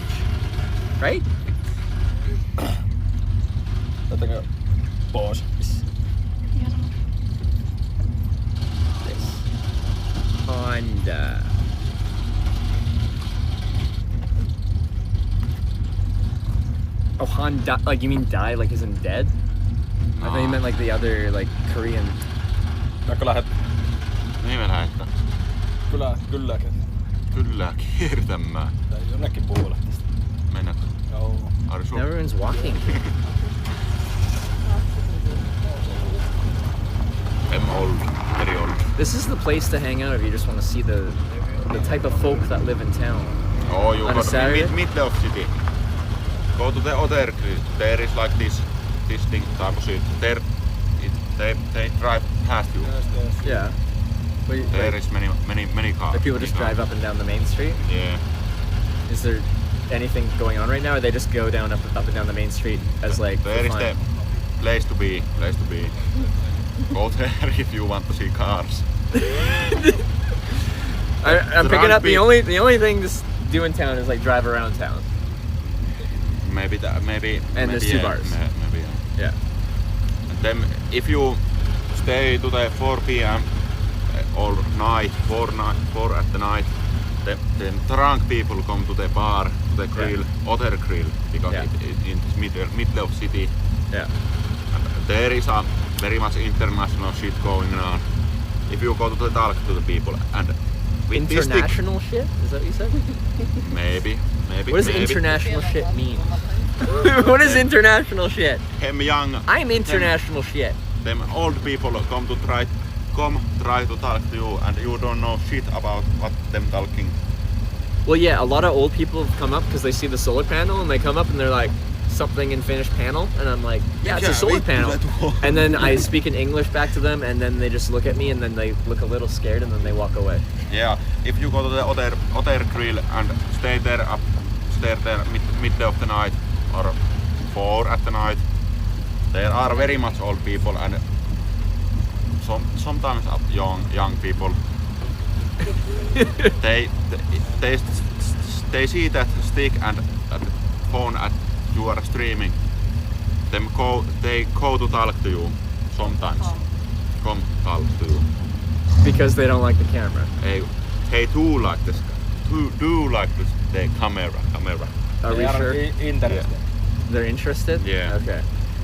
Right? Otakaa pois. Honda. Oh, Honda. Like, you mean die, like as in dead? I thought you meant like the other, like, Korean. Voinko lähet? Mihin me lähdetään? Kyllä kiertämään. Tai jonnekin puolelle tästä. Mennäänkö? Joo. Everyone's walking. I'm old. Very old. This is the place to hang out if you just want to see the type of folk that live in town. Oh, you On a got Saturday? middle of city. Go to the other grill. There is like this thing type of shit. They drive past you. Yeah. Wait, There is many cars. Like people just drive up and down the main street? Yeah. Is there anything going on right now, or they just go down up and down the main street as like There is the place to be. Go there if you want to see cars. I'm picking up the only thing to do in town is like drive around town. Maybe. And there's two bars. Maybe. Yeah. And then if you stay to the 4 p.m. or night, 4 at the night, then drunk people come to the bar, to the grill, other grill, because it in this middle of city. Yeah. And there is a very much international shit going on. If you go to the talk to the people and with international shit? Is that what you said? Maybe. What does international shit mean? What is international shit? I'm international shit. Them old people come try to talk to you and you don't know shit about what them talking. Well, yeah, a lot of old people have come up because they see the solar panel and they come up and they're like, something in Finnish panel, and I'm like, yeah, it's a solar panel. And then I speak in English back to them, and then they just look at me, and then they look a little scared, and then they walk away. Yeah, if you go to the other grill and stay there middle of the night or 4 at the night, there are very much old people and sometimes young people. they see that stick and phone at you are streaming. They go to talk to you sometimes. Come talk to you. Because they don't like the camera. They do like this. Do like this. The camera. Are we sure? Interested. Yeah. They're interested? Yeah. Okay.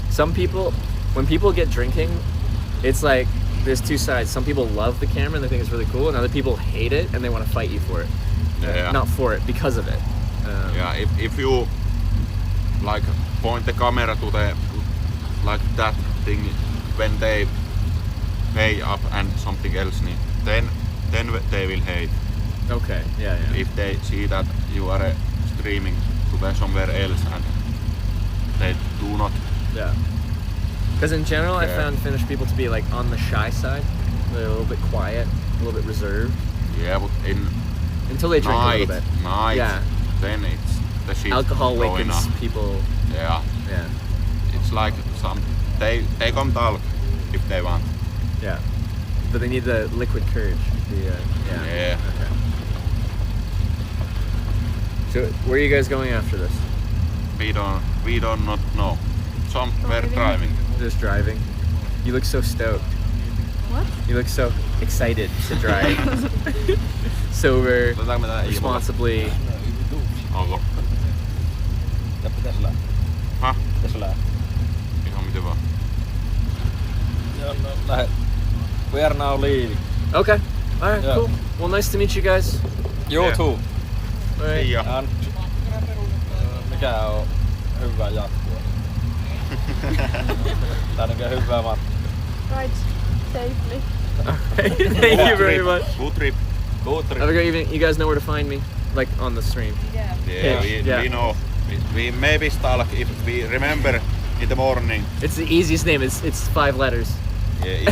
Some people, when people get drinking, it's like there's two sides. Some people love the camera and they think it's really cool, and other people hate it and they want to fight you for it. Yeah. Not for it, because of it. Yeah. If you like point the camera to the like that thing when they pay up and something else, then they will hate. Okay. Yeah. If they see that you are streaming to somewhere else and they do not. Yeah. Because in general, I found Finnish people to be like on the shy side. They're a little bit quiet, a little bit reserved. Yeah, but until they drink a little bit. Yeah. Then it's the shit. Alcohol going wakens on. people. Yeah. Yeah. It's like they come talk if they want. Yeah. But they need the liquid courage. Yeah. Okay. So where are you guys going after this? We don't not know. We're driving. Just driving. You look so stoked. What? You look so excited to drive. Sober, responsibly. Onko? Pitäis lähteä. Häh? Pitäis lähteä. Ihan miten vaan. Joo, no lähet. We are now leaving. Okay. Alright, cool. Well, nice to meet you guys. You too. Alright. And mikä on hyvä jatkua? Tää on hyvä matka. Ride safely. Thank you very much. Good trip. Good trip. Have a great evening. You guys know where to find me, like on the stream. Yeah. Yeah, we know. We maybe stalk if we remember in the morning. It's the easiest name. It's 5 letters. Yeah,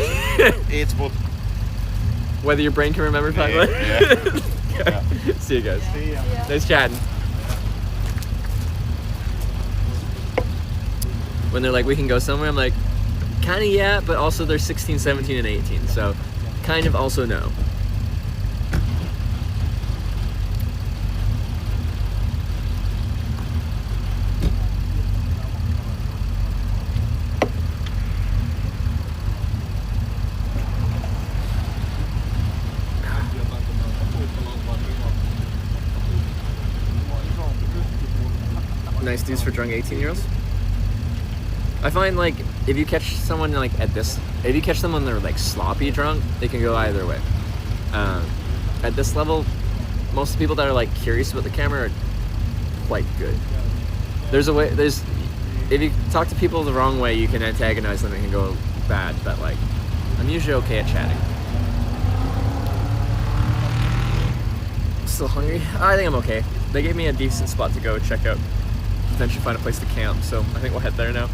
it's good. Whether your brain can remember 5 letters. Yeah. See you guys. See ya. Nice chatting. When they're like, we can go somewhere, I'm like, kind of yeah, but also they're 16, 17, and 18, so kind of also no. Nice dudes for drunk 18-year-olds. I find like if you catch someone like if you catch them when they're like sloppy drunk, they can go either way. At this level, most of the people that are like curious about the camera are quite good. If you talk to people the wrong way, you can antagonize them and it can go bad. But like, I'm usually okay at chatting. Still hungry? I think I'm okay. They gave me a decent spot to go check out. Potentially find a place to camp, so I think we'll head there now.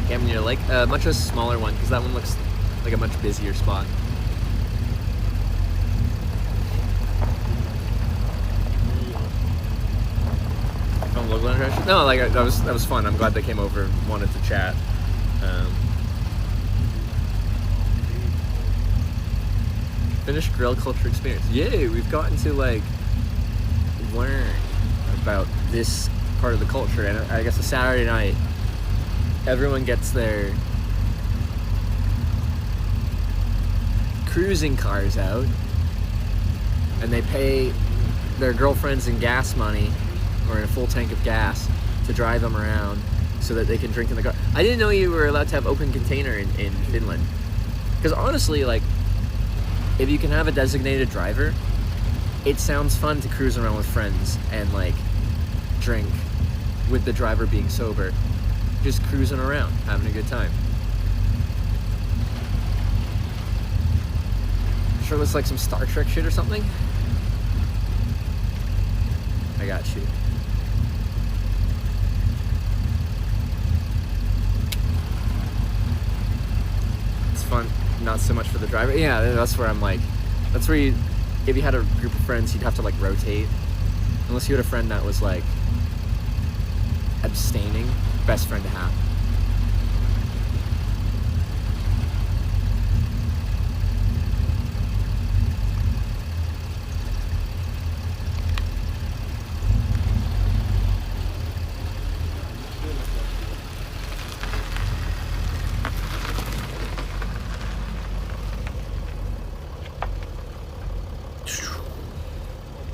Camping near the lake? Much a smaller one, because that one looks like a much busier spot. Oh, local interaction? No, like that was fun. I'm glad they came over and wanted to chat. Finnish grill culture experience. Yay, we've gotten to like learn about this part of the culture, and I guess a Saturday night everyone gets their cruising cars out and they pay their girlfriends in gas money or in a full tank of gas to drive them around so that they can drink in the car. I didn't know you were allowed to have open container in Finland, because honestly, like, if you can have a designated driver, it sounds fun to cruise around with friends and like drink with the driver being sober, just cruising around, having a good time. Sure looks like some Star Trek shit or something. I got you. It's fun, not so much for the driver. Yeah, that's where I'm like, that's where you, if you had a group of friends, you'd have to like rotate. Unless you had a friend that was like abstaining, best friend to have.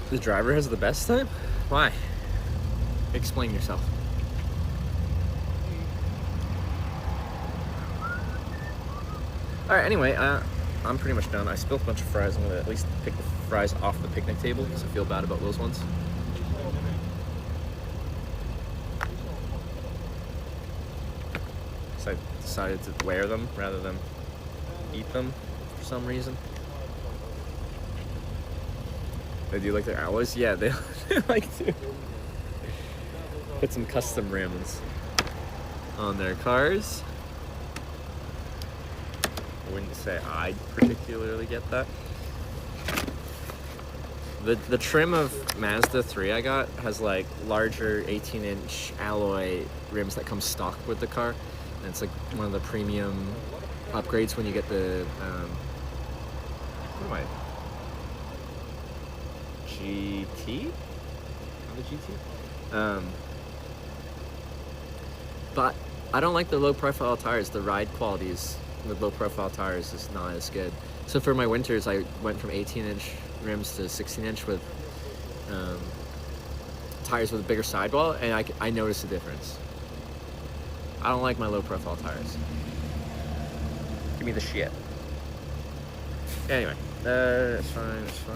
The driver has the best time? Why? Explain yourself. Alright, anyway, I'm pretty much done. I spilled a bunch of fries. I'm gonna at least pick the fries off the picnic table because I feel bad about those ones. So I decided to wear them rather than eat them for some reason. They do like their alloys? Yeah, they like to put some custom rims on their cars. I wouldn't say I'd particularly get that. The trim of Mazda 3 I got has like larger 18-inch alloy rims that come stock with the car. And it's like one of the premium upgrades when you get the what am I? GT? The GT? But I don't like the low profile tires. The ride quality is, with low profile tires, is not as good. So for my winters, I went from 18-inch rims to 16-inch with tires with a bigger sidewall, and I noticed a difference. I don't like my low profile tires. Give me the shit. Anyway, It's fine, it's fine.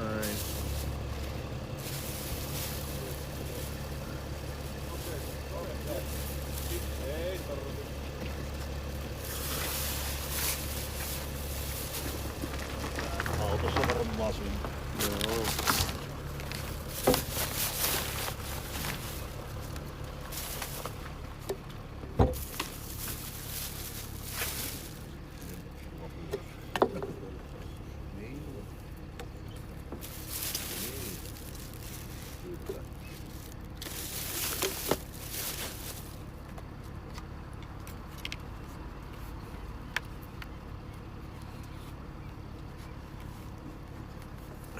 Autossa varmaan syy. Joo.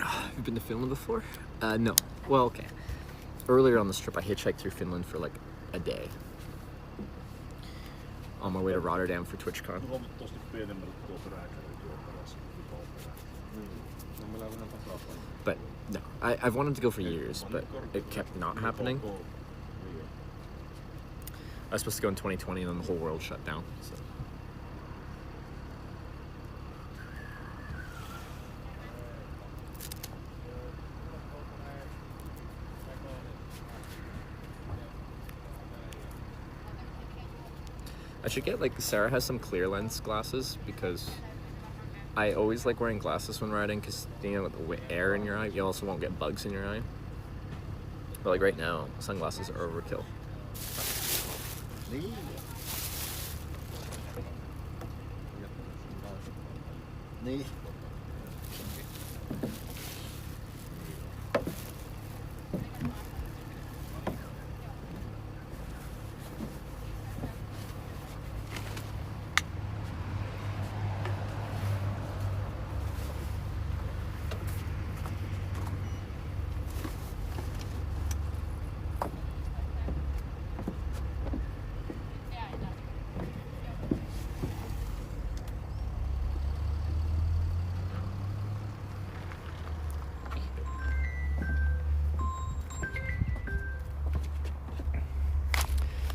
Have you been to Finland before? No. Well, okay. Earlier on this trip, I hitchhiked through Finland for like a day. On my way to Rotterdam for TwitchCon. But no, I've wanted to go for years, but it kept not happening. I was supposed to go in 2020 and then the whole world shut down. So. I should get, like, Sarah has some clear lens glasses because I always like wearing glasses when riding because, you know, with the air in your eye, you also won't get bugs in your eye. But, like, right now, sunglasses are overkill. Niin.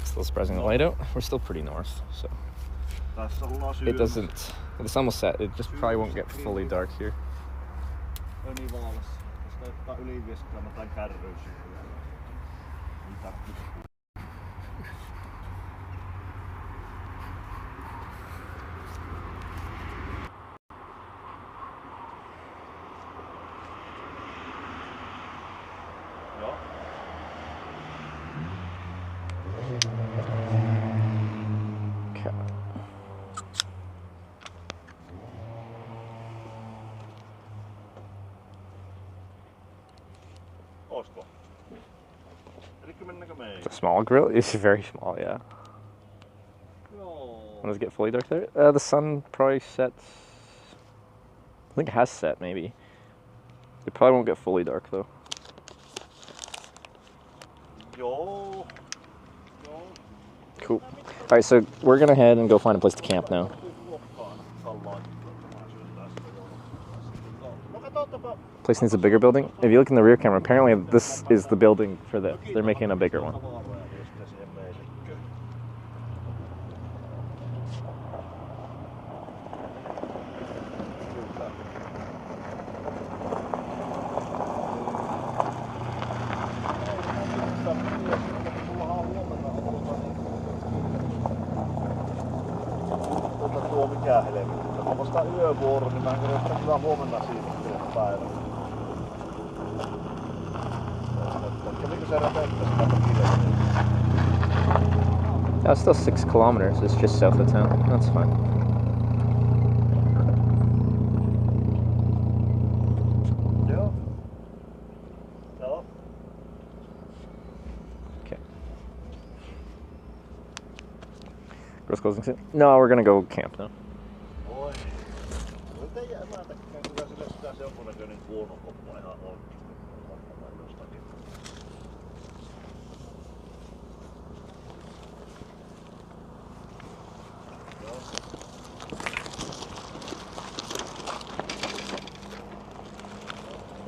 Still surprisingly light out. We're still pretty north, so it doesn't. The sun will set. It just probably won't get fully dark here. Nivalassa. Jos ottaa Yliviessä, kannataan kärryisiä. The small grill is very small, yeah. When does it get fully dark there? The sun probably sets. I think it has set, maybe. It probably won't get fully dark though. Cool. Alright, so we're gonna head and go find a place to camp now. Place needs a bigger building. If you look in the rear camera, apparently this is the building for this. They're making a bigger one. Tuo mikään helvetti. Kun on vasta yövuoro, niin mä en kyllä hyvää huomenna siitä päivänä. Kävikö se räpettä sitä kilometriä? That's still 6 kilometers. It's just south of town. That's fine. Joo. Joo. Okay. Girls closing soon? No, we're gonna go camp now. Oi. Oli teidän emäntäkään kyllä sille pitäisi jonkunnäköinen huono homma ihan oikeesti. Jostakin.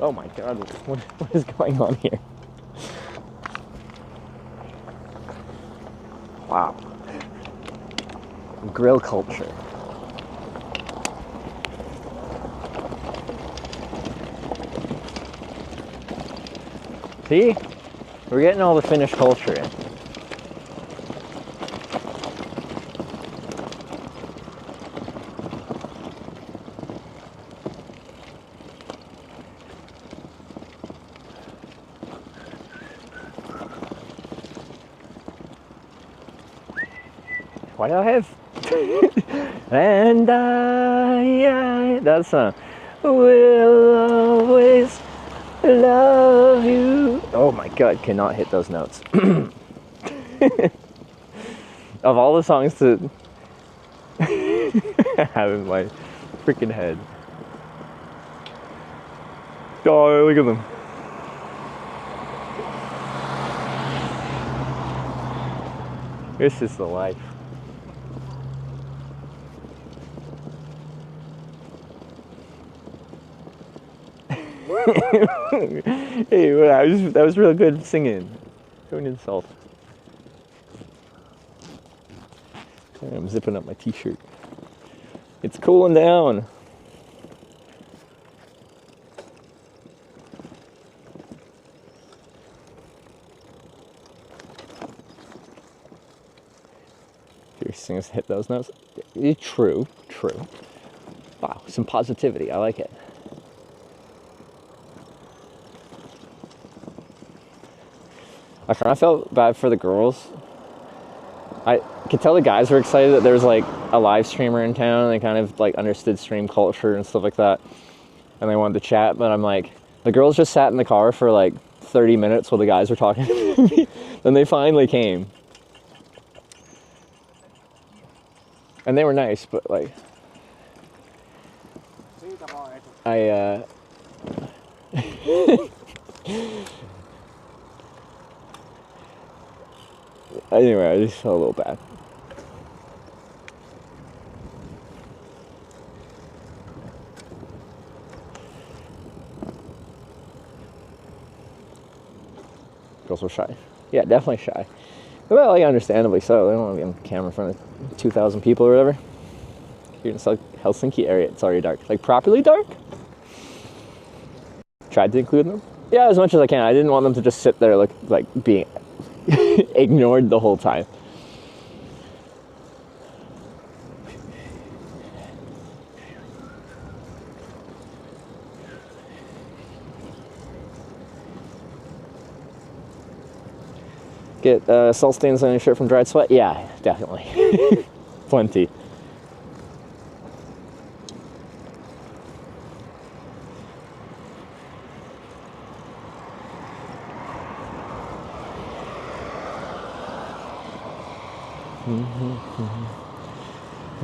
Oh my god, what is going on here? Wow. Grill culture. See? We're getting all the Finnish culture in. Why do I have? And I that song. Will always love you. Oh my god, cannot hit those notes. Of all the songs to have in my freaking head. Oh, look at them. This is the life. Hey, that was real good singing. Don't insult. I'm zipping up my t-shirt. It's cooling down. Your singers hit those notes. True. Wow, some positivity. I like it. I kind of felt bad for the girls. I could tell the guys were excited that there was like a live streamer in town. They kind of like understood stream culture and stuff like that, and they wanted to chat. But I'm like, the girls just sat in the car for like 30 minutes while the guys were talking to me. Then they finally came, and they were nice. But like, anyway, I just felt a little bad. Girls were shy. Yeah, definitely shy. Well, like, understandably so. They don't want to be on camera in front of 2,000 people or whatever. Here in the Helsinki area, it's already dark. Like, properly dark? Tried to include them. Yeah, as much as I can. I didn't want them to just sit there like being ignored the whole time. Get salt stains on your shirt from dried sweat? Yeah, definitely. Plenty.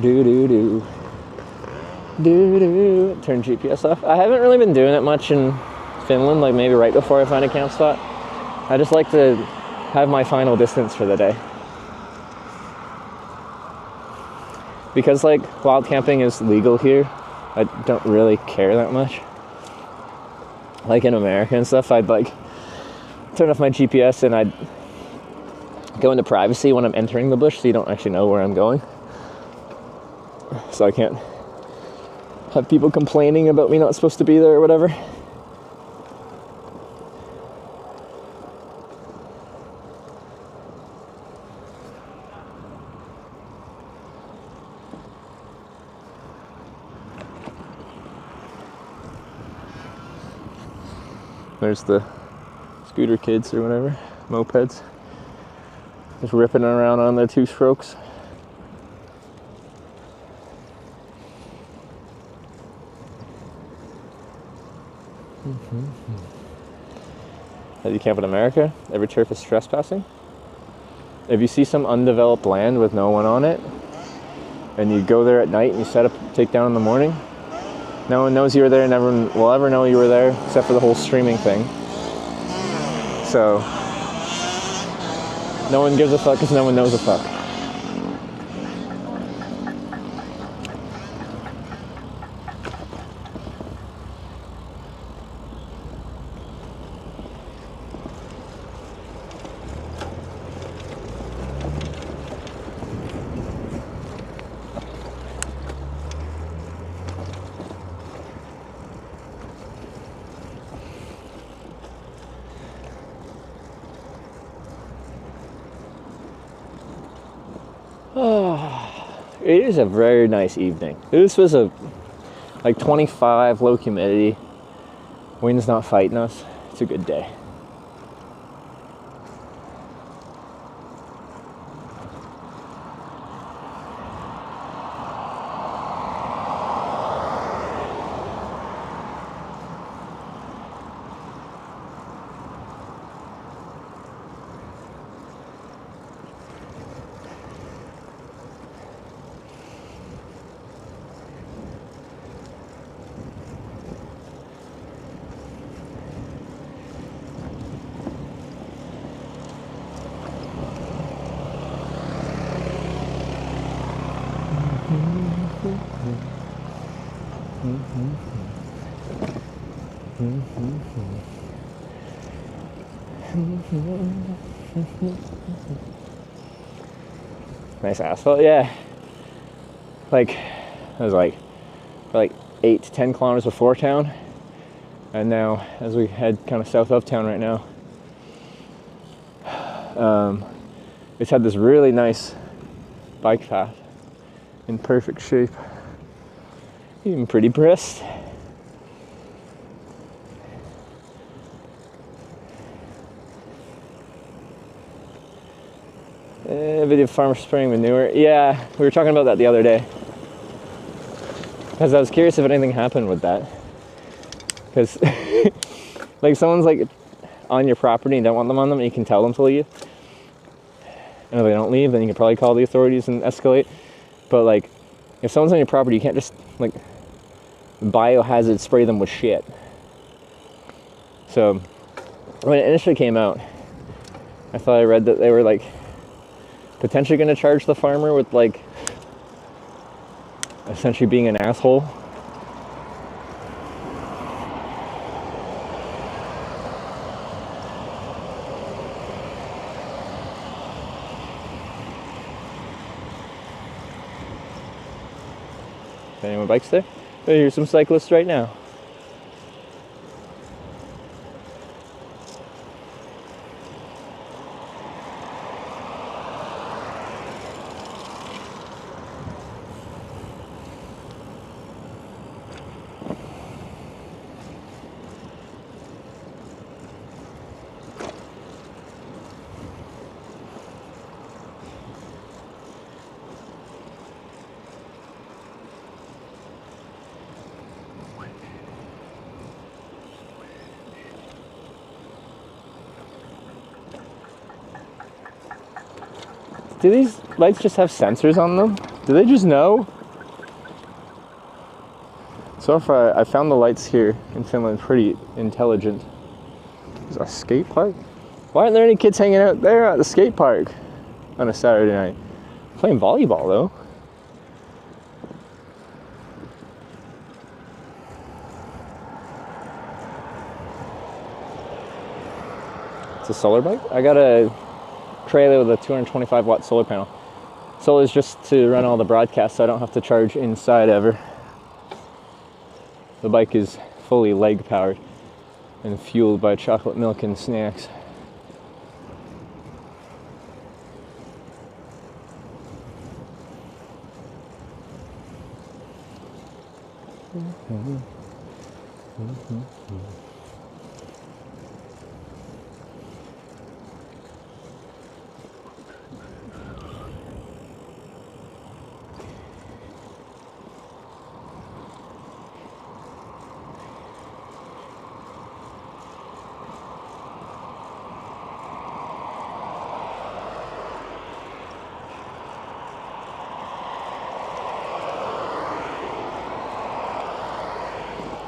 Do. Turn GPS off. I haven't really been doing it much in Finland, like maybe right before I find a camp spot. I just like to have my final distance for the day. Because like wild camping is legal here, I don't really care that much. Like in America and stuff, I'd like turn off my GPS and I'd go into privacy when I'm entering the bush so you don't actually know where I'm going. So I can't have people complaining about me not supposed to be there or whatever. There's the scooter kids or whatever, mopeds. Just ripping around on their 2 strokes. Have you camp in America? Every turf is trespassing? If you see some undeveloped land with no one on it, and you go there at night and you set up take down in the morning, no one knows you were there, and everyone will ever know you were there, except for the whole streaming thing. So, no one gives a fuck because no one knows a fuck. It is a very nice evening. This was a like 25, low humidity. Wind's not fighting us. It's a good day. Nice asphalt, yeah. Like, it was like 8 to 10 kilometers before town, and now as we head kind of south of town right now, it's had this really nice bike path in perfect shape, even pretty brisk. Video farmer spraying manure. Yeah, we were talking about that the other day. Because I was curious if anything happened with that. Because, like, someone's, like, on your property and don't want them on them, and you can tell them to leave. And if they don't leave, then you can probably call the authorities and escalate. But, like, if someone's on your property, you can't just, like, biohazard spray them with shit. So, when it initially came out, I thought I read that they were, like, potentially going to charge the farmer with, like, essentially being an asshole. Anyone bikes there? Oh, here's some cyclists right now. Do these lights just have sensors on them? Do they just know? So far, I found the lights here in Finland pretty intelligent. Is a skate park? Why aren't there any kids hanging out there at the skate park on a Saturday night? Playing volleyball though. It's a solar bike? I got a trailer with a 225 watt solar panel. Solar is just to run all the broadcasts, so I don't have to charge inside ever. The bike is fully leg powered and fueled by chocolate milk and snacks.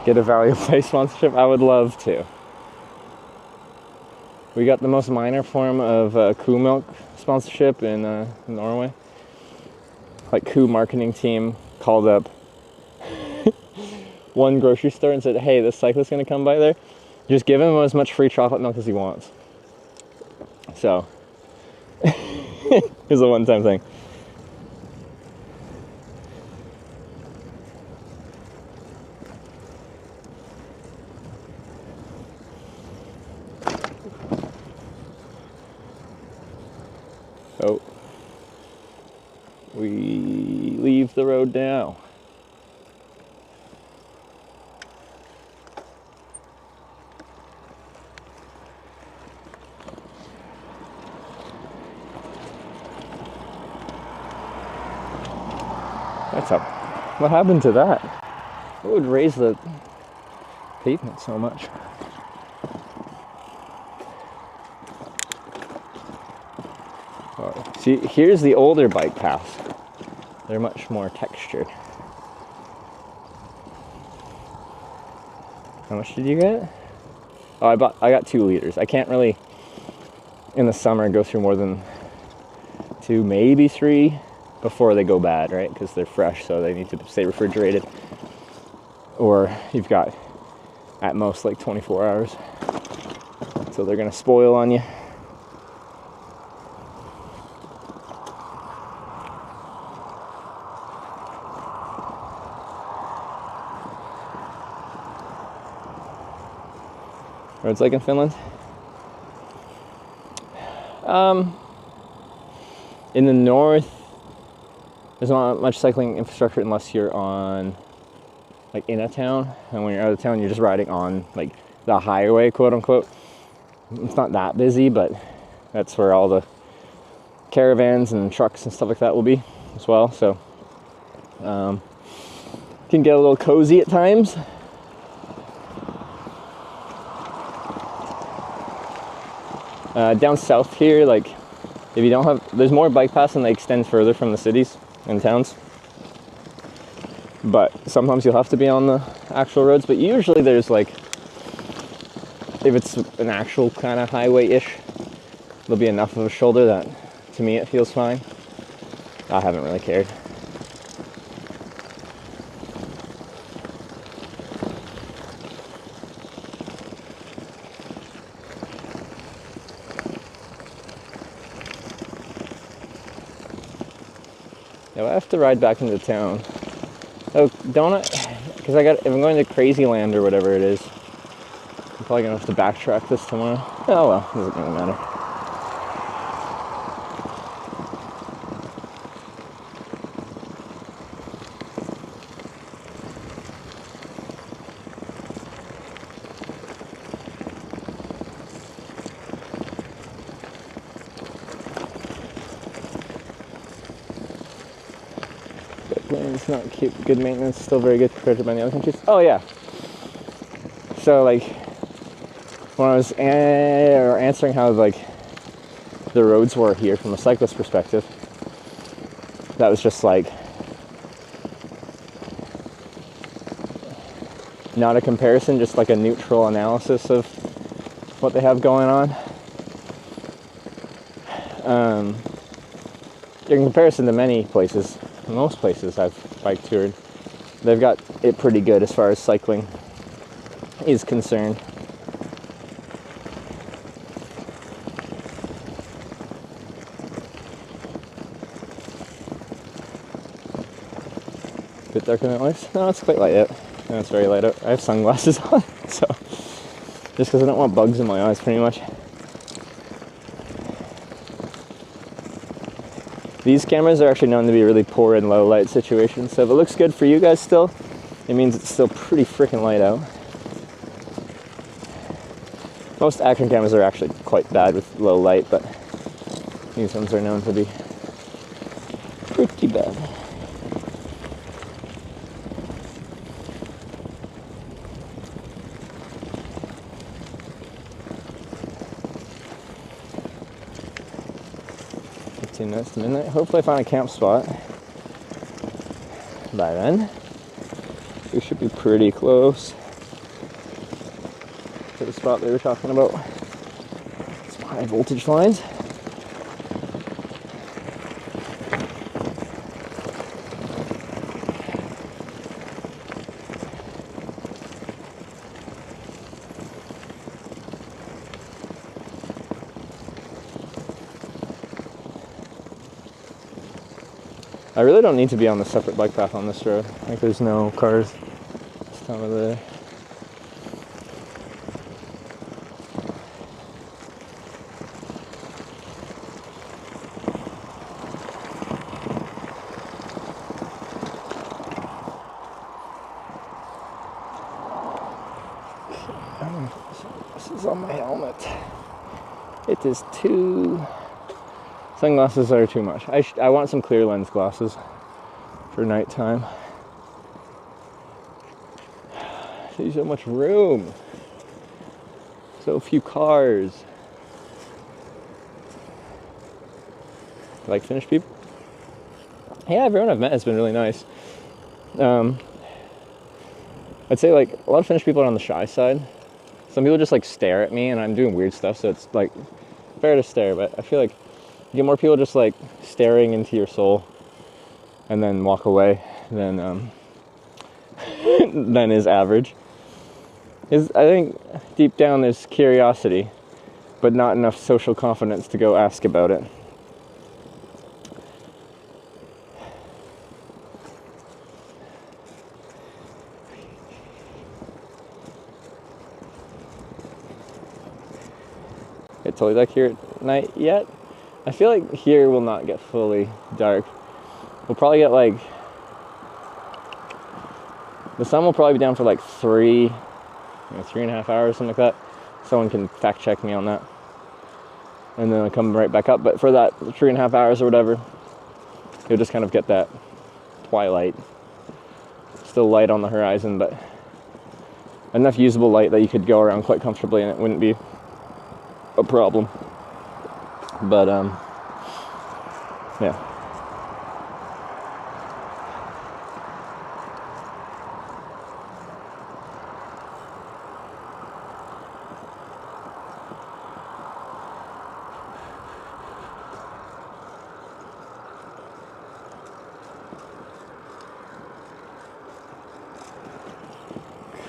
Get a Value Play sponsorship? I would love to. We got the most minor form of Coup milk sponsorship in Norway. Like Coup marketing team called up one grocery store and said, hey, this cyclist's gonna come by there. Just give him as much free chocolate milk as he wants. So, it's a one-time thing. Oh. We leave the road now. That's up. What happened to that? What would raise the pavement so much? Oh, see, here's the older bike paths. They're much more textured. How much did you get? Oh, I got 2 liters. I can't really, in the summer, go through more than 2, maybe 3 before they go bad, right? Because they're fresh, so they need to stay refrigerated. Or you've got, at most, like 24 hours. So they're gonna spoil on you. Roads like in Finland? In the north, there's not much cycling infrastructure unless you're on, like, in a town. And when you're out of town, you're just riding on, like, the highway, quote unquote. It's not that busy, but that's where all the caravans and trucks and stuff like that will be as well. So, can get a little cozy at times. Down south here, like, if you don't have, there's more bike paths and they extend further from the cities and towns. But sometimes you'll have to be on the actual roads. But usually there's, like, if it's an actual kind of highway-ish, there'll be enough of a shoulder that, to me, it feels fine. I haven't really cared. Now I have to ride back into town. Oh, don't I? Because if I'm going to Crazy Land or whatever it is, I'm probably gonna have to backtrack this tomorrow. Oh well, doesn't really matter. It's not good maintenance, still very good compared to many other countries. Oh yeah. So, like, when I was answering how, like, the roads were here from a cyclist perspective, that was just, like, not a comparison, just like a neutral analysis of what they have going on. In comparison to many places, most places I've bike toured, they've got it pretty good as far as cycling is concerned. Bit darker than it looks? No, it's quite light out. No, it's very light out. I have sunglasses on, so just because I don't want bugs in my eyes, pretty much. These cameras are actually known to be really poor in low light situations, so if it looks good for you guys still, it means it's still pretty freaking light out. Most action cameras are actually quite bad with low light, but these ones are known to be pretty bad. Minutes to midnight. Hopefully I find a camp spot by then. We should be pretty close to the spot they were talking about. Some high voltage lines. I really don't need to be on the separate bike path on this road. Like, there's no cars this time of the day. This is on my helmet. It is too... Sunglasses are too much. I want some clear lens glasses for nighttime. There's so much room. So few cars. Like Finnish people? Yeah, everyone I've met has been really nice. I'd say like a lot of Finnish people are on the shy side. Some people just like stare at me and I'm doing weird stuff, so it's like fair to stare, but I feel like you get more people just like staring into your soul and then walk away than than is average. I think deep down there's curiosity, but not enough social confidence to go ask about it. It's totally dark here at night yet. I feel like here will not get fully dark. We'll probably get like, the sun will probably be down for like 3.5 hours, something like that. Someone can fact check me on that. And then it'll come right back up. But for that 3.5 hours or whatever, you'll just kind of get that twilight. Still light on the horizon, but enough usable light that you could go around quite comfortably and it wouldn't be a problem. But yeah.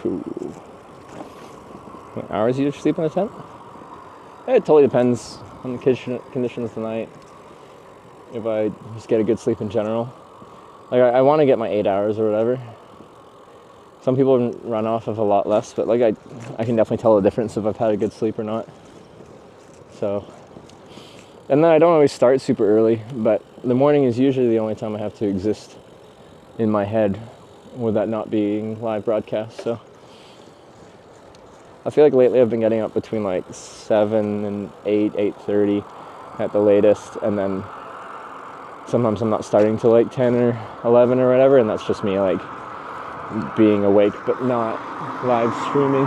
Cool. What hours do you sleep in the tent? It totally depends on the conditions tonight. If I just get a good sleep in general. Like I want to get my 8 hours or whatever. Some people run off of a lot less, but like I can definitely tell the difference if I've had a good sleep or not. So, and then I don't always start super early, but the morning is usually the only time I have to exist in my head with that not being live broadcast. So I feel like lately I've been getting up between like 7 and 8:30 at the latest, and then sometimes I'm not starting till like 10 or 11 or whatever, and that's just me like being awake but not live streaming.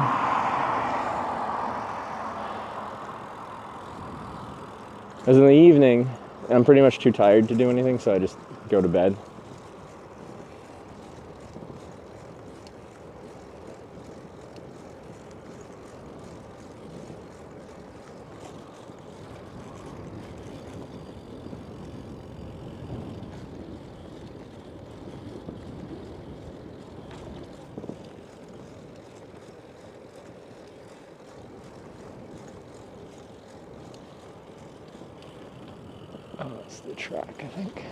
As in the evening, I'm pretty much too tired to do anything, so I just go to bed. Oh, that's the track, I think.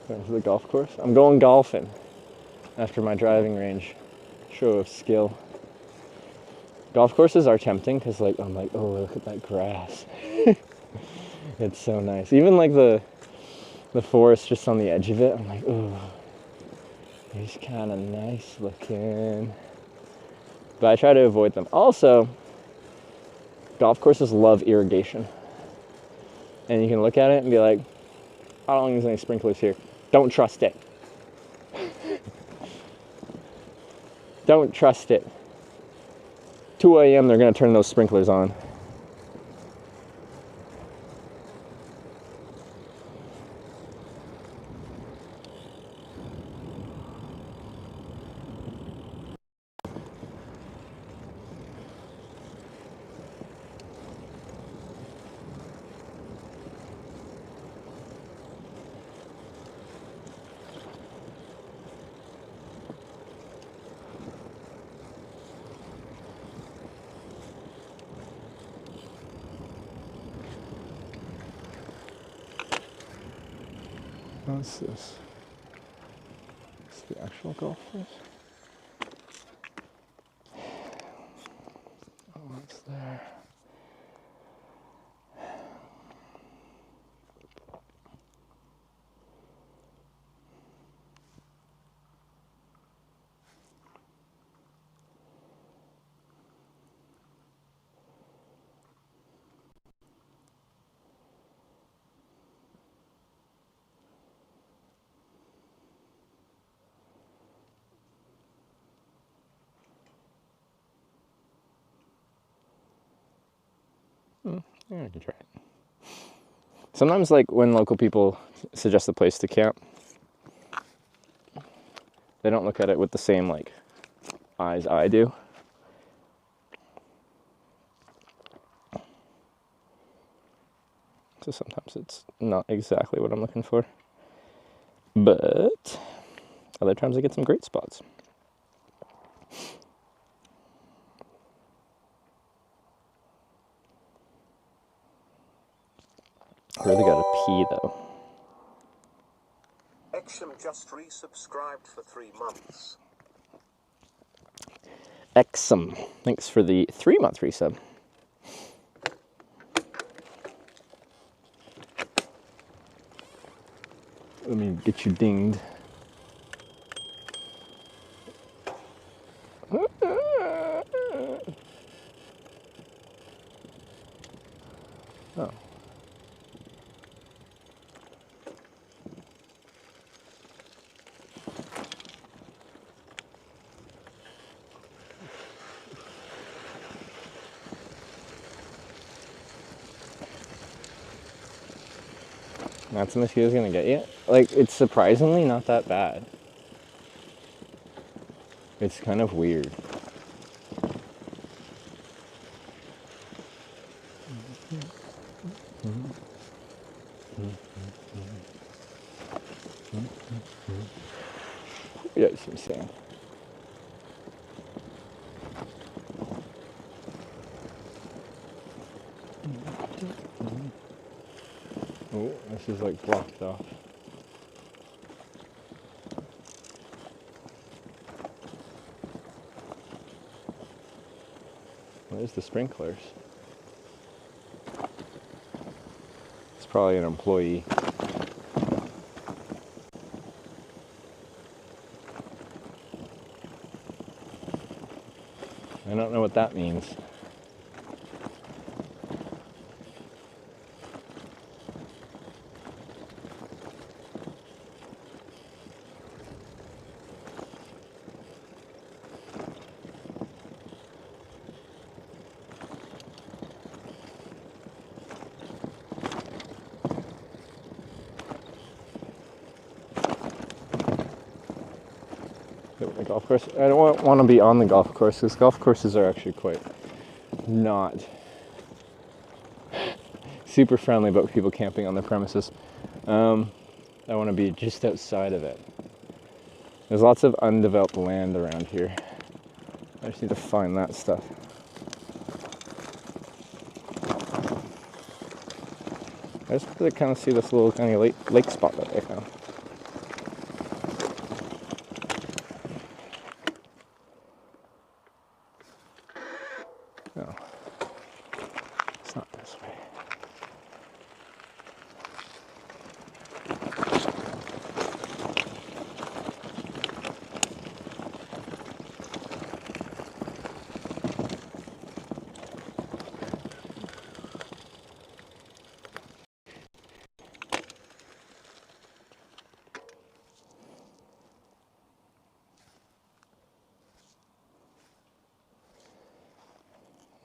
Going to the golf course. I'm going golfing after my driving range show of skill. Golf courses are tempting because like I'm like, oh, look at that grass. It's so nice. Even like the forest just on the edge of it, I'm like, oh, it's kind of nice looking. But I try to avoid them. Also, golf courses love irrigation. And you can look at it and be like, I don't think there's any sprinklers here. Don't trust it. Don't trust it. 2 a.m. they're going to turn those sprinklers on. What's this? It's the actual golf course. Oh, what's there? Yeah, I can try it. Sometimes, like, when local people suggest a place to camp, they don't look at it with the same, like, eyes I do. So sometimes it's not exactly what I'm looking for. But other times I get some great spots. I really gotta pee though. Esim just resubscribed for 3 months. Esim, thanks for the 3-month resub. Let me get you dinged. Oh. That's the mosquito's gonna get you? Like, it's surprisingly not that bad. It's kind of weird. Yeah, it's insane. Oh, this is like blocked off. Where's the sprinklers? It's probably an employee. I don't know what that means. The golf course. I don't want to be on the golf course because golf courses are actually quite not super friendly about people camping on their premises. I want to be just outside of it. There's lots of undeveloped land around here. I just need to find that stuff. I just want to kind of see this little tiny lake spot that I found. No, it's not this way.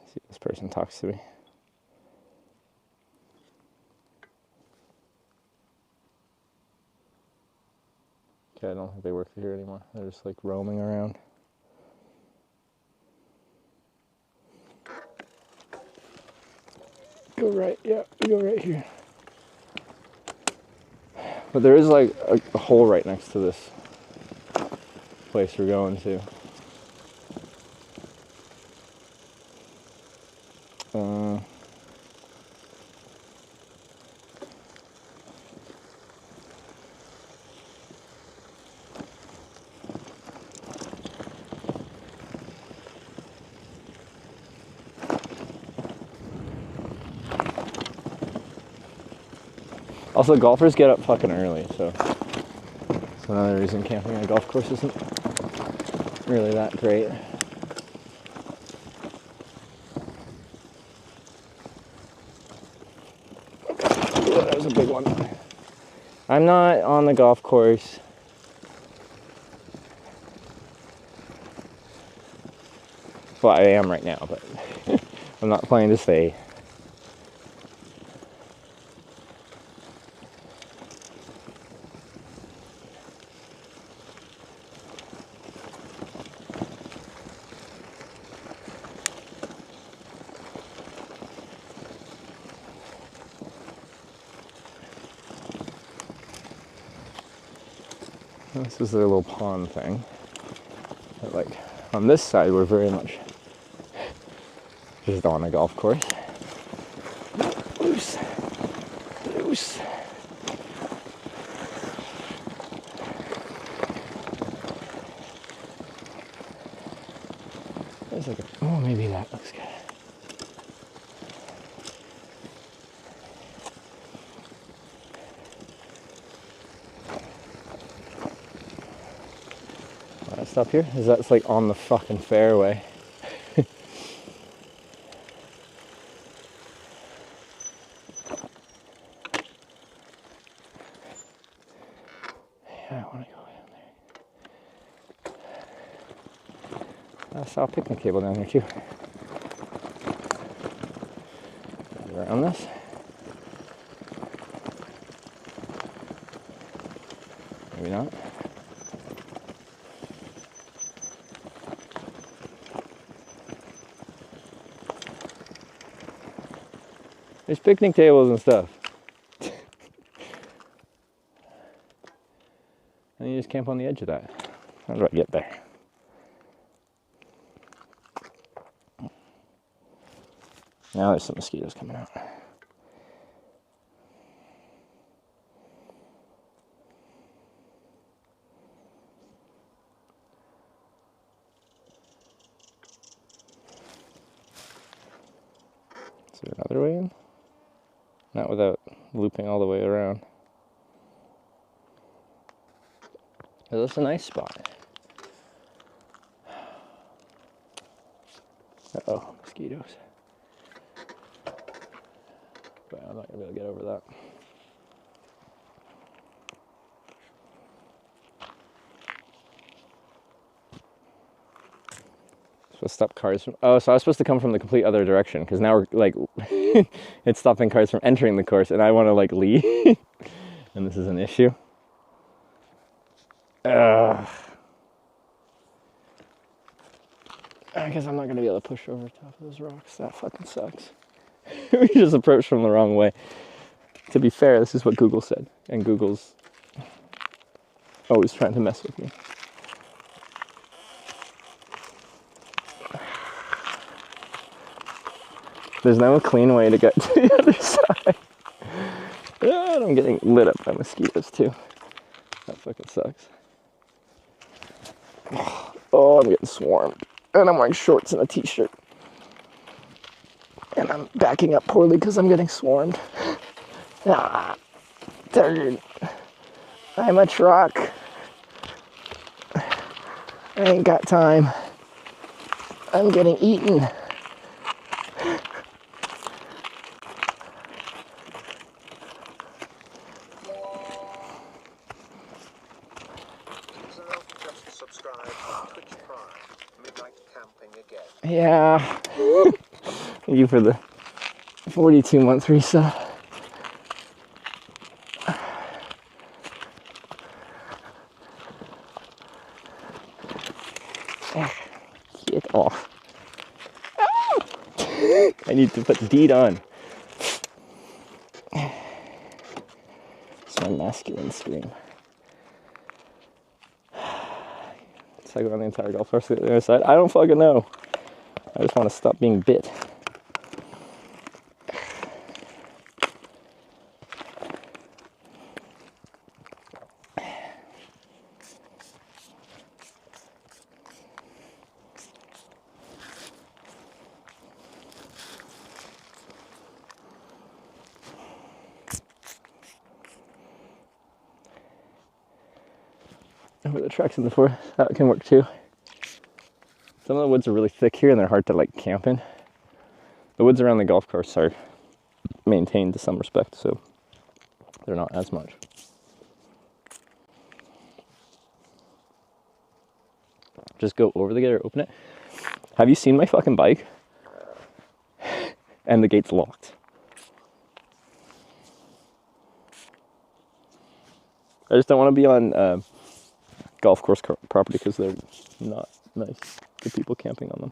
See if this person talks to me. Okay, I don't think they work here anymore. They're just like roaming around. Go right, yeah, go right here. But there is like a hole right next to this place we're going to. Also, golfers get up fucking early, so that's another reason camping on a golf course isn't really that great. Yeah, that was a big one. I'm not on the golf course. Well, I am right now, but I'm not planning to stay. This is their little pond thing. But like on this side, we're very much just on a golf course. Loose, loose. There's like oh, maybe that looks good. That stuff here is that's like on the fucking fairway. Yeah, I want to go down there. I saw a picnic table down there too. Around this. Maybe not. There's picnic tables and stuff. And you just camp on the edge of that. How do I get there? Now there's some mosquitoes coming out. Is there another way in? Not without looping all the way around. Oh, that's a nice spot. Uh-oh, mosquitoes. But I'm not gonna be able to get over that. Supposed to stop cars from, oh, so I was supposed to come from the complete other direction, because now we're like, it's stopping cars from entering the course, and I want to like leave, and this is an issue. Ugh. I guess I'm not going to be able to push over top of those rocks. That fucking sucks. We just approached from the wrong way. To be fair, this is what Google said, and Google's always trying to mess with me. There's no clean way to get to the other side. And I'm getting lit up by mosquitoes too. That fucking sucks. Oh, I'm getting swarmed. And I'm wearing shorts and a t-shirt. And I'm backing up poorly because I'm getting swarmed. Ah, turd. I'm a truck. I ain't got time. I'm getting eaten. Yeah. Thank you for the 42-month resub. Get off. I need to put deed on. It's my masculine scream. So I go on the entire golf course to the other side. I don't fucking know. I just want to stop being bit. Over the tracks in the forest, that can work too. Some of the woods are really thick here and they're hard to like camp in. The woods around the golf course are maintained to some respect, so they're not as much. Just go over the gate or open it. Have you seen my fucking bike? And the gate's locked. I just don't want to be on golf course property because they're not nice to people camping on them.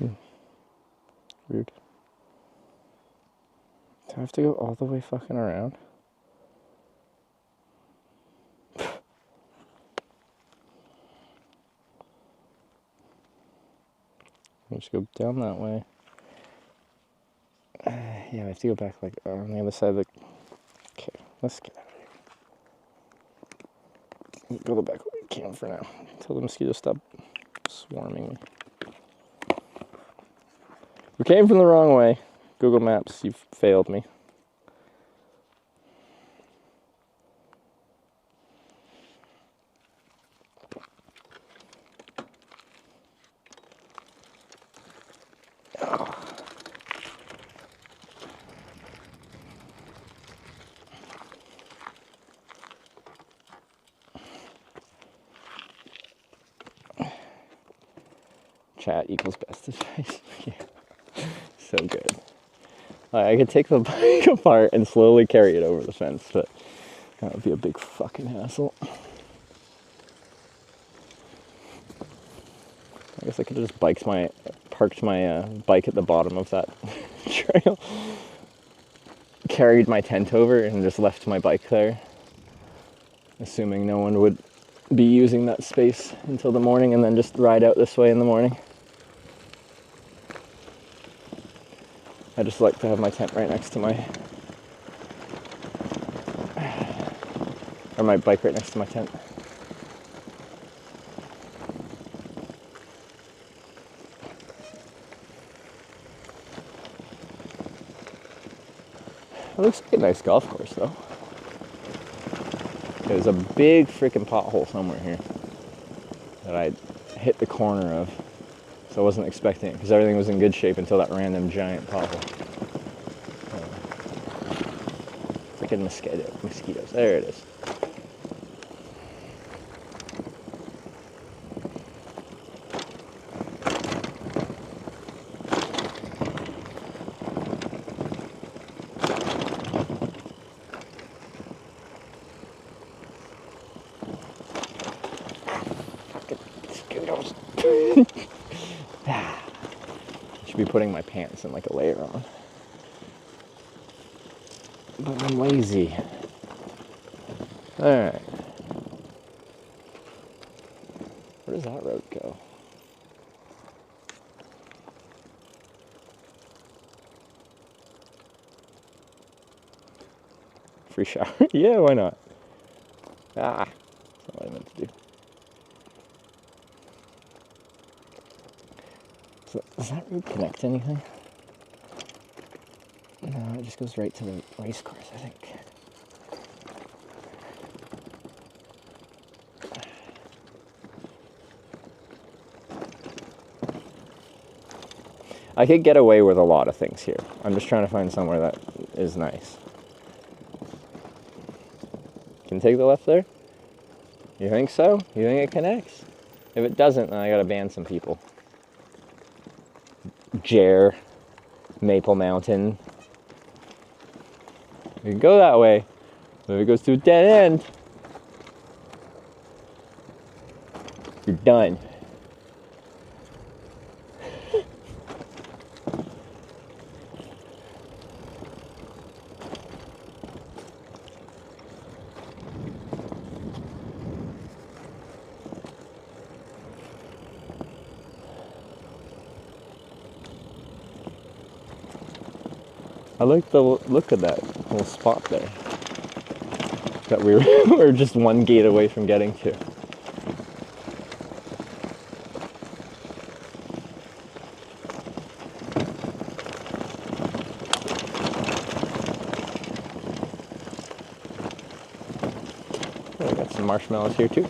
Rude. Do I have to go all the way fucking around? Let's go down that way. Yeah, I have to go back like on the other side of the... Okay, let's get out of here. Go the back way we can for now, until the mosquitoes stop swarming me. We came from the wrong way. Google Maps, you've failed me. Chat equals best advice. Yeah. So good. I could take the bike apart and slowly carry it over the fence, but that would be a big fucking hassle. I guess I could have just parked my bike at the bottom of that trail, carried my tent over, and just left my bike there, assuming no one would be using that space until the morning, and then just ride out this way in the morning. I just like to have my tent right next to my bike right next to my tent. It looks like a nice golf course though. There's a big freaking pothole somewhere here that I hit the corner of. So I wasn't expecting it because everything was in good shape until that random giant pothole. Freaking mosquitoes. There it is. Should be putting my pants in like a layer on. But I'm lazy. Alright. Where does that road go? Free shower? Yeah, why not? Ah, that's not what I meant to do. So, does that road connect to anything? No, it just goes right to the race course, I think. I could get away with a lot of things here. I'm just trying to find somewhere that is nice. Can take the left there? You think so? You think it connects? If it doesn't, then I gotta ban some people. Jer, Maple Mountain. We can go that way. But if it goes to a dead end, you're done. I like the look of that little spot there that we were just one gate away from getting to. Oh, we got some marshmallows here too.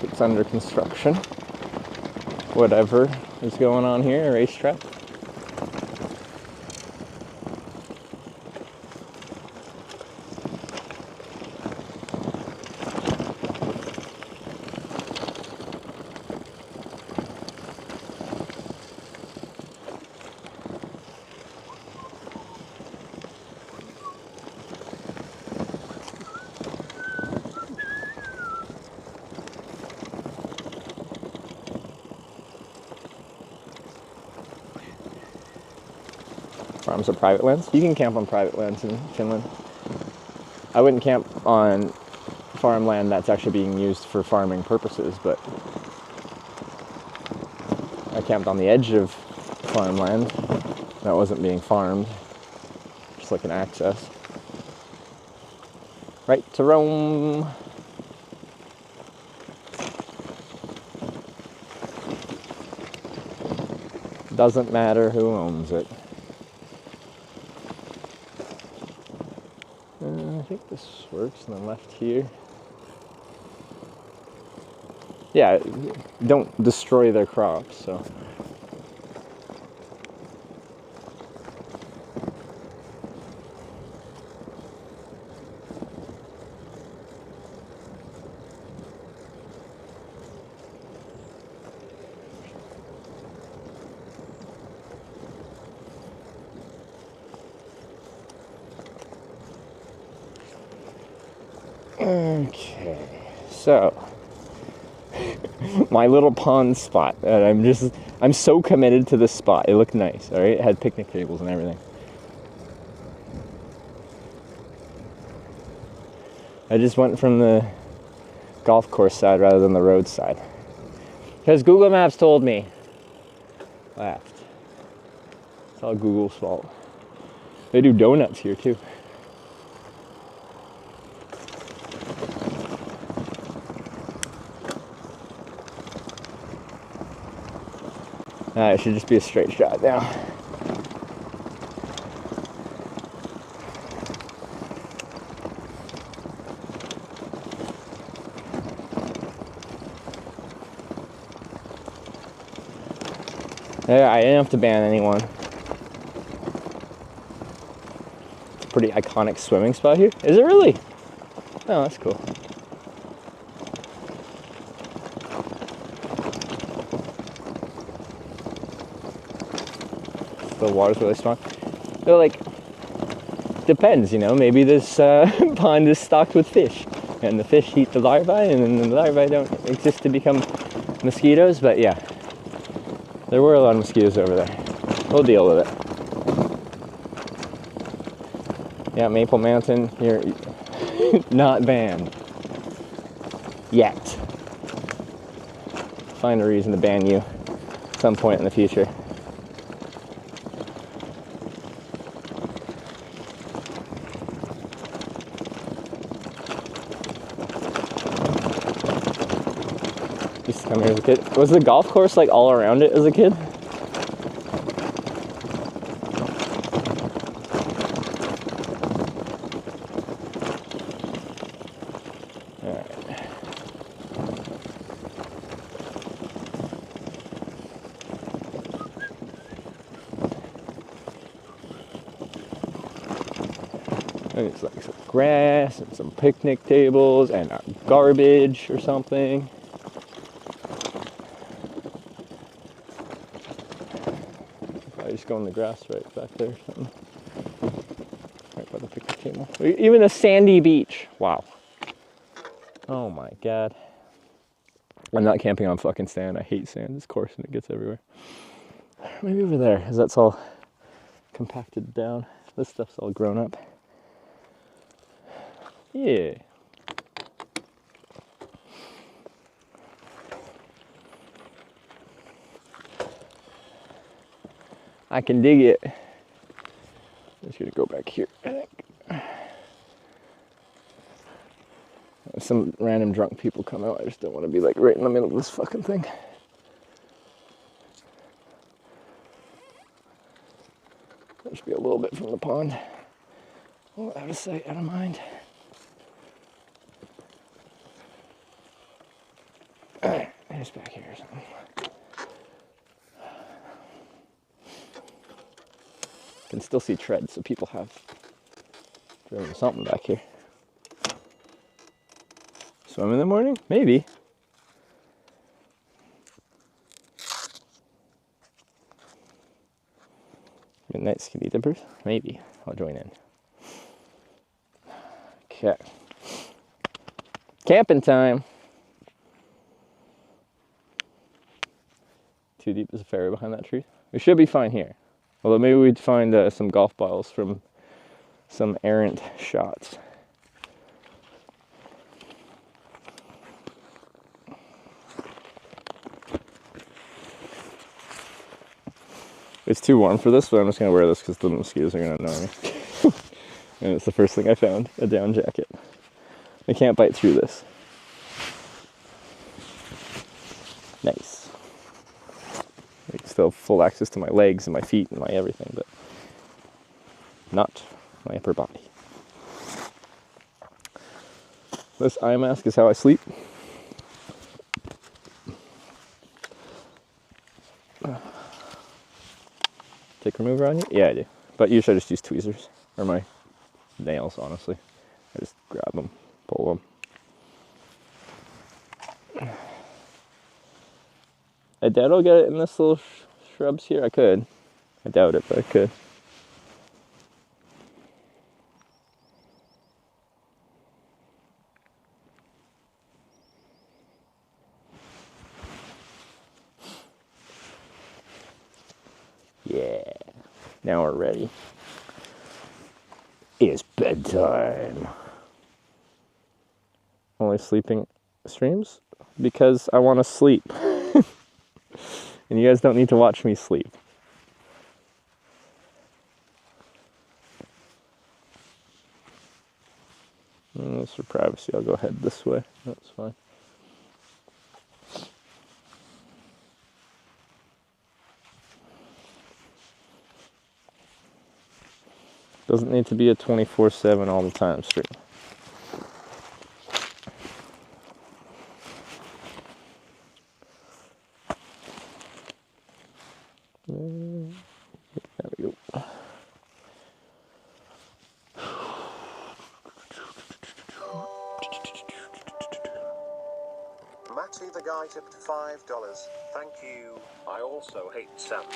It's under construction. Whatever is going on here, a racetrack. farms or private lands. You can camp on private lands in Finland. I wouldn't camp on farmland that's actually being used for farming purposes, but I camped on the edge of farmland that wasn't being farmed, just like an access. Right to Rome. Doesn't matter who owns it. I think this works, and then left here. Yeah, don't destroy their crops, so. Okay, so my little pond spot, and I'm so committed to this spot. It looked nice, all right? It had picnic tables and everything. I just went from the golf course side rather than the road side, because Google Maps told me left. It's all Google's fault. They do donuts here too. It should just be a straight shot now. Yeah, I didn't have to ban anyone. Pretty iconic swimming spot here. Is it really? Oh, that's cool. The water's really strong. They're like, depends, you know, maybe this pond is stocked with fish, and the fish eat the larvae, and then the larvae don't exist to become mosquitoes, but yeah, there were a lot of mosquitoes over there. We'll deal with it. Yeah, Maple Mountain, you're not banned. Yet. Find a reason to ban you at some point in the future. Used to come here as a kid. Was the golf course like all around it as a kid? It's like some grass and some picnic tables and garbage or something. I just go in the grass right back there or something. Right by the picnic table. Even a sandy beach. Wow. Oh my god. I'm not camping on fucking sand. I hate sand. It's coarse and it gets everywhere. Maybe over there, because that's all compacted down. This stuff's all grown up. Yeah. I can dig it. I'm just gonna go back here, I think. Some random drunk people come out. I just don't want to be like right in the middle of this fucking thing. I'll just be a little bit from the pond. Oh, out of sight, out of mind. Alright, just back here or something. Can still see treads, so people have driven something back here. Swim in the morning? Maybe. Midnight skinny dippers? Maybe. I'll join in. Okay. Camping time. Too deep is a ferry behind that tree. We should be fine here. Although maybe we'd find some golf balls from some errant shots. It's too warm for this, but I'm just going to wear this because the mosquitoes are going to annoy me. And it's the first thing I found, a down jacket. I can't bite through this. Nice. I still have full access to my legs and my feet and my everything, but not my upper body. This eye mask is how I sleep. Tick remover on you? Yeah, I do. But usually I just use tweezers. Or my nails, honestly. I just grab them, pull them. I doubt I'll get it in this little shrubs here. I could. I doubt it, but I could. Yeah. Now we're ready. It's bedtime. Only sleeping streams? Because I want to sleep. And you guys don't need to watch me sleep. And for privacy, I'll go ahead this way. That's fine. Doesn't need to be a 24/7 all the time stream. There we go. Matty the guy tipped $5. Thank you. I also hate sand.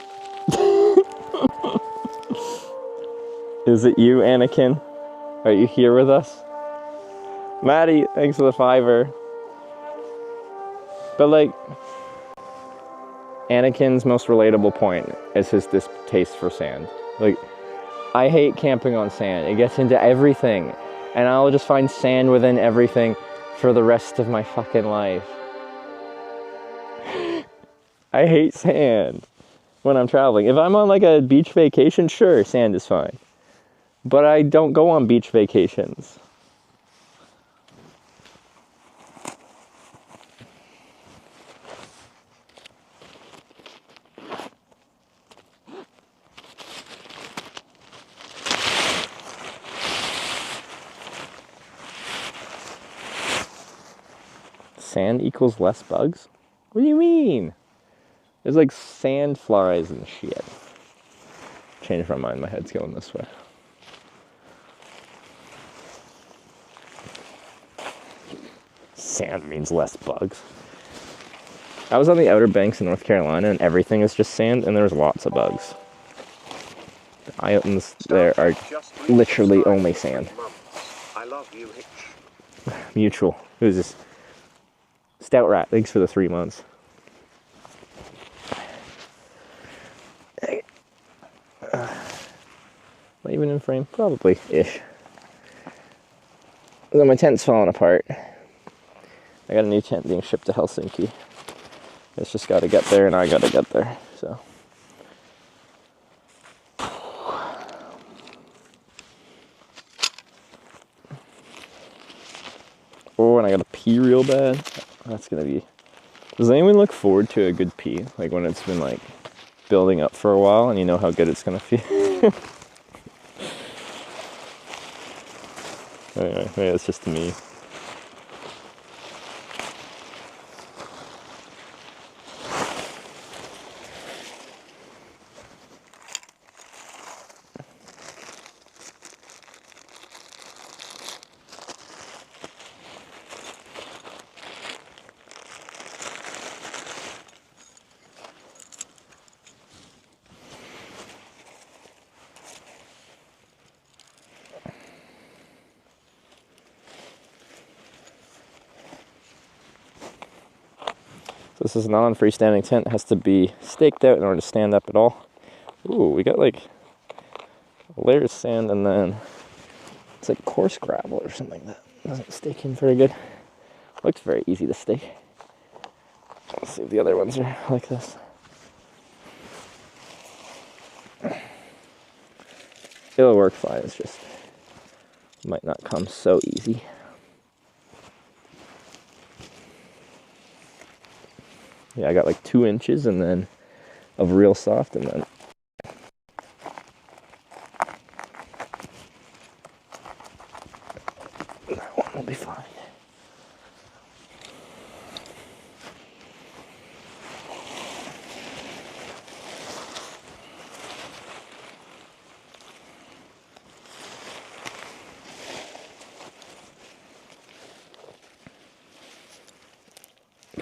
Is it you, Anakin? Are you here with us? Maddie, thanks for the $5. But like, Anakin's most relatable point is his distaste for sand. Like, I hate camping on sand. It gets into everything. And I'll just find sand within everything for the rest of my fucking life. I hate sand when I'm traveling. If I'm on like a beach vacation, sure, sand is fine. But I don't go on beach vacations. Sand equals less bugs? What do you mean? There's like sand flies and shit. Changed my mind, my head's going this way. Sand means less bugs. I was on the Outer Banks in North Carolina and everything is just sand and there's lots of bugs. The islands there are literally only sand. I love you, Hitch. Mutual. Who's this? Stout Rat, thanks for the 3 months. Am I even in frame? Probably-ish. Then my tent's falling apart. I got a new tent being shipped to Helsinki. It's just got to get there, and I got to get there. So. Oh, and I got to pee real bad. That's gonna be. Does anyone look forward to a good pee? Like when it's been like building up for a while, and you know how good it's gonna feel. Anyway, maybe it's just me. This is a non-freestanding tent. It has to be staked out in order to stand up at all. Ooh, we got like a layer of sand and then it's like coarse gravel or something that doesn't stake in very good. Looks very easy to stake. Let's see if the other ones are like this. It'll work fine, it's just might not come so easy. Yeah, I got like 2 inches and then of real soft and then that one will be fine.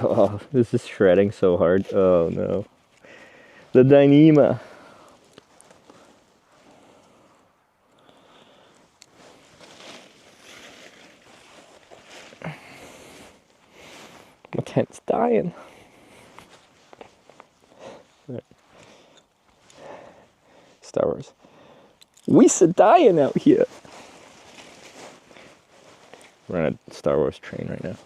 Oh, this is shredding so hard. Oh no. The Dyneema. My tent's dying. Star Wars. We dying out here. We're on a Star Wars train right now.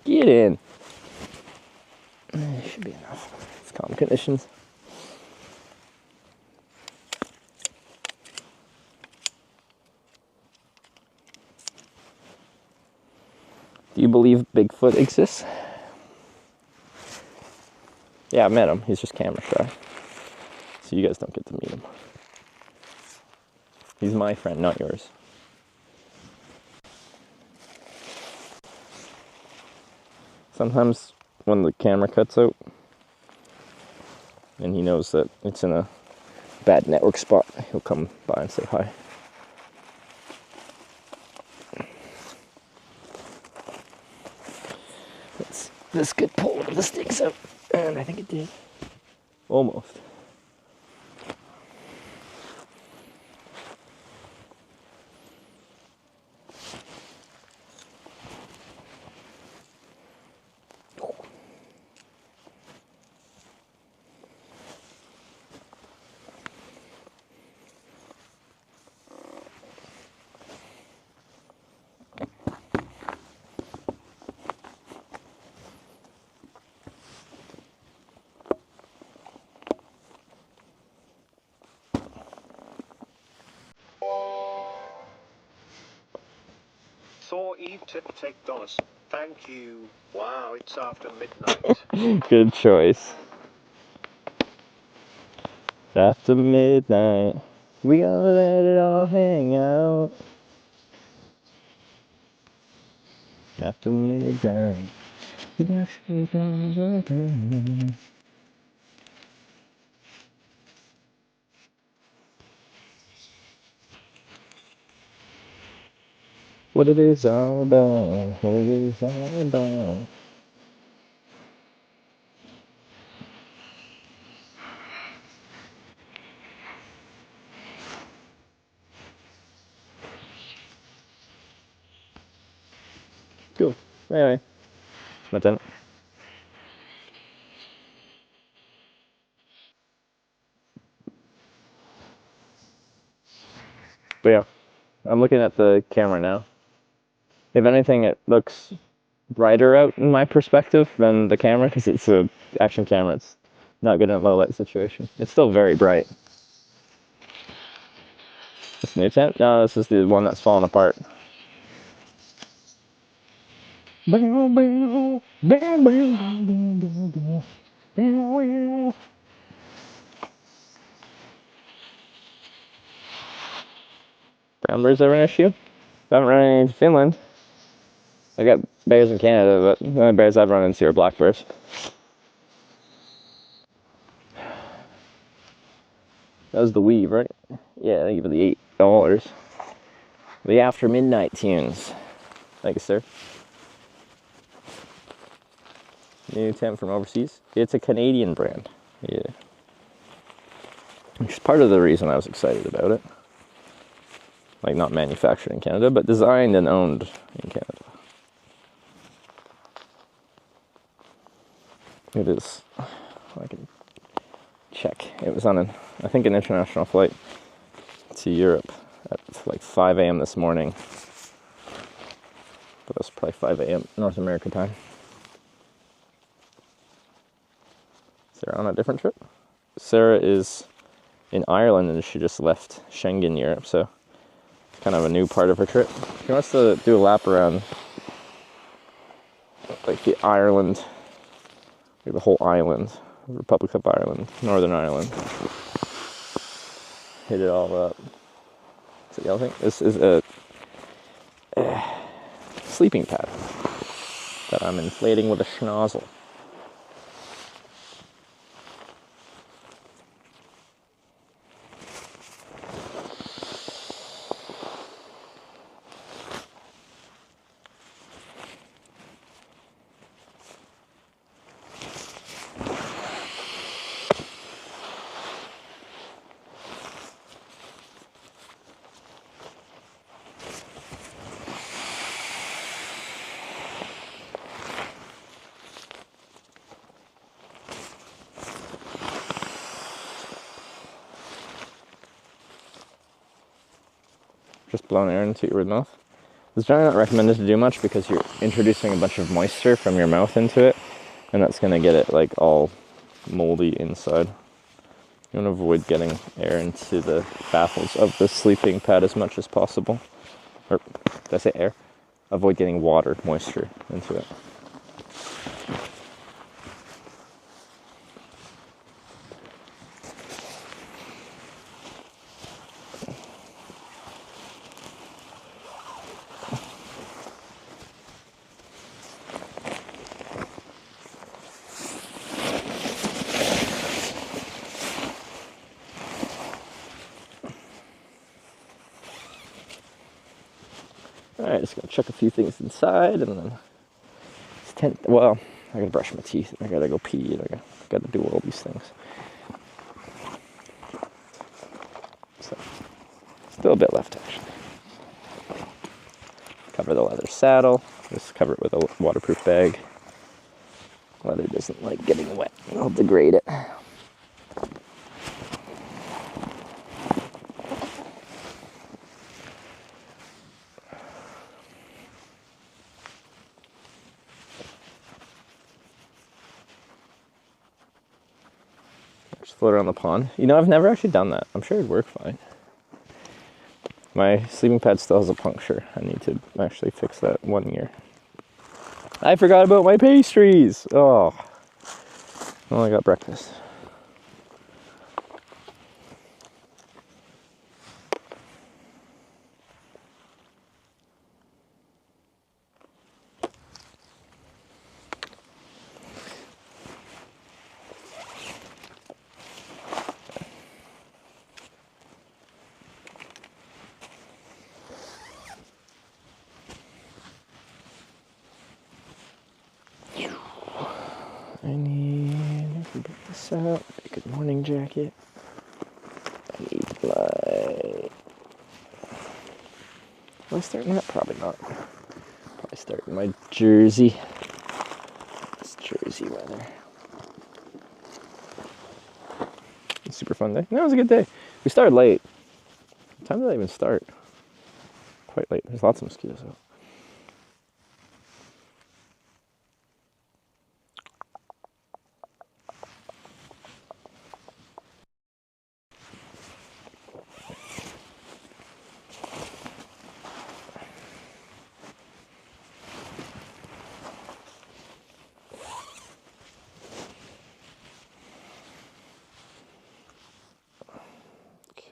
Get in. It should be enough. It's calm conditions. Do you believe Bigfoot exists? Yeah, I met him. He's just camera shy. So you guys don't get to meet him. He's my friend, not yours. Sometimes when the camera cuts out and he knows that it's in a bad network spot, he'll come by and say hi. This could pull one of the sticks out, and I think it did. Almost. Thor Eve take dollars. Thank you. Wow, it's after midnight. Good choice. It's after midnight. We gonna let it all hang out. After midnight. What it is all about. What it is all about. Cool. Anyway, that's it. But yeah, I'm looking at the camera now. If anything, it looks brighter out in my perspective than the camera because it's a action camera. It's not good in a low light situation. It's still very bright. This new tent? No, this is the one that's falling apart. Brown bears ever an issue? I haven't run into Finland. I got bears in Canada, but the only bears I've run into are black bears. That was the weave, right? Yeah, I give it the $8. The After Midnight tunes. Thank you, sir. New tent from overseas. It's a Canadian brand. Yeah. Which is part of the reason I was excited about it. Like, not manufactured in Canada, but designed and owned in Canada. It is. I can check. It was on an international flight to Europe at like 5 a.m. this morning. But that's probably 5 a.m. North America time. Sarah on a different trip? Sarah is in Ireland and she just left Schengen, Europe, so it's kind of a new part of her trip. She wants to do a lap around like the Ireland, the whole island, Republic of Ireland, Northern Ireland. Hit it all up. So y'all think this is a sleeping pad that I'm inflating with a schnozzle. Just blown air into your mouth. It's generally not recommended to do much because you're introducing a bunch of moisture from your mouth into it, and that's going to get it like all moldy inside. You want to avoid getting air into the baffles of the sleeping pad as much as possible. Or, did I say air? Avoid getting water, moisture into it. Alright, just gonna check a few things inside and then it's well, I gotta brush my teeth, I gotta go pee, and I gotta do all these things. So, still a bit left actually. Cover the leather saddle, just cover it with a waterproof bag. Leather doesn't like getting wet, I'll degrade it. Just float around the pond. You know, I've never actually done that. I'm sure it'd work fine. My sleeping pad still has a puncture. I need to actually fix that one year. I forgot about my pastries! Oh. Well, I got breakfast. I need to break this out. Good morning jacket. I need my. Am I starting that? Probably not. Probably starting my jersey. It's jersey weather. It's a super fun day. No, it was a good day. We started late. What time did I even start? Quite late. There's lots of mosquitoes out.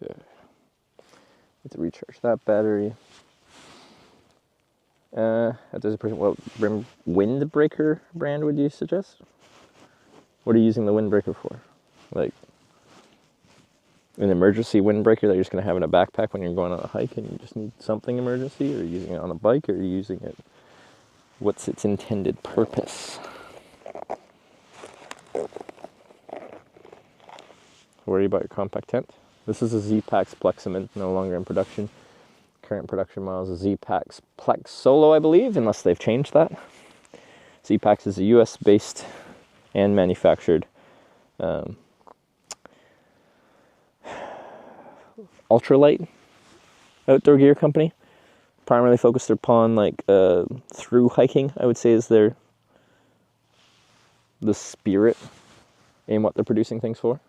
Okay. Need to recharge that battery. There's a person. What windbreaker brand would you suggest? What are you using the windbreaker for? Like an emergency windbreaker that you're just gonna have in a backpack when you're going on a hike and you just need something emergency, or are you using it on a bike, or are you using it? What's its intended purpose? Worry about your compact tent. This is a Z-Pax Plexament, no longer in production. Current production model is a Z-Pax Plex Solo, I believe, unless they've changed that. Z-Pax is a US-based and manufactured ultralight outdoor gear company. Primarily focused upon like through hiking, I would say, is the spirit in what they're producing things for.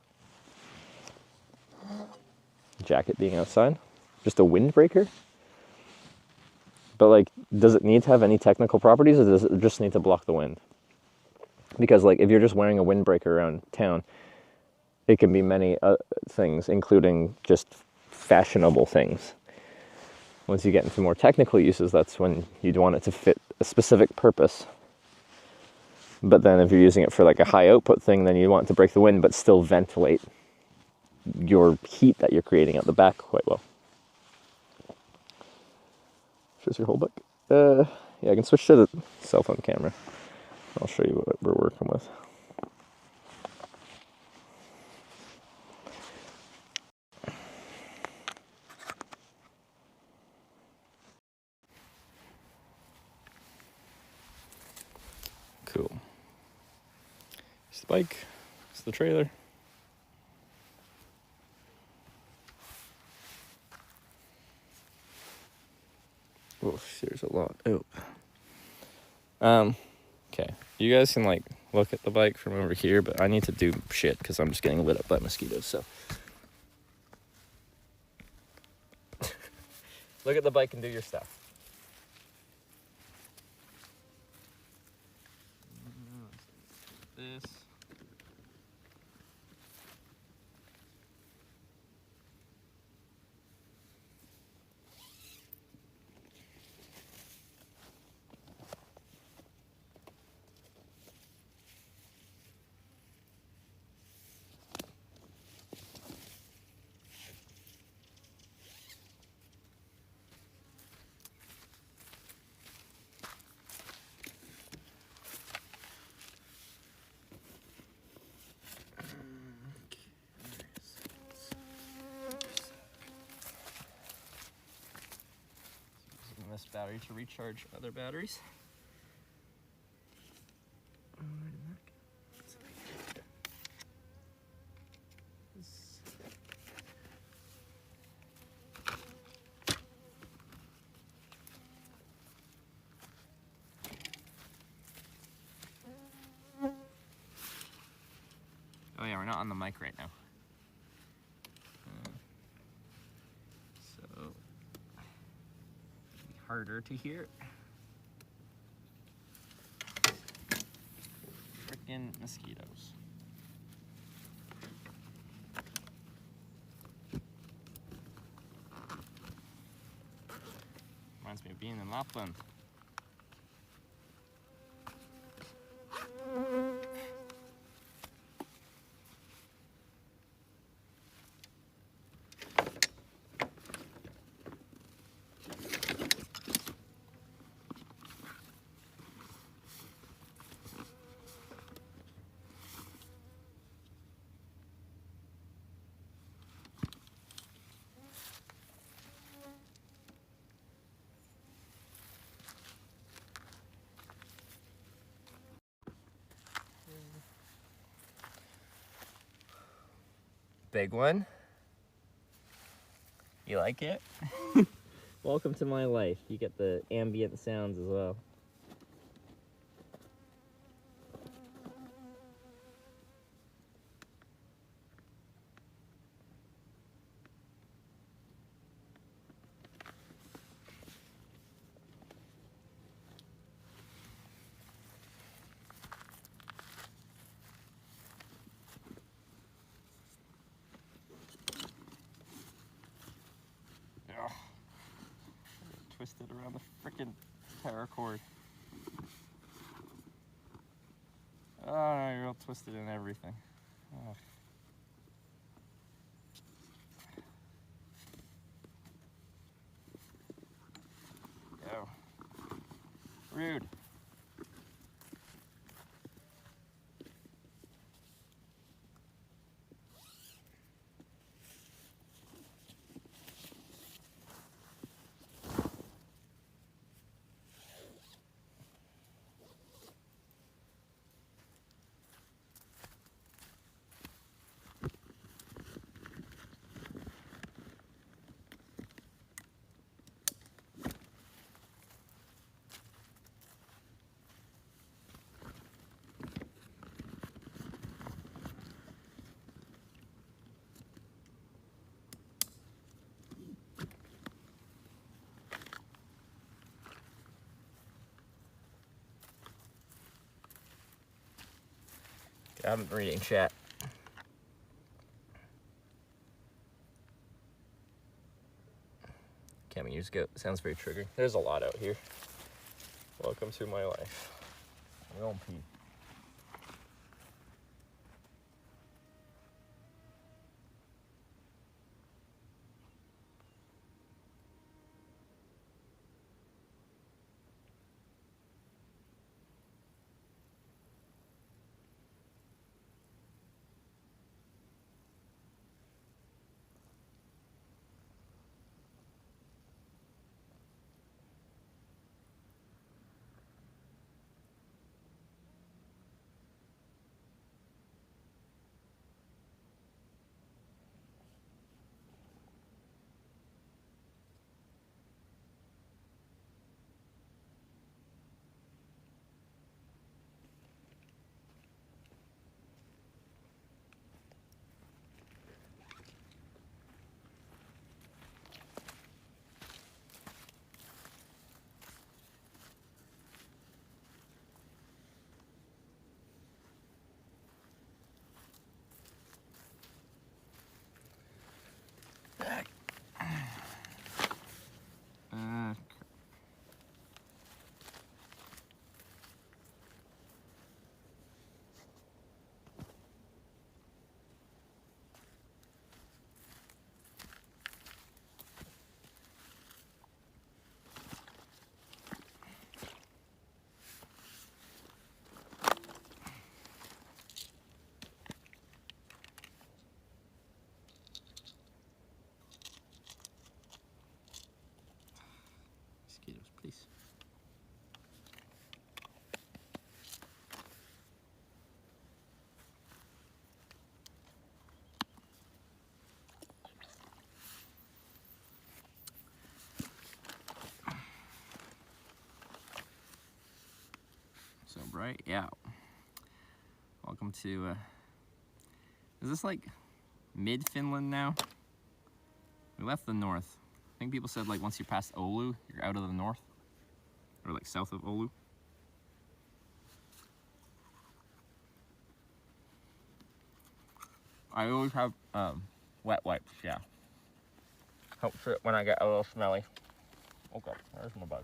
Jacket being outside, just a windbreaker. But like, does it need to have any technical properties, or does it just need to block the wind? Because like, if you're just wearing a windbreaker around town, it can be many things, including just fashionable things. Once you get into more technical uses, that's when you'd want it to fit a specific purpose. But then if you're using it for like a high output thing, then you want it to break the wind but still ventilate your heat that you're creating at the back quite well. Shows your whole bike. Yeah, I can switch to the cell phone camera. I'll show you what we're working with. Cool. It's the bike. It's the trailer. Oh, there's a lot. Oh. Okay. You guys can like look at the bike from over here, but I need to do shit because I'm just getting lit up by mosquitoes. So look at the bike and do your stuff. This. This battery to recharge other batteries. Oh yeah, we're not on the mic right now. So harder to hear. Frickin' mosquitoes. Reminds me of being in Lapland. Big one. You like it? Welcome to my life. You get the ambient sounds as well. Twisted around the frickin' paracord. Oh, you're all twisted in everything. Oh. Go. Rude. I'm reading chat. Cammy, you just go. Sounds very triggering. There's a lot out here. Welcome to my life. I'm going pee. Mosquitoes, please. So bright, yeah. Welcome to, is this like mid-Finland now? We left the north. I think people said like once you're past Oulu, you're out of the north. Or like south of Oulu. I always have wet wipes, yeah. Helps it when I get a little smelly. Okay, there's my bug.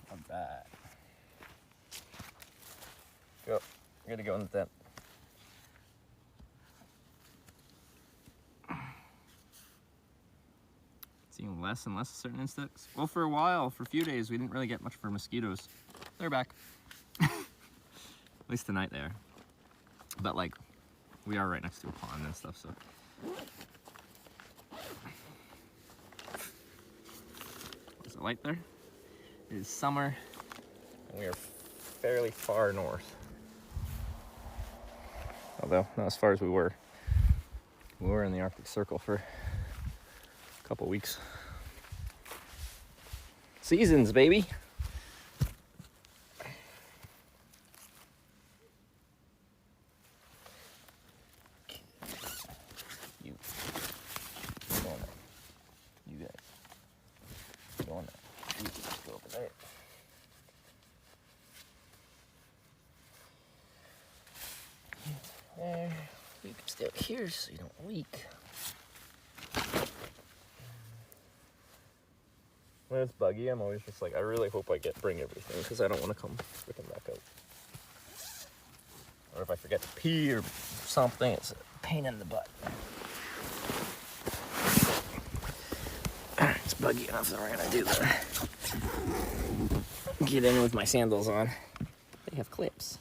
Not bad. Go. I gotta go in the tent. Seeing less and less of certain insects. Well, for a while, for a few days, we didn't really get much for mosquitoes. They're back. At least tonight they are. But like, we are right next to a pond and stuff, so. Is it light there? It is summer, and we are fairly far north. Although, not as far as we were. We were in the Arctic Circle for a couple weeks. Seasons, baby! You. You can stay out here so you don't leak. When it's buggy, I'm always just like, I really hope I bring everything because I don't want to come freaking back out. Or if I forget to pee or something, it's a pain in the butt. It's buggy enough that we're gonna do that. Get in with my sandals on. They have clips.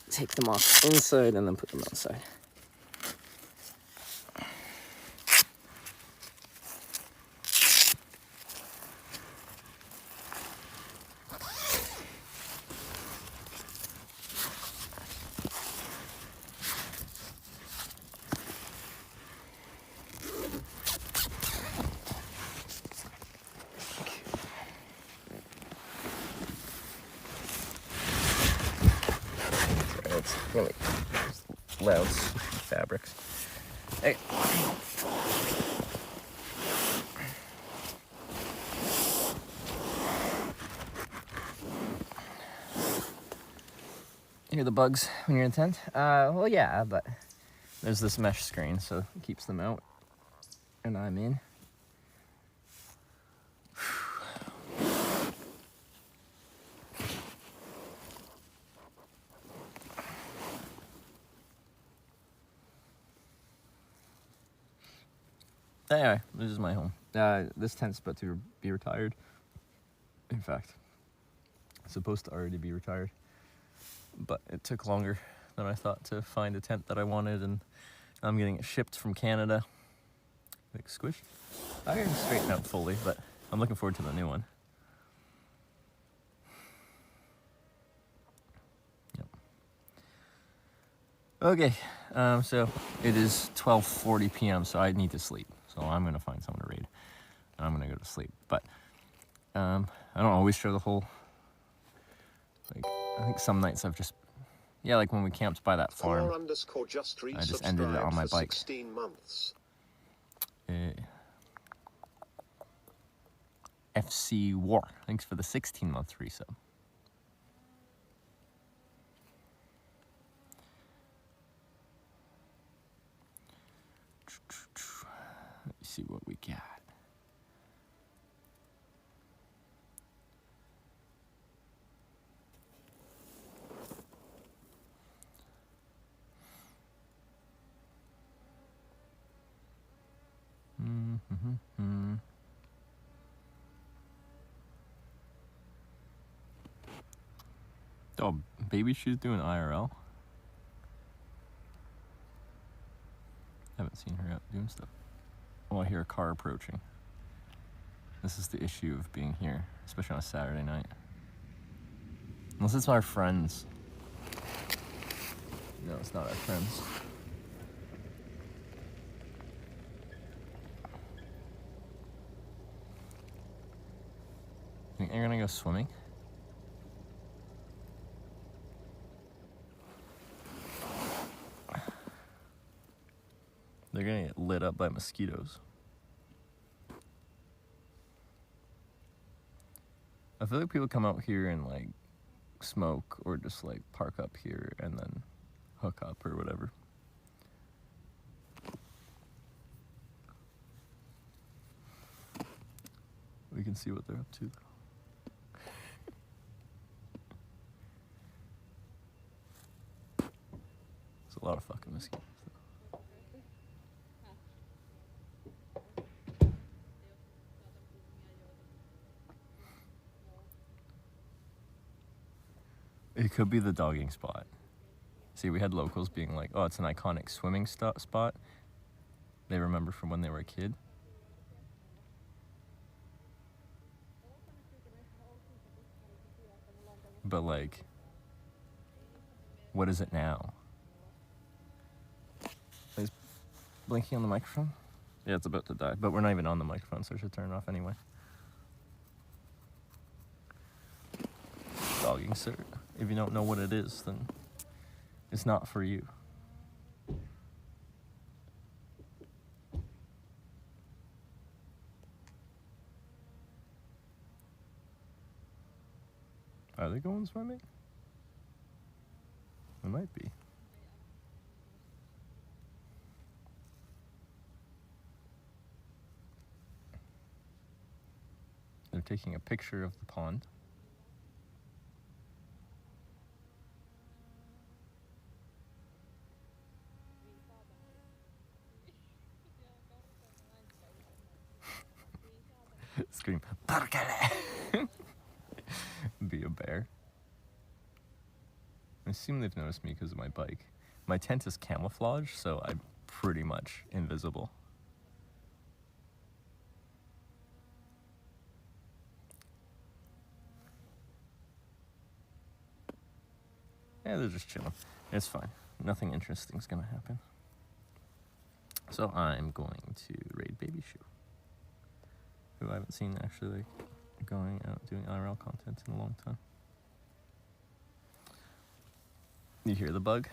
Take them off inside and then put them outside. It's really loud fabrics. Hey. Hear the bugs when you're in tent? Well, yeah, but there's this mesh screen, so it keeps them out, and I'm in. Anyway, this is my home. This tent's about to be retired. In fact, it's supposed to already be retired. But it took longer than I thought to find a tent that I wanted, and I'm getting it shipped from Canada. Like squished. I didn't straighten out fully, but I'm looking forward to the new one. Yep. Okay, so it is 12:40 p.m., so I need to sleep. So I'm gonna find someone to raid, and I'm gonna go to sleep. But I don't always show the whole. Like, I think some nights I've just, yeah, like when we camped by that farm, I just ended it on my bike. 16 months. FC War, thanks for the 16-month resub. Let's see what we got. Oh, baby, she's doing IRL. Haven't seen her out doing stuff. Oh, I hear a car approaching. This is the issue of being here, especially on a Saturday night. Unless it's our friends. No, it's not our friends. Think they're gonna go swimming? They're gonna get lit up by mosquitoes. I feel like people come out here and like smoke or just like park up here and then hook up or whatever. We can see what they're up to though. It's a lot of fucking mosquitoes. It could be the dogging spot. See, we had locals being like, oh, it's an iconic swimming spot. They remember from when they were a kid. But like, what is it now? Is blinking on the microphone? Yeah, it's about to die, but we're not even on the microphone, so I should turn it off anyway. Dogging, sir. If you don't know what it is, then it's not for you. Are they going swimming? It might be. taking a picture of the pond. Scream, "Perkele!" Be a bear. I assume they've noticed me because of my bike. My tent is camouflage, so I'm pretty much invisible. Yeah, they're just chilling. It's fine. Nothing interesting's gonna happen. So I'm going to raid Baby Shoe, who I haven't seen actually going out doing IRL content in a long time. You hear the bug?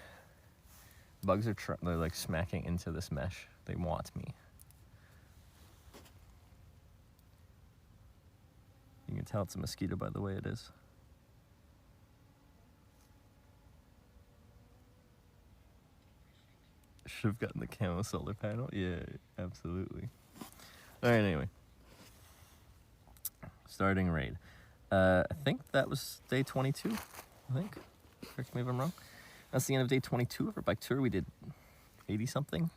Bugs are they're like smacking into this mesh. They want me. You can tell it's a mosquito by the way it is. Should have gotten the camo solar panel. Yeah, absolutely. All right, anyway. Starting raid. I think that was day 22. I think. Correct me if I'm wrong. That's the end of day 22 of our bike tour. We did 80 something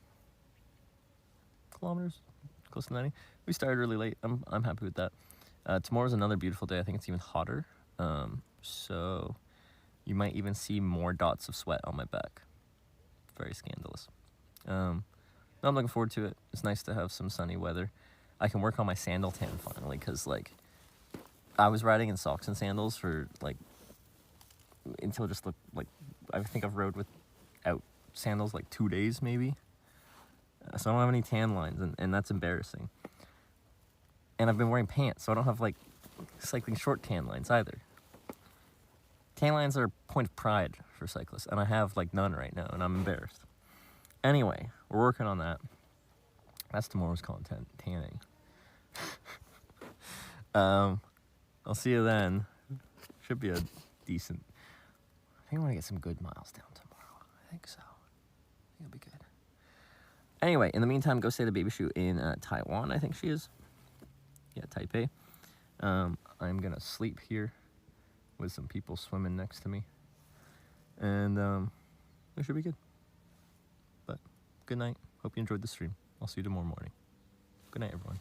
kilometers, close to 90. We started really late. I'm happy with that. Tomorrow's another beautiful day. I think it's even hotter. So you might even see more dots of sweat on my back. Very scandalous. I'm looking forward to it. It's nice to have some sunny weather. I can work on my sandal tan finally, because like I was riding in socks and sandals for like until just like I think I've rode without sandals like 2 days maybe. So I don't have any tan lines, and that's embarrassing. And I've been wearing pants, so I don't have like cycling short tan lines either. Tan lines are a point of pride for cyclists, and I have like none right now, and I'm embarrassed. Anyway, we're working on that. That's tomorrow's content, tanning. I'll see you then. Should be a decent... I think I want to get some good miles down tomorrow. I think so. I think it'll be good. Anyway, in the meantime, go stay the Baby Shoe in Taiwan, I think she is. Yeah, Taipei. I'm going to sleep here with some people swimming next to me. And it should be good. But good night. Hope you enjoyed the stream. I'll see you tomorrow morning. Good night, everyone.